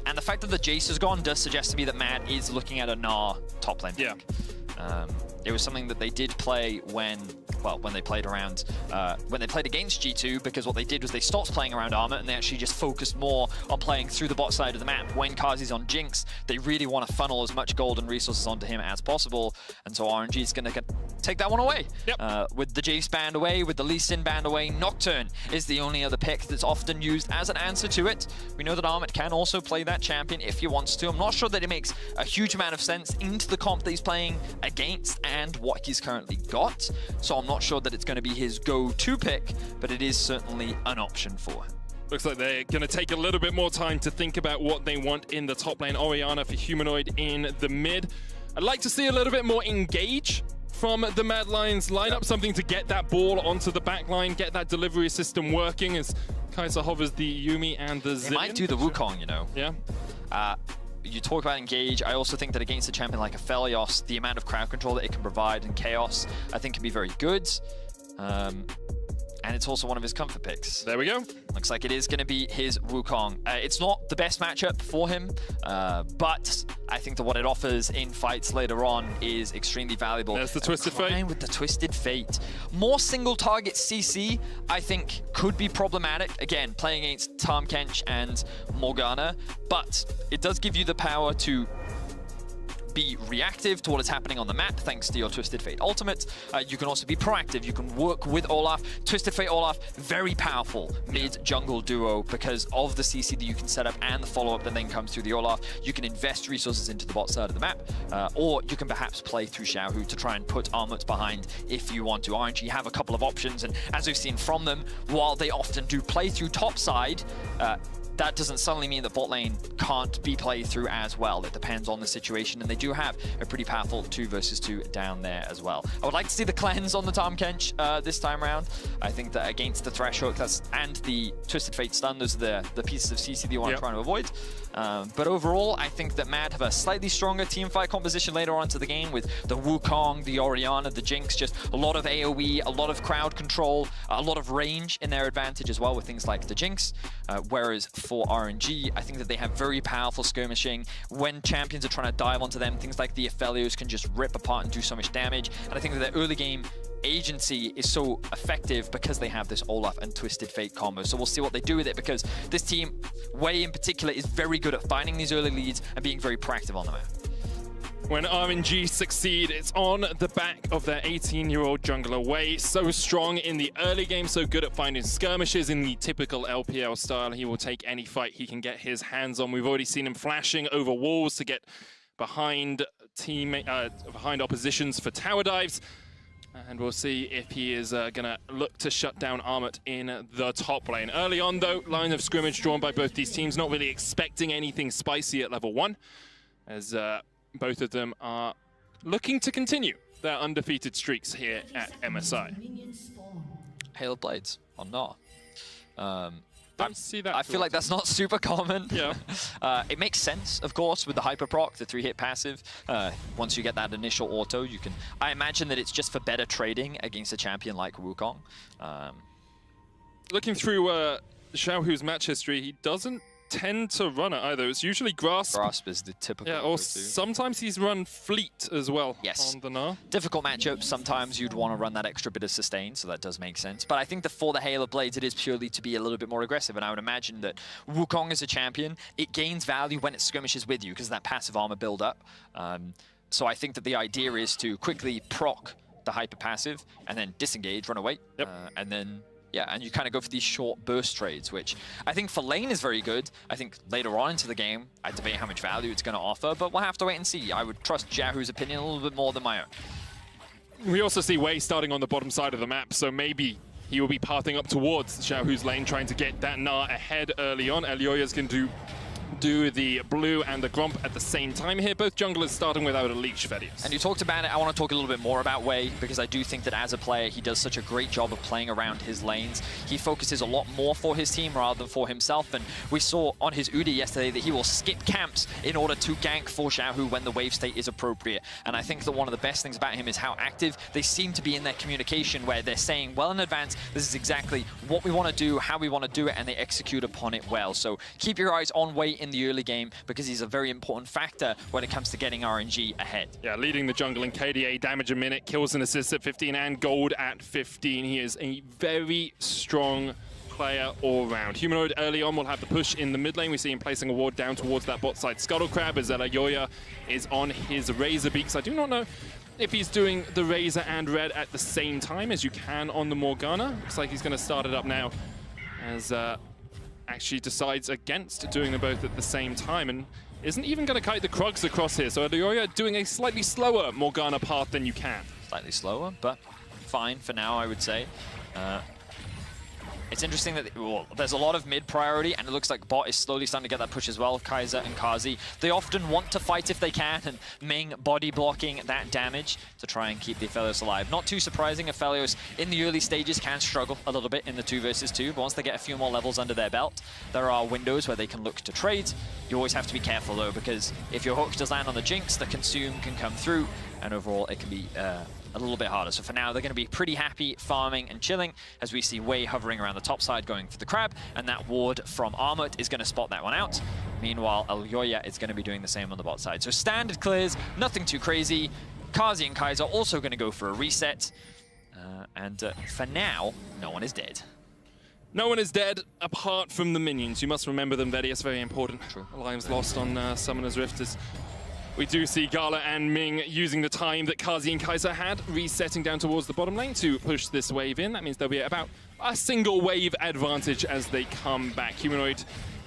And the fact that the Jace is gone does suggest to me that Mad is looking at a Gnar top lane pick. It was something that they did play when they played around, when they played against G2, because what they did was they stopped playing around Armor and they actually just focused more on playing through the bot side of the map. When Kazi's on Jinx, they really want to funnel as much gold and resources onto him as possible, and so RNG is going to take that one away. With the Jace banned away, with the Lee Sin banned away, Nocturne is the only other pick that's often used as an answer to it. We know that Armit can also play that champion if he wants to. I'm not sure that it makes a huge amount of sense into the comp that he's playing against and what he's currently got, so I'm not sure that it's going to be his go-to pick, but it is certainly an option for him. Looks like they're going to take a little bit more time to think about what they want in the top lane. Orianna for Humanoid in the mid. I'd like to see a little bit more engage from the Mad Lions lineup, something to get that ball onto the back line, get that delivery system working as Kai'Sa hovers the Yuumi and the Zilean. They might do the Wukong, you know. Yeah. You talk about engage. I also think that against a champion like Aphelios, the amount of crowd control that it can provide and chaos, I think, can be very good. And it's also one of his comfort picks. There we go. Looks like it is going to be his Wukong. It's not the best matchup for him, but I think that what it offers in fights later on is extremely valuable. There's the Twisted Fate. With the Twisted Fate. More single target CC, I think, could be problematic. Again, playing against Tahm Kench and Morgana, but it does give you the power to be reactive to what is happening on the map thanks to your Twisted Fate ultimate. You can also be proactive. You can work with Olaf. Twisted Fate Olaf, very powerful mid-jungle duo because of the CC that you can set up and the follow-up that then comes through the Olaf. You can invest resources into the bot side of the map, or you can perhaps play through Xiaohu to try and put Armut behind if you want to. RNG have a couple of options, and as we've seen from them, while they often do play through top side, that doesn't suddenly mean that bot lane can't be played through as well. It depends on the situation, and they do have a pretty powerful 2 versus 2 down there as well. I would like to see the cleanse on the Tahm Kench this time around. I think that against the Thresh Hook and the Twisted Fate stun, those are the pieces of CC that you want to try and avoid. But overall, I think that Mad have a slightly stronger teamfight composition later on into the game with the Wukong, the Orianna, the Jinx, just a lot of AoE, a lot of crowd control, a lot of range in their advantage as well with things like the Jinx. Whereas for RNG, I think that they have very powerful skirmishing. When champions are trying to dive onto them, things like the Aphelios can just rip apart and do so much damage. And I think that their early game agency is so effective because they have this Olaf and Twisted Fate combo. So we'll see what they do with it, because this team, Wei in particular, is very good at finding these early leads and being very proactive on the map. When RNG succeed, it's on the back of their 18-year-old jungler Wei. So strong in the early game, so good at finding skirmishes in the typical LPL style. He will take any fight he can get his hands on. We've already seen him flashing over walls to get behind behind oppositions for tower dives. And we'll see if he is going to look to shut down Armut in the top lane. Early on, though, line of scrimmage drawn by both these teams. Not really expecting anything spicy at level 1, as both of them are looking to continue their undefeated streaks here at MSI. Hail Blades or not? Don't see that. I feel like that's not super common. Yeah. It makes sense, of course, with the hyper proc, the 3-hit passive. Once you get that initial auto, you can. I imagine that it's just for better trading against a champion like Wukong. Looking through Xiaohu's match history, he doesn't tend to run it either. It's usually Grasp. Grasp is the typical. Yeah, or sometimes he's run Fleet as well. Yes. On the Gnar. Difficult matchup. Sometimes you'd want to run that extra bit of sustain, so that does make sense. But I think that for the Hail of Blades, it is purely to be a little bit more aggressive. And I would imagine that Wukong as a champion, it gains value when it skirmishes with you because of that passive armor build up. So I think that the idea is to quickly proc the hyper passive and then disengage, run away, and then. Yeah, and you kind of go for these short burst trades, which I think for lane is very good. I think later on into the game, I debate how much value it's going to offer, but we'll have to wait and see. I would trust Xiaohu's opinion a little bit more than my own. We also see Wei starting on the bottom side of the map, so maybe he will be pathing up towards Xiaohu's lane, trying to get that Gnar ahead early on. Elioya's going to do the blue and the Gromp at the same time here. Both junglers starting without a leash, Vedius. And you talked about it. I want to talk a little bit more about Wei, because I do think that as a player, he does such a great job of playing around his lanes. He focuses a lot more for his team rather than for himself. And we saw on his Udi yesterday that he will skip camps in order to gank for Xiaohu when the wave state is appropriate. And I think that one of the best things about him is how active they seem to be in their communication, where they're saying well in advance, this is exactly what we want to do, how we want to do it, and they execute upon it well. So keep your eyes on Wei in the early game, because he's a very important factor when it comes to getting RNG ahead. Yeah, leading the jungle in KDA, damage a minute, kills and assists at 15, and gold at 15. He is a very strong player all round. Humanoid early on will have the push in the mid lane. We see him placing a ward down towards that bot side Scuttle Crab as Elioya is on his Razor Beaks. I do not know if he's doing the Razor and Red at the same time as you can on the Morgana. Looks like he's going to start it up now as actually decides against doing them both at the same time and isn't even going to kite the Krugs across here. So Elioya doing a slightly slower Morgana path than you can. Slightly slower, but fine for now, I would say. It's interesting that there's a lot of mid priority, and it looks like bot is slowly starting to get that push as well. Kaiser and Kazi, they often want to fight if they can, and Ming body blocking that damage to try and keep the Aphelios alive. Not too surprising, Aphelios in the early stages can struggle a little bit in the 2 versus 2, but once they get a few more levels under their belt, there are windows where they can look to trade. You always have to be careful though, because if your hook does land on the Jinx, the consume can come through, and overall it can be a little bit harder. So for now, they're going to be pretty happy farming and chilling as we see Wei hovering around the top side going for the crab, and that ward from Armut is going to spot that one out. Meanwhile, Elioya is going to be doing the same on the bot side. So standard clears, nothing too crazy. Kazi and Kaiser also going to go for a reset. For now, no one is dead. No one is dead apart from the minions. You must remember them, Vedius, very important. True. Lives lost on Summoner's Rift as we do see Gala and Ming using the time that Kazi and Kaiser had, resetting down towards the bottom lane to push this wave in. That means there'll be about a single wave advantage as they come back. Humanoid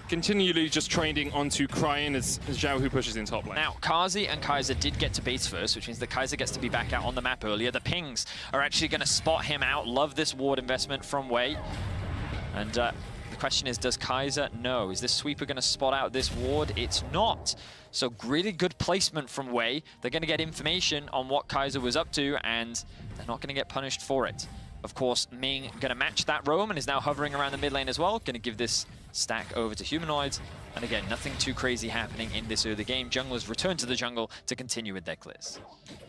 continually just trading onto Cryin as Xiaohu pushes in top lane. Now, Kazi and Kaiser did get to base first, which means that Kaiser gets to be back out on the map earlier. The pings are actually going to spot him out. Love this ward investment from Wei. And The question is, does Kaiser know? Is this sweeper going to spot out this ward? It's not. So really good placement from Wei. They're going to get information on what Kaiser was up to, and they're not going to get punished for it. Of course, Ming going to match that roam and is now hovering around the mid lane as well. Going to give this stack over to Humanoids. And again, nothing too crazy happening in this early game. Junglers return to the jungle to continue with their clears.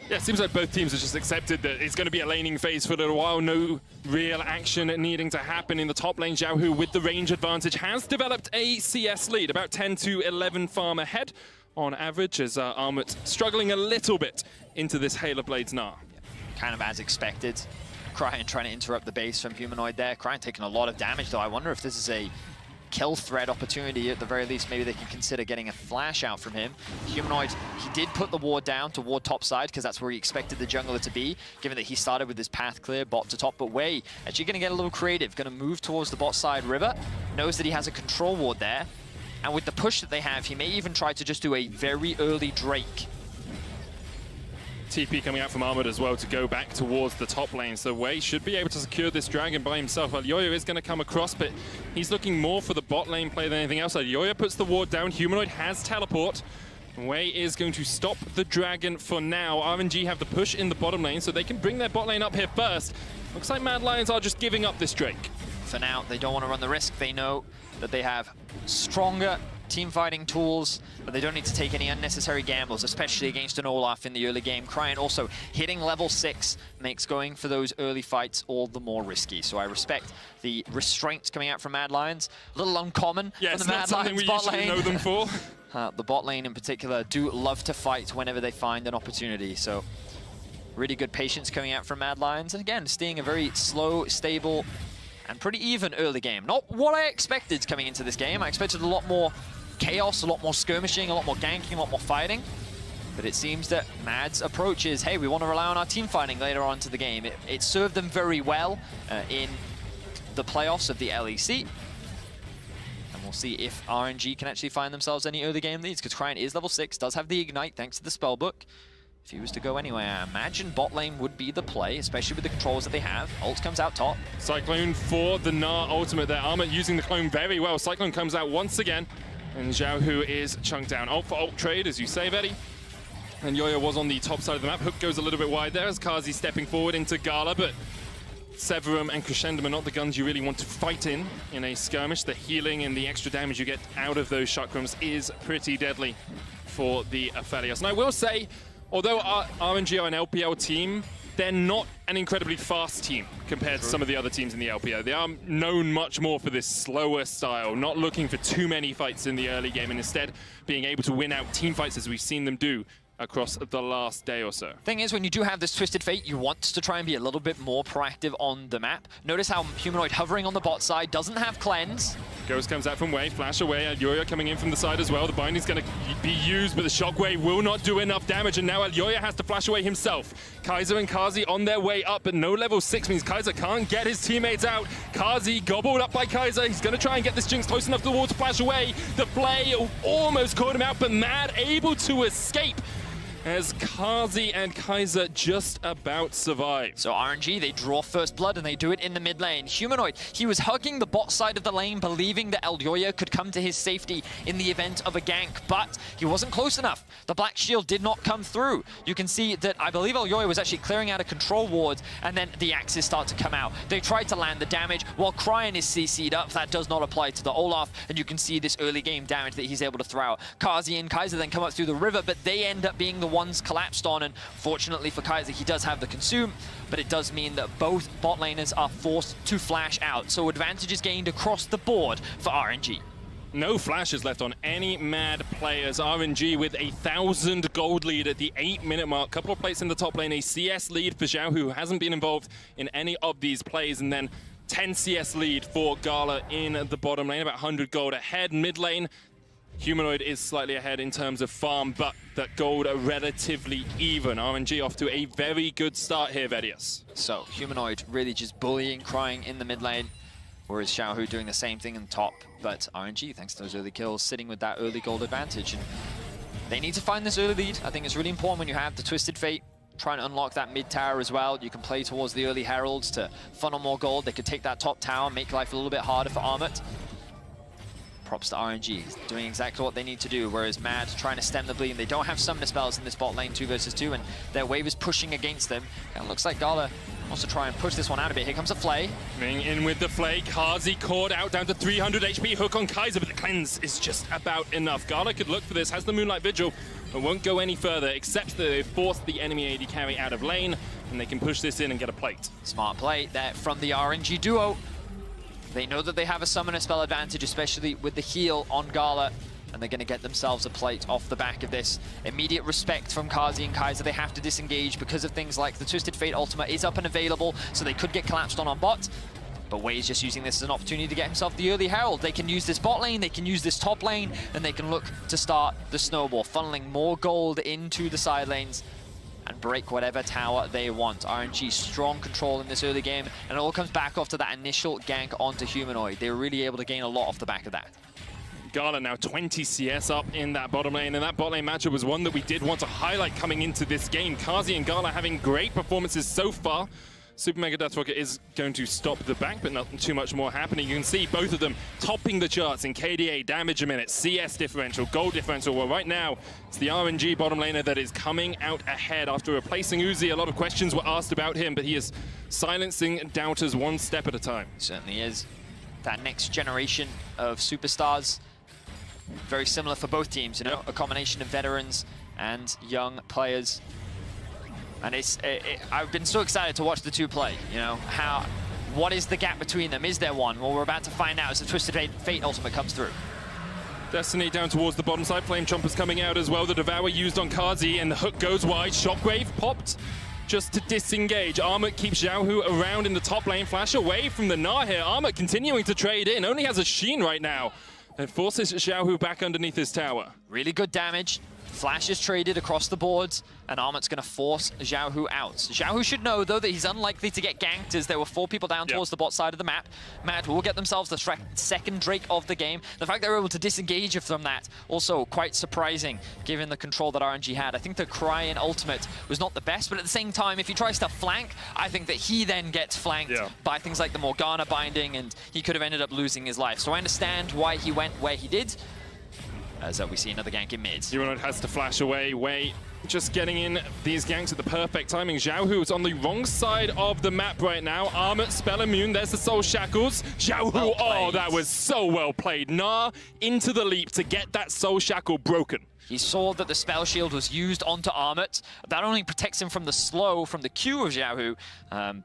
Yeah, it seems like both teams have just accepted that it's going to be a laning phase for a little while. No real action needing to happen in the top lane. Xiaohu, with the range advantage, has developed a CS lead, about 10 to 11 farm ahead on average, as Armut struggling a little bit into this Hail of Blades Gnar. Kind of as expected. Cryan trying to interrupt the base from Humanoid there. Cryan taking a lot of damage, though. I wonder if this is a kill threat opportunity. At the very least, maybe they can consider getting a flash out from him. Humanoid, he did put the ward down to ward top side because that's where he expected the jungler to be, given that he started with his path clear bot to top. But Wei actually going to get a little creative, going to move towards the bot side river, knows that he has a control ward there, and with the push that they have, he may even try to just do a very early Drake. TP coming out from Armored as well to go back towards the top lane. So Wei should be able to secure this dragon by himself. Alyoya is going to come across, but he's looking more for the bot lane play than anything else. Alyoya puts the ward down. Humanoid has teleport. Wei is going to stop the dragon for now. RNG have the push in the bottom lane, so they can bring their bot lane up here first. Looks like Mad Lions are just giving up this Drake. For now, they don't want to run the risk. They know that they have stronger team fighting tools, but they don't need to take any unnecessary gambles, especially against an Olaf in the early game. Cryan also hitting level 6 makes going for those early fights all the more risky. So I respect the restraints coming out from Mad Lions. A little uncommon from the Mad Lions bot lane. Know them for. The bot lane in particular do love to fight whenever they find an opportunity. So really good patience coming out from Mad Lions. And again, seeing a very slow, stable, and pretty even early game. Not what I expected coming into this game. I expected a lot more chaos, a lot more skirmishing, a lot more ganking, a lot more fighting. But it seems that Mad's approach is, hey, we want to rely on our team fighting later on to the game. It served them very well in the playoffs of the LEC. And we'll see if RNG can actually find themselves any early game leads, because Cryan is level 6, does have the Ignite thanks to the spellbook. If he was to go anyway, I imagine bot lane would be the play, especially with the controls that they have. Ult comes out top. Cyclone for the Gnar ultimate there. Armut using the clone very well. Cyclone comes out once again. And Xiaohu is chunked down. Ult for ult trade, as you say, Vetti. And Yoyo was on the top side of the map. Hook goes a little bit wide there as Kazi stepping forward into Gala, but Severum and Crescendum are not the guns you really want to fight in a skirmish. The healing and the extra damage you get out of those chakrams is pretty deadly for the Aphelios. And I will say, although RNG are an LPL team, they're not an incredibly fast team compared to some of the other teams in the LPL. They are known much more for this slower style, not looking for too many fights in the early game, and instead being able to win out team fights as we've seen them do across the last day or so. Thing is, when you do have this Twisted Fate, you want to try and be a little bit more proactive on the map. Notice how Humanoid hovering on the bot side doesn't have cleanse. Ghost comes out from Wei, flash away. Alyoya coming in from the side as well. The binding's going to be used, but the shockwave will not do enough damage, and now Alyoya has to flash away himself. Kaiser and Kazi on their way up, but no level 6 means Kaiser can't get his teammates out. Kazi gobbled up by Kaiser. He's going to try and get this Jinx close enough to the wall to flash away. The play almost caught him out, but Mad able to escape, as Kazi and Kaiser just about survive. So RNG, they draw first blood and they do it in the mid lane. Humanoid, he was hugging the bot side of the lane, believing that Alyoya could come to his safety in the event of a gank, but he wasn't close enough. The Black Shield did not come through. You can see that I believe Alyoya was actually clearing out a control ward, and then the axes start to come out. They tried to land the damage while Cryan is CC'd up. That does not apply to the Olaf, and you can see this early game damage that he's able to throw out. Kazi and Kaiser then come up through the river, but they end up being the ones collapsed on, and fortunately for Kaiser, he does have the consume, but it does mean that both bot laners are forced to flash out, so advantage is gained across the board for RNG. No flashes left on any Mad players. RNG with 1,000 gold lead at the 8-minute mark. Couple of plates in the top lane, a CS lead for Xiao, who hasn't been involved in any of these plays, and then 10 CS lead for Gala in the bottom lane, about 100 gold ahead. Mid lane, Humanoid is slightly ahead in terms of farm, but that gold are relatively even. RNG off to a very good start here, Vedius. So Humanoid really just bullying, Cryan in the mid lane, whereas Xiaohu doing the same thing in the top. But RNG, thanks to those early kills, sitting with that early gold advantage. And they need to find this early lead. I think it's really important when you have the Twisted Fate. Trying to unlock that mid tower as well. You can play towards the early heralds to funnel more gold. They could take that top tower, make life a little bit harder for Armut. props to RNG. He's doing exactly what they need to do, whereas Mad trying to stem the bleed. They don't have summoner spells in this bot lane 2 versus 2, and their wave is pushing against them. Kind of looks like Gala wants to try and push this one out a bit. Here comes a Flay. Coming in with the Flay. Kazi caught out down to 300 HP. Hook on Kaiser, but the cleanse is just about enough. Gala could look for this, has the Moonlight Vigil, but won't go any further, except that they've forced the enemy AD carry out of lane, and they can push this in and get a plate. Smart play there from the RNG duo. They know that they have a summoner spell advantage, especially with the heal on Gala, and they're going to get themselves a plate off the back of this. Immediate respect from Kazi and Kaiser. They have to disengage because of things like the Twisted Fate ultimate is up and available, so they could get collapsed on bot. But Wei's just using this as an opportunity to get himself the early Herald. They can use this bot lane, they can use this top lane, and they can look to start the snowball, funneling more gold into the side lanes and break whatever tower they want. RNG strong control in this early game, and it all comes back off to that initial gank onto Humanoid. They were really able to gain a lot off the back of that. Gala now 20 CS up in that bottom lane, and that bot lane matchup was one that we did want to highlight coming into this game. Kazi and Gala having great performances so far. Super Mega Death Rocket is going to stop the back, but not too much more happening. You can see both of them topping the charts in KDA, damage a minute, CS differential, gold differential. Well, right now, it's the RNG bottom laner that is coming out ahead after replacing Uzi. A lot of questions were asked about him, but he is silencing doubters one step at a time. Certainly is. That next generation of superstars, very similar for both teams, you know, a combination of veterans and young players. And I've been so excited to watch the two play, you know, what is the gap between them? Is there one? Well, we're about to find out as the Twisted Fate ultimate comes through. Destiny down towards the bottom side, Flame Chompers coming out as well. The Devour used on Kazi, and the hook goes wide. Shockwave popped just to disengage. Armut keeps Xiaohu around in the top lane. Flash away from the Gnar here. Armut continuing to trade in, only has a Sheen right now. It forces Xiaohu back underneath his tower. Really good damage. Flash is traded across the boards, and Armut's going to force Xiaohu out. Xiaohu should know, though, that he's unlikely to get ganked as there were 4 people down towards the bot side of the map. Mad will get themselves the second Drake of the game. The fact they were able to disengage from that, also quite surprising, given the control that RNG had. I think the Cryin ultimate was not the best, but at the same time, if he tries to flank, I think that he then gets flanked by things like the Morgana binding, and he could have ended up losing his life. So I understand why he went where he did, as we see another gank in mid. Humanoid has to flash away. Wei just getting in these ganks at the perfect timing. Xiaohu is on the wrong side of the map right now. Armut, spell immune. There's the Soul Shackles. Xiaohu, oh, that was so well played. Gnar into the leap to get that Soul Shackle broken. He saw that the spell shield was used onto Armut. That only protects him from the slow, from the Q of Xiaohu,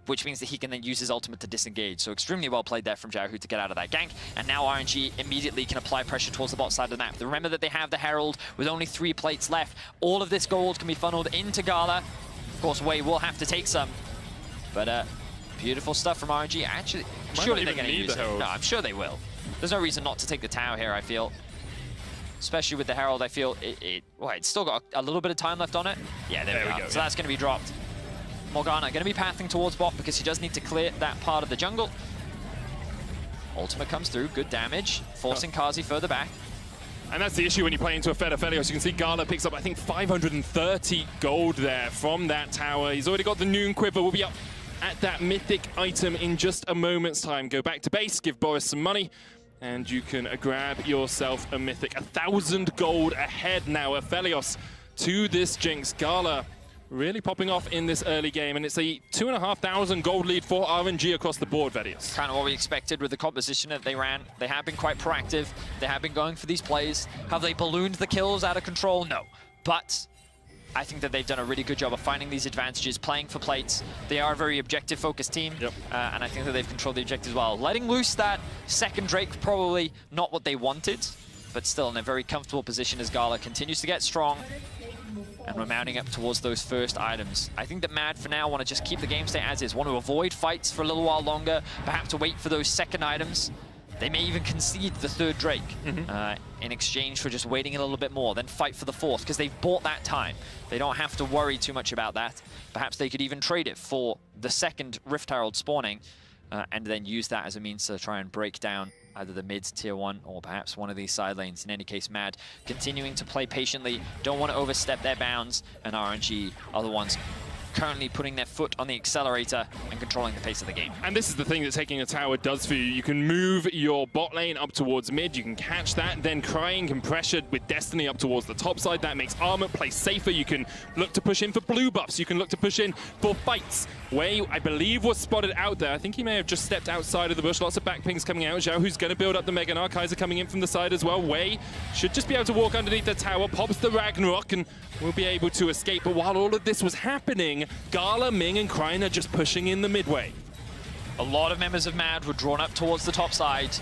which means that he can then use his ultimate to disengage. So extremely well played there from Xiaohu to get out of that gank. And now RNG immediately can apply pressure towards the bot side of the map. Remember that they have the Herald with only 3 plates left. All of this gold can be funneled into Gala. Of course, Wei will have to take some. But beautiful stuff from RNG. Actually, surely they're going to use it. No, I'm sure they will. There's no reason not to take the tower here, I feel. Especially with the Herald, I feel it's still got a little bit of time left on it. Yeah, there we go. So that's going to be dropped. Morgana going to be pathing towards bot because he does need to clear that part of the jungle. Ultimate comes through, good damage, forcing Kazi further back. And that's the issue when you play into a Fed Aphelios. You can see Gala picks up, I think, 530 gold there from that tower. He's already got the Noon Quiver. We'll be up at that mythic item in just a moment's time. Go back to base, give Boris some money, and you can grab yourself a mythic. 1,000 gold ahead now. Aphelios to this Jinx. Gala really popping off in this early game, and it's a 2,500 gold lead for RNG across the board, Vedius. Kind of what we expected with the composition that they ran. They have been quite proactive. They have been going for these plays. Have they ballooned the kills out of control? No. But I think that they've done a really good job of finding these advantages, playing for plates. They are a very objective-focused team, and I think that they've controlled the objectives well. Letting loose that second Drake, probably not what they wanted, but still in a very comfortable position as Gala continues to get strong. And we're mounting up towards those first items. I think that Mad, for now, want to just keep the game state as is. Want to avoid fights for a little while longer, perhaps to wait for those second items. They may even concede the third Drake in exchange for just waiting a little bit more, then fight for the fourth, because they've bought that time. They don't have to worry too much about that. Perhaps they could even trade it for the second Rift Herald spawning, and then use that as a means to try and break down either the mid tier 1 or perhaps one of these side lanes. In any case, Mad continuing to play patiently, don't want to overstep their bounds, and RNG are the ones currently putting their foot on the accelerator and controlling the pace of the game. And this is the thing that taking a tower does for you. You can move your bot lane up towards mid, you can catch that, then Crying can pressure with Destiny up towards the top side. That makes Armor play safer. You can look to push in for blue buffs, you can look to push in for fights. Wei, I believe, was spotted out there. I think he may have just stepped outside of the bush. Lots of back pings coming out. Zhao, who's going to build up the Mega Gnar. Kaiser coming in from the side as well. Wei should just be able to walk underneath the tower, pops the Ragnarok, and will be able to escape. But while all of this was happening, Gala, Ming, and Crying are just pushing in the midway. A lot of members of MAD were drawn up towards the top side,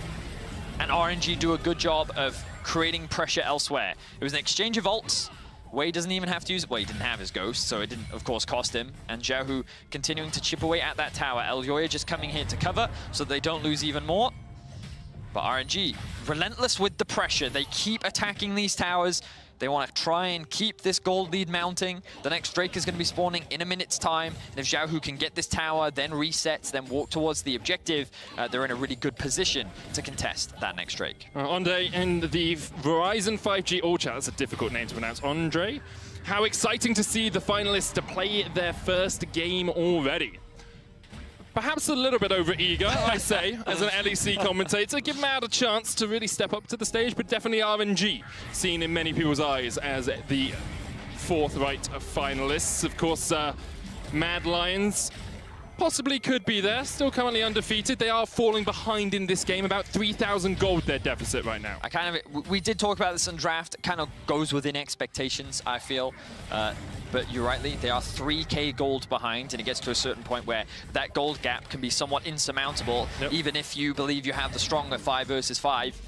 and RNG do a good job of creating pressure elsewhere. It was an exchange of ults. Wei doesn't even have to use it. Well, he didn't have his Ghost, so it didn't, of course, cost him. And Xiaohu continuing to chip away at that tower. Elyoya just coming here to cover so they don't lose even more. But RNG, relentless with the pressure. They keep attacking these towers. They want to try and keep this gold lead mounting. The next Drake is going to be spawning in a minute's time. And if Xiaohu can get this tower, then resets, then walk towards the objective, they're in a really good position to contest that next Drake. Andre and the Verizon 5G All Chat, that's a difficult name to pronounce. Andre, how exciting to see the finalists to play their first game already. Perhaps a little bit over-eager, I say, as an LEC commentator. Give Mad a chance to really step up to the stage, but definitely RNG seen in many people's eyes as the forthright finalists. Of course, Mad Lions possibly could be there, still currently undefeated. They are falling behind in this game, about 3,000 gold their deficit right now. We did talk about this in draft. It kind of goes within expectations, I feel. But you're rightly, they are 3k gold behind, and it gets to a certain point where that gold gap can be somewhat insurmountable, even if you believe you have the stronger 5 versus 5.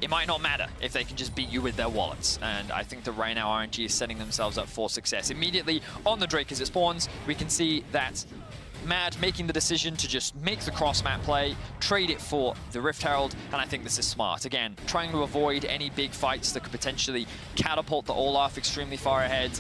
It might not matter if they can just beat you with their wallets. And I think that right now RNG is setting themselves up for success. Immediately on the Drake as it spawns, we can see that Mad making the decision to just make the cross-map play, trade it for the Rift Herald, and I think this is smart. Again, trying to avoid any big fights that could potentially catapult the Olaf extremely far ahead.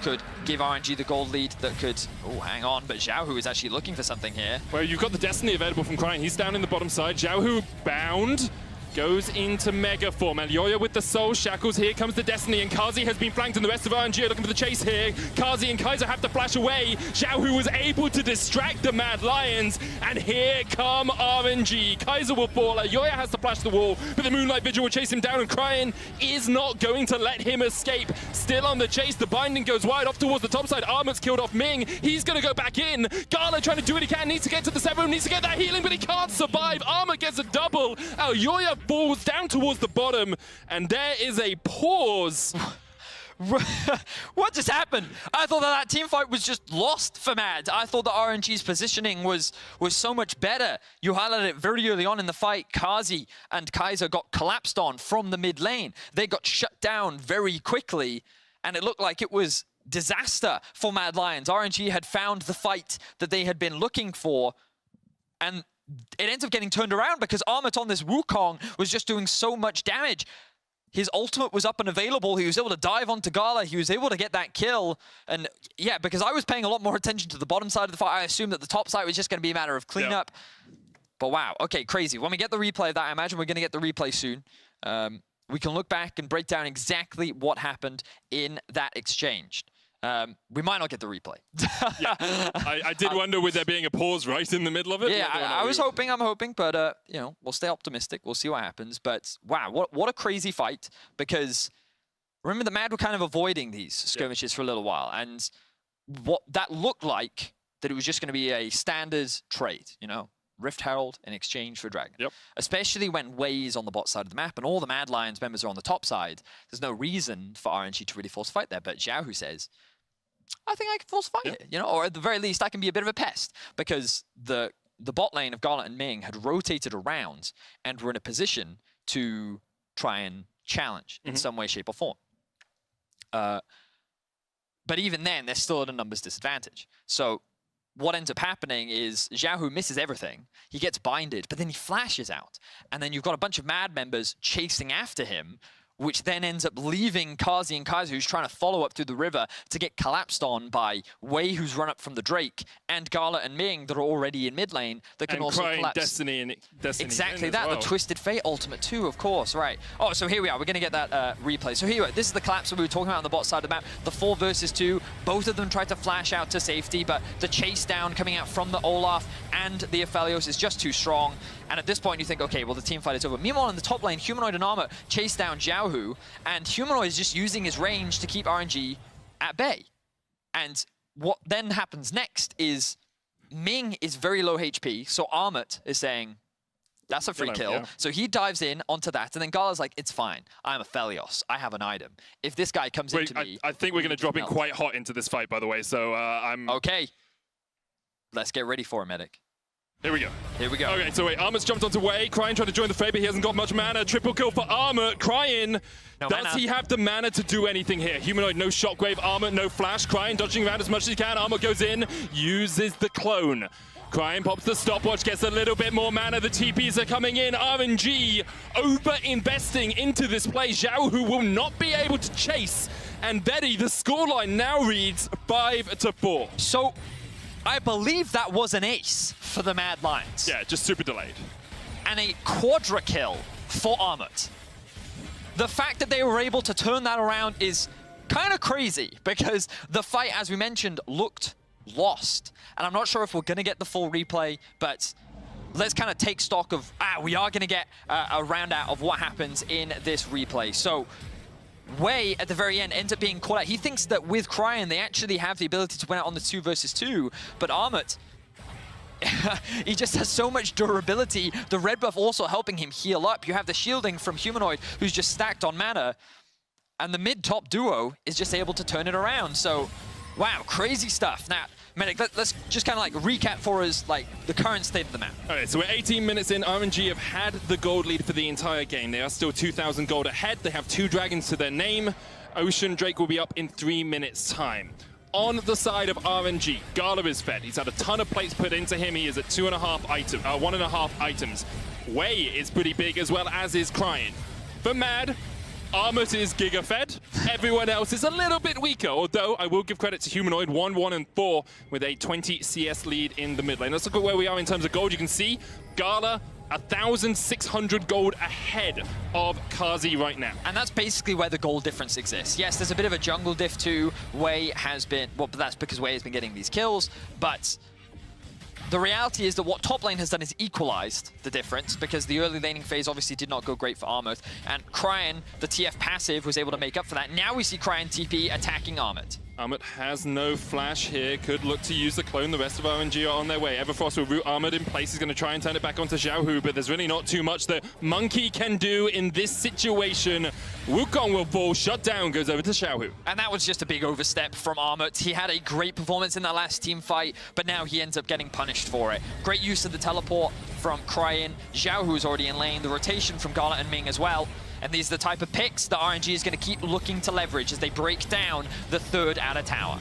Could give RNG the gold lead that could... Oh, hang on, but Xiaohu is actually looking for something here. Well, you've got the Destiny available from Crying. He's down in the bottom side. Xiaohu bound. Goes into Mega form. Elyoya with the Soul Shackles. Here comes the Destiny, and Kazi has been flanked, and the rest of RNG are looking for the chase here. Kazi and Kaiser have to flash away. Xiaohu was able to distract the Mad Lions, and here come RNG. Kaiser will fall. Elyoya has to flash the wall, but the Moonlight Vigil will chase him down, and Crying is not going to let him escape. Still on the chase. The binding goes wide off towards the top side. Armor's killed off Ming. He's going to go back in. Gala trying to do what he can. Needs to get to the 7. Needs to get that healing, but he can't survive. Armor gets a double. Elyoya falls down towards the bottom, and there is a pause. What just happened? I thought that team fight was just lost for Mad. I thought that RNG's positioning was so much better. You highlighted it very early on in the fight. Kazi and Kaiser got collapsed on from the mid lane. They got shut down very quickly, and it looked like it was disaster for Mad Lions. RNG had found the fight that they had been looking for, and it ends up getting turned around because Armut on this Wukong was just doing so much damage. His ultimate was up and available. He was able to dive onto Gala. He was able to get that kill. And yeah, because I was paying a lot more attention to the bottom side of the fight, I assumed that the top side was just going to be a matter of cleanup. But wow, okay, crazy. When we get the replay of that, I imagine we're going to get the replay soon. We can look back and break down exactly what happened in that exchange. We might not get the replay. I did wonder, with there being a pause right in the middle of it. Yeah, I was hoping, I'm hoping, but you know, we'll stay optimistic. We'll see what happens. But wow, what a crazy fight! Because remember, the Mad were kind of avoiding these skirmishes for a little while, and what that looked like, that it was just going to be a standard trade, you know, Rift Herald in exchange for Dragon. Especially when Wei is on the bot side of the map and all the Mad Lions members are on the top side. There's no reason for RNG to really force fight there. But Xiaohu says, I think I can force fight it, you know, or at the very least, I can be a bit of a pest, because the bot lane of Gala and Ming had rotated around and were in a position to try and challenge in some way, shape, or form. But even then, they're still at a numbers disadvantage. So what ends up happening is Xiaohu misses everything. He gets binded, but then he flashes out. And then you've got a bunch of Mad members chasing after him, which then ends up leaving Kazi and Kaiser, who's trying to follow up through the river, to get collapsed on by Wei, who's run up from the Drake, and Gala and Ming that are already in mid lane that can also collapse. Destiny and Destiny. Exactly that, the Twisted Fate ultimate too, of course, right. Oh, so here we are, we're gonna get that replay. So here we are, this is the collapse that we were talking about on the bot side of the map, the 4 versus 2, both of them tried to flash out to safety, but the chase down coming out from the Olaf and the Aphelios is just too strong. And at this point, you think, okay, well, the team fight is over. Meanwhile, in the top lane, Humanoid and Armor chase down Xiaohu, and Humanoid is just using his range to keep RNG at bay. And what then happens next is Ming is very low HP, so Armut is saying, that's a free kill. Yeah. So he dives in onto that, and then Gala's like, it's fine. I'm Aphelios. I have an item. If this guy comes into me... I think we're going to drop in quite hot into this fight, by the way, so I'm... Okay. Let's get ready for it, Medic. Here we go. Here we go. Okay, so wait, Armut's jumped onto Wei. Cryin trying to join the fray, but he hasn't got much mana. Triple kill for Armut. Cryin, does he have the mana to do anything here? Humanoid, no shockwave. Armut, no flash. Cryin dodging around as much as he can. Armut goes in, uses the clone. Cryin pops the stopwatch, gets a little bit more mana. The TPs are coming in. RNG over-investing into this play. Xiaohu will not be able to chase. And Betty, the scoreline now reads 5-4. So, I believe that was an ace for the Mad Lions. Yeah, just super delayed. And a quadra kill for Armut. The fact that they were able to turn that around is kind of crazy, because the fight, as we mentioned, looked lost. And I'm not sure if we're going to get the full replay, but let's kind of take stock of, we are going to get a round out of what happens in this replay. So Wei, at the very end, ends up being caught out. He thinks that with Cryin, they actually have the ability to win out on the 2 versus 2, but Armut, he just has so much durability. The red buff also helping him heal up. You have the shielding from Humanoid, who's just stacked on mana, and the mid-top duo is just able to turn it around. So, wow, crazy stuff. Now, Medic, let's just kind of like recap for us like the current state of the map. Okay, so we're 18 minutes in. RNG have had the gold lead for the entire game. They are still 2,000 gold ahead. They have 2 dragons to their name. Ocean Drake will be up in 3 minutes' time. On the side of RNG, Gala is fed. He's had a ton of plates put into him. He is at 1.5 items. Wei is pretty big, as well as is Cryin. For Mad, Armut is Giga fed. Everyone else is a little bit weaker, although I will give credit to Humanoid, 1, 1, and 4 with a 20 CS lead in the mid lane. Let's look at where we are in terms of gold. You can see Gala 1,600 gold ahead of Kazi right now. And that's basically where the gold difference exists. Yes, there's a bit of a jungle diff too. Wei has been, well, but that's because Wei has been getting these kills, but the reality is that what top lane has done is equalized the difference, because the early laning phase obviously did not go great for Armut, and Cryin, the TF passive, was able to make up for that. Now we see Cryin TP attacking Armut. Armut has no flash here, could look to use the clone. The rest of RNG are on their way. Everfrost will root Armut in place. He's going to try and turn it back onto Xiaohu, but there's really not too much that Monkey can do in this situation. Wukong will fall, shut down, goes over to Xiaohu. And that was just a big overstep from Armut. He had a great performance in that last team fight, but now he ends up getting punished for it. Great use of the teleport from Cryin. Xiaohu's already in lane. The rotation from Gala and Ming as well. And these are the type of picks that RNG is going to keep looking to leverage as they break down the 3rd outer tower.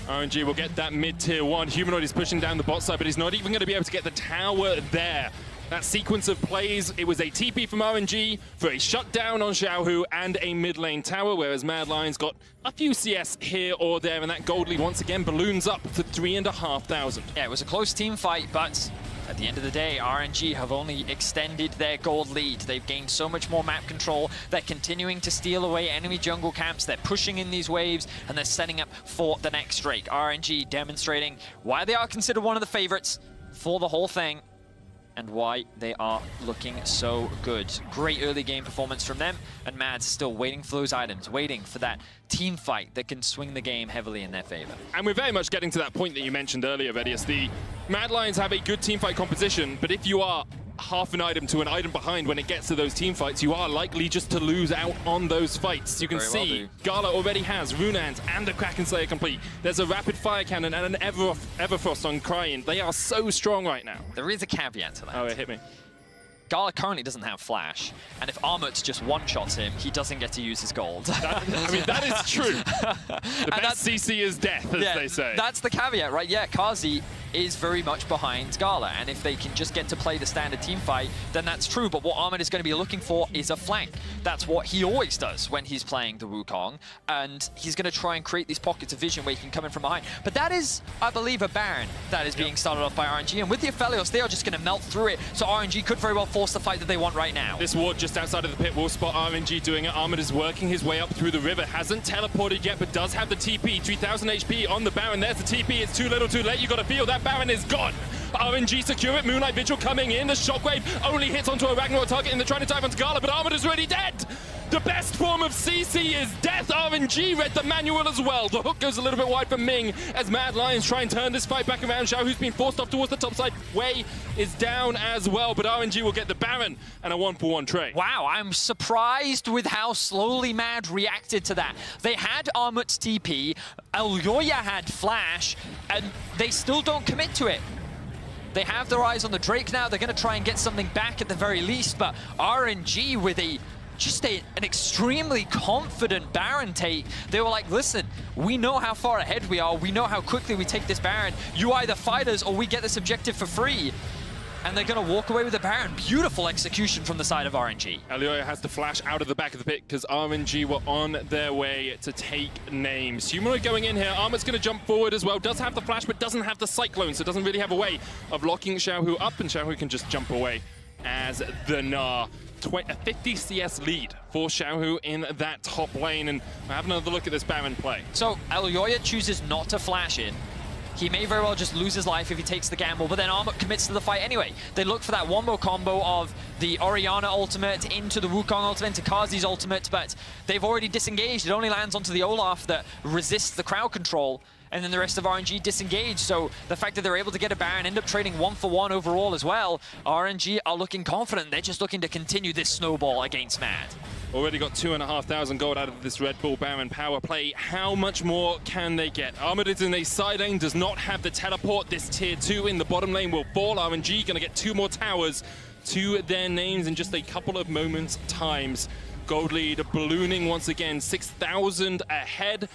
RNG will get that mid-tier 1. Humanoid is pushing down the bot side, but he's not even going to be able to get the tower there. That sequence of plays, it was a TP from RNG for a shutdown on Xiaohu and a mid lane tower, whereas Mad Lions got a few CS here or there, and that gold lead once again balloons up to 3,500. Yeah, it was a close team fight, but at the end of the day, RNG have only extended their gold lead. They've gained so much more map control. They're continuing to steal away enemy jungle camps. They're pushing in these waves, and they're setting up for the next Drake. RNG demonstrating why they are considered one of the favorites for the whole thing, and why they are looking so good. Great early game performance from them, and Mad's still waiting for those items, waiting for that team fight that can swing the game heavily in their favor. And we're very much getting to that point that you mentioned earlier, Vedius. The Mad Lions have a good team fight composition, but if you are half an item to an item behind when it gets to those team fights, you are likely just to lose out on those fights. You can see Gala already has Runans and the Kraken Slayer complete. There's a rapid fire cannon and an Everfrost on Cryin. They are so strong right now. There is a caveat to that. Oh, it hit me. Gala currently doesn't have flash, and if Armut just one-shots him, he doesn't get to use his gold. I mean, that is true. The best CC is death, as they say. That's the caveat, right? Yeah, Kazi is very much behind Gala, and if they can just get to play the standard team fight, then that's true. But what Armut is going to be looking for is a flank. That's what he always does when he's playing the Wukong, and he's going to try and create these pockets of vision where he can come in from behind. But that is, I believe, a Baron that is being started off by RNG, and with the Aphelios, they are just going to melt through it, so RNG could very well force the fight that they want right now. This ward just outside of the pit will spot RNG doing it. Armut is working his way up through the river, hasn't teleported yet, but does have the TP. 3000 HP on the Baron. There's the TP. It's too little too late. You got to feel that Baron is gone. RNG secure it. Moonlight Vigil coming in. The Shockwave only hits onto a Ragnarok target, and they're trying to dive onto Gala, but Armut is already dead. The best form of CC is death. RNG read the manual as well. The hook goes a little bit wide for Ming as Mad Lions try and turn this fight back around. Xiao, who's been forced off towards the top side, Wei is down as well, but RNG will get the Baron and a 1-for-1 trade. Wow, I'm surprised with how slowly Mad reacted to that. They had Armut's TP, Elyoya had Flash, and they still don't commit to it. They have their eyes on the Drake now. They're going to try and get something back at the very least, but RNG with an extremely confident Baron take. They were like, listen, we know how far ahead we are. We know how quickly we take this Baron. You either fight us or we get this objective for free. And they're going to walk away with the Baron. Beautiful execution from the side of RNG. Elyoya has to flash out of the back of the pit because RNG were on their way to take names. Humanoid going in here. Armut's going to jump forward as well. Does have the flash, but doesn't have the Cyclone, so doesn't really have a way of locking Xiaohu up, and Xiaohu can just jump away as the Gnar. A 50 CS lead for Xiaohu in that top lane, and we'll have another look at this Baron play. So Elyoya chooses not to flash in. He may very well just lose his life if he takes the gamble, but then Armut commits to the fight anyway. They look for that wombo combo of the Orianna ultimate into the Wukong ultimate, into Kazi's ultimate, but they've already disengaged. It only lands onto the Olaf that resists the crowd control, and then the rest of RNG disengage. So the fact that they're able to get a Baron, end up trading 1-for-1 overall as well, RNG are looking confident. They're just looking to continue this snowball against Mad. Already got 2,500 gold out of this Red Bull Baron power play. How much more can they get? Armut is in a side lane, does not have the teleport. This tier 2 in the bottom lane will fall. RNG going to get 2 more towers to their names in just a couple of moments times. Gold lead ballooning once again, 6,000 ahead.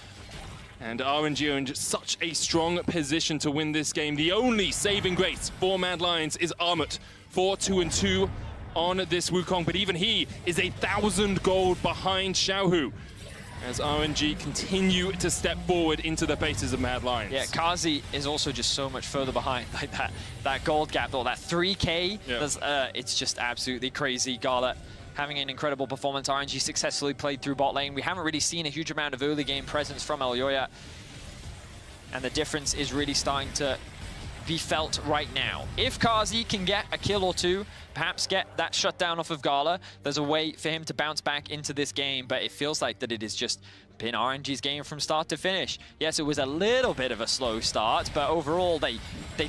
And RNG are in just such a strong position to win this game. The only saving grace for Mad Lions is Armut, 4-2-2 on this Wukong, but even he is 1,000 gold behind Xiaohu as RNG continue to step forward into the faces of Mad Lions. Yeah, Kazi is also just so much further behind. Like that gold gap, or that 3K, it's just absolutely crazy. Gala having an incredible performance. RNG successfully played through bot lane. We haven't really seen a huge amount of early game presence from Elyoya, and the difference is really starting to be felt right now. If Kazi can get a kill or two, perhaps get that shutdown off of Gala, there's a way for him to bounce back into this game, but it feels like that it has just been RNG's game from start to finish. Yes, it was a little bit of a slow start, but overall they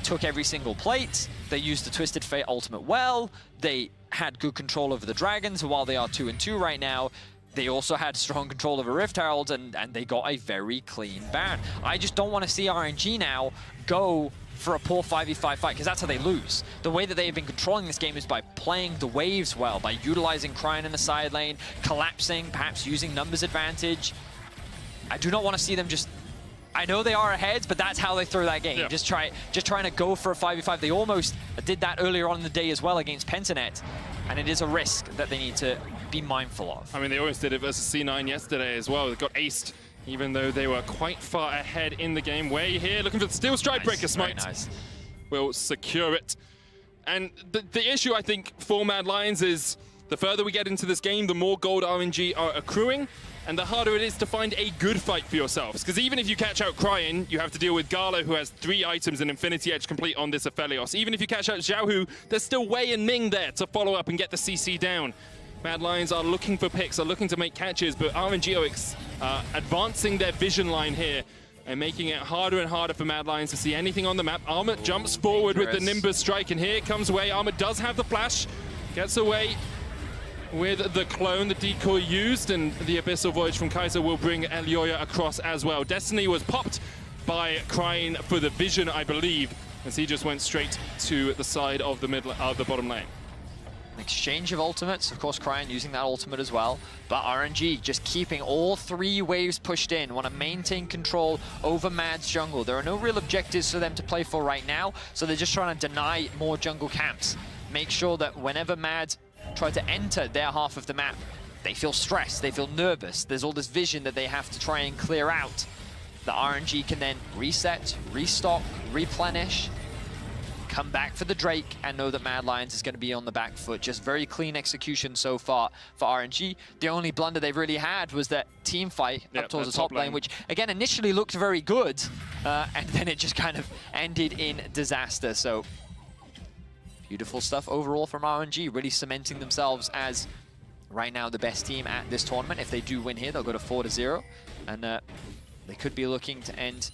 took every single plate, they used the Twisted Fate ultimate well, they had good control over the dragons, while they are 2-2 right now. They also had strong control over Rift Herald, and they got a very clean Baron. I just don't want to see RNG now go for a poor 5v5 fight, because that's how they lose. The way that they've been controlling this game is by playing the waves well, by utilizing Cryon in the side lane, collapsing, perhaps using numbers advantage. I do not want to see them just... I know they are ahead, but that's how they throw that game. Yeah. Just trying to go for a 5v5. They almost did that earlier on in the day as well against Pentanet, and it is a risk that they need to be mindful of. I mean, they almost did it versus C9 yesterday as well. They got aced, even though they were quite far ahead in the game. Way here, looking for the Steel Strike Breaker Smite. Nice. Will secure it. And the issue, I think, for Mad Lions is the further we get into this game, the more gold RNG are accruing, and the harder it is to find a good fight for yourselves. Because even if you catch out Cryon, you have to deal with Gala, who has 3 items and Infinity Edge complete on this Aphelios. Even if you catch out Xiaohu, there's still Wei and Ming there to follow up and get the CC down. Mad Lions are looking for picks, are looking to make catches, but RNG are advancing their vision line here and making it harder and harder for Mad Lions to see anything on the map. Armut jumps forward with the Nimbus strike, and here comes Wei. Armut does have the flash, gets away with the clone, the decoy used, and the Abyssal Voyage from Kaiser will bring Elyoya across as well. Destiny was popped by Cryon for the vision, I believe, as he just went straight to the side of the bottom lane. An exchange of ultimates, of course Cryan using that ultimate as well, but RNG just keeping all 3 waves pushed in, want to maintain control over Mad's jungle. There are no real objectives for them to play for right now, so they're just trying to deny more jungle camps. Make sure that whenever Mad try to enter their half of the map, they feel stressed, they feel nervous, there's all this vision that they have to try and clear out. The RNG can then reset, restock, replenish, come back for the Drake, and know that Mad Lions is going to be on the back foot. Just very clean execution so far for RNG. The only blunder they've really had was that team fight up towards the top lane, which again initially looked very good, and then it just kind of ended in disaster. So beautiful stuff overall from RNG, really cementing themselves as right now the best team at this tournament. If they do win here, they'll go to 4-0, and they could be looking to end,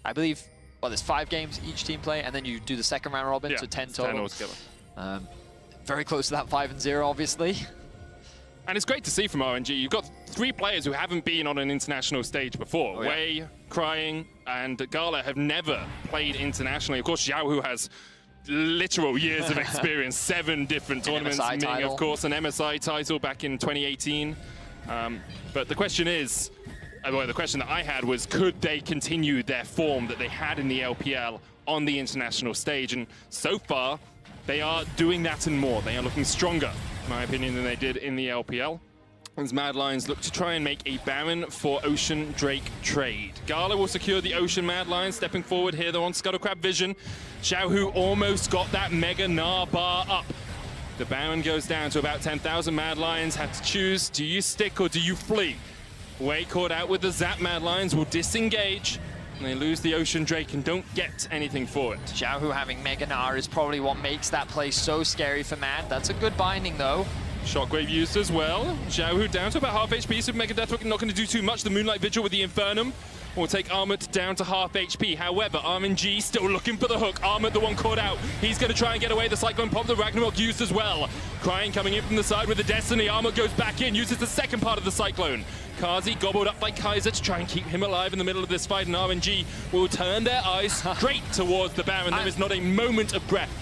I believe, well, there's 5 games each team play, and then you do the second round robin, so 10 total. 10 altogether. Very close to that 5-0, obviously. And it's great to see from RNG. You've got 3 players who haven't been on an international stage before. Wei, Crying, and Gala have never played internationally. Of course, Xiaohu has literal years of experience, 7 different tournaments, meaning, of course, an MSI title back in 2018. But the question is, well, the question that I had was, could they continue their form that they had in the LPL on the international stage? And so far, they are doing that and more. They are looking stronger, in my opinion, than they did in the LPL. As Mad Lions look to try and make a Baron for Ocean Drake trade. Gala will secure the Ocean Mad Lions, stepping forward here. They're on Scuttlecrab vision. Xiaohu almost got that Mega Gnar bar up. The Baron goes down to about 10,000. Mad Lions have to choose, do you stick or do you flee? Wei caught out with the Zap. Mad Lions will disengage, and they lose the Ocean Drake and don't get anything for it. Xiaohu having Mega Gnar is probably what makes that play so scary for Mad. That's a good binding though. Shockwave used as well. Xiaohu down to about half HP, so Mega Deathhook not going to do too much. The Moonlight Vigil with the Infernum will take Armut down to half HP. However, RNG still looking for the hook. Armut, the one caught out. He's going to try and get away. The Cyclone Pop, the Ragnarok used as well. Crying coming in from the side with the Destiny. Armut goes back in, uses the second part of the Cyclone. Kazi gobbled up by Kaiser to try and keep him alive in the middle of this fight, and RNG will turn their eyes straight towards the Baron. There is not a moment of breath.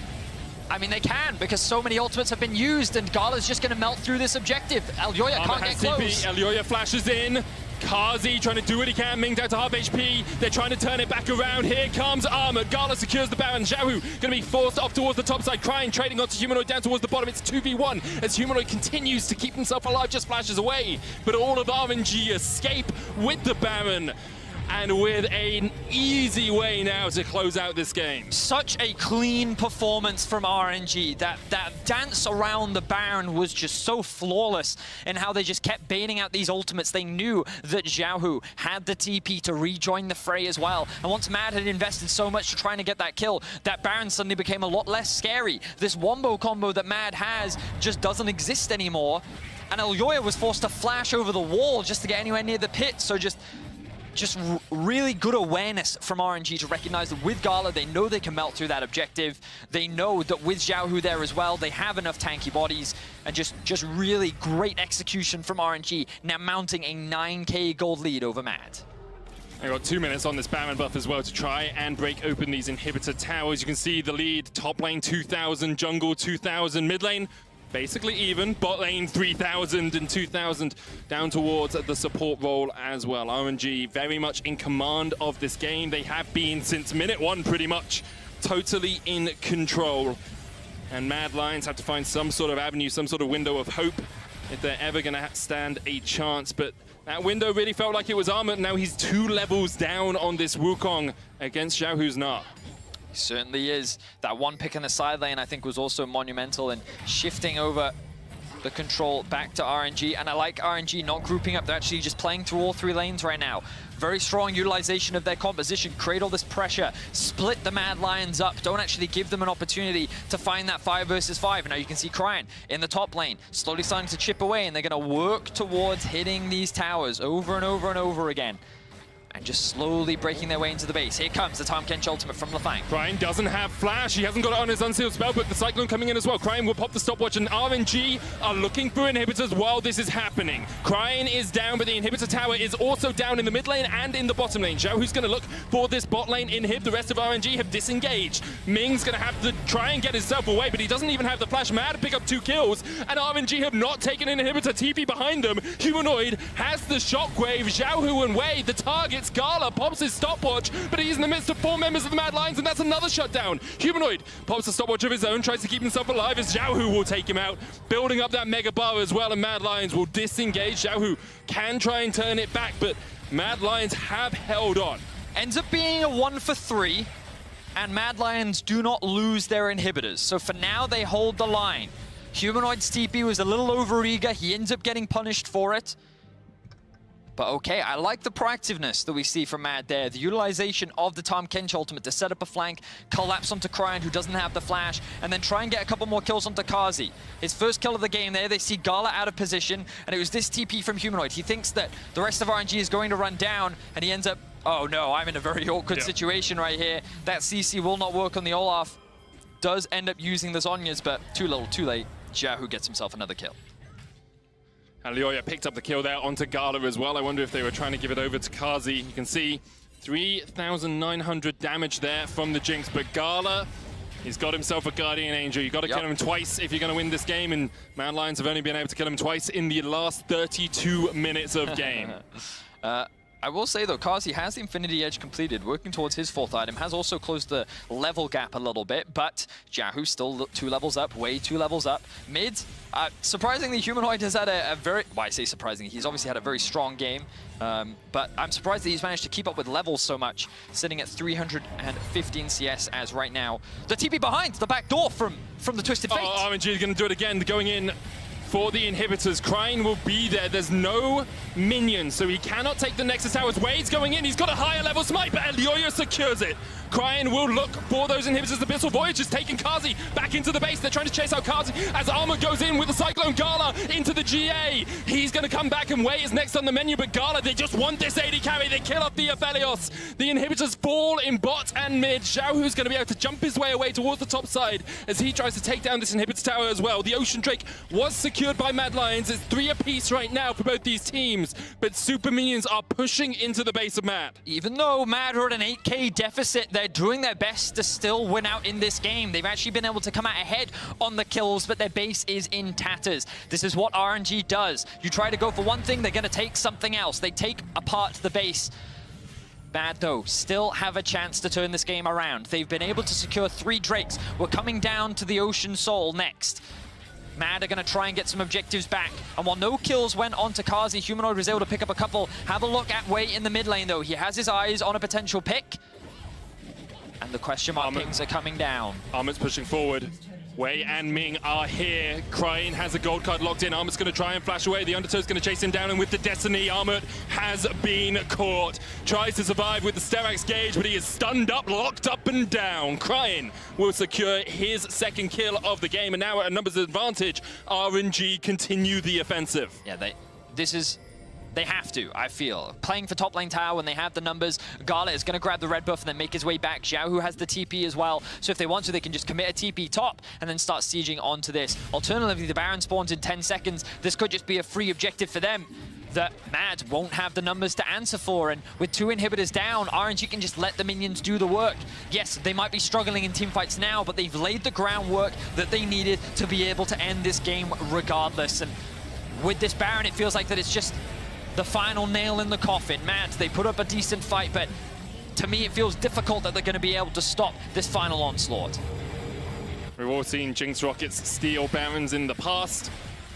I mean, they can, because so many ultimates have been used, and Gala's just going to melt through this objective. Elyoya can't get close. Elyoya flashes in. Kazi trying to do what he can, Ming down to half HP. They're trying to turn it back around. Here comes Armut. Gala secures the Baron. Xiaohu going to be forced off towards the top side. Crying, trading onto Humanoid down towards the bottom. It's 2v1 as Humanoid continues to keep himself alive, just flashes away. But all of RNG escape with the Baron, and with an easy way now to close out this game. Such a clean performance from RNG. That dance around the Baron was just so flawless in how they just kept baiting out these ultimates. They knew that Xiaohu had the TP to rejoin the fray as well. And once Mad had invested so much to trying to get that kill, that Baron suddenly became a lot less scary. This wombo combo that Mad has just doesn't exist anymore. And Elyoya was forced to flash over the wall just to get anywhere near the pit. So just really good awareness from RNG to recognize that with Gala, they know they can melt through that objective. They know that with Xiaohu there as well, they have enough tanky bodies, and just really great execution from RNG, now mounting a 9k gold lead over Mad. They've got 2 minutes on this Baron buff as well to try and break open these inhibitor towers. You can see the lead, top lane 2,000, jungle 2,000, mid lane basically even, bot lane 3,000 and 2,000 down towards the support role as well. RNG very much in command of this game. They have been since minute 1 pretty much, totally in control. And Mad Lions have to find some sort of avenue, some sort of window of hope if they're ever going to stand a chance. But that window really felt like it was Armut. Now he's 2 levels down on this Wukong against Xiaohu's Gnar. Certainly is. That one pick in the side lane, I think, was also monumental in shifting over the control back to RNG. And I like RNG not grouping up. They're actually just playing through all 3 lanes right now. Very strong utilization of their composition. Create all this pressure. Split the Mad Lions up. Don't actually give them an opportunity to find that 5 versus 5. And now you can see Cryan in the top lane, slowly starting to chip away. And they're going to work towards hitting these towers over and over and over again. and just slowly breaking their way into the base. Here comes the Tahm Kench ultimate from the flank. Cryin doesn't have flash. He hasn't got it on his unsealed spell, but the Cyclone coming in as well. Cryin will pop the stopwatch, and RNG are looking for inhibitors while this is happening. Cryin is down, but the inhibitor tower is also down in the mid lane and in the bottom lane. Zhao, who's going to look for this bot lane inhib. The rest of RNG have disengaged. Ming's going to have to try and get himself away, but he doesn't even have the flash. Mad to pick up 2 kills, and RNG have not taken an inhibitor. TP behind them. Humanoid has the shockwave. Xiaohu and Wei, the targets. Gala pops his stopwatch, but he's in the midst of 4 members of the Mad Lions, and that's another shutdown. Humanoid pops a stopwatch of his own, tries to keep himself alive as Xiaohu will take him out, building up that Mega Bar as well, and Mad Lions will disengage. Xiaohu can try and turn it back, but Mad Lions have held on. Ends up being a 1 for 3, and Mad Lions do not lose their inhibitors. So for now, they hold the line. Humanoid's TP was a little overeager. He ends up getting punished for it. But okay, I like the proactiveness that we see from Mad there. The utilization of the Tahm Kench ultimate to set up a flank, collapse onto Cryin, who doesn't have the flash, and then try and get a couple more kills onto Kazi. His first kill of the game there, they see Gala out of position, and it was this TP from Humanoid. He thinks that the rest of RNG is going to run down, and he ends up, oh no, I'm in a very awkward situation right here. That CC will not work on the Olaf. Does end up using the Zhonya's, but too little, too late. Xiaohu gets himself another kill. And Lyoya picked up the kill there onto Gala as well. I wonder if they were trying to give it over to Kazi. You can see 3,900 damage there from the Jinx, but Gala, he's got himself a Guardian Angel. You've got to kill him twice if you're going to win this game, and Mad Lions have only been able to kill him twice in the last 32 minutes of game. I will say though, Kazi has the Infinity Edge completed, working towards his 4th item, has also closed the level gap a little bit, but Xiaohu still 2 levels up, Wei 2 levels up. Mid, surprisingly, Humanoid has had a very, well, I say surprisingly, he's obviously had a very strong game, but I'm surprised that he's managed to keep up with levels so much, sitting at 315 CS as right now. The TP behind, the back door from the Twisted Fate. Oh, RNG is going to do it again, going in for the inhibitors. Cryin will be there. There's no minions, so he cannot take the Nexus Towers. Wade's going in. He's got a higher level smite, but Lyoya secures it. Cryin will look for those inhibitors. The Abyssal Voyage is taking Kazi back into the base. They're trying to chase out Kazi as Armor goes in with the Cyclone Gala into the GA. He's going to come back, and Wei is next on the menu, but Gala, they just want this AD carry. They kill off the Aphelios. The inhibitors fall in bot and mid. Xiaohu's going to be able to jump his way away towards the top side as he tries to take down this inhibitor tower as well. The Ocean Drake was secured by Mad Lions. It's 3 apiece right now for both these teams, but Super Minions are pushing into the base of Mad. Even though Mad are at an 8k deficit, they're doing their best to still win out in this game. They've actually been able to come out ahead on the kills, but their base is in tatters. This is what RNG does. You try to go for one thing, they're going to take something else. They take apart the base. Mad, though, still have a chance to turn this game around. They've been able to secure 3 Drakes. We're coming down to the Ocean Soul next. Mad are going to try and get some objectives back. And while no kills went on to Kazi, Humanoid was able to pick up a couple. Have a look at Wei in the mid lane, though. He has his eyes on a potential pick. And the question mark pings are coming down. Armit's pushing forward. Wei and Ming are here. Cryin has a gold card locked in. Armit's going to try and flash away. The Undertow's going to chase him down, and with the Destiny, Armit has been caught. Tries to survive with the Sterak's Gauge, but he is stunned up, locked up and down. Cryin will secure his 2nd kill of the game, and now at a numbers advantage, RNG continue the offensive. Yeah, they have to, I feel. Playing for top lane tower when they have the numbers. Gala is going to grab the red buff and then make his way back. Xiaohu has the TP as well, so if they want to, they can just commit a TP top and then start sieging onto this. Alternatively, the Baron spawns in 10 seconds. This could just be a free objective for them that Mad won't have the numbers to answer for, and with 2 inhibitors down, RNG can just let the minions do the work. Yes, they might be struggling in teamfights now, but they've laid the groundwork that they needed to be able to end this game regardless. And with this Baron, it feels like that it's just the final nail in the coffin. Mad, they put up a decent fight, but to me it feels difficult that they're going to be able to stop this final onslaught. We've all seen Jinx Rockets steal Barons in the past.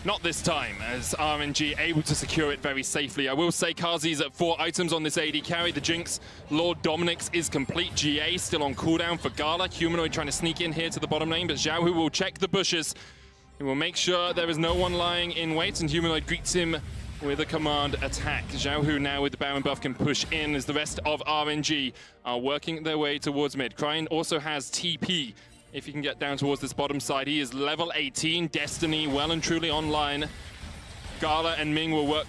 Not this time, as RNG able to secure it very safely. I will say Kazi's at 4 items on this AD carry. The Jinx Lord Dominic's is complete. GA still on cooldown for Gala. Humanoid trying to sneak in here to the bottom lane, but Xiaohu will check the bushes. He will make sure there is no one lying in wait, and Humanoid greets him with a command attack. Xiaohu now with the Baron buff can push in as the rest of RNG are working their way towards mid. Cryin also has TP if he can get down towards this bottom side. He is level 18, Destiny well and truly online. Gala and Ming will work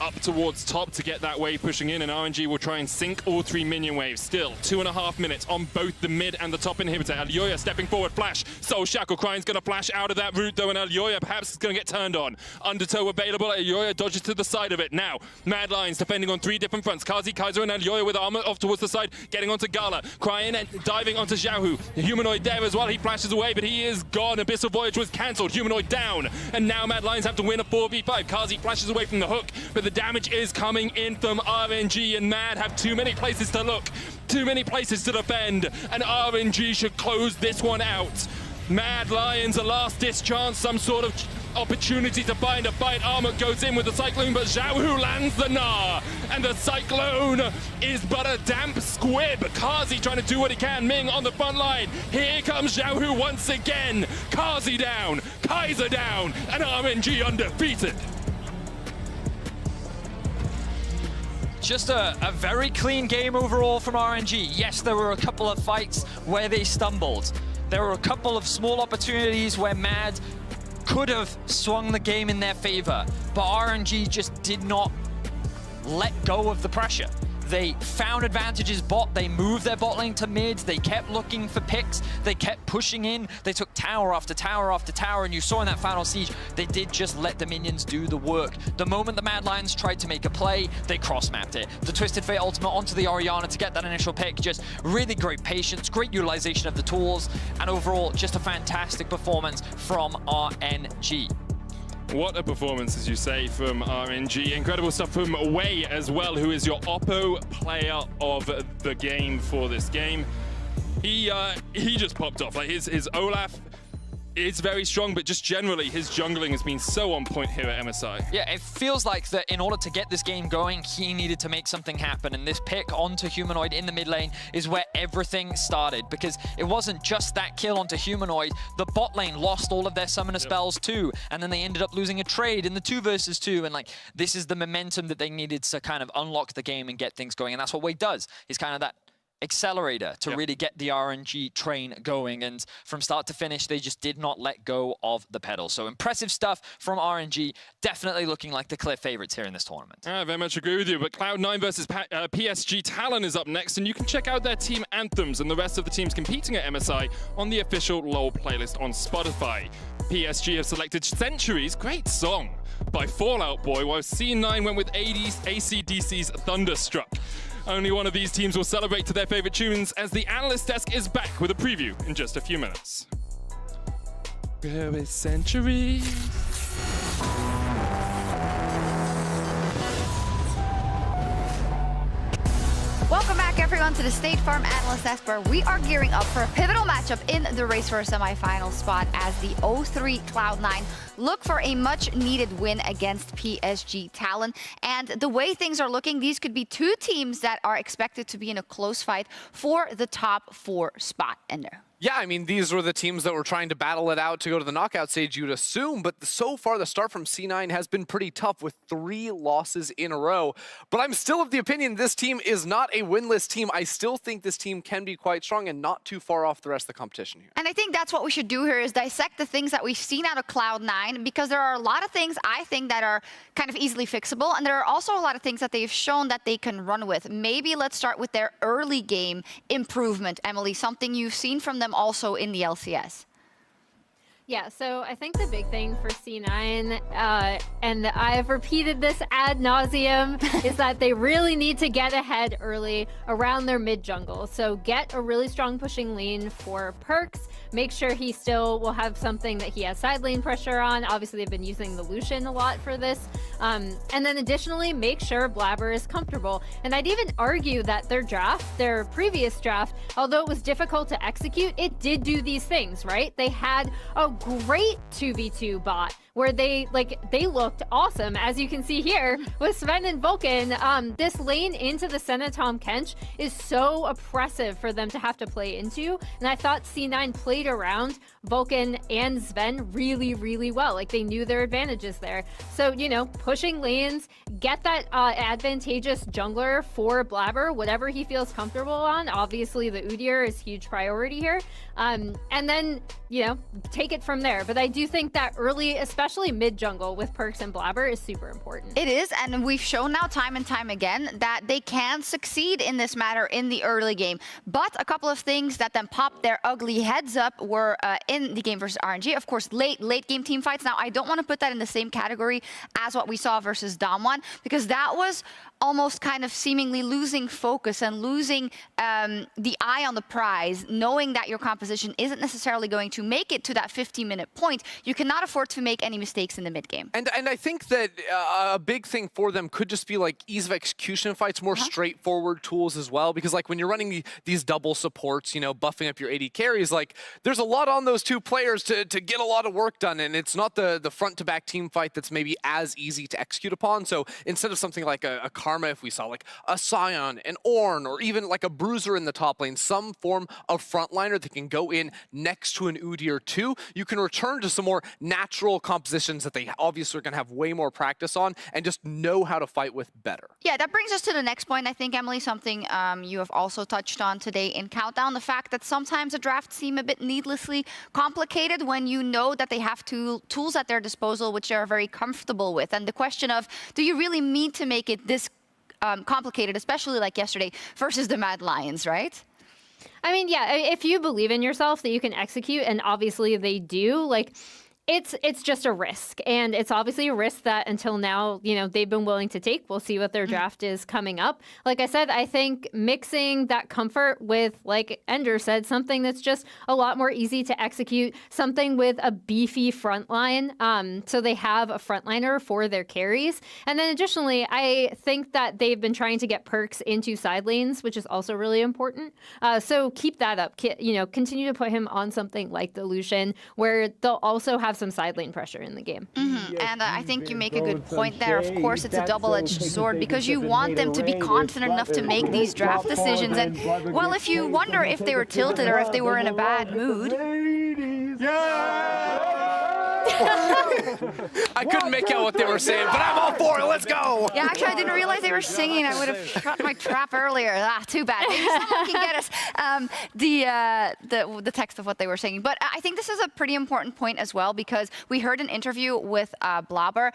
up towards top to get that wave pushing in, and RNG will try and sink all 3 minion waves. Still 2.5 minutes on both the mid and the top inhibitor. Elyoya stepping forward, flash. Soul Shackle Crying's going to flash out of that route though, and Elyoya perhaps is going to get turned on. Undertow available, Elyoya dodges to the side of it. Now, Mad Lions defending on 3 different fronts. Kazi, Kaiser, and Elyoya with armor off towards the side, getting onto Gala. Crying and diving onto Xiaohu. The Humanoid there as well, he flashes away, but he is gone. Abyssal Voyage was cancelled. Humanoid down, and now Mad Lions have to win a 4v5. Kazi flashes away from the hook, but the damage is coming in from RNG, and Mad have too many places to look, too many places to defend, and RNG should close this one out. Mad Lions, a last ditch chance, some sort of opportunity to find a fight. Armor goes in with the Cyclone, but Xiaohu lands the Gnar, and the Cyclone is but a damp squib. Kazi trying to do what he can. Ming on the front line. Here comes Xiaohu once again. Kazi down, Kaiser down, and RNG undefeated. Just a very clean game overall from RNG. Yes, there were a couple of fights where they stumbled. There were a couple of small opportunities where Mad could have swung the game in their favor, but RNG just did not let go of the pressure. They found advantages bot, they moved their bot lane to mid, they kept looking for picks, they kept pushing in, they took tower after tower after tower, and you saw in that final siege, they did just let the minions do the work. The moment the Mad Lions tried to make a play, they cross-mapped it. The Twisted Fate ultimate onto the Orianna to get that initial pick, just really great patience, great utilization of the tools, and overall, just a fantastic performance from RNG. What a performance, as you say, from RNG. Incredible stuff from Wei as well, who is your Oppo player of the game for this game. He just popped off. Like his Olaf is very strong, but just generally his jungling has been so on point here at MSI. Yeah, it feels like that in order to get this game going, he needed to make something happen, and this pick onto Humanoid in the mid lane is where everything started, because it wasn't just that kill onto Humanoid. The bot lane lost all of their summoner spells too, and then they ended up losing a trade in the 2 versus 2, and like this is the momentum that they needed to kind of unlock the game and get things going, and that's what Wade does. He's kind of that accelerator to really get the RNG train going, and from start to finish they just did not let go of the pedal. So impressive stuff from RNG, definitely looking like the clear favorites here in this tournament. I very much agree with you, but Cloud9 versus PSG Talon is up next, and you can check out their team anthems and the rest of the teams competing at MSI on the official LoL playlist on Spotify. PSG have selected Centuries, great song, by Fallout Boy, while C9 went with AC/DC's Thunderstruck. Only one of these teams will celebrate to their favorite tunes, as the analyst desk is back with a preview in just a few minutes. Where is Centuries? Welcome back, everyone, to the State Farm Analyst Desk, where we are gearing up for a pivotal matchup in the race for a semifinal spot as the 0-3 Cloud9 look for a much-needed win against PSG Talon. And the way things are looking, these could be 2 teams that are expected to be in a close fight for the top 4 spot in there. Yeah, I mean, these were the teams that were trying to battle it out to go to the knockout stage, you'd assume, but so far the start from C9 has been pretty tough with 3 losses in a row. But I'm still of the opinion this team is not a winless team. I still think this team can be quite strong and not too far off the rest of the competition here. And I think that's what we should do here, is dissect the things that we've seen out of Cloud9, because there are a lot of things I think that are kind of easily fixable, and there are also a lot of things that they've shown that they can run with. Maybe let's start with their early game improvement, Emily, something you've seen from them also in the LCS. Yeah, so I think the big thing for C9, and I've repeated this ad nauseum, is that they really need to get ahead early around their mid jungle. So get a really strong pushing lane for Perks. Make sure he still will have something that he has side lane pressure on. Obviously, they've been using the Lucian a lot for this. And then additionally, make sure Blabber is comfortable. And I'd even argue that their previous draft, although it was difficult to execute, it did do these things, right? They had a great 2v2 bot where they looked awesome, as you can see here with Sven and Vulcan. This lane into the Senna Tahm Kench is so oppressive for them to have to play into, and I thought C9 played around Vulcan and Sven really, really well. Like, they knew their advantages there. So, you know, pushing lanes, get that advantageous jungler for Blabber, whatever he feels comfortable on. Obviously, the Udyr is huge priority here. And then, you know, take it from there. But I do think that early, especially especially mid-jungle with Perkz and Blabber, is super important. It is, and we've shown now time and time again that they can succeed in this matter in the early game. But a couple of things that then popped their ugly heads up were in the game versus RNG. Of course, late game team fights. Now, I don't want to put that in the same category as what we saw versus Damwon, because that was almost kind of seemingly losing focus and losing the eye on the prize, knowing that your composition isn't necessarily going to make it to that 50-minute point. You cannot afford to make any mistakes in the mid game. And I think that a big thing for them could just be like ease of execution fights, more straightforward tools as well. Because like when you're running these double supports, you know, buffing up your AD carries, like there's a lot on those two players to get a lot of work done. And it's not the front-to-back team fight that's maybe as easy to execute upon. So instead of something like a Karma, if we saw like a Sion, an Ornn, or even like a Bruiser in the top lane, some form of frontliner that can go in next to an Udi or two, you can return to some more natural compositions that they obviously are going to have way more practice on and just know how to fight with better. Yeah, that brings us to the next point, I think, Emily, something you have also touched on today in Countdown, the fact that sometimes the drafts seem a bit needlessly complicated when you know that they have tools at their disposal which they're very comfortable with. And the question of, do you really need to make it this complicated, especially like yesterday, versus the Mad Lions, right? I mean, yeah, if you believe in yourself that you can execute, and obviously they do, like, it's just a risk. And it's obviously a risk that until now, you know, they've been willing to take. We'll see what their draft is coming up. Like I said, I think mixing that comfort with, like Ender said, something that's just a lot more easy to execute, something with a beefy front line. So they have a frontliner for their carries. And then additionally, I think that they've been trying to get Perkz into side lanes, which is also really important. So keep that up. You know, continue to put him on something like the Lucian, where they'll also have some side lane pressure in the game. And I think you make a good point there. Of course, it's a double-edged sword because you want them to be confident enough to make these draft decisions. And, well, if you wonder if they were tilted or if they were in a bad mood... I couldn't make out what they were saying, but I'm all for it. Let's go. Yeah, actually, I didn't realize they were singing. I would have shut my trap earlier. Too bad. Maybe someone can get us the text of what they were singing. But I think this is a pretty important point as well, because we heard an interview with Blabber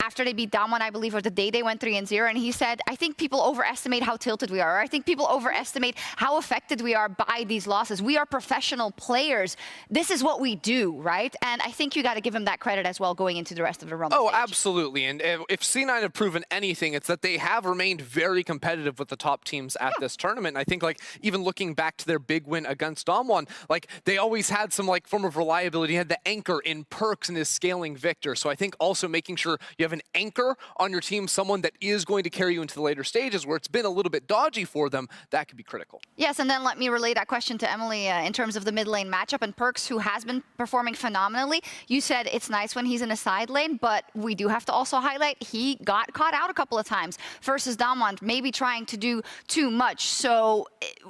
after they beat Damwon, I believe, or the day they went 3-0, and he said, I think people overestimate how tilted we are. Or I think people overestimate how affected we are by these losses. We are professional players. This is what we do, right? And I think you got to give him that credit as well going into the rest of the Rumble stage. Absolutely. And if C9 have proven anything, it's that they have remained very competitive with the top teams at this tournament. I think, like, even looking back to their big win against Damwon, like, they always had some, like, form of reliability. You had the anchor in Perkz and his scaling Victor. So I think also making sure you have an anchor on your team, someone that is going to carry you into the later stages where it's been a little bit dodgy for them, that could be critical. Yes, and then let me relay that question to Emily in terms of the mid lane matchup and Perkz, who has been performing phenomenally. You said it's nice when he's in a side lane, but we do have to also highlight he got caught out a couple of times versus Damwon, maybe trying to do too much. So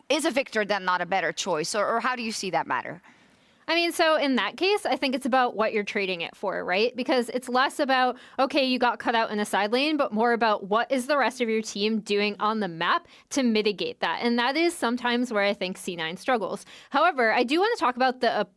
is a Victor then not a better choice, or how do you see that matter? I mean, so in that case, I think it's about what you're trading it for, right? Because it's less about, okay, you got cut out in a side lane, but more about what is the rest of your team doing on the map to mitigate that. And that is sometimes where I think C9 struggles. However, I do want to talk about the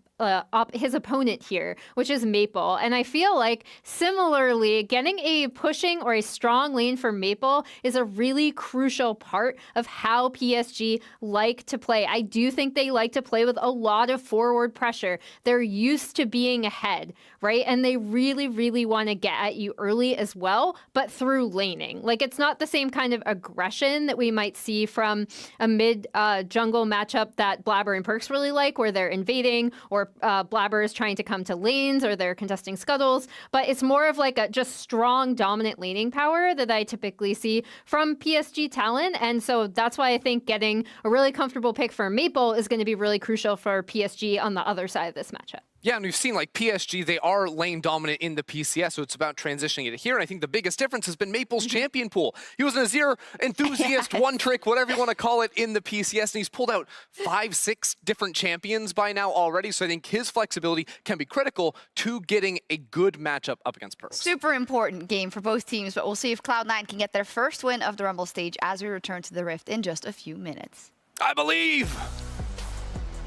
his opponent here, which is Maple. And I feel like similarly, getting a pushing or a strong lane for Maple is a really crucial part of how PSG like to play. I do think they like to play with a lot of forward pressure. They're used to being ahead, right? And they really, really want to get at you early as well, but through laning. Like, it's not the same kind of aggression that we might see from a mid jungle matchup that Blabber and Perkz really like, where they're invading, or Blabber is trying to come to lanes, or they're contesting scuttles. But it's more of like a just strong, dominant laning power that I typically see from PSG talent. And so that's why I think getting a really comfortable pick for Maple is going to be really crucial for PSG on the other side of this matchup. Yeah, and we've seen, like, PSG, they are lane dominant in the PCS, so it's about transitioning it here. And I think the biggest difference has been Maple's champion pool. He was an Azir enthusiast, one trick, whatever you want to call it, in the PCS, and he's pulled out 5-6 different champions by now already. So I think his flexibility can be critical to getting a good matchup up against Perkz. Super important game for both teams, but we'll see if Cloud9 can get their first win of the Rumble stage as we return to the Rift in just a few minutes. I believe.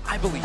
I believe.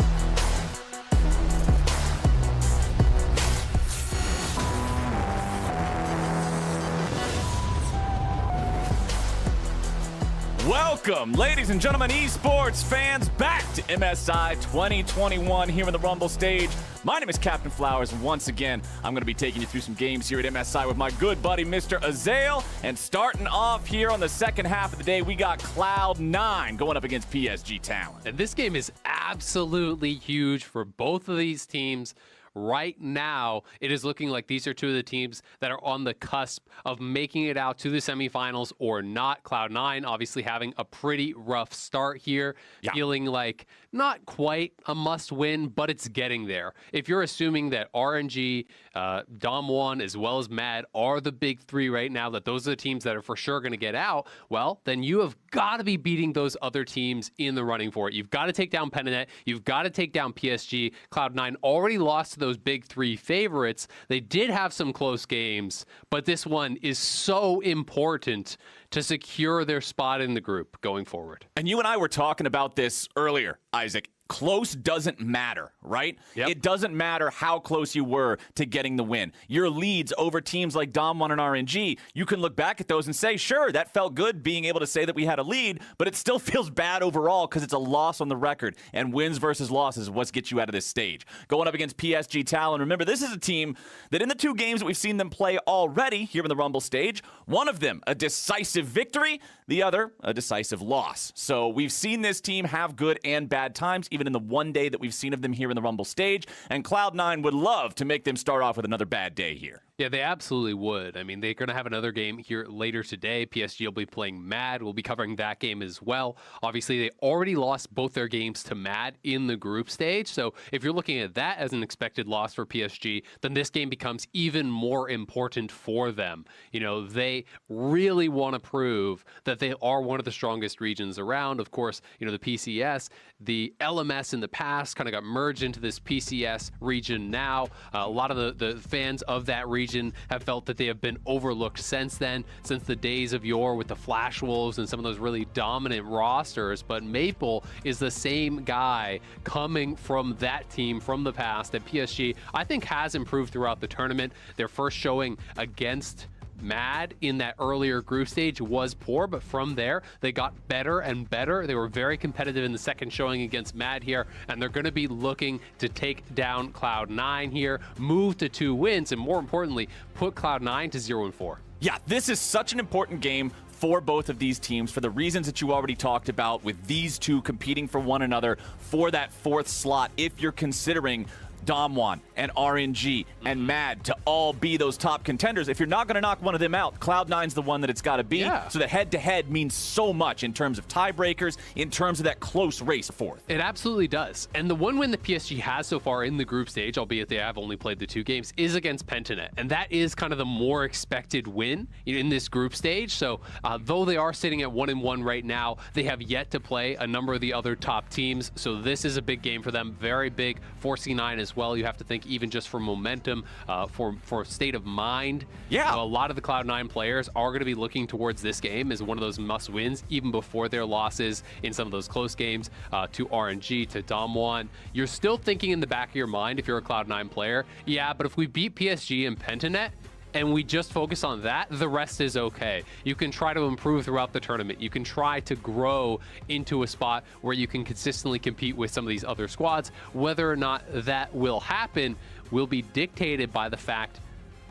Welcome, ladies and gentlemen, esports fans, back to MSI 2021 here in the Rumble stage. My name is Captain Flowers, and once again, I'm going to be taking you through some games here at MSI with my good buddy, Mr. Azael. And starting off here on the second half of the day, we got Cloud9 going up against PSG Talent. And this game is absolutely huge for both of these teams. Right now, it is looking like these are two of the teams that are on the cusp of making it out to the semifinals or not. Cloud9 obviously having a pretty rough start here, feeling like not quite a must-win, but it's getting there. If you're assuming that RNG, Dom1, as well as Mad are the big three right now, that those are the teams that are for sure going to get out, well, then you have got to be beating those other teams in the running for it. You've got to take down Pentanet. You've got to take down PSG. Cloud9 already lost to those big three favorites. They did have some close games, but this one is so important to secure their spot in the group going forward. And you and I were talking about this earlier, Isaac. Close doesn't matter, right? Yep. It doesn't matter how close you were to getting the win. Your leads over teams like Dom1 and RNG, you can look back at those and say, sure, that felt good being able to say that we had a lead, but it still feels bad overall because it's a loss on the record, and wins versus losses is what gets you out of this stage. Going up against PSG Talon, remember, this is a team that in the two games that we've seen them play already here in the Rumble stage, one of them a decisive victory, the other a decisive loss. So we've seen this team have good and bad times, even in the one day that we've seen of them here in the Rumble stage, and Cloud9 would love to make them start off with another bad day here. Yeah, they absolutely would. I mean, they're going to have another game here later today. PSG will be playing Mad. We'll be covering that game as well. Obviously, they already lost both their games to Mad in the group stage. So if you're looking at that as an expected loss for PSG, then this game becomes even more important for them. You know, they really want to prove that they are one of the strongest regions around. Of course, you know, the PCS, the LMS in the past kind of got merged into this PCS region now. A lot of the fans of that region have felt that they have been overlooked since then, since the days of yore with the Flash Wolves and some of those really dominant rosters. But Maple is the same guy coming from that team from the past, and PSG, I think, has improved throughout the tournament. Their first showing against Mad in that earlier group stage was poor, but from there they got better and better. They were very competitive in the second showing against Mad here, and they're going to be looking to take down Cloud9 here, move to 2 wins, and more importantly, put Cloud9 to 0-4. Yeah, this is such an important game for both of these teams for the reasons that you already talked about, with these two competing for one another for that 4th slot if you're considering Dom1 and RNG and Mad to all be those top contenders. If you're not going to knock one of them out, Cloud9's the one that it's got to be. Yeah. So the head-to-head means so much in terms of tiebreakers, in terms of that close race fourth. It absolutely does. And the one win that PSG has so far in the group stage, albeit they have only played the 2 games, is against Pentanet. And that is kind of the more expected win in this group stage. So though they are sitting at 1-1 right now, they have yet to play a number of the other top teams. So this is a big game for them. Very big for C9 as well. You have to think even just for momentum, for state of mind. Yeah. A lot of the Cloud9 players are going to be looking towards this game as one of those must-wins, even before their losses in some of those close games to RNG, to Dom1. You're still thinking in the back of your mind, if you're a Cloud9 player, yeah, but if we beat PSG and Pentanet, and we just focus on that, the rest is okay. You can try to improve throughout the tournament. You can try to grow into a spot where you can consistently compete with some of these other squads. Whether or not that will happen will be dictated by the fact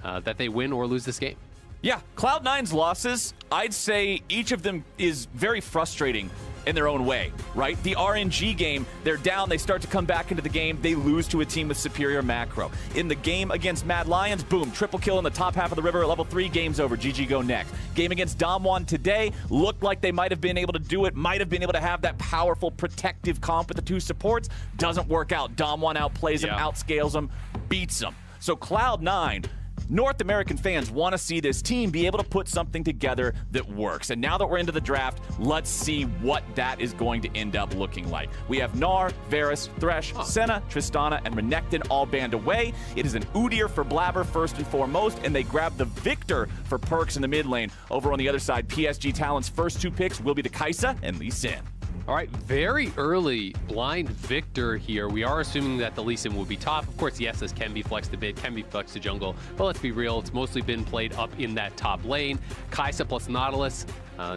that they win or lose this game. Yeah, Cloud9's losses, I'd say each of them is very frustrating in their own way, right? The RNG game, they're down, they start to come back into the game, they lose to a team with superior macro. In the game against Mad Lions, boom, triple kill in the top half of the river at level 3, game's over, GG go next. Game against Dom1 today, looked like they might have been able to do it, might have been able to have that powerful protective comp with the 2 supports, doesn't work out. Dom1 outplays them, outscales them, beats them. So Cloud9, North American fans want to see this team be able to put something together that works. And now that we're into the draft, let's see what that is going to end up looking like. We have Gnar, Varus, Thresh, Senna, Tristana, and Renekton all banned away. It is an Udyr for Blabber first and foremost, and they grab the Victor for Perks in the mid lane. Over on the other side, PSG Talon's first 2 picks will be the Kai'Sa and Lee Sin. All right, very early blind Victor here. We are assuming that the Lee Sin will be top. Of course, yes, this can be flexed a bit, can be flexed to jungle, but let's be real, it's mostly been played up in that top lane. Kai'Sa plus Nautilus,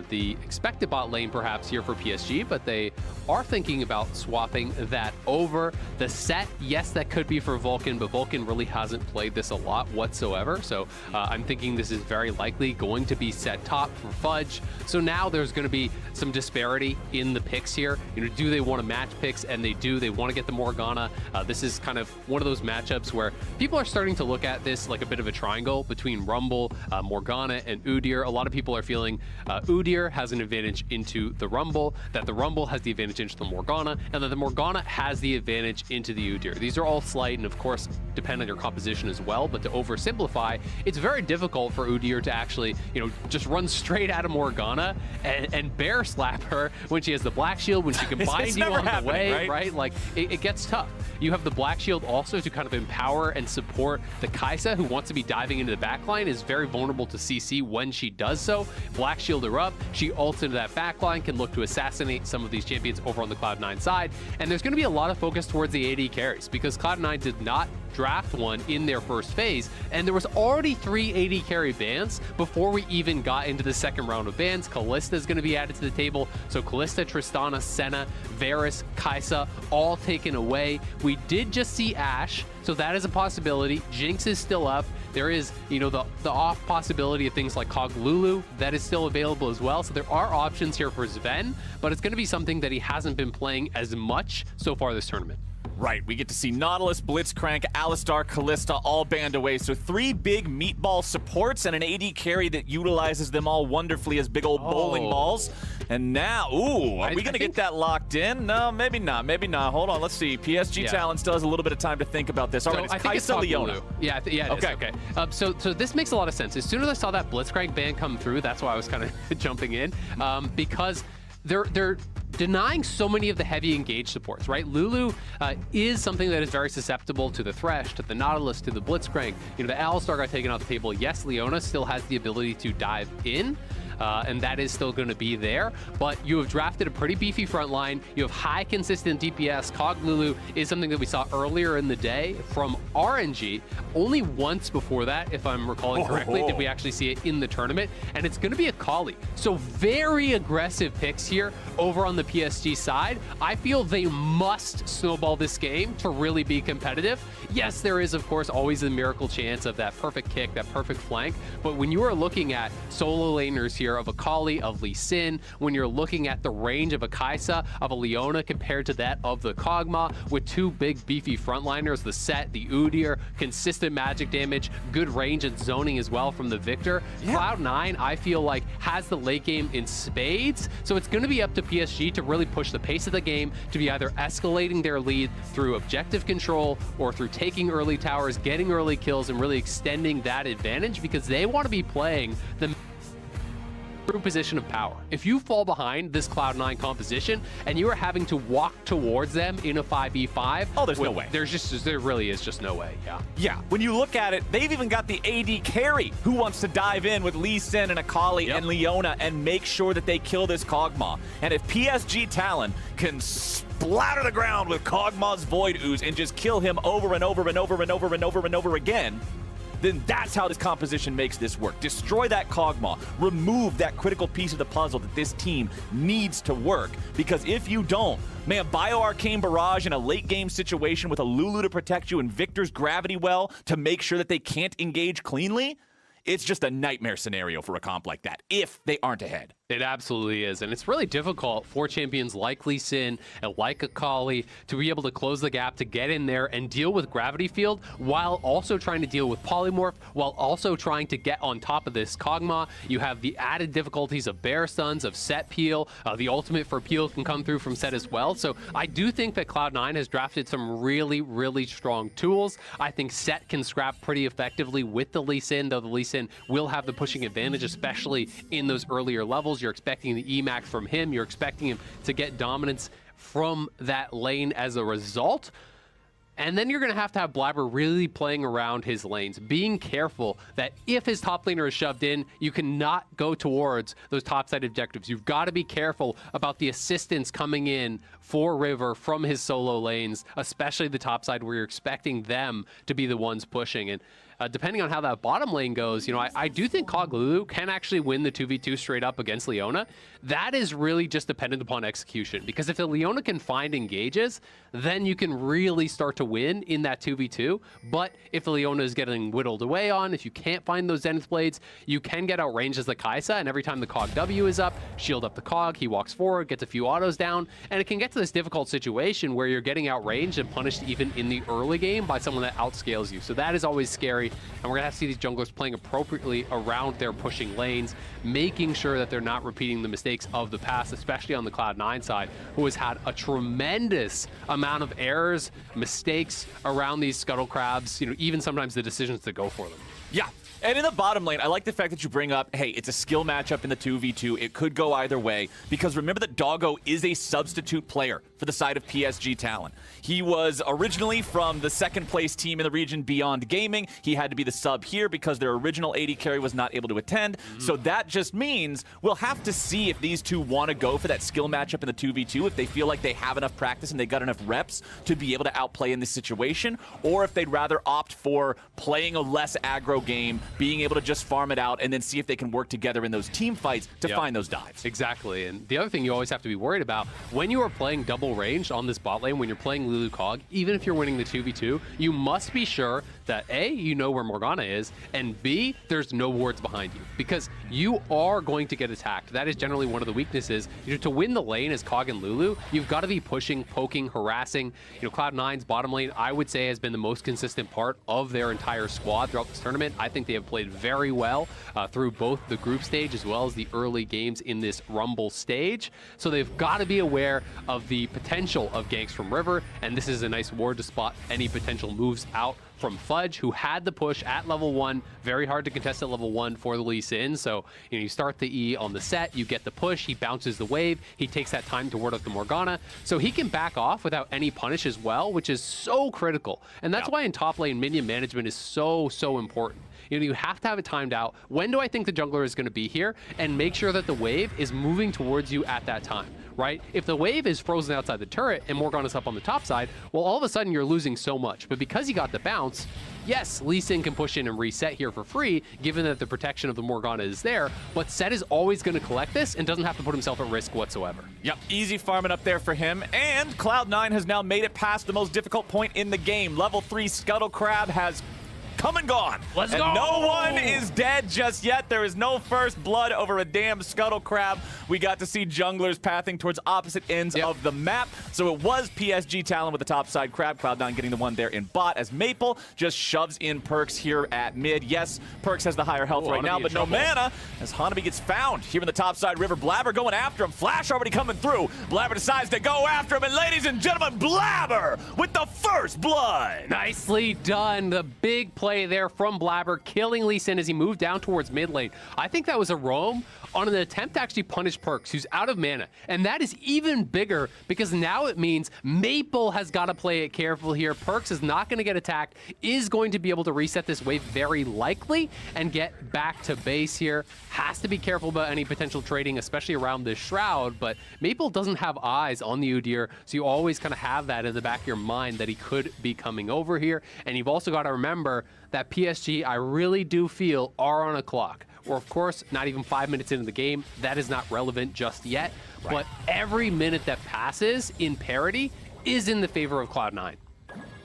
the expected bot lane perhaps here for PSG, but they are thinking about swapping that over. The set, yes, that could be for Vulcan, but Vulcan really hasn't played this a lot whatsoever, so I'm thinking this is very likely going to be set top for Fudge. So now there's going to be some disparity in the picks here. You know, do they want to match picks? And they do. They want to get the Morgana. This is kind of one of those matchups where people are starting to look at this like a bit of a triangle between Rumble, Morgana, and Udyr. A lot of people are feeling Udyr has an advantage into the Rumble, that the Rumble has the advantage into the Morgana, and that the Morgana has the advantage into the Udyr. These are all slight and of course depend on your composition as well, but to oversimplify, it's very difficult for Udyr to actually, you know, just run straight at a Morgana and bear slap her when she has the Black Shield, when she can bind you on the way, right? Like, it gets tough. You have the Black Shield also to kind of empower and support the Kai'Sa, who wants to be diving into the backline, is very vulnerable to CC when she does so. Black Shield her up, she ults into that backline, can look to assassinate some of these champions over on the Cloud9 side, and there's going to be a lot of focus towards the AD carries, because Cloud9 did not draft one in their first phase, and there was already 3 AD carry bans before we even got into the second round of bans. Kalista is going to be added to the table, so Kalista, Tristana, Senna, Varus, Kai'Sa, all taken away. We did just see Ashe, so that is a possibility. Jinx is still up. There is, you know, the off possibility of things like Cog Lulu that is still available as well. So there are options here for Sven, but it's going to be something that he hasn't been playing as much so far this tournament. Right, we get to see Nautilus, Blitzcrank, Alistar, Kalista all banned away. So 3 big meatball supports and an AD carry that utilizes them all wonderfully as big old bowling balls. And now, ooh, are we going to get that locked in? No, maybe not, maybe not. Hold on, let's see. PSG Talent still has a little bit of time to think about this. All right, it's Kai'Sa, Leona. Yeah, it is. Okay. So this makes a lot of sense. As soon as I saw that Blitzcrank ban come through, that's why I was kind of jumping in, because they're denying so many of the heavy engaged supports, right? Lulu is something that is very susceptible to the Thresh, to the Nautilus, to the Blitzcrank. You know, the Alistar got taken off the table. Yes, Leona still has the ability to dive in, and that is still going to be there. But you have drafted a pretty beefy front line. You have high consistent DPS. Cog Lulu is something that we saw earlier in the day from RNG. Only once before that, if I'm recalling correctly, did we actually see it in the tournament. And it's going to be a Kali. So very aggressive picks here over on the PSG side. I feel they must snowball this game to really be competitive. Yes, there is, of course, always a miracle chance of that perfect kick, that perfect flank. But when you are looking at solo laners here of a Kali, of Lee Sin, when you're looking at the range of a Kai'Sa, of a Leona compared to that of the Kog'Maw, with 2 big beefy frontliners, the Set, the Udyr, consistent magic damage, good range and zoning as well from the Victor. Cloud9, I feel like, has the late game in spades. So it's going to be up to PSG to really push the pace of the game, to be either escalating their lead through objective control or through taking early towers, getting early kills, and really extending that advantage, because they want to be playing the true position of power. If you fall behind this Cloud9 composition and you are having to walk towards them in a 5v5, there's no way. There really is just no way. Yeah, when you look at it, they've even got the AD carry who wants to dive in with Lee Sin and Akali and Leona and make sure that they kill this Kog'Maw. And if PSG Talon can splatter the ground with Kog'Maw's Void Ooze and just kill him over and over and over and over and over and over again, then that's how this composition makes this work. Destroy that Kog'Maw. Remove that critical piece of the puzzle that this team needs to work. Because if you don't, man, Bio-Arcane Barrage in a late-game situation with a Lulu to protect you and Victor's Gravity Well to make sure that they can't engage cleanly, it's just a nightmare scenario for a comp like that, if they aren't ahead. It absolutely is, and it's really difficult for champions like Lee Sin and like Akali to be able to close the gap, to get in there and deal with Gravity Field while also trying to deal with Polymorph, while also trying to get on top of this Kog'Maw. You have the added difficulties of Bear Stuns, of Set Peel. The ultimate for Peel can come through from Set as well. So I do think that Cloud9 has drafted some really, really strong tools. I think Set can scrap pretty effectively with the Lee Sin, though the Lee Sin will have the pushing advantage, especially in those earlier levels. You're expecting the EMAC from him. You're expecting him to get dominance from that lane as a result. And then you're going to have Blabber really playing around his lanes, being careful that if his top laner is shoved in, you cannot go towards those topside objectives. You've got to be careful about the assistance coming in for River from his solo lanes, especially the topside where you're expecting them to be the ones pushing. And depending on how that bottom lane goes, you know, I do think Kog Lulu can actually win the 2v2 straight up against Leona. That is really just dependent upon execution, because if the Leona can find engages, then you can really start to win in that 2v2. But if the Leona is getting whittled away on, if you can't find those Zenith Blades, you can get outranged as the Kaisa, and every time the Kog W is up, shield up the Kog, he walks forward, gets a few autos down, and it can get to this difficult situation where you're getting outranged and punished even in the early game by someone that outscales you. So that is always scary, and we're gonna have to see these junglers playing appropriately around their pushing lanes, making sure that they're not repeating the mistakes of the past, especially on the Cloud9 side, who has had a tremendous amount of errors, mistakes around these Scuttle Crabs, you know, even sometimes the decisions to go for them. Yeah. And in the bottom lane, I like the fact that you bring up, hey, it's a skill matchup in the 2v2. It could go either way, because remember that Doggo is a substitute player for the side of PSG Talon. He was originally from the second place team in the region, Beyond Gaming. He had to be the sub here because their original AD carry was not able to attend. So that just means we'll have to see if these two want to go for that skill matchup in the 2v2, if they feel like they have enough practice and they got enough reps to be able to outplay in this situation, or if they'd rather opt for playing a less aggro game, being able to just farm it out, and then see if they can work together in those team fights to find those dives. Exactly, and the other thing you always have to be worried about, when you are playing double range on this bot lane, when you're playing Lulu Kog, even if you're winning the 2v2, you must be sure that A, you know where Morgana is, and B, there's no wards behind you, because you are going to get attacked. That is generally one of the weaknesses. You know, to win the lane as Kog and Lulu, you've got to be pushing, poking, harassing. You know, Cloud9's bottom lane, I would say, has been the most consistent part of their entire squad throughout this tournament. I think they have played very well through both the group stage as well as the early games in this Rumble stage. So they've got to be aware of the potential of ganks from River, and this is a nice ward to spot any potential moves out from Fudge, who had the push at level 1. Very hard to contest at level 1 for the Lee Sin. So, you know, you start the E on the set, you get the push, he bounces the wave, he takes that time to ward up the Morgana. So he can back off without any punish as well, which is so critical. And that's why in top lane, minion management is so important. You know, you have to have it timed out. When do I think the jungler is going to be here? And make sure that the wave is moving towards you at that time, right? If the wave is frozen outside the turret and Morgana's up on the top side, well, all of a sudden you're losing so much. But because he got the bounce, yes, Lee Sin can push in and reset here for free, given that the protection of the Morgana is there, but Set is always going to collect this and doesn't have to put himself at risk whatsoever. Yep, easy farming up there for him. And Cloud9 has now made it past the most difficult point in the game. Level 3 Scuttle Crab has come and gone. Let's go! And no one is dead just yet. There is no first blood over a damn Scuttle Crab. We got to see junglers pathing towards opposite ends of the map. So it was PSG Talon with the top side Crab. Cloud9 getting the one there in bot as Maple just shoves in Perks here at mid. Yes, Perks has the higher health right now, but no mana as Hanabi gets found here in the top side River. Blabber going after him. Flash already coming through. Blabber decides to go after him, and ladies and gentlemen, Blabber with the first blood. Nicely done. The big play there from Blabber, killing Lee Sin as he moved down towards mid lane. I think that was a roam on an attempt to actually punish Perks, who's out of mana. And that is even bigger because now it means Maple has got to play it careful here. Perks is not going to get attacked, is going to be able to reset this wave very likely and get back to base here. Has to be careful about any potential trading, especially around this Shroud, but Maple doesn't have eyes on the Udyr, so you always kind of have that in the back of your mind that he could be coming over here. And you've also got to remember that PSG, I really do feel, are on a clock. We're, of course, not even 5 minutes into the game. That is not relevant just yet. Right. But every minute that passes in parity is in the favor of Cloud9.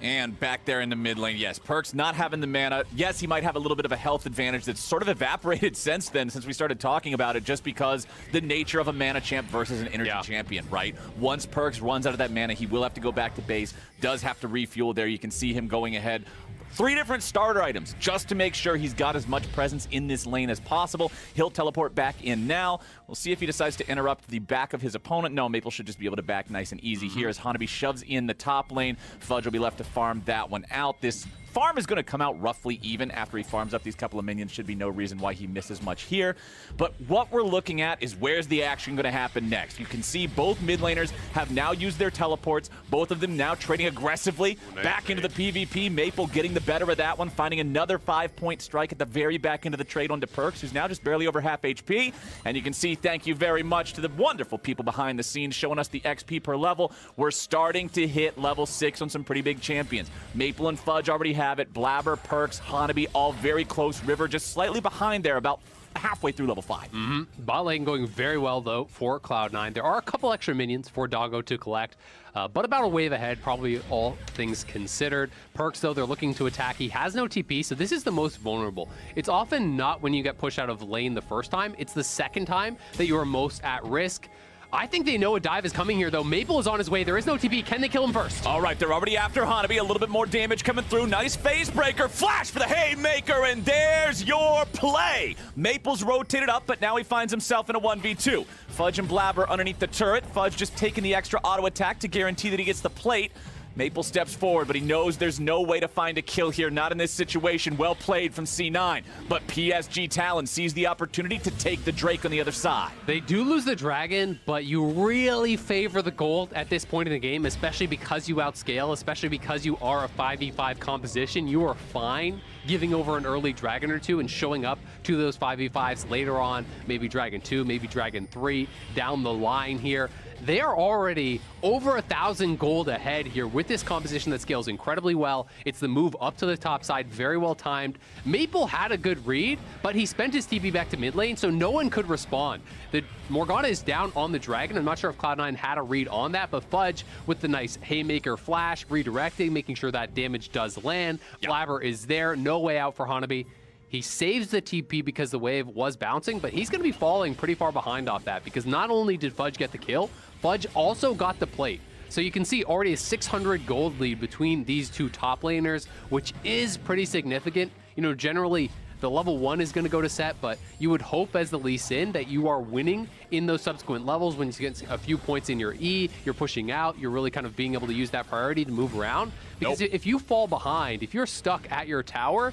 And back there in the mid lane, yes, Perks not having the mana. Yes, he might have a little bit of a health advantage that's sort of evaporated since then, since we started talking about it, just because the nature of a mana champ versus an energy champion, right? Once Perks runs out of that mana, he will have to go back to base, does have to refuel there. You can see him going ahead. 3 different starter items just to make sure he's got as much presence in this lane as possible. He'll teleport back in now. We'll see if he decides to interrupt the back of his opponent. No, Maple should just be able to back nice and easy here as Hanabi shoves in the top lane. Fudge will be left to farm that one out. This farm is going to come out roughly even after he farms up these couple of minions. Should be no reason why he misses much here. But what we're looking at is where's the action going to happen next. You can see both mid laners have now used their teleports. Both of them now trading aggressively back into the PvP. Maple getting the better of that one, finding another 5-point strike at the very back end of the trade onto Perks, who's now just barely over half HP. And you can see, thank you very much to the wonderful people behind the scenes showing us the XP per level. We're starting to hit level 6 on some pretty big champions. Maple and Fudge already have have it. Blabber, Perks, Hanabi, all very close. River just slightly behind there, about halfway through level 5. Bot lane going very well, though, for Cloud9. There are a couple extra minions for Doggo to collect, but about a wave ahead, probably all things considered. Perks, though, they're looking to attack. He has no TP, so this is the most vulnerable. It's often not when you get pushed out of lane the first time. It's the second time that you are most at risk. I think they know a dive is coming here, though. Maple is on his way. There is no TP. Can they kill him first? All right, they're already after Hanabi. A little bit more damage coming through. Nice phase breaker. Flash for the haymaker, and there's your play. Maple's rotated up, but now he finds himself in a 1v2. Fudge and Blabber underneath the turret. Fudge just taking the extra auto attack to guarantee that he gets the plate. Maple steps forward, but he knows there's no way to find a kill here. Not in this situation. Well played from C9. But PSG Talon sees the opportunity to take the Drake on the other side. They do lose the Dragon, but you really favor the gold at this point in the game, especially because you outscale, especially because you are a 5v5 composition. You are fine giving over an early Dragon or two and showing up to those 5v5s later on, maybe Dragon 2, maybe Dragon 3, down the line here. They are already over 1,000 gold ahead here with this composition that scales incredibly well. It's the move up to the top side, very well timed. Maple had a good read, but he spent his TP back to mid lane, so no one could respond. The Morgana is down on the Dragon. I'm not sure if Cloud9 had a read on that, but Fudge with the nice haymaker flash, redirecting, making sure that damage does land. Blabber is there, no way out for Hanabi. He saves the TP because the wave was bouncing, but he's going to be falling pretty far behind off that because not only did Fudge get the kill, Fudge also got the plate. So you can see already a 600 gold lead between these two top laners, which is pretty significant. You know, generally the level 1 is going to go to set, but you would hope as the Lee Sin that you are winning in those subsequent levels when you get a few points in your E, you're pushing out, you're really kind of being able to use that priority to move around. Because if you fall behind, if you're stuck at your tower,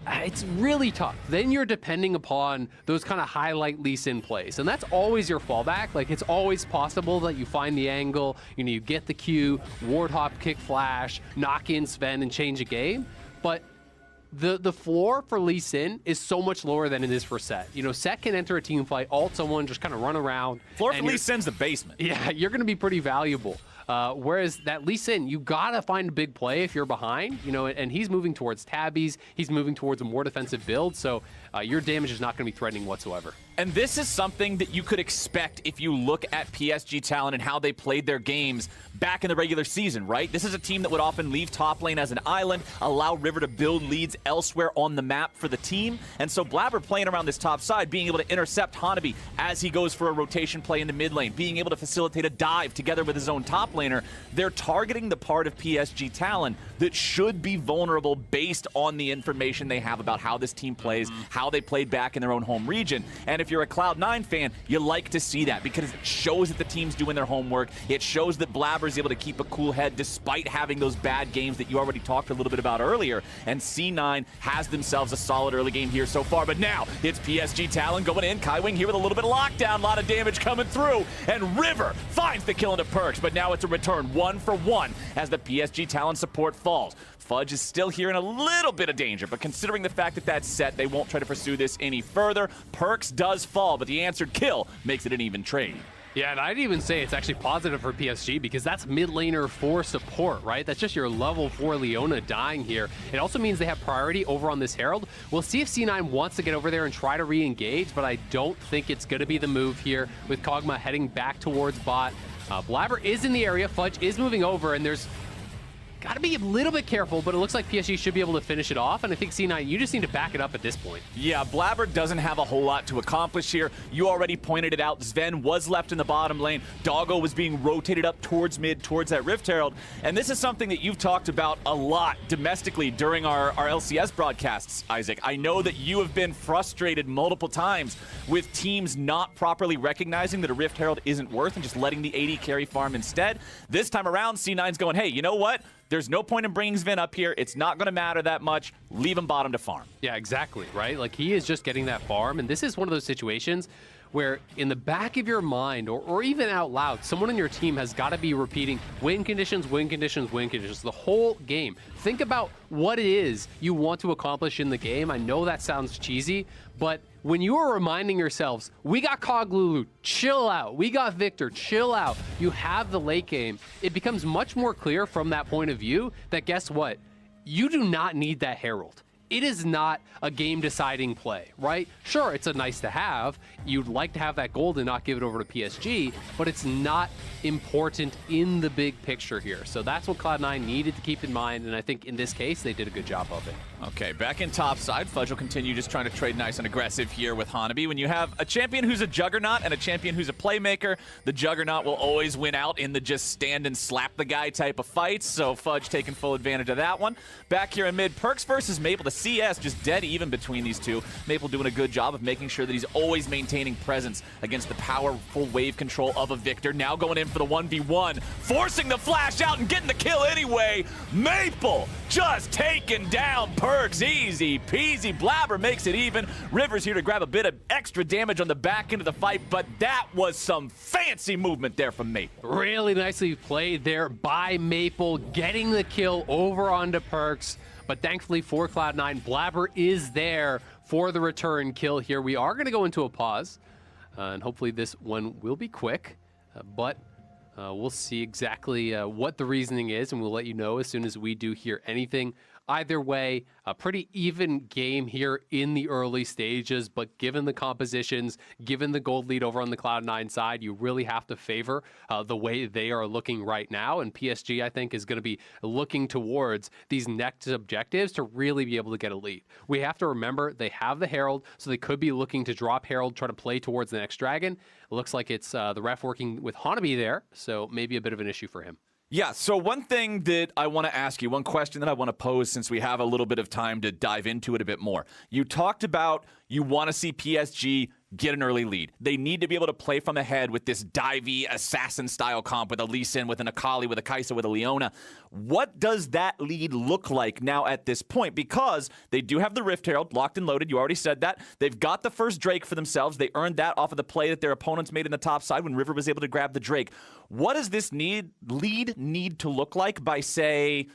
it's really tough. Then you're depending upon those kind of highlight Lee Sin plays. And that's always your fallback. Like, it's always possible that you find the angle, you know, you get the Q, ward hop, kick flash, knock in Sven and change a game. But the floor for Lee Sin is so much lower than it is for Set. You know, Set can enter a team fight, ult someone, just kind of run around. Floor for Lee Sin's the basement. Yeah, you're going to be pretty valuable. Whereas that Lee Sin, you gotta find a big play if you're behind, you know, and he's moving towards tabbies, he's moving towards a more defensive build, so your damage is not gonna be threatening whatsoever. And this is something that you could expect if you look at PSG Talon and how they played their games back in the regular season, right? This is a team that would often leave top lane as an island, allow River to build leads elsewhere on the map for the team. And so Blabber playing around this top side, being able to intercept Hanabi as he goes for a rotation play in the mid lane, being able to facilitate a dive together with his own top laner, they're targeting the part of PSG Talon that should be vulnerable based on the information they have about how this team plays, how they played back in their own home region. And if you're a Cloud9 fan, you like to see that because it shows that the team's doing their homework. It shows that Blabber is able to keep a cool head despite having those bad games that you already talked a little bit about earlier. And C9 has themselves a solid early game here so far. But now it's PSG Talon going in. Kaiwing here with a little bit of lockdown, a lot of damage coming through. And River finds the kill into Perks, but now it's a return 1-for-1 as the PSG Talon support falls. Fudge is still here in a little bit of danger, but considering the fact that that's set, they won't try to pursue this any further. Perks does fall, but the answered kill makes it an even trade. Yeah, and I'd even say it's actually positive for PSG because that's mid laner for support, right? That's just your level 4 Leona dying here. It also means they have priority over on this Herald. We'll see if C9 wants to get over there and try to re-engage, but I don't think it's going to be the move here with Kog'Maw heading back towards bot. Blabber is in the area, Fudge is moving over, and there's got to be a little bit careful, but it looks like PSG should be able to finish it off, and I think C9, you just need to back it up at this point. Yeah, Blabber doesn't have a whole lot to accomplish here. You already pointed it out. Sven was left in the bottom lane. Doggo was being rotated up towards mid, towards that Rift Herald, and this is something that you've talked about a lot domestically during our LCS broadcasts, Isaac. I know that you have been frustrated multiple times with teams not properly recognizing that a Rift Herald isn't worth and just letting the AD carry farm instead. This time around, C9's going, hey, you know what? There's no point in bringing Sven up here. It's not going to matter that much. Leave him bottom to farm. Yeah, exactly, right? Like, he is just getting that farm, and this is one of those situations where in the back of your mind, or even out loud, someone on your team has got to be repeating win conditions, win conditions, win conditions, the whole game. Think about what it is you want to accomplish in the game. I know that sounds cheesy, but when you are reminding yourselves, we got Koglulu, chill out. We got Victor, chill out. You have the late game. It becomes much more clear from that point of view that guess what? you do not need that Herald. It is not a game-deciding play, right? Sure, it's a nice to have. You'd like to have that gold and not give it over to PSG, but it's not important in the big picture here. So that's what Cloud9 needed to keep in mind, and I think in this case, they did a good job of it. Okay, back in top side, Fudge will continue just trying to trade nice and aggressive here with Hanabi. When you have a champion who's a juggernaut and a champion who's a playmaker, the juggernaut will always win out in the just stand and slap the guy type of fights, so Fudge taking full advantage of that one. Back here in mid, Perks versus Maple. The CS just dead even between these two. Maple doing a good job of making sure that he's always maintaining presence against the powerful wave control of a Victor. Now going in for the 1v1, forcing the flash out and getting the kill anyway. Maple just taking down Perks. Easy peasy. Blabber makes it even. Rivers here to grab a bit of extra damage on the back end of the fight, but that was some fancy movement there from Maple. Really nicely played there by Maple, getting the kill over onto Perks. But thankfully for Cloud9, Blabber is there for the return kill here. We are going to go into a pause, and hopefully this one will be quick, but we'll see exactly what the reasoning is, and we'll let you know as soon as we do hear anything. Either way, a pretty even game here in the early stages, but given the compositions, given the gold lead over on the Cloud9 side, you really have to favor the way they are looking right now. And PSG, I think, is going to be looking towards these next objectives to really be able to get a lead. We have to remember they have the Herald, so they could be looking to drop Herald, try to play towards the next dragon. It looks like it's the ref working with Hanabi there, so maybe a bit of an issue for him. Yeah, so one thing that I want to ask you, one question that I want to pose since we have a little bit of time to dive into it a bit more. You talked about you want to see PSG get an early lead. They need to be able to play from ahead with this divey assassin-style comp with a Lee Sin, with an Akali, with a Kai'Sa, with a Leona. What does that lead look like now at this point? Because they do have the Rift Herald locked and loaded. You already said that. They've got the first Drake for themselves. They earned that off of the play that their opponents made in the top side when River was able to grab the Drake. What does this lead need to look like by, say,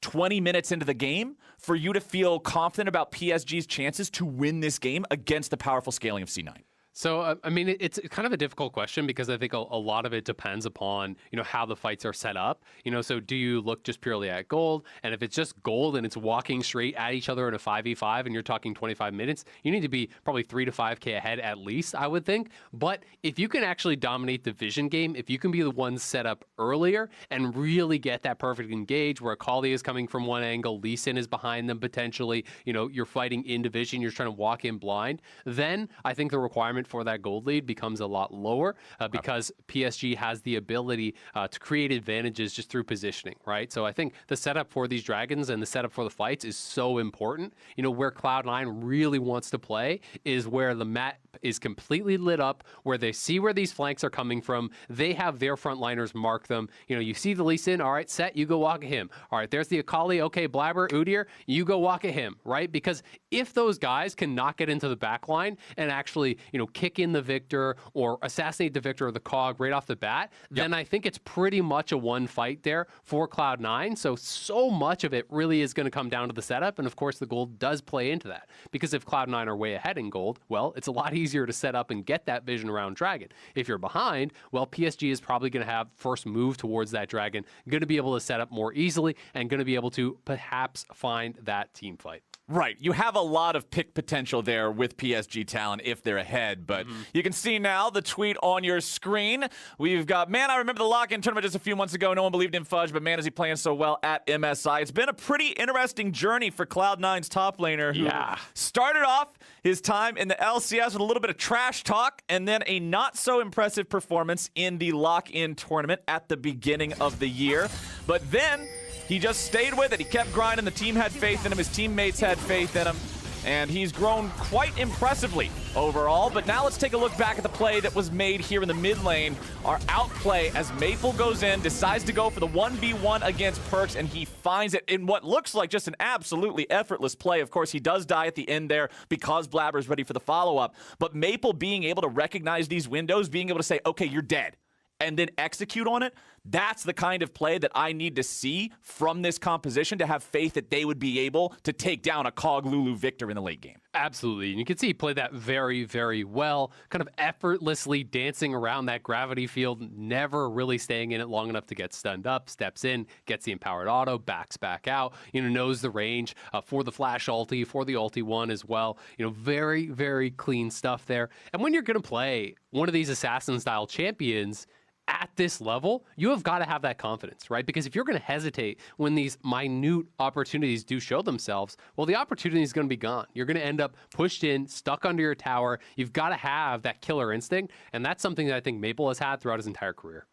20 minutes into the game for you to feel confident about PSG's chances to win this game against the powerful scaling of C9? So, I mean, it's kind of a difficult question because I think a lot of it depends upon, how the fights are set up. So do you look just purely at gold? And if it's just gold and it's walking straight at each other in a 5v5 and you're talking 25 minutes, you need to be probably 3 to 5K ahead at least, I would think. But if you can actually dominate the vision game, if you can be the one set up earlier and really get that perfect engage where Akali is coming from one angle, Lee Sin is behind them potentially, you're fighting in division, you're trying to walk in blind, then I think the requirement for that gold lead becomes a lot lower because PSG has the ability to create advantages just through positioning, right? So I think the setup for these dragons and the setup for the fights is so important. Where Cloud9 really wants to play is where the map is completely lit up, where they see where these flanks are coming from. They have their frontliners mark them. You see the Lee Sin, all right, set, you go walk at him. All right, there's the Akali, okay, Blabber, Udyr, you go walk at him, right? Because if those guys cannot get into the back line and actually, kick in the Victor or assassinate the Victor or the Cog right off the bat, then I think it's pretty much a one fight there for Cloud9. So much of it really is going to come down to the setup. And of course, the gold does play into that because if Cloud9 are way ahead in gold, well, it's a lot easier to set up and get that vision around Dragon. If you're behind, well, PSG is probably going to have first move towards that Dragon, going to be able to set up more easily and going to be able to perhaps find that team fight. Right. You have a lot of pick potential there with PSG talent if they're ahead, but you can see now the tweet on your screen. We've got, man, I remember the lock-in tournament just a few months ago. No one believed in Fudge, but man, is he playing so well at MSI. It's been a pretty interesting journey for Cloud9's top laner who started off his time in the LCS with a little bit of trash talk and then a not-so-impressive performance in the lock-in tournament at the beginning of the year. But then he just stayed with it. He kept grinding. The team had faith in him. His teammates had faith in him. And he's grown quite impressively overall. But now let's take a look back at the play that was made here in the mid lane. Our outplay as Maple goes in, decides to go for the 1v1 against Perks, and he finds it in what looks like just an absolutely effortless play. Of course, he does die at the end there because Blabber's ready for the follow-up. But Maple being able to recognize these windows, being able to say, okay, you're dead, and then execute on it, That's the kind of play that I need to see from this composition to have faith that they would be able to take down a Cog Lulu Victor in the late game. Absolutely. And you can see he played that very, very well, kind of effortlessly dancing around that gravity field, never really staying in it long enough to get stunned up, steps in, gets the empowered auto, backs back out, knows the range for the flash ulti, for the ulti one as well. Very, very clean stuff there. And when you're going to play one of these assassin-style champions at this level, you have got to have that confidence, right? Because if you're going to hesitate when these minute opportunities do show themselves, well, the opportunity is going to be gone. You're going to end up pushed in, stuck under your tower. You've got to have that killer instinct, and that's something that I think Maple has had throughout his entire career.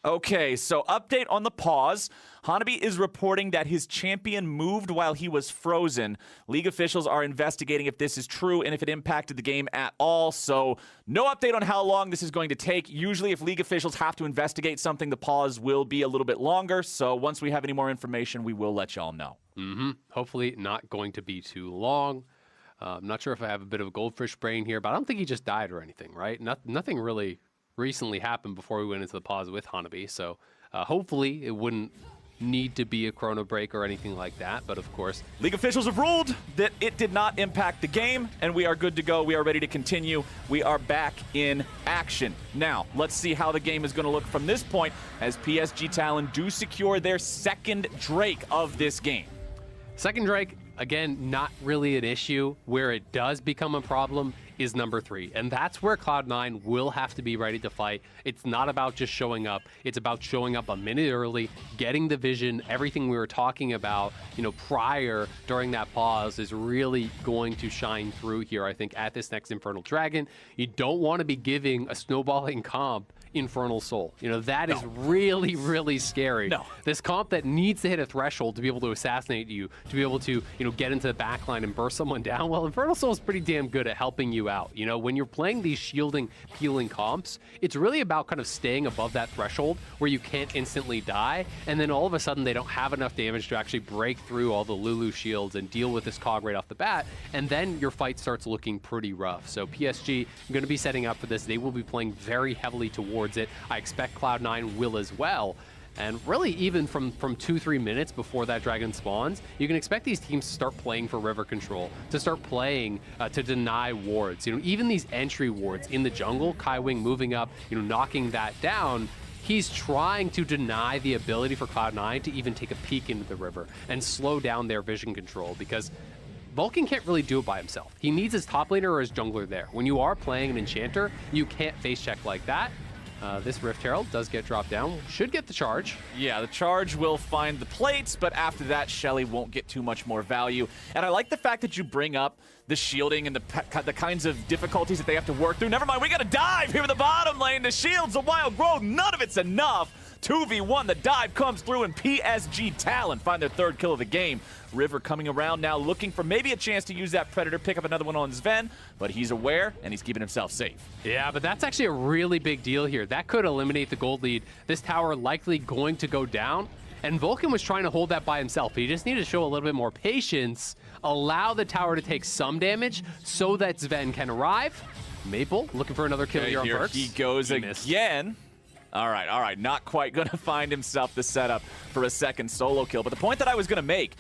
Okay, so update on the pause. Hanabi is reporting that his champion moved while he was frozen. League officials are investigating if this is true and if it impacted the game at all. So no update on how long this is going to take. Usually if league officials have to investigate something, the pause will be a little bit longer. So once we have any more information, we will let y'all know. Hopefully not going to be too long. I'm not sure if I have a bit of a goldfish brain here, but I don't think he just died or anything, right? Nothing really recently happened before we went into the pause with Hanabi, so hopefully it wouldn't need to be a chrono break or anything like that, but of course league officials have ruled that it did not impact the game, and we are good to go. We are ready to continue. We are back in action. Now let's see how the game is going to look from this point as PSG Talon do secure their second Drake of this game. Second Drake, again, not really an issue. Where it does become a problem is number 3, and that's where Cloud9 will have to be ready to fight. It's not about just showing up. It's about showing up a minute early, getting the vision. Everything we were talking about, prior during that pause is really going to shine through here, I think, at this next Infernal Dragon. You don't want to be giving a snowballing comp Infernal Soul. That is really, really scary. This comp that needs to hit a threshold to be able to assassinate you, to be able to, get into the backline and burst someone down. Well, Infernal Soul is pretty damn good at helping you out. When you're playing these shielding, peeling comps, it's really about kind of staying above that threshold where you can't instantly die, and then all of a sudden they don't have enough damage to actually break through all the Lulu shields and deal with this Cog right off the bat, and then your fight starts looking pretty rough. So PSG going to be setting up for this. They will be playing very heavily towards it. I expect Cloud9 will as well. And really, even from 2-3 minutes before that dragon spawns, you can expect these teams to start playing for river control, to start playing to deny wards. Even these entry wards in the jungle, Kaiwing moving up, knocking that down. He's trying to deny the ability for Cloud9 to even take a peek into the river and slow down their vision control, because Vulcan can't really do it by himself. He needs his top laner or his jungler there. When you are playing an enchanter, you can't face check like that. This Rift Herald does get dropped down. Should get the charge. Yeah, the charge will find the plates, but after that, Shelly won't get too much more value. And I like the fact that you bring up the shielding and the kinds of difficulties that they have to work through. Never mind, we got to dive here in the bottom lane. The shields, the wild growth, none of it's enough. 2v1, the dive comes through, and PSG Talon find their third kill of the game. River coming around now, looking for maybe a chance to use that Predator, pick up another one on Sven, but he's aware, and he's keeping himself safe. Yeah, but that's actually a really big deal here. That could eliminate the gold lead. This tower likely going to go down, and Vulcan was trying to hold that by himself. He just needed to show a little bit more patience, allow the tower to take some damage so that Sven can arrive. Maple looking for another kill here on Perks. He goes again. All right, not quite going to find himself the setup for a second solo kill. But the point that I was going to make,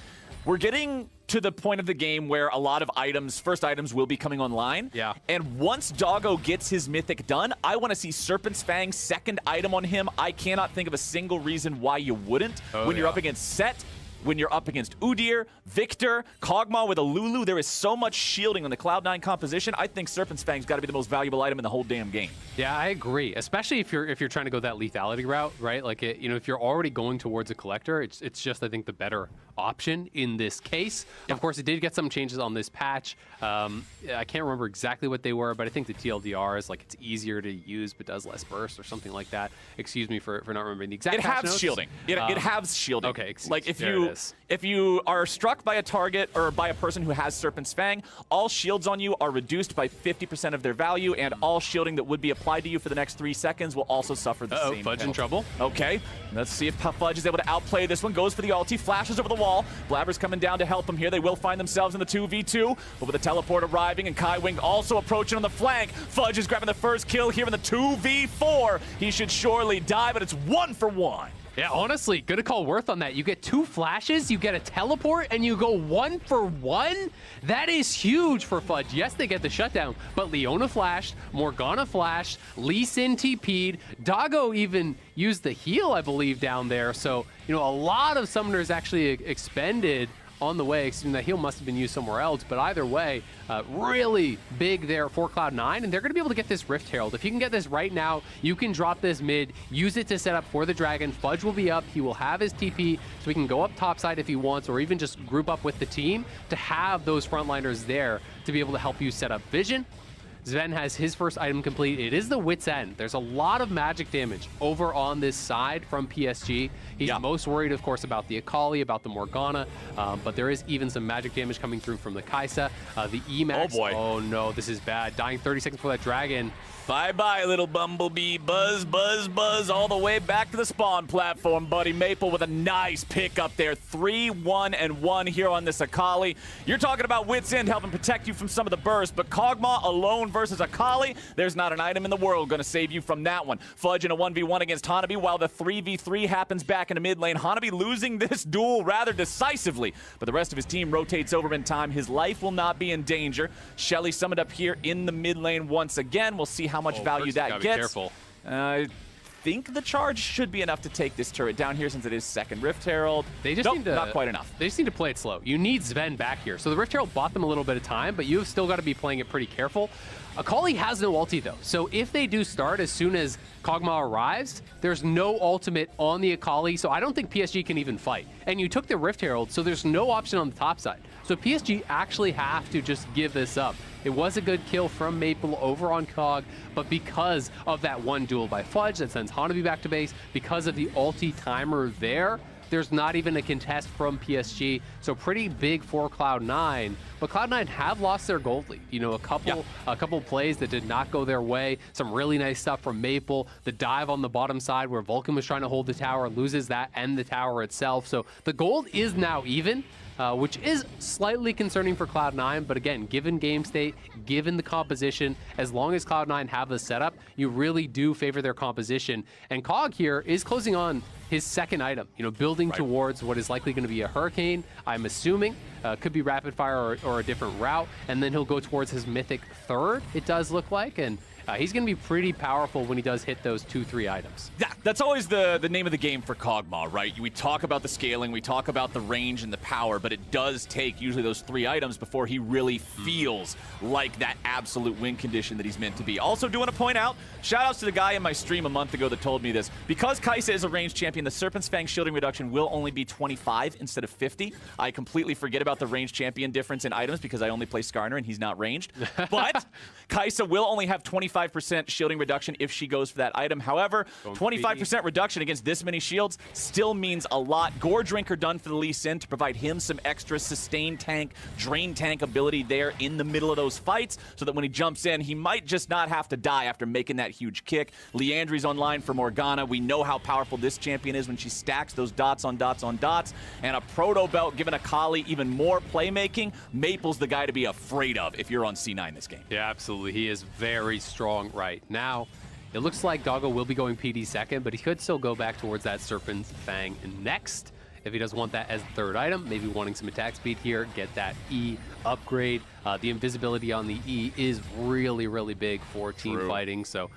we're getting to the point of the game where a lot of first items will be coming online. Yeah. And once Doggo gets his mythic done, I want to see Serpent's Fang second item on him. I cannot think of a single reason why you wouldn't. When you're up against Set, when you're up against Udyr, Victor, Kog'Maw with a Lulu, there is so much shielding on the Cloud9 composition. I think Serpent's Fang's got to be the most valuable item in the whole damn game. Yeah, I agree. Especially if you're trying to go that lethality route, right? Like, if you're already going towards a collector, it's just, I think, the better option in this case. Of course, it did get some changes on this patch. I can't remember exactly what they were, but I think the TLDR is like it's easier to use but does less burst or something like that. Excuse me for not remembering the exact patch notes. Shielding. It halves shielding. Okay, like if If you are struck by a target or by a person who has Serpent's Fang, all shields on you are reduced by 50% of their value, and all shielding that would be applied to you for the next 3 seconds will also suffer the same Fudge penalty. in trouble. Okay, let's see if Fudge is able to outplay this one. Goes for the ulti, flashes over the wall. Blabber's coming down to help him here. They will find themselves in the 2v2, but with the teleport arriving and Kai Wing also approaching on the flank, Fudge is grabbing the first kill here in the 2v4. He should surely die, but it's 1 for 1. Yeah, honestly, good call Worth on that. You get 2 flashes, you get a teleport, and you go 1 for 1? That is huge for Fudge. Yes, they get the shutdown, but Leona flashed, Morgana flashed, Lee Sin TP'd, Doggo even used the heal, I believe, down there. So, you know, a lot of summoners actually expended on the way. Excuse me, that heal must have been used somewhere else, but either way, really big there for Cloud9, and they're going to be able to get this Rift Herald. If you can get this right now, you can drop this mid, use it to set up for the Dragon. Fudge will be up, he will have his TP, so he can go up topside if he wants, or even just group up with the team to have those frontliners there to be able to help you set up vision. Sven has his first item complete. It is the Wit's End. There's a lot of magic damage over on this side from PSG. He's most worried, of course, about the Akali, about the Morgana, but there is even some magic damage coming through from the Kai'Sa. The Emax, oh boy. Oh no, this is bad. Dying 30 seconds for that Dragon. Bye-bye, little Bumblebee. Buzz, buzz, buzz all the way back to the spawn platform, buddy. Maple with a nice pick up there. 3-1-1 here on this Akali. You're talking about Wit's End helping protect you from some of the burst, but Kog'Maw alone versus Akali, there's not an item in the world going to save you from that one. Fudge in a 1v1 against Hanabi while the 3v3 happens back in the mid lane. Hanabi losing this duel rather decisively, but the rest of his team rotates over in time. His life will not be in danger. Shelly summoned up here in the mid lane once again. We'll see how much value that gets. Careful. I think the charge should be enough to take this turret down here since it is second Rift Herald. They just need to, not quite enough. They just need to play it slow. You need Sven back here. So the Rift Herald bought them a little bit of time, but you've still got to be playing it pretty careful. Akali has no ulti though, so if they do start as soon as Kog'Maw arrives, there's no ultimate on the Akali, so I don't think PSG can even fight. And you took the Rift Herald, so there's no option on the top side. So PSG actually have to just give this up. It was a good kill from Maple over on Kog, but because of that one duel by Fudge that sends Hanabi back to base, because of the ulti timer there's not even a contest from PSG, so pretty big for Cloud9. But Cloud9 have lost their gold lead. You know, a couple plays that did not go their way. Some really nice stuff from Maple. The dive on the bottom side where Vulcan was trying to hold the tower, loses that and the tower itself. So the gold is now even. Which is slightly concerning for Cloud9, but again, given game state, given the composition, as long as Cloud9 have the setup, you really do favor their composition. And Kog here is closing on his second item, you know, building towards what is likely going to be a Hurricane, I'm assuming. Could be Rapid Fire or a different route, and then he'll go towards his Mythic third, it does look like, and he's going to be pretty powerful when he does hit those 2-3 items. Yeah, that's always the name of the game for Kog'Maw, right? We talk about the scaling, we talk about the range and the power, but it does take usually those 3 items before he really feels like that absolute win condition that he's meant to be. Also do want to point out, shout outs to the guy in my stream a month ago that told me this. Because Kai'Sa is a ranged champion, the Serpent's Fang shielding reduction will only be 25 instead of 50. I completely forget about the ranged champion difference in items because I only play Skarner and he's not ranged. But Kai'Sa will only have 25% shielding reduction if she goes for that item. However, 25% reduction against this many shields still means a lot. Gore Drinker done for the Lee Sin to provide him some extra sustain tank, drain tank ability there in the middle of those fights so that when he jumps in, he might just not have to die after making that huge kick. Leandri's online for Morgana. We know how powerful this champion is when she stacks those dots on dots on dots. And a Proto Belt giving Akali even more playmaking. Maple's the guy to be afraid of if you're on C9 this game. Yeah, absolutely. He is very strong right now. It looks like Doggo will be going PD second, but he could still go back towards that Serpent's Fang next if he doesn't want that as the third item. Maybe wanting some attack speed here, get that E upgrade. The invisibility on the E is really, really big for team fighting, so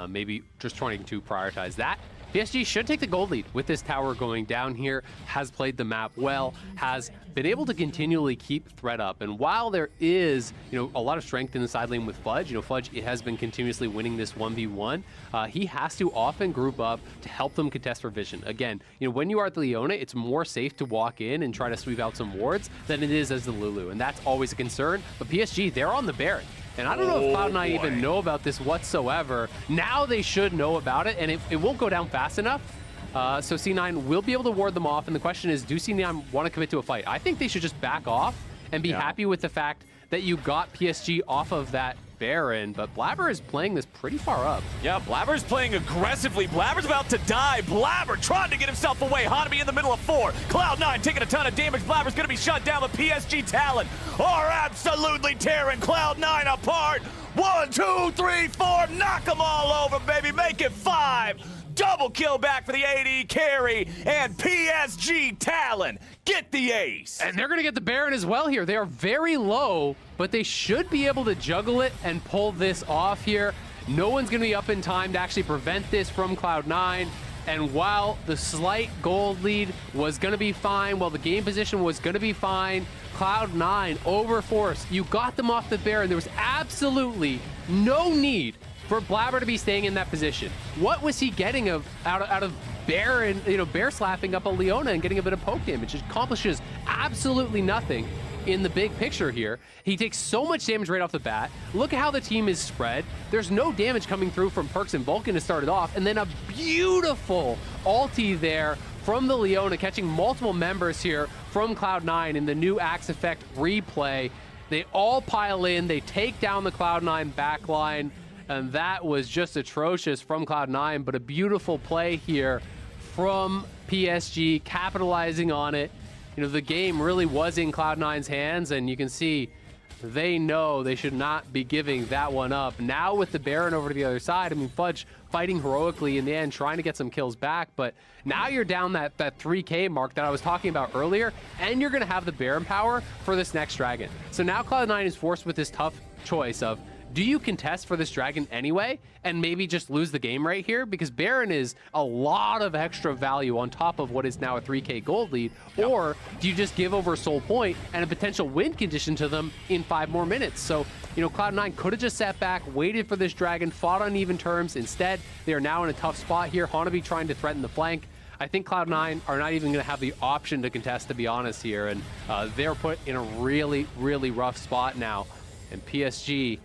maybe just trying to prioritize that. PSG should take the gold lead with this tower going down here, has played the map well, has been able to continually keep threat up. And while there is, you know, a lot of strength in the side lane with Fudge, you know, Fudge has been continuously winning this 1v1, he has to often group up to help them contest for vision. Again, you know, when you are at the Leona, it's more safe to walk in and try to sweep out some wards than it is as the Lulu, and that's always a concern. But PSG, they're on the Baron. And I don't know if Cloud9 even know about this whatsoever. Now they should know about it, and it won't go down fast enough. So C9 will be able to ward them off, and the question is, do C9 want to commit to a fight? I think they should just back off and be happy with the fact that you got PSG off of that Baron, but Blabber is playing this pretty far up. Yeah, Blabber's playing aggressively. Blabber's about to die. Blabber trying to get himself away. Hanabi in the middle of 4. Cloud9 taking a ton of damage. Blabber's going to be shut down, but PSG Talon are absolutely tearing Cloud9 apart. 1, 2, 3, 4. Knock them all over, baby. Make it 5. Double kill back for the AD carry, and PSG Talon get the ace. And they're going to get the Baron as well here. They are very low, but they should be able to juggle it and pull this off here. No one's going to be up in time to actually prevent this from Cloud9. And while the slight gold lead was going to be fine, while the game position was going to be fine, Cloud9 overforced. You got them off the Baron. There was absolutely no need for Blabber to be staying in that position. What was he getting out of Baron, bear slapping up a Leona and getting a bit of poke damage? It accomplishes absolutely nothing in the big picture here. He takes so much damage right off the bat. Look at how the team is spread. There's no damage coming through from Perkz and Vulcan to start it off, and then a beautiful ulti there from the Leona, catching multiple members here from Cloud9 in the new Axe Effect replay. They all pile in, they take down the Cloud9 backline, and that was just atrocious from Cloud9, but a beautiful play here from PSG, capitalizing on it. The game really was in Cloud9's hands, and you can see they know they should not be giving that one up. Now with the Baron over to the other side, I mean, Fudge fighting heroically in the end, trying to get some kills back, but now you're down that 3K mark that I was talking about earlier, and you're going to have the Baron power for this next Dragon. So now Cloud9 is forced with this tough choice of, do you contest for this Dragon anyway and maybe just lose the game right here? Because Baron is a lot of extra value on top of what is now a 3K gold lead. Yep. Or do you just give over Soul Point and a potential win condition to them in 5 more minutes? So, Cloud9 could have just sat back, waited for this Dragon, fought on even terms. Instead, they are now in a tough spot here. Hanabi trying to threaten the flank. I think Cloud9 are not even going to have the option to contest, to be honest here. And they're put in a really, really rough spot now. And PSG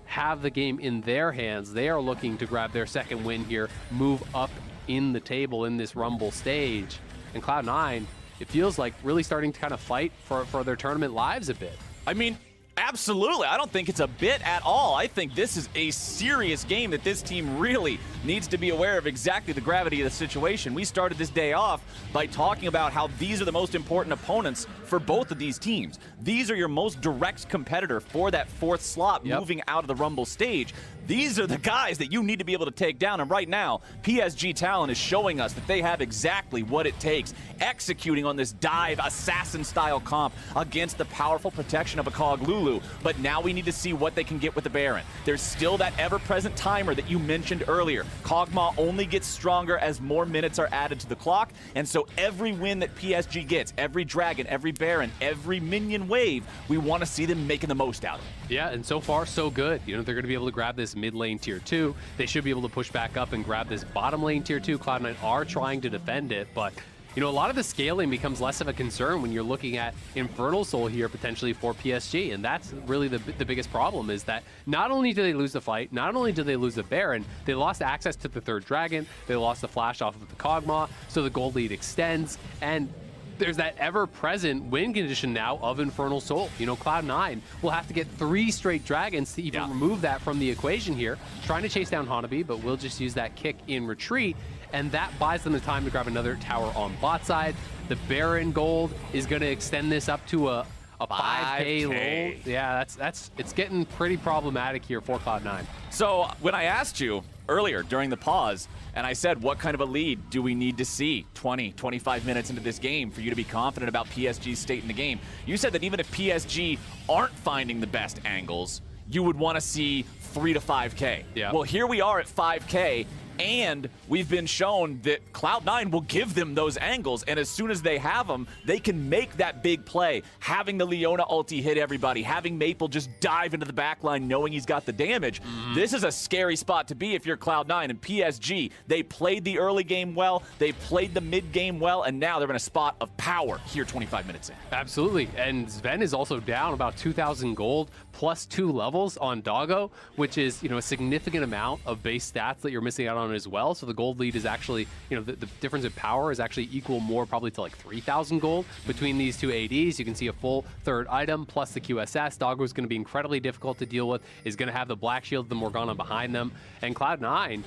have the game in their hands. They are looking to grab their second win here, move up in the table in this Rumble stage. And Cloud9, it feels like really starting to kind of fight for their tournament lives a bit. I mean, absolutely. I don't think it's a bit at all. I think this is a serious game that this team really needs to be aware of exactly the gravity of the situation. We started this day off by talking about how these are the most important opponents for both of these teams. These are your most direct competitor for that 4th slot moving out of the Rumble stage. These are the guys that you need to be able to take down, and right now, PSG Talon is showing us that they have exactly what it takes, executing on this dive assassin-style comp against the powerful protection of a Cog Lulu, but now we need to see what they can get with the Baron. There's still that ever-present timer that you mentioned earlier. Kog'Maw only gets stronger as more minutes are added to the clock, and so every win that PSG gets, every Dragon, every Baron, every minion wave, we want to see them making the most out of it. Yeah, and so far, so good. They're going to be able to grab this mid lane tier 2. They should be able to push back up and grab this bottom lane tier 2. Cloud9 are trying to defend it, but a lot of the scaling becomes less of a concern when you're looking at Infernal Soul here potentially for PSG, and that's really the biggest problem, is that not only do they lose the fight, not only do they lose the Baron, they lost access to the 3rd Dragon, they lost the flash off of the Kog'Maw, so the gold lead extends, and there's that ever-present win condition now of Infernal Soul. Cloud9 will have to get 3 straight Dragons to even remove that from the equation here. Trying to chase down Hanabi, but will just use that kick in retreat, and that buys them the time to grab another tower on bot side. The Baron gold is going to extend this up to a 5K low. Yeah, it's getting pretty problematic here for Cloud9. So when I asked you earlier during the pause, and I said, what kind of a lead do we need to see 20, 25 minutes into this game for you to be confident about PSG's state in the game? You said that even if PSG aren't finding the best angles, you would want to see 3 to 5K. Yeah. Well, here we are at 5K, and we've been shown that Cloud9 will give them those angles, and as soon as they have them, they can make that big play. Having the Leona ulti hit everybody, having Maple just dive into the backline knowing he's got the damage. This is a scary spot to be if you're Cloud9, and PSG, they played the early game well, they played the mid game well, and now they're in a spot of power here 25 minutes in. Absolutely, and Sven is also down about 2,000 gold plus 2 levels on Doggo, which is, a significant amount of base stats that you're missing out on on as well. So the gold lead is actually, the difference in power is actually equal more probably to like 3,000 gold between these two ADs. You can see a full third item plus the QSS. Doggo is going to be incredibly difficult to deal with, is going to have the Black Shield, the Morgana behind them. And Cloud9,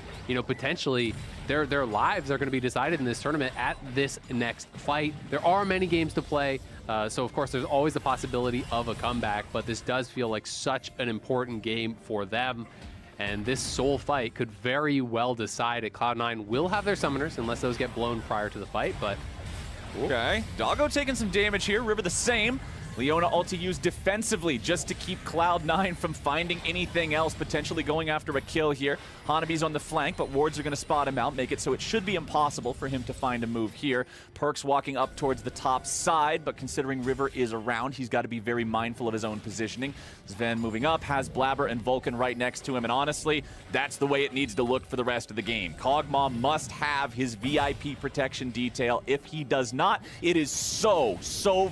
potentially their lives are going to be decided in this tournament at this next fight. There are many games to play. So, of course, there's always the possibility of a comeback, but this does feel like such an important game for them. And this Soul fight could very well decide it. Cloud9 will have their summoners unless those get blown prior to the fight, but... Okay, Doggo taking some damage here, River the same. Leona ulti used defensively just to keep Cloud9 from finding anything else, potentially going after a kill here. Hanabi's on the flank, but wards are going to spot him out, make it so it should be impossible for him to find a move here. Perkz walking up towards the top side, but considering River is around, he's got to be very mindful of his own positioning. Sven moving up, has Blabber and Vulcan right next to him, and honestly, that's the way it needs to look for the rest of the game. Kog'Maw must have his VIP protection detail. If he does not, it is so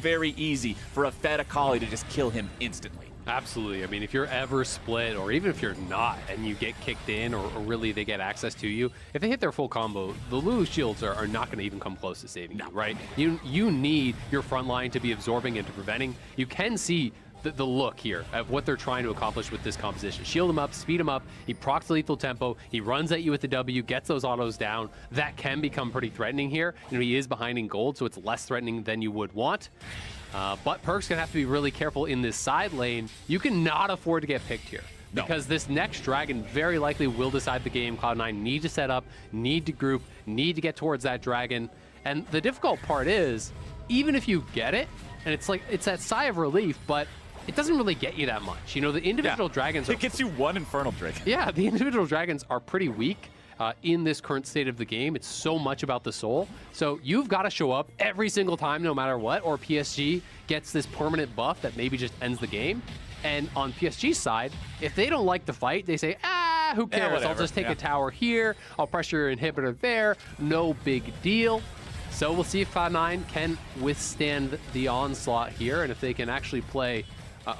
very easy for a Fed Akali to just kill him instantly. Absolutely. I mean, if you're ever split, or even if you're not, and you get kicked in, or really they get access to you, if they hit their full combo, the Lulu shields are not going to even come close to saving you, right? You need your front line to be absorbing and to preventing. You can see the look here of what they're trying to accomplish with this composition. Shield him up, speed him up, he procs lethal tempo, he runs at you with the W, gets those autos down. That can become pretty threatening here. He is behind in gold, so it's less threatening than you would want. But Perkz gonna have to be really careful in this side lane. You cannot afford to get picked here. No. Because this next dragon very likely will decide the game. Cloud9 need to set up, need to group, need to get towards that dragon. And the difficult part is, even if you get it, and it's that sigh of relief, but it doesn't really get you that much. The individual dragons... It gets you one Infernal Drake. Yeah, the individual dragons are pretty weak. In this current state of the game, it's so much about the soul. So you've got to show up every single time, no matter what, or PSG gets this permanent buff that maybe just ends the game. And on PSG's side, if they don't like the fight, they say, who cares? I'll just take a tower here. I'll pressure your inhibitor there. No big deal. So we'll see if Cloud9 can withstand the onslaught here, and if they can actually play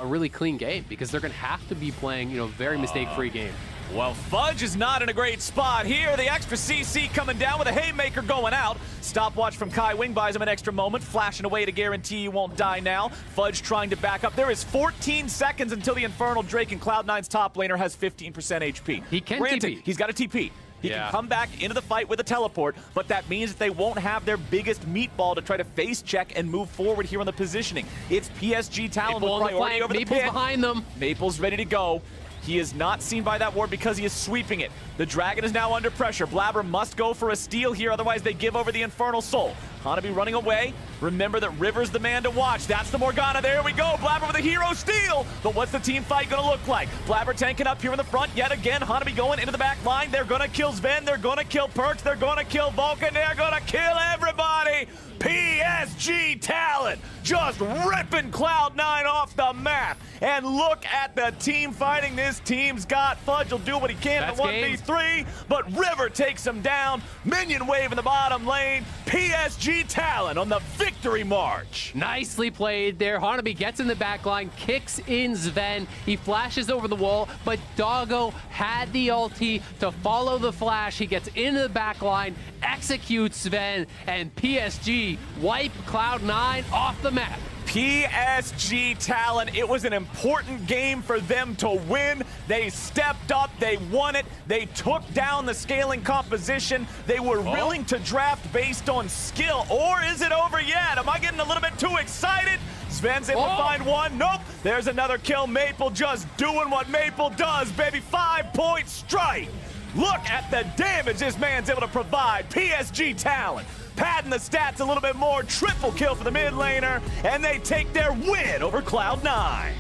a really clean game, because they're going to have to be playing, very mistake-free game. Well, Fudge is not in a great spot here. The extra CC coming down with a haymaker going out. Stopwatch from Kai Wing buys him an extra moment, flashing away to guarantee you won't die now. Fudge trying to back up. There is 14 seconds until the Infernal Drake, and Cloud9's top laner has 15% HP. He can TP. He's got a TP. He can come back into the fight with a teleport, but that means that they won't have their biggest meatball to try to face check and move forward here on the positioning. It's PSG Talon with priority over the pit. Maple's behind them. Maple's ready to go. He is not seen by that ward because he is sweeping it. The dragon is now under pressure. Blabber must go for a steal here, otherwise they give over the Infernal Soul. Hanabi running away. Remember that River's the man to watch. That's the Morgana. There we go. Blabber with a hero steal. But what's the team fight going to look like? Blabber tanking up here in the front yet again. Hanabi going into the back line. They're going to kill Sven. They're going to kill Perkz. They're going to kill Vulcan. They're going to kill everybody. PSG Talon just ripping Cloud9 off the map. And look at the team fighting this team's got. Fudge will do what he can in the 1v3, but River takes him down. Minion wave in the bottom lane. PSG Talon on the victory march. Nicely played there. Hanabi gets in the back line, kicks in Sven. He flashes over the wall, but Doggo had the ulti to follow the flash. He gets into the back line, executes Sven, and PSG wipe Cloud9 off the map. PSG Talon, it was an important game for them to win. They stepped up, they won it, they took down the scaling composition. They were willing to draft based on skill. Or is it over yet? Am I getting a little bit too excited? Sven's able to find one. Nope, there's another kill. Maple just doing what Maple does, baby. 5-point strike. Look at the damage this man's able to provide. PSG Talon padding the stats a little bit more. Triple kill for the mid laner, and they take their win over Cloud9.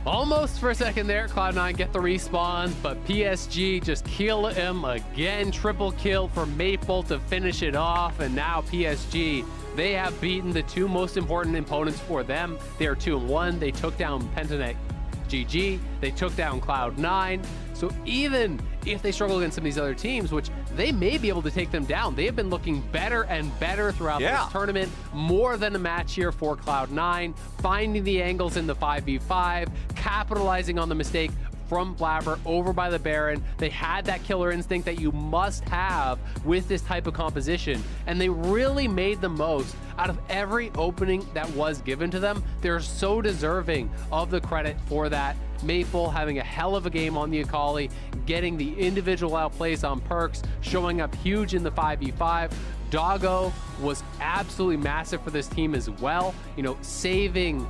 Almost for a second there, Cloud9 get the respawn, but PSG just kill him again. Triple kill for Maple to finish it off, and now PSG, they have beaten the two most important opponents for them. They are 2-1. They took down Pentanet GG. They took down Cloud9. So even if they struggle against some of these other teams, which they may be able to take them down, they have been looking better and better throughout this tournament. More than a match here for Cloud9, finding the angles in the 5v5, capitalizing on the mistake, from Blabber over by the Baron. They had that killer instinct that you must have with this type of composition, and they really made the most out of every opening that was given to them. They're so deserving of the credit for that. Maple having a hell of a game on the Akali, getting the individual outplays on Perks, showing up huge in the 5v5. Doggo was absolutely massive for this team as well, saving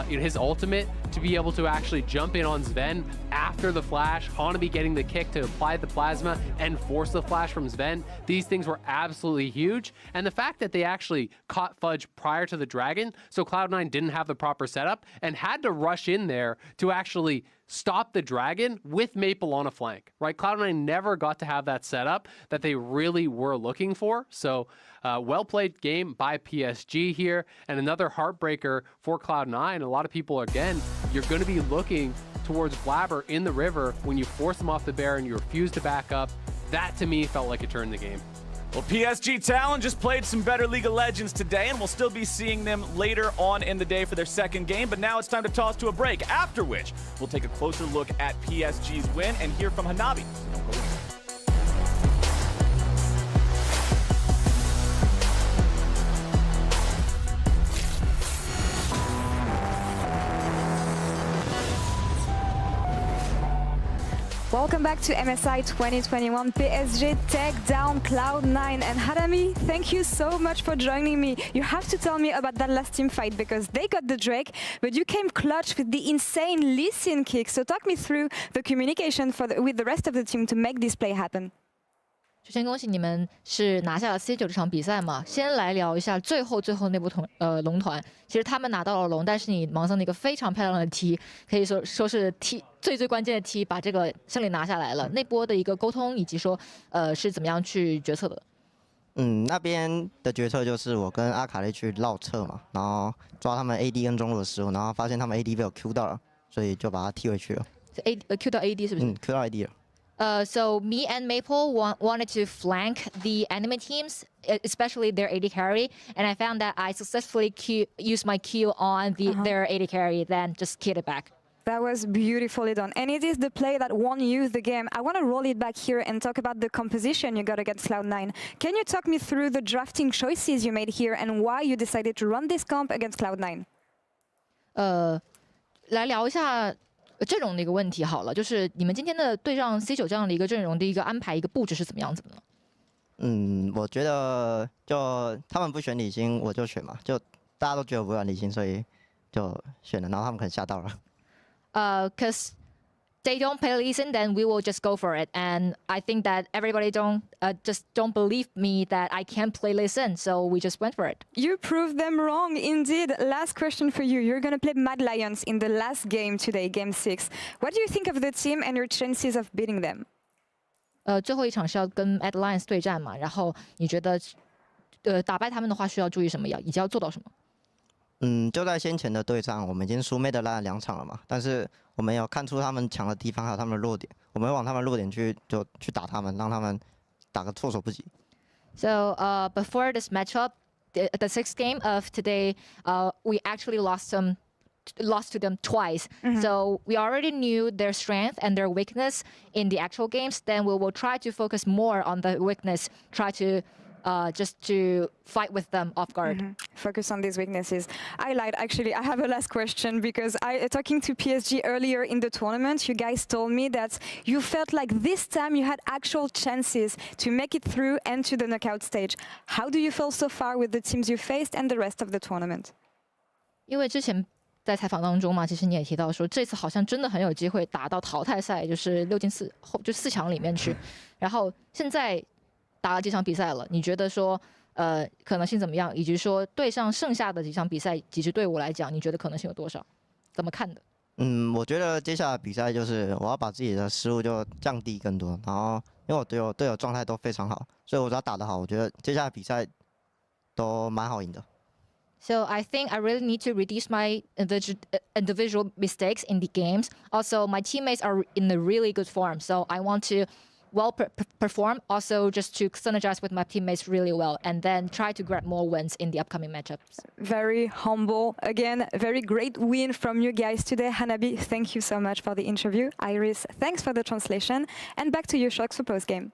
his ultimate to be able to actually jump in on Sven after the flash, Hanabi getting the kick to apply the plasma and force the flash from Sven. These things were absolutely huge. And the fact that they actually caught Fudge prior to the Dragon, so Cloud9 didn't have the proper setup and had to rush in there to actually stop the Dragon with Maple on a flank, right? Cloud9 never got to have that setup that they really were looking for. So well played game by PSG here, and another heartbreaker for Cloud9. A lot of people, again, you're going to be looking towards Blabber in the river when you force him off the Baron, you refuse to back up. That to me felt like it turned the game. Well, PSG Talon just played some better League of Legends today, and we'll still be seeing them later on in the day for their second game. But now it's time to toss to a break, after which we'll take a closer look at PSG's win and hear from Hanabi. Don't go away. Welcome back to MSI 2021. PSG take down Cloud9. And Hanabi, thank you so much for joining me. You have to tell me about that last team fight, because they got the Drake, but you came clutch with the insane Lee Sin kick. So talk me through the communication with the rest of the team to make this play happen. 首先恭喜你们是拿下了 C9 这场比赛嘛。先来聊一下最后那波龙团，其实他们拿到了龙，但是你盲僧的一个非常漂亮的踢，可以说是踢最关键的踢，把这个胜利拿下来了。那波的一个沟通以及说是怎么样去决策的？那边的决策就是我跟阿卡丽去绕侧嘛，然后抓他们 AD 跟中路的失误，然后发现他们 AD 被我 Q 到了，所以就把他踢回去了。Q 到 AD 是不是？Q 到 AD 了。So me and Maple wanted to flank the enemy teams, especially their AD carry, and I found that I successfully used my Q on their AD carry, then just killed it back. That was beautifully done. And it is the play that won you the game. I want to roll it back here and talk about the composition you got against Cloud9. Can you talk me through the drafting choices you made here and why you decided to run this comp against Cloud9? 来聊一下阵容的一个问题好了，就是你们今天的对上 C9 这样的一个阵容的一个安排、一个布置是怎么样子的呢？我觉得就他们不选李欣，我就选嘛，就大家都觉得我不玩李欣，所以就选了，然后他们可能吓到了。Because they don't play Lee Sin, then we will just go for it. And I think that everybody just don't believe me that I can't play Lee Sin, so we just went for it. You proved them wrong, indeed. Last question for you. You're going to play Mad Lions in the last game today, Game 6. What do you think of the team and your chances of beating them? 最后一场是要跟 Mad Lions 对战嘛，然后你觉得打败他们的话需要注意什么，以及要做到什么？就在先前的对战，我们已经输 Mad Lions 2场了嘛，但是我们有看出他们强的地方，还有他们的弱点，我们会往他们弱点去打他们，让他们打个措手不及。So before this matchup, the sixth game of today, we actually lost to them twice. So we already knew their strength and their weakness in the actual games. Then we will try to focus more on the weakness, try to just to fight with them off guard. Focus on these weaknesses. I lied, actually. I have a last question because talking to PSG earlier in the tournament, you guys told me that you felt like this time you had actual chances to make it through and to the knockout stage. How do you feel so far with the teams you faced and the rest of the tournament? 因为之前在采访当中嘛，其实你也提到说，这次好像真的很有机会打到淘汰赛，就是6进4就4强里面去。然后现在打了几场比赛了，你觉得说可能性怎么样？以及说对上剩下的几场比赛几支队伍来讲，你觉得可能性有多少？怎么看的？我觉得接下来比赛就是我要把自己的失误就降低更多，然后因为我队友状态都非常好，所以我只要打得好，我觉得接下来比赛都蛮好赢的。So I think I really need to reduce my individual mistakes in the games. Also, my teammates are in a really good form, so I want to well perform, also just to synergize with my teammates really well, and then try to grab more wins in the upcoming matchups. Very humble. Again, very great win from you guys today. Hanabi, thank you so much for the interview. Iris, thanks for the translation. And back to you, Shox, for post-game.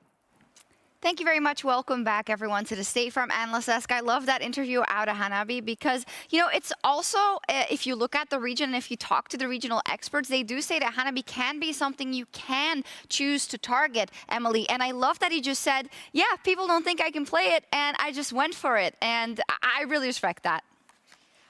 Thank you very much. Welcome back, everyone, to the State Farm Analyst Desk. I love that interview out of Hanabi because, you know, it's also, if you look at the region, if you talk to the regional experts, they do say that Hanabi can be something you can choose to target, Emily. And I love that he just said, yeah, people don't think I can play it, and I just went for it. And I really respect that.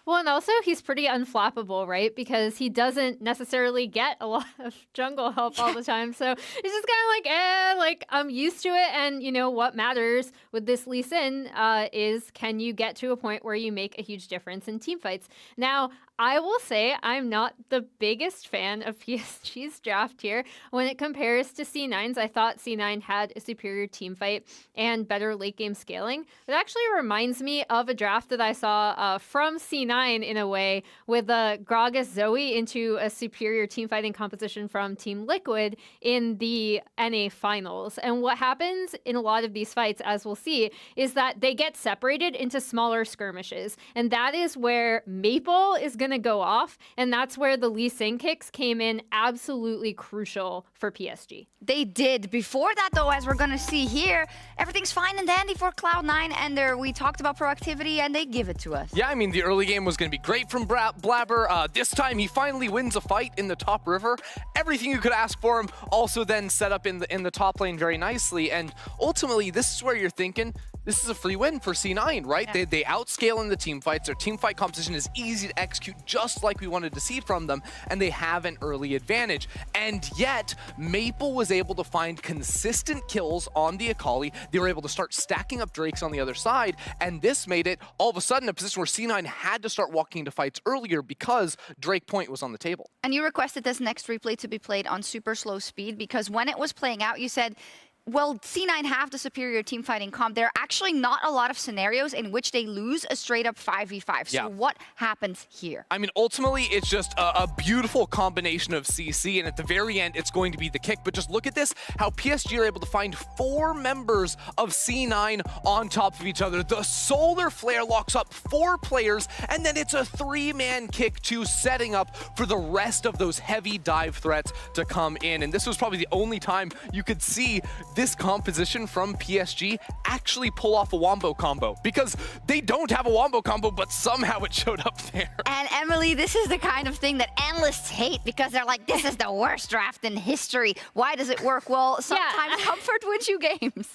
Well, and also he's pretty unflappable, right? Because he doesn't necessarily get a lot of jungle help all the time. So it's just kind of like, I'm used to it. And, you know, what matters with this Lee Sin is can you get to a point where you make a huge difference in team fights? Now, I will say I'm not the biggest fan of PSG's draft here. When it compares to C9's, I thought C9 had a superior team fight and better late game scaling. It actually reminds me of a draft that I saw from C9 in a way, with Gragas Zoe into a superior team fighting composition from Team Liquid in the NA finals. And what happens in a lot of these fights, as we'll see, is that they get separated into smaller skirmishes. And that is where Maple is going to go off, and that's where the Lee Sin kicks came in absolutely crucial for PSG. They did. Before that, though, as we're going to see here, everything's fine and dandy for Cloud9, and we talked about proactivity, and they give it to us. Yeah, I mean, the early game was going to be great from Blabber. This time, he finally wins a fight in the top river. Everything you could ask for him, also then set up in the top lane very nicely, and ultimately, this is where you're thinking, this is a free win for C9, right? Yeah. They outscale in the team fights. Their team fight composition is easy to execute, just like we wanted to see from them, and they have an early advantage. And yet, Maple was able to find consistent kills on the Akali. They were able to start stacking up Drakes on the other side, and this made it all of a sudden a position where C9 had to start walking into fights earlier because Drake Point was on the table. And you requested this next replay to be played on super slow speed because when it was playing out, you said, well, C9 have the superior team fighting comp. There are actually not a lot of scenarios in which they lose a straight up 5v5. So what happens here? I mean, ultimately, it's just a beautiful combination of CC, and at the very end, it's going to be the kick. But just look at this, how PSG are able to find 4 members of C9 on top of each other. The Solar Flare locks up 4 players, and then it's a 3-man kick to setting up for the rest of those heavy dive threats to come in. And this was probably the only time you could see this composition from PSG actually pull off a wombo combo, because they don't have a wombo combo, but somehow it showed up there. And Emily, this is the kind of thing that analysts hate because they're like, this is the worst draft in history. Why does it work? Well, sometimes comfort wins you games.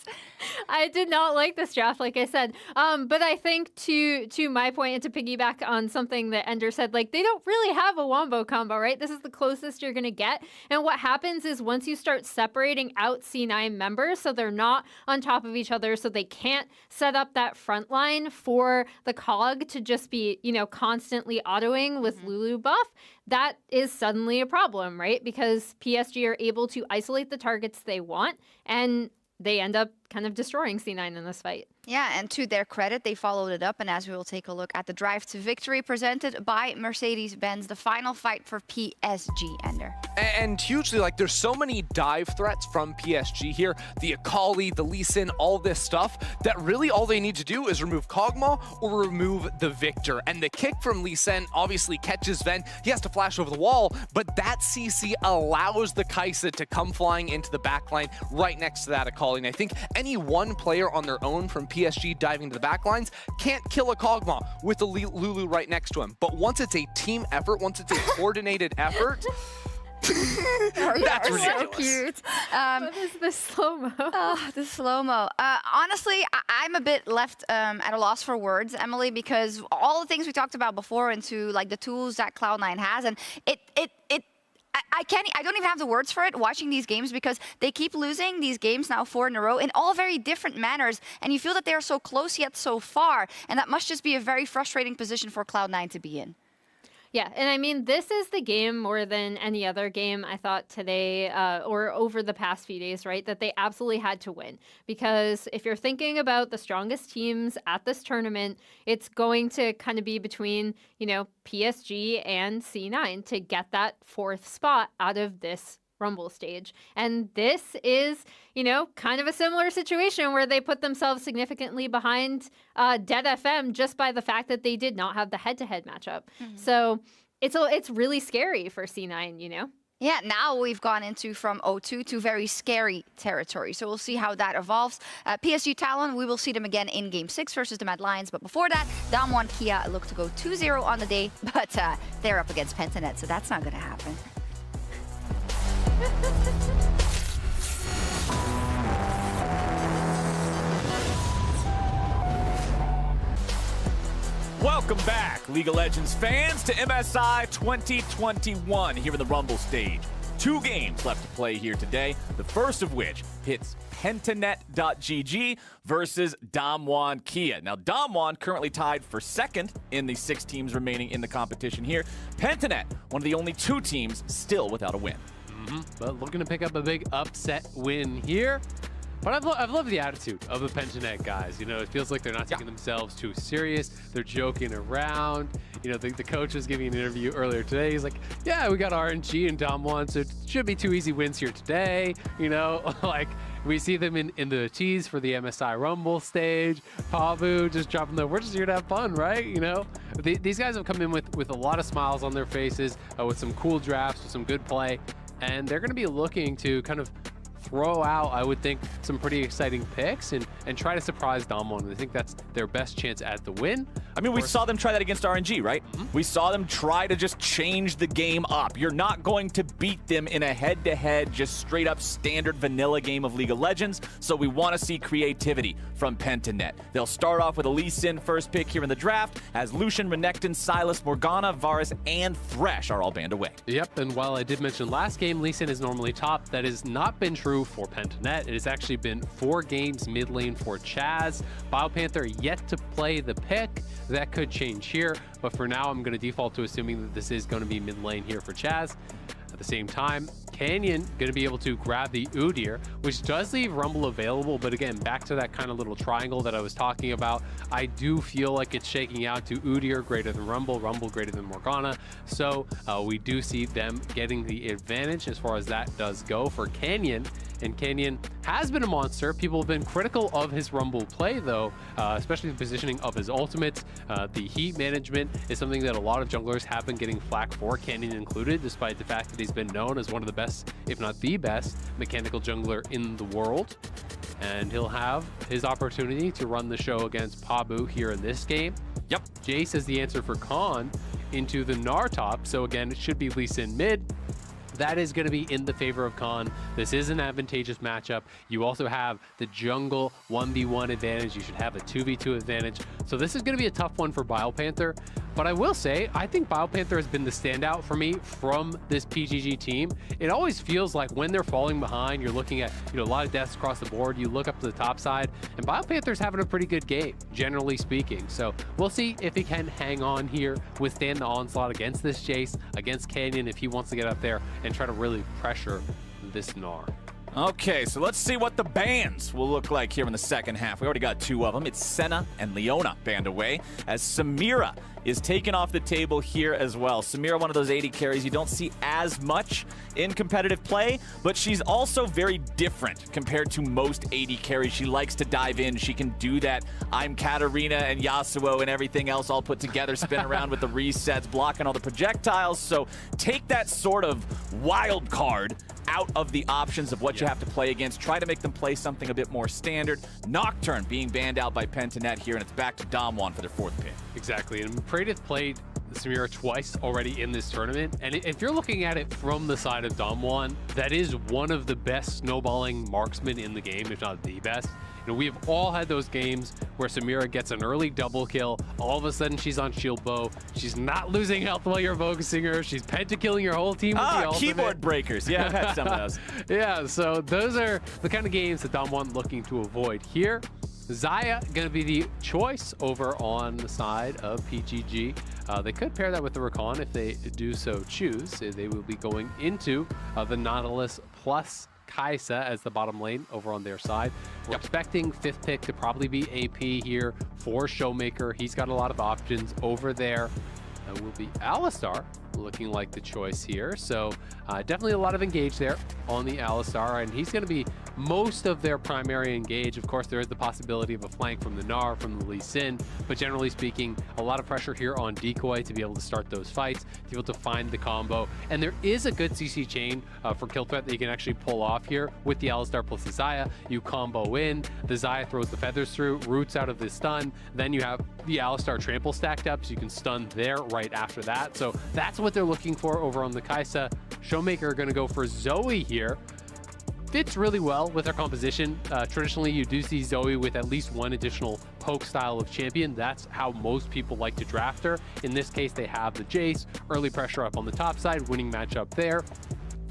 I did not like this draft, like I said. But I think to my point, and to piggyback on something that Ender said, like, they don't really have a wombo combo, right? This is the closest you're going to get. And what happens is once you start separating out C9 members, so they're not on top of each other, so they can't set up that front line for the cog to just be, you know, constantly autoing with Lulu buff, that is suddenly a problem, right? Because PSG are able to isolate the targets they want, and they end up kind of destroying C9 in this fight. Yeah, and to their credit, they followed it up, and as we will take a look at the drive to victory presented by Mercedes-Benz, the final fight for PSG, Ender. And hugely, like, there's so many dive threats from PSG here, the Akali, the Lee Sin, all this stuff, that really all they need to do is remove Kog'Maw or remove the Victor. And the kick from Lee Sin obviously catches Ven. He has to flash over the wall, but that CC allows the Kai'Sa to come flying into the backline right next to that Akali. And I think any one player on their own from PSG diving to the backlines can't kill a Kog'Maw with the Lulu right next to him. But once it's a team effort, once it's a coordinated effort, that's ridiculous. So cute. What is the slow-mo? Oh, the slow-mo. Honestly, I'm a bit left at a loss for words, Emily, because all the things we talked about before into like the tools that Cloud9 has, and I don't even have the words for it watching these games because they keep losing these games now 4 in a row in all very different manners, and you feel that they are so close yet so far, and that must just be a very frustrating position for Cloud9 to be in. Yeah, and I mean, this is the game more than any other game I thought today or over the past few days, right, that they absolutely had to win. Because if you're thinking about the strongest teams at this tournament, it's going to kind of be between, you know, PSG and C9 to get that 4th spot out of this Rumble stage. And this is, you know, kind of a similar situation where they put themselves significantly behind Dead FM just by the fact that they did not have the head-to-head matchup. So it's really scary for C9, you know? Yeah, now we've gone into from 0-2 to very scary territory. So we'll see how that evolves. PSG Talon, we will see them again in Game 6 versus the Mad Lions. But before that, Damwon Kia look to go 2-0 on the day. But they're up against Pentanet, so that's not going to happen. Welcome back, League of Legends fans, to MSI 2021 here in the Rumble stage. 2 games left to play here today, the first of which hits Pentanet.gg versus Damwon Kia. Now, Damwon currently tied for 2nd in the 6 teams remaining in the competition here. Pentanet, one of the only 2 teams still without a win. But looking to pick up a big upset win here. But I've loved the attitude of the Pentanet guys. You know, it feels like they're not taking themselves too serious. They're joking around. You know, the coach was giving an interview earlier today. He's like, yeah, we got RNG and Damwon, so it should be 2 easy wins here today. You know, like we see them in the tease for the MSI Rumble stage. Pabu just dropping we're just here to have fun, right? You know, these guys have come in with a lot of smiles on their faces, with some cool drafts, with some good play. And they're going to be looking to kind of throw out, I would think, some pretty exciting picks and try to surprise Damwon. I think that's their best chance at the win. I mean, we saw them try that against RNG, right? We saw them try to just change the game up. You're not going to beat them in a head-to-head, just straight-up standard vanilla game of League of Legends, so we want to see creativity from Pentanet. They'll start off with a Lee Sin first pick here in the draft, as Lucian, Renekton, Sylas, Morgana, Varus, and Thresh are all banned away. Yep, and while I did mention last game, Lee Sin is normally top, that has not been true for Pentanet. It has actually been 4 games mid lane for Chaz. BioPanther yet to play the pick. That could change here, but for now I'm going to default to assuming that this is going to be mid lane here for Chaz. At the same time, Canyon going to be able to grab the Udyr, which does leave Rumble available, but again, back to that kind of little triangle that I was talking about, I do feel like it's shaking out to Udyr greater than Rumble, Rumble greater than Morgana, so we do see them getting the advantage as far as that does go for Canyon. And Canyon has been a monster. People have been critical of his Rumble play, though, especially the positioning of his ultimates. The heat management is something that a lot of junglers have been getting flack for, Canyon included, despite the fact that he's been known as one of the best, if not the best, mechanical jungler in the world. And he'll have his opportunity to run the show against Pabu here in this game. Yep. Jace is the answer for Khan into the Gnar top, so again, it should be Lee Sin mid. That is going to be in the favor of Khan. This is an advantageous matchup. You also have the jungle 1v1 advantage. You should have a 2v2 advantage. So this is going to be a tough one for BioPanther. But I will say, I think BioPanther has been the standout for me from this PGG team. It always feels like when they're falling behind, you're looking at a lot of deaths across the board. You look up to the top side, and BioPanther's having a pretty good game, generally speaking. So we'll see if he can hang on here, withstand the onslaught against this Jace, against Canyon, if he wants to get up there and try to really pressure this Gnar. Okay, so let's see what the bans will look like here in the second half. We already got 2 of them. It's Senna and Leona banned away, as Samira is taken off the table here as well. Samira, one of those 80 carries you don't see as much in competitive play, but she's also very different compared to most 80 carries. She likes to dive in. She can do that I'm Katarina and Yasuo and everything else all put together, spin around with the resets, blocking all the projectiles. So take that sort of wild card out of the options of what you have to play against. Try to make them play something a bit more standard. Nocturne being banned out by Pentanet here, and it's back to Damwon for their 4th pick. Exactly, and Praedyth played Samira twice already in this tournament, and if you're looking at it from the side of Damwon, that is one of the best snowballing marksmen in the game, if not the best. You know, we've all had those games where Samira gets an early double kill, all of a sudden she's on shield bow, she's not losing health while you're focusing her, she's pentakilling your whole team with the ultimate. Keyboard breakers, yeah, I've had some of those. Yeah, so those are the kind of games that Damwon looking to avoid here. Xayah going to be the choice over on the side of PGG. They could pair that with the Rakan if they do so choose. They will be going into the Nautilus plus Kai'Sa as the bottom lane over on their side. We're expecting 5th pick to probably be AP here for Showmaker. He's got a lot of options over there. will be Alistar, looking like the choice here. So definitely a lot of engage there on the Alistar, and he's going to be most of their primary engage. Of course, there is the possibility of a flank from the Gnar, from the Lee Sin, but generally speaking, a lot of pressure here on Decoy to be able to start those fights, to be able to find the combo. And there is a good CC chain for kill threat that you can actually pull off here with the Alistar plus the Xayah. You combo in, the Xayah throws the feathers through, roots out of the stun, then you have the Alistar trample stacked up, so you can stun there right after that. So that's what they're looking for over on the Kai'Sa. Showmaker are going to go for Zoe here. Fits really well with their composition. Traditionally, you do see Zoe with at least one additional poke style of champion. That's how most people like to draft her. In this case, they have the Jace, early pressure up on the top side, winning matchup there.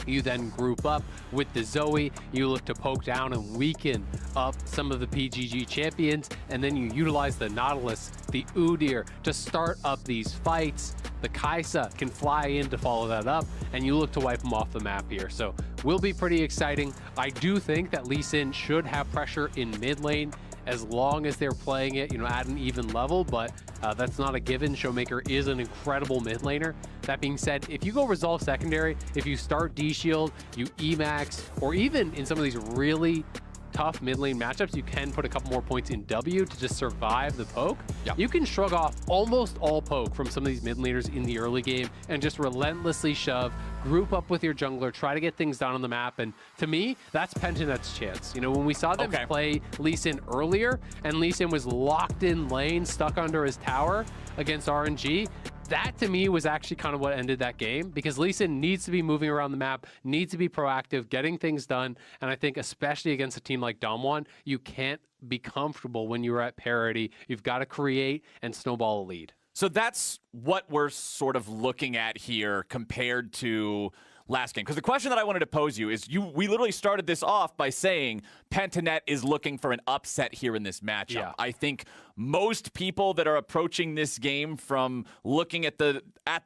You then group up with the Zoe, you look to poke down and weaken up some of the PGG champions, and then you utilize the Nautilus, the Udyr to start up these fights. The Kai'Sa can fly in to follow that up, and you look to wipe them off the map here. So will be pretty exciting. I do think that Lee Sin should have pressure in mid lane as long as they're playing it, at an even level, but that's not a given. Showmaker is an incredible mid laner. That being said, if you go Resolve secondary, if you start D-Shield, you E-Max, or even in some of these really tough mid lane matchups, you can put a couple more points in W to just survive the poke. Yep. You can shrug off almost all poke from some of these mid laners in the early game and just relentlessly shove, group up with your jungler, try to get things down on the map. And to me, that's Pentanet's chance. When we saw them play Lee Sin earlier, and Lee Sin was locked in lane, stuck under his tower against RNG, that to me was actually kind of what ended that game, because Lee Sin needs to be moving around the map, needs to be proactive, getting things done. And I think especially against a team like Damwon, you can't be comfortable when you're at parity. You've got to create and snowball a lead. So that's what we're sort of looking at here compared to last game. Because the question that I wanted to pose you is, we literally started this off by saying Pentanet is looking for an upset here in this matchup. Yeah. I think most people that are approaching this game from looking at the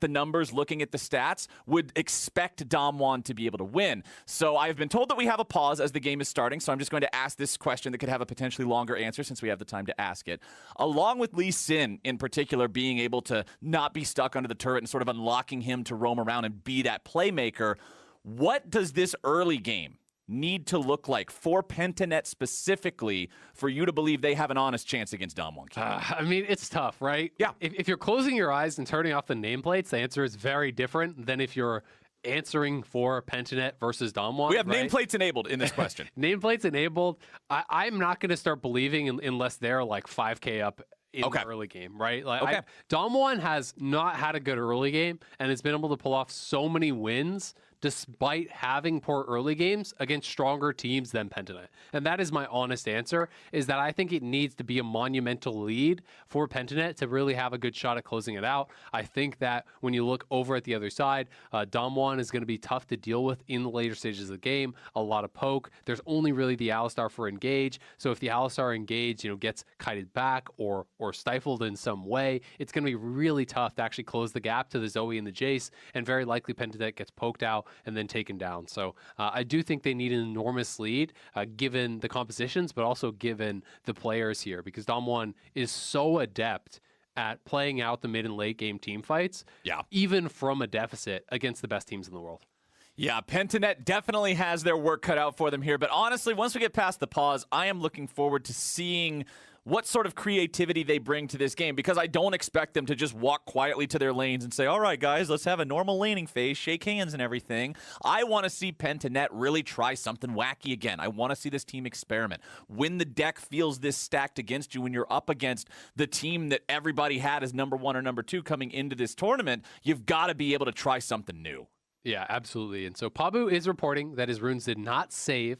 numbers, looking at the stats, would expect Damwon to be able to win. So I've been told that we have a pause as the game is starting, so I'm just going to ask this question that could have a potentially longer answer since we have the time to ask it. Along with Lee Sin in particular being able to not be stuck under the turret and sort of unlocking him to roam around and be that playmaker, what does this early game need to look like for Pentanet specifically for you to believe they have an honest chance against Damwon? I mean, it's tough, right? Yeah. If you're closing your eyes and turning off the nameplates, the answer is very different than if you're answering for Pentanet versus Damwon. We have nameplates enabled in this question. Nameplates enabled. I'm not going to start believing unless they're like 5K up in the early game, right? Like Damwon has not had a good early game and has been able to pull off so many wins despite having poor early games against stronger teams than Pentanet. And that is my honest answer, is that I think it needs to be a monumental lead for Pentanet to really have a good shot at closing it out. I think that when you look over at the other side, Damwon is going to be tough to deal with in the later stages of the game. A lot of poke. There's only really the Alistar for engage. So if the Alistar engage, gets kited back or stifled in some way, it's going to be really tough to actually close the gap to the Zoe and the Jace, and very likely Pentanet gets poked out and then taken down. So I do think they need an enormous lead given the compositions, but also given the players here, because Damwon is so adept at playing out the mid and late game team fights, even from a deficit against the best teams in the world. Yeah, Pentanet definitely has their work cut out for them here. But honestly, once we get past the pause, I am looking forward to seeing what sort of creativity they bring to this game, because I don't expect them to just walk quietly to their lanes and say, all right, guys, let's have a normal laning phase, shake hands and everything. I want to see Pentanet really try something wacky again. I want to see this team experiment. When the deck feels this stacked against you, when you're up against the team that everybody had as number 1 or number 2 coming into this tournament, you've got to be able to try something new. Yeah, absolutely. And so Pabu is reporting that his runes did not save.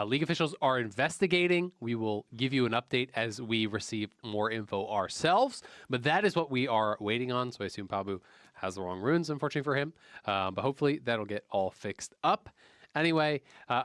League officials are investigating. We will give you an update as we receive more info ourselves. But that is what we are waiting on. So I assume Pabu has the wrong runes, unfortunately for him. But hopefully that'll get all fixed up. Anyway,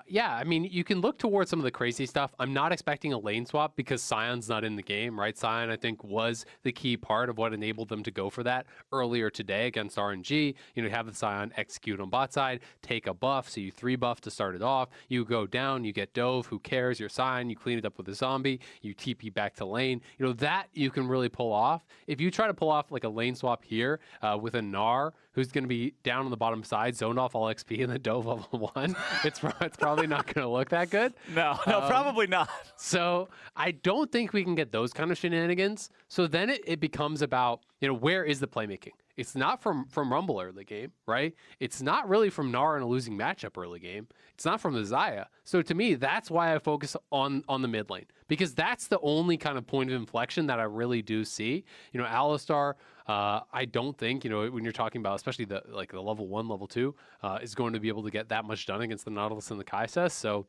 yeah, I mean, you can look towards some of the crazy stuff. I'm not expecting a lane swap because Sion's not in the game, right? Sion, I think, was the key part of what enabled them to go for that earlier today against RNG. You know, have the Sion execute on bot side, take a buff, so you 3-buff to start it off. You go down, you get dove, who cares? You're Sion, you clean it up with a zombie, you TP back to lane. You know, that you can really pull off. If you try to pull off like a lane swap here with a Gnar, who's going to be down on the bottom side, zoned off all XP in the dove level 1, it's probably not going to look that good. No, probably not. So I don't think we can get those kind of shenanigans. So then it becomes about, you know, where is the playmaking? It's not from Rumble early game, right? It's not really from Gnar in a losing matchup early game. It's not from the Xayah. So to me, that's why I focus on the mid lane, because that's the only kind of point of inflection that I really do see. You know, Alistar, I don't think, you know, when you're talking about especially the level 1, level 2, is going to be able to get that much done against the Nautilus and the Kai'Sa. So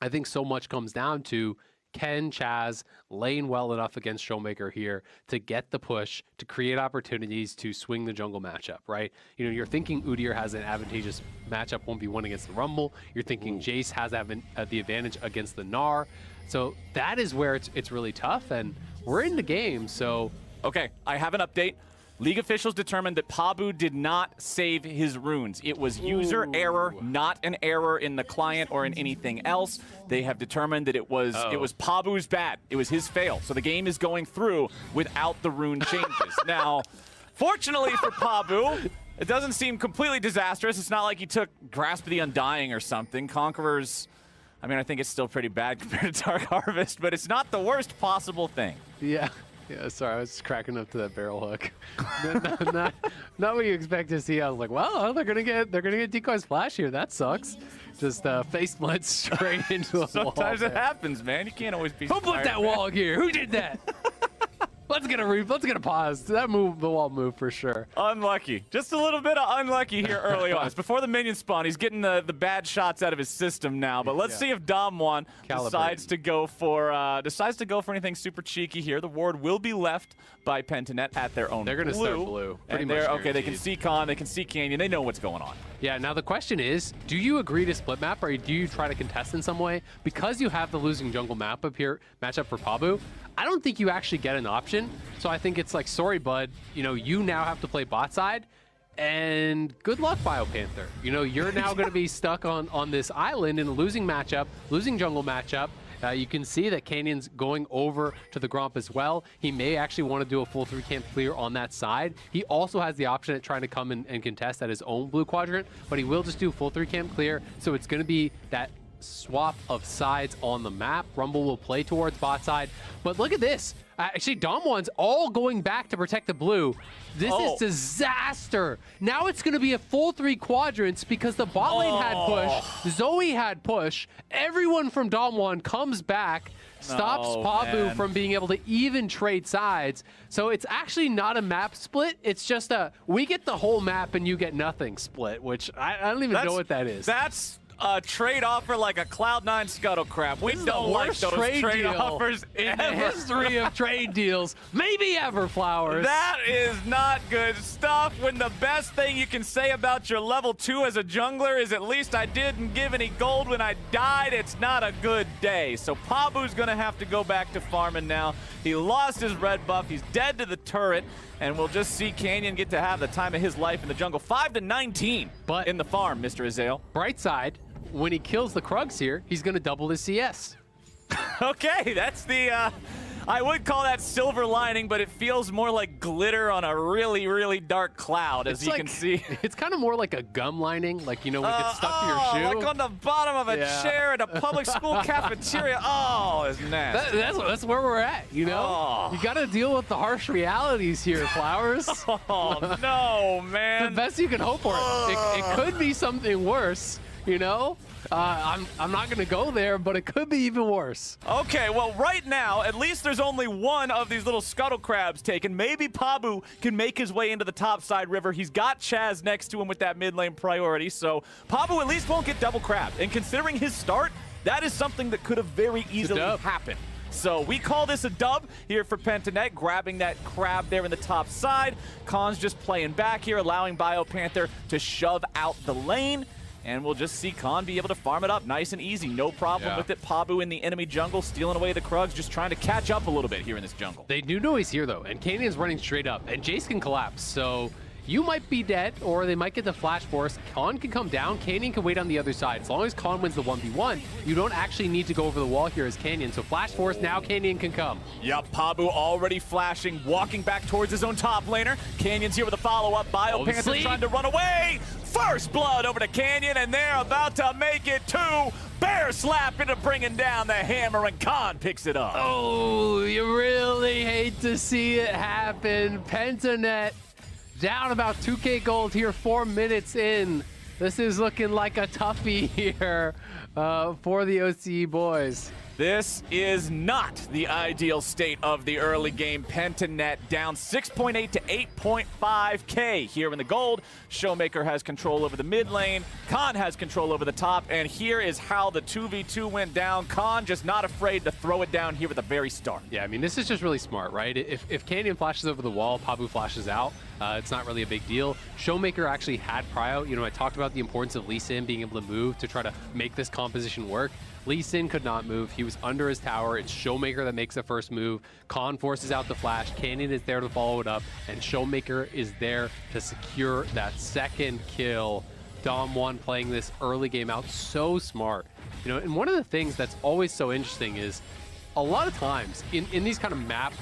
I think so much comes down to, can Chaz lane well enough against Showmaker here to get the push, to create opportunities to swing the jungle matchup, right? You know, you're thinking Udyr has an advantageous matchup 1v1 against the Rumble. You're thinking Jace has the advantage against the Gnar. So that is where it's really tough, and we're in the game, so... Okay, I have an update. League officials determined that Pabu did not save his runes. It was user error, not an error in the client or in anything else. They have determined that it was Pabu's bad. It was his fail. So the game is going through without the rune changes. Now, fortunately for Pabu, it doesn't seem completely disastrous. It's not like he took Grasp of the Undying or something. Conquerors, I mean, I think it's still pretty bad compared to Dark Harvest, but it's not the worst possible thing. Yeah. Yeah, sorry, I was just cracking up to that barrel hook. not what you expect to see. I was like, well, they're gonna get decoy splash here. That sucks. Just face plant straight into a wall. Sometimes it happens, man. You can't always be. Who put that wall here? Who did that? Let's get a pause. That move, the wall move for sure. Unlucky. Just a little bit of unlucky here early on. It's before the minion spawn. He's getting the bad shots out of his system now. But let's see if Damwon decides to go for anything super cheeky here. The ward will be left by Pentanet at their own. They're going to start blue. And they're okay. They can see Khan. They can see Canyon. They know what's going on. Yeah. Now the question is, do you agree to split map, or do you try to contest in some way? Because you have the losing jungle map up here matchup for Pabu, I don't think you actually get an option. So I think it's like, sorry, bud, you know, you now have to play bot side, and good luck, BioPanther. You know, you're now going to be stuck on this island in a losing matchup, losing jungle matchup. You can see that Canyon's going over to the Gromp as well. He may actually want to do a full 3-camp clear on that side. He also has the option at trying to come in and contest at his own blue quadrant, but he will just do full 3-camp clear. So it's going to be that swap of sides on the map. Rumble will play towards bot side, but look at this. Actually, Damwon's all going back to protect the blue. This is disaster. Now it's going to be a full 3 quadrants because the bot lane had push, Zoe had push, everyone from Damwon comes back, stops Pabu from being able to even trade sides. So it's actually not a map split. It's just a, we get the whole map and you get nothing split, which I don't even know what that is. That's a trade offer like a Cloud9 Scuttle Crab. We don't like those trade offers in the history of trade deals, maybe ever, Flowers. That is not good stuff. When the best thing you can say about your level 2 as a jungler is at least I didn't give any gold when I died, it's not a good day. So Pabu's gonna have to go back to farming now. He lost his red buff, he's dead to the turret, and we'll just see Canyon get to have the time of his life in the jungle. 5-19 in the farm, Mr. Azael. Bright side, when he kills the Krugs here, he's going to double his CS. Okay, that's the, I would call that silver lining, but it feels more like glitter on a really, really dark cloud, as you can see. It's kind of more like a gum lining, like, you know, when it gets stuck to your shoe. Like on the bottom of a chair at a public school cafeteria. Oh, it's nasty. That's where we're at, you know? You got to deal with the harsh realities here, Flowers. Oh, no, man. The best you can hope for. It could be something worse. You know, I'm not going to go there, but it could be even worse. Okay, well, right now, at least there's only one of these little scuttle crabs taken. Maybe Pabu can make his way into the top side river. He's got Chaz next to him with that mid lane priority, so Pabu at least won't get double crabbed. And considering his start, that is something that could have very easily happened. So we call this a dub here for Pentanet, grabbing that crab there in the top side. Khan's just playing back here, allowing BioPanther to shove out the lane. and we'll just see Khan be able to farm it up nice and easy. No problem with it. Pabu in the enemy jungle, stealing away the Krugs, just trying to catch up a little bit here in this jungle. They do know he's here, though, and Canyon's running straight up, and Jace can collapse, so you might be dead, or they might get the flash force. Khan can come down, Canyon can wait on the other side. As long as Khan wins the 1v1, you don't actually need to go over the wall here as Canyon. So flash force, now Canyon can come. Yep, Pabu already flashing, walking back towards his own top laner. Canyon's here with a follow-up. BioPanther's trying to run away. First blood over to Canyon, and they're about to make it 2. Bear slap into bringing down the hammer, and Khan picks it up. Oh, you really hate to see it happen. Pentanet down about 2K gold here, 4 minutes in. This is looking like a toughie here for the OCE boys. This is not the ideal state of the early game. Pentanet down 6.8 to 8.5K here in the gold. Showmaker has control over the mid lane. Khan has control over the top. And here is how the 2v2 went down. Khan just not afraid to throw it down here at the very start. Yeah, I mean, this is just really smart, right? If Canyon flashes over the wall, Pabu flashes out, it's not really a big deal. Showmaker actually had prio. You know, I talked about the importance of Lee Sin being able to move to try to make this composition work. Lee Sin could not move. He was under his tower. It's Showmaker that makes the first move. Khan forces out the flash. Canyon is there to follow it up, and Showmaker is there to secure that second kill. Dom1 playing this early game out so smart. You know, and one of the things that's always so interesting is a lot of times in these kind of map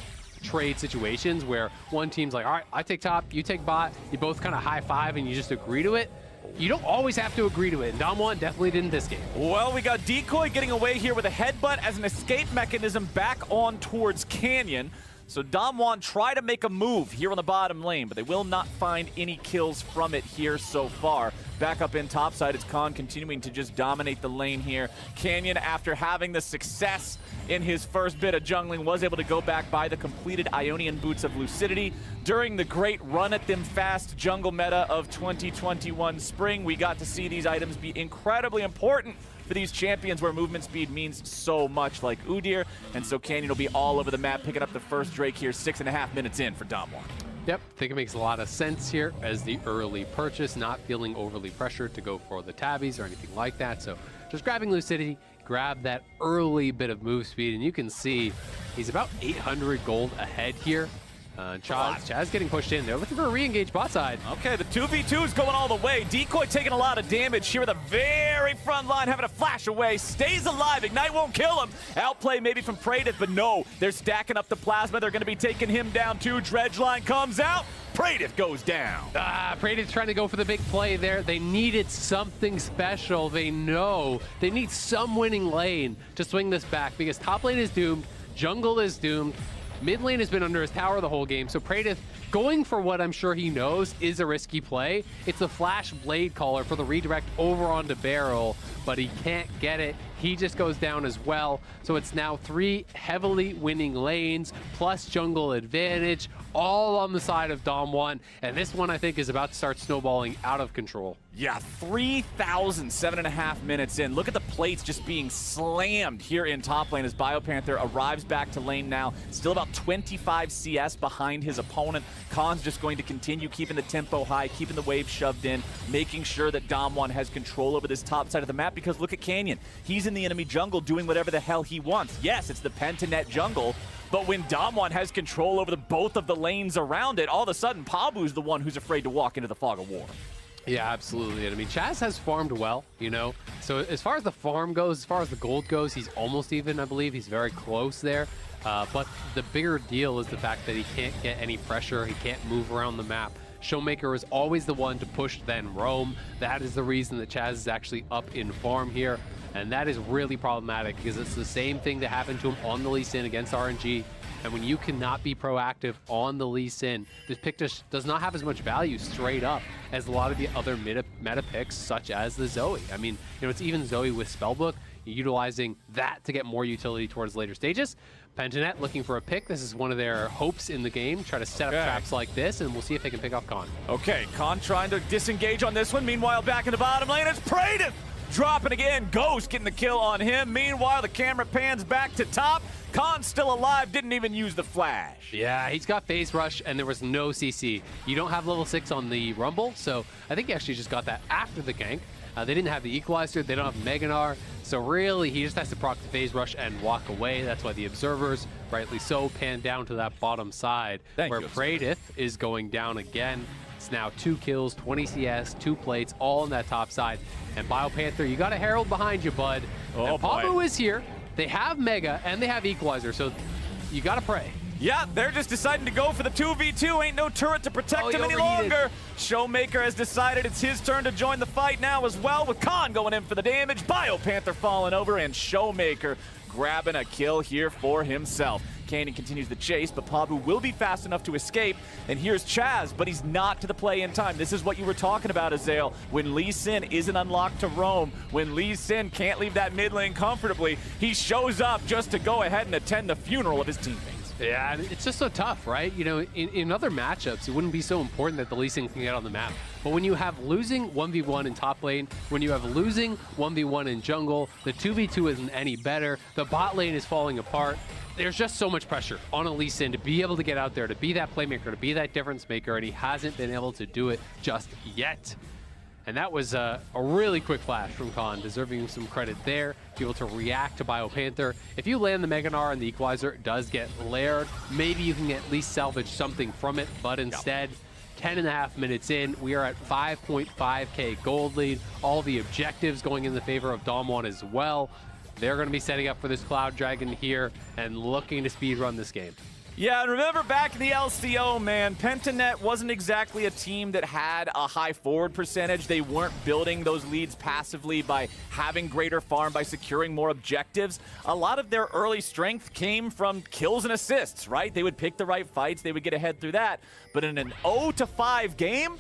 trade situations where one team's like, all right, I take top, you take bot, you both kind of high five and you just agree to it. You don't always have to agree to it, and Dom1 definitely didn't this game. Well, we got Decoy getting away here with a headbutt as an escape mechanism back on towards Canyon. So Dom1 try to make a move here on the bottom lane, but they will not find any kills from it here so far. Back up in topside, it's Khan continuing to just dominate the lane here. Canyon, after having the success in his first bit of jungling, was able to go back by the completed Ionian Boots of Lucidity. During the great run at them fast jungle meta of 2021 spring, we got to see these items be incredibly important for these champions where movement speed means so much, like Udyr. And so Canyon will be all over the map, picking up the first Drake here 6.5 minutes in for Dom1. Yep, I think it makes a lot of sense here as the early purchase, not feeling overly pressured to go for the tabbies or anything like that. So just grabbing Lucidity, grab that early bit of move speed, and you can see he's about 800 gold ahead here. Chaz getting pushed in. They're looking for a re-engage bot side. Okay, the 2v2 is going all the way. Decoy taking a lot of damage here at the very front line, having to flash away. Stays alive. Ignite won't kill him. Outplay maybe from Praedyth, but no. They're stacking up the plasma. They're going to be taking him down too. Dredgeline comes out. Praedyth goes down. Praedyth trying to go for the big play there. They needed something special. They know they need some winning lane to swing this back because top lane is doomed. Jungle is doomed. Mid lane has been under his tower the whole game, so Praedyth going for what I'm sure he knows is a risky play. It's a flash blade caller for the redirect over onto Barrel, but he can't get it. He just goes down as well. So it's now 3 heavily winning lanes plus jungle advantage, all on the side of Dom1. And this one, I think, is about to start snowballing out of control. Yeah, 3,000, 7.5 minutes in. Look at the plates just being slammed here in top lane as BioPanther arrives back to lane now. Still about 25 CS behind his opponent. Khan's just going to continue keeping the tempo high, keeping the wave shoved in, making sure that Dom1 has control over this top side of the map, because look at Canyon. He's in the enemy jungle doing whatever the hell he wants. Yes, it's the Pentanet jungle, but when Dom1 has control over both of the lanes around it, all of a sudden Pabu's the one who's afraid to walk into the fog of war. Yeah, absolutely. And I mean, Chaz has farmed well, you know. So as far as the farm goes, as far as the gold goes, he's almost even, I believe. He's very close there. But the bigger deal is the fact that he can't get any pressure. He can't move around the map. Showmaker is always the one to push then roam. That is the reason that Chaz is actually up in farm here. And that is really problematic because it's the same thing that happened to him on the Lee Sin against RNG. And when you cannot be proactive on the Lee Sin, this pick just does not have as much value straight up as a lot of the other meta picks, such as the Zoe. I mean, you know, it's even Zoe with Spellbook, utilizing that to get more utility towards later stages. Pentanet looking for a pick. This is one of their hopes in the game. Try to set up traps like this, and we'll see if they can pick off Khan. Okay, Khan trying to disengage on this one. Meanwhile, back in the bottom lane, it's Praedyth dropping again. Ghost getting the kill on him. Meanwhile, the camera pans back to top. Khan's still alive, didn't even use the flash. Yeah, he's got phase rush, and there was no CC. You don't have level 6 on the Rumble, so I think he actually just got that after the gank. They didn't have the equalizer. They don't have Meganar. So really, he just has to proc the phase rush and walk away. That's why the observers, rightly so, pan down to that bottom side where Praedith is going down again. It's now 2 kills, 20 CS, 2 plates, all on that top side. And BioPanther, you got a Herald behind you, bud. And Pabu is here. They have Mega and they have Equalizer, so you got to pray. Yeah, they're just deciding to go for the 2v2. Ain't no turret to protect him any longer. Showmaker has decided it's his turn to join the fight now as well, with Khan going in for the damage. BioPanther falling over, and Showmaker grabbing a kill here for himself. Canyon continues the chase, but Pabu will be fast enough to escape. And here's Chaz, but he's not to the play in time. This is what you were talking about, Azael. When Lee Sin isn't unlocked to roam, when Lee Sin can't leave that mid lane comfortably, he shows up just to go ahead and attend the funeral of his teammates. Yeah, it's just so tough, right? You know, in other matchups, it wouldn't be so important that the Lee Sin can get on the map. But when you have losing 1v1 in top lane, when you have losing 1v1 in jungle, the 2v2 isn't any better, the bot lane is falling apart. There's just so much pressure on a Lee Sin to be able to get out there, to be that playmaker, to be that difference maker, and he hasn't been able to do it just yet. And that was a really quick flash from Khan, deserving some credit there, to be able to react to BioPanther. If you land the Meganar and the Equalizer does get layered, maybe you can at least salvage something from it, but instead, 10.5 minutes in, we are at 5.5k gold lead. All the objectives going in the favor of Damwon as well. They're going to be setting up for this Cloud Dragon here and looking to speedrun this game. Yeah, and remember back in the LCO, man, Pentanet wasn't exactly a team that had a high forward percentage. They weren't building those leads passively by having greater farm, by securing more objectives. A lot of their early strength came from kills and assists, right? They would pick the right fights, they would get ahead through that. But in an 0-5 game,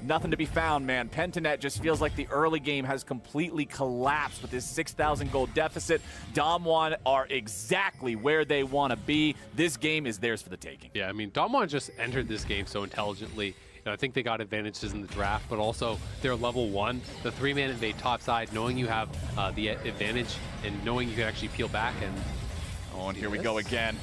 nothing to be found, man. Pentanet just feels like the early game has completely collapsed with this 6,000 gold deficit. Damwon are exactly where they want to be. This game is theirs for the taking. Yeah, I mean, Damwon just entered this game so intelligently. You know, I think they got advantages in the draft, but also they're level 1. The 3-man invade topside, knowing you have the advantage and knowing you can actually peel back. And here we go again.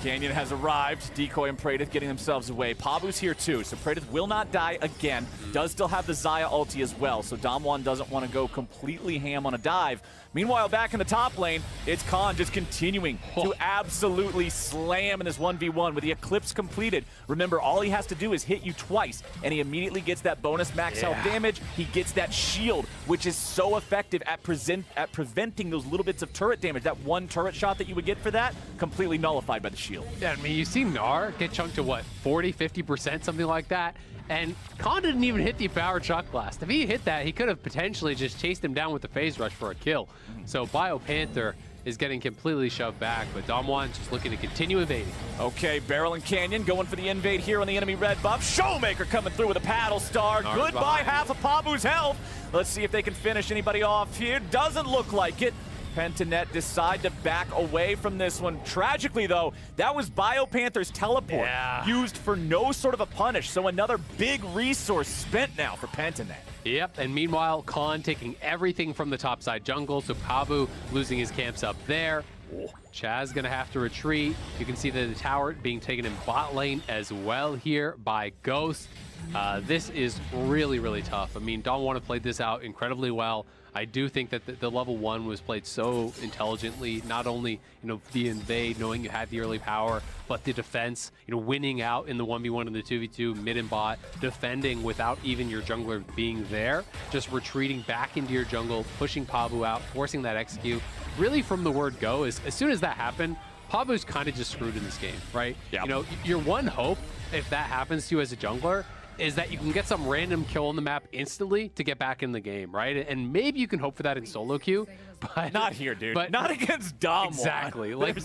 Canyon has arrived. Decoy and Praedith getting themselves away. Pabu's here too, so Praedith will not die again. Does still have the Xayah ulti as well, so Damwon doesn't want to go completely ham on a dive. Meanwhile, back in the top lane, it's Khan just continuing to absolutely slam in this 1v1 with the Eclipse completed. Remember, all he has to do is hit you twice, and he immediately gets that bonus max health damage. He gets that shield, which is so effective at preventing those little bits of turret damage. That one turret shot that you would get for that, completely nullified by the shield. Yeah, I mean, you see Gnar get chunked to what, 40, 50%, something like that? And Khan didn't even hit the powered shock blast. If he hit that, he could have potentially just chased him down with the phase rush for a kill. So BioPanther is getting completely shoved back, but Damwon just looking to continue invading. Okay, Beryl and Canyon going for the invade here on the enemy red buff. Showmaker coming through with a paddle star. Goodbye, half of Pabu's health. Let's see if they can finish anybody off here. Doesn't look like it. Pentanet decide to back away from this one. Tragically, though, that was BioPanther's teleport used for no sort of a punish, so another big resource spent now for Pentanet. Yep, and meanwhile, Khan taking everything from the topside jungle, so Pabu losing his camps up there. Chaz gonna have to retreat. You can see the tower being taken in bot lane as well here by Ghost. This is really, really tough. I mean, Damwon have played this out incredibly well. I do think that the level 1 was played so intelligently, not only, you know, the invade, knowing you had the early power, but the defense, you know, winning out in the 1v1 and the 2v2, mid and bot, defending without even your jungler being there, just retreating back into your jungle, pushing Pabu out, forcing that execute. Really from the word go, as soon as that happened, Pabu's kind of just screwed in this game, right? You know, your one hope, if that happens to you as a jungler, is that you can get some random kill on the map instantly to get back in the game, right? And maybe you can hope for that in solo queue, but not here, dude. But not against Damwon. Exactly. Like,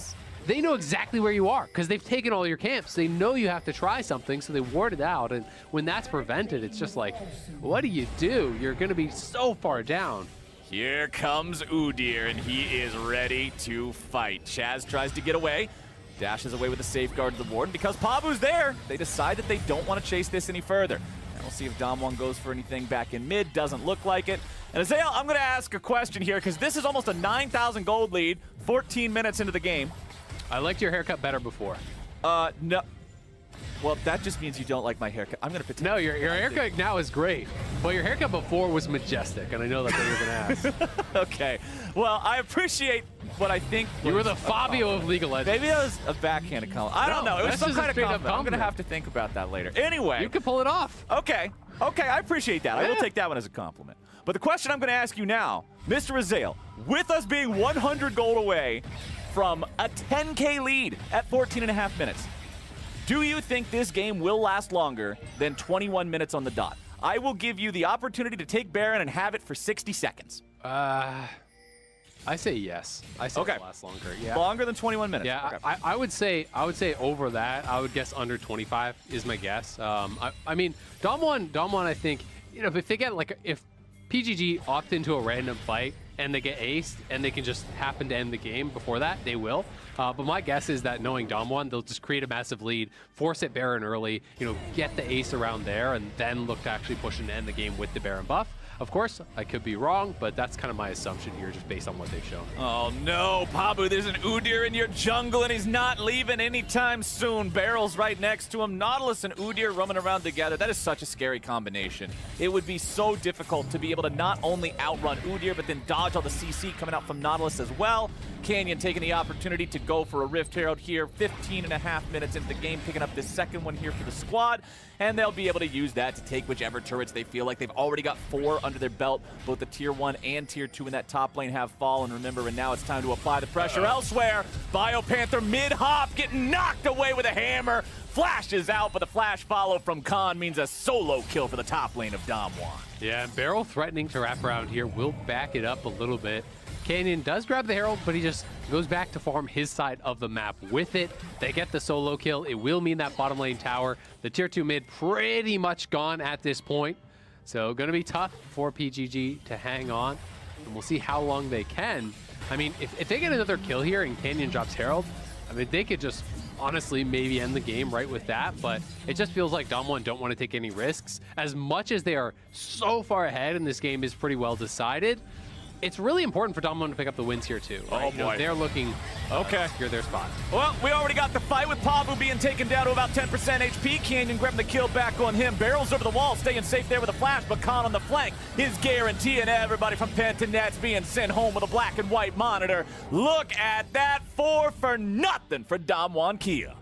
they know exactly where you are because they've taken all your camps. They know you have to try something, so they ward it out. And when that's prevented, it's just like, what do you do? You're going to be so far down. Here comes Udyr, and he is ready to fight. Chaz tries to get away. Dashes away with a safeguard to the ward. Because Pabu's there, they decide that they don't want to chase this any further. And we'll see if Damwon goes for anything back in mid. Doesn't look like it. And Azael, I'm going to ask a question here, because this is almost a 9,000 gold lead, 14 minutes into the game. I liked your haircut better before. No. Well, that just means you don't like my haircut. I'm going to pretend. No, your haircut now is great. Well, your haircut before was majestic, and I know that's what you're going to ask. Okay. Well, I appreciate what I think. You were the Fabio of League of Legends. Maybe that was a backhanded compliment. I don't know. It was some kind of compliment. I'm going to have to think about that later. Anyway. You can pull it off. Okay. Okay, I appreciate that. I will take that one as a compliment. But the question I'm going to ask you now, Mr. Raziel, with us being 100 gold away from a 10K lead at 14.5 minutes, do you think this game will last longer than 21 minutes on the dot? I will give you the opportunity to take Baron and have it for 60 seconds. I say yes. I say it'll last longer. Yeah. Longer than 21 minutes. Yeah, okay. I would say over that. I would guess under 25 is my guess. I mean, Dom1, I think, you know, if they get if PGG opt into a random fight and they get aced and they can just happen to end the game before that, they will. But my guess is that knowing Dom1, they'll just create a massive lead, force it Baron early, you know, get the ace around there, and then look to actually push and end the game with the Baron buff. Of course, I could be wrong, but that's kind of my assumption here, just based on what they've shown. Oh no, Pabu, there's an Udyr in your jungle, and he's not leaving anytime soon. Barrel's right next to him. Nautilus and Udyr roaming around together. That is such a scary combination. It would be so difficult to be able to not only outrun Udyr, but then dodge all the CC coming out from Nautilus as well. Canyon taking the opportunity to go for a Rift Herald here, 15.5 minutes into the game, picking up this second one here for the squad, and they'll be able to use that to take whichever turrets they feel like. They've already got 4 under their belt. Both the Tier 1 and Tier 2 in that top lane have fallen, remember, and now it's time to apply the pressure elsewhere. BioPanther mid-hop getting knocked away with a hammer. Flashes out, but the flash follow from Khan means a solo kill for the top lane of Dom1. Yeah, Barrel threatening to wrap around here will back it up a little bit. Canyon does grab the Herald, but he just goes back to farm his side of the map with it. They get the solo kill. It will mean that bottom lane tower, the Tier 2 mid, pretty much gone at this point. So going to be tough for PGG to hang on, and we'll see how long they can. I mean, if they get another kill here and Canyon drops Herald, I mean, they could just honestly maybe end the game right with that, but it just feels like Dom1 don't want to take any risks. As much as they are so far ahead and this game is pretty well decided, it's really important for Dom1 to pick up the wins here too. Right? Oh boy. You know, they're looking to secure their spot. Well, we already got the fight with Pabu being taken down to about 10% HP. Canyon grabbing the kill back on him. Barrels over the wall, staying safe there with a flash, but Khan on the flank is guaranteeing everybody from Pentanet's being sent home with a black and white monitor. Look at that, 4 for nothing for Dom1 Kia.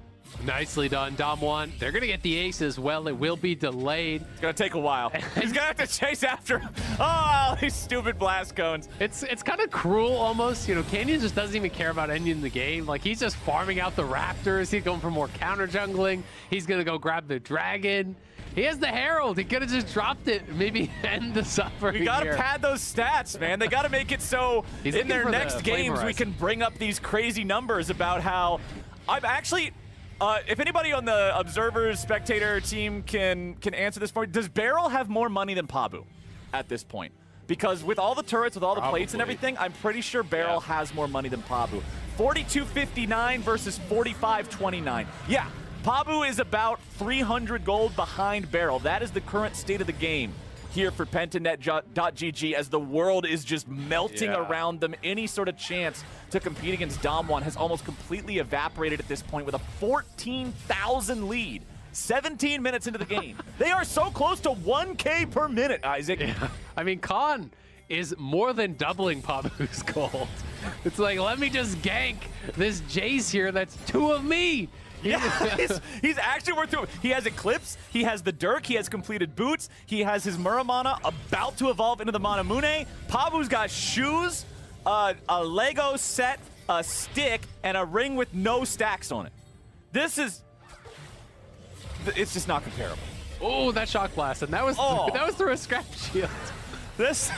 Nicely done, Dom1. They're going to get the ace as well. It will be delayed. It's going to take a while. He's going to have to chase after him. Oh, these stupid blast cones. It's kind of cruel almost. You know, Canyon just doesn't even care about ending the game. Like, he's just farming out the Raptors. He's going for more counter jungling. He's going to go grab the dragon. He has the Herald. He could have just dropped it. Maybe end the suffering. We got to here. pad those stats, man. They got to make it so in their next games we can bring up these crazy numbers about how I've actually... if anybody on the observers, spectator team can answer this for me, does Barrel have more money than Pabu at this point? Because with all the turrets, with all the plates and everything, I'm pretty sure Barrel has more money than Pabu. 42.59 versus 45.29. Yeah, Pabu is about 300 gold behind Barrel. That is the current state of the game here for Pentanet.gg as the world is just melting around them. Any sort of chance to compete against Dom1 has almost completely evaporated at this point with a 14,000 lead. 17 minutes into the game. They are so close to 1K per minute, Isaac. Yeah. I mean, Khan is more than doubling Pabu's gold. It's like, let me just gank this Jace here that's 2 of me. Yeah, he's actually worth it. He has Eclipse, he has the Dirk, he has completed boots, he has his Muramana about to evolve into the Manamune. Pabu's got shoes, a Lego set, a stick, and a ring with no stacks on it. This is... It's just not comparable. Oh, that shock blast, and that was through a scrap shield. This...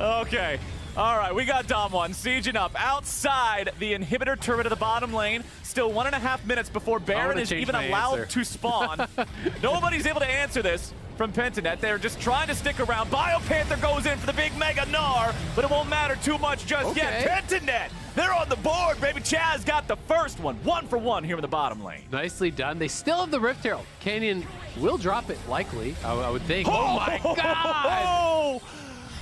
Okay. All right, we got Dom1 sieging up outside the inhibitor turret of the bottom lane. Still 1.5 minutes before Baron is even allowed to spawn. Nobody's able to answer this from Pentanet. They're just trying to stick around. BioPanther goes in for the big Mega Gnar, but it won't matter too much just yet. Pentanet, they're on the board, baby. Chaz got the first one. 1 for 1 here in the bottom lane. Nicely done. They still have the Rift Herald. Canyon will drop it, likely, I would think. Oh my God!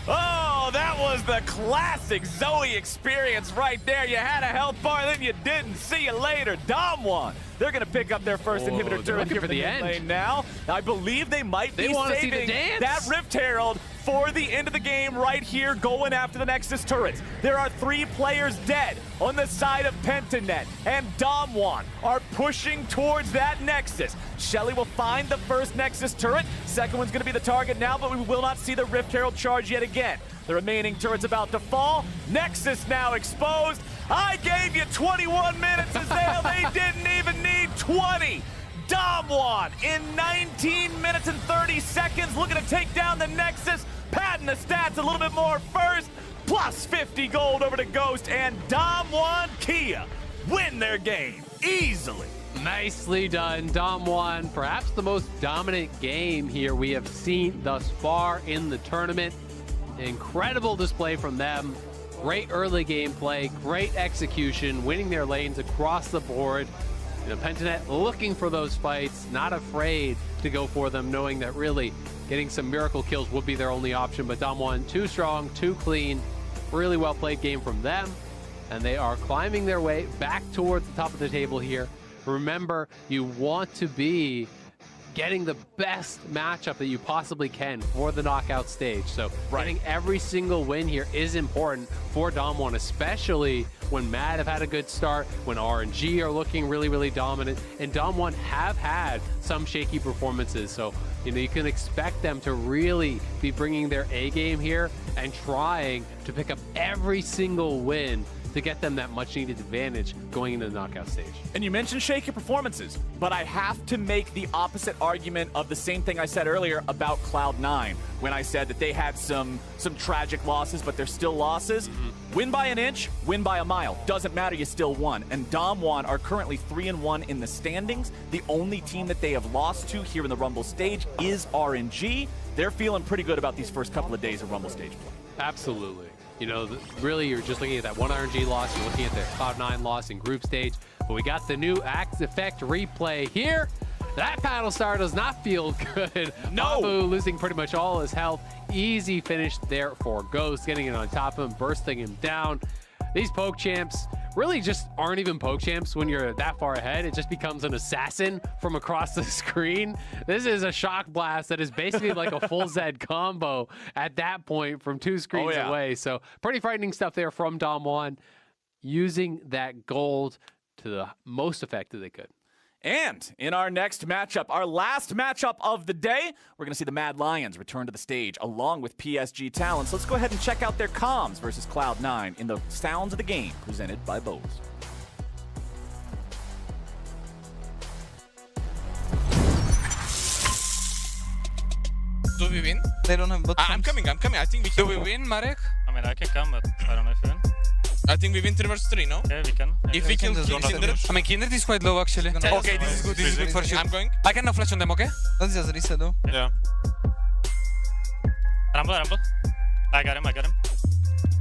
Oh, that was the classic Zoe experience right there. You had a health bar, then you didn't. See you later. Damwon. They're going to pick up their first inhibitor turret here for the mid lane now. I believe they might be saving that Rift Herald for the end of the game right here, going after the Nexus turrets. There are 3 players dead on the side of Pentanet, and Damwon are pushing towards that Nexus. Shelly will find the first Nexus turret. Second one's going to be the target now, but we will not see the Rift Herald charge yet again. The remaining turret's about to fall. Nexus now exposed. I gave you 21 minutes, Azale. They didn't even need 20. Damwon in 19 minutes and 30 seconds looking to take down the Nexus. Padding the stats a little bit more first. Plus 50 gold over to Ghost, and Damwon Kia win their game easily. Nicely done, Damwon. Perhaps the most dominant game here we have seen thus far in the tournament. Incredible display from them. Great early gameplay, great execution, winning their lanes across the board. You know, Pentanet looking for those fights, not afraid to go for them, knowing that really getting some miracle kills would be their only option. But Damwon, too strong, too clean. Really well played game from them. And they are climbing their way back towards the top of the table here. Remember, you want to be getting the best matchup that you possibly can for the knockout stage. So getting every single win here is important for Damwon, especially when Mad have had a good start, when RNG are looking really, really dominant, and Damwon have had some shaky performances. So, you know, you can expect them to really be bringing their A game here and trying to pick up every single win to get them that much needed advantage going into the knockout stage. And you mentioned shaky performances, but I have to make the opposite argument of the same thing I said earlier about Cloud9 when I said that they had some tragic losses, but they're still losses. Win by an inch, win by a mile. Doesn't matter, you still won. And Damwon are currently 3-1 in the standings. The only team that they have lost to here in the Rumble stage is RNG. They're feeling pretty good about these first couple of days of Rumble stage play. Absolutely. You know, really, you're just looking at that one RNG loss. You're looking at the Cloud9 loss in group stage. But we got the new Axe Effect replay here. That paddle star does not feel good. No. Abu losing pretty much all his health. Easy finish there for Ghost, getting it on top of him, bursting him down. These poke champs really just aren't even poke champs when you're that far ahead. It just becomes an assassin from across the screen. This is a shock blast that is basically like a full Zed combo at that point from 2 screens away. So pretty frightening stuff there from Damwon, using that gold to the most effect that they could. And in our next matchup, our last matchup of the day, we're going to see the Mad Lions return to the stage along with PSG Talent. So let's go ahead and check out their comms versus Cloud9 in the Sounds of the Game presented by Bose. Do we win? They don't have bot. I'm coming. I think we can. Do we win, Marek? I mean, I can come, but I don't know if you win. I think we win 3 vs 3, no? Yeah, we can. If we kill Kindred. I mean, Kindred is quite low, actually. Okay, this is good. This is good for sure. I'm going. I can now flash on them, okay? Let's just reset though. Yeah. Rumble. I got him.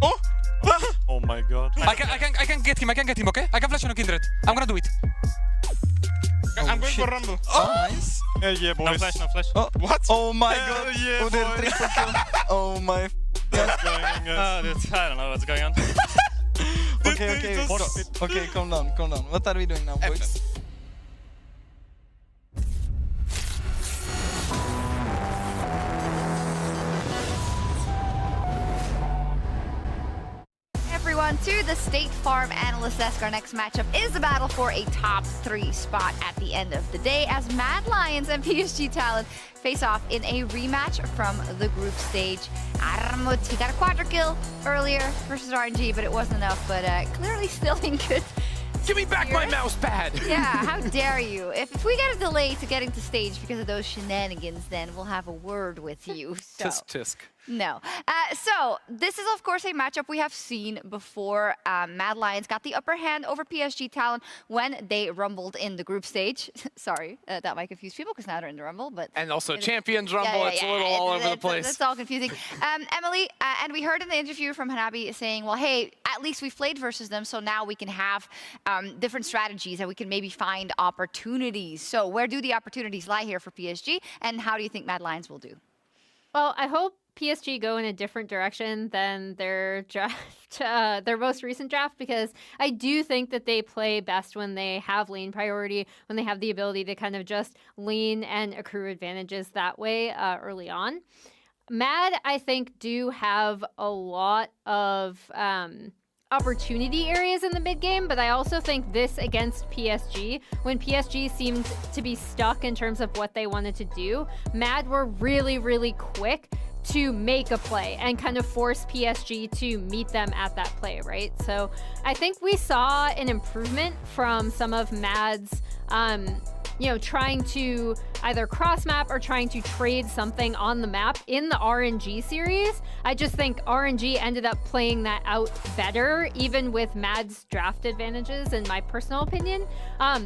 Oh! Oh my god. I can get him, okay? I can flash on Kindred. I'm gonna do it. I'm going for Rumble. Oh, nice. Yeah, boys. No flash. Oh, what? Oh my god. Yeah, they're triple kill. Oh my. What's going on, guys? I don't know what's going on. Okay, calm down. What are we doing now, boys? Everyone to the State Farm Analyst Desk. Our next matchup is a battle for a top 3 spot at the end of the day as Mad Lions and PSG Talent face off in a rematch from the group stage. Armut, he got a quadra kill earlier versus RNG, but it wasn't enough, but clearly still in good. Give me back my mouse pad! Yeah, how dare you. If we get a delay to getting to stage because of those shenanigans, then we'll have a word with you. So. Tisk tisk. No. So this is, of course, a matchup we have seen before. Mad Lions got the upper hand over PSG Talent when they rumbled in the group stage. Sorry, that might confuse people because now they're in the rumble. But also Champions Rumble, it's a little all over the place. It's all confusing. Emily, and we heard in the interview from Hanabi saying, well, hey, at least we've played versus them, so now we can have different strategies and we can maybe find opportunities. So where do the opportunities lie here for PSG, and how do you think Mad Lions will do? Well, I hope PSG go in a different direction than their draft, their most recent draft, because I do think that they play best when they have lane priority, when they have the ability to kind of just lean and accrue advantages that way early on. Mad, I think, do have a lot of opportunity areas in the mid game, but I also think this against PSG, when PSG seemed to be stuck in terms of what they wanted to do, Mad were really, really quick to make a play and kind of force PSG to meet them at that play, right? So I think we saw an improvement from some of Mad's trying to either cross map or trying to trade something on the map in the RNG series. I just think RNG ended up playing that out better, even with Mad's draft advantages, in my personal opinion.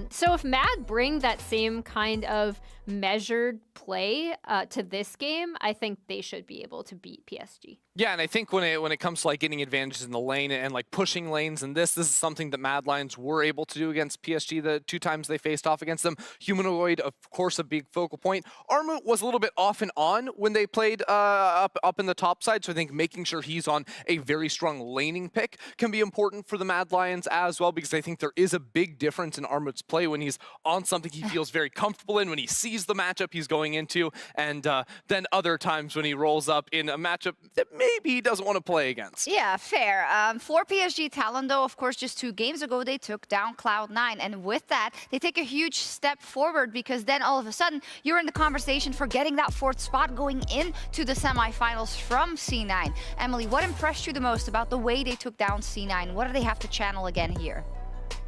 So if Mad bring that same kind of measured play to this game, I think they should be able to beat PSG. Yeah, and I think when it comes to like getting advantages in the lane and like pushing lanes and this is something that Mad Lions were able to do against PSG the 2 times they faced off against them. Humanoid, of course, a big focal point. Armut was a little bit off and on when they played up in the top side, so I think making sure he's on a very strong laning pick can be important for the Mad Lions as well, because I think there is a big difference in Armut's play when he's on something he feels very comfortable in, when he sees the matchup he's going into, and then other times when he rolls up in a matchup that maybe he doesn't want to play against. Yeah, fair. For PSG Talon, though, of course, just 2 games ago, they took down Cloud9. And with that, they take a huge step forward, because then all of a sudden, you're in the conversation for getting that 4th spot going into the semifinals from C9. Emily, what impressed you the most about the way they took down C9? What do they have to channel again here?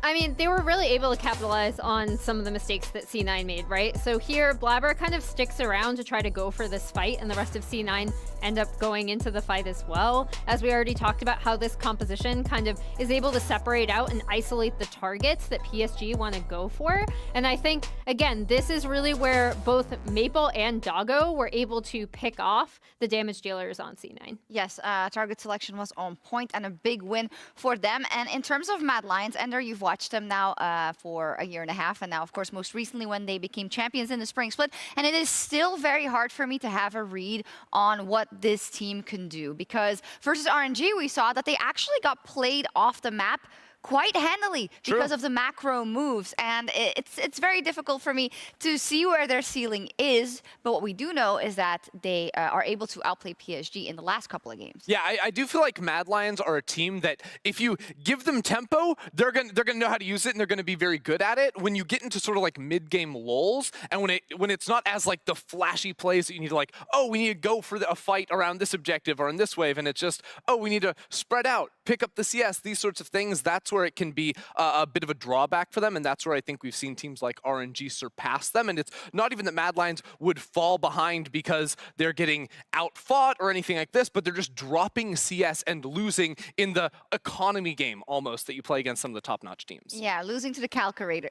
I mean, they were really able to capitalize on some of the mistakes that C9 made, right? So here, Blabber kind of sticks around to try to go for this fight, and the rest of C9 end up going into the fight as well. As we already talked about, how this composition kind of is able to separate out and isolate the targets that PSG want to go for. And I think, again, this is really where both Maple and Doggo were able to pick off the damage dealers on C9. Yes, target selection was on point and a big win for them. And in terms of Mad Lions, Ender, you've watched them now for a year and a half, and now, of course, most recently when they became champions in the spring split. And it is still very hard for me to have a read on what this team can do, because versus RNG, we saw that they actually got played off the map quite handily because of the macro moves, and it's very difficult for me to see where their ceiling is. But what we do know is that they are able to outplay PSG in the last couple of games. Yeah, I do feel like Mad Lions are a team that if you give them tempo, they're gonna know how to use it, and they're gonna be very good at it. When you get into sort of like mid-game lulls, and when it's not as like the flashy plays that you need to like, oh, we need to go for a fight around this objective or in this wave, and it's just, oh, we need to spread out, pick up the CS, these sorts of things. That's where it can be a bit of a drawback for them, and that's where I think we've seen teams like RNG surpass them. And it's not even that Mad Lions would fall behind because they're getting outfought or anything like this, but they're just dropping CS and losing in the economy game almost that you play against some of the top-notch teams. Yeah, losing to the calculator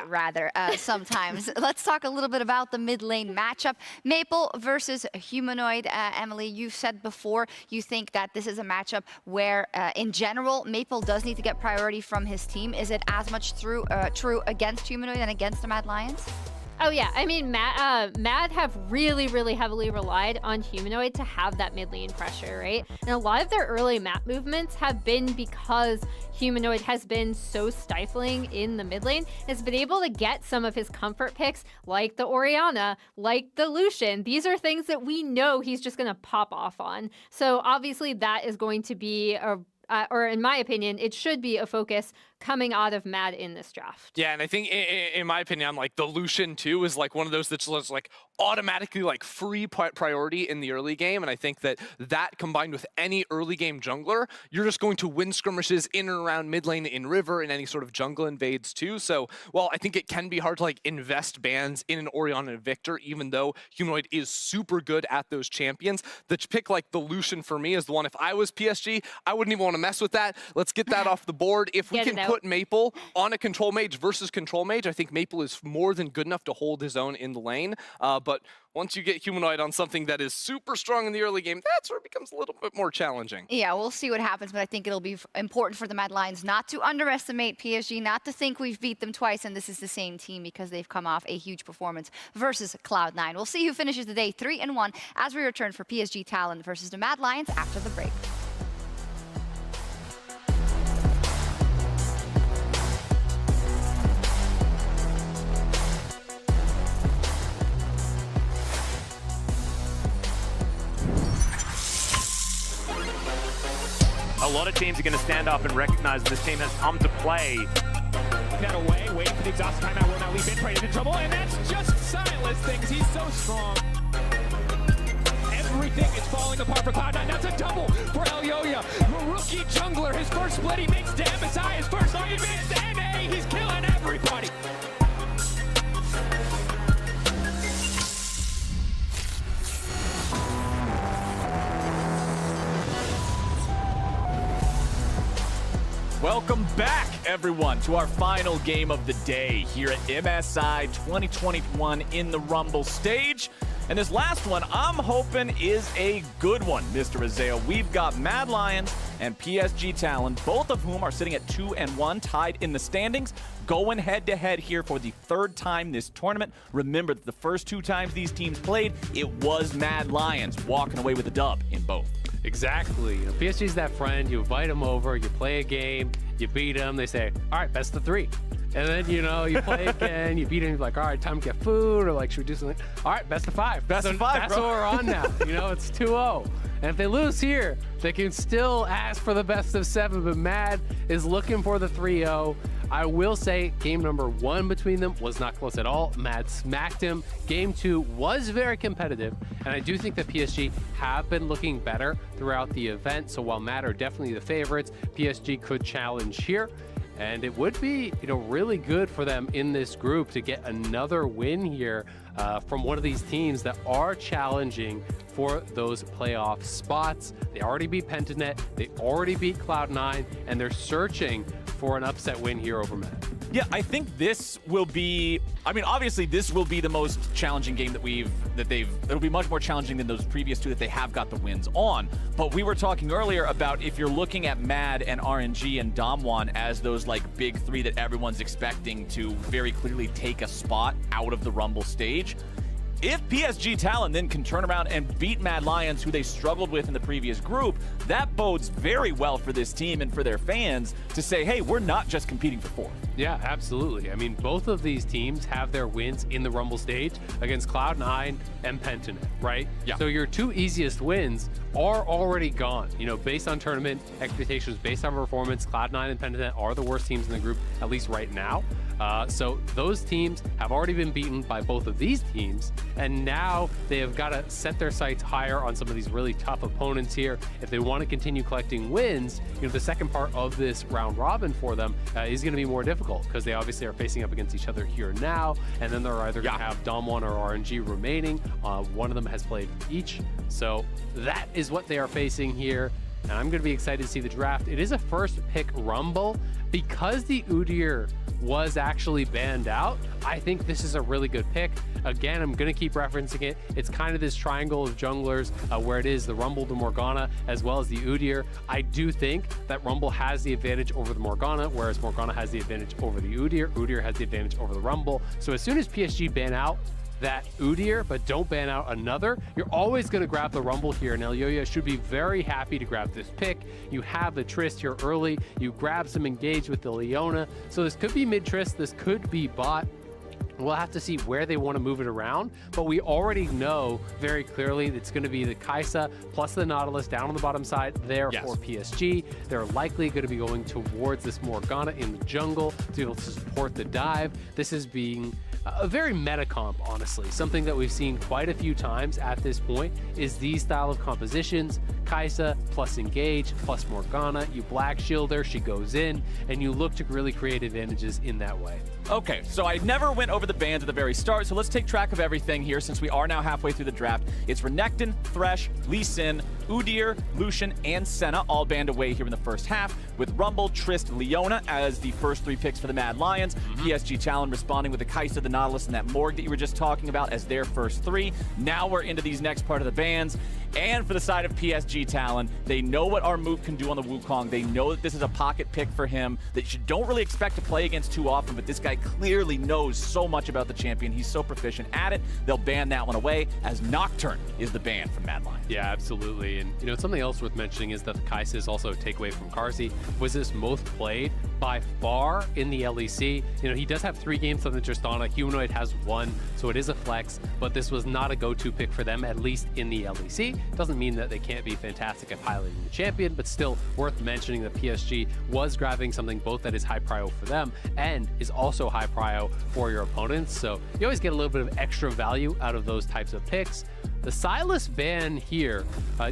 rather sometimes. Let's talk a little bit about the mid lane matchup. Maple versus Humanoid. Emily, you said before you think that this is a matchup where, in general, Maple does need to get priority from his team. Is it as much true against Humanoid and against the Mad Lions? Oh yeah, I mean, Mad have really, really heavily relied on Humanoid to have that mid lane pressure, right? And a lot of their early map movements have been because Humanoid has been so stifling in the mid lane, has been able to get some of his comfort picks, like the Orianna, like the Lucian. These are things that we know he's just gonna pop off on. So obviously that is going to be or in my opinion, it should be a focus coming out of Mad in this draft. Yeah, and I think in my opinion, I'm like the Lucian too is like one of those that's just like automatically like free priority in the early game, and I think that combined with any early game jungler, you're just going to win skirmishes in and around mid lane, in river, and any sort of jungle invades too. So while I think it can be hard to like invest bans in an Orianna and Victor, even though Humanoid is super good at those champions, the pick like the Lucian for me is the one. If I was PSG, I wouldn't even want to mess with that. Let's get that off the board. If we can put Maple on a control mage versus control mage, I think Maple is more than good enough to hold his own in the lane. but once you get Humanoid on something that is super strong in the early game, that's where it becomes a little bit more challenging. Yeah, we'll see what happens, but I think it'll be important for the Mad Lions not to underestimate PSG, not to think we've beat them twice and this is the same team, because they've come off a huge performance versus Cloud9. We'll see who finishes the day 3-1 as we return for PSG Talon versus the Mad Lions after the break. A lot of teams are going to stand up and recognize that this team has come to play. That away, waiting for the exhaust timeout, will now leave in, into trouble, and that's just Silas thinks he's so strong. Everything is falling apart for Cloud9. That's a double for Elyoya. The rookie jungler, his first split, he makes to MSI, his first he makes to NA, he's killing everybody. Welcome back, everyone, to our final game of the day here at MSI 2021 in the Rumble stage. And this last one, I'm hoping, is a good one, Mr. Azeo. We've got Mad Lions and PSG Talon, both of whom are sitting at 2-1, tied in the standings, going head-to-head here for the third time this tournament. Remember that the first two times these teams played, it was Mad Lions walking away with a dub in both. Exactly. You know, PSG's that friend. You invite them over, you play a game, you beat them. They say, all right, best of 3. And then, you know, you play again, you beat them, you're like, all right, time to get food, or like, should we do something? All right, best of 5. Best of 5, That's bro. what we're on now. You know, it's 2-0. And if they lose here, they can still ask for the best of 7, but Mad is looking for the 3-0. I will say game number 1 between them was not close at all. Mad smacked him. Game 2 was very competitive, and I do think that PSG have been looking better throughout the event. So while Mad are definitely the favorites, PSG could challenge here. And it would be, you know, really good for them in this group to get another win here from one of these teams that are challenging for those playoff spots. They already beat Pentanet, they already beat Cloud9, and they're searching for an upset win here over Mad. Yeah, I think this will be, I mean, obviously this will be the most challenging game it'll be much more challenging than those previous 2 that they have got the wins on. But we were talking earlier about if you're looking at Mad and RNG and Damwon as those like big 3 that everyone's expecting to very clearly take a spot out of the Rumble stage. If PSG Talon then can turn around and beat Mad Lions, who they struggled with in the previous group, that bodes very well for this team and for their fans to say, hey, we're not just competing for 4th. Yeah, absolutely. I mean, both of these teams have their wins in the Rumble stage against Cloud9 and Pentanet, right? Yeah. So your 2 easiest wins are already gone. You know, based on tournament expectations, based on performance, Cloud9 and Pentanet are the worst teams in the group, at least right now. So those teams have already been beaten by both of these teams, and now they have got to set their sights higher on some of these really tough opponents here. If they want to continue collecting wins, you know, the second part of this round robin for them is going to be more difficult because they obviously are facing up against each other here now, and then they're either going to have Damwon or RNG remaining. One of them has played each, so that is what they are facing here. And I'm going to be excited to see the draft. It is a first pick Rumble. Because the Udyr was actually banned out, I think this is a really good pick. Again, I'm going to keep referencing it. It's kind of this triangle of junglers where it is the Rumble, the Morgana, as well as the Udyr. I do think that Rumble has the advantage over the Morgana, whereas Morgana has the advantage over the Udyr. Udyr has the advantage over the Rumble. So as soon as PSG ban out that Udyr, but don't ban out another, you're always going to grab the Rumble here, and Elyoya should be very happy to grab this pick. You have the Trist here early, you grab some engage with the Leona, so this could be mid-Trist, this could be bot. We'll have to see where they want to move it around, but we already know very clearly it's going to be the Kai'Sa plus the Nautilus down on the bottom side there for PSG. They're likely going to be going towards this Morgana in the jungle to be able to support the dive. This is being a very meta comp, honestly. Something that we've seen quite a few times at this point is these style of compositions. Kai'Sa plus engage plus Morgana. You black shield her, she goes in, and you look to really create advantages in that way. Okay, so I never went over the bans at the very start, so let's take track of everything here since we are now halfway through the draft. It's Renekton, Thresh, Lee Sin, Udyr, Lucian, and Senna all banned away here in the first half, with Rumble, Trist, Leona as the first 3 picks for the Mad Lions. PSG Talon responding with the Kai'Sa, the Nautilus, and that Morg that you were just talking about as their first 3. Now we're into these next part of the bans. And for the side of PSG Talon, they know what our move can do on the Wukong. They know that this is a pocket pick for him that you don't really expect to play against too often, but this guy clearly knows so much about the champion. He's so proficient at it. They'll ban that one away, as Nocturne is the ban from Mad Lions. Yeah, absolutely. And, you know, something else worth mentioning is that the Kai'Sa is also a takeaway from Carzzy. Was this most played by far in the LEC? You know, he does have 3 games on the Tristana. Humanoid has 1, so it is a flex, but this was not a go-to pick for them, at least in the LEC. Doesn't mean that they can't be fantastic at piloting the champion, but still worth mentioning that PSG was grabbing something both that is high prio for them and is also high prio for your opponents. So you always get a little bit of extra value out of those types of picks. The Sylas ban here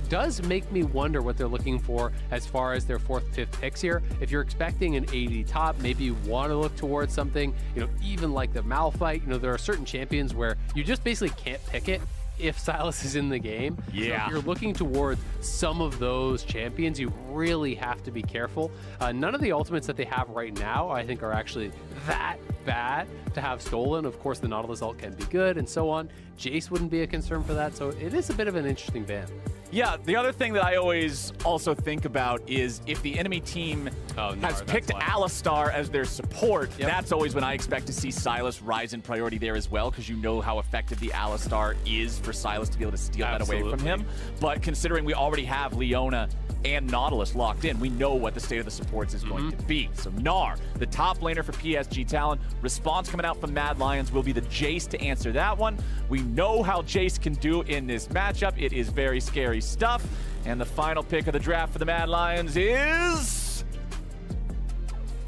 does make me wonder what they're looking for as far as their 4th, 5th picks here. If you're expecting an 80 top, maybe you want to look towards something, you know, even like the Malphite. You know, there are certain champions where you just basically can't pick it if Sylas is in the game. Yeah. So if you're looking towards some of those champions, you really have to be careful. None of the ultimates that they have right now, I think, are actually that bad to have stolen. Of course, the Nautilus ult can be good and so on. Jace wouldn't be a concern for that, so it is a bit of an interesting ban. Yeah, the other thing that I always also think about is if the enemy team has picked Alistar as their support, that's always when I expect to see Sylas rise in priority there as well, because you know how effective the Alistar is for Sylas to be able to steal that away from him. But considering we already have Leona and Nautilus locked in, we know what the state of the supports is going to be. So Gnar, the top laner for PSG Talon, response coming out from Mad Lions will be the Jace to answer that one. We know how Jace can do in this matchup. It is very scary stuff. And the final pick of the draft for the Mad Lions is...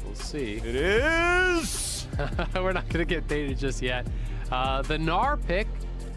We'll see. It is... We're not going to get dated just yet. The Gnar pick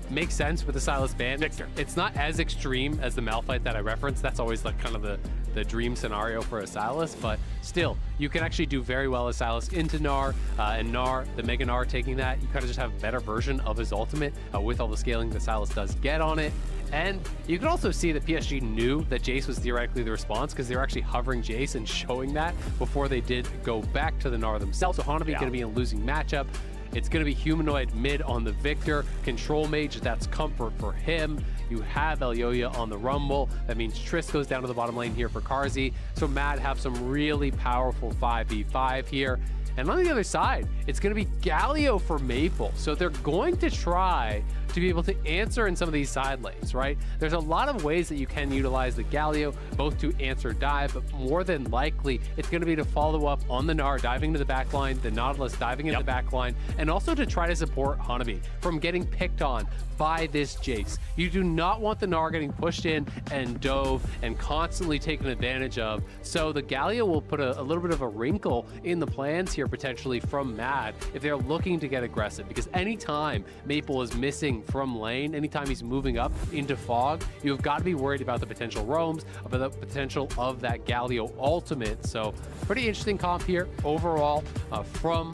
makes sense with the Sylas ban. Victor. It's not as extreme as the Malphite that I referenced. That's always like kind of the dream scenario for a Sylas, but still, you can actually do very well as Sylas into Gnar, and Gnar, the Mega Gnar taking that, you kind of just have a better version of his ultimate with all the scaling that Sylas does get on it. And you can also see that PSG knew that Jace was theoretically the response because they were actually hovering Jace and showing that before they did go back to the Gnar themselves. So Hanabi going to be in a losing matchup. It's going to be Humanoid mid on the Victor. Control Mage, that's comfort for him. You have Elyoya on the Rumble. That means Trist goes down to the bottom lane here for Carzzy. So Mad have some really powerful 5v5 here. And on the other side, it's going to be Galio for Maple. So they're going to try to be able to answer in some of these side lanes, right? There's a lot of ways that you can utilize the Galio, both to answer dive, but more than likely, it's going to be to follow up on the Gnar, diving into the backline, the Nautilus diving into the backline, and also to try to support Hanabi from getting picked on by this Jace. You do not want the Gnar getting pushed in and dove and constantly taken advantage of. So the Galio will put a little bit of a wrinkle in the plans here potentially from Mad if they're looking to get aggressive, because anytime Maple is missing from lane, anytime he's moving up into fog, you've got to be worried about the potential roams, about the potential of that Galio ultimate. So pretty interesting comp here overall from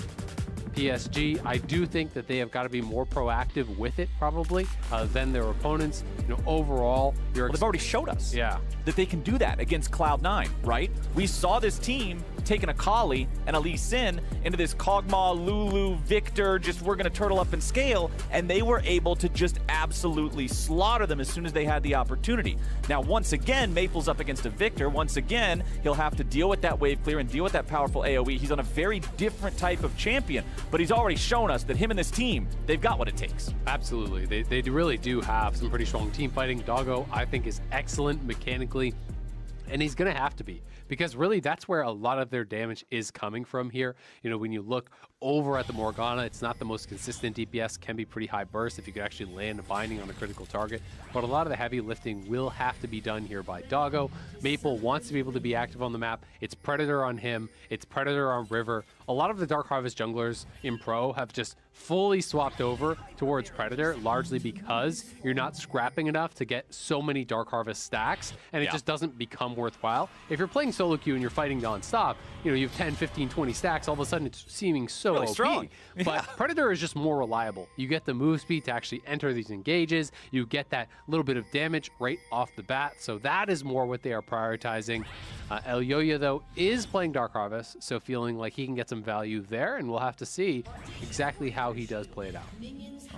PSG. I do think that they have got to be more proactive with it probably than their opponents. You know, overall, they've already showed us that they can do that against Cloud9, right? We saw this team taking a Kali and a Lee Sin into this Kog'Maw, Lulu, Victor, just we're going to turtle up and scale, and they were able to just absolutely slaughter them as soon as they had the opportunity. Now, once again, Maple's up against a Victor. Once again, he'll have to deal with that wave clear and deal with that powerful AoE. He's on a very different type of champion, but he's already shown us that him and this team, they've got what it takes. Absolutely. They really do have some pretty strong team fighting. Doggo, I think, is excellent mechanically, and he's going to have to be, because really that's where a lot of their damage is coming from here. You know, when you look over at the Morgana, it's not the most consistent DPS, can be pretty high burst if you could actually land a binding on a critical target, but a lot of the heavy lifting will have to be done here by Doggo. Maple wants to be able to be active on the map. It's Predator on him, it's Predator on River. A lot of the Dark Harvest junglers in Pro have just fully swapped over towards Predator, largely because you're not scrapping enough to get so many Dark Harvest stacks, and it just doesn't become worthwhile. If you're playing solo queue and you're fighting non-stop, you know, you have 10, 15, 20 stacks, all of a sudden it's seeming so OP. strong. But Predator is just more reliable. You get the move speed to actually enter these engages. You get that little bit of damage right off the bat. So that is more what they are prioritizing. Elyoya, though, is playing Dark Harvest, so feeling like he can get some value there, and we'll have to see exactly how he does play it out.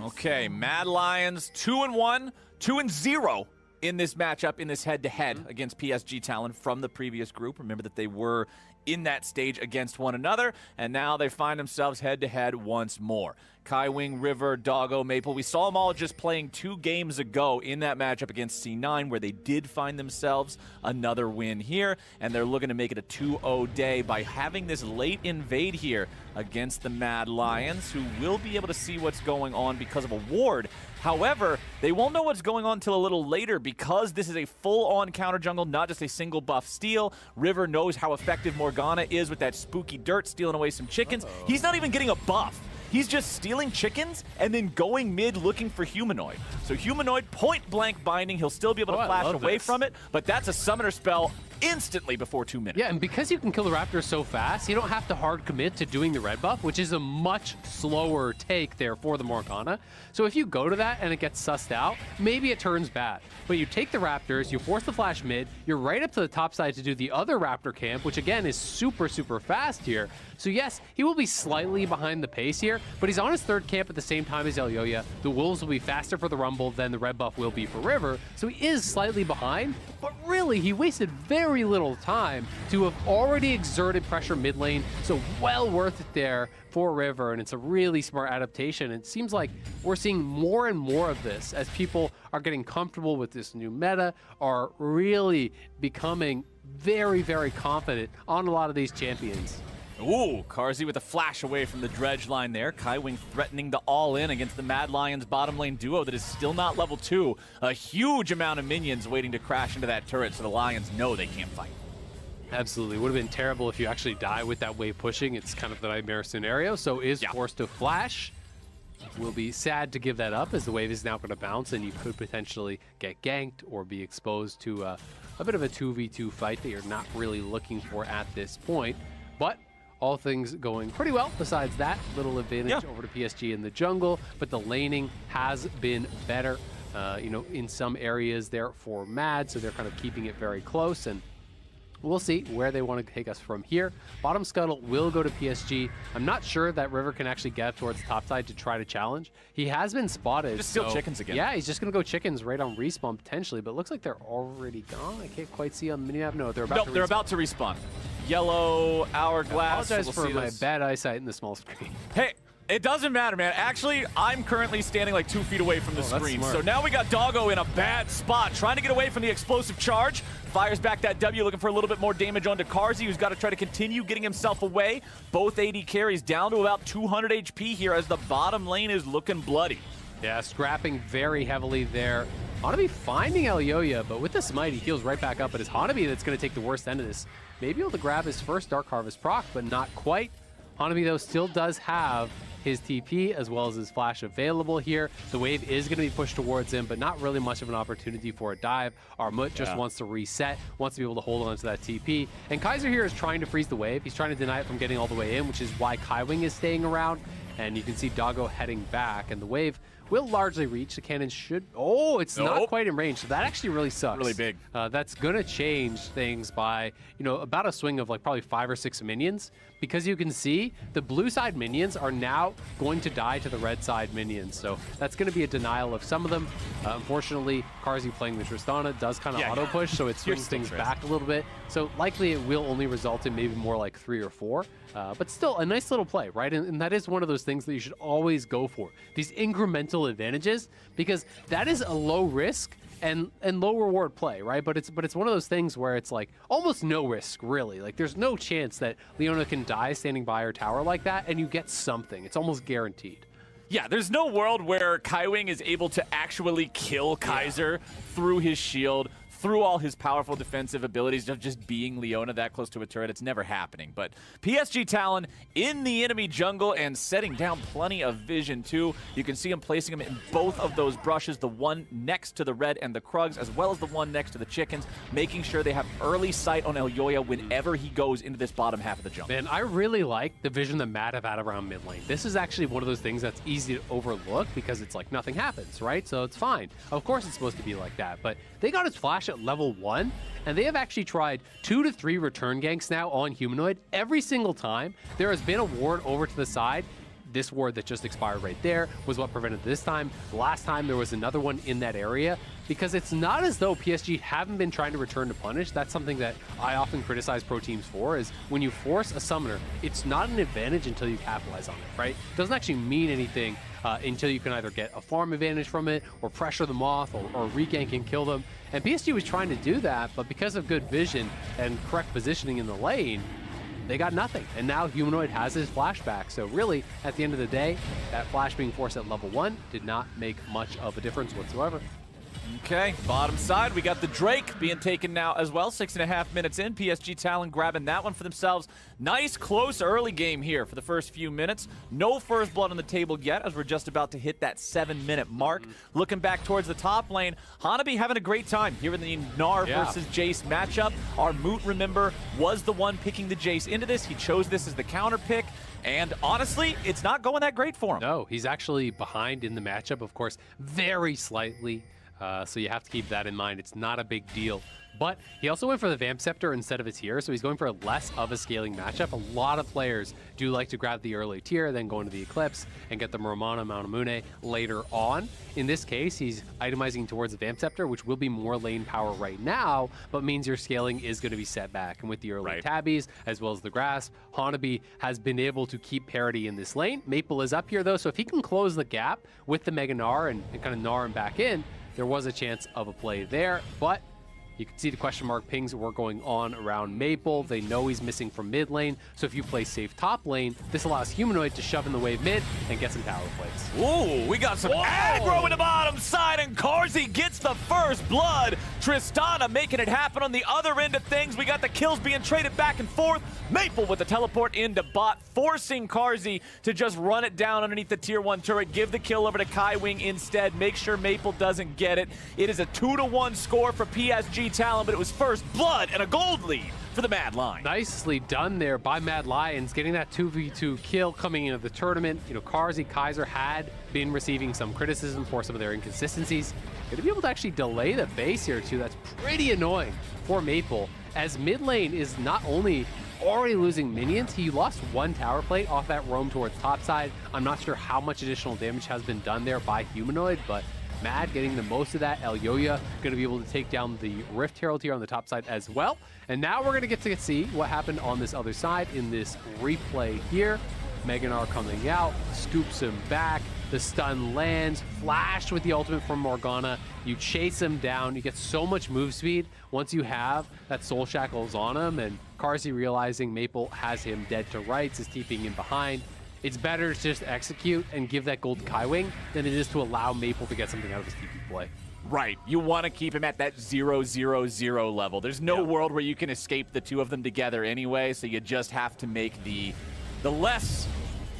Okay, Mad Lions 2-1, 2-0 in this matchup, in this head-to-head against PSG Talon from the previous group. Remember that they were in that stage against one another, and now they find themselves head-to-head once more. Kaiwing, River, Doggo, Maple, we saw them all just playing 2 games ago in that matchup against C9, where they did find themselves another win here, and they're looking to make it a 2-0 day by having this late invade here against the Mad Lions, who will be able to see what's going on because of a ward. However, they won't know what's going on until a little later because this is a full-on counter jungle, not just a single buff steal. River knows how effective Morgana is with that spooky dirt, stealing away some chickens. He's not even getting a buff. He's just stealing chickens and then going mid looking for Humanoid. So Humanoid, point-blank binding. He'll still be able to flash away from it, but that's a summoner spell instantly before 2 minutes. Yeah, and because you can kill the Raptor so fast, you don't have to hard commit to doing the red buff, which is a much slower take there for the Morgana. So if you go to that and it gets sussed out, maybe it turns bad. But you take the Raptors, you force the flash mid, you're right up to the top side to do the other Raptor camp, which again is super, super fast here. So yes, he will be slightly behind the pace here, but he's on his 3rd camp at the same time as Elyoya. The Wolves will be faster for the Rumble than the red buff will be for River, so he is slightly behind, but really he wasted very little time to have already exerted pressure mid lane, so well worth it there for River, and it's a really smart adaptation. It seems like we're seeing more and more of this as people are getting comfortable with this new meta, are really becoming very, very confident on a lot of these champions. Ooh, Carzzy with a flash away from the dredge line there. Kaiwing threatening the all-in against the Mad Lions bottom lane duo that is still not level 2. A huge amount of minions waiting to crash into that turret, so the Lions know they can't fight. Absolutely. Would have been terrible if you actually die with that wave pushing. It's kind of the nightmare scenario, so is forced to flash. Will be sad to give that up as the wave is now going to bounce and you could potentially get ganked or be exposed to a bit of a 2v2 fight that you're not really looking for at this point. But all things going pretty well. Besides that, little advantage over to PSG in the jungle, but the laning has been better, you know, in some areas there for Mad, so they're kind of keeping it very close, and we'll see where they want to take us from here. Bottom scuttle will go to PSG. I'm not sure that River can actually get up towards the top side to try to challenge. He has been spotted. Just steal chickens again. Yeah, he's just going to go chickens right on respawn potentially, but it looks like they're already gone. I can't quite see on the minimap. No, they're about to respawn. They're about to respawn. Yellow hourglass. I apologize for my bad eyesight in the small screen. Hey, it doesn't matter, man. Actually, I'm currently standing like 2 feet away from the screen. So now we got Doggo in a bad spot, trying to get away from the explosive charge. Fires back that W, looking for a little bit more damage onto Carzzy, who's got to try to continue getting himself away. Both AD carries down to about 200 HP here as the bottom lane is looking bloody. Yeah, scrapping very heavily there. Hanabi finding Elyoya, but with the smite, he heals right back up. But it's Hanabi that's going to take the worst end of this. Maybe able to grab his first Dark Harvest proc, but not quite. Hanabi, though, still does have his TP as well as his flash available here. The wave is going to be pushed towards him, but not really much of an opportunity for a dive. Armut just wants to reset, wants to be able to hold on to that TP. And Kaiser here is trying to freeze the wave. He's trying to deny it from getting all the way in, which is why Kaiwing is staying around. And you can see Doggo heading back, and the wave will largely reach. The cannon should... Oh, it's not quite in range, so that actually really sucks. Really big. That's going to change things by, you know, about a swing of like probably 5 or 6 minions, because you can see the blue side minions are now going to die to the red side minions. So that's going to be a denial of some of them. Unfortunately, Carzzy playing the Tristana does kind of auto push, so it swings things back a little bit. So likely it will only result in maybe more like 3 or 4. But still a nice little play, right? And that is one of those things that you should always go for. These incremental advantages, because that is a low risk and low reward play, right? But it's one of those things where it's like almost no risk, really. Like there's no chance that Leona can die standing by her tower like that and you get something. It's almost guaranteed. Yeah, there's no world where Kaiwing is able to actually kill Kaiser through his shield, through all his powerful defensive abilities of just being Leona that close to a turret. It's never happening. But PSG Talon in the enemy jungle and setting down plenty of vision too. You can see him placing them in both of those brushes, the one next to the red and the Krugs, as well as the one next to the chickens, making sure they have early sight on Elyoya whenever he goes into this bottom half of the jungle. Man, I really like the vision that Matt have had around mid lane. This is actually one of those things that's easy to overlook because it's like nothing happens, right? So it's fine. Of course it's supposed to be like that, but they got his flash at level 1, and they have actually tried 2 to 3 return ganks now on Humanoid. Every single time there has been a ward over to the side. This ward that just expired right there was what prevented this time. Last time there was another one in that area, because it's not as though PSG haven't been trying to return to punish. That's something that I often criticize pro teams for, is when you force a summoner, it's not an advantage until you capitalize on it, right? It doesn't actually mean anything until you can either get a farm advantage from it or pressure them off or regank and kill them. And PSG was trying to do that, but because of good vision and correct positioning in the lane, they got nothing. And now Humanoid has his flashback. So really, at the end of the day, that flash being forced at level 1 did not make much of a difference whatsoever. Okay, bottom side, we got the Drake being taken now as well. 6.5 minutes in, PSG Talon grabbing that one for themselves. Nice, close early game here for the first few minutes. No first blood on the table yet, as we're just about to hit that 7-minute mark. Looking back towards the top lane, Hanabi having a great time here in the Gnar versus Jace matchup. Our Moot, remember, was the one picking the Jace into this. He chose this as the counter pick. And honestly, it's not going that great for him. No, he's actually behind in the matchup, of course, very slightly. So you have to keep that in mind. It's not a big deal. But he also went for the Vamp Scepter instead of his tier, so he's going for less of a scaling matchup. A lot of players do like to grab the early tier, then go into the Eclipse and get the Romana Maunamune later on. In this case, he's itemizing towards the Vamp Scepter, which will be more lane power right now, but means your scaling is going to be set back. And with the early tabbies, as well as the Grasp, Hanabi has been able to keep parity in this lane. Maple is up here, though, so if he can close the gap with the Mega Gnar and kind of Gnar him back in, there was a chance of a play there, but you can see the question mark pings were going on around Maple. They know he's missing from mid lane, so if you play safe top lane, this allows Humanoid to shove in the wave mid and get some tower plays. Ooh, we got some aggro in the bottom side, and Carzzy gets the first blood. Tristana making it happen on the other end of things. We got the kills being traded back and forth. Maple with the teleport into bot, forcing Carzzy to just run it down underneath the tier 1 turret, give the kill over to Kaiwing instead, make sure Maple doesn't get it. It is a 2-1 score for PSG Talon, but it was first blood and a gold lead for the Mad Lions. Nicely done there by Mad Lions, getting that 2v2 kill coming into the tournament. You know, Carzzy, Kaiser had been receiving some criticism for some of their inconsistencies. Going to be able to actually delay the base here too. That's pretty annoying for Maple, as mid lane is not only already losing minions, he lost 1 tower plate off that roam towards top side. I'm not sure how much additional damage has been done there by Humanoid, but Mad getting the most of that. Elyoya going to be able to take down the Rift Herald here on the top side as well. And now we're going to get to see what happened on this other side in this replay here. Mega Gnar coming out, scoops him back. The stun lands, flashed with the ultimate from Morgana. You chase him down. You get so much move speed once you have that Soul Shackles on him. And Carzzy, realizing Maple has him dead to rights, is TPing in behind. It's better to just execute and give that gold Kaiwing than it is to allow Maple to get something out of his TP play. Right. You want to keep him at that 0-0-0 level. There's no world where you can escape the two of them together anyway, so you just have to make the less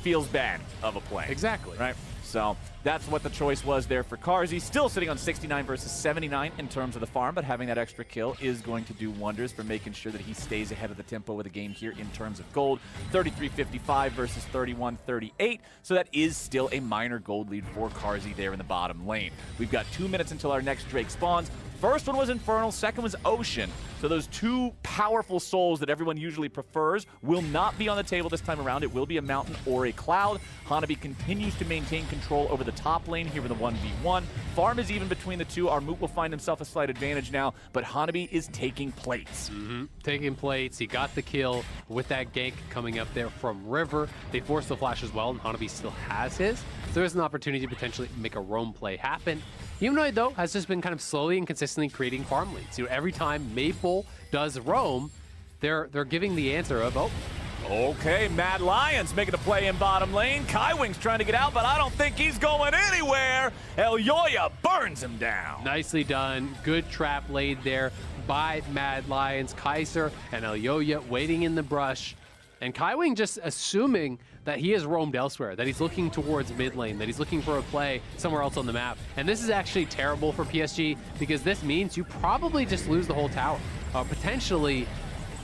feels bad of a play. Exactly. Right? So that's what the choice was there for Carzzy. Still sitting on 69 versus 79 in terms of the farm, but having that extra kill is going to do wonders for making sure that he stays ahead of the tempo of the game here in terms of gold. 33.55 versus 31.38, so that is still a minor gold lead for Carzzy there in the bottom lane. We've got 2 minutes until our next Drake spawns. First one was Infernal, second was Ocean. So those two powerful souls that everyone usually prefers will not be on the table this time around. It will be a Mountain or a Cloud. Hanabi continues to maintain control over the top lane here with a 1v1. Farm is even between the two. Our Moot will find himself a slight advantage now, but Hanabi is taking plates. Taking plates. He got the kill with that gank coming up there from River. They forced the flash as well, and Hanabi still has his. So there's an opportunity to potentially make a roam play happen. Humanoid, though, has just been kind of slowly and consistently creating farm leads. You know, every time Maple does roam, they're giving the answer of, Okay, Mad Lions making a play in bottom lane. Kaiwing's trying to get out, but I don't think he's going anywhere. Elyoya burns him down. Nicely done. Good trap laid there by Mad Lions. Kaiser and Elyoya waiting in the brush. And Kaiwing just assuming that he has roamed elsewhere, that he's looking towards mid lane, that he's looking for a play somewhere else on the map. And this is actually terrible for PSG because this means you probably just lose the whole tower. Potentially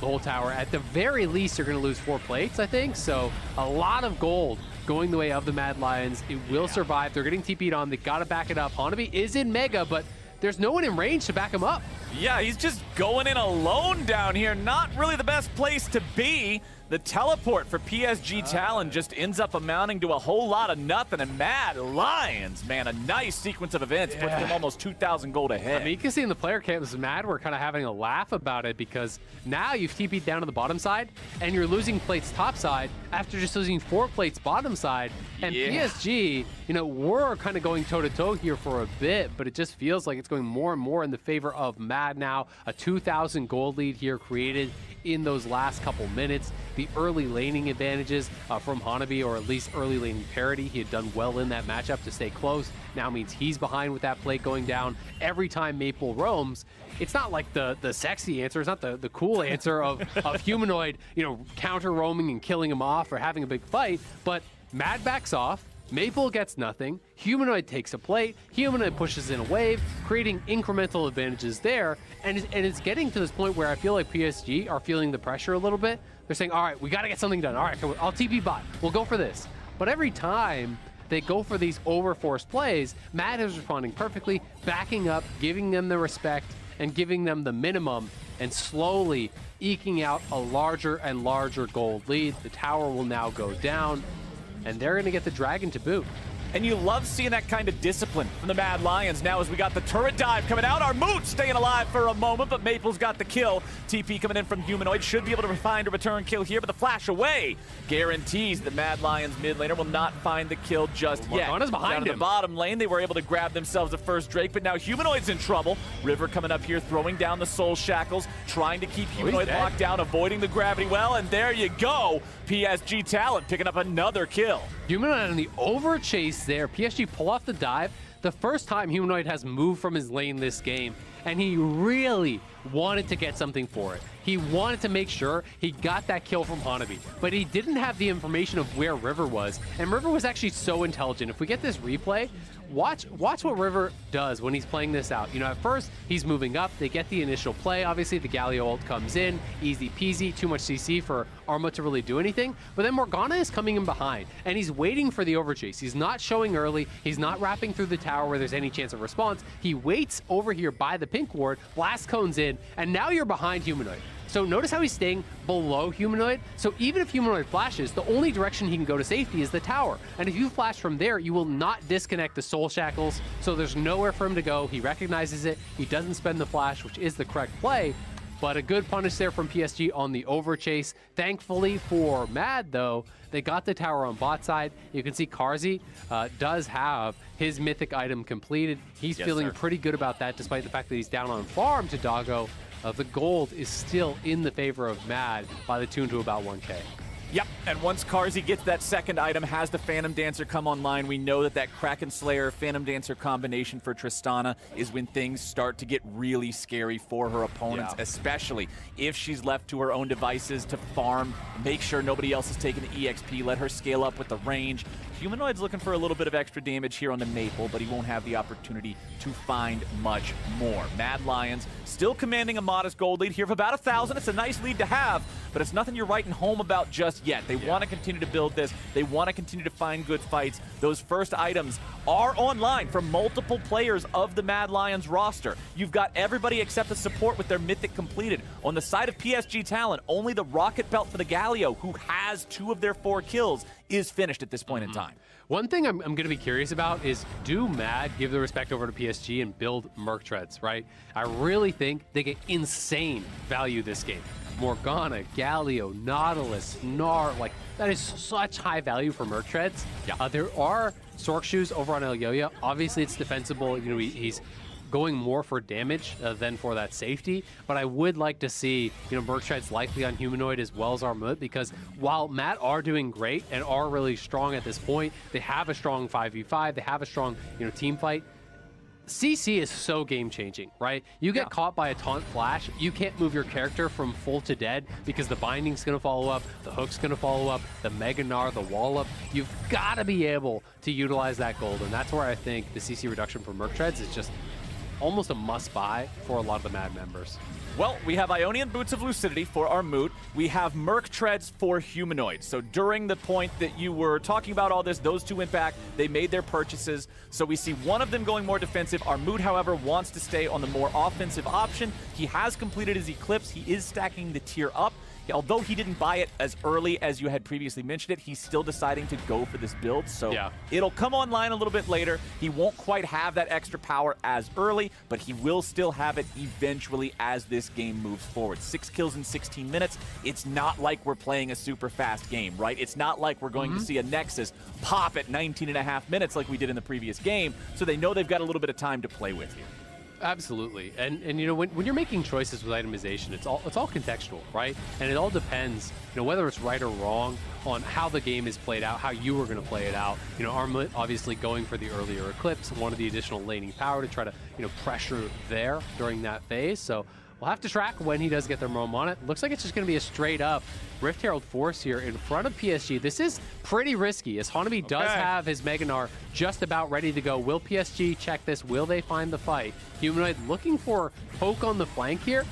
the whole tower. At the very least, you're going to lose 4 plates, I think. So a lot of gold going the way of the Mad Lions. It will survive. They're getting TP'd on. They got to back it up. Hanabi is in Mega, but there's no one in range to back him up. Yeah, he's just going in alone down here. Not really the best place to be. The teleport for PSG Talon just ends up amounting to a whole lot of nothing. And Mad Lions, man, a nice sequence of events, puts them almost 2,000 gold ahead. I mean, you can see in the player camps, Mad were kind of having a laugh about it because now you've TP'd down to the bottom side and you're losing plates top side after just losing 4 plates bottom side. And PSG, you know, we're kind of going toe-to-toe here for a bit, but it just feels like it's going more and more in the favor of Mad now. A 2,000 gold lead here created in those last couple minutes. The early laning advantages from Hanabi, or at least early laning parity. He had done well in that matchup to stay close. Now means he's behind with that plate going down. Every time Maple roams, it's not like the sexy answer. It's not the cool answer of Humanoid, you know, counter roaming and killing him off or having a big fight, but Mad backs off. Maple gets nothing. Humanoid takes a plate. Humanoid pushes in a wave, creating incremental advantages there. And it's getting to this point where I feel like PSG are feeling the pressure a little bit. They're saying, all right, we got to get something done. All right, I'll TP bot. We'll go for this. But every time they go for these overforced plays, Mad is responding perfectly, backing up, giving them the respect, and giving them the minimum, and slowly eking out a larger and larger gold lead. The tower will now go down, and they're going to get the dragon to boot. And you love seeing that kind of discipline from the Mad Lions now as we got the turret dive coming out. Our Moot staying alive for a moment, but Maple's got the kill. TP coming in from Humanoid. Should be able to find a return kill here, but the flash away guarantees the Mad Lions mid laner will not find the kill just yet. Morgana's behind Down him. to the bottom lane, they were able to grab themselves a first Drake, but now Humanoid's in trouble. River coming up here, throwing down the soul shackles, trying to keep Humanoid locked down, avoiding the gravity well, and there you go. PSG Talon picking up another kill. Humanoid on the over chase there. PSG pull off the dive. The first time Humanoid has moved from his lane this game, and he really wanted to get something for it. He wanted to make sure he got that kill from Hanabi, but he didn't have the information of where River was. And River was actually so intelligent. If we get this replay, watch what River does when he's playing this out. You know, at first, he's moving up. They get the initial play. Obviously, the Galio ult comes in. Easy peasy. Too much CC for Arma to really do anything. But then Morgana is coming in behind, and he's waiting for the overchase. He's not showing early. He's not wrapping through the tower where there's any chance of response. He waits over here by the pink ward. Blast cones in, and now you're behind Humanoid. So notice how he's staying below Humanoid. So even if Humanoid flashes, the only direction he can go to safety is the tower. And if you flash from there, you will not disconnect the soul shackles. So there's nowhere for him to go. He recognizes it. He doesn't spend the flash, which is the correct play. But a good punish there from PSG on the overchase. Thankfully for Mad, though, they got the tower on bot side. You can see Karzi does have his mythic item completed. He's feeling pretty good about that, despite the fact that he's down on farm to Doggo. The gold is still in the favor of Mad by the tune to about 1K. Yep, and once Karzi gets that second item, has the Phantom Dancer come online, we know that Kraken Slayer Phantom Dancer combination for Tristana is when things start to get really scary for her opponents, especially if she's left to her own devices to farm, make sure nobody else is taking the EXP, let her scale up with the range. Humanoid's looking for a little bit of extra damage here on the Maple, but he won't have the opportunity to find much more. Mad Lions still commanding a modest gold lead here of about 1,000. It's a nice lead to have, but it's nothing you're writing home about just yet. They want to continue to build this. They want to continue to find good fights. Those first items are online for multiple players of the Mad Lions roster. You've got everybody except the support with their mythic completed. On the side of PSG Talon, only the Rocket Belt for the Galio, who has 2 of their 4 kills, is finished at this point in time. One thing I'm going to be curious about is, do Mad give the respect over to PSG and build Merc Treads, right? I really think they get insane value this game. Morgana, Galio, Nautilus, Gnar, like, that is such high value for Merc Treads. There are Sork shoes over on Elyoya. Obviously, it's defensible. You know, he's going more for damage than for that safety. But I would like to see, Merktread's likely on Humanoid as well as Armut, because while Mad are doing great and are really strong at this point, they have a strong 5v5, they have a strong, team fight. CC is so game-changing, right? You get caught by a taunt flash, you can't move your character from full to dead because the binding's going to follow up, the hook's going to follow up, the Mega Gnar, the wall up. You've got to be able to utilize that gold, and that's where I think the CC reduction for Merktreads is just almost a must-buy for a lot of the Mad members. Well, we have Ionian Boots of Lucidity for Armut. We have Merktreads for Humanoid. So during the point that you were talking about all this, those two went back. They made their purchases. So we see one of them going more defensive. Armut, however, wants to stay on the more offensive option. He has completed his Eclipse. He is stacking the tier up. Although he didn't buy it as early as you had previously mentioned it, he's still deciding to go for this build. So it'll come online a little bit later. He won't quite have that extra power as early, but he will still have it eventually as this game moves forward. 6 kills in 16 minutes. It's not like we're playing a super fast game, right? It's not like we're going to see a Nexus pop at 19.5 minutes like we did in the previous game. So they know they've got a little bit of time to play with here. Absolutely, and when you're making choices with itemization, it's all contextual, right? And it all depends, whether it's right or wrong on how the game is played out, how you were going to play it out. Armut obviously going for the earlier Eclipse, wanted the additional laning power to try to pressure there during that phase. So we'll have to track when he does get the roam on it. Looks like it's just going to be a straight up Rift Herald Force here in front of PSG. This is pretty risky, as Hanabi does have his Mega Gnar just about ready to go. Will PSG check this? Will they find the fight? Humanoid looking for poke on the flank here.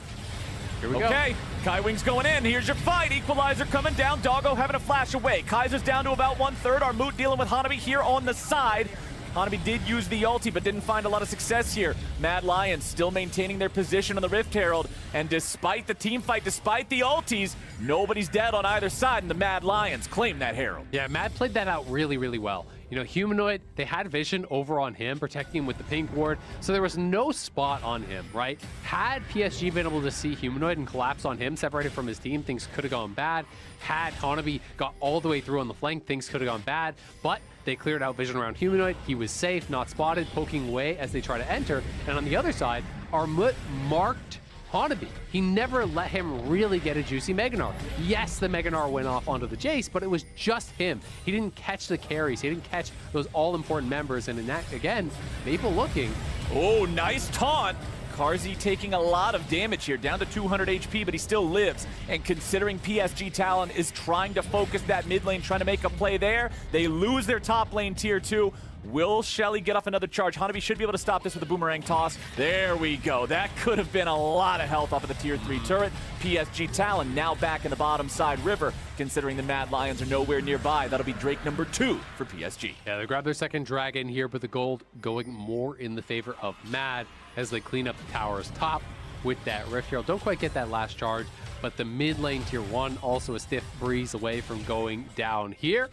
Here we go. Okay, Kai Wing's going in. Here's your fight. Equalizer coming down. Doggo having a flash away. Kaiser's down to about 1/3. Armut dealing with Hanabi here on the side. Hanabi did use the ulti, but didn't find a lot of success here. Mad Lions still maintaining their position on the Rift Herald, and despite the team fight, despite the ultis, nobody's dead on either side, and the Mad Lions claim that Herald. Yeah, Mad played that out really, really well. Humanoid, they had vision over on him, protecting him with the pink ward, so there was no spot on him, right? Had PSG been able to see Humanoid and collapse on him, separated from his team, things could have gone bad. Had Hanabi got all the way through on the flank, things could have gone bad, but they cleared out vision around Humanoid. He was safe, not spotted, poking away as they try to enter. And on the other side, Armut marked Hanabi. He never let him really get a juicy Mega Gnar. Yes, the Mega Gnar went off onto the Jace, but it was just him. He didn't catch the carries. He didn't catch those all-important members. And in that, again, Maple looking. Oh, nice taunt. Carzzy taking a lot of damage here, down to 200 HP, but he still lives. And considering PSG Talon is trying to focus that mid lane, trying to make a play there, they lose their top lane tier 2. Will Shelly get off another charge? Hanabi should be able to stop this with a boomerang toss. There we go. That could have been a lot of health off of the tier 3 turret. PSG Talon now back in the bottom side river, considering the Mad Lions are nowhere nearby. That'll be Drake number 2 for PSG. Yeah, they grab their second dragon here, but the gold going more in the favor of Mad as they clean up the tower's top with that Rift Herald. Don't quite get that last charge, but the mid lane tier 1 also a stiff breeze away from going down here.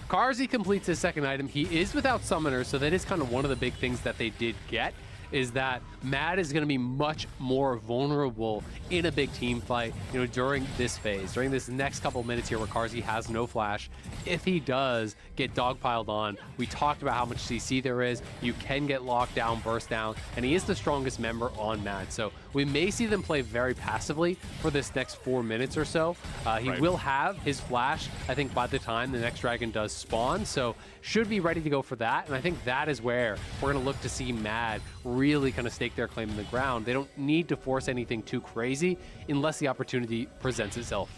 Carzzy completes his second item. He is without summoner, so that is kind of one of the big things that they did get, is that Mad is going to be much more vulnerable in a big team fight, during this phase, during this next couple minutes here where Carzzy has no flash. If he does get dogpiled on, we talked about how much CC there is. You can get locked down, burst down, and he is the strongest member on Mad. So we may see them play very passively for this next 4 minutes or so. He will have his flash, I think, by the time the next dragon does spawn, so should be ready to go for that. And I think that is where we're going to look to see Mad really kind of stake their claim in the ground. They don't need to force anything too crazy unless the opportunity presents itself.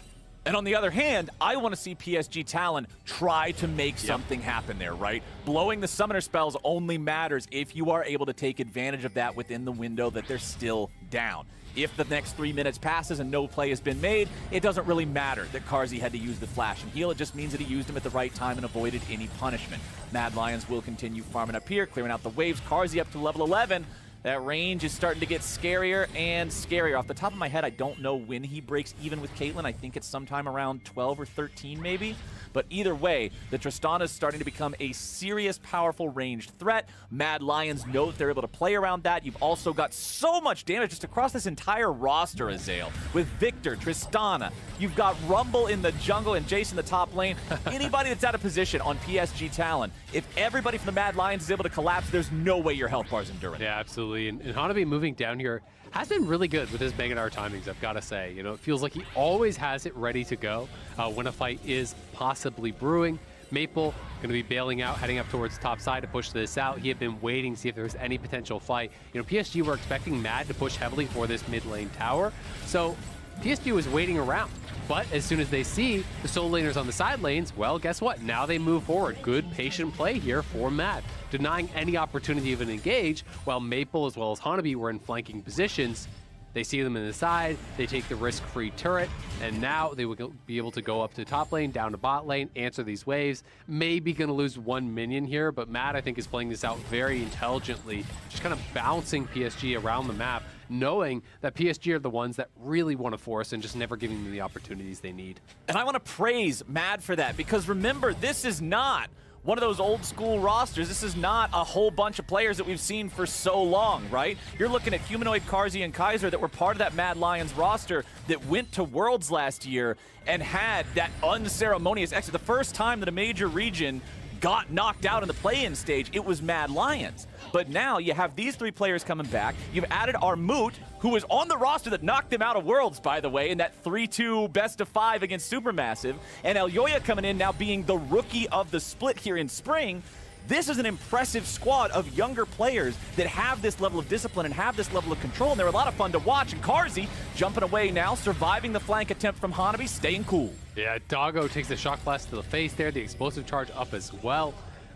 And on the other hand, I want to see PSG Talon try to make something happen there, right? Blowing the summoner spells only matters if you are able to take advantage of that within the window that they're still down. If the next 3 minutes passes and no play has been made, it doesn't really matter that Carzzy had to use the flash and heal. It just means that he used him at the right time and avoided any punishment. Mad Lions will continue farming up here, clearing out the waves. Carzzy up to level 11. That range is starting to get scarier and scarier. Off the top of my head, I don't know when he breaks even with Caitlyn. I think it's sometime around 12 or 13 maybe. But either way, the Tristana is starting to become a serious, powerful ranged threat. Mad Lions know that they're able to play around that. You've also got so much damage just across this entire roster, Azael. With Victor, Tristana, you've got Rumble in the jungle and Jace in the top lane. Anybody that's out of position on PSG Talon, if everybody from the Mad Lions is able to collapse, there's no way your health bar is enduring. Yeah, absolutely. absolutely. And Hanabi moving down here has been really good with his Meganar timings, I've got to say. You know, it feels like he always has it ready to go when a fight is possibly brewing. Maple going to be bailing out, heading up towards the top side to push this out. He had been waiting to see if there was any potential fight. You know, PSG were expecting Mad to push heavily for this mid lane tower. So PSG was waiting around. But as soon as they see the solo laners on the side lanes, well, guess what? Now they move forward. Good patient play here for Mad, denying any opportunity of an engage, while Maple as well as Hanabi were in flanking positions. They see them in the side, they take the risk-free turret, and now they will be able to go up to top lane, down to bot lane, answer these waves. Maybe going to lose one minion here, but Mad, I think, is playing this out very intelligently, just kind of bouncing PSG around the map, knowing that PSG are the ones that really want to force and just never giving them the opportunities they need. And I want to praise Mad for that, because remember, this is not one of those old school rosters. This is not a whole bunch of players that we've seen for so long, right? You're looking at Humanoid, Carzzy, and Kaiser that were part of that Mad Lions roster that went to Worlds last year and had that unceremonious exit. The first time that a major region got knocked out in the play-in stage, it was Mad Lions. But now you have these three players coming back. You've added Armut, who was on the roster that knocked them out of Worlds, by the way, in that 3-2 best-of-5 against Supermassive. And Elyoya coming in now being the rookie of the split here in spring. This is an impressive squad of younger players that have this level of discipline and have this level of control, and they're a lot of fun to watch. And Carzzy jumping away now, surviving the flank attempt from Hanabi, staying cool. Yeah, Doggo takes the shock blast to the face there, the explosive charge up as well.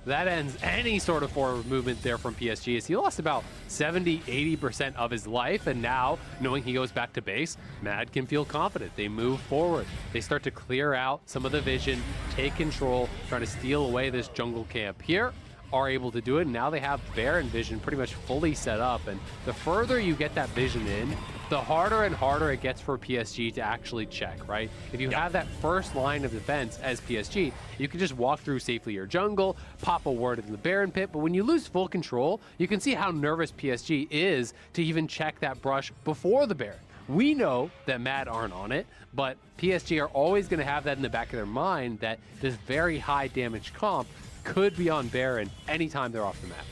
That ends any sort of forward movement there from PSG, as he lost about 70-80% of his life, and now, knowing he goes back to base, Mad can feel confident. They move forward. They start to clear out some of the vision, take control, trying to steal away this jungle camp here. Are able to do it, and now they have Baron vision pretty much fully set up, and the further you get that vision in, the harder and harder it gets for PSG to actually check, right? If you have that first line of defense as PSG, you can just walk through safely your jungle, pop a ward in the Baron pit, but when you lose full control, you can see how nervous PSG is to even check that brush before the Baron. We know that Mad aren't on it, but PSG are always going to have that in the back of their mind that this very high damage comp could be on Baron anytime they're off the map.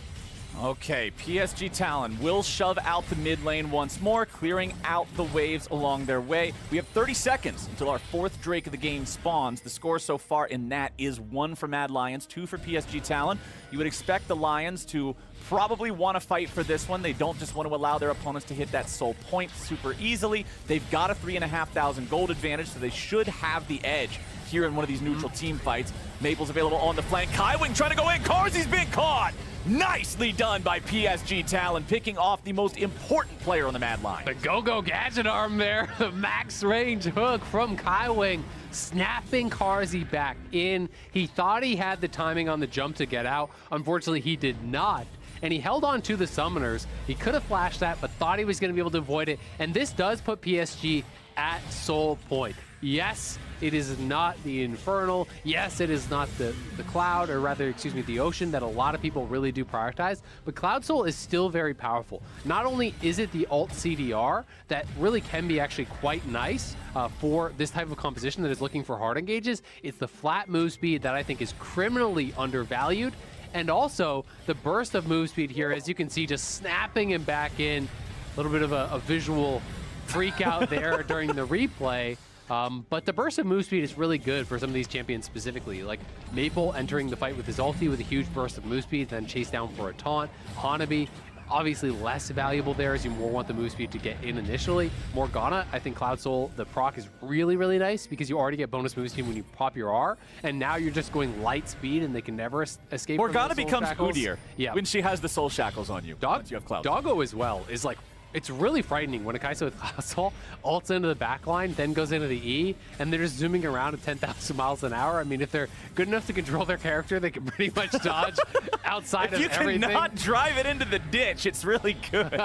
Okay, PSG Talon will shove out the mid lane once more, clearing out the waves along their way. We have 30 seconds until our fourth Drake of the game spawns. The score so far in that is 1 for Mad Lions, 2 for PSG Talon. You would expect the Lions to probably want to fight for this one. They don't just want to allow their opponents to hit that soul point super easily. They've got a 3,500 gold advantage, so they should have the edge here in one of these neutral team fights. Maple's available on the flank. Kaiwing trying to go in. Carzzy's been caught. Nicely done by PSG Talon, picking off the most important player on the Mad line. The go-go gadget arm there, the max range hook from Kaiwing, snapping Carzzy back in. He thought he had the timing on the jump to get out. Unfortunately, he did not. And he held on to the summoners. He could have flashed that, but thought he was going to be able to avoid it. And this does put PSG at soul point. Yes, it is not the Infernal. Yes, it is not the Cloud, or rather, excuse me, the Ocean that a lot of people really do prioritize, but Cloud Soul is still very powerful. Not only is it the alt CDR that really can be actually quite nice for this type of composition that is looking for hard engages, it's the flat move speed that I think is criminally undervalued, and also the burst of move speed here, as you can see, just snapping him back in. A little bit of a visual freak out there during the replay. But the burst of move speed is really good for some of these champions specifically. Like Maple entering the fight with his ulti with a huge burst of move speed, then chase down for a taunt. Hanabi, obviously less valuable there as you more want the move speed to get in initially. Morgana, I think Cloud Soul, the proc is really, really nice because you already get bonus move speed when you pop your R, and now you're just going light speed and they can never escape. Morgana becomes Udyr when she has the soul shackles on you. Once you have Cloud. Doggo as well is like, it's really frightening when a Kai'Sa with Cloud Soul ults into the back line, then goes into the E, and they're just zooming around at 10,000 miles an hour. I mean, if they're good enough to control their character, they can pretty much dodge outside of everything. If you cannot drive it into the ditch, it's really good.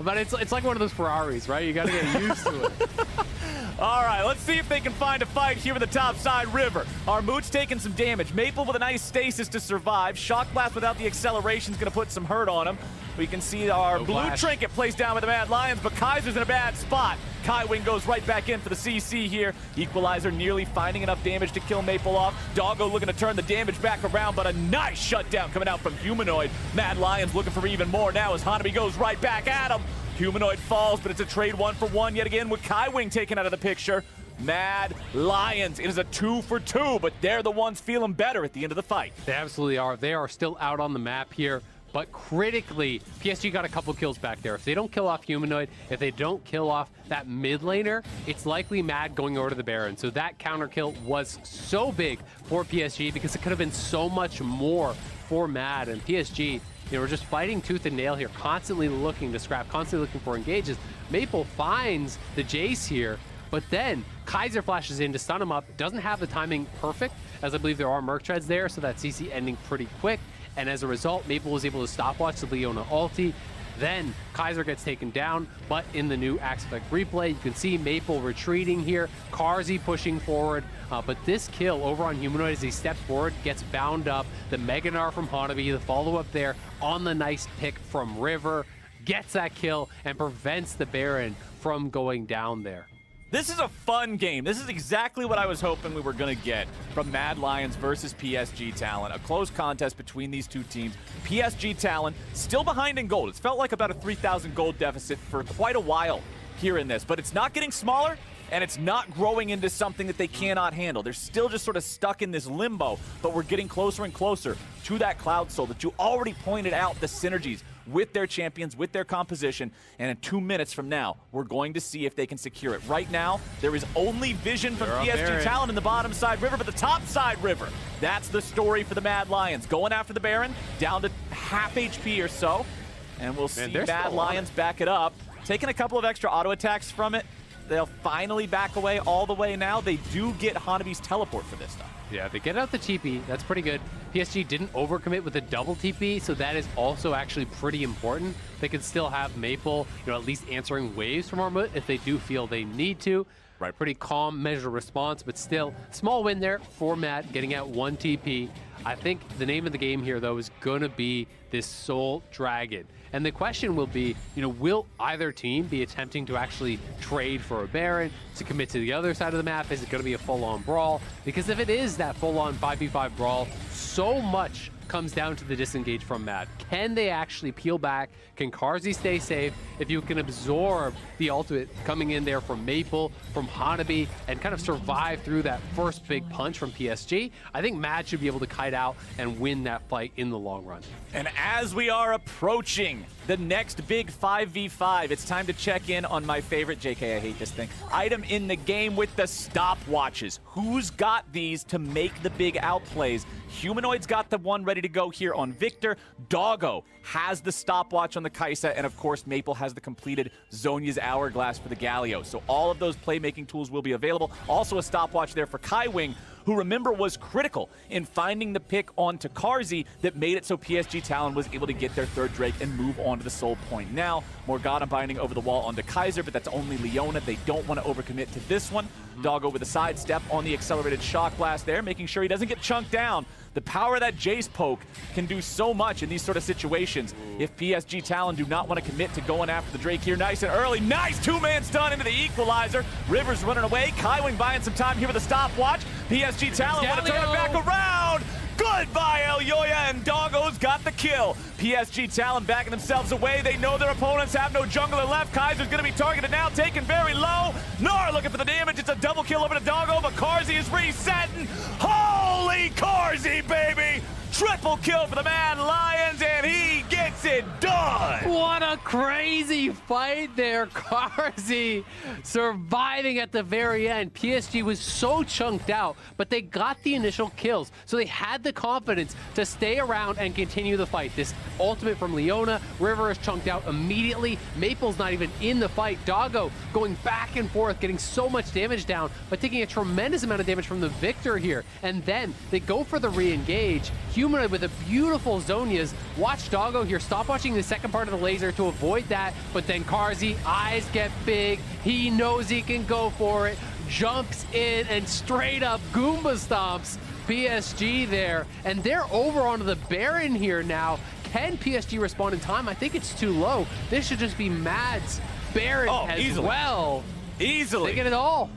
But it's like one of those Ferraris, right? You got to get used to it. All right, let's see if they can find a fight here in the top side river. Armut's taking some damage. Maple with a nice stasis to survive. Shock Blast without the acceleration is going to put some hurt on him. We can see our blue trinket placed down with the Mad Lions, but Kaiser's in a bad spot. Kaiwing goes right back in for the CC here. Equalizer nearly finding enough damage to kill Maple off. Doggo looking to turn the damage back around, but a nice shutdown coming out from Humanoid. Mad Lions looking for even more now as Hanabi goes right back at him. Humanoid falls, but it's a trade 1-for-1 yet again with Kaiwing taken out of the picture. Mad Lions, it is a 2-for-2, but they're the ones feeling better at the end of the fight. They absolutely are. They are still out on the map here. But critically, PSG got a couple kills back there. If they don't kill off Humanoid, if they don't kill off that mid laner, it's likely Mad going over to the Baron. So that counter kill was so big for PSG because it could have been so much more for Mad. And PSG, we're just fighting tooth and nail here, constantly looking to scrap, constantly looking for engages. Maple finds the Jace here, but then Kaiser flashes in to stun him up. Doesn't have the timing perfect, as I believe there are Merc Treads there, so that CC ending pretty quick. And as a result, Maple was able to stopwatch the Leona ulti. Then Kaiser gets taken down, but in the new Axe Effect replay, you can see Maple retreating here, Carzzy pushing forward, but this kill over on Humanoid as he steps forward gets bound up. The Mega Gnar from Hanabi, the follow-up there on the nice pick from River, gets that kill and prevents the Baron from going down there. This is a fun game. This is exactly what I was hoping we were going to get from Mad Lions versus PSG Talon. A close contest between these two teams. PSG Talon still behind in gold. It's felt like about a 3,000 gold deficit for quite a while here in this, but it's not getting smaller and it's not growing into something that they cannot handle. They're still just sort of stuck in this limbo, but we're getting closer and closer to that Cloud Soul that you already pointed out the synergies with their champions, with their composition, and in 2 minutes from now, we're going to see if they can secure it. Right now, there is only vision from PSG Talon in the bottom side river, but the top side river, that's the story for the Mad Lions. Going after the Baron, down to half HP or so, and we'll see Mad Lions back it up. Taking a couple of extra auto attacks from it, they'll finally back away all the way now. They do get Hanabi's teleport for this stuff. Yeah, they get out the TP. That's pretty good. PSG didn't overcommit with a double TP, so that is also actually pretty important. They can still have Maple, at least answering waves from Armut if they do feel they need to. Right. Pretty calm, measured response, but still, small win there for Matt, getting out 1 TP. I think the name of the game here, though, is going to be this Soul Dragon. And the question will be, will either team be attempting to actually trade for a Baron to commit to the other side of the map? Is it going to be a full-on brawl? Because if it is that full-on 5v5 brawl, so much comes down to the disengage from Mad. Can they actually peel back? Can Carzzy stay safe? If you can absorb the ultimate coming in there from Maple, from Hanabi, and kind of survive through that first big punch from PSG, I think Mad should be able to kite out and win that fight in the long run. And as we are approaching the next big 5v5, it's time to check in on my favorite, JK, I hate this thing, item in the game with the stopwatches. Who's got these to make the big outplays? Humanoid's got the one ready to go here on Victor. Doggo has the stopwatch on the Kai'Sa, and of course Maple has the completed Zhonya's Hourglass for the Galio. So all of those playmaking tools will be available. Also a stopwatch there for Kaiwing, who, remember, was critical in finding the pick onto Carzzy that made it so PSG Talon was able to get their third Drake and move on to the Soul Point. Now, Morgana binding over the wall onto Kaiser, but that's only Leona. They don't want to overcommit to this one. Doggo with a sidestep on the accelerated Shock Blast there, making sure he doesn't get chunked down. The power of that Jace poke can do so much in these sort of situations. If PSG Talon do not want to commit to going after the Drake here nice and early. Nice two-man stun into the equalizer. River's running away. Kaiwing buying some time here with a stopwatch. PSG Talon want to turn it back around. Goodbye, El Yoya, and Doggo's got the kill. PSG Talon backing themselves away. They know their opponents have no jungler left. Kaiser's going to be targeted now, taken very low. Gnar looking for the damage. It's a double kill over to Doggo, but Carzzy is resetting. Holy Carzzy, baby! Triple kill for the Mad Lions, and he gets it done! What a crazy fight there, Carzzy surviving at the very end. PSG was so chunked out, but they got the initial kills, so they had the confidence to stay around and continue the fight. This ultimate from Leona, River is chunked out immediately. Maple's not even in the fight. Doggo going back and forth, getting so much damage down, but taking a tremendous amount of damage from the Victor here. And then they go for the re-engage. Humanoid with a beautiful Zhonya's. Watch Doggo here, stop watching the second part of the laser to avoid that, but then Carzzy, eyes get big. He knows he can go for it. jumps in and straight up Goomba stomps PSG there. And they're over onto the Baron here now. Can PSG respond in time? I think it's too low. This should just be Mad's Baron as well. Easily. They get it all.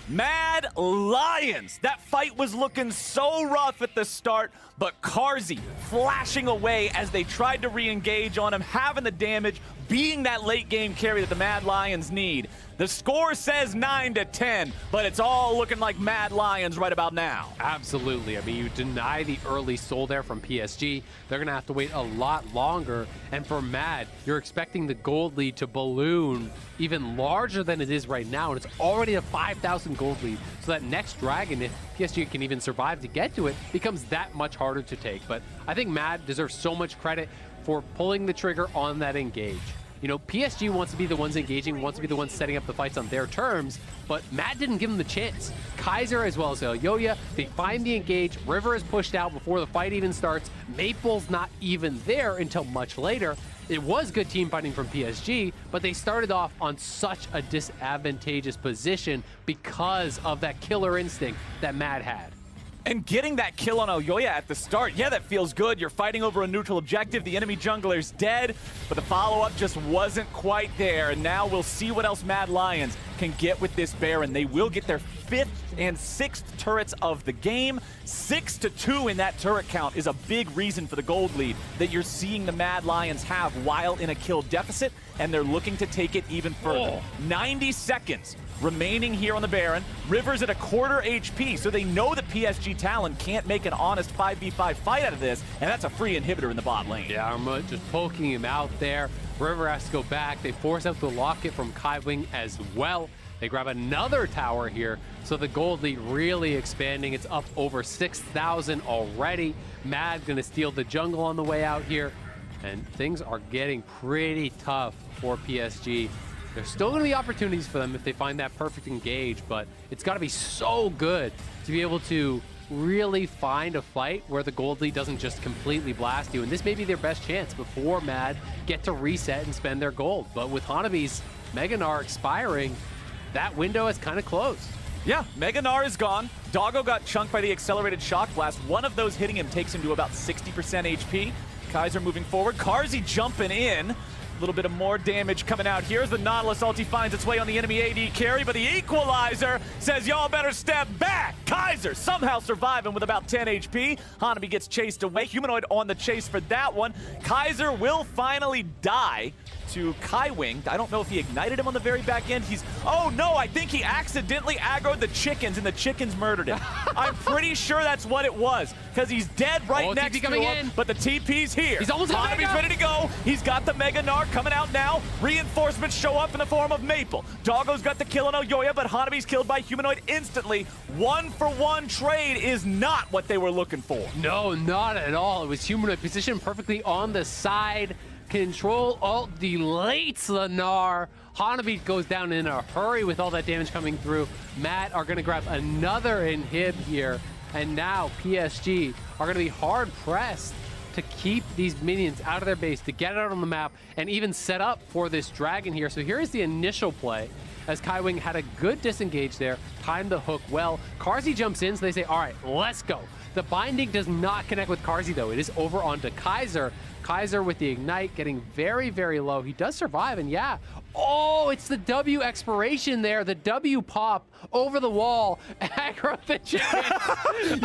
Mad Lions. That fight was looking so rough at the start, but Carzzy flashing away as they tried to re-engage on him, having the damage, being that late game carry that the Mad Lions need. The score says 9-10, but it's all looking like Mad Lions right about now. Absolutely. I mean, you deny the early soul there from PSG. They're going to have to wait a lot longer. And for Mad, you're expecting the gold lead to balloon even larger than it is right now. And it's already a 5,000 gold lead. So that next Dragon, if PSG can even survive to get to it, becomes that much harder to take. But I think Mad deserves so much credit for pulling the trigger on that engage. You know, PSG wants to be the ones engaging, wants to be the ones setting up the fights on their terms, but Mad didn't give them the chance. Kaiser as well as Yoya, they find the engage, River is pushed out before the fight even starts, Maple's not even there until much later. It was good team fighting from PSG, but they started off on such a disadvantageous position because of that killer instinct that Mad had. And getting that kill on Oyoya at the start, yeah, that feels good. You're fighting over a neutral objective. The enemy jungler's dead, but the follow-up just wasn't quite there. And now we'll see what else Mad Lions can get with this Baron. They will get their 5th and 6th turrets of the game. 6-2 in that turret count is a big reason for the gold lead that you're seeing the Mad Lions have while in a kill deficit, and they're looking to take it even further. 90 seconds remaining here on the Baron. River's at a quarter HP, so they know that PSG Talon can't make an honest 5v5 fight out of this, and that's a free inhibitor in the bot lane. Yeah, Arma just poking him out there. River has to go back. They force out the locket from Kaiwing as well. They grab another tower here, so the gold lead really expanding. It's up over 6,000 already. Mad gonna steal the jungle on the way out here, and things are getting pretty tough for PSG. There's still going to be opportunities for them if they find that perfect engage, but it's got to be so good to be able to really find a fight where the gold lead doesn't just completely blast you. And this may be their best chance before Mad get to reset and spend their gold. But with Hanabi's Mega Gnar expiring, that window has kind of closed. Yeah, Mega Gnar is gone. Doggo got chunked by the accelerated shock blast. One of those hitting him takes him to about 60% HP. Kaiser moving forward. Carzzy jumping in. A little bit of more damage coming out here as the Nautilus ulti finds its way on the enemy AD carry, but the Equalizer says y'all better step back. Kaiser somehow surviving with about 10 HP. Hanabi gets chased away. Humanoid on the chase for that one. Kaiser will finally die to Kaiwing. I don't know if he ignited him on the very back end. Oh no, I think he accidentally aggroed the chickens and the chickens murdered him. I'm pretty sure that's what it was, because he's dead right next to him, but the TP's here. He's almost Hanabi's ready to go. He's got the Mega Gnar coming out now. Reinforcements show up in the form of Maple. Doggo's got the kill on Oyoya, but Hanabi's killed by Humanoid instantly. 1-for-1 trade is not what they were looking for. No, not at all. It was Humanoid positioned perfectly on the side. Control alt delates the Gnar. Hanabi goes down in a hurry with all that damage coming through. Matt are going to grab another inhib here. And now PSG are going to be hard pressed to keep these minions out of their base, to get it out on the map, and even set up for this dragon here. So here is the initial play, as Kaiwing had a good disengage there, timed the hook well. Carzzy jumps in, so they say, all right, let's go. The binding does not connect with Carzzy, though. It is over onto Kaiser. Kaiser with the ignite getting very, very low. He does survive, and yeah. Oh, it's the W expiration there. The W pop over the wall. Aggro the chicken.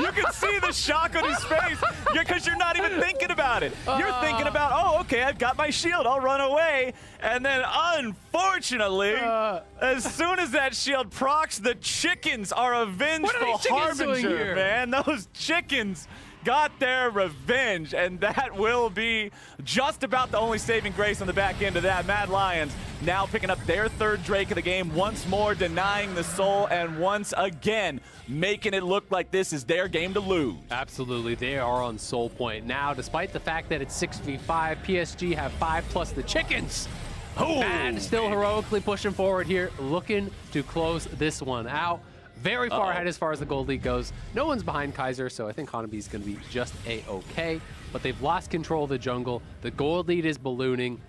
You can see the shock on his face because you're not even thinking about it. You're thinking about, oh, okay, I've got my shield. I'll run away. And then, unfortunately, as soon as that shield procs, the chickens are a vengeful harbinger, man. Those chickens got their revenge, and that will be just about the only saving grace on the back end of that. Mad Lions now picking up their 3rd Drake of the game, once more denying the soul, and once again making it look like this is their game to lose. Absolutely, they are on soul point now, despite the fact that it's 6v5. PSG have 5 plus the chickens. Mad still heroically pushing forward here, looking to close this one out. Very far ahead as far as the gold lead goes. No one's behind Kaiser, so I think Hanabi's going to be just a-okay. But they've lost control of the jungle. The gold lead is ballooning.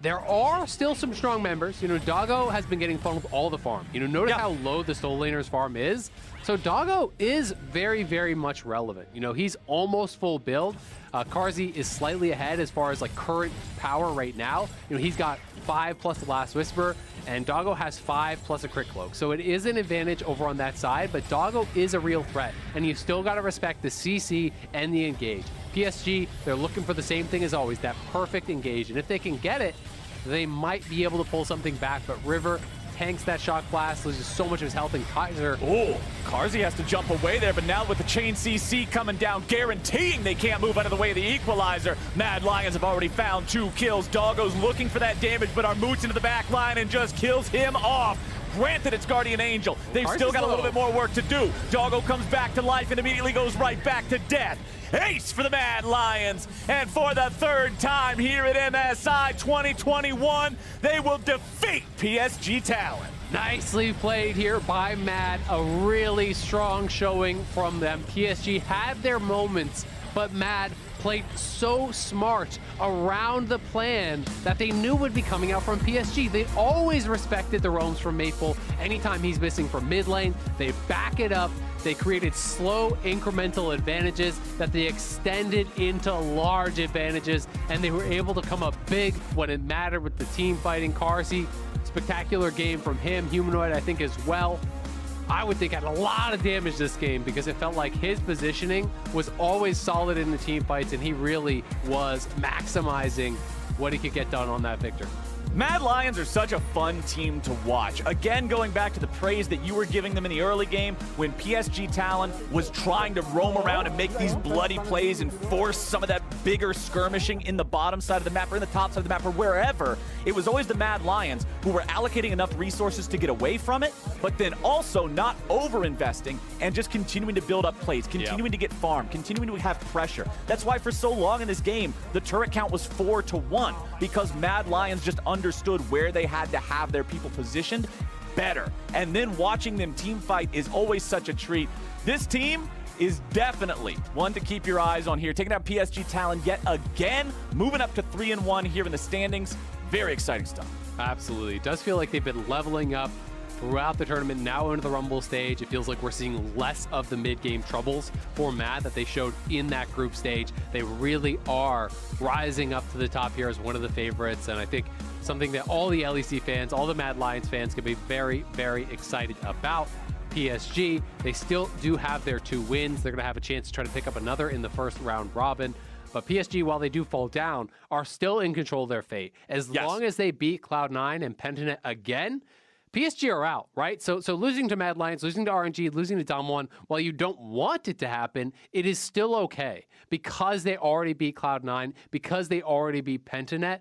there are still some strong members. You know, Doggo has been getting fun with all the farm. You know, notice how low the Soul Laner's farm is. So Doggo is very, very much relevant. You know, he's almost full build. Carzzy is slightly ahead as far as like current power right now. You know, he's got 5 plus the Last Whisper, and Doggo has 5 plus a Crit Cloak. So it is an advantage over on that side, but Doggo is a real threat, and you still got to respect the CC and the engage. PSG, they're looking for the same thing as always, that perfect engage, and if they can get it, they might be able to pull something back, but River tanks that shock blast, loses so much of his health, and Kaiser. Oh, Carzzy has to jump away there, but now with the chain CC coming down, guaranteeing they can't move out of the way of the equalizer. Mad Lions have already found 2 kills. Doggo's looking for that damage, but Armut's into the back line and just kills him off. Granted, it's Guardian Angel. They've still got a little bit more work to do. Doggo comes back to life and immediately goes right back to death. Ace for the Mad Lions. And for the 3rd time here at MSI 2021, they will defeat PSG Talon. Nicely played here by Mad. A really strong showing from them. PSG had their moments, but Mad played so smart around the plan that they knew would be coming out from PSG. They always respected the roams from Maple. Anytime he's missing from mid lane, they back it up. They created slow incremental advantages that they extended into large advantages, and they were able to come up big when it mattered with the team fighting. Carzzy, spectacular game from him. Humanoid, I think, as well. I would think had a lot of damage this game because it felt like his positioning was always solid in the team fights, and he really was maximizing what he could get done on that victor. Mad Lions are such a fun team to watch. Again, going back to the praise that you were giving them in the early game when PSG Talon was trying to roam around and make these bloody plays and force some of that bigger skirmishing in the bottom side of the map or in the top side of the map or wherever. It was always the Mad Lions who were allocating enough resources to get away from it, but then also not over-investing and just continuing to build up plays, continuing to get farm, continuing to have pressure. That's why for so long in this game, the turret count was 4-1 because Mad Lions just understood where they had to have their people positioned better. And then watching them team fight is always such a treat. This team is definitely one to keep your eyes on here. Taking out PSG Talon yet again, moving up to 3-1 here in the standings. Very exciting stuff. Absolutely. It does feel like they've been leveling up throughout the tournament, now into the Rumble stage. It feels like we're seeing less of the mid-game troubles for Mad that they showed in that group stage. They really are rising up to the top here as one of the favorites, and I think something that all the LEC fans, all the Mad Lions fans can be very, very excited about. PSG, they still do have their 2 wins. They're going to have a chance to try to pick up another in the first round robin. But PSG, while they do fall down, are still in control of their fate. As long as they beat Cloud9 and Pentanet again, PSG are out, right? So losing to Mad Lions, losing to RNG, losing to Dom1, while you don't want it to happen, it is still okay. Because they already beat Cloud9, because they already beat Pentanet,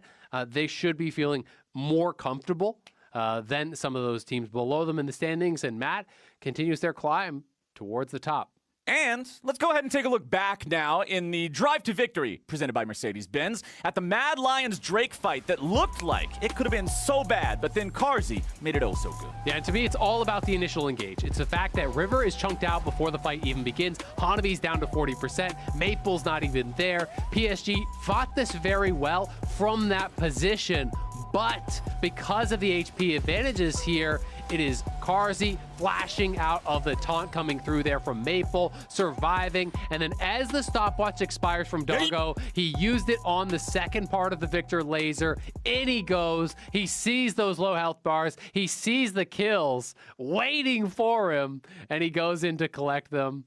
they should be feeling more comfortable than some of those teams below them in the standings. And Matt continues their climb towards the top. And let's go ahead and take a look back now in the Drive to Victory presented by Mercedes-Benz at the Mad Lions Drake fight that looked like it could have been so bad, but then Carzzy made it oh so good. Yeah, and to me, it's all about the initial engage. It's the fact that River is chunked out before the fight even begins. Hanabi's down to 40%. Maple's not even there. PSG fought this very well from that position, but because of the HP advantages here, it is Carzzy flashing out of the taunt coming through there from Maple, surviving, and then as the stopwatch expires from Doggo, he used it on the second part of the Victor laser. In he goes. He sees those low health bars. He sees the kills waiting for him, and he goes in to collect them.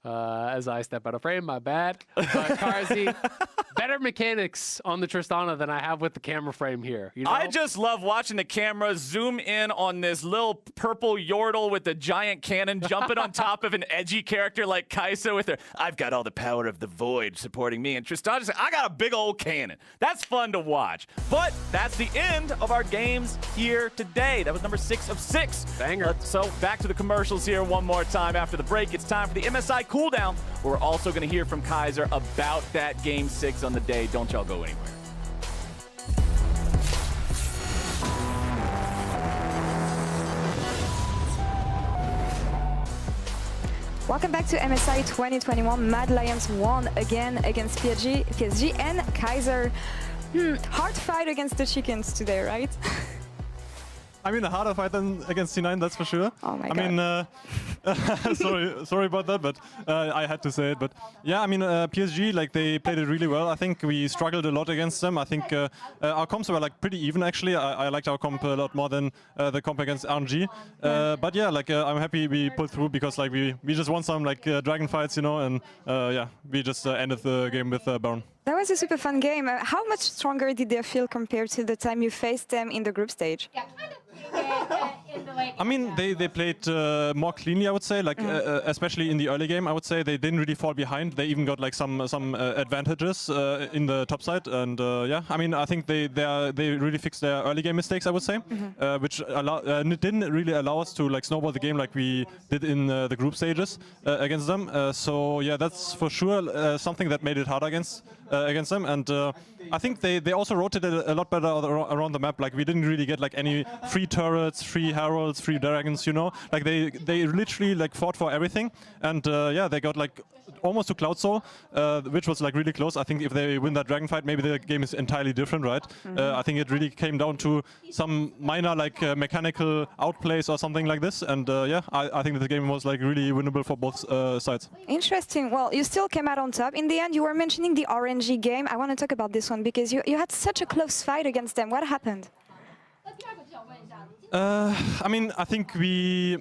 As I step out of frame, my bad. Carzzy, better mechanics on the Tristana than I have with the camera frame here. You know? I just love watching the camera zoom in on this little purple Yordle with a giant cannon jumping on top of an edgy character like Kaisa with her, I've got all the power of the void supporting me. And Tristana says, I got a big old cannon. That's fun to watch. But that's the end of our games here today. That was number 6 of 6. Banger. So back to the commercials here one more time after the break. It's time for the MSI cooldown. We're also going to hear from Kaiser about that Game 6 on the day. Don't y'all go anywhere. Welcome back to MSI 2021. Mad Lions won again against PSG and Kaiser. Hard fight against the chickens today, right? I mean, a harder fight than against C9, that's for sure. Oh my God. I mean, sorry about that, but I had to say it. But yeah, I mean, PSG, like they played it really well. I think we struggled a lot against them. I think our comps were like pretty even actually. I liked our comp a lot more than the comp against RNG. But yeah, like I'm happy we pulled through because like we just won some like dragon fights, you know, and yeah, we just ended the game with Baron. That was a super fun game. How much stronger did they feel compared to the time you faced them in the group stage? I mean, they played more cleanly, I would say, like especially in the early game, I would say. They didn't really fall behind. They even got like some advantages in the top side. And yeah, I mean, I think they really fixed their early game mistakes, I would say, which didn't really allow us to like snowball the game like we did in the group stages against them. So yeah, that's for sure something that made it harder against them. And I think they also rotated a lot better around the map. Like we didn't really get like any free turrets, free heralds, free dragons, you know. Like they literally like fought for everything. And yeah, they got like almost to Cloud Soul, which was like really close. I think if they win that dragon fight, maybe the game is entirely different, right? I think it really came down to some minor like mechanical outplays or something like this. And yeah, I think that the game was like really winnable for both sides. Interesting. Well, you still came out on top. In the end, you were mentioning the RNG game. I want to talk about this one because you had such a close fight against them. What happened? I mean, I think we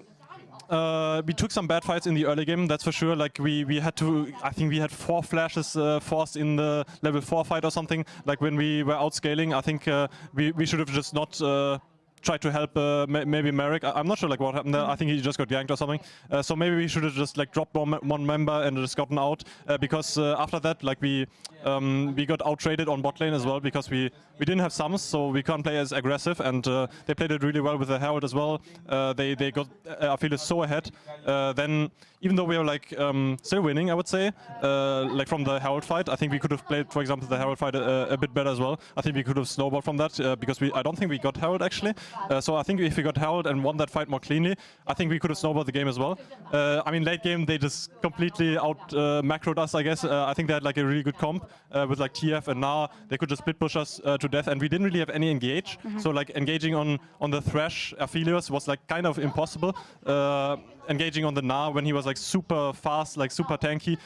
took some bad fights in the early game, that's for sure. Like we had to, I think we had 4 flashes forced in the level 4 fight or something. Like when we were outscaling, I think we should have just not tried to help maybe Merrick. I'm not sure like what happened there. I think he just got yanked or something. So maybe we should have just like dropped one member and just gotten out because after that like we got out-traded on bot lane as well because we didn't have sums, so we can't play as aggressive, and they played it really well with the Herald as well. They got Aphelios so ahead. Then even though we were like still winning, I would say, like from the Herald fight, I think we could have played, for example, the Herald fight a bit better as well. I think we could have snowballed from that because I don't think we got Herald actually. So I think if we got Herald and won that fight more cleanly, I think we could have snowballed the game as well. I mean, late game they just completely out macroed us, I guess. I think they had like a really good comp with like TF and Na. They could just split push us to death, and we didn't really have any engage. So like engaging on the Thresh Aphelios was like kind of impossible. Engaging on the Na when he was like super fast, like super tanky,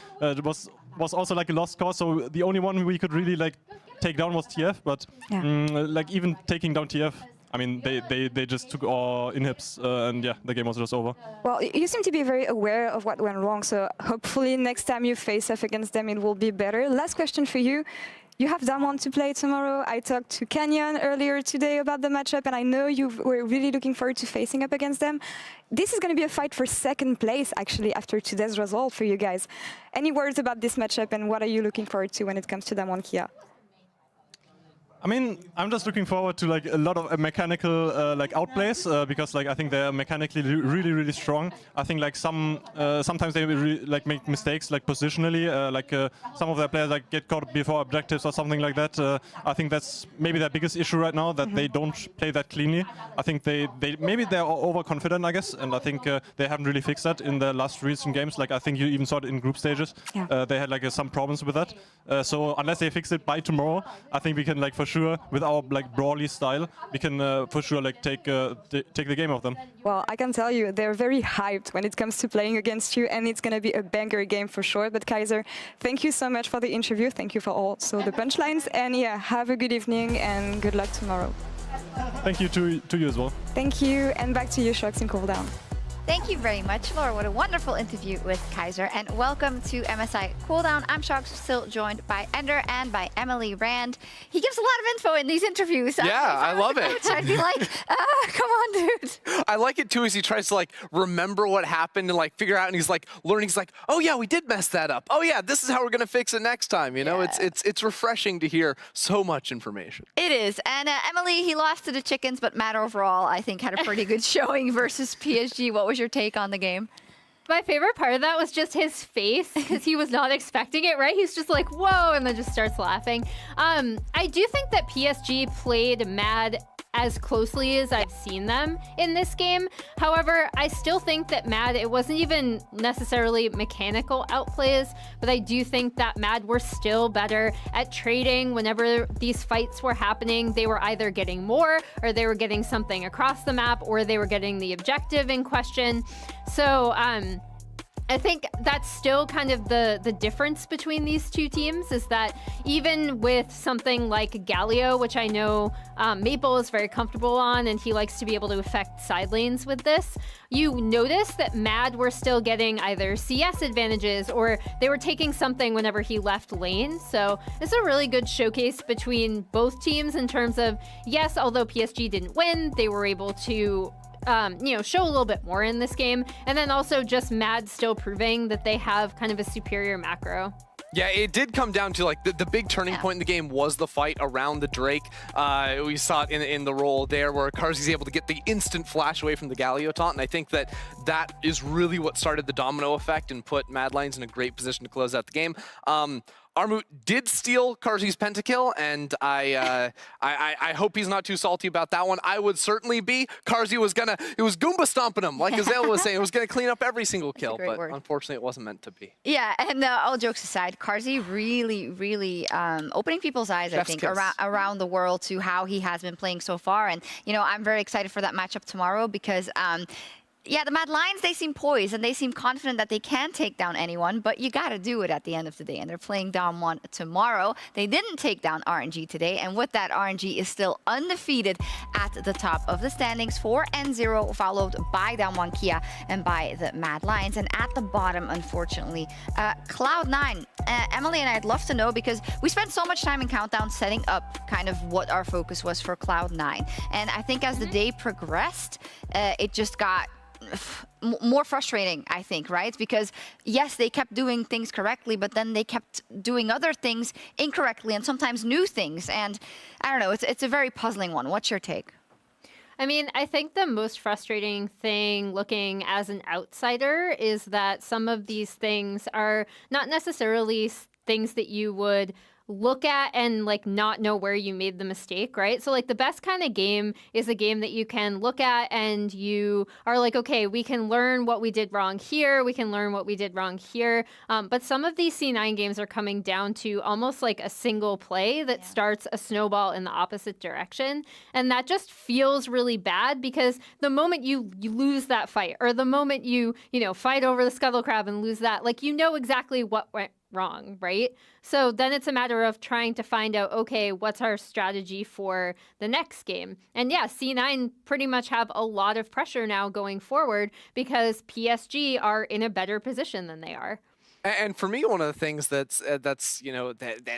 was also like a lost cause. So the only one we could really like take down was TF, but like even taking down TF, I mean, they just took all inhibs and yeah, the game was just over. Well, you seem to be very aware of what went wrong, so hopefully next time you face off against them, it will be better. Last question for you. You have Damwon to play tomorrow. I talked to Canyon earlier today about the matchup, and I know you were really looking forward to facing up against them. This is going to be a fight for second place, actually, after today's result for you guys. Any words about this matchup, and what are you looking forward to when it comes to Damwon Kia? I mean, I'm just looking forward to like a lot of mechanical like outplays because like I think they're mechanically really strong. I think like sometimes they like make mistakes like positionally, like some of their players like get caught before objectives or something like that. I think that's maybe their biggest issue right now, that they don't play that cleanly. I think maybe they're overconfident, I guess, and I think they haven't really fixed that in the last recent games. Like I think you even saw it in group stages. They had like some problems with that. So unless they fix it by tomorrow, I think we can like for sure with our like brawly style, we can for sure like take the game off them. Well, I can tell you they're very hyped when it comes to playing against you, and it's going to be a banger game for sure. But Kaiser, thank you so much for the interview. Thank you for also the punchlines, and yeah, have a good evening and good luck tomorrow. Thank you to you as well. Thank you, and back to you, Shox in Cooldown. Thank you very much, Laura. What a wonderful interview with Kaiser. And welcome to MSI Cooldown. I'm Shox, still joined by Ender and by Emily Rand. He gives a lot of info in these interviews. Yeah, I love it. I'd be like, come on, dude. I like it too as he tries to like remember what happened and like figure out, and he's like learning. He's like, oh yeah, we did mess that up. Oh yeah, this is how we're gonna fix it next time. You know, it's refreshing to hear so much information. It is. And Emily, he lost to the chickens, but Matt overall, I think, had a pretty good showing versus PSG. What was your take on the game? My favorite part of that was just his face, because he was not expecting it, right? He's just like, whoa, and then just starts laughing. I do think that PSG played Mad as closely as I've seen them in this game. However, I still think that Mad, it wasn't even necessarily mechanical outplays, but I do think that Mad were still better at trading. Whenever these fights were happening, they were either getting more, or they were getting something across the map, or they were getting the objective in question. So I think that's still kind of the difference between these two teams, is that even with something like Galio, which I know Maple is very comfortable on, and he likes to be able to affect side lanes with this, you notice that Mad were still getting either CS advantages, or they were taking something whenever he left lane. So it's a really good showcase between both teams in terms of, yes, although PSG didn't win, they were able to show a little bit more in this game. And then also just Mad still proving that they have kind of a superior macro. Yeah, it did come down to like the big turning point in the game was the fight around the Drake. We saw it in the role there where Carzzy's able to get the instant flash away from the Galio taunt, and I think that is really what started the domino effect and put Mad Lions in a great position to close out the game. Armut did steal Carzzy's pentakill, and I hope he's not too salty about that one. I would certainly be. Carzzy was it was Goomba stomping him, like Azale was saying. It was gonna clean up every single kill, but unfortunately it wasn't meant to be. Yeah, and all jokes aside, Carzzy really opening people's eyes, I think, around the world to how he has been playing so far. And, I'm very excited for that matchup tomorrow because yeah, the Mad Lions, they seem poised and they seem confident that they can take down anyone, but you got to do it at the end of the day. And they're playing Dom 1 tomorrow. They didn't take down RNG today, and with that, RNG is still undefeated at the top of the standings, 4-0, followed by Dom 1 Kia and by the Mad Lions. And at the bottom, unfortunately, Cloud9. Emily and I'd love to know, because we spent so much time in Countdown setting up kind of what our focus was for Cloud9. And I think as the day progressed, it just got more frustrating, I think, right? Because yes, they kept doing things correctly, but then they kept doing other things incorrectly and sometimes new things. And I don't know, it's a very puzzling one. What's your take? I mean, I think the most frustrating thing looking as an outsider is that some of these things are not necessarily things that you would look at and like not know where you made the mistake, right? So like the best kind of game is a game that you can look at and you are like, okay, we can learn what we did wrong here, we can learn what we did wrong here. But some of these C9 games are coming down to almost like a single play that starts a snowball in the opposite direction. And that just feels really bad, because the moment you lose that fight, or the moment you fight over the Scuttle Crab and lose that, like exactly what went wrong, right? So then it's a matter of trying to find out, okay, what's our strategy for the next game? And yeah, C9 pretty much have a lot of pressure now going forward because PSG are in a better position than they are. And for me, one of the things that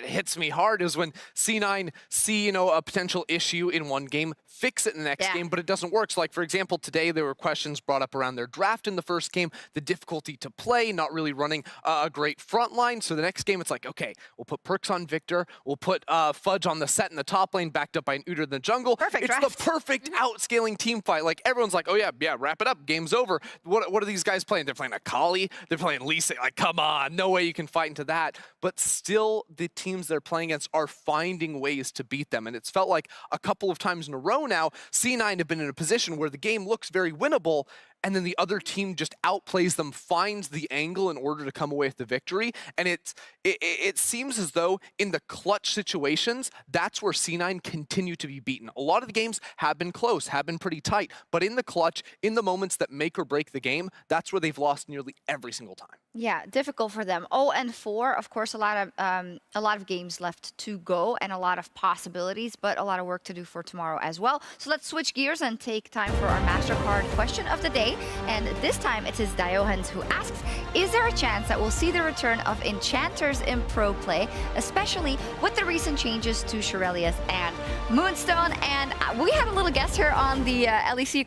hits me hard is when C9 see a potential issue in one game, fix it in the next game, but it doesn't work. So like, for example, today there were questions brought up around their draft in the first game, the difficulty to play, not really running a great front line. So the next game it's like, okay, we'll put Perks on Victor, we'll put Fudge on the set in the top lane, backed up by an Udyr in the jungle. It's the perfect outscaling team fight. Like everyone's like, oh yeah, wrap it up, game's over. What are these guys playing? They're playing Akali, they're playing Lisa. Like, come on. No way you can fight into that. But still, the teams they're playing against are finding ways to beat them. And it's felt like a couple of times in a row now, C9 have been in a position where the game looks very winnable, and then the other team just outplays them, finds the angle in order to come away with the victory. And it seems as though in the clutch situations, that's where C9 continue to be beaten. A lot of the games have been close, have been pretty tight, but in the clutch, in the moments that make or break the game, that's where they've lost nearly every single time. Yeah, difficult for them. 0-4, of course, a lot of games left to go and a lot of possibilities, but a lot of work to do for tomorrow as well. So let's switch gears and take time for our MasterCard question of the day. And this time it is Diohans who asks, is there a chance that we'll see the return of enchanters in pro play, especially with the recent changes to Shurelius and Moonstone? And we had a little guest here on the LEC a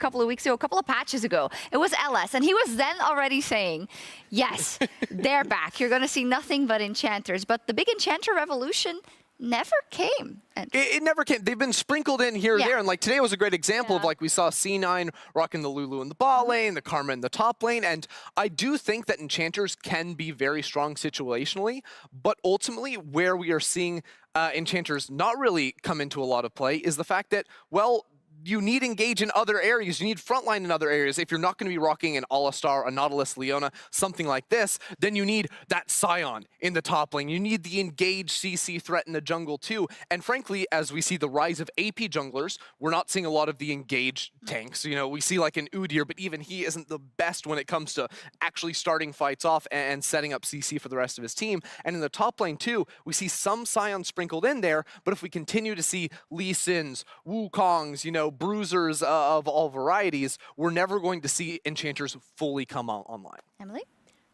couple of patches ago. It was LS, and he was then already saying, yes, they're back. You're going to see nothing but enchanters. But the big enchanter revolution never came. It never came. They've been sprinkled in here and there. And like today was a great example of like we saw C9 rocking the Lulu in the bot lane, the Karma in the top lane. And I do think that enchanters can be very strong situationally, but ultimately where we are seeing enchanters not really come into a lot of play is the fact that, well, you need engage in other areas. You need frontline in other areas. If you're not going to be rocking an Alistar, a Nautilus, Leona, something like this, then you need that Scion in the top lane. You need the engage CC threat in the jungle too. And frankly, as we see the rise of AP junglers, we're not seeing a lot of the engaged tanks. You know, we see like an Udyr, but even he isn't the best when it comes to actually starting fights off and setting up CC for the rest of his team. And in the top lane too, we see some Scion sprinkled in there, but if we continue to see Lee Sins, Wukongs, you know, bruisers of all varieties, we're never going to see enchanters fully come online. Emily?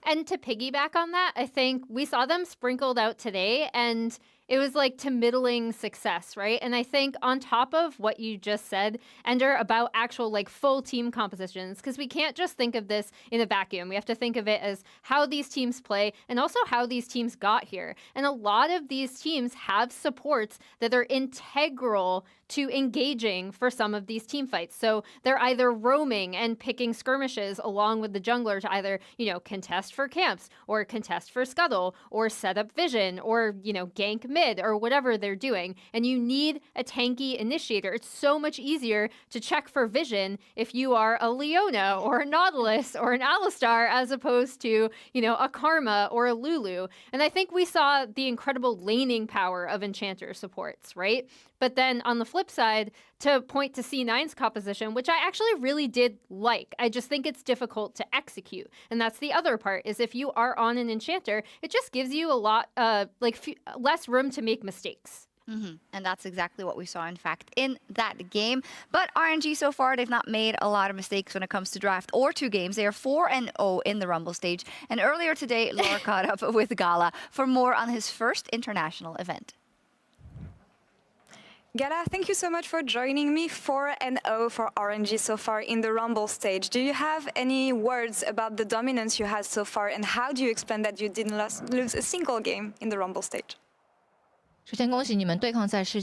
And to piggyback on that, I think we saw them sprinkled out today, and it was like to middling success, right? And I think on top of what you just said, Ender, about actual like full team compositions, because we can't just think of this in a vacuum. We have to think of it as how these teams play and also how these teams got here. And a lot of these teams have supports that are integral to engaging for some of these team fights. So they're either roaming and picking skirmishes along with the jungler to either, you know, contest for camps or contest for scuttle or set up vision or, you know, gank mid or whatever they're doing. And you need a tanky initiator. It's so much easier to check for vision if you are a Leona or a Nautilus or an Alistar as opposed to, you know, a Karma or a Lulu. And I think we saw the incredible laning power of Enchanter supports, right? But then on the flip side, to point to C9's composition, which I actually really did like. I just think it's difficult to execute. And that's the other part, is if you are on an Enchanter, it just gives you a lot, less room to make mistakes. And that's exactly what we saw, in fact, in that game. But RNG so far, they've not made a lot of mistakes when it comes to draft or 2 games. They are 4-0 in the Rumble stage. And earlier today, Laura caught up with Gala for more on his first international event. Gala, thank you so much for joining me. 4-0 for RNG so far in the Rumble stage. Do you have any words about the dominance you had so far, and how do you explain that you didn't lose a single game in the Rumble stage? 首先恭喜你们对抗赛是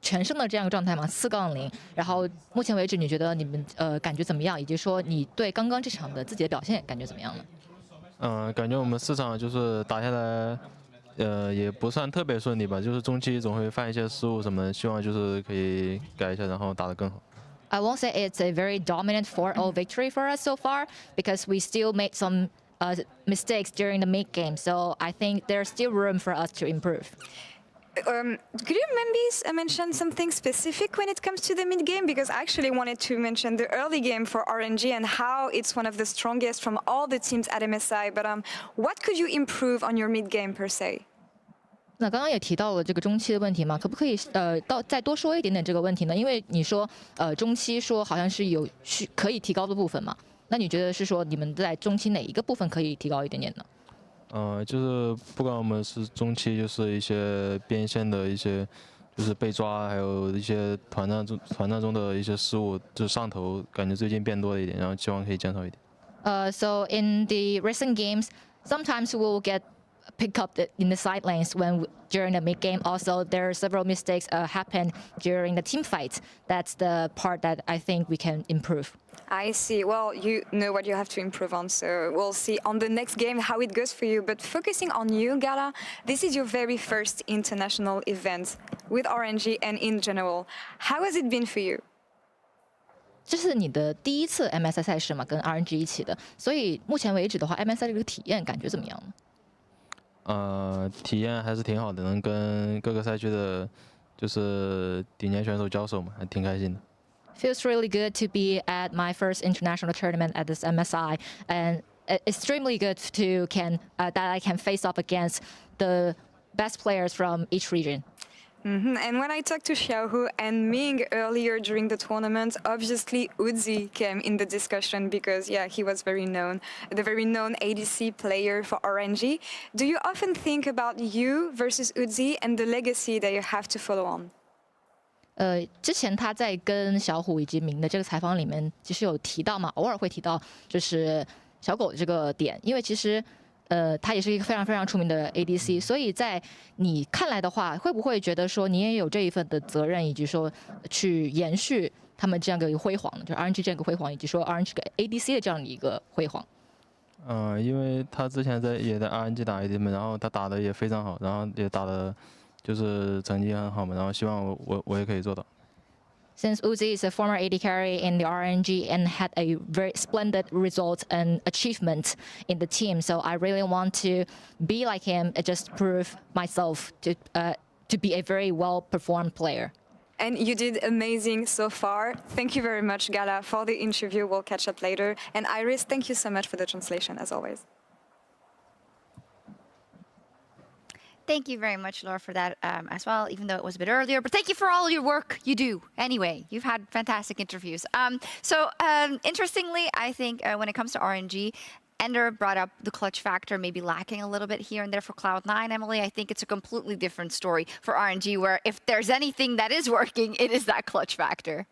全胜的这样一个状态嘛，4-0。然后目前为止，你觉得你们感觉怎么样？以及说你对刚刚这场的自己的表现感觉怎么样呢？感觉我们4场就是打下来。也不算特别顺利吧，就是中期总会犯一些失误什么的，希望就是可以改一下，然后打得更好。I won't say it's a very dominant 4-0 victory for us so far because we still made some mistakes during the mid game, so I think there's still room for us to improve. Could you maybe mention something specific when it comes to the mid game? Because I actually wanted to mention the early game for RNG and how it's one of the strongest from all the teams at MSI. But what could you improve on your mid game per se? 那刚刚也提到了这个中期的问题嘛，可不可以再多说一点点这个问题呢？因为你说中期说好像是有可以提高的部分嘛，那你觉得是说你们在中期哪一个部分可以提高一点点呢？就是不管我们是中期，就是一些边线的一些，就是被抓，还有一些团战中的一些失误，就上头感觉最近变多了一点，然后希望可以减少一点。So in the recent games, sometimes we'll get pick up in the side lanes during the mid game. Also, there are several mistakes happen during the team fights. That's the part that I think we can improve. I see. Well, you know what you have to improve on, so we'll see on the next game how it goes for you. But focusing on you, Gala, this is your very first international event with RNG and in general. How has it been for you? 这是你的第一次 MSI 赛事嘛，跟 RNG 一起的，所以目前为止的话 ，MSI 这个体验感觉怎么样呢？体验还是挺好的，能跟各个赛区的，就是顶尖选手交手嘛，还挺开心的。Feels really good to be at my first international tournament at this MSI, and extremely good that I can face off against the best players from each region. And when I talked to Xiaohu and Ming earlier during the tournament, obviously Uzi came in the discussion because, yeah, he was the very known ADC player for RNG. Do you often think about you versus Uzi and the legacy that you have to follow on? 之前他在跟小虎以及明的这个采访里面，其实有提到嘛，偶尔会提到就是小狗的这个点，因为其实他也是一个非常非常出名的 ADC， 所以在你看来的话，会不会觉得说你也有这一份的责任，以及说去延续他们这样的一个辉煌呢？就 RNG 这样一个辉煌，以及说 RNG 个 ADC 的这样的一个辉煌。因为他之前也在 RNG 打 AD 嘛，然后他打的也非常好，然后也打的就是成绩很好嘛，然后希望我也可以做到。since Uzi is a former AD carry in the RNG and had a very splendid result and achievement in the team. So I really want to be like him and just prove myself to be a very well-performed player. And you did amazing so far. Thank you very much, Gala, for the interview. We'll catch up later. And Iris, thank you so much for the translation, as always. Thank you very much, Laura, for that as well, even though it was a bit earlier. But thank you for all your work you do. Anyway, you've had fantastic interviews. Interestingly, I think when it comes to RNG, Ender brought up the clutch factor maybe lacking a little bit here and there for Cloud9. Emily, I think it's a completely different story for RNG, where if there's anything that is working, it is that clutch factor.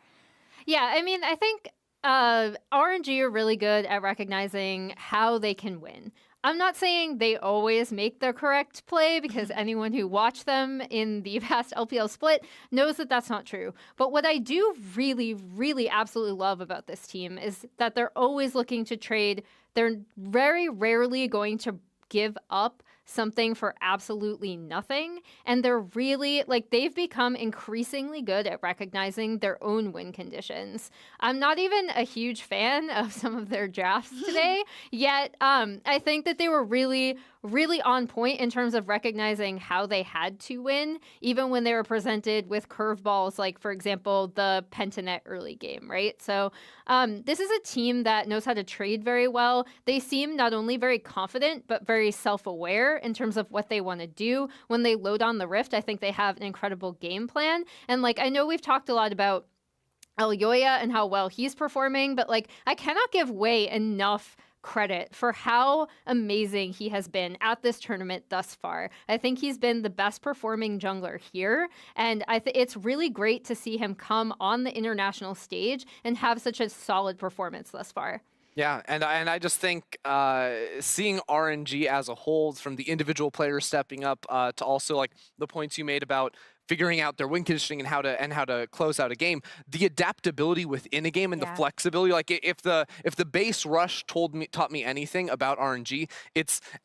Yeah, I mean, I think RNG are really good at recognizing how they can win. I'm not saying they always make the correct play, because anyone who watched them in the past LPL split knows that that's not true. But what I do really, really absolutely love about this team is that they're always looking to trade. They're very rarely going to give up something for absolutely nothing. And they're really, like, they've become increasingly good at recognizing their own win conditions. I'm not even a huge fan of some of their drafts today, yet I think that they were really, really on point in terms of recognizing how they had to win, even when they were presented with curveballs, like, for example, the Pentanet early game, right? So this is a team that knows how to trade very well. They seem not only very confident, but very self-aware in terms of what they want to do. When they load on the Rift, I think they have an incredible game plan. And, like, I know we've talked a lot about Elyoya and how well he's performing, but, like, I cannot give Wei enough credit for how amazing he has been at this tournament thus far. I think he's been the best performing jungler here, and it's really great to see him come on the international stage and have such a solid performance thus far. Yeah, and I just think seeing RNG as a whole, from the individual players stepping up to also, like, the points you made about figuring out their win conditioning and how to close out a game, the adaptability within a game and the flexibility. Like, if the base rush taught me anything about RNG,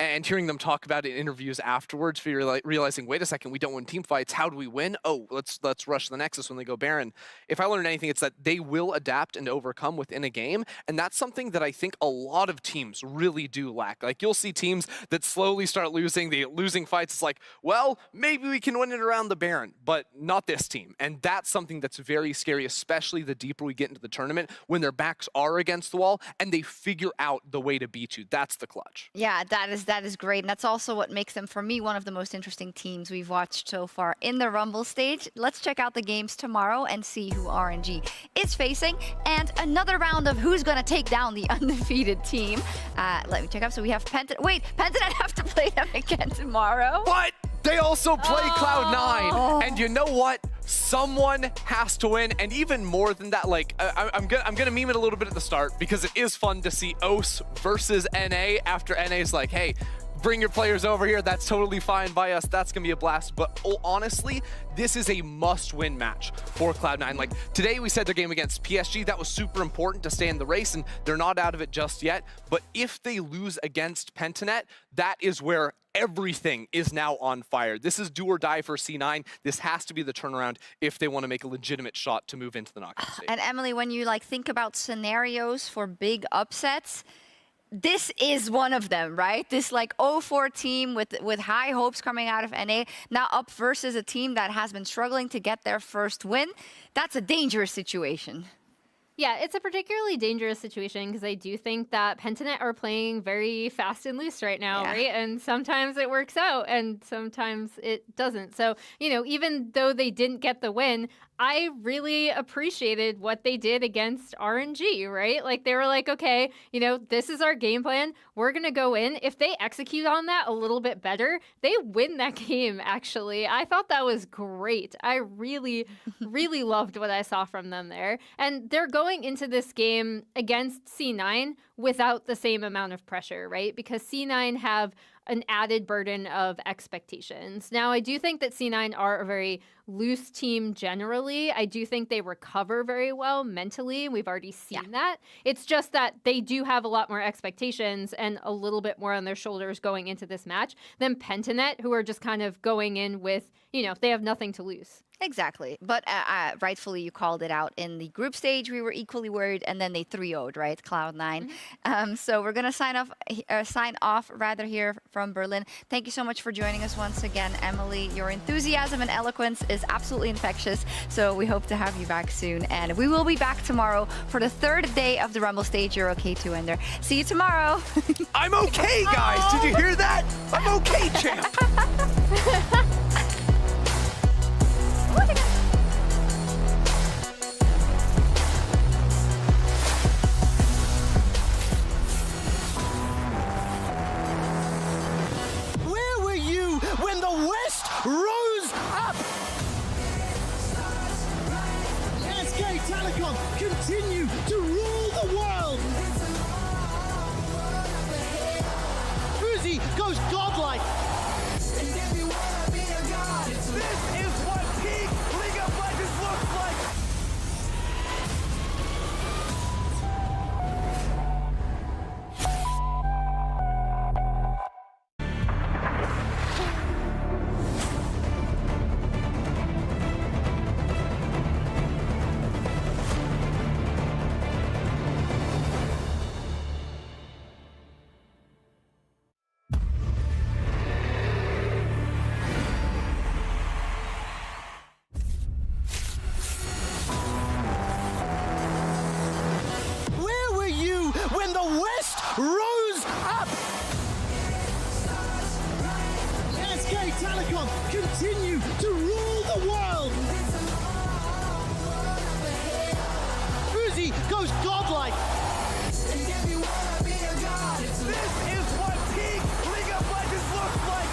and hearing them talk about it in interviews afterwards, realizing, wait a second, we don't win team fights. How do we win? Oh, let's rush the Nexus when they go Baron. If I learned anything, it's that they will adapt and overcome within a game, and that's something that I think a lot of teams really do lack. Like, you'll see teams that slowly start losing fights. It's like, well, maybe we can win it around the Baron, but not this team. And that's something that's very scary, especially the deeper we get into the tournament, when their backs are against the wall and they figure out the way to beat you. That's the clutch. Yeah, that is great. And that's also what makes them, for me, one of the most interesting teams we've watched so far in the Rumble stage. Let's check out the games tomorrow and see who RNG is facing, and another round of who's going to take down the undefeated team. Let me check up. So we have Pentanet. Wait, Pentanet have to play them again tomorrow. But they also play Cloud9, and you know what? Someone has to win, and even more than that, like, I'm gonna meme it a little bit at the start, because it is fun to see OS versus NA after NA's like, hey, bring your players over here. That's totally fine by us. That's gonna be a blast. But honestly, this is a must-win match for Cloud9. Like, today we said their game against PSG, that was super important to stay in the race, and they're not out of it just yet. But if they lose against Pentanet, that is where everything is now on fire. This is do or die for C9. This has to be the turnaround if they want to make a legitimate shot to move into the knockout stage. And Emily, when you, like, think about scenarios for big upsets, this is one of them, right? This, like, 0-4 team with high hopes coming out of NA, now up versus a team that has been struggling to get their first win. That's a dangerous situation. Yeah, it's a particularly dangerous situation, because I do think that Pentanet are playing very fast and loose right now, right? And sometimes it works out and sometimes it doesn't. So, you know, even though they didn't get the win, I really appreciated what they did against RNG, right? Like, they were like, okay, you know, this is our game plan. We're going to go in. If they execute on that a little bit better, they win that game, actually. I thought that was great. I really, really loved what I saw from them there. And they're going into this game against C9 without the same amount of pressure, right? Because C9 have an added burden of expectations. Now, I do think that C9 are a very loose team generally. I do think they recover very well mentally. We've already seen that. It's just that they do have a lot more expectations and a little bit more on their shoulders going into this match than Pentanet, who are just kind of going in with, they have nothing to lose. Exactly. But rightfully, you called it out. In the group stage, we were equally worried, and then they 3-0'd, right? Cloud9. So we're going to sign off here from Berlin. Thank you so much for joining us once again, Emily. Your enthusiasm and eloquence is absolutely infectious. So we hope to have you back soon. And we will be back tomorrow for the 3rd day of the Rumble stage. You're okay to end there. See you tomorrow. I'm okay, guys. Did you hear that? I'm okay, champ. Where were you when the West rose up? SK Telecom continue to rule the world. Fuzi goes godlike. This is what peak League of Legends looks like. When the West rose up! SK Telecom continue to rule the world! Fuzi goes godlike! This is what peak League of Legends looks like!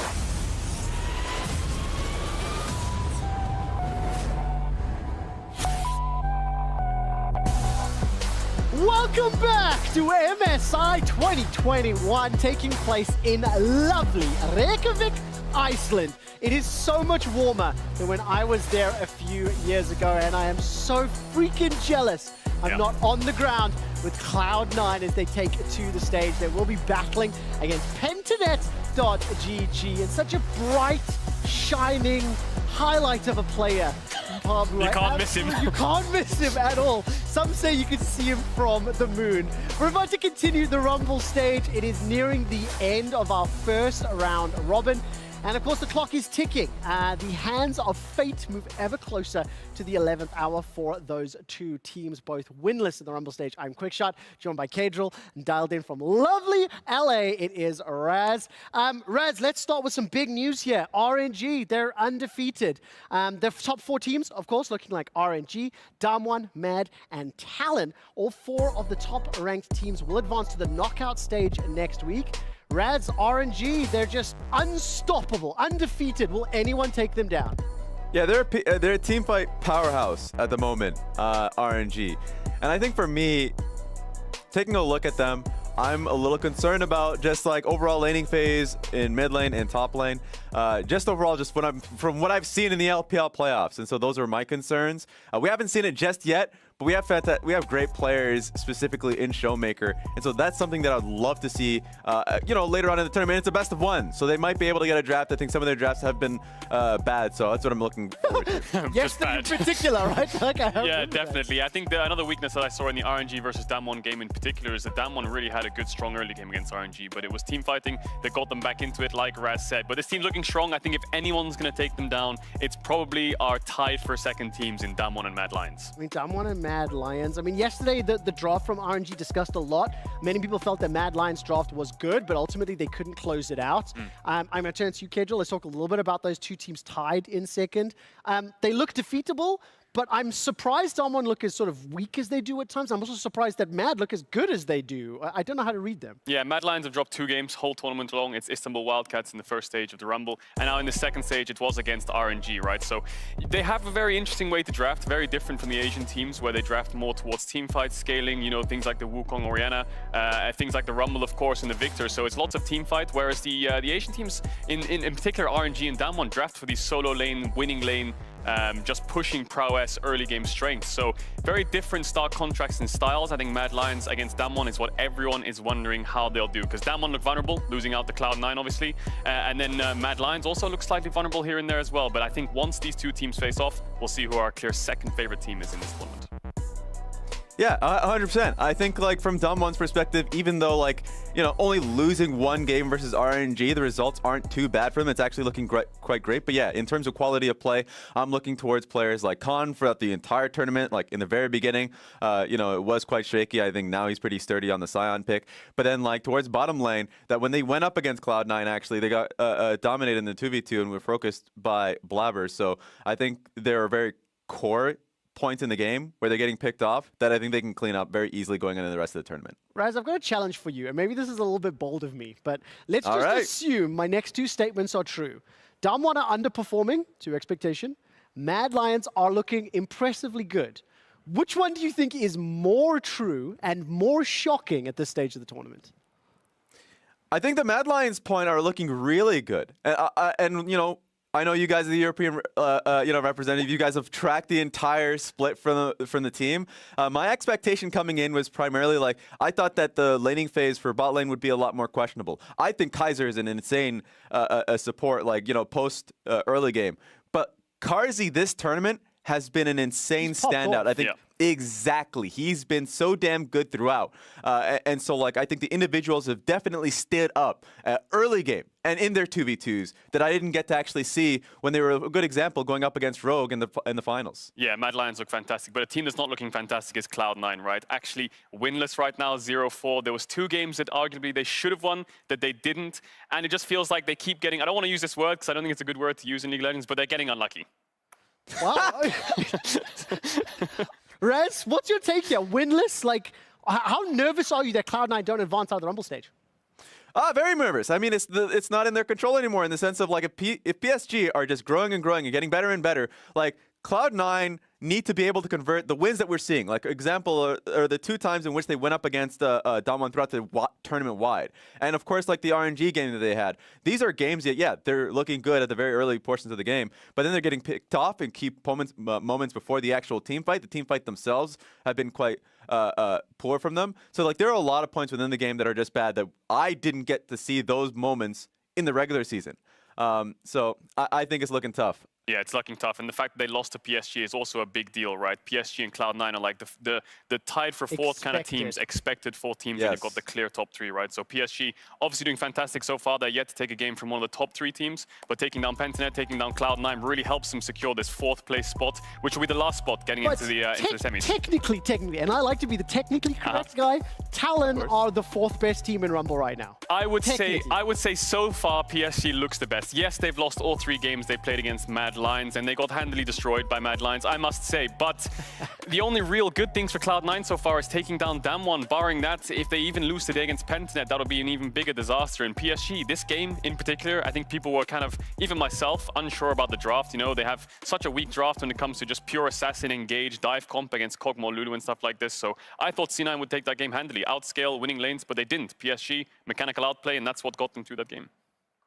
Welcome back to MSI 2021, taking place in lovely Reykjavik, Iceland. It is so much warmer than when I was there a few years ago, and I am so freaking jealous I'm not on the ground with Cloud9 as they take to the stage. They will be battling against Pentanet.gg, and such a bright, shining highlight of a player. You can't miss him. You can't miss him at all. Some say you can see him from the moon. We're about to continue the Rumble stage. It is nearing the end of our first round robin. And of course, the clock is ticking. The hands of fate move ever closer to the 11th hour for those two teams, both winless in the Rumble stage. I'm Quickshot, joined by Kadril, and dialed in from lovely LA, it is Raz. Raz, let's start with some big news here. RNG, they're undefeated. The top 4 teams, of course, looking like RNG, Damwon, Mad, and Talon. All 4 of the top-ranked teams will advance to the knockout stage next week. Raz, RNG, they're just unstoppable, undefeated. Will anyone take them down? Yeah, they're a teamfight powerhouse at the moment, RNG. And I think for me, taking a look at them, I'm a little concerned about just like overall laning phase in mid lane and top lane. Just overall, just from what I've seen in the LPL playoffs. And so those are my concerns. We haven't seen it just yet, but we have great players specifically in Showmaker. And so that's something that I'd love to see, later on in the tournament. It's a best of 1, so they might be able to get a draft. I think some of their drafts have been bad, so that's what I'm looking forward to. Yes, in particular, right? Yeah, definitely. I think another weakness that I saw in the RNG versus Damwon game in particular is that Damwon really had a good, strong early game against RNG, but it was team fighting that got them back into it, like Raz said. But this team's looking strong. I think if anyone's going to take them down, it's probably our tied for second teams in Damwon and Mad Lions. I mean, Damwon and Mad Lions. I mean, yesterday the draft from RNG discussed a lot. Many people felt that Mad Lions draft was good, but ultimately they couldn't close it out. I'm going to turn to you, Kadril. Let's talk a little bit about those two teams tied in second. They look defeatable, but I'm surprised Damwon look as sort of weak as they do at times. I'm also surprised that Mad look as good as they do. I don't know how to read them. Yeah, Mad Lions have dropped 2 games whole tournament long. It's Istanbul Wildcats in the first stage of the Rumble, and now in the second stage it was against RNG, right? So they have a very interesting way to draft, very different from the Asian teams where they draft more towards team fights, scaling, you know, things like the Wukong Oriana, things like the Rumble, of course, and the Victor. So it's lots of team fight, whereas the Asian teams, in particular RNG and Damwon, draft for these solo lane, winning lane, just pushing prowess, early game strength. So very different stark contrasts and styles. I think Mad Lions against Damwon is what everyone is wondering how they'll do, because Damwon look vulnerable, losing out to Cloud9 obviously, and then Mad Lions also look slightly vulnerable here and there as well. But I think once these two teams face off, we'll see who our clear second favorite team is in this tournament. Yeah, 100%. I think, like, from Damwon's perspective, even though, like, you know, only losing 1 game versus RNG, the results aren't too bad for them. It's actually looking quite great. But yeah, in terms of quality of play, I'm looking towards players like Khan throughout the entire tournament. Like, in the very beginning, you know, it was quite shaky. I think now he's pretty sturdy on the Sion pick. But then, like, towards bottom lane, that when they went up against Cloud9, actually, they got dominated in the 2v2 and were focused by Blabbers. So I think they're very core points in the game where they're getting picked off that I think they can clean up very easily going into the rest of the tournament. Raz, I've got a challenge for you, and maybe this is a little bit bold of me, but let's All just right. assume my next 2 statements are true. Damwon are underperforming to expectation. Mad Lions are looking impressively good. Which one do you think is more true and more shocking at this stage of the tournament? I think the Mad Lions point are looking really good. And you know, I know you guys are the European, representative. You guys have tracked the entire split from the team. My expectation coming in was primarily like I thought that the laning phase for bot lane would be a lot more questionable. I think Kaiser is an insane support, like post early game. But Karzi this tournament has been an insane standout. I think exactly. He's been so damn good throughout. And so, like, I think the individuals have definitely stood up early game and in their 2v2s that I didn't get to actually see when they were a good example going up against Rogue in the finals. Yeah, Mad Lions look fantastic, but a team that's not looking fantastic is Cloud9, right? Actually winless right now, 0-4. There was 2 games that arguably they should have won that they didn't. And it just feels like they keep getting, I don't want to use this word because I don't think it's a good word to use in League of Legends, but they're getting unlucky. Wow. Rez, what's your take here? Winless? Like, how nervous are you that Cloud9 don't advance out of the Rumble stage? Very nervous. I mean, it's not in their control anymore in the sense of, like, if PSG are just growing and growing and getting better and better, like, Cloud9 need to be able to convert the wins that we're seeing. Like, example are the 2 times in which they went up against Damwon throughout the tournament wide. And, of course, like the RNG game that they had. These are games that, yeah, they're looking good at the very early portions of the game, but then they're getting picked off and keep moments before the actual team fight. The team fight themselves have been quite poor from them. So, like, there are a lot of points within the game that are just bad that I didn't get to see those moments in the regular season. So I think it's looking tough. Yeah, it's looking tough, and the fact that they lost to PSG is also a big deal, right? PSG and Cloud9 are like the tied for 4th kind of teams, expected 4th teams, and you've got the clear top 3, right? So PSG obviously doing fantastic so far. They're yet to take a game from one of the top 3 teams, but taking down Pentanet, taking down Cloud9 really helps them secure this 4th place spot, which will be the last spot getting into the semis. Technically, and I like to be the technically correct guy, Talon are the 4th best team in Rumble right now. I would say so far PSG looks the best. Yes, they've lost all 3 games they played against Mad Lions, and they got handily destroyed by Mad Lions, I must say. But the only real good things for Cloud9 so far is taking down Damwon. Barring that, if they even lose today against Pentanet, that'll be an even bigger disaster. And PSG, this game in particular, I think people were kind of, even myself, unsure about the draft. You know, they have such a weak draft when it comes to just pure assassin, engage, dive comp against Kog'Maw, Lulu and stuff like this. So I thought C9 would take that game handily, outscale, winning lanes, but they didn't. PSG, mechanical outplay, and that's what got them through that game.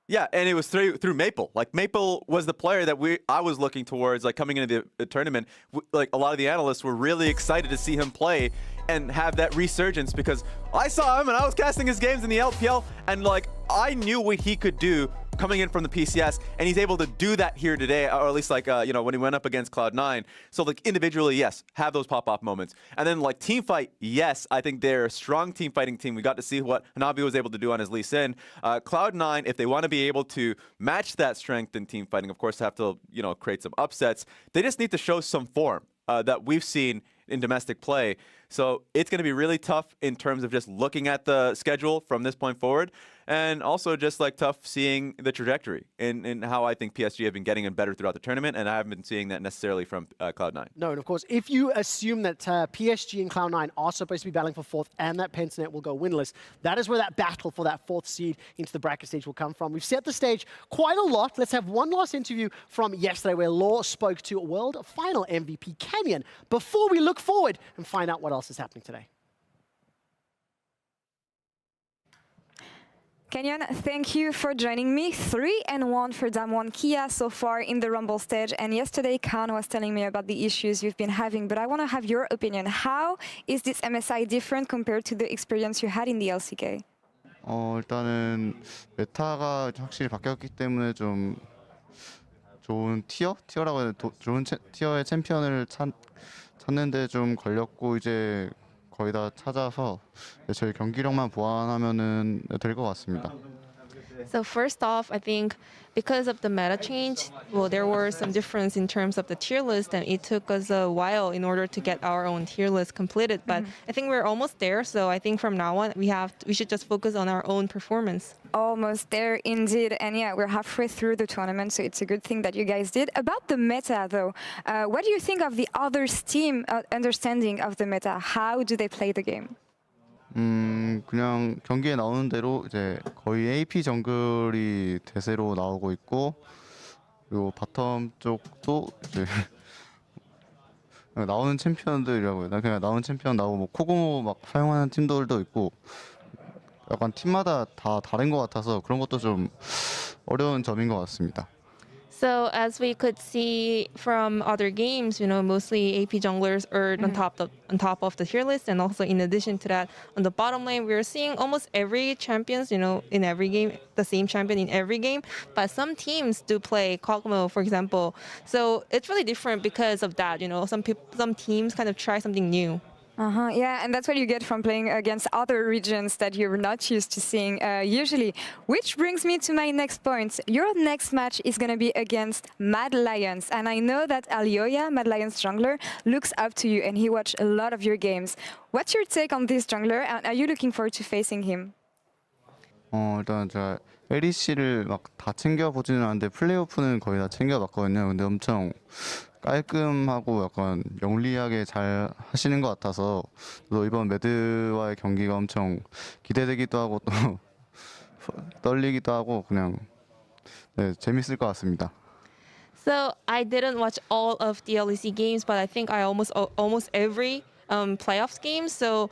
Yeah, and it was through Maple. Like, Maple was the player that I was looking towards, like, coming into the tournament. Like, a lot of the analysts were really excited to see him play and have that resurgence because I saw him and I was casting his games in the LPL, and, like, I knew what he could do coming in from the PCS, and he's able to do that here today, or at least, like, when he went up against Cloud9. So, like, individually, yes, have those pop-off moments. And then, like, team fight, yes, I think they're a strong team fighting team. We got to see what Hanabi was able to do on his Lee Sin. Cloud9, if they want to be able to match that strength in team fighting, of course, have to, create some upsets. They just need to show some form that we've seen in domestic play. So it's going to be really tough in terms of just looking at the schedule from this point forward. and also just like tough seeing the trajectory in how I think PSG have been getting better throughout the tournament, and I haven't been seeing that necessarily from Cloud9. No, and of course, if you assume that PSG and Cloud9 are supposed to be battling for fourth and that Pentanet will go winless, that is where that battle for that fourth seed into the bracket stage will come from. We've set the stage quite a lot. Let's have one last interview from yesterday where Law spoke to World Final MVP Canyon before we look forward and find out what else is happening today. Canyon, thank you for joining me. 3-1 for Damwon Kia so far in the Rumble stage. And yesterday, Khan was telling me about the issues you've been having, but I want to have your opinion. How is this MSI different compared to the experience you had in the LCK? 일단은 메타가 확실히 바뀌었기 때문에 좀 좋은 티어라고 해야 돼. 좋은 티어의 챔피언을 찾는데 좀 걸렸고 이제 거의 다 찾아서 저희 경기력만 보완하면은 될 것 같습니다. So first off, I think because of the meta change, well, there were some difference in terms of the tier list, and it took us a while in order to get our own tier list completed. But I think we're almost there. So I think from now on, we should just focus on our own performance. Almost there, indeed. And yeah, we're halfway through the tournament, so it's a good thing that you guys did. About the meta, though, what do you think of the others' team understanding of the meta? How do they play the game? 그냥 경기에 나오는 대로 이제 거의 AP 정글이 대세로 나오고 있고 그리고 바텀 쪽도 이제 나오는 챔피언들이라고 해요. 그냥 나오는 챔피언 나오고 뭐 코고모 막 사용하는 팀들도 있고 약간 팀마다 다 다른 것 같아서 그런 것도 좀 어려운 점인 것 같습니다. So as we could see from other games, mostly AP junglers are on top of the tier list, and also in addition to that, on the bottom lane, we're seeing almost every champions, in every game, the same champion in every game. But some teams do play Kog'Maw, for example. So it's really different because of that. Some teams kind of try something new. Yeah, and that's what you get from playing against other regions that you're not used to seeing usually. Which brings me to my next point. Your next match is going to be against Mad Lions. And I know that Alioya, Mad Lions jungler, looks up to you and he watched a lot of your games. What's your take on this jungler and are you looking forward to facing him? 일단 제가 LEC를 막 다 챙겨보지는 않는데 플레이오프는 거의 다 챙겨봤거든요. 근데 엄청 깔끔하고 약간 영리하게 잘 하시는 것 같아서 또 이번 매드와의 경기가 엄청 기대되기도 하고 또 떨리기도 하고 그냥 재밌을 것 같습니다. So I didn't watch all of the LEC games, but I think I almost every playoffs games. So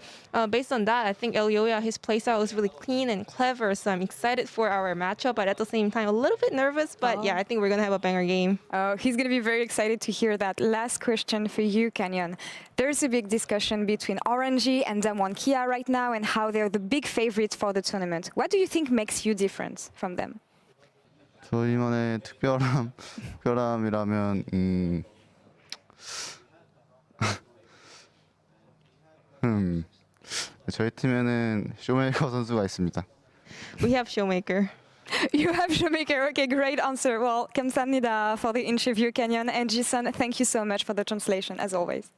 based on that, I think Alioya, his playstyle is really clean and clever. So I'm excited for our matchup, but at the same time, a little bit nervous. But yeah, I think we're going to have a banger game. Oh, he's going to be very excited to hear that. Last question for you, Canyon. There's a big discussion between RNG and Damwon Kia right now and how they're the big favorites for the tournament. What do you think makes you different from them? 저희만의 특별함이라면 저희 팀에는 쇼메이커 선수가 있습니다. We have Showmaker. You have Showmaker. Okay, great answer. Well, 감사합니다 for the interview, Canyon. And Jason, thank you so much for the translation, as always.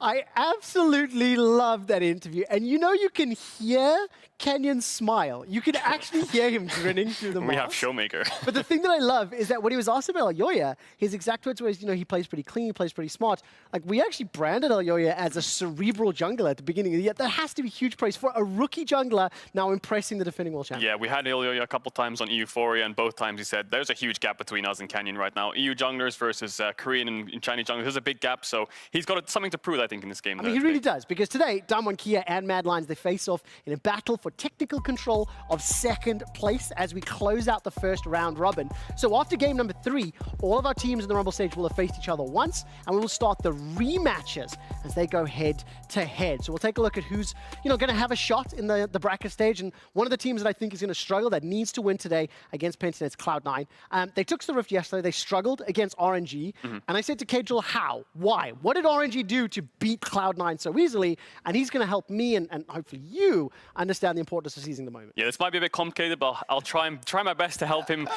I absolutely love that interview. And you can hear Canyon smile. You can actually hear him grinning through the mask. We have Showmaker. But the thing that I love is that when he was asked about Alioya, his exact words was, he plays pretty clean, he plays pretty smart. Like, we actually branded Alioya as a cerebral jungler at the beginning of the year. That has to be huge praise for a rookie jungler now impressing the defending world champion. Yeah, we had Alioya a couple times on Euphoria, and both times he said, there's a huge gap between us and Canyon right now. EU junglers versus Korean and Chinese junglers, there's a big gap, so he's got something to prove, I think, in this game. I mean, he really does, because today, Damwon Kia and Mad Lions, they face off in a battle for technical control of second place as we close out the first round robin. So after game number 3, all of our teams in the Rumble stage will have faced each other once, and we will start the rematches as they go head to head. So we'll take a look at who's, going to have a shot in the bracket stage, and one of the teams that I think is going to struggle, that needs to win today against Pentanet's Cloud9. They took to the Rift yesterday, they struggled against RNG, and I said to Kajal, how? Why? What did RNG do to beat Cloud9 so easily? And he's going to help me and hopefully you understand the importance of seizing the moment. Yeah, this might be a bit complicated, but I'll try my best to help him,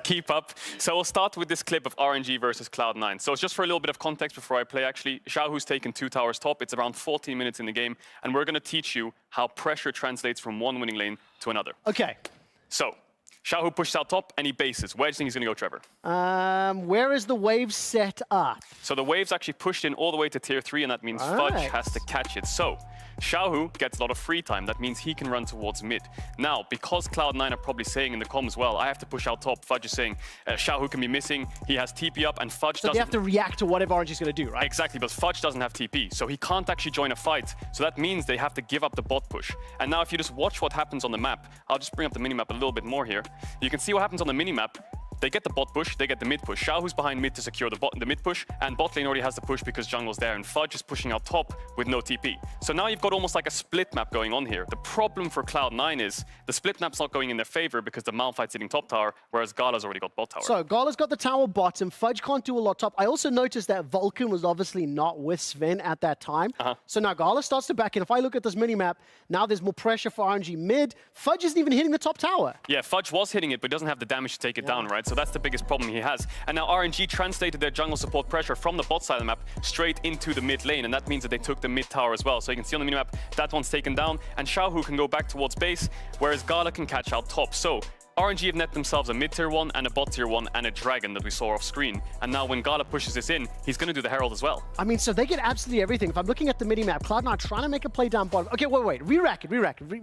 keep up. So we'll start start with this clip of RNG versus Cloud9. So just for a little bit of context before I play, actually, Xiaohu's taken 2 towers top. It's around 14 minutes in the game, and we're going to teach you how pressure translates from one winning lane to another. Okay. So, Xiaohu pushes out top, and he bases. Where do you think he's going to go, Trevor? Where is the wave set up? So the wave's actually pushed in all the way to tier 3, and that means Fudge has to catch it. So Xiaohu gets a lot of free time. That means he can run towards mid. Now, because Cloud9 are probably saying in the comms, well, I have to push out top, Fudge is saying Xiaohu can be missing. He has TP up, and Fudge doesn't. So they have to react to whatever RNG's going to do, right? Exactly, but Fudge doesn't have TP, so he can't actually join a fight. So that means they have to give up the bot push. And now if you just watch what happens on the map, I'll just bring up the minimap a little bit more here. You can see what happens on the minimap. They get the bot push, they get the mid push. Xiaohu's behind mid to secure the mid push, and bot lane already has the push because jungle's there, and Fudge is pushing out top with no TP. So now you've got almost like a split map going on here. The problem for Cloud9 is the split map's not going in their favor because the Malphite's sitting top tower, whereas Gala's already got bot tower. So Gala's got the tower bottom, Fudge can't do a lot top. I also noticed that Vulcan was obviously not with Sven at that time. So now Gala starts to back in. If I look at this mini-map, now there's more pressure for RNG mid. Fudge isn't even hitting the top tower. Yeah, Fudge was hitting it, but doesn't have the damage to take it down, right? So that's the biggest problem he has. And now RNG translated their jungle support pressure from the bot side of the map straight into the mid lane, and that means that they took the mid tower as well. So you can see on the minimap, that one's taken down, and Xiaohu can go back towards base, whereas Gala can catch out top. So RNG have net themselves a mid-tier 1 and a bot-tier 1 and a dragon that we saw off screen. And now when Gala pushes this in, he's going to do the Herald as well. I mean, so they get absolutely everything. If I'm looking at the mini-map, Cloud9 trying to make a play down bottom. Okay, wait. Re-rack it.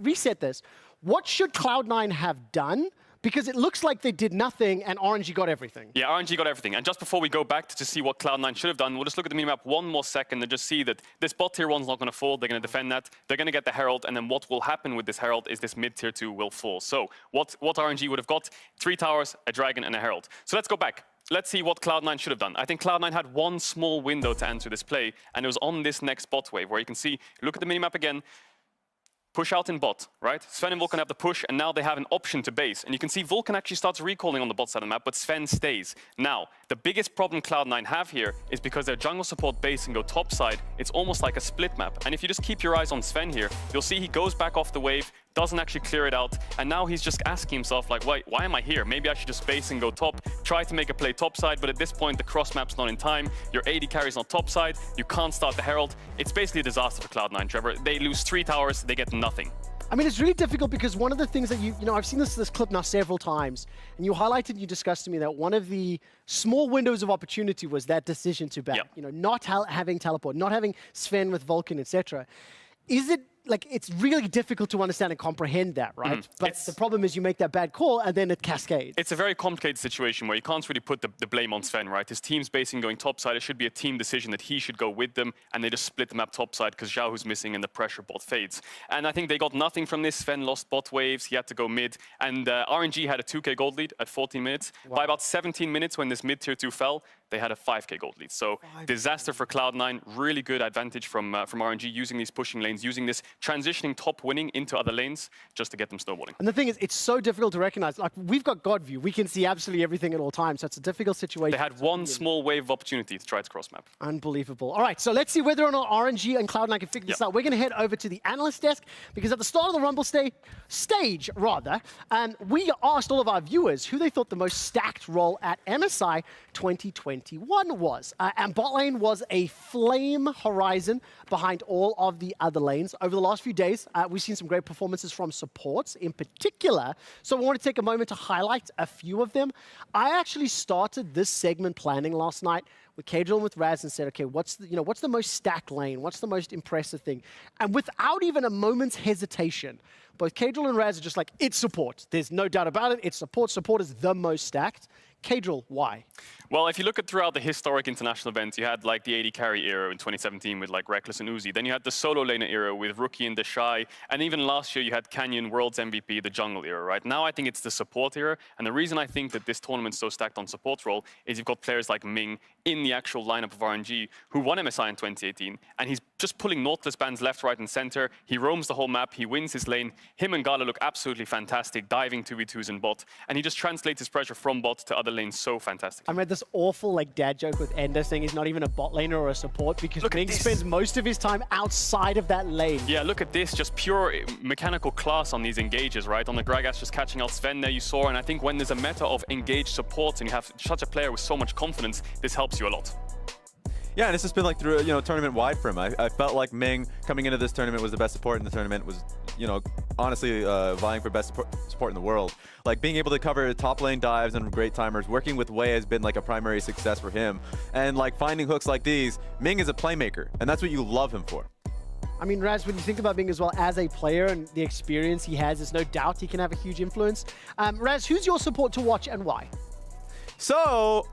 Reset this. What should Cloud9 have done? Because it looks like they did nothing and RNG got everything. Yeah, RNG got everything. And just before we go back to see what Cloud9 should have done, we'll just look at the minimap one more second and just see that this bot tier 1's not going to fall. They're going to defend that. They're going to get the Herald. And then what will happen with this Herald is this mid tier 2 will fall. So what RNG would have got? 3 towers, a dragon, and a Herald. So let's go back. Let's see what Cloud9 should have done. I think Cloud9 had one small window to answer this play, and it was on this next bot wave, where you can see, look at the minimap again, push out in bot, right? Sven and Vulcan have the push, and now they have an option to base. And you can see Vulcan actually starts recalling on the bot side of the map, but Sven stays. Now, the biggest problem Cloud9 have here is because their jungle support base and go top side, it's almost like a split map. And if you just keep your eyes on Sven here, you'll see he goes back off the wave, doesn't actually clear it out, and now he's just asking himself, like, wait, why am I here? Maybe I should just base and go top, try to make a play top side, but at this point, the cross map's not in time, your AD carry's not top side, you can't start the Herald. It's basically a disaster for Cloud9, Trevor. They lose 3 towers, they get nothing. I mean, it's really difficult because one of the things that you know, I've seen this clip now several times, and you highlighted, you discussed to me that one of the small windows of opportunity was that decision to back. You know, not having teleport, not having Sven with Vulcan, etc. Is it like it's really difficult to understand and comprehend that, right? But the problem is you make that bad call and then it cascades. It's a very complicated situation where you can't really put the blame on Sven, right? His team's basing going topside. It should be a team decision that he should go with them, and they just split the map topside because Xiaohu's missing and the pressure bot fades. And I think they got nothing from this. Sven lost bot waves. He had to go mid. And RNG had a 2k gold lead at 14 minutes. By about 17 minutes when this mid tier 2 fell, they had a 5k gold lead. So disaster for Cloud9. Really good advantage from RNG using these pushing lanes, using this transitioning top winning into other lanes just to get them snowballing. And the thing is, it's so difficult to recognize. Like, we've got God view. We can see absolutely everything at all times. So it's a difficult situation. They had one small wave of opportunity to try to cross map. Unbelievable. All right, so let's see whether or not RNG and Cloud9 can figure this out. We're going to head over to the analyst desk because at the start of the Rumble stage, we asked all of our viewers who they thought the most stacked role at MSI 2021 was. And bot lane was a flame horizon behind all of the other lanes. Over the last few days, we've seen some great performances from supports in particular. So we want to take a moment to highlight a few of them. I actually started this segment planning last night with Kadriel and with Raz and said, okay, what's the most stacked lane? What's the most impressive thing? And without even a moment's hesitation, both Kadriel and Raz are just like, it's support. There's no doubt about it. It's support. Support is the most stacked. Kadriel, why? Well, if you look at throughout the historic international events, you had like the AD carry era in 2017 with like Reckless and Uzi. Then you had the solo laner era with Rookie and Deshai. And even last year, you had Canyon, World's MVP, the jungle era, right? Now I think it's the support era. And the reason I think that this tournament's so stacked on support role is you've got players like Ming in the actual lineup of RNG who won MSI in 2018. And he's just pulling Nautilus bans left, right, and center. He roams the whole map. He wins his lane. Him and Gala look absolutely fantastic, diving 2v2s in bot. And he just translates his pressure from bot to other lanes so fantastic. I read this awful dad joke with Ender saying he's not even a bot laner or a support because Ming spends most of his time outside of that lane. Yeah, look at this, just pure mechanical class on these engages, right? On the Gragas just catching out Sven there you saw, and I think when there's a meta of engaged supports and you have such a player with so much confidence, this helps you a lot. Yeah, and it's just been through tournament wide for him. I felt like Ming coming into this tournament was the best support in the tournament. Was honestly vying for best support in the world. Like being able to cover top lane dives and great timers. Working with Wei has been a primary success for him. And finding hooks like these, Ming is a playmaker, and that's what you love him for. I mean, Raz, when you think about Ming as well as a player and the experience he has, there's no doubt he can have a huge influence. Raz, who's your support to watch and why? So,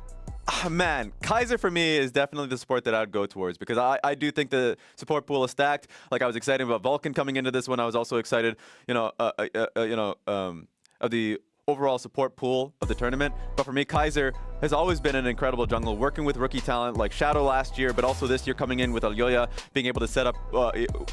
man, Kaiser for me is definitely the support that I'd go towards because I do think the support pool is stacked. I was excited about Vulcan coming into this one. I was also excited, of the overall support pool of the tournament. But for me, Kaiser has always been an incredible jungle, working with rookie talent like Shadow last year, but also this year coming in with Alyoya, being able to set up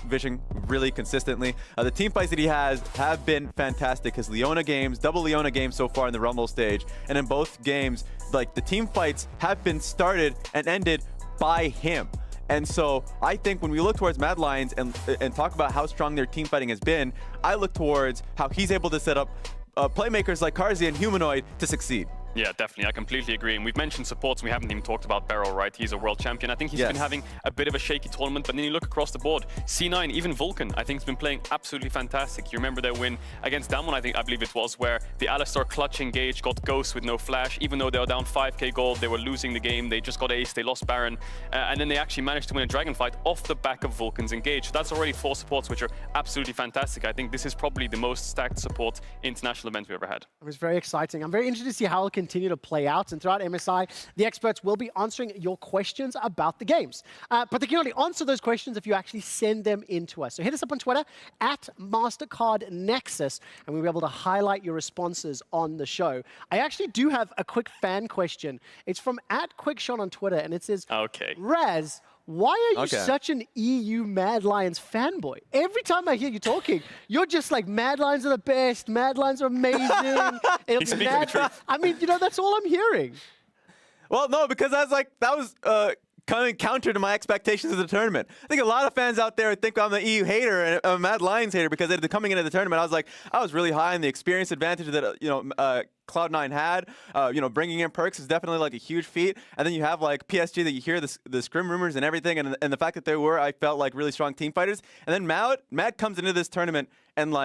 Vision really consistently. The team fights that he has have been fantastic. His Leona games, double Leona games so far in the Rumble stage, and in both games, the team fights have been started and ended by him. And so I think when we look towards Mad Lions and talk about how strong their team fighting has been, I look towards how he's able to set up playmakers like Karzi and Humanoid to succeed. Yeah, definitely. I completely agree. And we've mentioned supports. We haven't even talked about Beryl, right? He's a world champion. I think he's been having a bit of a shaky tournament, but then you look across the board. C9, even Vulcan, I think has been playing absolutely fantastic. You remember their win against Damwon, I believe it was, where the Alistar clutch engage got Ghost with no flash. Even though they were down 5k gold, they were losing the game. They just got ace, they lost Baron. And then they actually managed to win a dragon fight off the back of Vulcan's engage. So that's already 4 supports, which are absolutely fantastic. I think this is probably the most stacked support international event we've ever had. It was very exciting. I'm very interested to see how it'll continue to play out. And throughout MSI, the experts will be answering your questions about the games. But they can only answer those questions if you actually send them in to us. So hit us up on Twitter at MasterCard Nexus, and we'll be able to highlight your responses on the show. I actually do have a quick fan question. It's from @QuickShot on Twitter, and it says, okay, Raz, why are you such an EU Mad Lions fanboy? Every time I hear you talking, you're just like, Mad Lions are the best, Mad Lions are amazing. He's speaking the truth. I mean, that's all I'm hearing. Well, no, because I was that was coming counter to my expectations of the tournament. I think a lot of fans out there think I'm an EU hater and a Mad Lions hater because coming into the tournament, I was really high on the experience advantage that Cloud9 had. Bringing in perks is definitely a huge feat. And then you have PSG that you hear the scrim rumors and everything, and the fact that they were, I felt really strong team fighters. And then Mad comes into this tournament and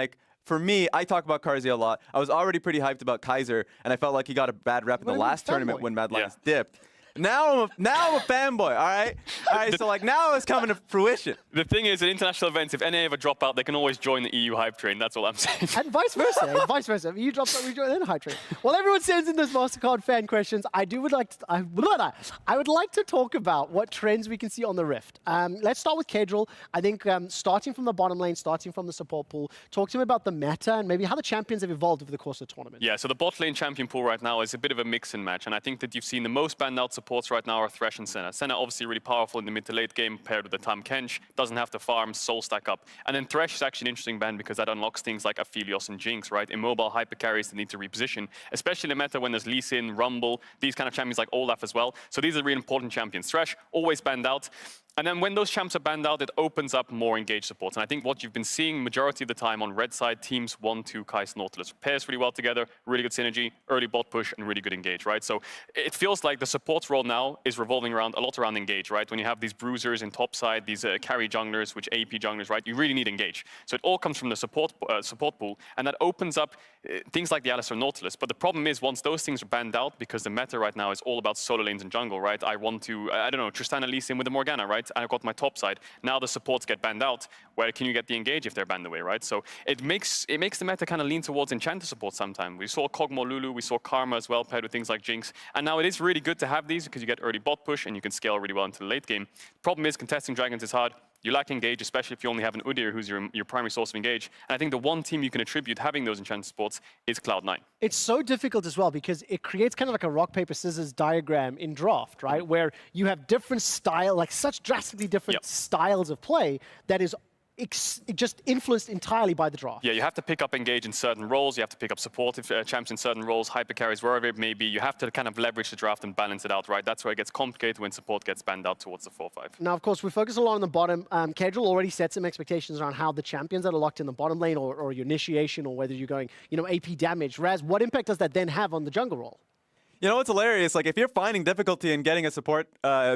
for me, I talk about Karzi a lot. I was already pretty hyped about Kaiser, and I felt like he got a bad rep in the last tournament when Mad Lions dipped. Now I'm a fanboy, all right? All right, so now it's coming to fruition. The thing is, at international events, if NA ever drop out, they can always join the EU hype train. That's all I'm saying. And vice versa. Vice versa. If you drop out, we join the hype train. Well, everyone sends in those MasterCard fan questions. I would like to talk about what trends we can see on the Rift. Let's start with Kedril. I think starting from the bottom lane, starting from the support pool, talk to him about the meta and maybe how the champions have evolved over the course of the tournament. Yeah, so the bot lane champion pool right now is a bit of a mix and match. And I think that you've seen the most banned out supports right now are Thresh and Senna. Senna obviously really powerful in the mid to late game paired with the Tahm Kench. Doesn't have to farm, soul stack up. And then Thresh is actually an interesting ban because that unlocks things like Aphelios and Jinx, right? Immobile hyper carries that need to reposition, especially in the meta when there's Lee Sin, Rumble, these kind of champions like Olaf as well. So these are really important champions. Thresh, always banned out. And then when those champs are banned out, it opens up more engaged supports. And I think what you've been seeing majority of the time on red side, teams 1-2 Kais Nautilus pairs really well together, really good synergy, early bot push, and really good engage, right? So it feels like the supports role now is revolving around a lot around engage, right? When you have these bruisers in top side, these carry junglers, which AP junglers, right? You really need engage. So it all comes from the support pool, and that opens up things like the Alistar Nautilus. But the problem is once those things are banned out, because the meta right now is all about solo lanes and jungle, right? I want to, I don't know, Tristana Lee Sin with the Morgana, right? I've got my top side. Now the supports get banned out. Where can you get the engage if they're banned away, right? So it makes the meta kind of lean towards enchanter support sometimes. We saw Kog'Maw Lulu, we saw Karma as well, paired with things like Jinx. And now it is really good to have these because you get early bot push and you can scale really well into the late game. Problem is contesting dragons is hard. You lack engage, especially if you only have an Udyr who's your primary source of engage. And I think the one team you can attribute having those enchanted supports is Cloud9. It's so difficult as well because it creates kind of like a rock, paper, scissors diagram in draft, right? Where you have different style, like such drastically different styles of play that is just influenced entirely by the draft. Yeah, you have to pick up engage in certain roles. You have to pick up supportive champs in certain roles, hyper carries, wherever it may be. You have to kind of leverage the draft and balance it out, right? That's where it gets complicated when support gets banned out towards the 4-5. Now, of course, we focus a lot on the bottom. Casual already set some expectations around how the champions that are locked in the bottom lane or your initiation or whether you're going, AP damage. Raz, what impact does that then have on the jungle role? You know what's hilarious? Like, if you're finding difficulty in getting a support,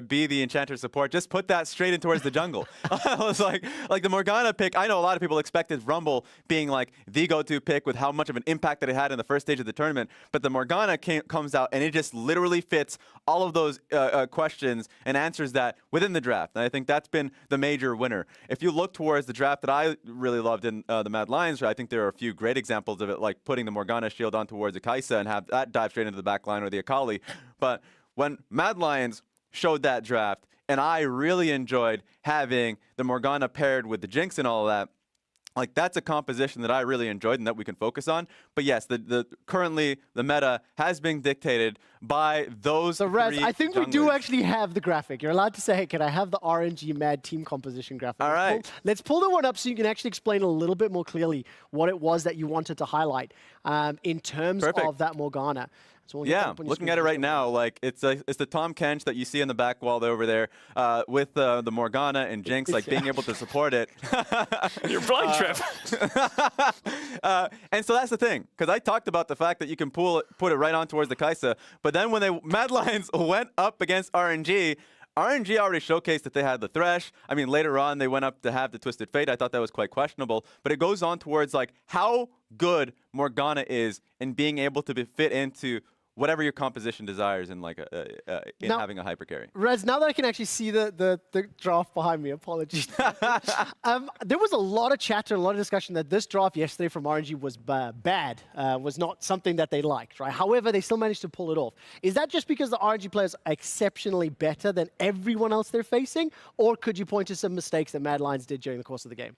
be the Enchanter support, just put that straight in towards the jungle. I was like the Morgana pick, I know a lot of people expected Rumble being like the go-to pick with how much of an impact that it had in the first stage of the tournament, but the Morgana comes out and it just literally fits all of those questions and answers that within the draft. And I think that's been the major winner. If you look towards the draft that I really loved in the Mad Lions, I think there are a few great examples of it, like putting the Morgana shield on towards a Kai'Sa and have that dive straight into the back line or the Akali. But when Mad Lions showed that draft, and I really enjoyed having the Morgana paired with the Jinx and all of that, like that's a composition that I really enjoyed and that we can focus on. But yes, currently the meta has been dictated by those Raz, I think junglers. we do actually have the graphic. You're allowed to say, hey, can I have the RNG Mad team composition graphic? All right. Let's pull the one up so you can actually explain a little bit more clearly what it was that you wanted to highlight in terms of that Morgana. So yeah, looking at it right now, like it's the Tom Kench that you see in the back wall over there with the Morgana and Jinx, like being able to support it. You're blind, Trev. And so that's the thing, because I talked about the fact that you can put it right on towards the Kai'Sa, but then when Mad Lions went up against RNG already showcased that they had the Thresh. I mean, later on, they went up to have the Twisted Fate. I thought that was quite questionable. But it goes on towards like how good Morgana is in being able to fit into whatever your composition desires in like having a hyper carry. Rez, now that I can actually see the draft behind me, apologies. There was a lot of chatter, a lot of discussion that this draft yesterday from RNG was bad, was not something that they liked, right? However, they still managed to pull it off. Is that just because the RNG players are exceptionally better than everyone else they're facing, or could you point to some mistakes that Mad Lions did during the course of the game?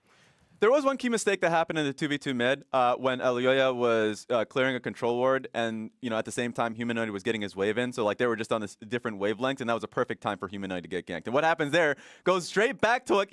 There was one key mistake that happened in the 2v2 mid when Elioya was clearing a control ward, and at the same time Humanoid was getting his wave in, so like they were just on this different wavelengths, and that was a perfect time for Humanoid to get ganked. And what happens there goes straight back to what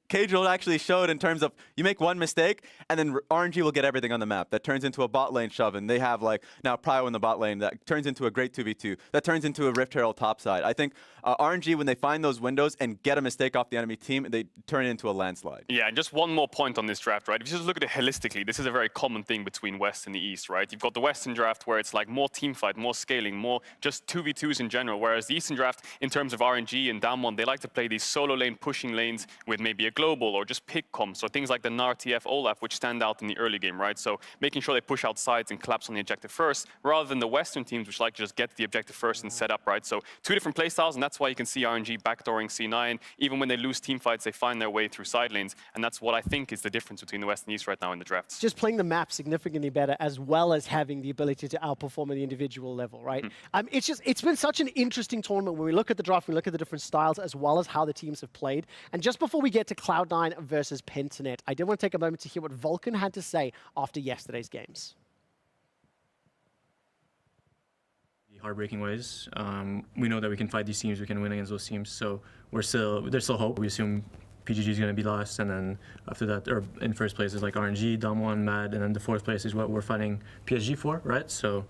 Cajal actually showed in terms of you make one mistake, and then RNG will get everything on the map. That turns into a bot lane shove, and they have like now Prio in the bot lane that turns into a great 2v2. That turns into a Rift Herald topside. I think RNG, when they find those windows and get a mistake off the enemy team, they turn it into a landslide. Yeah, and just one more point on this draft, right? If you just look at it holistically, this is a very common thing between West and the East, right? You've got the Western draft where it's like more team fight, more scaling, more just 2v2s in general, whereas the Eastern draft, in terms of RNG and Damwon, they like to play these solo lane pushing lanes with maybe a global or just pick comps, or things like the Gnar, TF, Olaf, which stand out in the early game, right? So making sure they push out sides and collapse on the objective first, rather than the Western teams, which like to just get the objective first and set up, right? So two different playstyles, and that's why you can see RNG backdooring C9. Even when they lose team fights, they find their way through side lanes, and that's what I think is the difference between the West and East right now in the drafts. Just playing the map significantly better, as well as having the ability to outperform at the individual level, right? It's been such an interesting tournament when we look at the draft, we look at the different styles, as well as how the teams have played. And just before we get to Cloud9 versus Pentanet, I did want to take a moment to hear what Vulcan had to say after yesterday's games. Heartbreaking ways. We know that we can fight these teams, we can win against those teams, so there's still hope. We assume PGG is going to be last, and then after that, or in first place is like RNG, Damwon, Mad, and then the fourth place is what we're fighting PSG for, right? So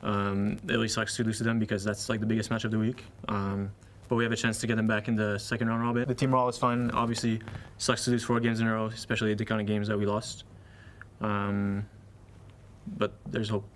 it really sucks to lose to them because that's like the biggest match of the week. But we have a chance to get them back in the second round robin. The team morale is fun. Obviously, sucks to lose 4 games in a row, especially the kind of games that we lost. But there's hope.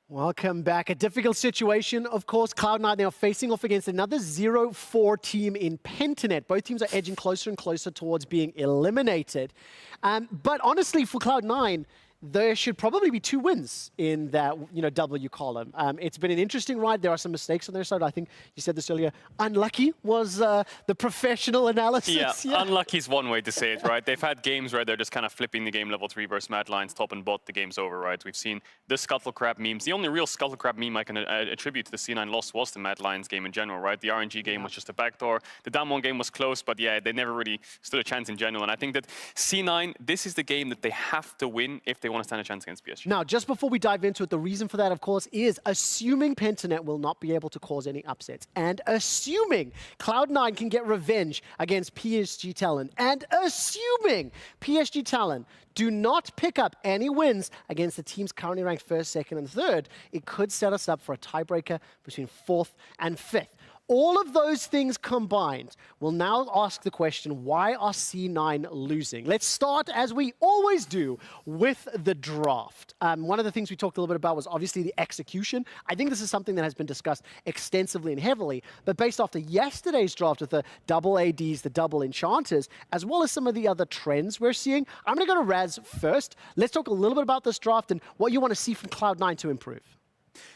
Welcome back. A difficult situation, of course. Cloud9 now facing off against another 0-4 team in Pentanet. Both teams are edging closer and closer towards being eliminated. But honestly, for Cloud9, there should probably be 2 wins in that W column. It's been an interesting ride. There are some mistakes on their side. I think you said this earlier. Unlucky was the professional analysis. Yeah, unlucky is one way to say it, right? They've had games where they're just kind of flipping the game level 3 versus Mad Lions, top and bot, the game's over, right? We've seen the Scuttle Crab memes. The only real Scuttle Crab meme I can attribute to the C9 loss was the Mad Lions game in general, right? The RNG game was just a backdoor. The Damwon game was close, but yeah, they never really stood a chance in general. And I think that C9, this is the game that they have to win if they want to stand a chance against PSG. Now, just before we dive into it, the reason for that, of course, is assuming Pentanet will not be able to cause any upsets, and assuming Cloud9 can get revenge against PSG Talon, and assuming PSG Talon do not pick up any wins against the teams currently ranked 1st, 2nd, and 3rd, it could set us up for a tiebreaker between 4th and 5th. All of those things combined will now ask the question, why are C9 losing? Let's start, as we always do, with the draft. One of the things we talked a little bit about was obviously the execution. I think this is something that has been discussed extensively and heavily, but based off the yesterday's draft with the double ADs, the double enchanters, as well as some of the other trends we're seeing, I'm going to go to Raz first. Let's talk a little bit about this draft and what you want to see from Cloud9 to improve.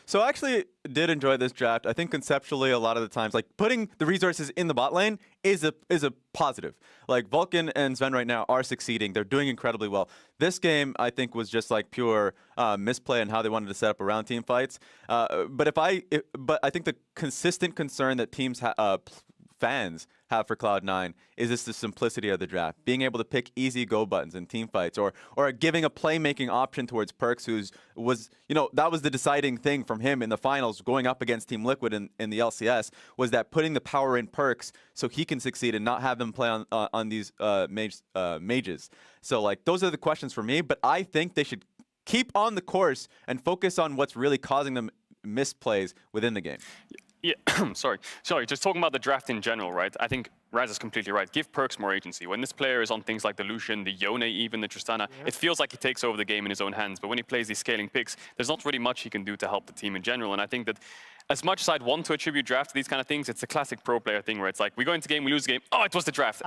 So I actually did enjoy this draft. I think conceptually, a lot of the times, like putting the resources in the bot lane is a positive. Like Vulcan and Sven right now are succeeding. They're doing incredibly well. This game, I think, was just like pure misplay in how they wanted to set up around team fights. But I think the consistent concern that fans have for Cloud9 is just the simplicity of the draft. Being able to pick easy go buttons in team fights, or giving a playmaking option towards Perks, that was the deciding thing from him in the finals going up against Team Liquid in the LCS, was that putting the power in Perks so he can succeed and not have them play on these mages. So like those are the questions for me, but I think they should keep on the course and focus on what's really causing them misplays within the game. Yeah, sorry, just talking about the draft in general, right? I think Raz is completely right. Give Perks more agency. When this player is on things like the Lucian, the Yone, even the Tristana, it feels like he takes over the game in his own hands. But when he plays these scaling picks, there's not really much he can do to help the team in general. And I think that as much as I'd want to attribute draft to these kind of things, it's a classic pro player thing where it's like, we go into game, we lose the game, oh, it was the draft.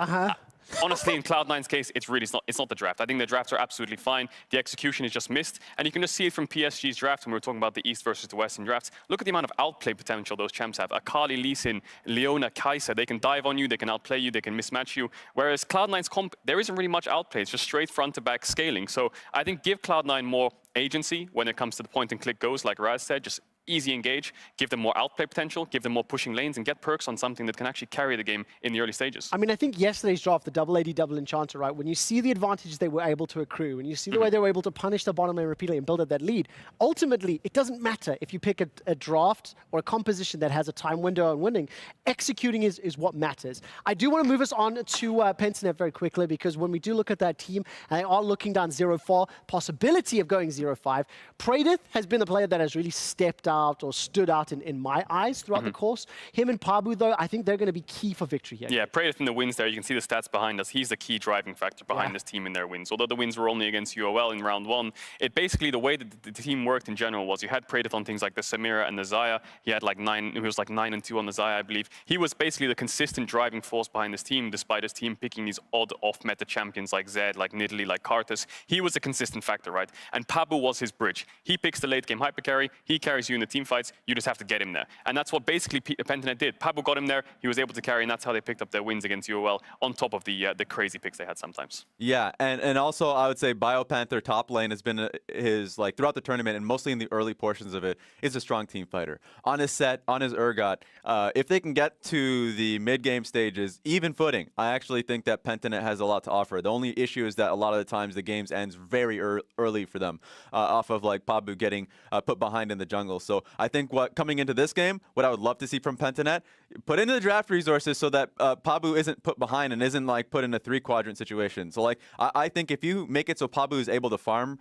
Honestly, in Cloud9's case, it's not the draft. I think the drafts are absolutely fine. The execution is just missed. And you can just see it from PSG's draft when we were talking about the East versus the Western drafts. Look at the amount of outplay potential those champs have. Akali, Lee Sin, Leona, Kai'Sa, they can dive on you, they can outplay you, they can mismatch you. Whereas Cloud9's comp, there isn't really much outplay. It's just straight front to back scaling. So I think give Cloud9 more agency when it comes to the point and click goes, like Raz said, just easy engage, give them more outplay potential, give them more pushing lanes, and get Perks on something that can actually carry the game in the early stages. I mean, I think yesterday's draft, the double AD, double enchanter, right? When you see the advantage they were able to accrue, when you see the way they were able to punish the bottom lane repeatedly and build up that lead, ultimately, it doesn't matter if you pick a draft or a composition that has a time window on winning. Executing is what matters. I do want to move us on to Pentanet very quickly, because when we do look at that team, and they are looking down 0-4, possibility of going 0-5, Pradith has been the player that has really stepped out or stood out in my eyes throughout the course. Him and Pabu, though, I think they're going to be key for victory here. Yeah, Pradith in the wins there. You can see the stats behind us. He's the key driving factor behind this team in their wins. Although the wins were only against UOL in round 1, it basically, the way that the team worked in general was you had Pradith on things like the Samira and the Xayah. He had like 9-2 on the Xayah, I believe. He was basically the consistent driving force behind this team, despite his team picking these odd off-meta champions like Zed, like Nidalee, like Karthus. He was a consistent factor, right? And Pabu was his bridge. He picks the late game hyper carry. He carries you in the team fights. You just have to get him there. And that's what basically Pentanet did. Pabu got him there. He was able to carry, and that's how they picked up their wins against UOL, on top of the crazy picks they had sometimes. Yeah, and also I would say BioPanther top lane has been his, like, throughout the tournament, and mostly in the early portions of it, is a strong team fighter. On his set, on his Urgot, if they can get to the mid-game stages, even footing, I actually think that Pentanet has a lot to offer. The only issue is that a lot of the times the games ends very early for them, off of like Pabu getting put behind in the jungle. So I think coming into this game, what I would love to see from Pentanet, put into the draft resources so that Pabu isn't put behind and isn't like put in a 3-quadrant situation. So like I think if you make it so Pabu is able to farm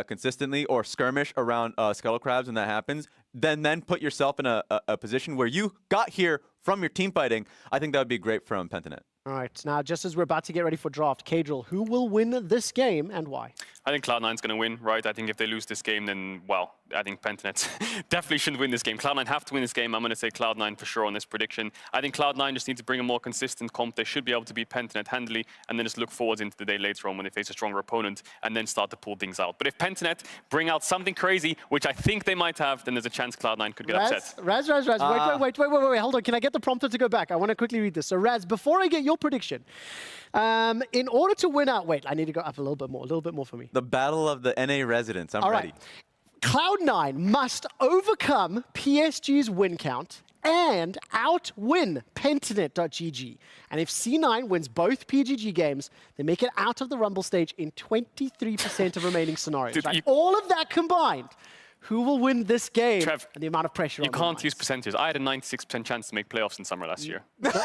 consistently or skirmish around Scuttle Crabs when that happens, then put yourself in a position where you got here from your team fighting, I think that would be great from Pentanet. All right, now just as we're about to get ready for draft, Kadril, who will win this game and why? I think Cloud9's going to win, right? I think if they lose this game, then, well, I think Pentanet definitely shouldn't win this game. Cloud9 have to win this game. I'm going to say Cloud9 for sure on this prediction. I think Cloud9 just need to bring a more consistent comp. They should be able to beat Pentanet handily, and then just look forward into the day later on when they face a stronger opponent, and then start to pull things out. But if Pentanet bring out something crazy, which I think they might have, then there's a chance Cloud9 could get upset. Raz, wait, hold on. Can I get the prompter to go back? I want to quickly read this. So Raz, before I get your prediction, in order to win out, wait, I need to go up a little bit more for me. The battle of the NA residents. I'm ready. Cloud9 must overcome PSG's win count and outwin Pentanet.gg. And if C9 wins both PGG games, they make it out of the Rumble stage in 23% of remaining scenarios. Dude, right? All of that combined, who will win this game? Trev, and the amount of pressure you can't use percentages. I had a 96% chance to make playoffs in summer last year.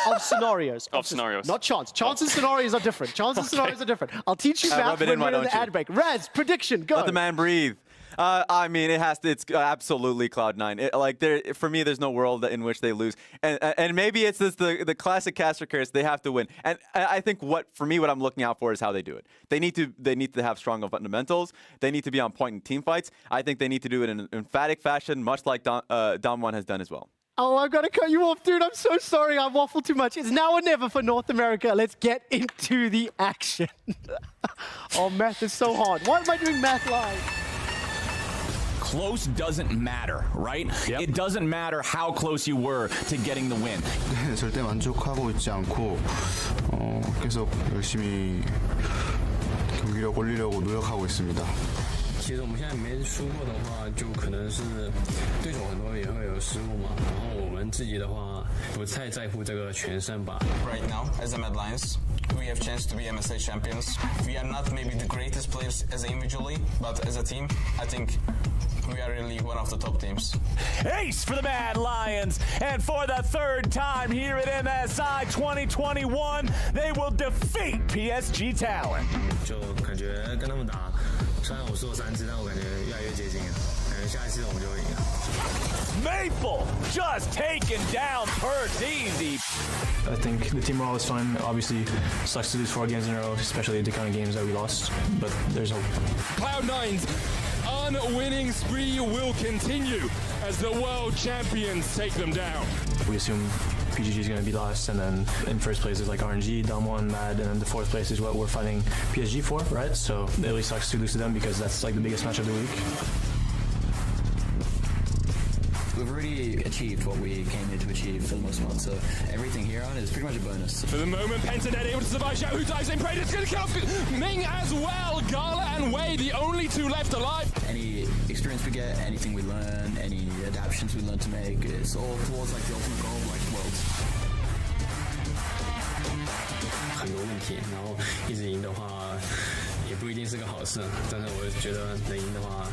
Of scenarios. Of scenarios. Not chance. Chance and scenarios are different. Chance and scenarios are different. I'll teach you math when we're in the ad break. Raz, prediction, go. Let the man breathe. I mean, it's absolutely Cloud9. For me, there's no world in which they lose. And maybe it's this, the classic caster curse. They have to win. And I think what I'm looking out for is how they do it. They need to have strong fundamentals. They need to be on point in team fights. I think they need to do it in an emphatic fashion, much like Dom1 has done as well. Oh, I've got to cut you off, dude. I'm so sorry. I waffled too much. It's now or never for North America. Let's get into the action. Oh, math is so hard. Why am I doing math live? Close doesn't matter, right? It doesn't matter how close you were to getting the win. 네, 절대 만족하고 있지 않고 계속 열심히 경기력 올리려고 노력하고 있습니다. 其实我们现在没输过的话，就可能是对手很多也会有失误嘛。然后我们自己的话，不太在乎这个全胜吧。Right now, as the Mad Lions, we have chance to be MSI champions. We are not maybe the greatest players as individually, but as a team, I think we are really one of the top teams. Ace for the Mad Lions, and for the third time here at MSI 2021, they will defeat PSG Talent. 就感觉跟他们打，虽然我输了3次，但我感觉越来越接近了。感觉下一次我们就会赢了。Maple just taken down Perth easy. I think the team morale is fine. Obviously, sucks to lose 4 games in a row, especially the kind of games that we lost. But there's hope. Cloud9's unwinning spree will continue as the world champions take them down. We assume PGG is going to be last, and then in first place is like RNG, Dom1, Mad, and then the 4th place is what we're fighting PSG for, right? So it really sucks to lose to them because that's like the biggest match of the week. We've already achieved what we came here to achieve for the most part, so everything here on is pretty much a bonus. For the moment, Pentanet able to survive. Xiao Hu dives in, Praetor's going to kill off Ming as well. Gala and Wei, the only 2 left alive. Any experience we get, anything we learn, any adaptations we learn to make, it's all towards like the ultimate goal of like worlds. 很多问题，然后一直赢的话，也不一定是个好事。但是我觉得能赢的话，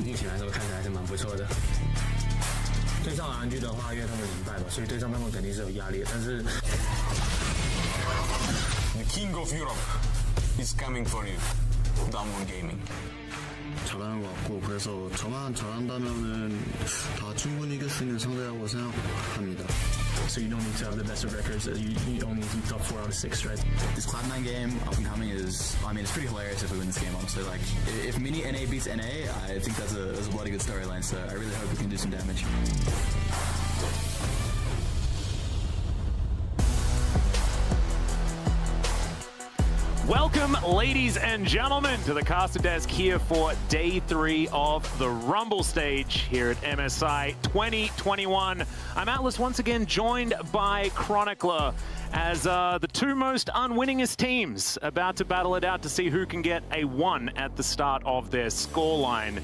目前来说看起来还是蛮不错的。对上RNG的话，因为他们0败吧，所以对上他们肯定是有压力的。但是 The King of Europe is coming for you, Dom1 Gaming. 잘하는 것 같고 그래서 저만 잘한다면은 다 충분히 이길 수 있는 상대라고 생각합니다. So you don't need to have the best of records. You only need to be top 4 out of 6, right? This Cloud9 game, up and coming, is, I mean, it's pretty hilarious if we win this game, honestly. Like, if mini NA beats NA, I think that's a bloody good storyline, so I really hope we can do some damage. Welcome, ladies and gentlemen, to the caster desk here for day 3 of the Rumble stage here at MSI 2021. I'm Atlas once again, joined by Chronicler as the 2 most unwinningest teams about to battle it out to see who can get a 1 at the start of their scoreline.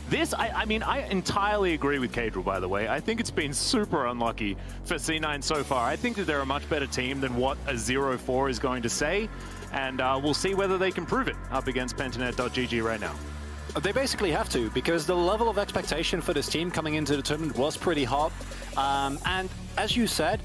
This, I mean, I entirely agree with Kadril, by the way. I think it's been super unlucky for C9 so far. I think that they're a much better team than what a 0-4 is going to say. And we'll see whether they can prove it up against Pentanet.gg right now. They basically have to, because the level of expectation for this team coming into the tournament was pretty hot. And as you said,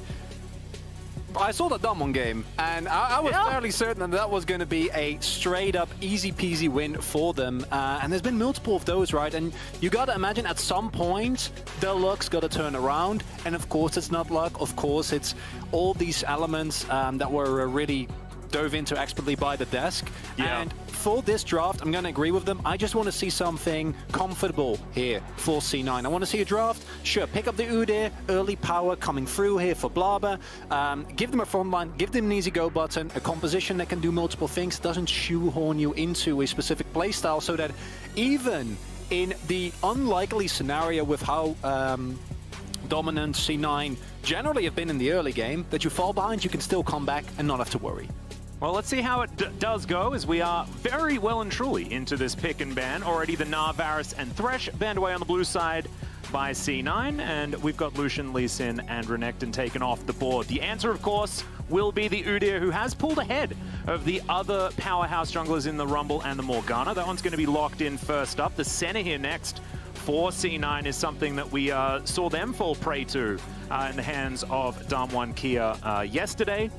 I saw the Damwon game, and I was fairly certain that was going to be a straight-up, easy-peasy win for them. And there's been multiple of those, right? And you got to imagine at some point, their luck's got to turn around. And of course, it's not luck. Of course, it's all these elements that were really dove into expertly by the desk. Yeah. And for this draft, I'm going to agree with them. I just want to see something comfortable here for C9. I want to see a draft. Sure, pick up the Udyr, early power coming through here for Blabber. Give them a front line, give them an easy go button, a composition that can do multiple things, doesn't shoehorn you into a specific playstyle, so that even in the unlikely scenario with how dominant C9 generally have been in the early game, that you fall behind, you can still come back and not have to worry. Well, let's see how it does go, as we are very well and truly into this pick and ban. Already the Gnar, Varus, and Thresh banned away on the blue side by C9, and we've got Lucian, Lee Sin, and Renekton taken off the board. The answer, of course, will be the Udyr, who has pulled ahead of the other powerhouse junglers in the Rumble and the Morgana. That one's going to be locked in first up. The center here next for C9 is something that we saw them fall prey to in the hands of Damwon Kia yesterday.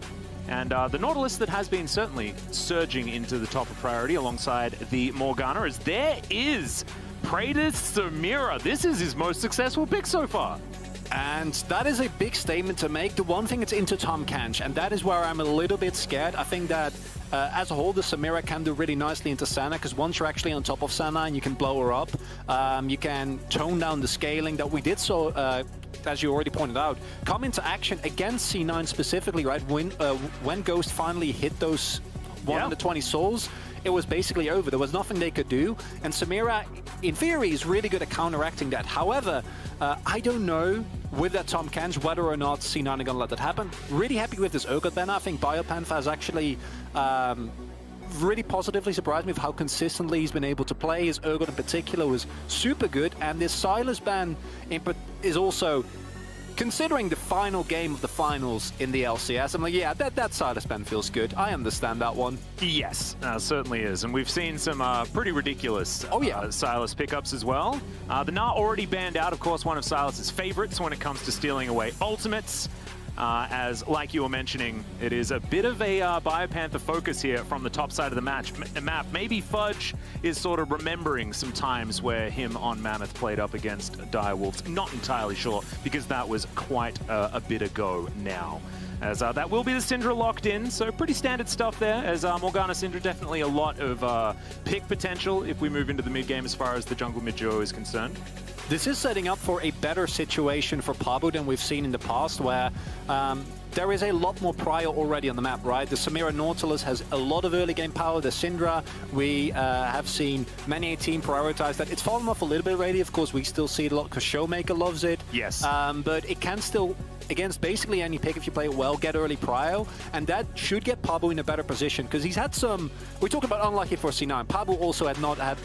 And the Nautilus that has been certainly surging into the top of priority alongside the Morgana, as there is Praetor Samira. This is his most successful pick so far. And that is a big statement to make. The one thing, it's into Tahm Kench, and that is where I'm a little bit scared. I think that as a whole, the Samira can do really nicely into Senna, because once you're actually on top of Senna and you can blow her up, you can tone down the scaling that we did so, as you already pointed out, come into action against C9 specifically, right? When Ghost finally hit those 120 souls, it was basically over. There was nothing they could do, and Samira, in theory, is really good at counteracting that. However, I don't know with that Tahm Kench whether or not C9 are going to let that happen. Really happy with this Urgot banner. I think Biopanther has actually really positively surprised me with how consistently he's been able to play. His Urgot in particular was super good, and this Sylas ban is also, considering the final game of the finals in the LCS, I'm like, yeah, that Sylas ban feels good. I understand that one. Yes, certainly is. And we've seen some pretty ridiculous Sylas pickups as well. The Gnar already banned out, of course, one of Sylas's favorites when it comes to stealing away ultimates. As, like you were mentioning, it is a bit of a Biopanther focus here from the top side of the map. Maybe Fudge is sort of remembering some times where him on Mammoth played up against Direwolves. Not entirely sure, because that was quite a bit ago now. As that will be the Syndra locked in, so pretty standard stuff there, as Morgana Syndra definitely a lot of pick potential if we move into the mid game as far as the jungle mid duo is concerned. This is setting up for a better situation for Pabu than we've seen in the past, where there is a lot more prio already on the map, right? The Samira Nautilus has a lot of early game power. The Syndra, we have seen many a team prioritize that. It's fallen off a little bit already. Of course, we still see it a lot because Showmaker loves it. Yes. But it can still, against basically any pick, if you play it well, get early prio, and that should get Pabu in a better position, because he's had some, we talk about unlucky for C9. Pabu also had not had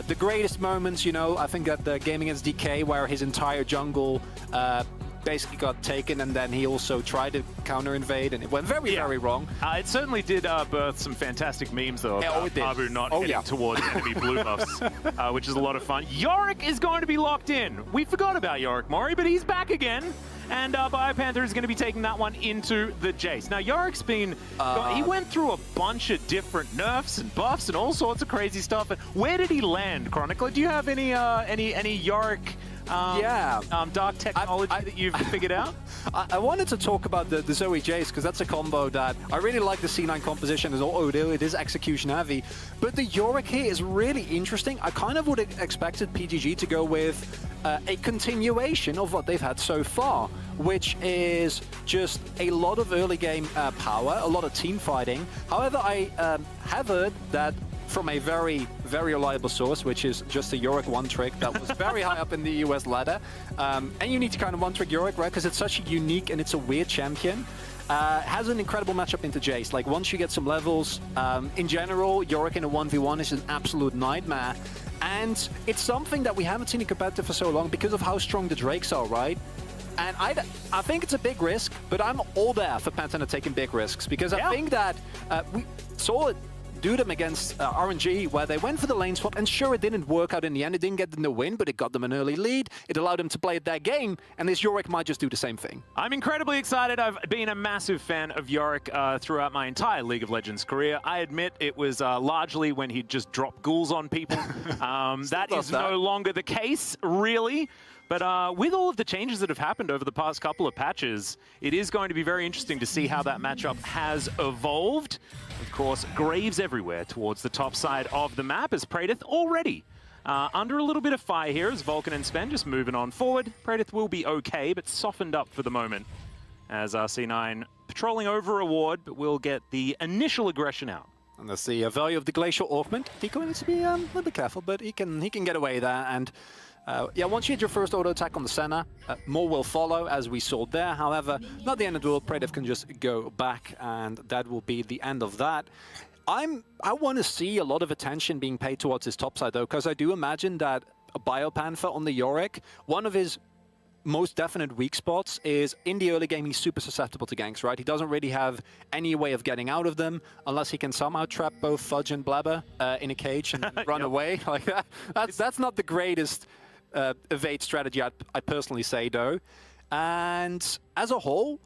the greatest moments, you know. I think that the game against DK, where his entire jungle basically got taken, and then he also tried to counter-invade, and it went very, very wrong. It certainly did birth some fantastic memes, though, about Pabu not heading towards enemy blue buffs, which is a lot of fun. Yorick is going to be locked in. We forgot about Yorick, Maury, but he's back again. And Biopanther is going to be taking that one into the Jace. Now, Yorick's been... he went through a bunch of different nerfs and buffs and all sorts of crazy stuff. And where did he land, Chronicler? Do you have any Yorick... dark technology that you've figured out? I wanted to talk about the Zoe Jace, because that's a combo that I really like. The C9 composition, it is execution heavy, but the Yorick here is really interesting. I kind of would have expected PGG to go with a continuation of what they've had so far, which is just a lot of early game power, a lot of team fighting. However, I have heard that from a very, very reliable source, which is just a Yorick one-trick that was very high up in the US ladder. And you need to kind of one-trick Yorick, right? Because it's such a unique and it's a weird champion. Has an incredible matchup into Jace. Like, once you get some levels, in general, Yorick in a 1v1 is an absolute nightmare. And it's something that we haven't seen in competitive for so long because of how strong the Drakes are, right? And I think it's a big risk, but I'm all there for Pantana taking big risks, because I think that we saw it do them against RNG, where they went for the lane swap, and sure, it didn't work out in the end. It didn't get them the win, but it got them an early lead. It allowed them to play their game, and this Yorick might just do the same thing. I'm incredibly excited. I've been a massive fan of Yorick throughout my entire League of Legends career. I admit it was largely when he'd just drop ghouls on people. That is no longer the case, really. But with all of the changes that have happened over the past couple of patches, it is going to be very interesting to see how that matchup has evolved. Of course, Graves everywhere towards the top side of the map as Pradith already under a little bit of fire here as Vulcan and Sven just moving on forward. Pradith will be okay, but softened up for the moment as C9 patrolling over a ward, but will get the initial aggression out. And that's the value of the Glacial Augment. Deco needs to be a little bit careful, but he can get away there. And yeah, once you hit your first auto attack on the center, more will follow, as we saw there. However, not the end of the world. Pradith can just go back, and that will be the end of that. I want to see a lot of attention being paid towards his top side, though, because I do imagine that a Biopanther on the Yorick, one of his most definite weak spots is in the early game, he's super susceptible to ganks, right? He doesn't really have any way of getting out of them unless he can somehow trap both Fudge and Blabber in a cage and run away like that. That's not the greatest evade strategy, I'd personally say, though. And as a whole,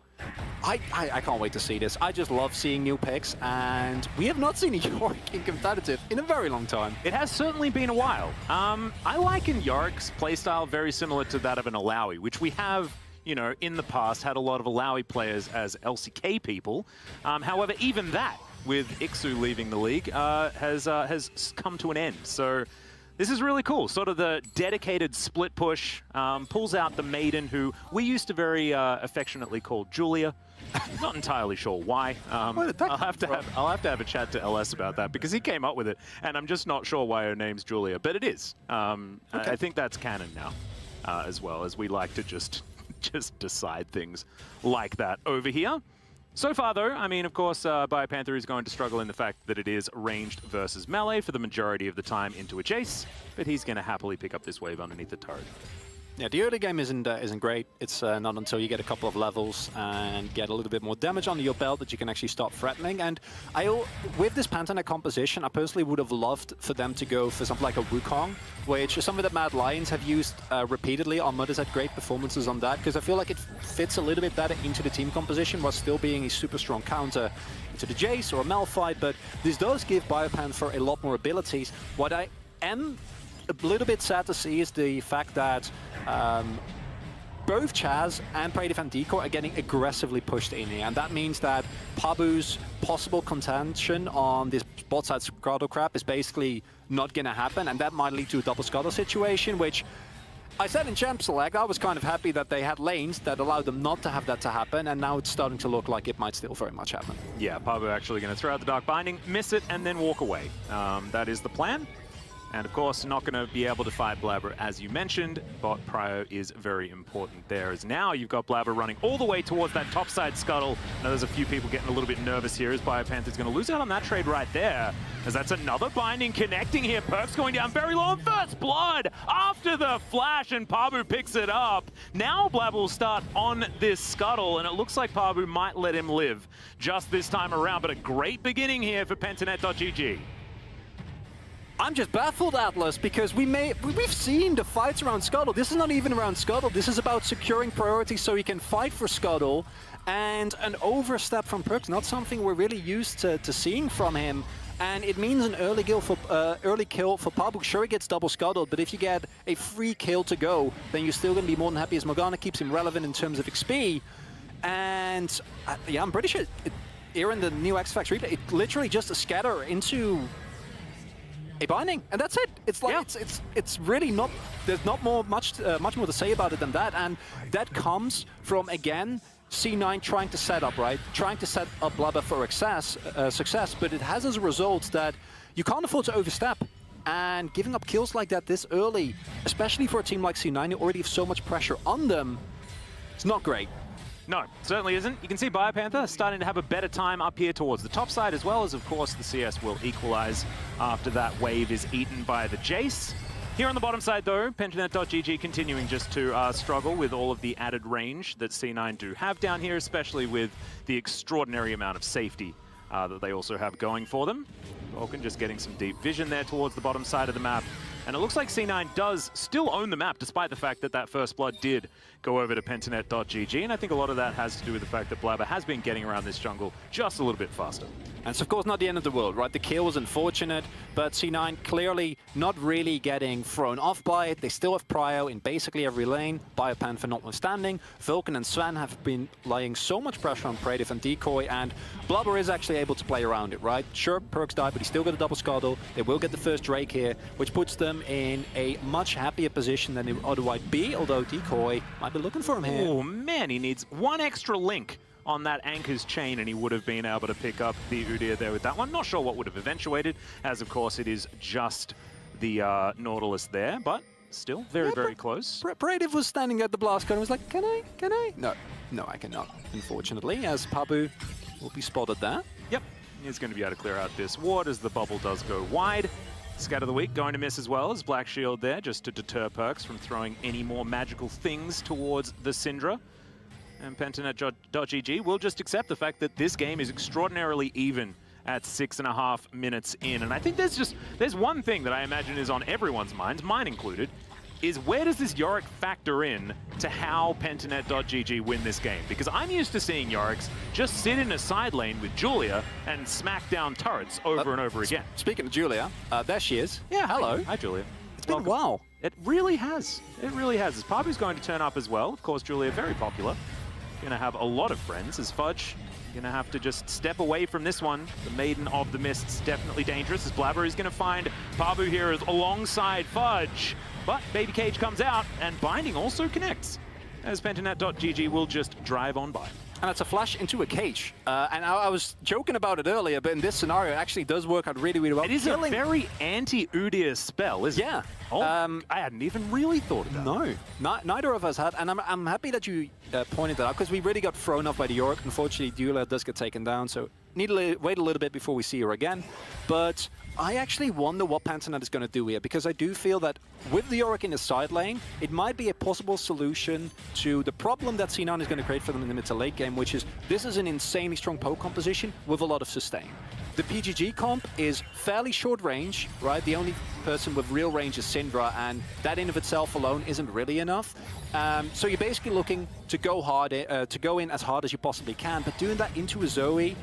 I can't wait to see this. I just love seeing new picks, and we have not seen a Yorick in competitive in a very long time. It has certainly been a while. I liken Yorick's playstyle very similar to that of an Alawi, which we have, you know, in the past had a lot of Alawi players as LCK people. However, even that, with Ixu leaving the league, has come to an end. So this is really cool. Sort of the dedicated split push, pulls out the Maiden, who we used to very affectionately call Julia. Not entirely sure why. I'll have to have a chat to LS about that, because he came up with it, and I'm just not sure why her name's Julia, but it is. Okay. I think that's canon now, as well, as we like to just decide things like that over here. So far, though, I mean, of course, Biopanther is going to struggle in the fact that it is ranged versus melee for the majority of the time into a chase, but he's going to happily pick up this wave underneath the turret. Yeah, the early game isn't great. It's not until you get a couple of levels and get a little bit more damage under your belt that you can actually start threatening. And with this Pantanet composition, I personally would have loved for them to go for something like a Wukong, which is something that Mad Lions have used repeatedly. Armut has had great performances on that, because I feel like it fits a little bit better into the team composition while still being a super strong counter into the Jace or a Malphite. But this does give Biopanther a lot more abilities. What I am a little bit sad to see is the fact that both Chaz and Pradith and Deco are getting aggressively pushed in here, and that means that Pabu's possible contention on this bot side Scuttle crap is basically not going to happen, and that might lead to a double Scuttle situation, which I said in Champ Select, I was kind of happy that they had lanes that allowed them not to have that to happen, and now it's starting to look like it might still very much happen. Yeah, Pabu actually going to throw out the Dark Binding, miss it, and then walk away. That is the plan. And of course, not going to be able to fight Blabber, as you mentioned. Bot prio is very important there, as now you've got Blabber running all the way towards that topside Scuttle. Now there's a few people getting a little bit nervous here, as Biopanther's going to lose out on that trade right there, as that's another binding connecting here. Perk's going down very low. First blood after the flash, and Pabu picks it up. Now Blabber will start on this Scuttle, and it looks like Pabu might let him live just this time around. But a great beginning here for Pentanet.gg. I'm just baffled, Atlas, because we've seen the fights around Scuttle. This is not even around Scuttle. This is about securing priority so he can fight for Scuttle. And an overstep from Perks, not something we're really used to seeing from him. And it means an early kill for Pabu. Sure, he gets double Scuttled, but if you get a free kill to go, then you're still going to be more than happy, as Morgana keeps him relevant in terms of XP. And yeah, I'm pretty sure here in the new X-Fax replay, it literally just a scatter into a binding, and that's it. It's like it's really not. There's not much more to say about it than that, and that comes from, again, C9 trying to set up, right? Trying to set up Blabber for success, but it has as a result that you can't afford to overstep. And giving up kills like that this early, especially for a team like C9 who already have so much pressure on them, it's not great. No, certainly isn't. You can see Biopanther starting to have a better time up here towards the top side, as well as, of course, the CS will equalize after that wave is eaten by the Jace. Here on the bottom side, though, Pentanet.gg continuing just to struggle with all of the added range that C9 do have down here, especially with the extraordinary amount of safety that they also have going for them. Vulcan just getting some deep vision there towards the bottom side of the map. And it looks like C9 does still own the map, despite the fact that that first blood did go over to Pentanet.gg. And I think a lot of that has to do with the fact that Blabber has been getting around this jungle just a little bit faster. And it's of course not the end of the world, right? The kill was unfortunate, but C9 clearly not really getting thrown off by it. They still have prio in basically every lane, Biopanther notwithstanding. Vulcan and Sven have been laying so much pressure on Praetive and Decoy, and Blabber is actually able to play around it, right? Sure, Perks died, but he still got a double scuttle. They will get the first Drake here, which puts them in a much happier position than they would otherwise be, although Decoy might be looking for him here. Oh man, he needs one extra link on that anchor's chain, and he would have been able to pick up the Udyr there with that one. Not sure what would have eventuated, as of course it is just the Nautilus there, but still very, very close. Praetive was standing at the blast gun and was like, can I? No, I cannot, unfortunately, as Pabu will be spotted there. Yep, he's going to be able to clear out this ward as the bubble does go wide. Scatter the Weak going to miss as well as Black Shield there, just to deter Perks from throwing any more magical things towards the Syndra. And Pentanet.gg will just accept the fact that this game is extraordinarily even at 6.5 minutes in. And I think there's one thing that I imagine is on everyone's minds, mine included, is where does this Yorick factor in to how Pentanet.gg win this game? Because I'm used to seeing Yoriks just sit in a side lane with Julia and smack down turrets over and over again. Speaking of Julia, there she is. Yeah, hello. Hi, Julia. It's been a while. It really has. It really has. As Pabu's going to turn up as well. Of course, Julia, very popular. Going to have a lot of friends. As Fudge, going to have to just step away from this one. The Maiden of the Mists, definitely dangerous. As Blabber is going to find Pabu here alongside Fudge. But Baby Cage comes out, and Binding also connects, as Pentanet.gg will just drive on by. And it's a flash into a cage. And I was joking about it earlier, but in this scenario, it actually does work out really, really well. It is a very anti-Udyr spell, isn't it? Yeah. Oh, I hadn't even really thought of that. No, neither of us had. And I'm happy that you pointed that out, because we really got thrown off by the Yorick. Unfortunately, Julia does get taken down, so need to wait a little bit before we see her again. But I actually wonder what Pentanet is going to do here, because I do feel that with the Yorick in the side lane, it might be a possible solution to the problem that C9 is going to create for them in the mid to late game, which is this is an insanely strong poke composition with a lot of sustain. The PGG comp is fairly short range, right? The only person with real range is Syndra, and that in of itself alone isn't really enough. So you're basically looking to go hard, to go in as hard as you possibly can, but doing that into a Zoe,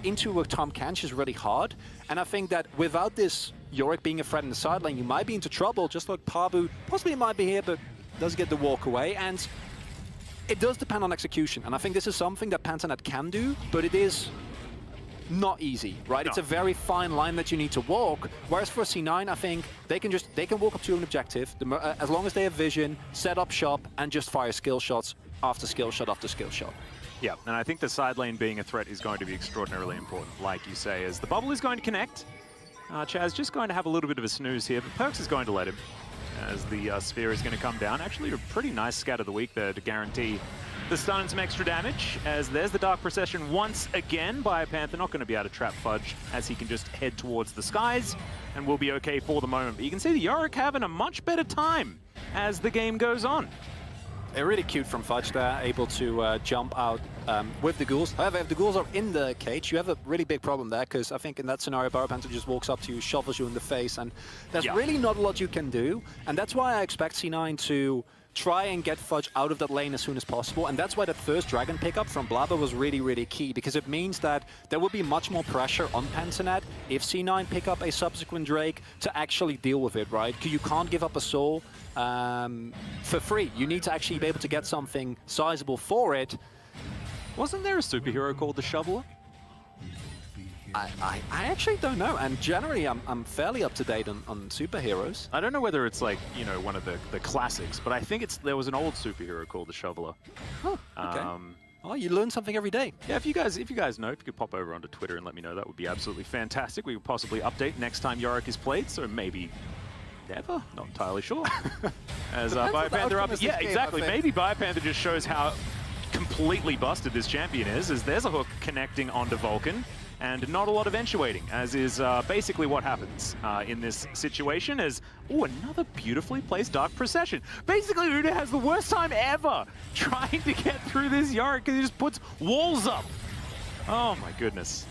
into a Tahm Kench is really hard. And I think that without this Yorick being a threat in the side lane, you might be into trouble, just like Pabu possibly might be here, but does get the walk away. And it does depend on execution. And I think this is something that Pentanet can do, but it is not easy, right? No. It's a very fine line that you need to walk. Whereas for C9, I think they can walk up to an objective, as long as they have vision, set up shop, and just fire skill shots after skill shot after skill shot. Yeah, and I think the side lane being a threat is going to be extraordinarily important, like you say, as the bubble is going to connect. Chaz just going to have a little bit of a snooze here, but Perks is going to let him, as the sphere is going to come down. Actually, a pretty nice scatter of the week there to guarantee the stun and some extra damage, as there's the Dark Procession once again. Biopanther not going to be able to trap Fudge, as he can just head towards the skies, and will be okay for the moment. But you can see the Yorick having a much better time as the game goes on. Really cute from Fudge there, able to jump out with the ghouls. However, if the ghouls are in the cage, you have a really big problem there, because I think in that scenario, Biopanther just walks up to you, shovels you in the face, and there's really not a lot you can do. And that's why I expect C9 to try and get Fudge out of that lane as soon as possible. And that's why that first Dragon pickup from Blabber was really, really key, because it means that there will be much more pressure on Pentanet if C9 pick up a subsequent Drake to actually deal with it, right? You can't give up a soul for free. You need to actually be able to get something sizable for it. Wasn't there a superhero called the Shoveler? I actually don't know, and generally I'm fairly up to date on superheroes. I don't know whether it's like, you know, one of the classics, but I think there was an old superhero called the Shoveler. Oh, okay. Oh, you learn something every day. Yeah, if you guys know, if you could pop over onto Twitter and let me know, that would be absolutely fantastic. We could possibly update next time Yorick is played, so maybe never, not entirely sure. As Biopanther up, yeah, exactly. Maybe Biopanther just shows how completely busted this champion is, as there's a hook connecting onto Vulcan, and not a lot of eventuating, as is basically what happens in this situation. As, oh, another beautifully placed Dark Procession. Basically, Udyr has the worst time ever trying to get through this Yorick, because he just puts walls up. Oh my goodness.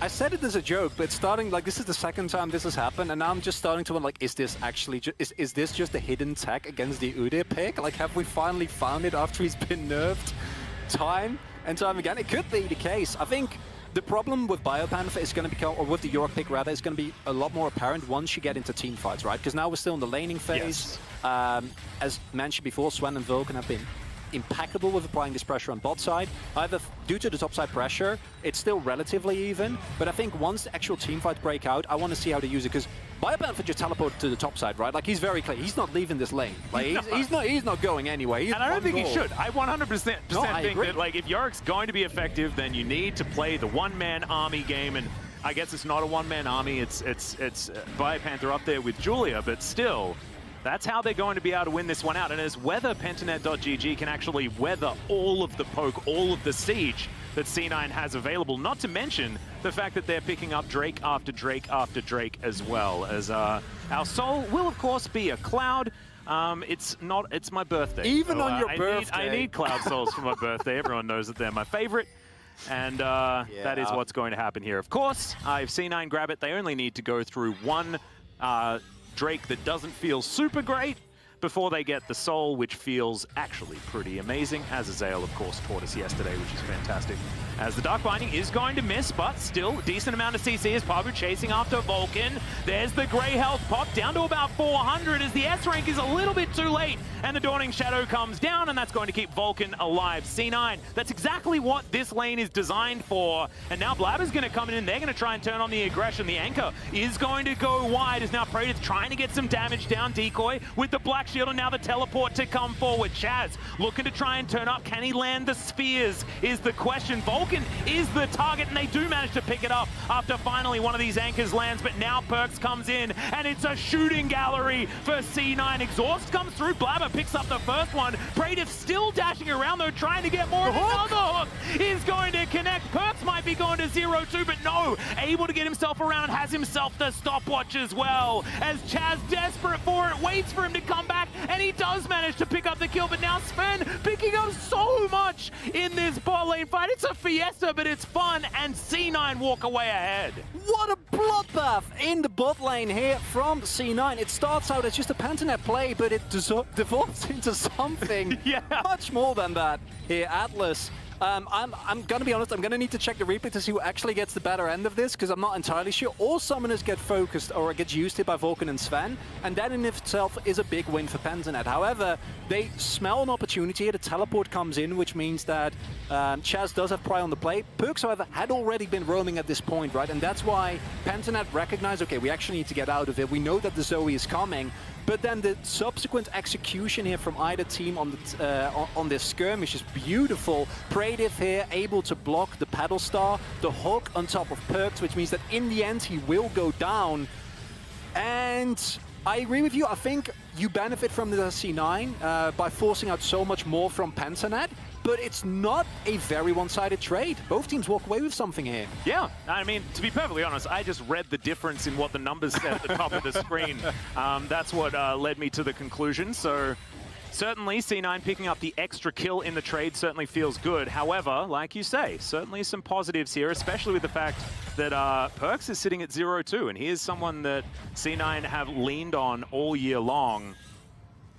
I said it as a joke, but it's starting, like, this is the second time this has happened, and now I'm just starting to wonder, like, is this actually, is this just a hidden tech against the Udyr pick? Like, have we finally found it after he's been nerfed time and time again? It could be the case. I think the problem with Biopanther is going to become, or with the York pick rather, is going to be a lot more apparent once you get into team fights, right? Because now we're still in the laning phase. Yes. As mentioned before, Sven and Vulcan have been impeccable with applying this pressure on bot side. Either due to the top side pressure, it's still relatively even, but I think once the actual team fights break out, I want to see how they use it, because Biopanther just teleported to the top side, right? Like, he's very clear. He's not leaving this lane. Like, he's not going anywhere. And I don't think he should. I 100% think that, like, if Yorick's going to be effective, then you need to play the one-man army game, and I guess it's not a one-man army. It's Biopanther up there with Julia, but still, that's how they're going to be able to win this one out. And as whether Pentanet.gg can actually weather all of the poke, all of the siege that C9 has available, not to mention the fact that they're picking up Drake after Drake after Drake as well. As our soul will, of course, be a Cloud. It's my birthday. Even on your birthday. I need Cloud Souls for my birthday. Everyone knows that they're my favorite. And that is what's going to happen here. Of course, if C9 grab it, they only need to go through one Drake that doesn't feel super great before they get the soul, which feels actually pretty amazing, as Azael, of course, taught us yesterday, which is fantastic. As the Dark Binding is going to miss, but still decent amount of CC as Pabu chasing after Vulcan. There's the Grey Health pop down to about 400 as the S rank is a little bit too late, and the Dawning Shadow comes down, and that's going to keep Vulcan alive. C9, that's exactly what this lane is designed for, and now Blabber's going to come in, and they're going to try and turn on the aggression. The anchor is going to go wide as now Praetor's trying to get some damage down. Decoy with the Black Shield, and now the teleport to come forward. Chaz looking to try and turn up. Can he land the spears is the question. Vulcan is the target, and they do manage to pick it up after finally one of these anchors lands, but now Perks comes in, and it's a shooting gallery for C9. Exhaust comes through. Blabber picks up the first one. Praetor still dashing around, though, trying to get more. Another hook is going to connect. Perks might be going to 0-2, but no, able to get himself around, has himself the stopwatch as well, as Chaz, desperate for it, waits for him to come back, and he does manage to pick up the kill, but now Sven picking up so much in this bot lane fight. It's a fiesta, but it's fun, and C9 walk away ahead. What a bloodbath in the bot lane here from C9. It starts out as just a Pentanet play, but it devolves into something much more than that here. Atlas, I'm going to be honest, I'm going to need to check the replay to see who actually gets the better end of this, because I'm not entirely sure. All summoners get focused or get used here by Vulcan and Sven, and that in itself is a big win for Pentanet. However, they smell an opportunity here. The teleport comes in, which means that Chaz does have Pry on the play. Perks, however, had already been roaming at this point, right? And that's why Pentanet recognized, okay, we actually need to get out of it. We know that the Zoe is coming. But then the subsequent execution here from either team on this skirmish is beautiful. Praetor here able to block the Paddle Star, the hook on top of Perks, which means that in the end he will go down. And I agree with you. I think you benefit from the C9 by forcing out so much more from Pentanet. But it's not a very one-sided trade. Both teams walk away with something here. Yeah, I mean, to be perfectly honest, I just read the difference in what the numbers said at the top of the screen. That's what led me to the conclusion. So certainly C9 picking up the extra kill in the trade certainly feels good. However, like you say, certainly some positives here, especially with the fact that Perks is sitting at 0-2, and he is someone that C9 have leaned on all year long.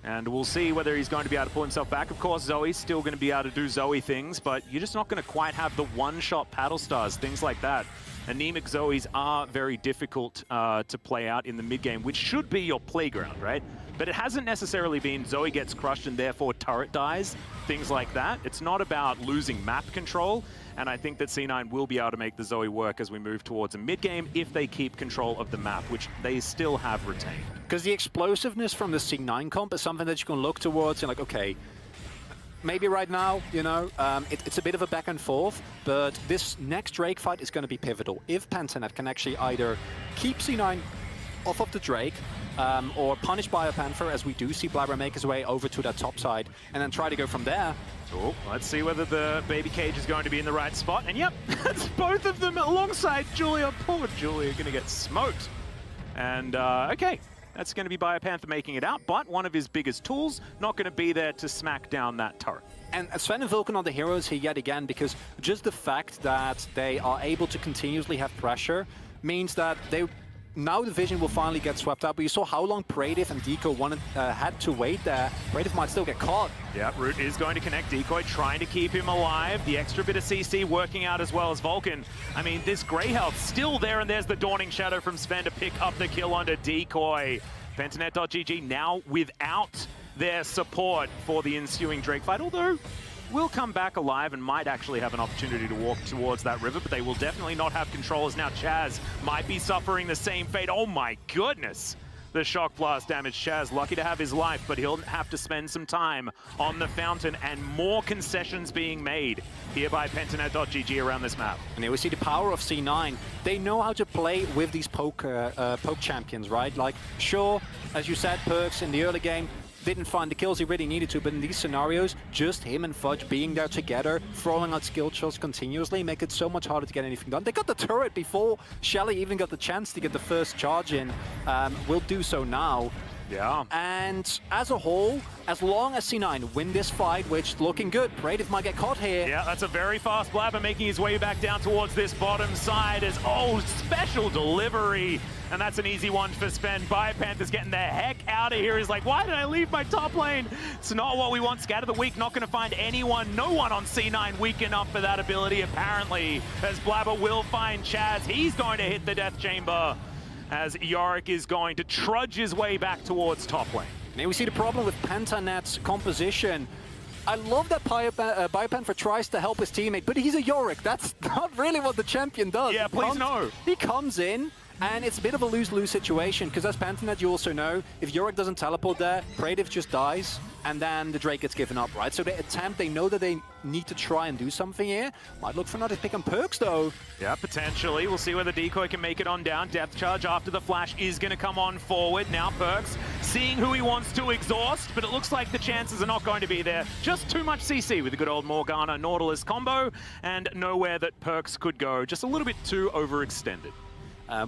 And we'll see whether he's going to be able to pull himself back. Of course, Zoe's still going to be able to do Zoe things, but you're just not going to quite have the one-shot Paddle Stars, things like that. Anemic Zoes are very difficult to play out in the mid-game, which should be your playground, right? But it hasn't necessarily been Zoe gets crushed and therefore turret dies, things like that. It's not about losing map control, and I think that C9 will be able to make the Zoe work as we move towards a mid-game if they keep control of the map, which they still have retained. Because the explosiveness from the C9 comp is something that you can look towards and like, okay, maybe right now, you know, it's a bit of a back and forth, but this next Drake fight is going to be pivotal. If Pentanet can actually either keep C9 off of the Drake, or punish Biopanther, as we do see Blabber make his way over to that top side, and then try to go from there. Oh, let's see whether the baby cage is going to be in the right spot. And yep, that's both of them alongside Julia. Poor Julia going to get smoked. And okay, That's going to be Biopanther making it out, but one of his biggest tools not going to be there to smack down that turret. And Sven and Vulcan are the heroes here yet again, because just the fact that they are able to continuously have pressure means that now the vision will finally get swept out. But you saw how long Praetiv and Deco had to wait there. Praetiv might still get caught. Yeah, Root is going to connect Decoy, trying to keep him alive. The extra bit of CC working out as well as Vulcan. I mean, this Grey health still there, and there's the Dawning Shadow from Sven to pick up the kill onto Decoy. Pentanet.gg now without their support for the ensuing Drake fight, although will come back alive and might actually have an opportunity to walk towards that river, but they will definitely not have control, as now Chaz might be suffering the same fate. Oh my goodness! The shock blast damage. Chaz lucky to have his life, but he'll have to spend some time on the fountain, and more concessions being made here by Pentanet.gg around this map. And here we see the power of C9. They know how to play with these poke champions, right? Like, sure, as you said, Perks in the early game didn't find the kills he really needed to, but in these scenarios, just him and Fudge being there together, throwing out skill shots continuously, make it so much harder to get anything done. They got the turret before Shelly even got the chance to get the first charge in. Will do so now. Yeah. And as a whole, as long as C9 win this fight, which looking good, Praetiv might get caught here. Yeah, that's a very fast Blabber making his way back down towards this bottom side as, oh, special delivery. And that's an easy one for Sven. Biopanther's getting the heck out of here. He's like, why did I leave my top lane? It's not what we want. Scatter the weak, not going to find anyone. No one on C9 weak enough for that ability, apparently, as Blabber will find Chaz. He's going to hit the Death Chamber, as Yorick is going to trudge his way back towards top lane. Now we see the problem with Pentanet's composition. I love that Biopanther tries to help his teammate, but he's a Yorick. That's not really what the champion does. Yeah, please no. He comes in, and it's a bit of a lose-lose situation, because as Pantanet, you also know, if Yorick doesn't teleport there, Praetiv just dies, and then the Drake gets given up, right? So they know that they need to try and do something here. Might look for another pick on Perks, though. Yeah, potentially. We'll see whether Decoy can make it on down. Depth charge after the flash is going to come on forward. Now Perks seeing who he wants to exhaust, but it looks like the chances are not going to be there. Just too much CC with the good old Morgana Nautilus combo, and nowhere that Perks could go. Just a little bit too overextended.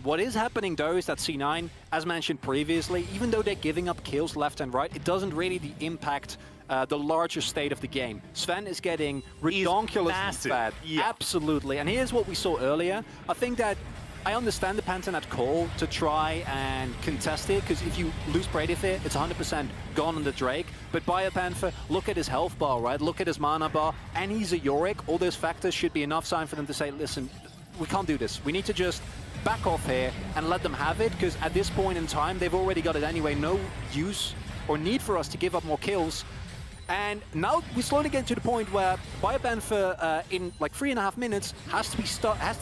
What is happening, though, is that C9, as mentioned previously, even though they're giving up kills left and right, it doesn't really impact the larger state of the game. Sven is getting ridiculously bad. Yeah. Absolutely. And here's what we saw earlier. I think that I understand the Pantanet call to try and contest it, because if you lose Praetiv here, it's 100% gone on the Drake. But Biopanther, look at his health bar, right? Look at his mana bar, and he's a Yorick. All those factors should be enough sign for them to say, listen, we can't do this. We need to just back off here and let them have it, because at this point in time, they've already got it anyway. No use or need for us to give up more kills. And now we slowly get to the point where Biopanther in like 3.5 minutes has to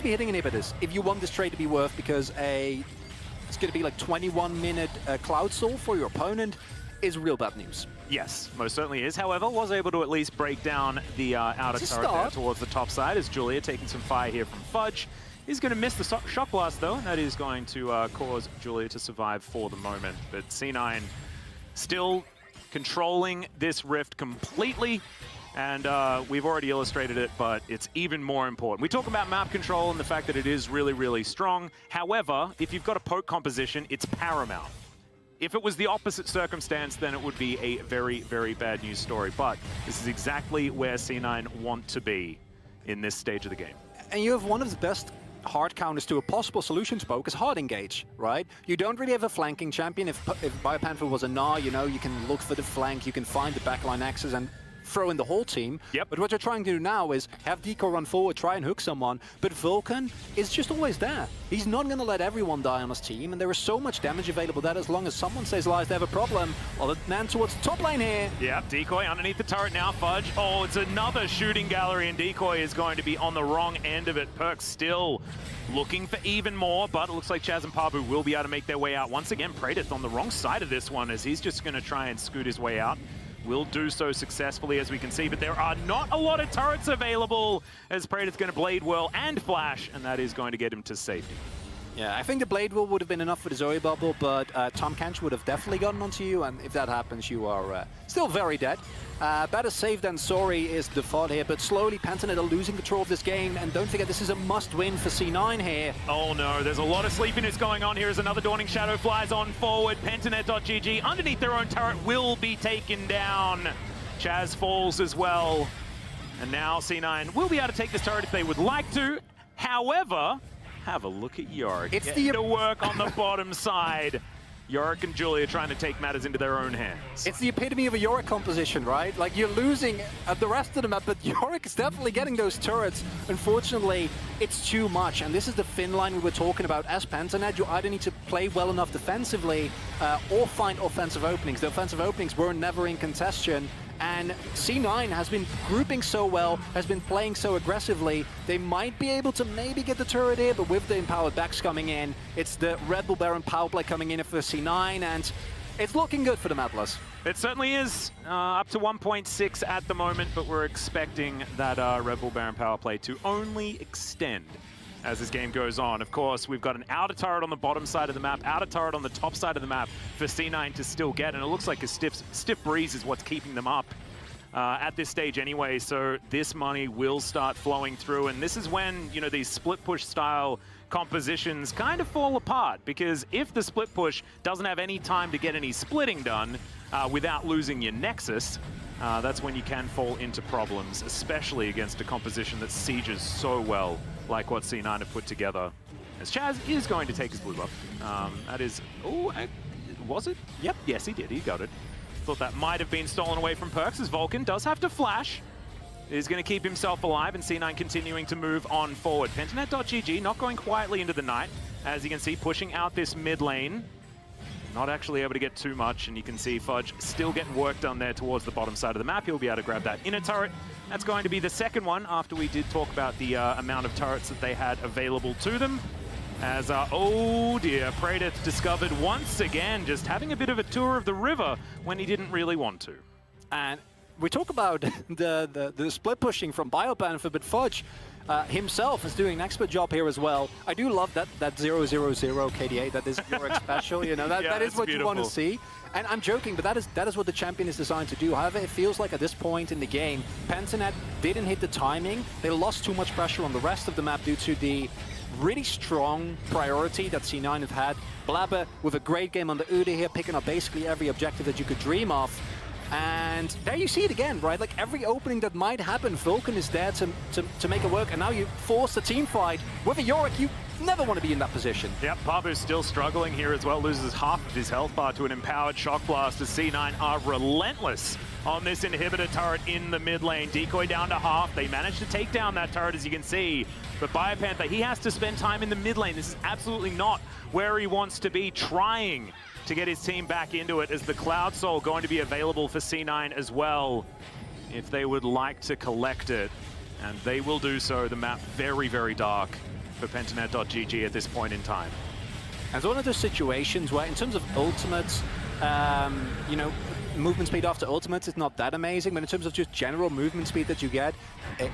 be hitting inhibitors if you want this trade to be worth, because it's going to be like 21-minute Cloud Soul for your opponent is real bad news. Yes, most certainly is. However, was able to at least break down the outer turret there towards the top side, as Julia taking some fire here from Fudge. He's going to miss the shock blast, though, and that is going to cause Julia to survive for the moment. But C9 still controlling this rift completely, and we've already illustrated it, but it's even more important. We talk about map control and the fact that it is really, really strong. However, if you've got a poke composition, it's paramount. If it was the opposite circumstance, then it would be a very, very bad news story. But this is exactly where C9 want to be in this stage of the game. And you have one of the best hard counters to a possible solutions poke is hard engage, right? You don't really have a flanking champion. If Biopanther was a Gnar, you know, you can look for the flank, you can find the backline axes and throw in the whole team. Yep. But what you're trying to do now is have Deco run forward, try and hook someone, but Vulcan is just always there. He's not going to let everyone die on his team, and there is so much damage available that as long as someone says lies, they have a problem. Well, man towards the top lane here. Yeah, Decoy underneath the turret now, Fudge. Oh, it's another shooting gallery, and Decoy is going to be on the wrong end of it. Perks still looking for even more, but it looks like Chaz and Pabu will be able to make their way out. Once again, Praetiv on the wrong side of this one, as he's just going to try and scoot his way out. Will do so successfully, as we can see, but there are not a lot of turrets available, as Praetiv's going to Blade Whirl and Flash, and that is going to get him to safety. Yeah, I think the Blade Wall would have been enough for the Zoe bubble, but Tom Kench would have definitely gotten onto you, and if that happens, you are still very dead. Better safe than sorry is the thought here, but slowly Pentanet are losing control of this game, and don't forget this is a must-win for C9 here. Oh no, there's a lot of sleepiness going on here as another Dawning Shadow flies on forward. Pentanet.gg underneath their own turret will be taken down. Chaz falls as well. And now C9 will be able to take this turret if they would like to. However, have a look at Yorick. It's the work on the bottom side. Yorick and Julia trying to take matters into their own hands. It's the epitome of a Yorick composition, right? Like, you're losing at the rest of the map, but Yorick is definitely getting those turrets. Unfortunately, it's too much, and this is the thin line we were talking about. As Pentanet, you either need to play well enough defensively or find offensive openings. The offensive openings were never in contention, and C9 has been grouping so well, has been playing so aggressively. They might be able to maybe get the turret here, but with the empowered backs coming in, it's the Red Bull Baron power play coming in for C9, and it's looking good for the Atlas. It certainly is. Up to 1.6 at the moment, but we're expecting that Red Bull Baron power play to only extend as this game goes on. Of course, we've got an outer turret on the bottom side of the map, outer turret on the top side of the map for C9 to still get, and it looks like a stiff breeze is what's keeping them up at this stage anyway, so this money will start flowing through, and this is when, you know, these split push style compositions kind of fall apart, because if the split push doesn't have any time to get any splitting done without losing your Nexus, that's when you can fall into problems, especially against a composition that sieges so well, like what C9 have put together. As Chaz is going to take his blue buff. That is, was it? Yep, yes he did, he got it. Thought that might have been stolen away from Perks, as Vulcan does have to flash. Is going to keep himself alive, and C9 continuing to move on forward. Pentanet.gg not going quietly into the night, as you can see, pushing out this mid lane. Not actually able to get too much, and you can see Fudge still getting work done there towards the bottom side of the map. He'll be able to grab that inner turret. That's going to be the second one, after we did talk about the amount of turrets that they had available to them. As, oh dear, Praetor discovered once again, just having a bit of a tour of the river when he didn't really want to. And we talk about the split pushing from Biopanther, but Fudge himself is doing an expert job here as well. I do love that 000 KDA, that is Yorick special, you know, that is what beautiful. You want to see. And I'm joking, but that is what the champion is designed to do. However, it feels like at this point in the game, Pentanet didn't hit the timing. They lost too much pressure on the rest of the map due to the really strong priority that C9 have had. Blabber with a great game on the Uda here, picking up basically every objective that you could dream of. And there you see it again, right? Like every opening that might happen, Vulcan is there to make it work. And now you force the team fight. With a Yorick, you never want to be in that position. Yep, Pabu's still struggling here as well. Loses half of his health bar to an empowered Shock Blast as C9 are relentless on this inhibitor turret in the mid lane. Decoy down to half. They managed to take down that turret, as you can see. But Biopanther, he has to spend time in the mid lane. This is absolutely not where he wants to be, trying to get his team back into it, as the Cloud Soul going to be available for C9 as well, if they would like to collect it. And they will do so. The map very, very dark for Pentanet.gg at this point in time. And it's one of those situations where, in terms of ultimates, you know, movement speed after ultimates is not that amazing, but in terms of just general movement speed that you get,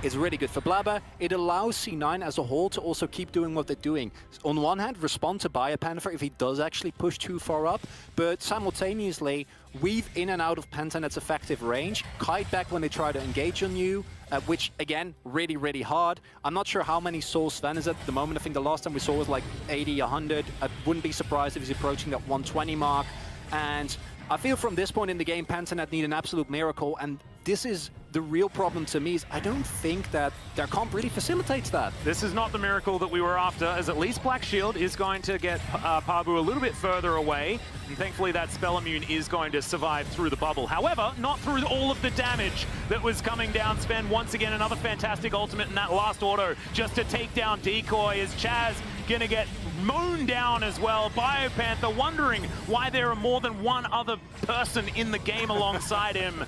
it's really good for Blabber. It allows C9 as a whole to also keep doing what they're doing. On one hand, respond to Biopanther if he does actually push too far up, but simultaneously weave in and out of Pentanet's effective range, kite back when they try to engage on you, which, again, really, really hard. I'm not sure how many Soul Sven is at the moment. I think the last time we saw was like 80, 100. I wouldn't be surprised if he's approaching that 120 mark. And I feel from this point in the game, Pentanet need an absolute miracle, and this is the real problem to me, is I don't think that their comp really facilitates that. This is not the miracle that we were after, as at least Black Shield is going to get Pabu a little bit further away, and thankfully that Spell Immune is going to survive through the bubble. However, not through all of the damage that was coming down. Sven, once again, another fantastic ultimate in that last auto, just to take down Decoy, as Chaz gonna get mown down as well. Biopanther wondering why there are more than one other person in the game alongside him.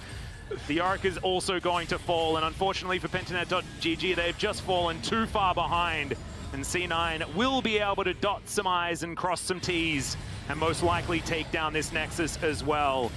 The Arc is also going to fall, and unfortunately for Pentanet.gg, they've just fallen too far behind, and C9 will be able to dot some I's and cross some T's, and most likely take down this Nexus as well.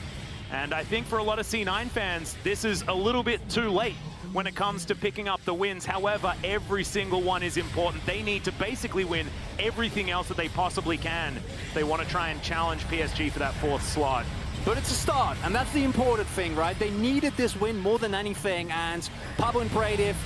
And I think for a lot of C9 fans, this is a little bit too late. when it comes to picking up the wins. However, every single one is important. They need to basically win everything else that they possibly can. They want to try and challenge PSG for that 4th slot. But it's a start, and that's the important thing, right? They needed this win more than anything, and Pablo and Bradiv,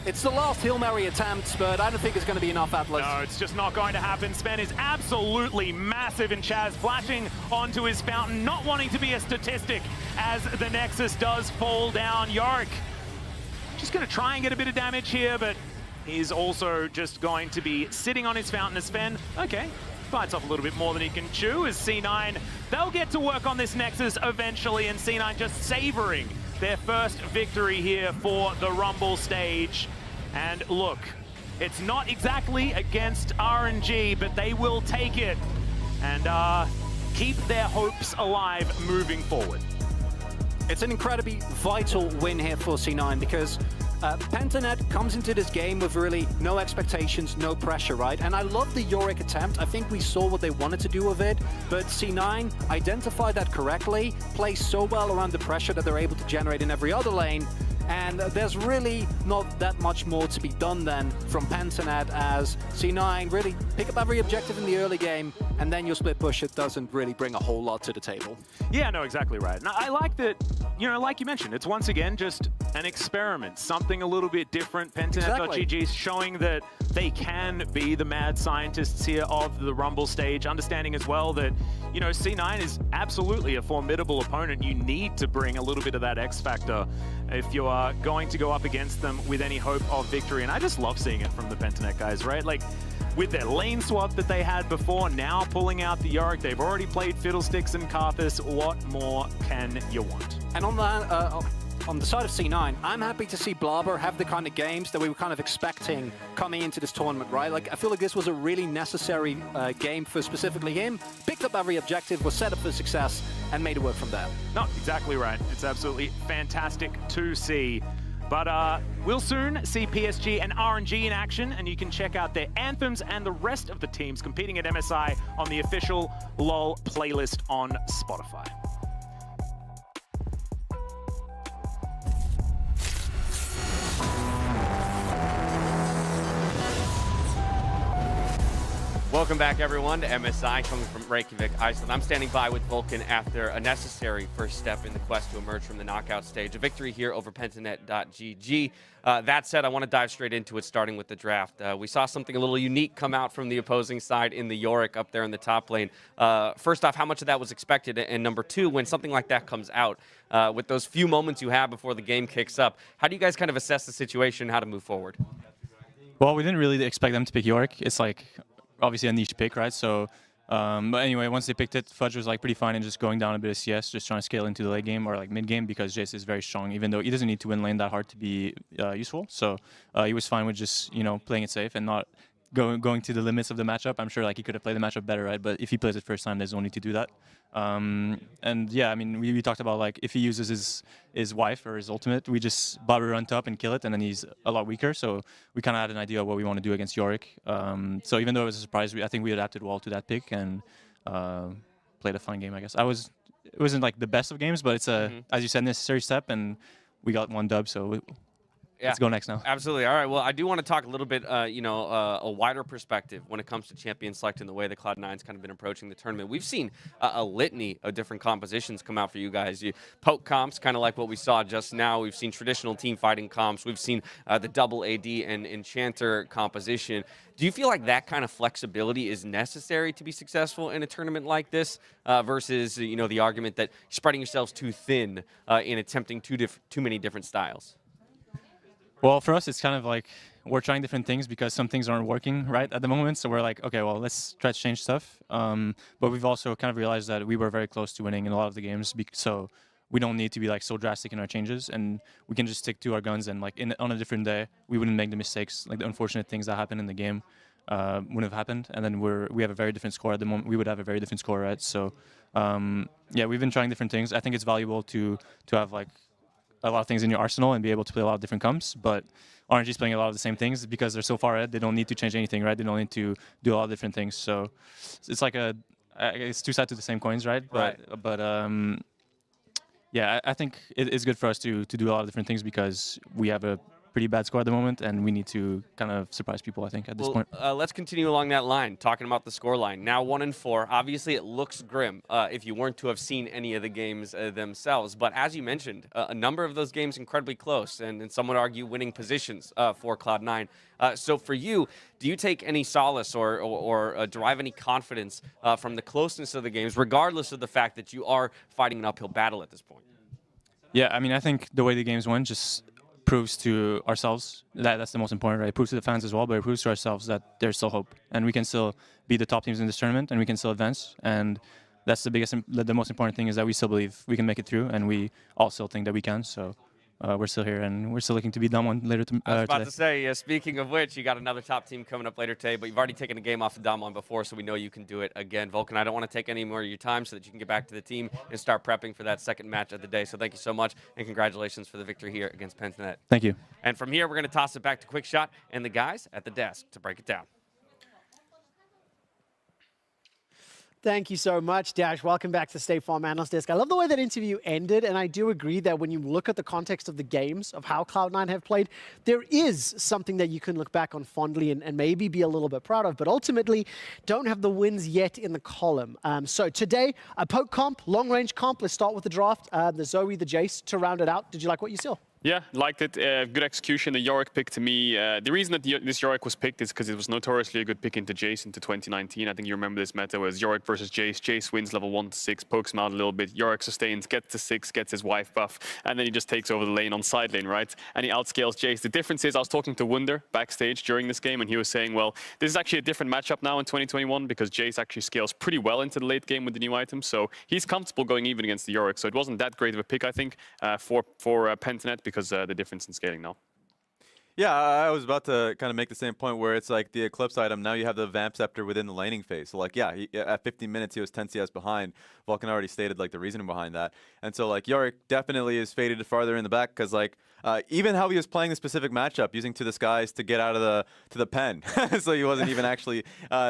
it's the last Hail Mary attempt, but I don't think it's going to be enough, Atlas. No, it's just not going to happen. Sven is absolutely massive, and Chaz flashing onto his fountain, not wanting to be a statistic as the Nexus does fall down. Yorick just going to try and get a bit of damage here, but he's also just going to be sitting on his fountain as Sven. Okay. Bites off a little bit more than he can chew as C9. They'll get to work on this Nexus eventually, and C9 just savoring their first victory here for the Rumble stage. And look, it's not exactly against RNG, but they will take it and keep their hopes alive moving forward. It's an incredibly vital win here for C9 because Pentanet comes into this game with really no expectations, no pressure, right? And I love the Yorick attempt. I think we saw what they wanted to do with it, but C9 identified that correctly, plays so well around the pressure that they're able to generate in every other lane. And there's really not that much more to be done then from Pentanet as C9 really pick up every objective in the early game, and then your split push, it doesn't really bring a whole lot to the table. Yeah, no, exactly right. And I like that, you know, like you mentioned, it's once again just an experiment, something a little bit different. Pentanet.gg showing that they can be the mad scientists here of the Rumble stage, understanding as well that, you know, C9 is absolutely a formidable opponent. You need to bring a little bit of that X factor if you are going to go up against them with any hope of victory. And I just love seeing it from the Pentanet guys, right? Like, with their lane swap that they had before, now pulling out the Yorick, they've already played Fiddlesticks and Karthus. What more can you want? And on that, on the side of C9, I'm happy to see Blabber have the kind of games that we were kind of expecting coming into this tournament, right? Like, I feel like this was a really necessary game for specifically him. Picked up every objective, was set up for success, and made it work from there. No, exactly right. It's absolutely fantastic to see. But we'll soon see PSG and RNG in action, and you can check out their anthems and the rest of the teams competing at MSI on the official LOL playlist on Spotify. Welcome back, everyone, to MSI, coming from Reykjavik, Iceland. I'm standing by with Vulcan after a necessary first step in the quest to emerge from the knockout stage. A victory here over Pentanet.gg. That said, I want to dive straight into it, starting with the draft. We saw something a little unique come out from the opposing side in the Yorick up there in the top lane. First off, how much of that was expected? And number two, when something like that comes out, with those few moments you have before the game kicks up, how do you guys kind of assess the situation and how to move forward? Well, we didn't really expect them to pick Yorick. It's like obviously a niche pick, right? So, but anyway, once they picked it, Fudge was like pretty fine in just going down a bit of CS, just trying to scale into the late game or like mid game because Jace is very strong, even though he doesn't need to win lane that hard to be useful. So he was fine with just, you know, playing it safe and not going to the limits of the matchup. I'm sure like he could have played the matchup better, right? But if he plays it first time, there's no need to do that. And yeah, I mean, we talked about like if he uses his wife or his ultimate, we just Barber run top and kill it, and then he's a lot weaker. So we kind of had an idea of what we want to do against Yorick. So even though it was a surprise, I think we adapted well to that pick and played a fun game, I guess. It wasn't like the best of games, but it's a, as you said, necessary step, and we got one dub, so let's go next now. Absolutely. All right. Well, I do want to talk a little bit, a wider perspective when it comes to champion select and the way that Cloud9's kind of been approaching the tournament. We've seen a litany of different compositions come out for you guys. You poke comps, kind of like what we saw just now. We've seen traditional team fighting comps. We've seen the double AD and Enchanter composition. Do you feel like that kind of flexibility is necessary to be successful in a tournament like this versus, the argument that spreading yourselves too thin in attempting too many different styles? Well, for us, it's kind of like we're trying different things because some things aren't working right at the moment. So we're like, okay, well, let's try to change stuff. But we've also kind of realized that we were very close to winning in a lot of the games. So we don't need to be like so drastic in our changes, and we can just stick to our guns. And like on a different day, we wouldn't make the mistakes, like the unfortunate things that happen in the game wouldn't have happened. And then we have a very different score at the moment. We would have a very different score, right? So yeah, we've been trying different things. I think it's valuable to have like a lot of things in your arsenal and be able to play a lot of different comps, but RNG is playing a lot of the same things because they're so far ahead. They don't need to change anything, right? They don't need to do a lot of different things. So it's like it's two sides to the same coins, right? But Yeah, I think it's good for us to do a lot of different things because we have a pretty bad score at the moment, and we need to kind of surprise people, I think, at this point. Let's continue along that line, talking about the score line. Now 1-4. Obviously, it looks grim if you weren't to have seen any of the games themselves. But as you mentioned, a number of those games incredibly close, and some would argue winning positions for Cloud9. So for you, do you take any solace or derive any confidence from the closeness of the games, regardless of the fact that you are fighting an uphill battle at this point? Yeah, I mean, I think the way the games went just proves to ourselves that's the most important, right? It proves to the fans as well, but it proves to ourselves that there's still hope, and we can still be the top teams in this tournament, and we can still advance. And that's the most important thing is that we still believe we can make it through, and we all still think that we can. So we're still here, and we're still looking to be Damwon later today. I was about to say, speaking of which, you got another top team coming up later today, but you've already taken a game off of Damwon before, so we know you can do it again. Vulcan, I don't want to take any more of your time so that you can get back to the team and start prepping for that second match of the day. So thank you so much, and congratulations for the victory here against Pentanet. Thank you. And from here, we're going to toss it back to Quickshot and the guys at the desk to break it down. Thank you so much, Dash. Welcome back to State Farm Analyst Desk. I love the way that interview ended, and I do agree that when you look at the context of the games, of how Cloud9 have played, there is something that you can look back on fondly and maybe be a little bit proud of, but ultimately don't have the wins yet in the column. So today, a poke comp, long-range comp. Let's start with the draft. The Zoe, the Jace to round it out. Did you like what you saw? Yeah, liked it. Good execution. The Yorick pick to me. The reason that this Yorick was picked is because it was notoriously a good pick into Jace into 2019. I think you remember this meta was Yorick versus Jace. Jace wins level 1 to 6, pokes him out a little bit. Yorick sustains, gets to 6, gets his wife buff, and then he just takes over the lane on side lane, right? And he outscales Jace. The difference is I was talking to Wunder backstage during this game, and he was saying, well, this is actually a different matchup now in 2021 because Jace actually scales pretty well into the late game with the new items. So he's comfortable going even against the Yorick. So it wasn't that great of a pick, I think, for Pentanet because the difference in scaling now. Yeah, I was about to kind of make the same point where it's like the Eclipse item, now you have the Vamp Scepter within the laning phase. So like, yeah, at 15 minutes, he was 10 CS behind. Vulcan already stated like the reasoning behind that. And so like Yorick definitely is faded farther in the back because like even how he was playing the specific matchup, using To the Skies to get out of the pen. So he wasn't even actually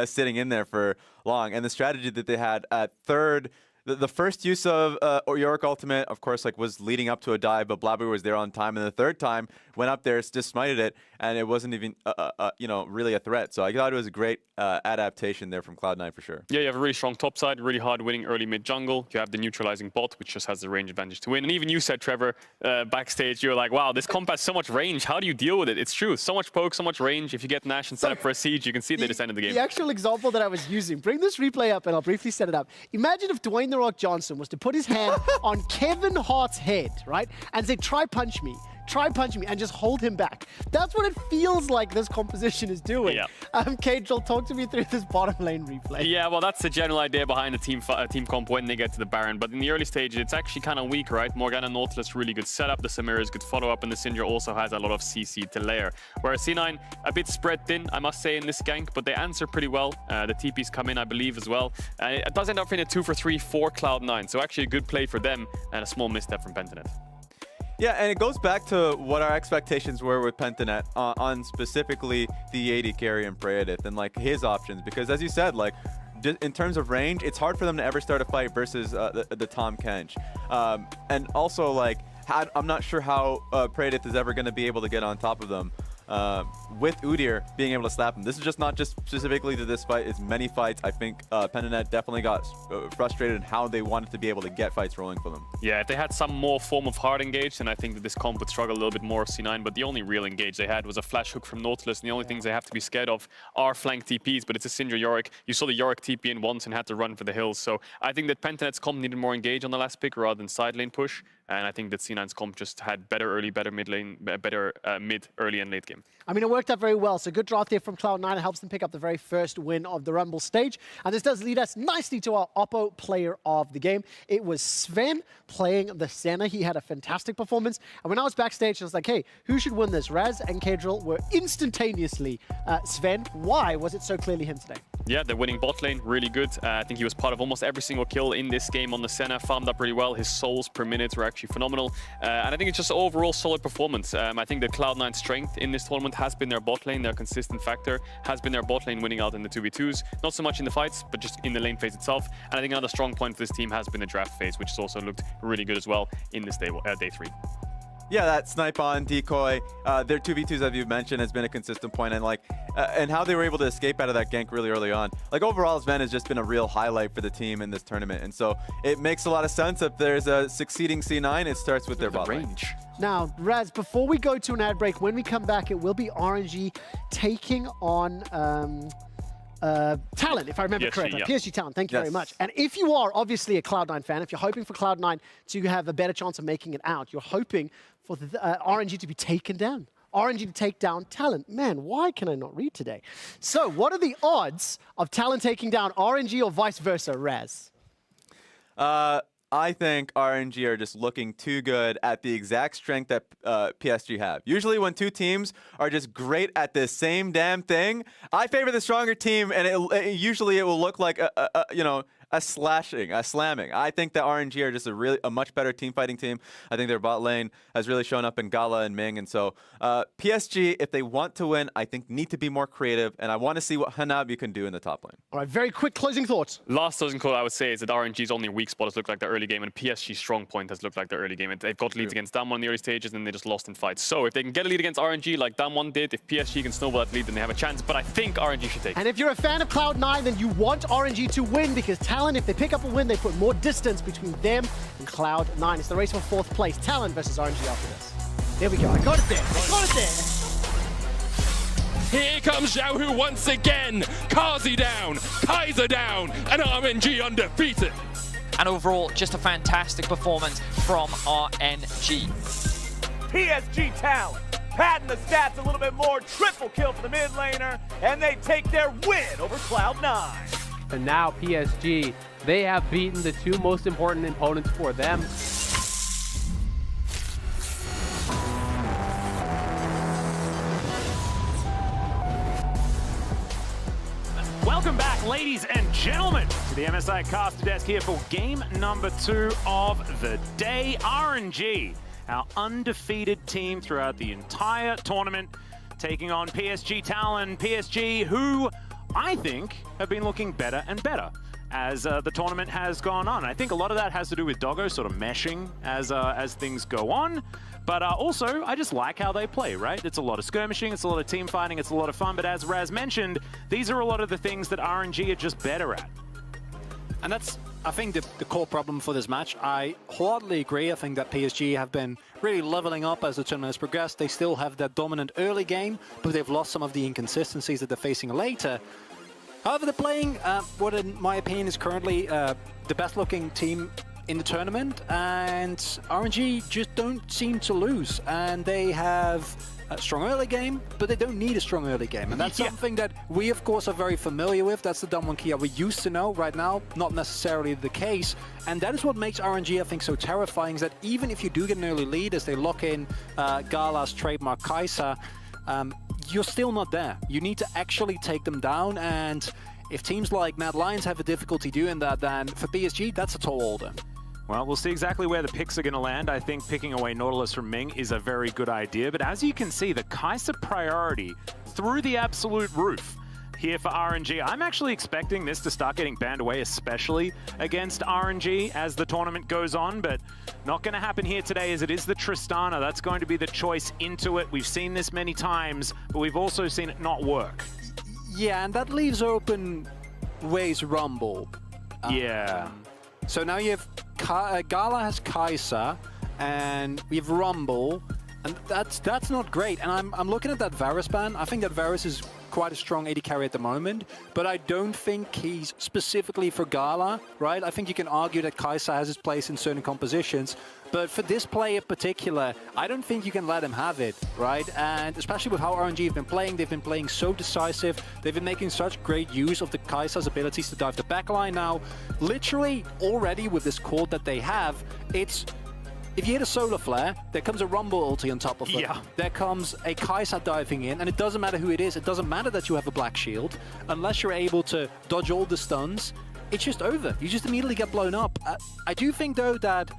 sitting in there for long. And the strategy that they had at third, the first use of Yorick ultimate, of course, like was leading up to a dive, but Blabu was there on time. And the third time went up there, just smited it, and it wasn't even, really a threat. So I thought it was a great adaptation there from Cloud9 for sure. Yeah, you have a really strong top side, really hard winning early mid jungle. You have the neutralizing bot, which just has the range advantage to win. And even you said, Trevor, backstage, you were like, wow, this comp has so much range. How do you deal with it? It's true. So much poke, so much range. If you get Nash and set up for a siege, you can see they just ended the game. The actual example that I was using, bring this replay up and I'll briefly set it up. Imagine if Dwayne The Rock Johnson was to put his hand on Kevin Hart's head, right? And say, try punch me, and just hold him back. That's what it feels like this composition is doing. Yeah. Kajal, talk to me through this bottom lane replay. Yeah, well, that's the general idea behind the team comp when they get to the Baron. But in the early stages, it's actually kind of weak, right? Morgana Nautilus, really good setup. The Samira is good follow-up, and the Syndra also has a lot of CC to layer. Whereas C9, a bit spread thin, I must say, in this gank, but they answer pretty well. The TPs come in, I believe, as well. It does end up in a 2-for-3 for Cloud9, so actually a good play for them, and a small misstep from Pentanet. Yeah, and it goes back to what our expectations were with Pentanet on specifically the AD carry and Predath and like his options, because as you said, like in terms of range, it's hard for them to ever start a fight versus the Tahm Kench. And also like I'm not sure how Predath is ever going to be able to get on top of them. With Udyr being able to slap him. This is just not just specifically to this fight, it's many fights. I think Pentanet definitely got frustrated in how they wanted to be able to get fights rolling for them. Yeah, if they had some more form of hard engage, then I think that this comp would struggle a little bit more with C9, but the only real engage they had was a flash hook from Nautilus, and the only things they have to be scared of are flank TPs, but it's a Syndra Yorick. You saw the Yorick TP in once and had to run for the hills, so I think that Pentanet's comp needed more engage on the last pick rather than side lane push, and I think that C9's comp just had better early, better mid lane, better mid, early and late game. I mean, it worked out very well. So good draft there from Cloud9. It helps them pick up the very first win of the Rumble stage. And this does lead us nicely to our Oppo player of the game. It was Sven playing the Senna. He had a fantastic performance. And when I was backstage, I was like, hey, who should win this? Raz and Kajal were instantaneously Sven. Why was it so clearly him today? Yeah, they're winning bot lane, really good. I think he was part of almost every single kill in this game on the Senna, farmed up really well. His souls per minute were actually phenomenal. And I think it's just overall solid performance. I think the Cloud9 strength in this tournament has been their bot lane, their consistent factor, has been their bot lane winning out in the 2v2s. Not so much in the fights, but just in the lane phase itself. And I think another strong point for this team has been the draft phase, which has also looked really good as well in this day 3. Yeah, that snipe on decoy, their 2v2s, as you mentioned, has been a consistent point, and and how they were able to escape out of that gank really early on. Like overall, Sven has just been a real highlight for the team in this tournament, and so it makes a lot of sense. If there's a succeeding C9, it starts with their bot range. Now, Raz, before we go to an ad break, when we come back, it will be RNG taking on Talent, if I remember PSG, correctly. yeah. PSG Talent, thank you very much. And if you are obviously a Cloud9 fan, if you're hoping for Cloud9 to have a better chance of making it out, you're hoping for the RNG to be taken down. RNG to take down Talent. Man, why can I not read today? So what are the odds of Talent taking down RNG or vice versa, Raz? I think RNG are just looking too good at the exact strength that PSG have. Usually when two teams are just great at the same damn thing, I favor the stronger team, and usually it will look like a slamming. I think that RNG are just a much better team fighting team. I think their bot lane has really shown up in Gala and Ming, and so PSG, if they want to win, I think need to be more creative, and I want to see what Hanabi can do in the top lane. All right, very quick closing thoughts. Last closing call I would say is that RNG's only weak spot has looked like the early game, and PSG's strong point has looked like the early game. And they've got leads against Damwon in the early stages, and they just lost in fights. So if they can get a lead against RNG like Damwon did, if PSG can snowball that lead, then they have a chance. But I think RNG should take it. And if you're a fan of Cloud9, then you want RNG to win, because Talent, if they pick up a win, they put more distance between them and Cloud9. It's the race for 4th place. Talent versus RNG after this. There we go. I got it there. I got it there. Here comes Xiaohu once again. Kazi down, Kaiser down, and RNG undefeated. And overall, just a fantastic performance from RNG. PSG Talent, padding the stats a little bit more. Triple kill for the mid laner, and they take their win over Cloud9. And now PSG, they have beaten the two most important opponents for them. Welcome back, ladies and gentlemen, to the MSI caster desk here for game number 2 of the day. RNG, our undefeated team throughout the entire tournament, taking on PSG Talent. PSG, who I think have been looking better and better as the tournament has gone on. I think a lot of that has to do with Doggo sort of meshing as things go on. But also, I just like how they play, right? It's a lot of skirmishing, it's a lot of team fighting, it's a lot of fun. But as Raz mentioned, these are a lot of the things that RNG are just better at. And that's, I think, the core problem for this match. I wholeheartedly agree. I think that PSG have been really leveling up as the tournament has progressed. They still have that dominant early game, but they've lost some of the inconsistencies that they're facing later. However, they're playing what, in my opinion, is currently the best-looking team in the tournament, and RNG just don't seem to lose. And they have a strong early game, but they don't need a strong early game. And that's something that we, of course, are very familiar with. That's the Damwon Kia we used to know. Right now, not necessarily the case. And that is what makes RNG, I think, so terrifying, is that even if you do get an early lead as they lock in Gala's trademark Kai'Sa, you're still not there. You need to actually take them down, and if teams like Mad Lions have a difficulty doing that, then for PSG, that's a tall order. Well, we'll see exactly where the picks are going to land. I think picking away Nautilus from Ming is a very good idea, but as you can see, the Kai'Sa priority through the absolute roof here for RNG. I'm actually expecting this to start getting banned away, especially against RNG as the tournament goes on, but not going to happen here today, as it is the Tristana. That's going to be the choice into it. We've seen this many times, but we've also seen it not work. Yeah, and that leaves open Waze Rumble. Yeah. So now you have Gala has Kai'Sa, and we have Rumble, and that's not great. And I'm looking at that Varus ban. I think that Varus is quite a strong AD carry at the moment, but I don't think he's specifically for Gala, right? I think you can argue that Kai'Sa has his place in certain compositions, but for this play in particular, I don't think you can let him have it, right? And especially with how RNG have been playing, they've been playing so decisive, they've been making such great use of the Kai'Sa's abilities to dive the backline now. Literally, already with this cord that they have, it's if you hit a Solar Flare, there comes a Rumble ulti on top of it. Yeah. There comes a Kai'Sa diving in, and it doesn't matter who it is. It doesn't matter that you have a black shield. Unless you're able to dodge all the stuns, it's just over. You just immediately get blown up. I do think, though, that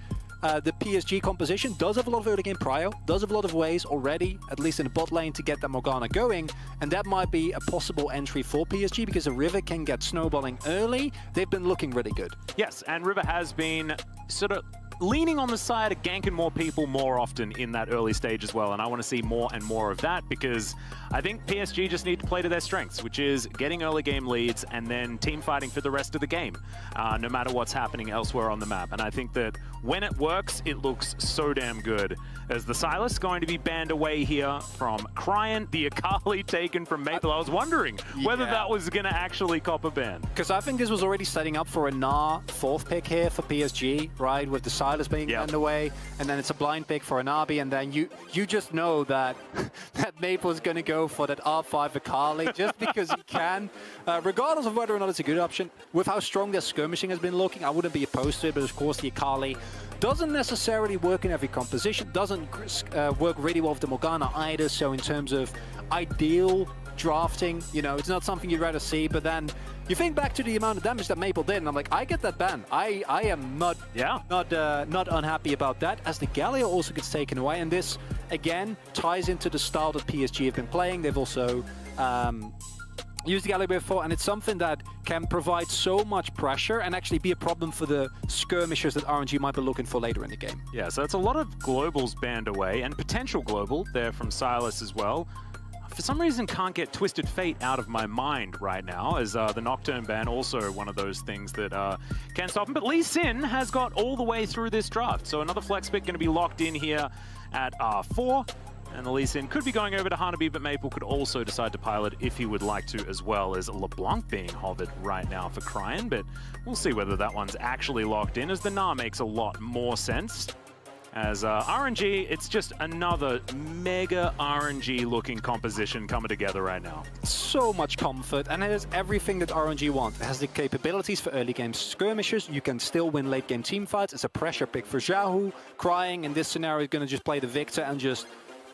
the PSG composition does have a lot of early game prio, does have a lot of ways already, at least in the bot lane, to get that Morgana going, and that might be a possible entry for PSG because the River can get snowballing early. They've been looking really good. Yes, and River has been sort of leaning on the side of ganking more people more often in that early stage as well, and I want to see more and more of that because I think PSG just need to play to their strengths, which is getting early game leads and then team fighting for the rest of the game, no matter what's happening elsewhere on the map. And I think that when it works, it looks so damn good. As the Sylas going to be banned away here from Cryan, the Akali taken from Maple. I was wondering whether that was going to actually cop a ban. Because I think this was already setting up for a Gnar 4th pick here for PSG, right? With the Sylas being banned away, and then it's a blind pick for an Arby, and then you just know that that Maple's going to go for that R5 Akali just because he can, regardless of whether or not it's a good option. With how strong their skirmishing has been looking, I wouldn't be opposed to it, but of course the Akali doesn't necessarily work in every composition, doesn't work really well with the Morgana either, so in terms of ideal drafting, you know, it's not something you'd rather see, but then you think back to the amount of damage that Maple did, and I'm like, I get that ban. I am not unhappy about that, as the Galio also gets taken away, and this, again, ties into the style that PSG have been playing. They've also used the Galio before, and it's something that can provide so much pressure and actually be a problem for the skirmishers that RNG might be looking for later in the game. Yeah, so it's a lot of globals banned away, and potential global there from Sylas as well. For some reason, can't get Twisted Fate out of my mind right now, as the Nocturne ban also one of those things that can stop him. But Lee Sin has got all the way through this draft, so another flex pick going to be locked in here at R4. And the Lee Sin could be going over to Hanabi, but Maple could also decide to pilot if he would like to, as well as LeBlanc being hovered right now for Cryan. But we'll see whether that one's actually locked in, as the Gnar makes a lot more sense. As RNG, it's just another mega RNG-looking composition coming together right now. So much comfort, and it has everything that RNG wants. It has the capabilities for early game skirmishers. You can still win late game team fights. It's a pressure pick for Xiaohu. Crying in this scenario is going to just play the Victor and just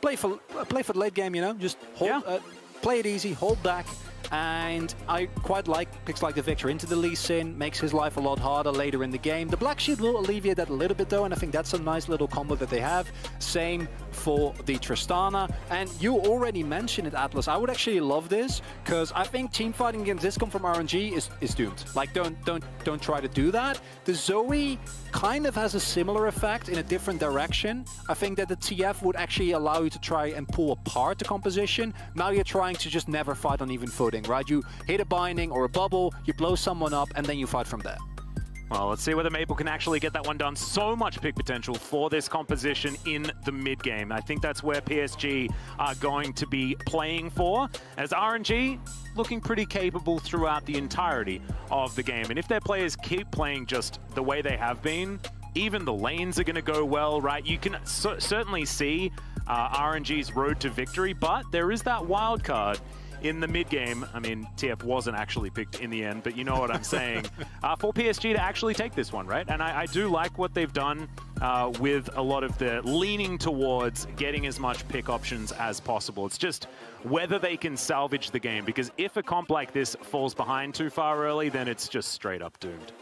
play for the late game, you know? Just hold, play it easy, hold back. And I quite like picks like the Victor into the Lee Sin, makes his life a lot harder later in the game. The Black Shield will alleviate that a little bit though, and I think that's a nice little combo that they have. Same for the Tristana. And you already mentioned it, Atlas. I would actually love this, because I think team fighting against this come from RNG is doomed. Like, don't try to do that. The Zoe kind of has a similar effect in a different direction. I think that the TF would actually allow you to try and pull apart the composition. Now you're trying to just never fight on even footing, right? You hit a binding or a bubble, you blow someone up, and then you fight from there. Well, let's see whether Maple can actually get that one done. So much pick potential for this composition in the mid game. I think that's where PSG are going to be playing for, as RNG looking pretty capable throughout the entirety of the game. And if their players keep playing just the way they have been, even the lanes are going to go well, right? You can certainly see RNG's road to victory, but there is that wild card in the mid-game. I mean, TF wasn't actually picked in the end, but you know what I'm saying. For PSG to actually take this one, right? And I do like what they've done with a lot of the leaning towards getting as much pick options as possible. It's just whether they can salvage the game, because if a comp like this falls behind too far early, then it's just straight up doomed.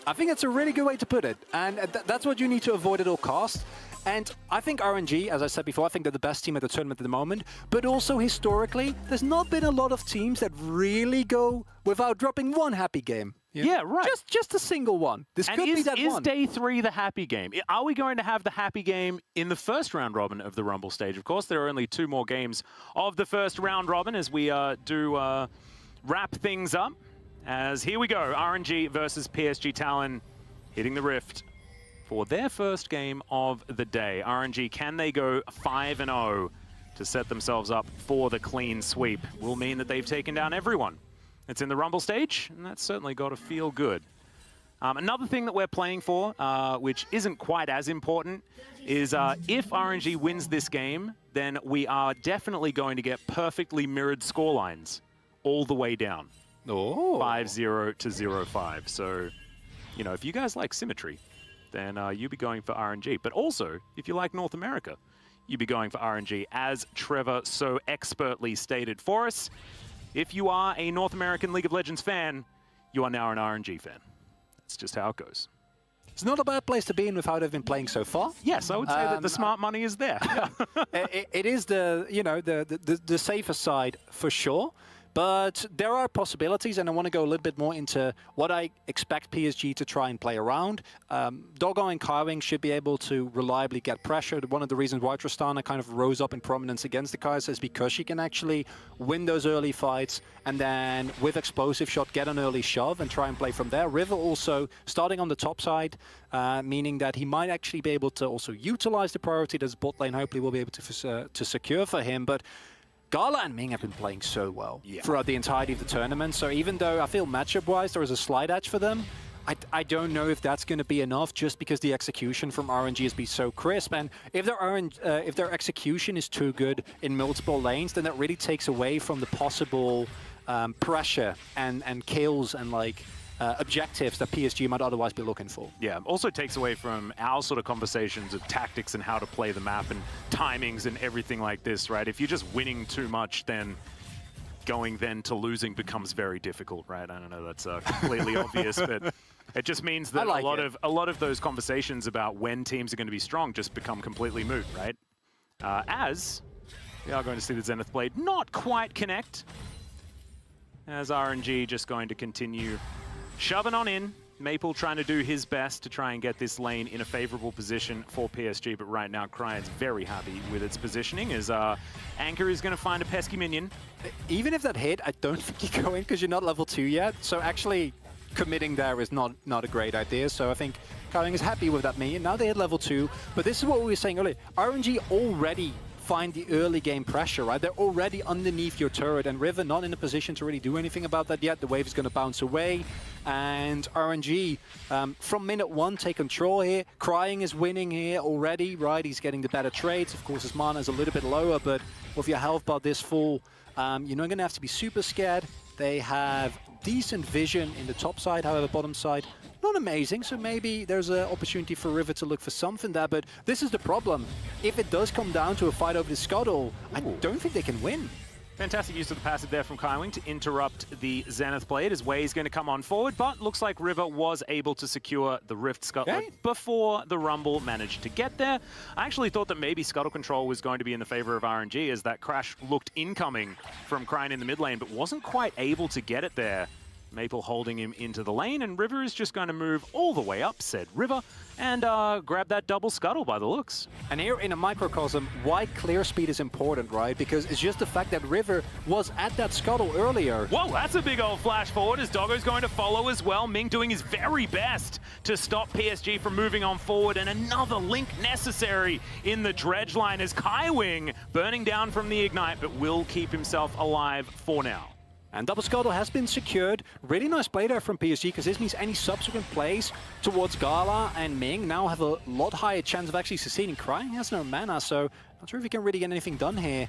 I think that's a really good way to put it, and that's what you need to avoid at all costs. And I think RNG, as I said before, I think they're the best team at the tournament at the moment. But also historically, there's not been a lot of teams that really go without dropping one happy game. Yeah, right. Just a single one. This and could be that is one. Day 3 the happy game? Are we going to have the happy game in the first round robin of the Rumble stage? Of course, there are only 2 more games of the first round robin as we do wrap things up. As here we go, RNG versus PSG Talon hitting the Rift for their first game of the day. RNG, can they go 5-0 to set themselves up for the clean sweep? Will mean that they've taken down everyone that's in the Rumble stage, and that's certainly got to feel good. Another thing that we're playing for, which isn't quite as important, is if RNG wins this game, then we are definitely going to get perfectly mirrored scorelines all the way down. 5-0 to 0-5. So, you know, if you guys like symmetry, then you'll be going for RNG. But also, if you like North America, you'll be going for RNG, as Trevor so expertly stated for us. If you are a North American League of Legends fan, you are now an RNG fan. That's just how it goes. It's not a bad place to be in with how they've been playing so far. Yes, I would say that the smart money is there. It is the safer side for sure. But there are possibilities, and I want to go a little bit more into what I expect PSG to try and play around. Doggo and Kaiwing should be able to reliably get pressured. One of the reasons why Tristana kind of rose up in prominence against the Kaiser is because she can actually win those early fights and then with explosive shot get an early shove and try and play from there. River also starting on the top side, meaning that he might actually be able to also utilize the priority that his bot lane hopefully will be able to secure for him. But Gala and Ming have been playing so well throughout the entirety of the tournament. So even though I feel matchup-wise there is a slight edge for them, I don't know if that's going to be enough just because the execution from RNG has been so crisp. And if their execution is too good in multiple lanes, then that really takes away from the possible pressure and kills and like objectives that PSG might otherwise be looking for. Yeah, also takes away from our sort of conversations of tactics and how to play the map and timings and everything like this, right? If you're just winning too much, then going then to losing becomes very difficult, right? I don't know, that's completely obvious, but it just means that a lot of those conversations about when teams are going to be strong just become completely moot, right? As we are going to see the Zenith Blade not quite connect, as RNG just going to continue shoving on in. Maple trying to do his best to try and get this lane in a favorable position for PSG, but right now Cryan's very happy with its positioning as Anchor is going to find a pesky minion. Even if that hit, I don't think you go in because you're not level 2 yet. So actually committing there is not a great idea. So I think Kaiwing is happy with that minion. Now they hit level 2, but this is what we were saying earlier. RNG already find the early game pressure, right? They're already underneath your turret, and River not in a position to really do anything about that yet. The wave is going to bounce away, and RNG from minute 1 take control here. Crying is winning here already, right? He's getting the better trades. Of course, his mana is a little bit lower, but with your health bar this full, you're not going to have to be super scared. They have decent vision in the top side, however, bottom side, not amazing, so maybe there's an opportunity for River to look for something there, but this is the problem. If it does come down to a fight over the scuttle, I don't think they can win. Fantastic use of the passive there from Kaiwing to interrupt the Zenith Blade as Wei's going to come on forward, but looks like River was able to secure the Rift Scuttle before the Rumble managed to get there. I actually thought that maybe Scuttle control was going to be in the favor of RNG as that crash looked incoming from Cryan in the mid lane, but wasn't quite able to get it there. Maple holding him into the lane, and River is just going to move all the way up, said River, and grab that double scuttle by the looks. And here in a microcosm, why clear speed is important, right? Because it's just the fact that River was at that scuttle earlier. Whoa, that's a big old flash forward as Doggo's going to follow as well. Ming doing his very best to stop PSG from moving on forward, and another link necessary in the dredge line as Kaiwing burning down from the Ignite, but will keep himself alive for now. And double scuttle has been secured. Really nice play there from PSG, because this means any subsequent plays towards Gala and Ming now have a lot higher chance of actually succeeding. Crying has no mana, so not sure if he can really get anything done here.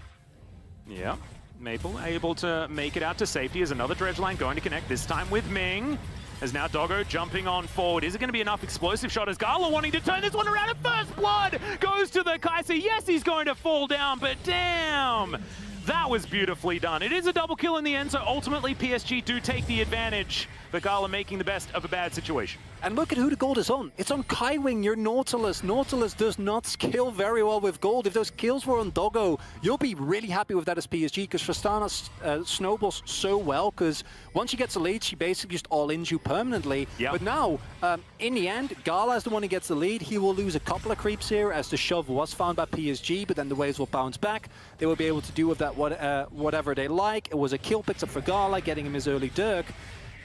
Yeah, Maple able to make it out to safety as another dredge line going to connect, this time with Ming. As now Doggo jumping on forward. Is it going to be enough explosive shot as Gala wanting to turn this one around, and first blood goes to the Kaiser. Yes, he's going to fall down, but damn! That was beautifully done. It is a double kill in the end, so ultimately PSG do take the advantage. But Gala making the best of a bad situation. And look at who the gold is on. It's on Kaiwing, your Nautilus. Nautilus does not skill very well with gold. If those kills were on Doggo, you'll be really happy with that as PSG, because Tristana snowballs so well, because once she gets the lead, she basically just all-ins you permanently. Yep. But now, in the end, Gala is the one who gets the lead. He will lose a couple of creeps here as the shove was found by PSG, but then the waves will bounce back. They will be able to do with that whatever they like. It was a kill picked up for Gala, getting him his early Dirk.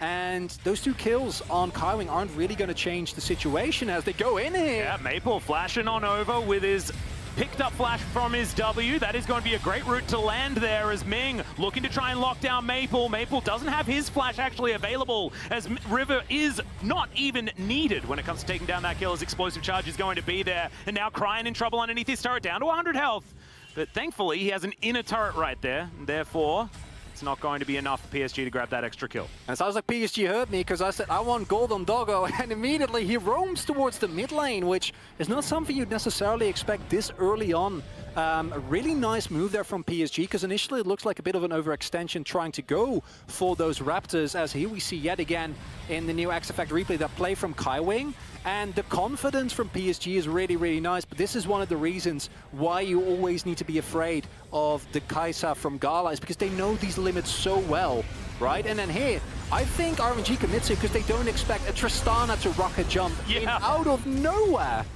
And those 2 kills on Kaiwing aren't really going to change the situation as they go in here. Yeah, Maple flashing on over with his picked up flash from his W. That is going to be a great route to land there as Ming looking to try and lock down Maple. Maple doesn't have his flash actually available as River is not even needed when it comes to taking down that kill, as explosive charge is going to be there. And now Cryan in trouble underneath his turret, down to 100 health. But thankfully he has an inner turret right there, and therefore it's not going to be enough for PSG to grab that extra kill. And it sounds like PSG heard me, because I said I want gold on Doggo, and immediately he roams towards the mid lane, which is not something you'd necessarily expect this early on. A really nice move there from PSG, because initially it looks like a bit of an overextension trying to go for those Raptors, as here we see yet again in the new X Effect replay that play from Kaiwing. And the confidence from PSG is really, really nice. But this is one of the reasons why you always need to be afraid of the Kai'Sa from Gala, is because they know these limits so well, right? And then here, I think RNG commits it because they don't expect a Tristana to rocket jump in out of nowhere.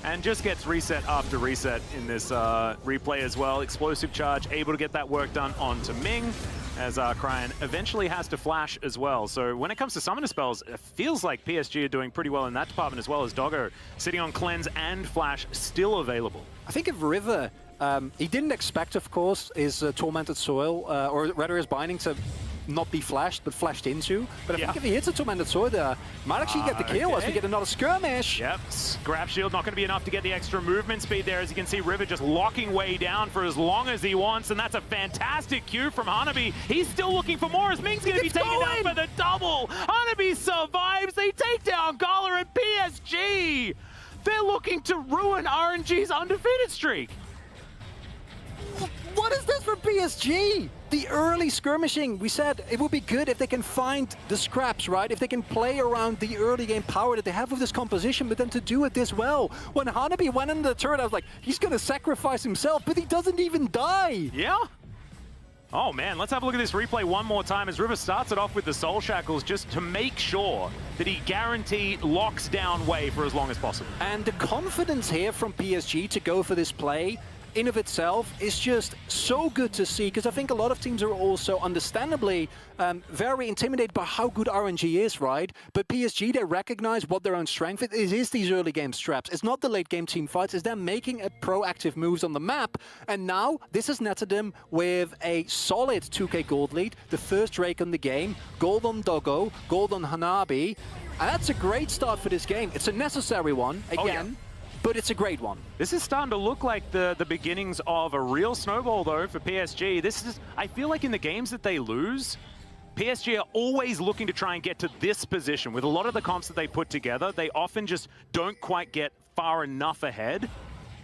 And just gets reset after reset in this replay as well. Explosive charge, able to get that work done onto Ming, as Cryan eventually has to flash as well. So when it comes to summoner spells, it feels like PSG are doing pretty well in that department, as well as Doggo sitting on cleanse and flash still available. I think if River, he didn't expect, of course, his Tormented Soil, or rather his Binding to not be flashed, but flashed into. But I think if he hits a Tormented Soil there, might actually get the kill as we get another skirmish. Yep, grab shield not going to be enough to get the extra movement speed there. As you can see, River just locking way down for as long as he wants, and that's a fantastic cue from Hanabi. He's still looking for more as Ming's going to be taken down for the double. Hanabi survives. They take down Gala and PSG. They're looking to ruin RNG's undefeated streak. What is this for PSG? The early skirmishing, we said it would be good if they can find the scraps, right? If they can play around the early game power that they have with this composition, but then to do it this well. When Hanabi went into the turret, I was like, he's going to sacrifice himself, but he doesn't even die. Yeah? Oh man, let's have a look at this replay one more time as River starts it off with the Soul Shackles just to make sure that he guaranteed locks down Wei for as long as possible. And the confidence here from PSG to go for this play in of itself is just so good to see, because I think a lot of teams are also understandably very intimidated by how good RNG is, right? But PSG, they recognize what their own strength is. It is these early game straps. It's not the late game team fights. It's them making a proactive moves on the map. And now this has netted them with a solid 2k gold lead, the first Drake on the game, gold on Doggo, gold on Hanabi. And that's a great start for this game. It's a necessary one, again. But it's a great one. This is starting to look like the beginnings of a real snowball, though, for PSG. This is, I feel like in the games that they lose, PSG are always looking to try and get to this position. With a lot of the comps that they put together, they often just don't quite get far enough ahead.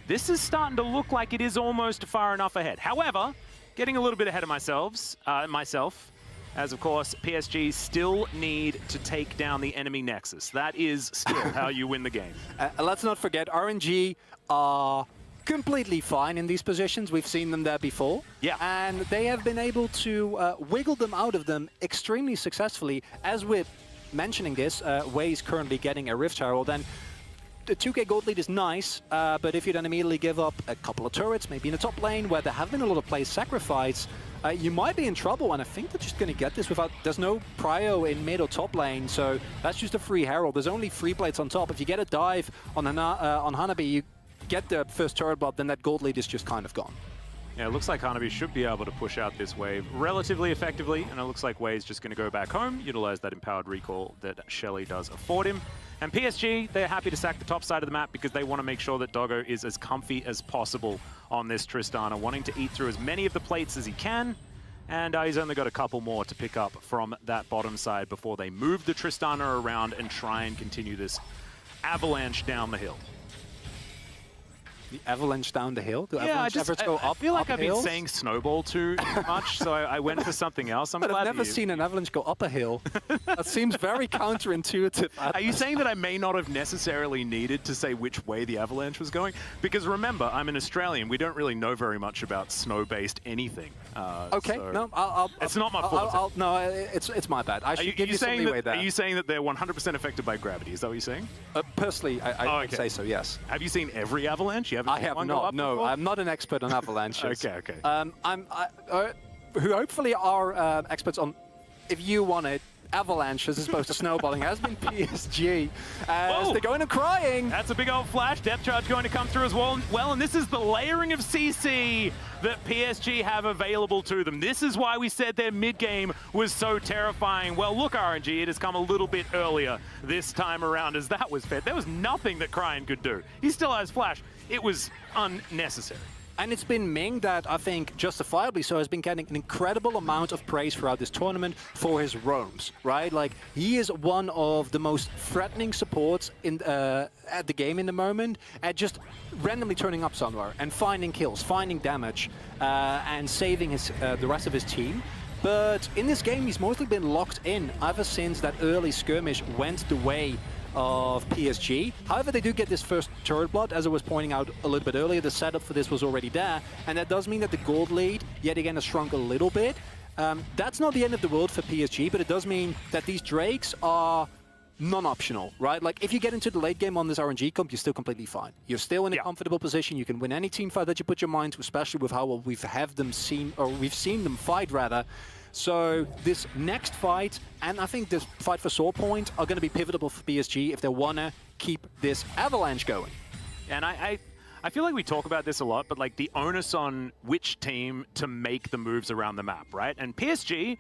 This is starting to look like it is almost far enough ahead. However, getting a little bit ahead of myself, as of course, PSG still need to take down the enemy Nexus. That is still how you win the game. Let's not forget, RNG are completely fine in these positions. We've seen them there before. Yeah. And they have been able to wiggle them out of them extremely successfully. As we're mentioning this, Wei is currently getting a Rift Herald, and the 2k gold lead is nice, but if you then immediately give up a couple of turrets, maybe in the top lane, where there have been a lot of plays sacrificed, you might be in trouble, and I think they're just going to get this without... There's no prio in mid or top lane, so that's just a free herald. There's only 3 plates on top. If you get a dive on Hanabi, you get the first turret blood, then that gold lead is just kind of gone. Yeah, it looks like Hanabi should be able to push out this wave relatively effectively, and it looks like Wei's just going to go back home, utilize that empowered recall that Shelly does afford him. And PSG, they're happy to sack the top side of the map because they want to make sure that Doggo is as comfy as possible on this Tristana, wanting to eat through as many of the plates as he can. And he's only got a couple more to pick up from that bottom side before they move the Tristana around and try and continue this avalanche down the hill. The avalanche down the hill? Do yeah, avalanche ever go up? I feel like I've been hills? saying snowball too much, so I went for something else. But I've never seen an avalanche go up a hill. That seems very counterintuitive. Are you saying that I may not have necessarily needed to say which way the avalanche was going? Because remember, I'm an Australian. We don't really know very much about snow-based anything. Okay, so no, it's not my fault. No, it's my bad. I should give you some leeway there. Are you saying that they're 100% affected by gravity? Is that what you're saying? Personally, I would say so, yes. Have you seen every avalanche? I have not. No, I'm not an expert on avalanches. Okay. Who hopefully are experts on, if you want it, avalanches as opposed to snowballing has been PSG. As they're going and crying. That's a big old flash. Depth charge going to come through as well. And this is the layering of CC that PSG have available to them. This is why we said their mid-game was so terrifying. Well, look, RNG, it has come a little bit earlier this time around, as that was fed. There was nothing that Cryan could do. He still has flash. It was unnecessary. And it's been Ming that, I think, justifiably so, has been getting an incredible amount of praise throughout this tournament for his roams, right? Like, he is one of the most threatening supports in at the game in the moment, at just randomly turning up somewhere and finding kills, finding damage, and saving his the rest of his team. But in this game, he's mostly been locked in ever since that early skirmish went the way of PSG. However, they do get this first turret blood, as I was pointing out a little bit earlier. The setup for this was already there, and that does mean that the gold lead, yet again, has shrunk a little bit. That's not the end of the world for PSG, but it does mean that these Drakes are non-optional, right? Like, if you get into the late game on this RNG comp, you're still completely fine. You're still in a comfortable position. You can win any team fight that you put your mind to, especially with how well we've seen them fight, rather. So this next fight, and I think this fight for Soul Point, are going to be pivotal for PSG if they want to keep this avalanche going. And I feel like we talk about this a lot, but like the onus on which team to make the moves around the map, right? And PSG,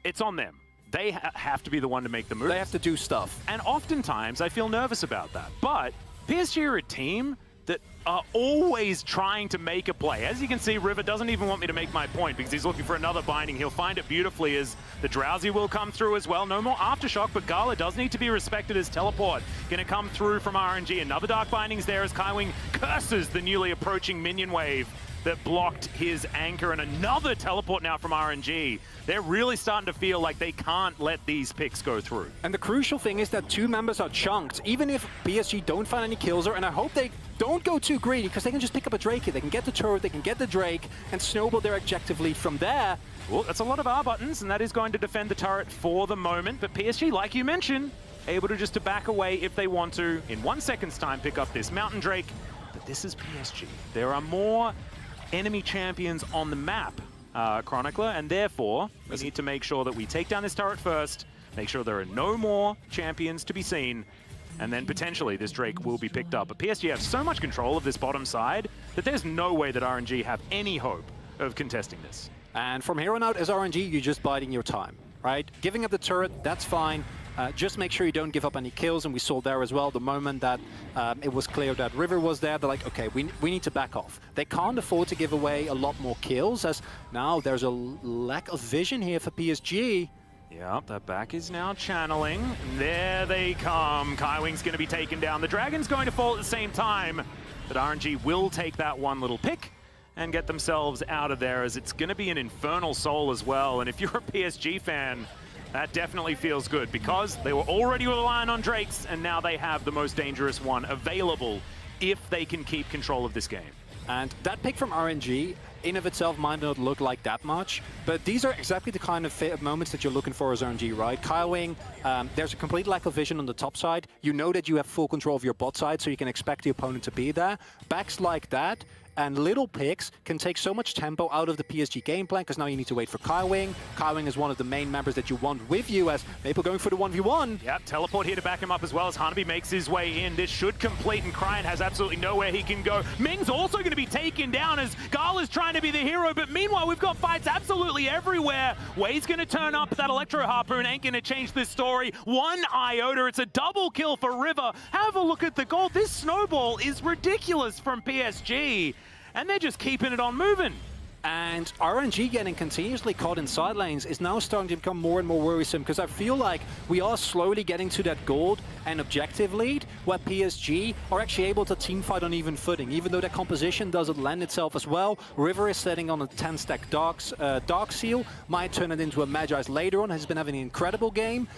it's on them. They have to be the one to make the moves. They have to do stuff. And oftentimes, I feel nervous about that. But PSG are a team that are always trying to make a play. As you can see, River doesn't even want me to make my point because he's looking for another binding. He'll find it beautifully as the Drowsy will come through as well. No more Aftershock, but Gala does need to be respected as teleport. Going to come through from RNG. Another Dark Binding's there as Kaiwing curses the newly approaching minion wave that blocked his anchor, and another teleport now from RNG. They're really starting to feel like they can't let these picks go through. And the crucial thing is that two members are chunked. Even if PSG don't find any kills, and I hope they don't go too greedy, because they can just pick up a Drake here. They can get the turret, they can get the Drake, and snowball their objective lead from there. Well, that's a lot of R buttons, and that is going to defend the turret for the moment. But PSG, like you mentioned, able to just to back away if they want to. In 1 second's time, pick up this Mountain Drake. But this is PSG. There are more enemy champions on the map, Chronicler, and therefore we need to make sure that we take down this turret first, make sure there are no more champions to be seen, and then potentially this Drake will be picked up. But PSG have so much control of this bottom side that there's no way that RNG have any hope of contesting this. And from here on out, as RNG, you're just biding your time, right? Giving up the turret, that's fine. Just make sure you don't give up any kills, and we saw there as well the moment that it was clear that River was there, they're like, okay, we need to back off. They can't afford to give away a lot more kills, as now there's a lack of vision here for PSG. Yeah, that back is now channeling. There they come. Kaiwing's going to be taken down. The Dragon's going to fall at the same time, but RNG will take that one little pick and get themselves out of there, as it's going to be an Infernal Soul as well. And if you're a PSG fan, that definitely feels good, because they were already relying on Drakes, and now they have the most dangerous one available if they can keep control of this game. And that pick from RNG, in of itself, might not look like that much, but these are exactly the kind of moments that you're looking for as RNG, right? Kaiwing, there's a complete lack of vision on the top side. You know that you have full control of your bot side, so you can expect the opponent to be there. Backs like that, and little picks can take so much tempo out of the PSG game plan, because now you need to wait for Kaiwing. Kaiwing is one of the main members that you want with you, as Maple going for the 1v1. Yep, teleport here to back him up as well as Hanabi makes his way in. This should complete, and Cryan has absolutely nowhere he can go. Ming's also going to be taken down as Gala's trying to be the hero, but meanwhile we've got fights absolutely everywhere. Way's going to turn up, that Electro Harpoon ain't going to change this story. 1 iota, it's a double kill for River. Have a look at the gold. This snowball is ridiculous from PSG. And they're just keeping it on moving. And RNG getting continuously caught in side lanes is now starting to become more and more worrisome, because I feel like we are slowly getting to that gold and objective lead where PSG are actually able to teamfight on even footing, even though their composition doesn't lend itself as well. River is setting on a 10-stack Dark Seal, might turn it into a Magi's later on, has been having an incredible game.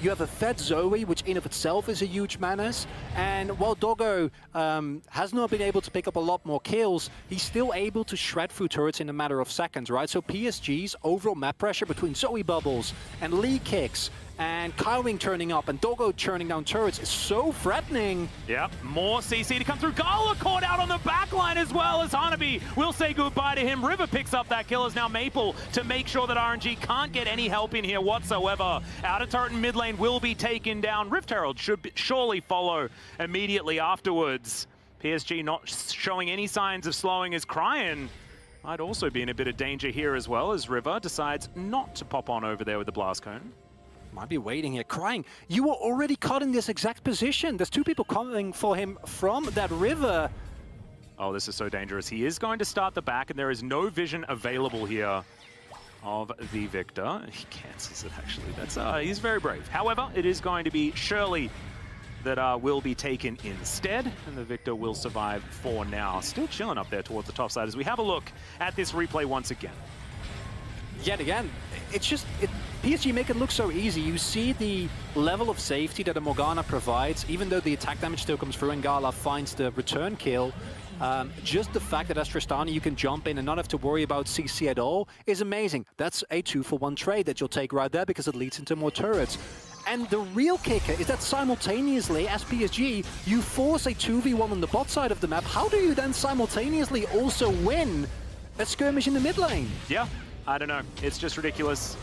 You have a fed Zoe, which in of itself is a huge menace, and while Doggo has not been able to pick up a lot more kills, he's still able to shred through turrets in a matter of seconds, right? So PSG's overall map pressure between Zoe Bubbles and Lee Kicks and Kaiwing turning up and Doggo churning down turrets is so threatening. Yep, more CC to come through. Gala caught out on the backline as well as Hanabi will say goodbye to him. River picks up that kill as now Maple to make sure that RNG can't get any help in here whatsoever. Outer turret in mid lane will be taken down. Rift Herald should surely follow immediately afterwards. PSG not showing any signs of slowing as Cryan might also be in a bit of danger here as well, as River decides not to pop on over there with the blast cone. Might be waiting here, Crying. You were already caught in this exact position. There's two people coming for him from that river. Oh, this is so dangerous. He is going to start the back, and there is no vision available here of the Victor. He cancels it, actually. That's he's very brave. However, it is going to be Shirley that will be taken instead, and the Victor will survive for now. Still chilling up there towards the top side as we have a look at this replay once again. Yet again, it's just, PSG make it look so easy. You see the level of safety that a Morgana provides, even though the attack damage still comes through and Gala finds the return kill. Just the fact that as Tristana you can jump in and not have to worry about CC at all is amazing. That's a 2-for-1 trade that you'll take right there because it leads into more turrets. And the real kicker is that simultaneously, as PSG, you force a 2v1 on the bot side of the map. How do you then simultaneously also win a skirmish in the mid lane? Yeah, I don't know. It's just ridiculous.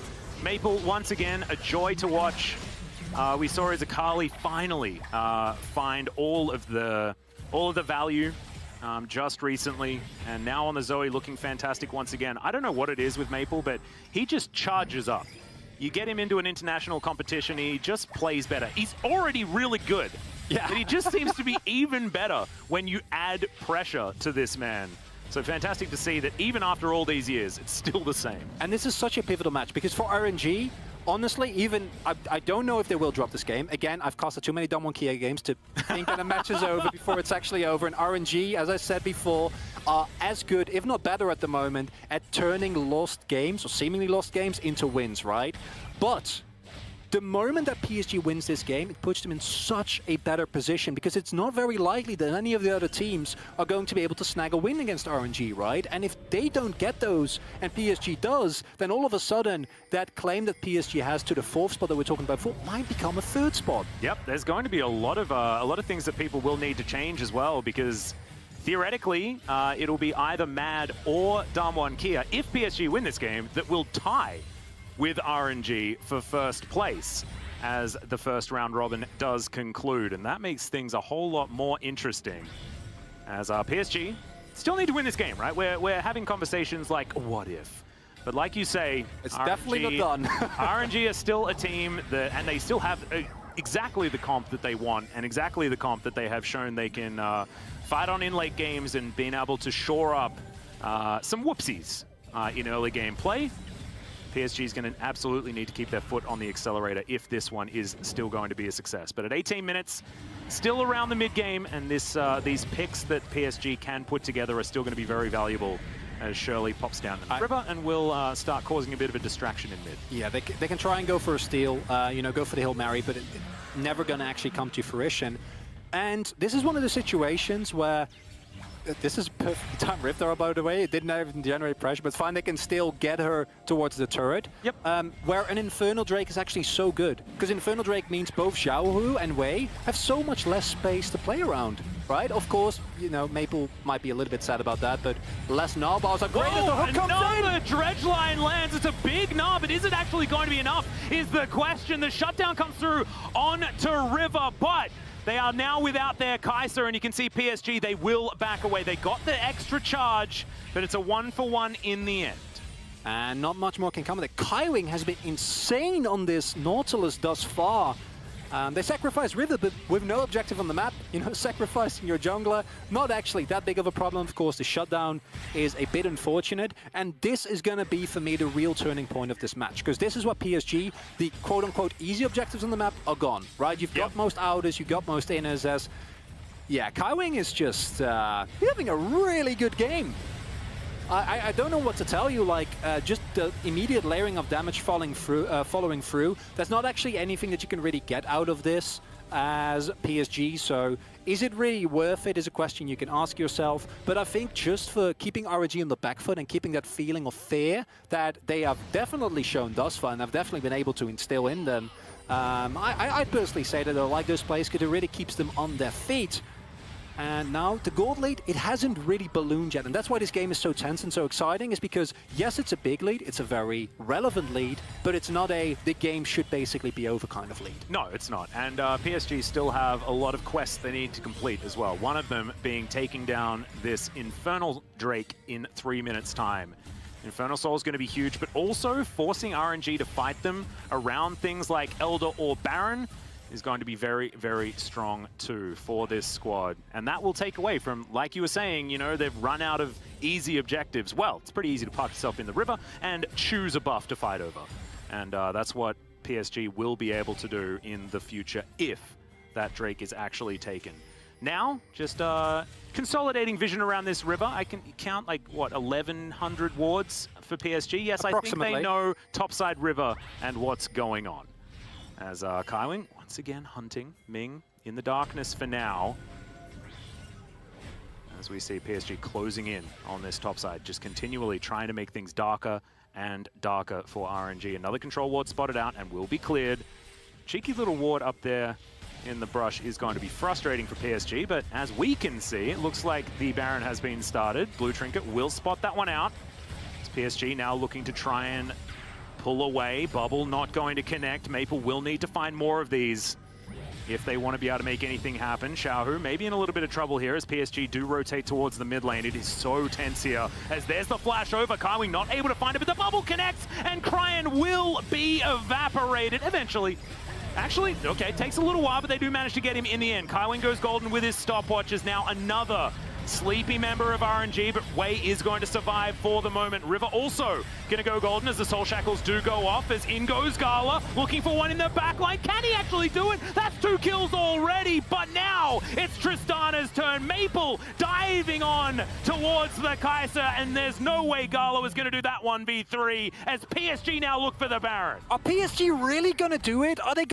Maple, once again, a joy to watch. We saw as Akali finally find all of the value just recently, and now on the Zoe looking fantastic once again. I don't know what it is with Maple, but he just charges up. You get him into an international competition, he just plays better. He's already really good, but he just seems to be even better when you add pressure to this man. So fantastic to see that even after all these years, it's still the same. And this is such a pivotal match because for RNG, honestly, even I don't know if they will drop this game. Again, I've costed too many Damwon Kia games to think that a match is over before it's actually over. And RNG, as I said before, are as good, if not better at the moment, at turning lost games, or seemingly lost games, into wins, right? But the moment that PSG wins this game, it puts them in such a better position because it's not very likely that any of the other teams are going to be able to snag a win against RNG, right? And if they don't get those and PSG does, then all of a sudden that claim that PSG has to the 4th spot that we're talking about before might become a 3rd spot. Yep, there's going to be a lot of things that people will need to change as well because theoretically it'll be either Mad or Damwon Kia if PSG win this game that will tie with RNG for first place as the first round robin does conclude. And that makes things a whole lot more interesting as PSG still need to win this game, right? We're having conversations like, what if? But like you say, it's definitely not done. RNG are still a team that, and they still have exactly the comp that they want and exactly the comp that they have shown they can fight on in late games and being able to shore up some whoopsies in early game play. PSG is going to absolutely need to keep their foot on the accelerator if this one is still going to be a success. But at 18 minutes, still around the mid-game, and these picks that PSG can put together are still going to be very valuable as Shirley pops down the river and will start causing a bit of a distraction in mid. Yeah, they can try and go for a steal, go for the Hail Mary, but it's never going to actually come to fruition. And this is one of the situations where this is perfect time Rift Arrow, by the way. It didn't even generate pressure, but it's fine. They can still get her towards the turret. Yep. Where an Infernal Drake is actually so good. Because Infernal Drake means both Xiaohu and Wei have so much less space to play around, right? Of course, Maple might be a little bit sad about that, but less Narbars are great as the hook comes in. Another dredge line lands. It's a big knob, but is it actually going to be enough is the question. The shutdown comes through on to River, but they are now without their Kai'Sa, and you can see PSG, they will back away. They got the extra charge, but it's a 1-for-1 in the end. And not much more can come with it. Kaiwing has been insane on this Nautilus thus far. They sacrifice River, but with no objective on the map. Sacrificing your jungler, not actually that big of a problem. Of course, the shutdown is a bit unfortunate. And this is going to be, for me, the real turning point of this match. Because this is what PSG, the quote-unquote easy objectives on the map, are gone, right? You've got most outers, you've got most inners as... Yeah, Kaiwing is just having a really good game. I don't know what to tell you, just the immediate layering of damage following through. There's not actually anything that you can really get out of this as PSG, so is it really worth it is a question you can ask yourself. But I think just for keeping RNG on the back foot and keeping that feeling of fear that they have definitely shown thus far and have definitely been able to instill in them, I'd personally say that I like those plays because it really keeps them on their feet. And now the gold lead, it hasn't really ballooned yet. And that's why this game is so tense and so exciting, is because, yes, it's a big lead, it's a very relevant lead, but it's not the game should basically be over kind of lead. No, it's not. And PSG still have a lot of quests they need to complete as well. One of them being taking down this Infernal Drake in 3 minutes' time. Infernal Soul is going to be huge, but also forcing RNG to fight them around things like Elder or Baron is going to be very, very strong too for this squad. And that will take away from, like you were saying, they've run out of easy objectives. Well, it's pretty easy to park yourself in the river and choose a buff to fight over. And that's what PSG will be able to do in the future if that Drake is actually taken. Now, just consolidating vision around this river. I can count like, what, 1,100 wards for PSG? Yes, I think they know topside river and what's going on. As Kaiwing, once again, hunting Ming in the darkness for now. As we see PSG closing in on this topside, just continually trying to make things darker and darker for RNG. Another control ward spotted out and will be cleared. Cheeky little ward up there in the brush is going to be frustrating for PSG, but as we can see, it looks like the Baron has been started. Blue Trinket will spot that one out. It's PSG now looking to try and pull away. Bubble not going to connect. Maple will need to find more of these if they want to be able to make anything happen. Xiaohu maybe in a little bit of trouble here as PSG do rotate towards the mid lane. It is so tense here as there's the flash over. Kaiwing not able to find it, but the bubble connects and Cryan will be evaporated eventually. Actually, okay, takes a little while, but they do manage to get him in the end. Kaiwing goes golden with his stopwatch as now another sleepy member of RNG, but Wei is going to survive for the moment. River also going to go golden as the Soul Shackles do go off, as in goes Gala, looking for one in the back line. Can he actually do it? That's 2 kills already, but now it's Tristana's turn. Maple diving on towards the Kaiser, and there's no way Gala is going to do that 1v3 as PSG now look for the Baron. Are PSG really going to do it? Are they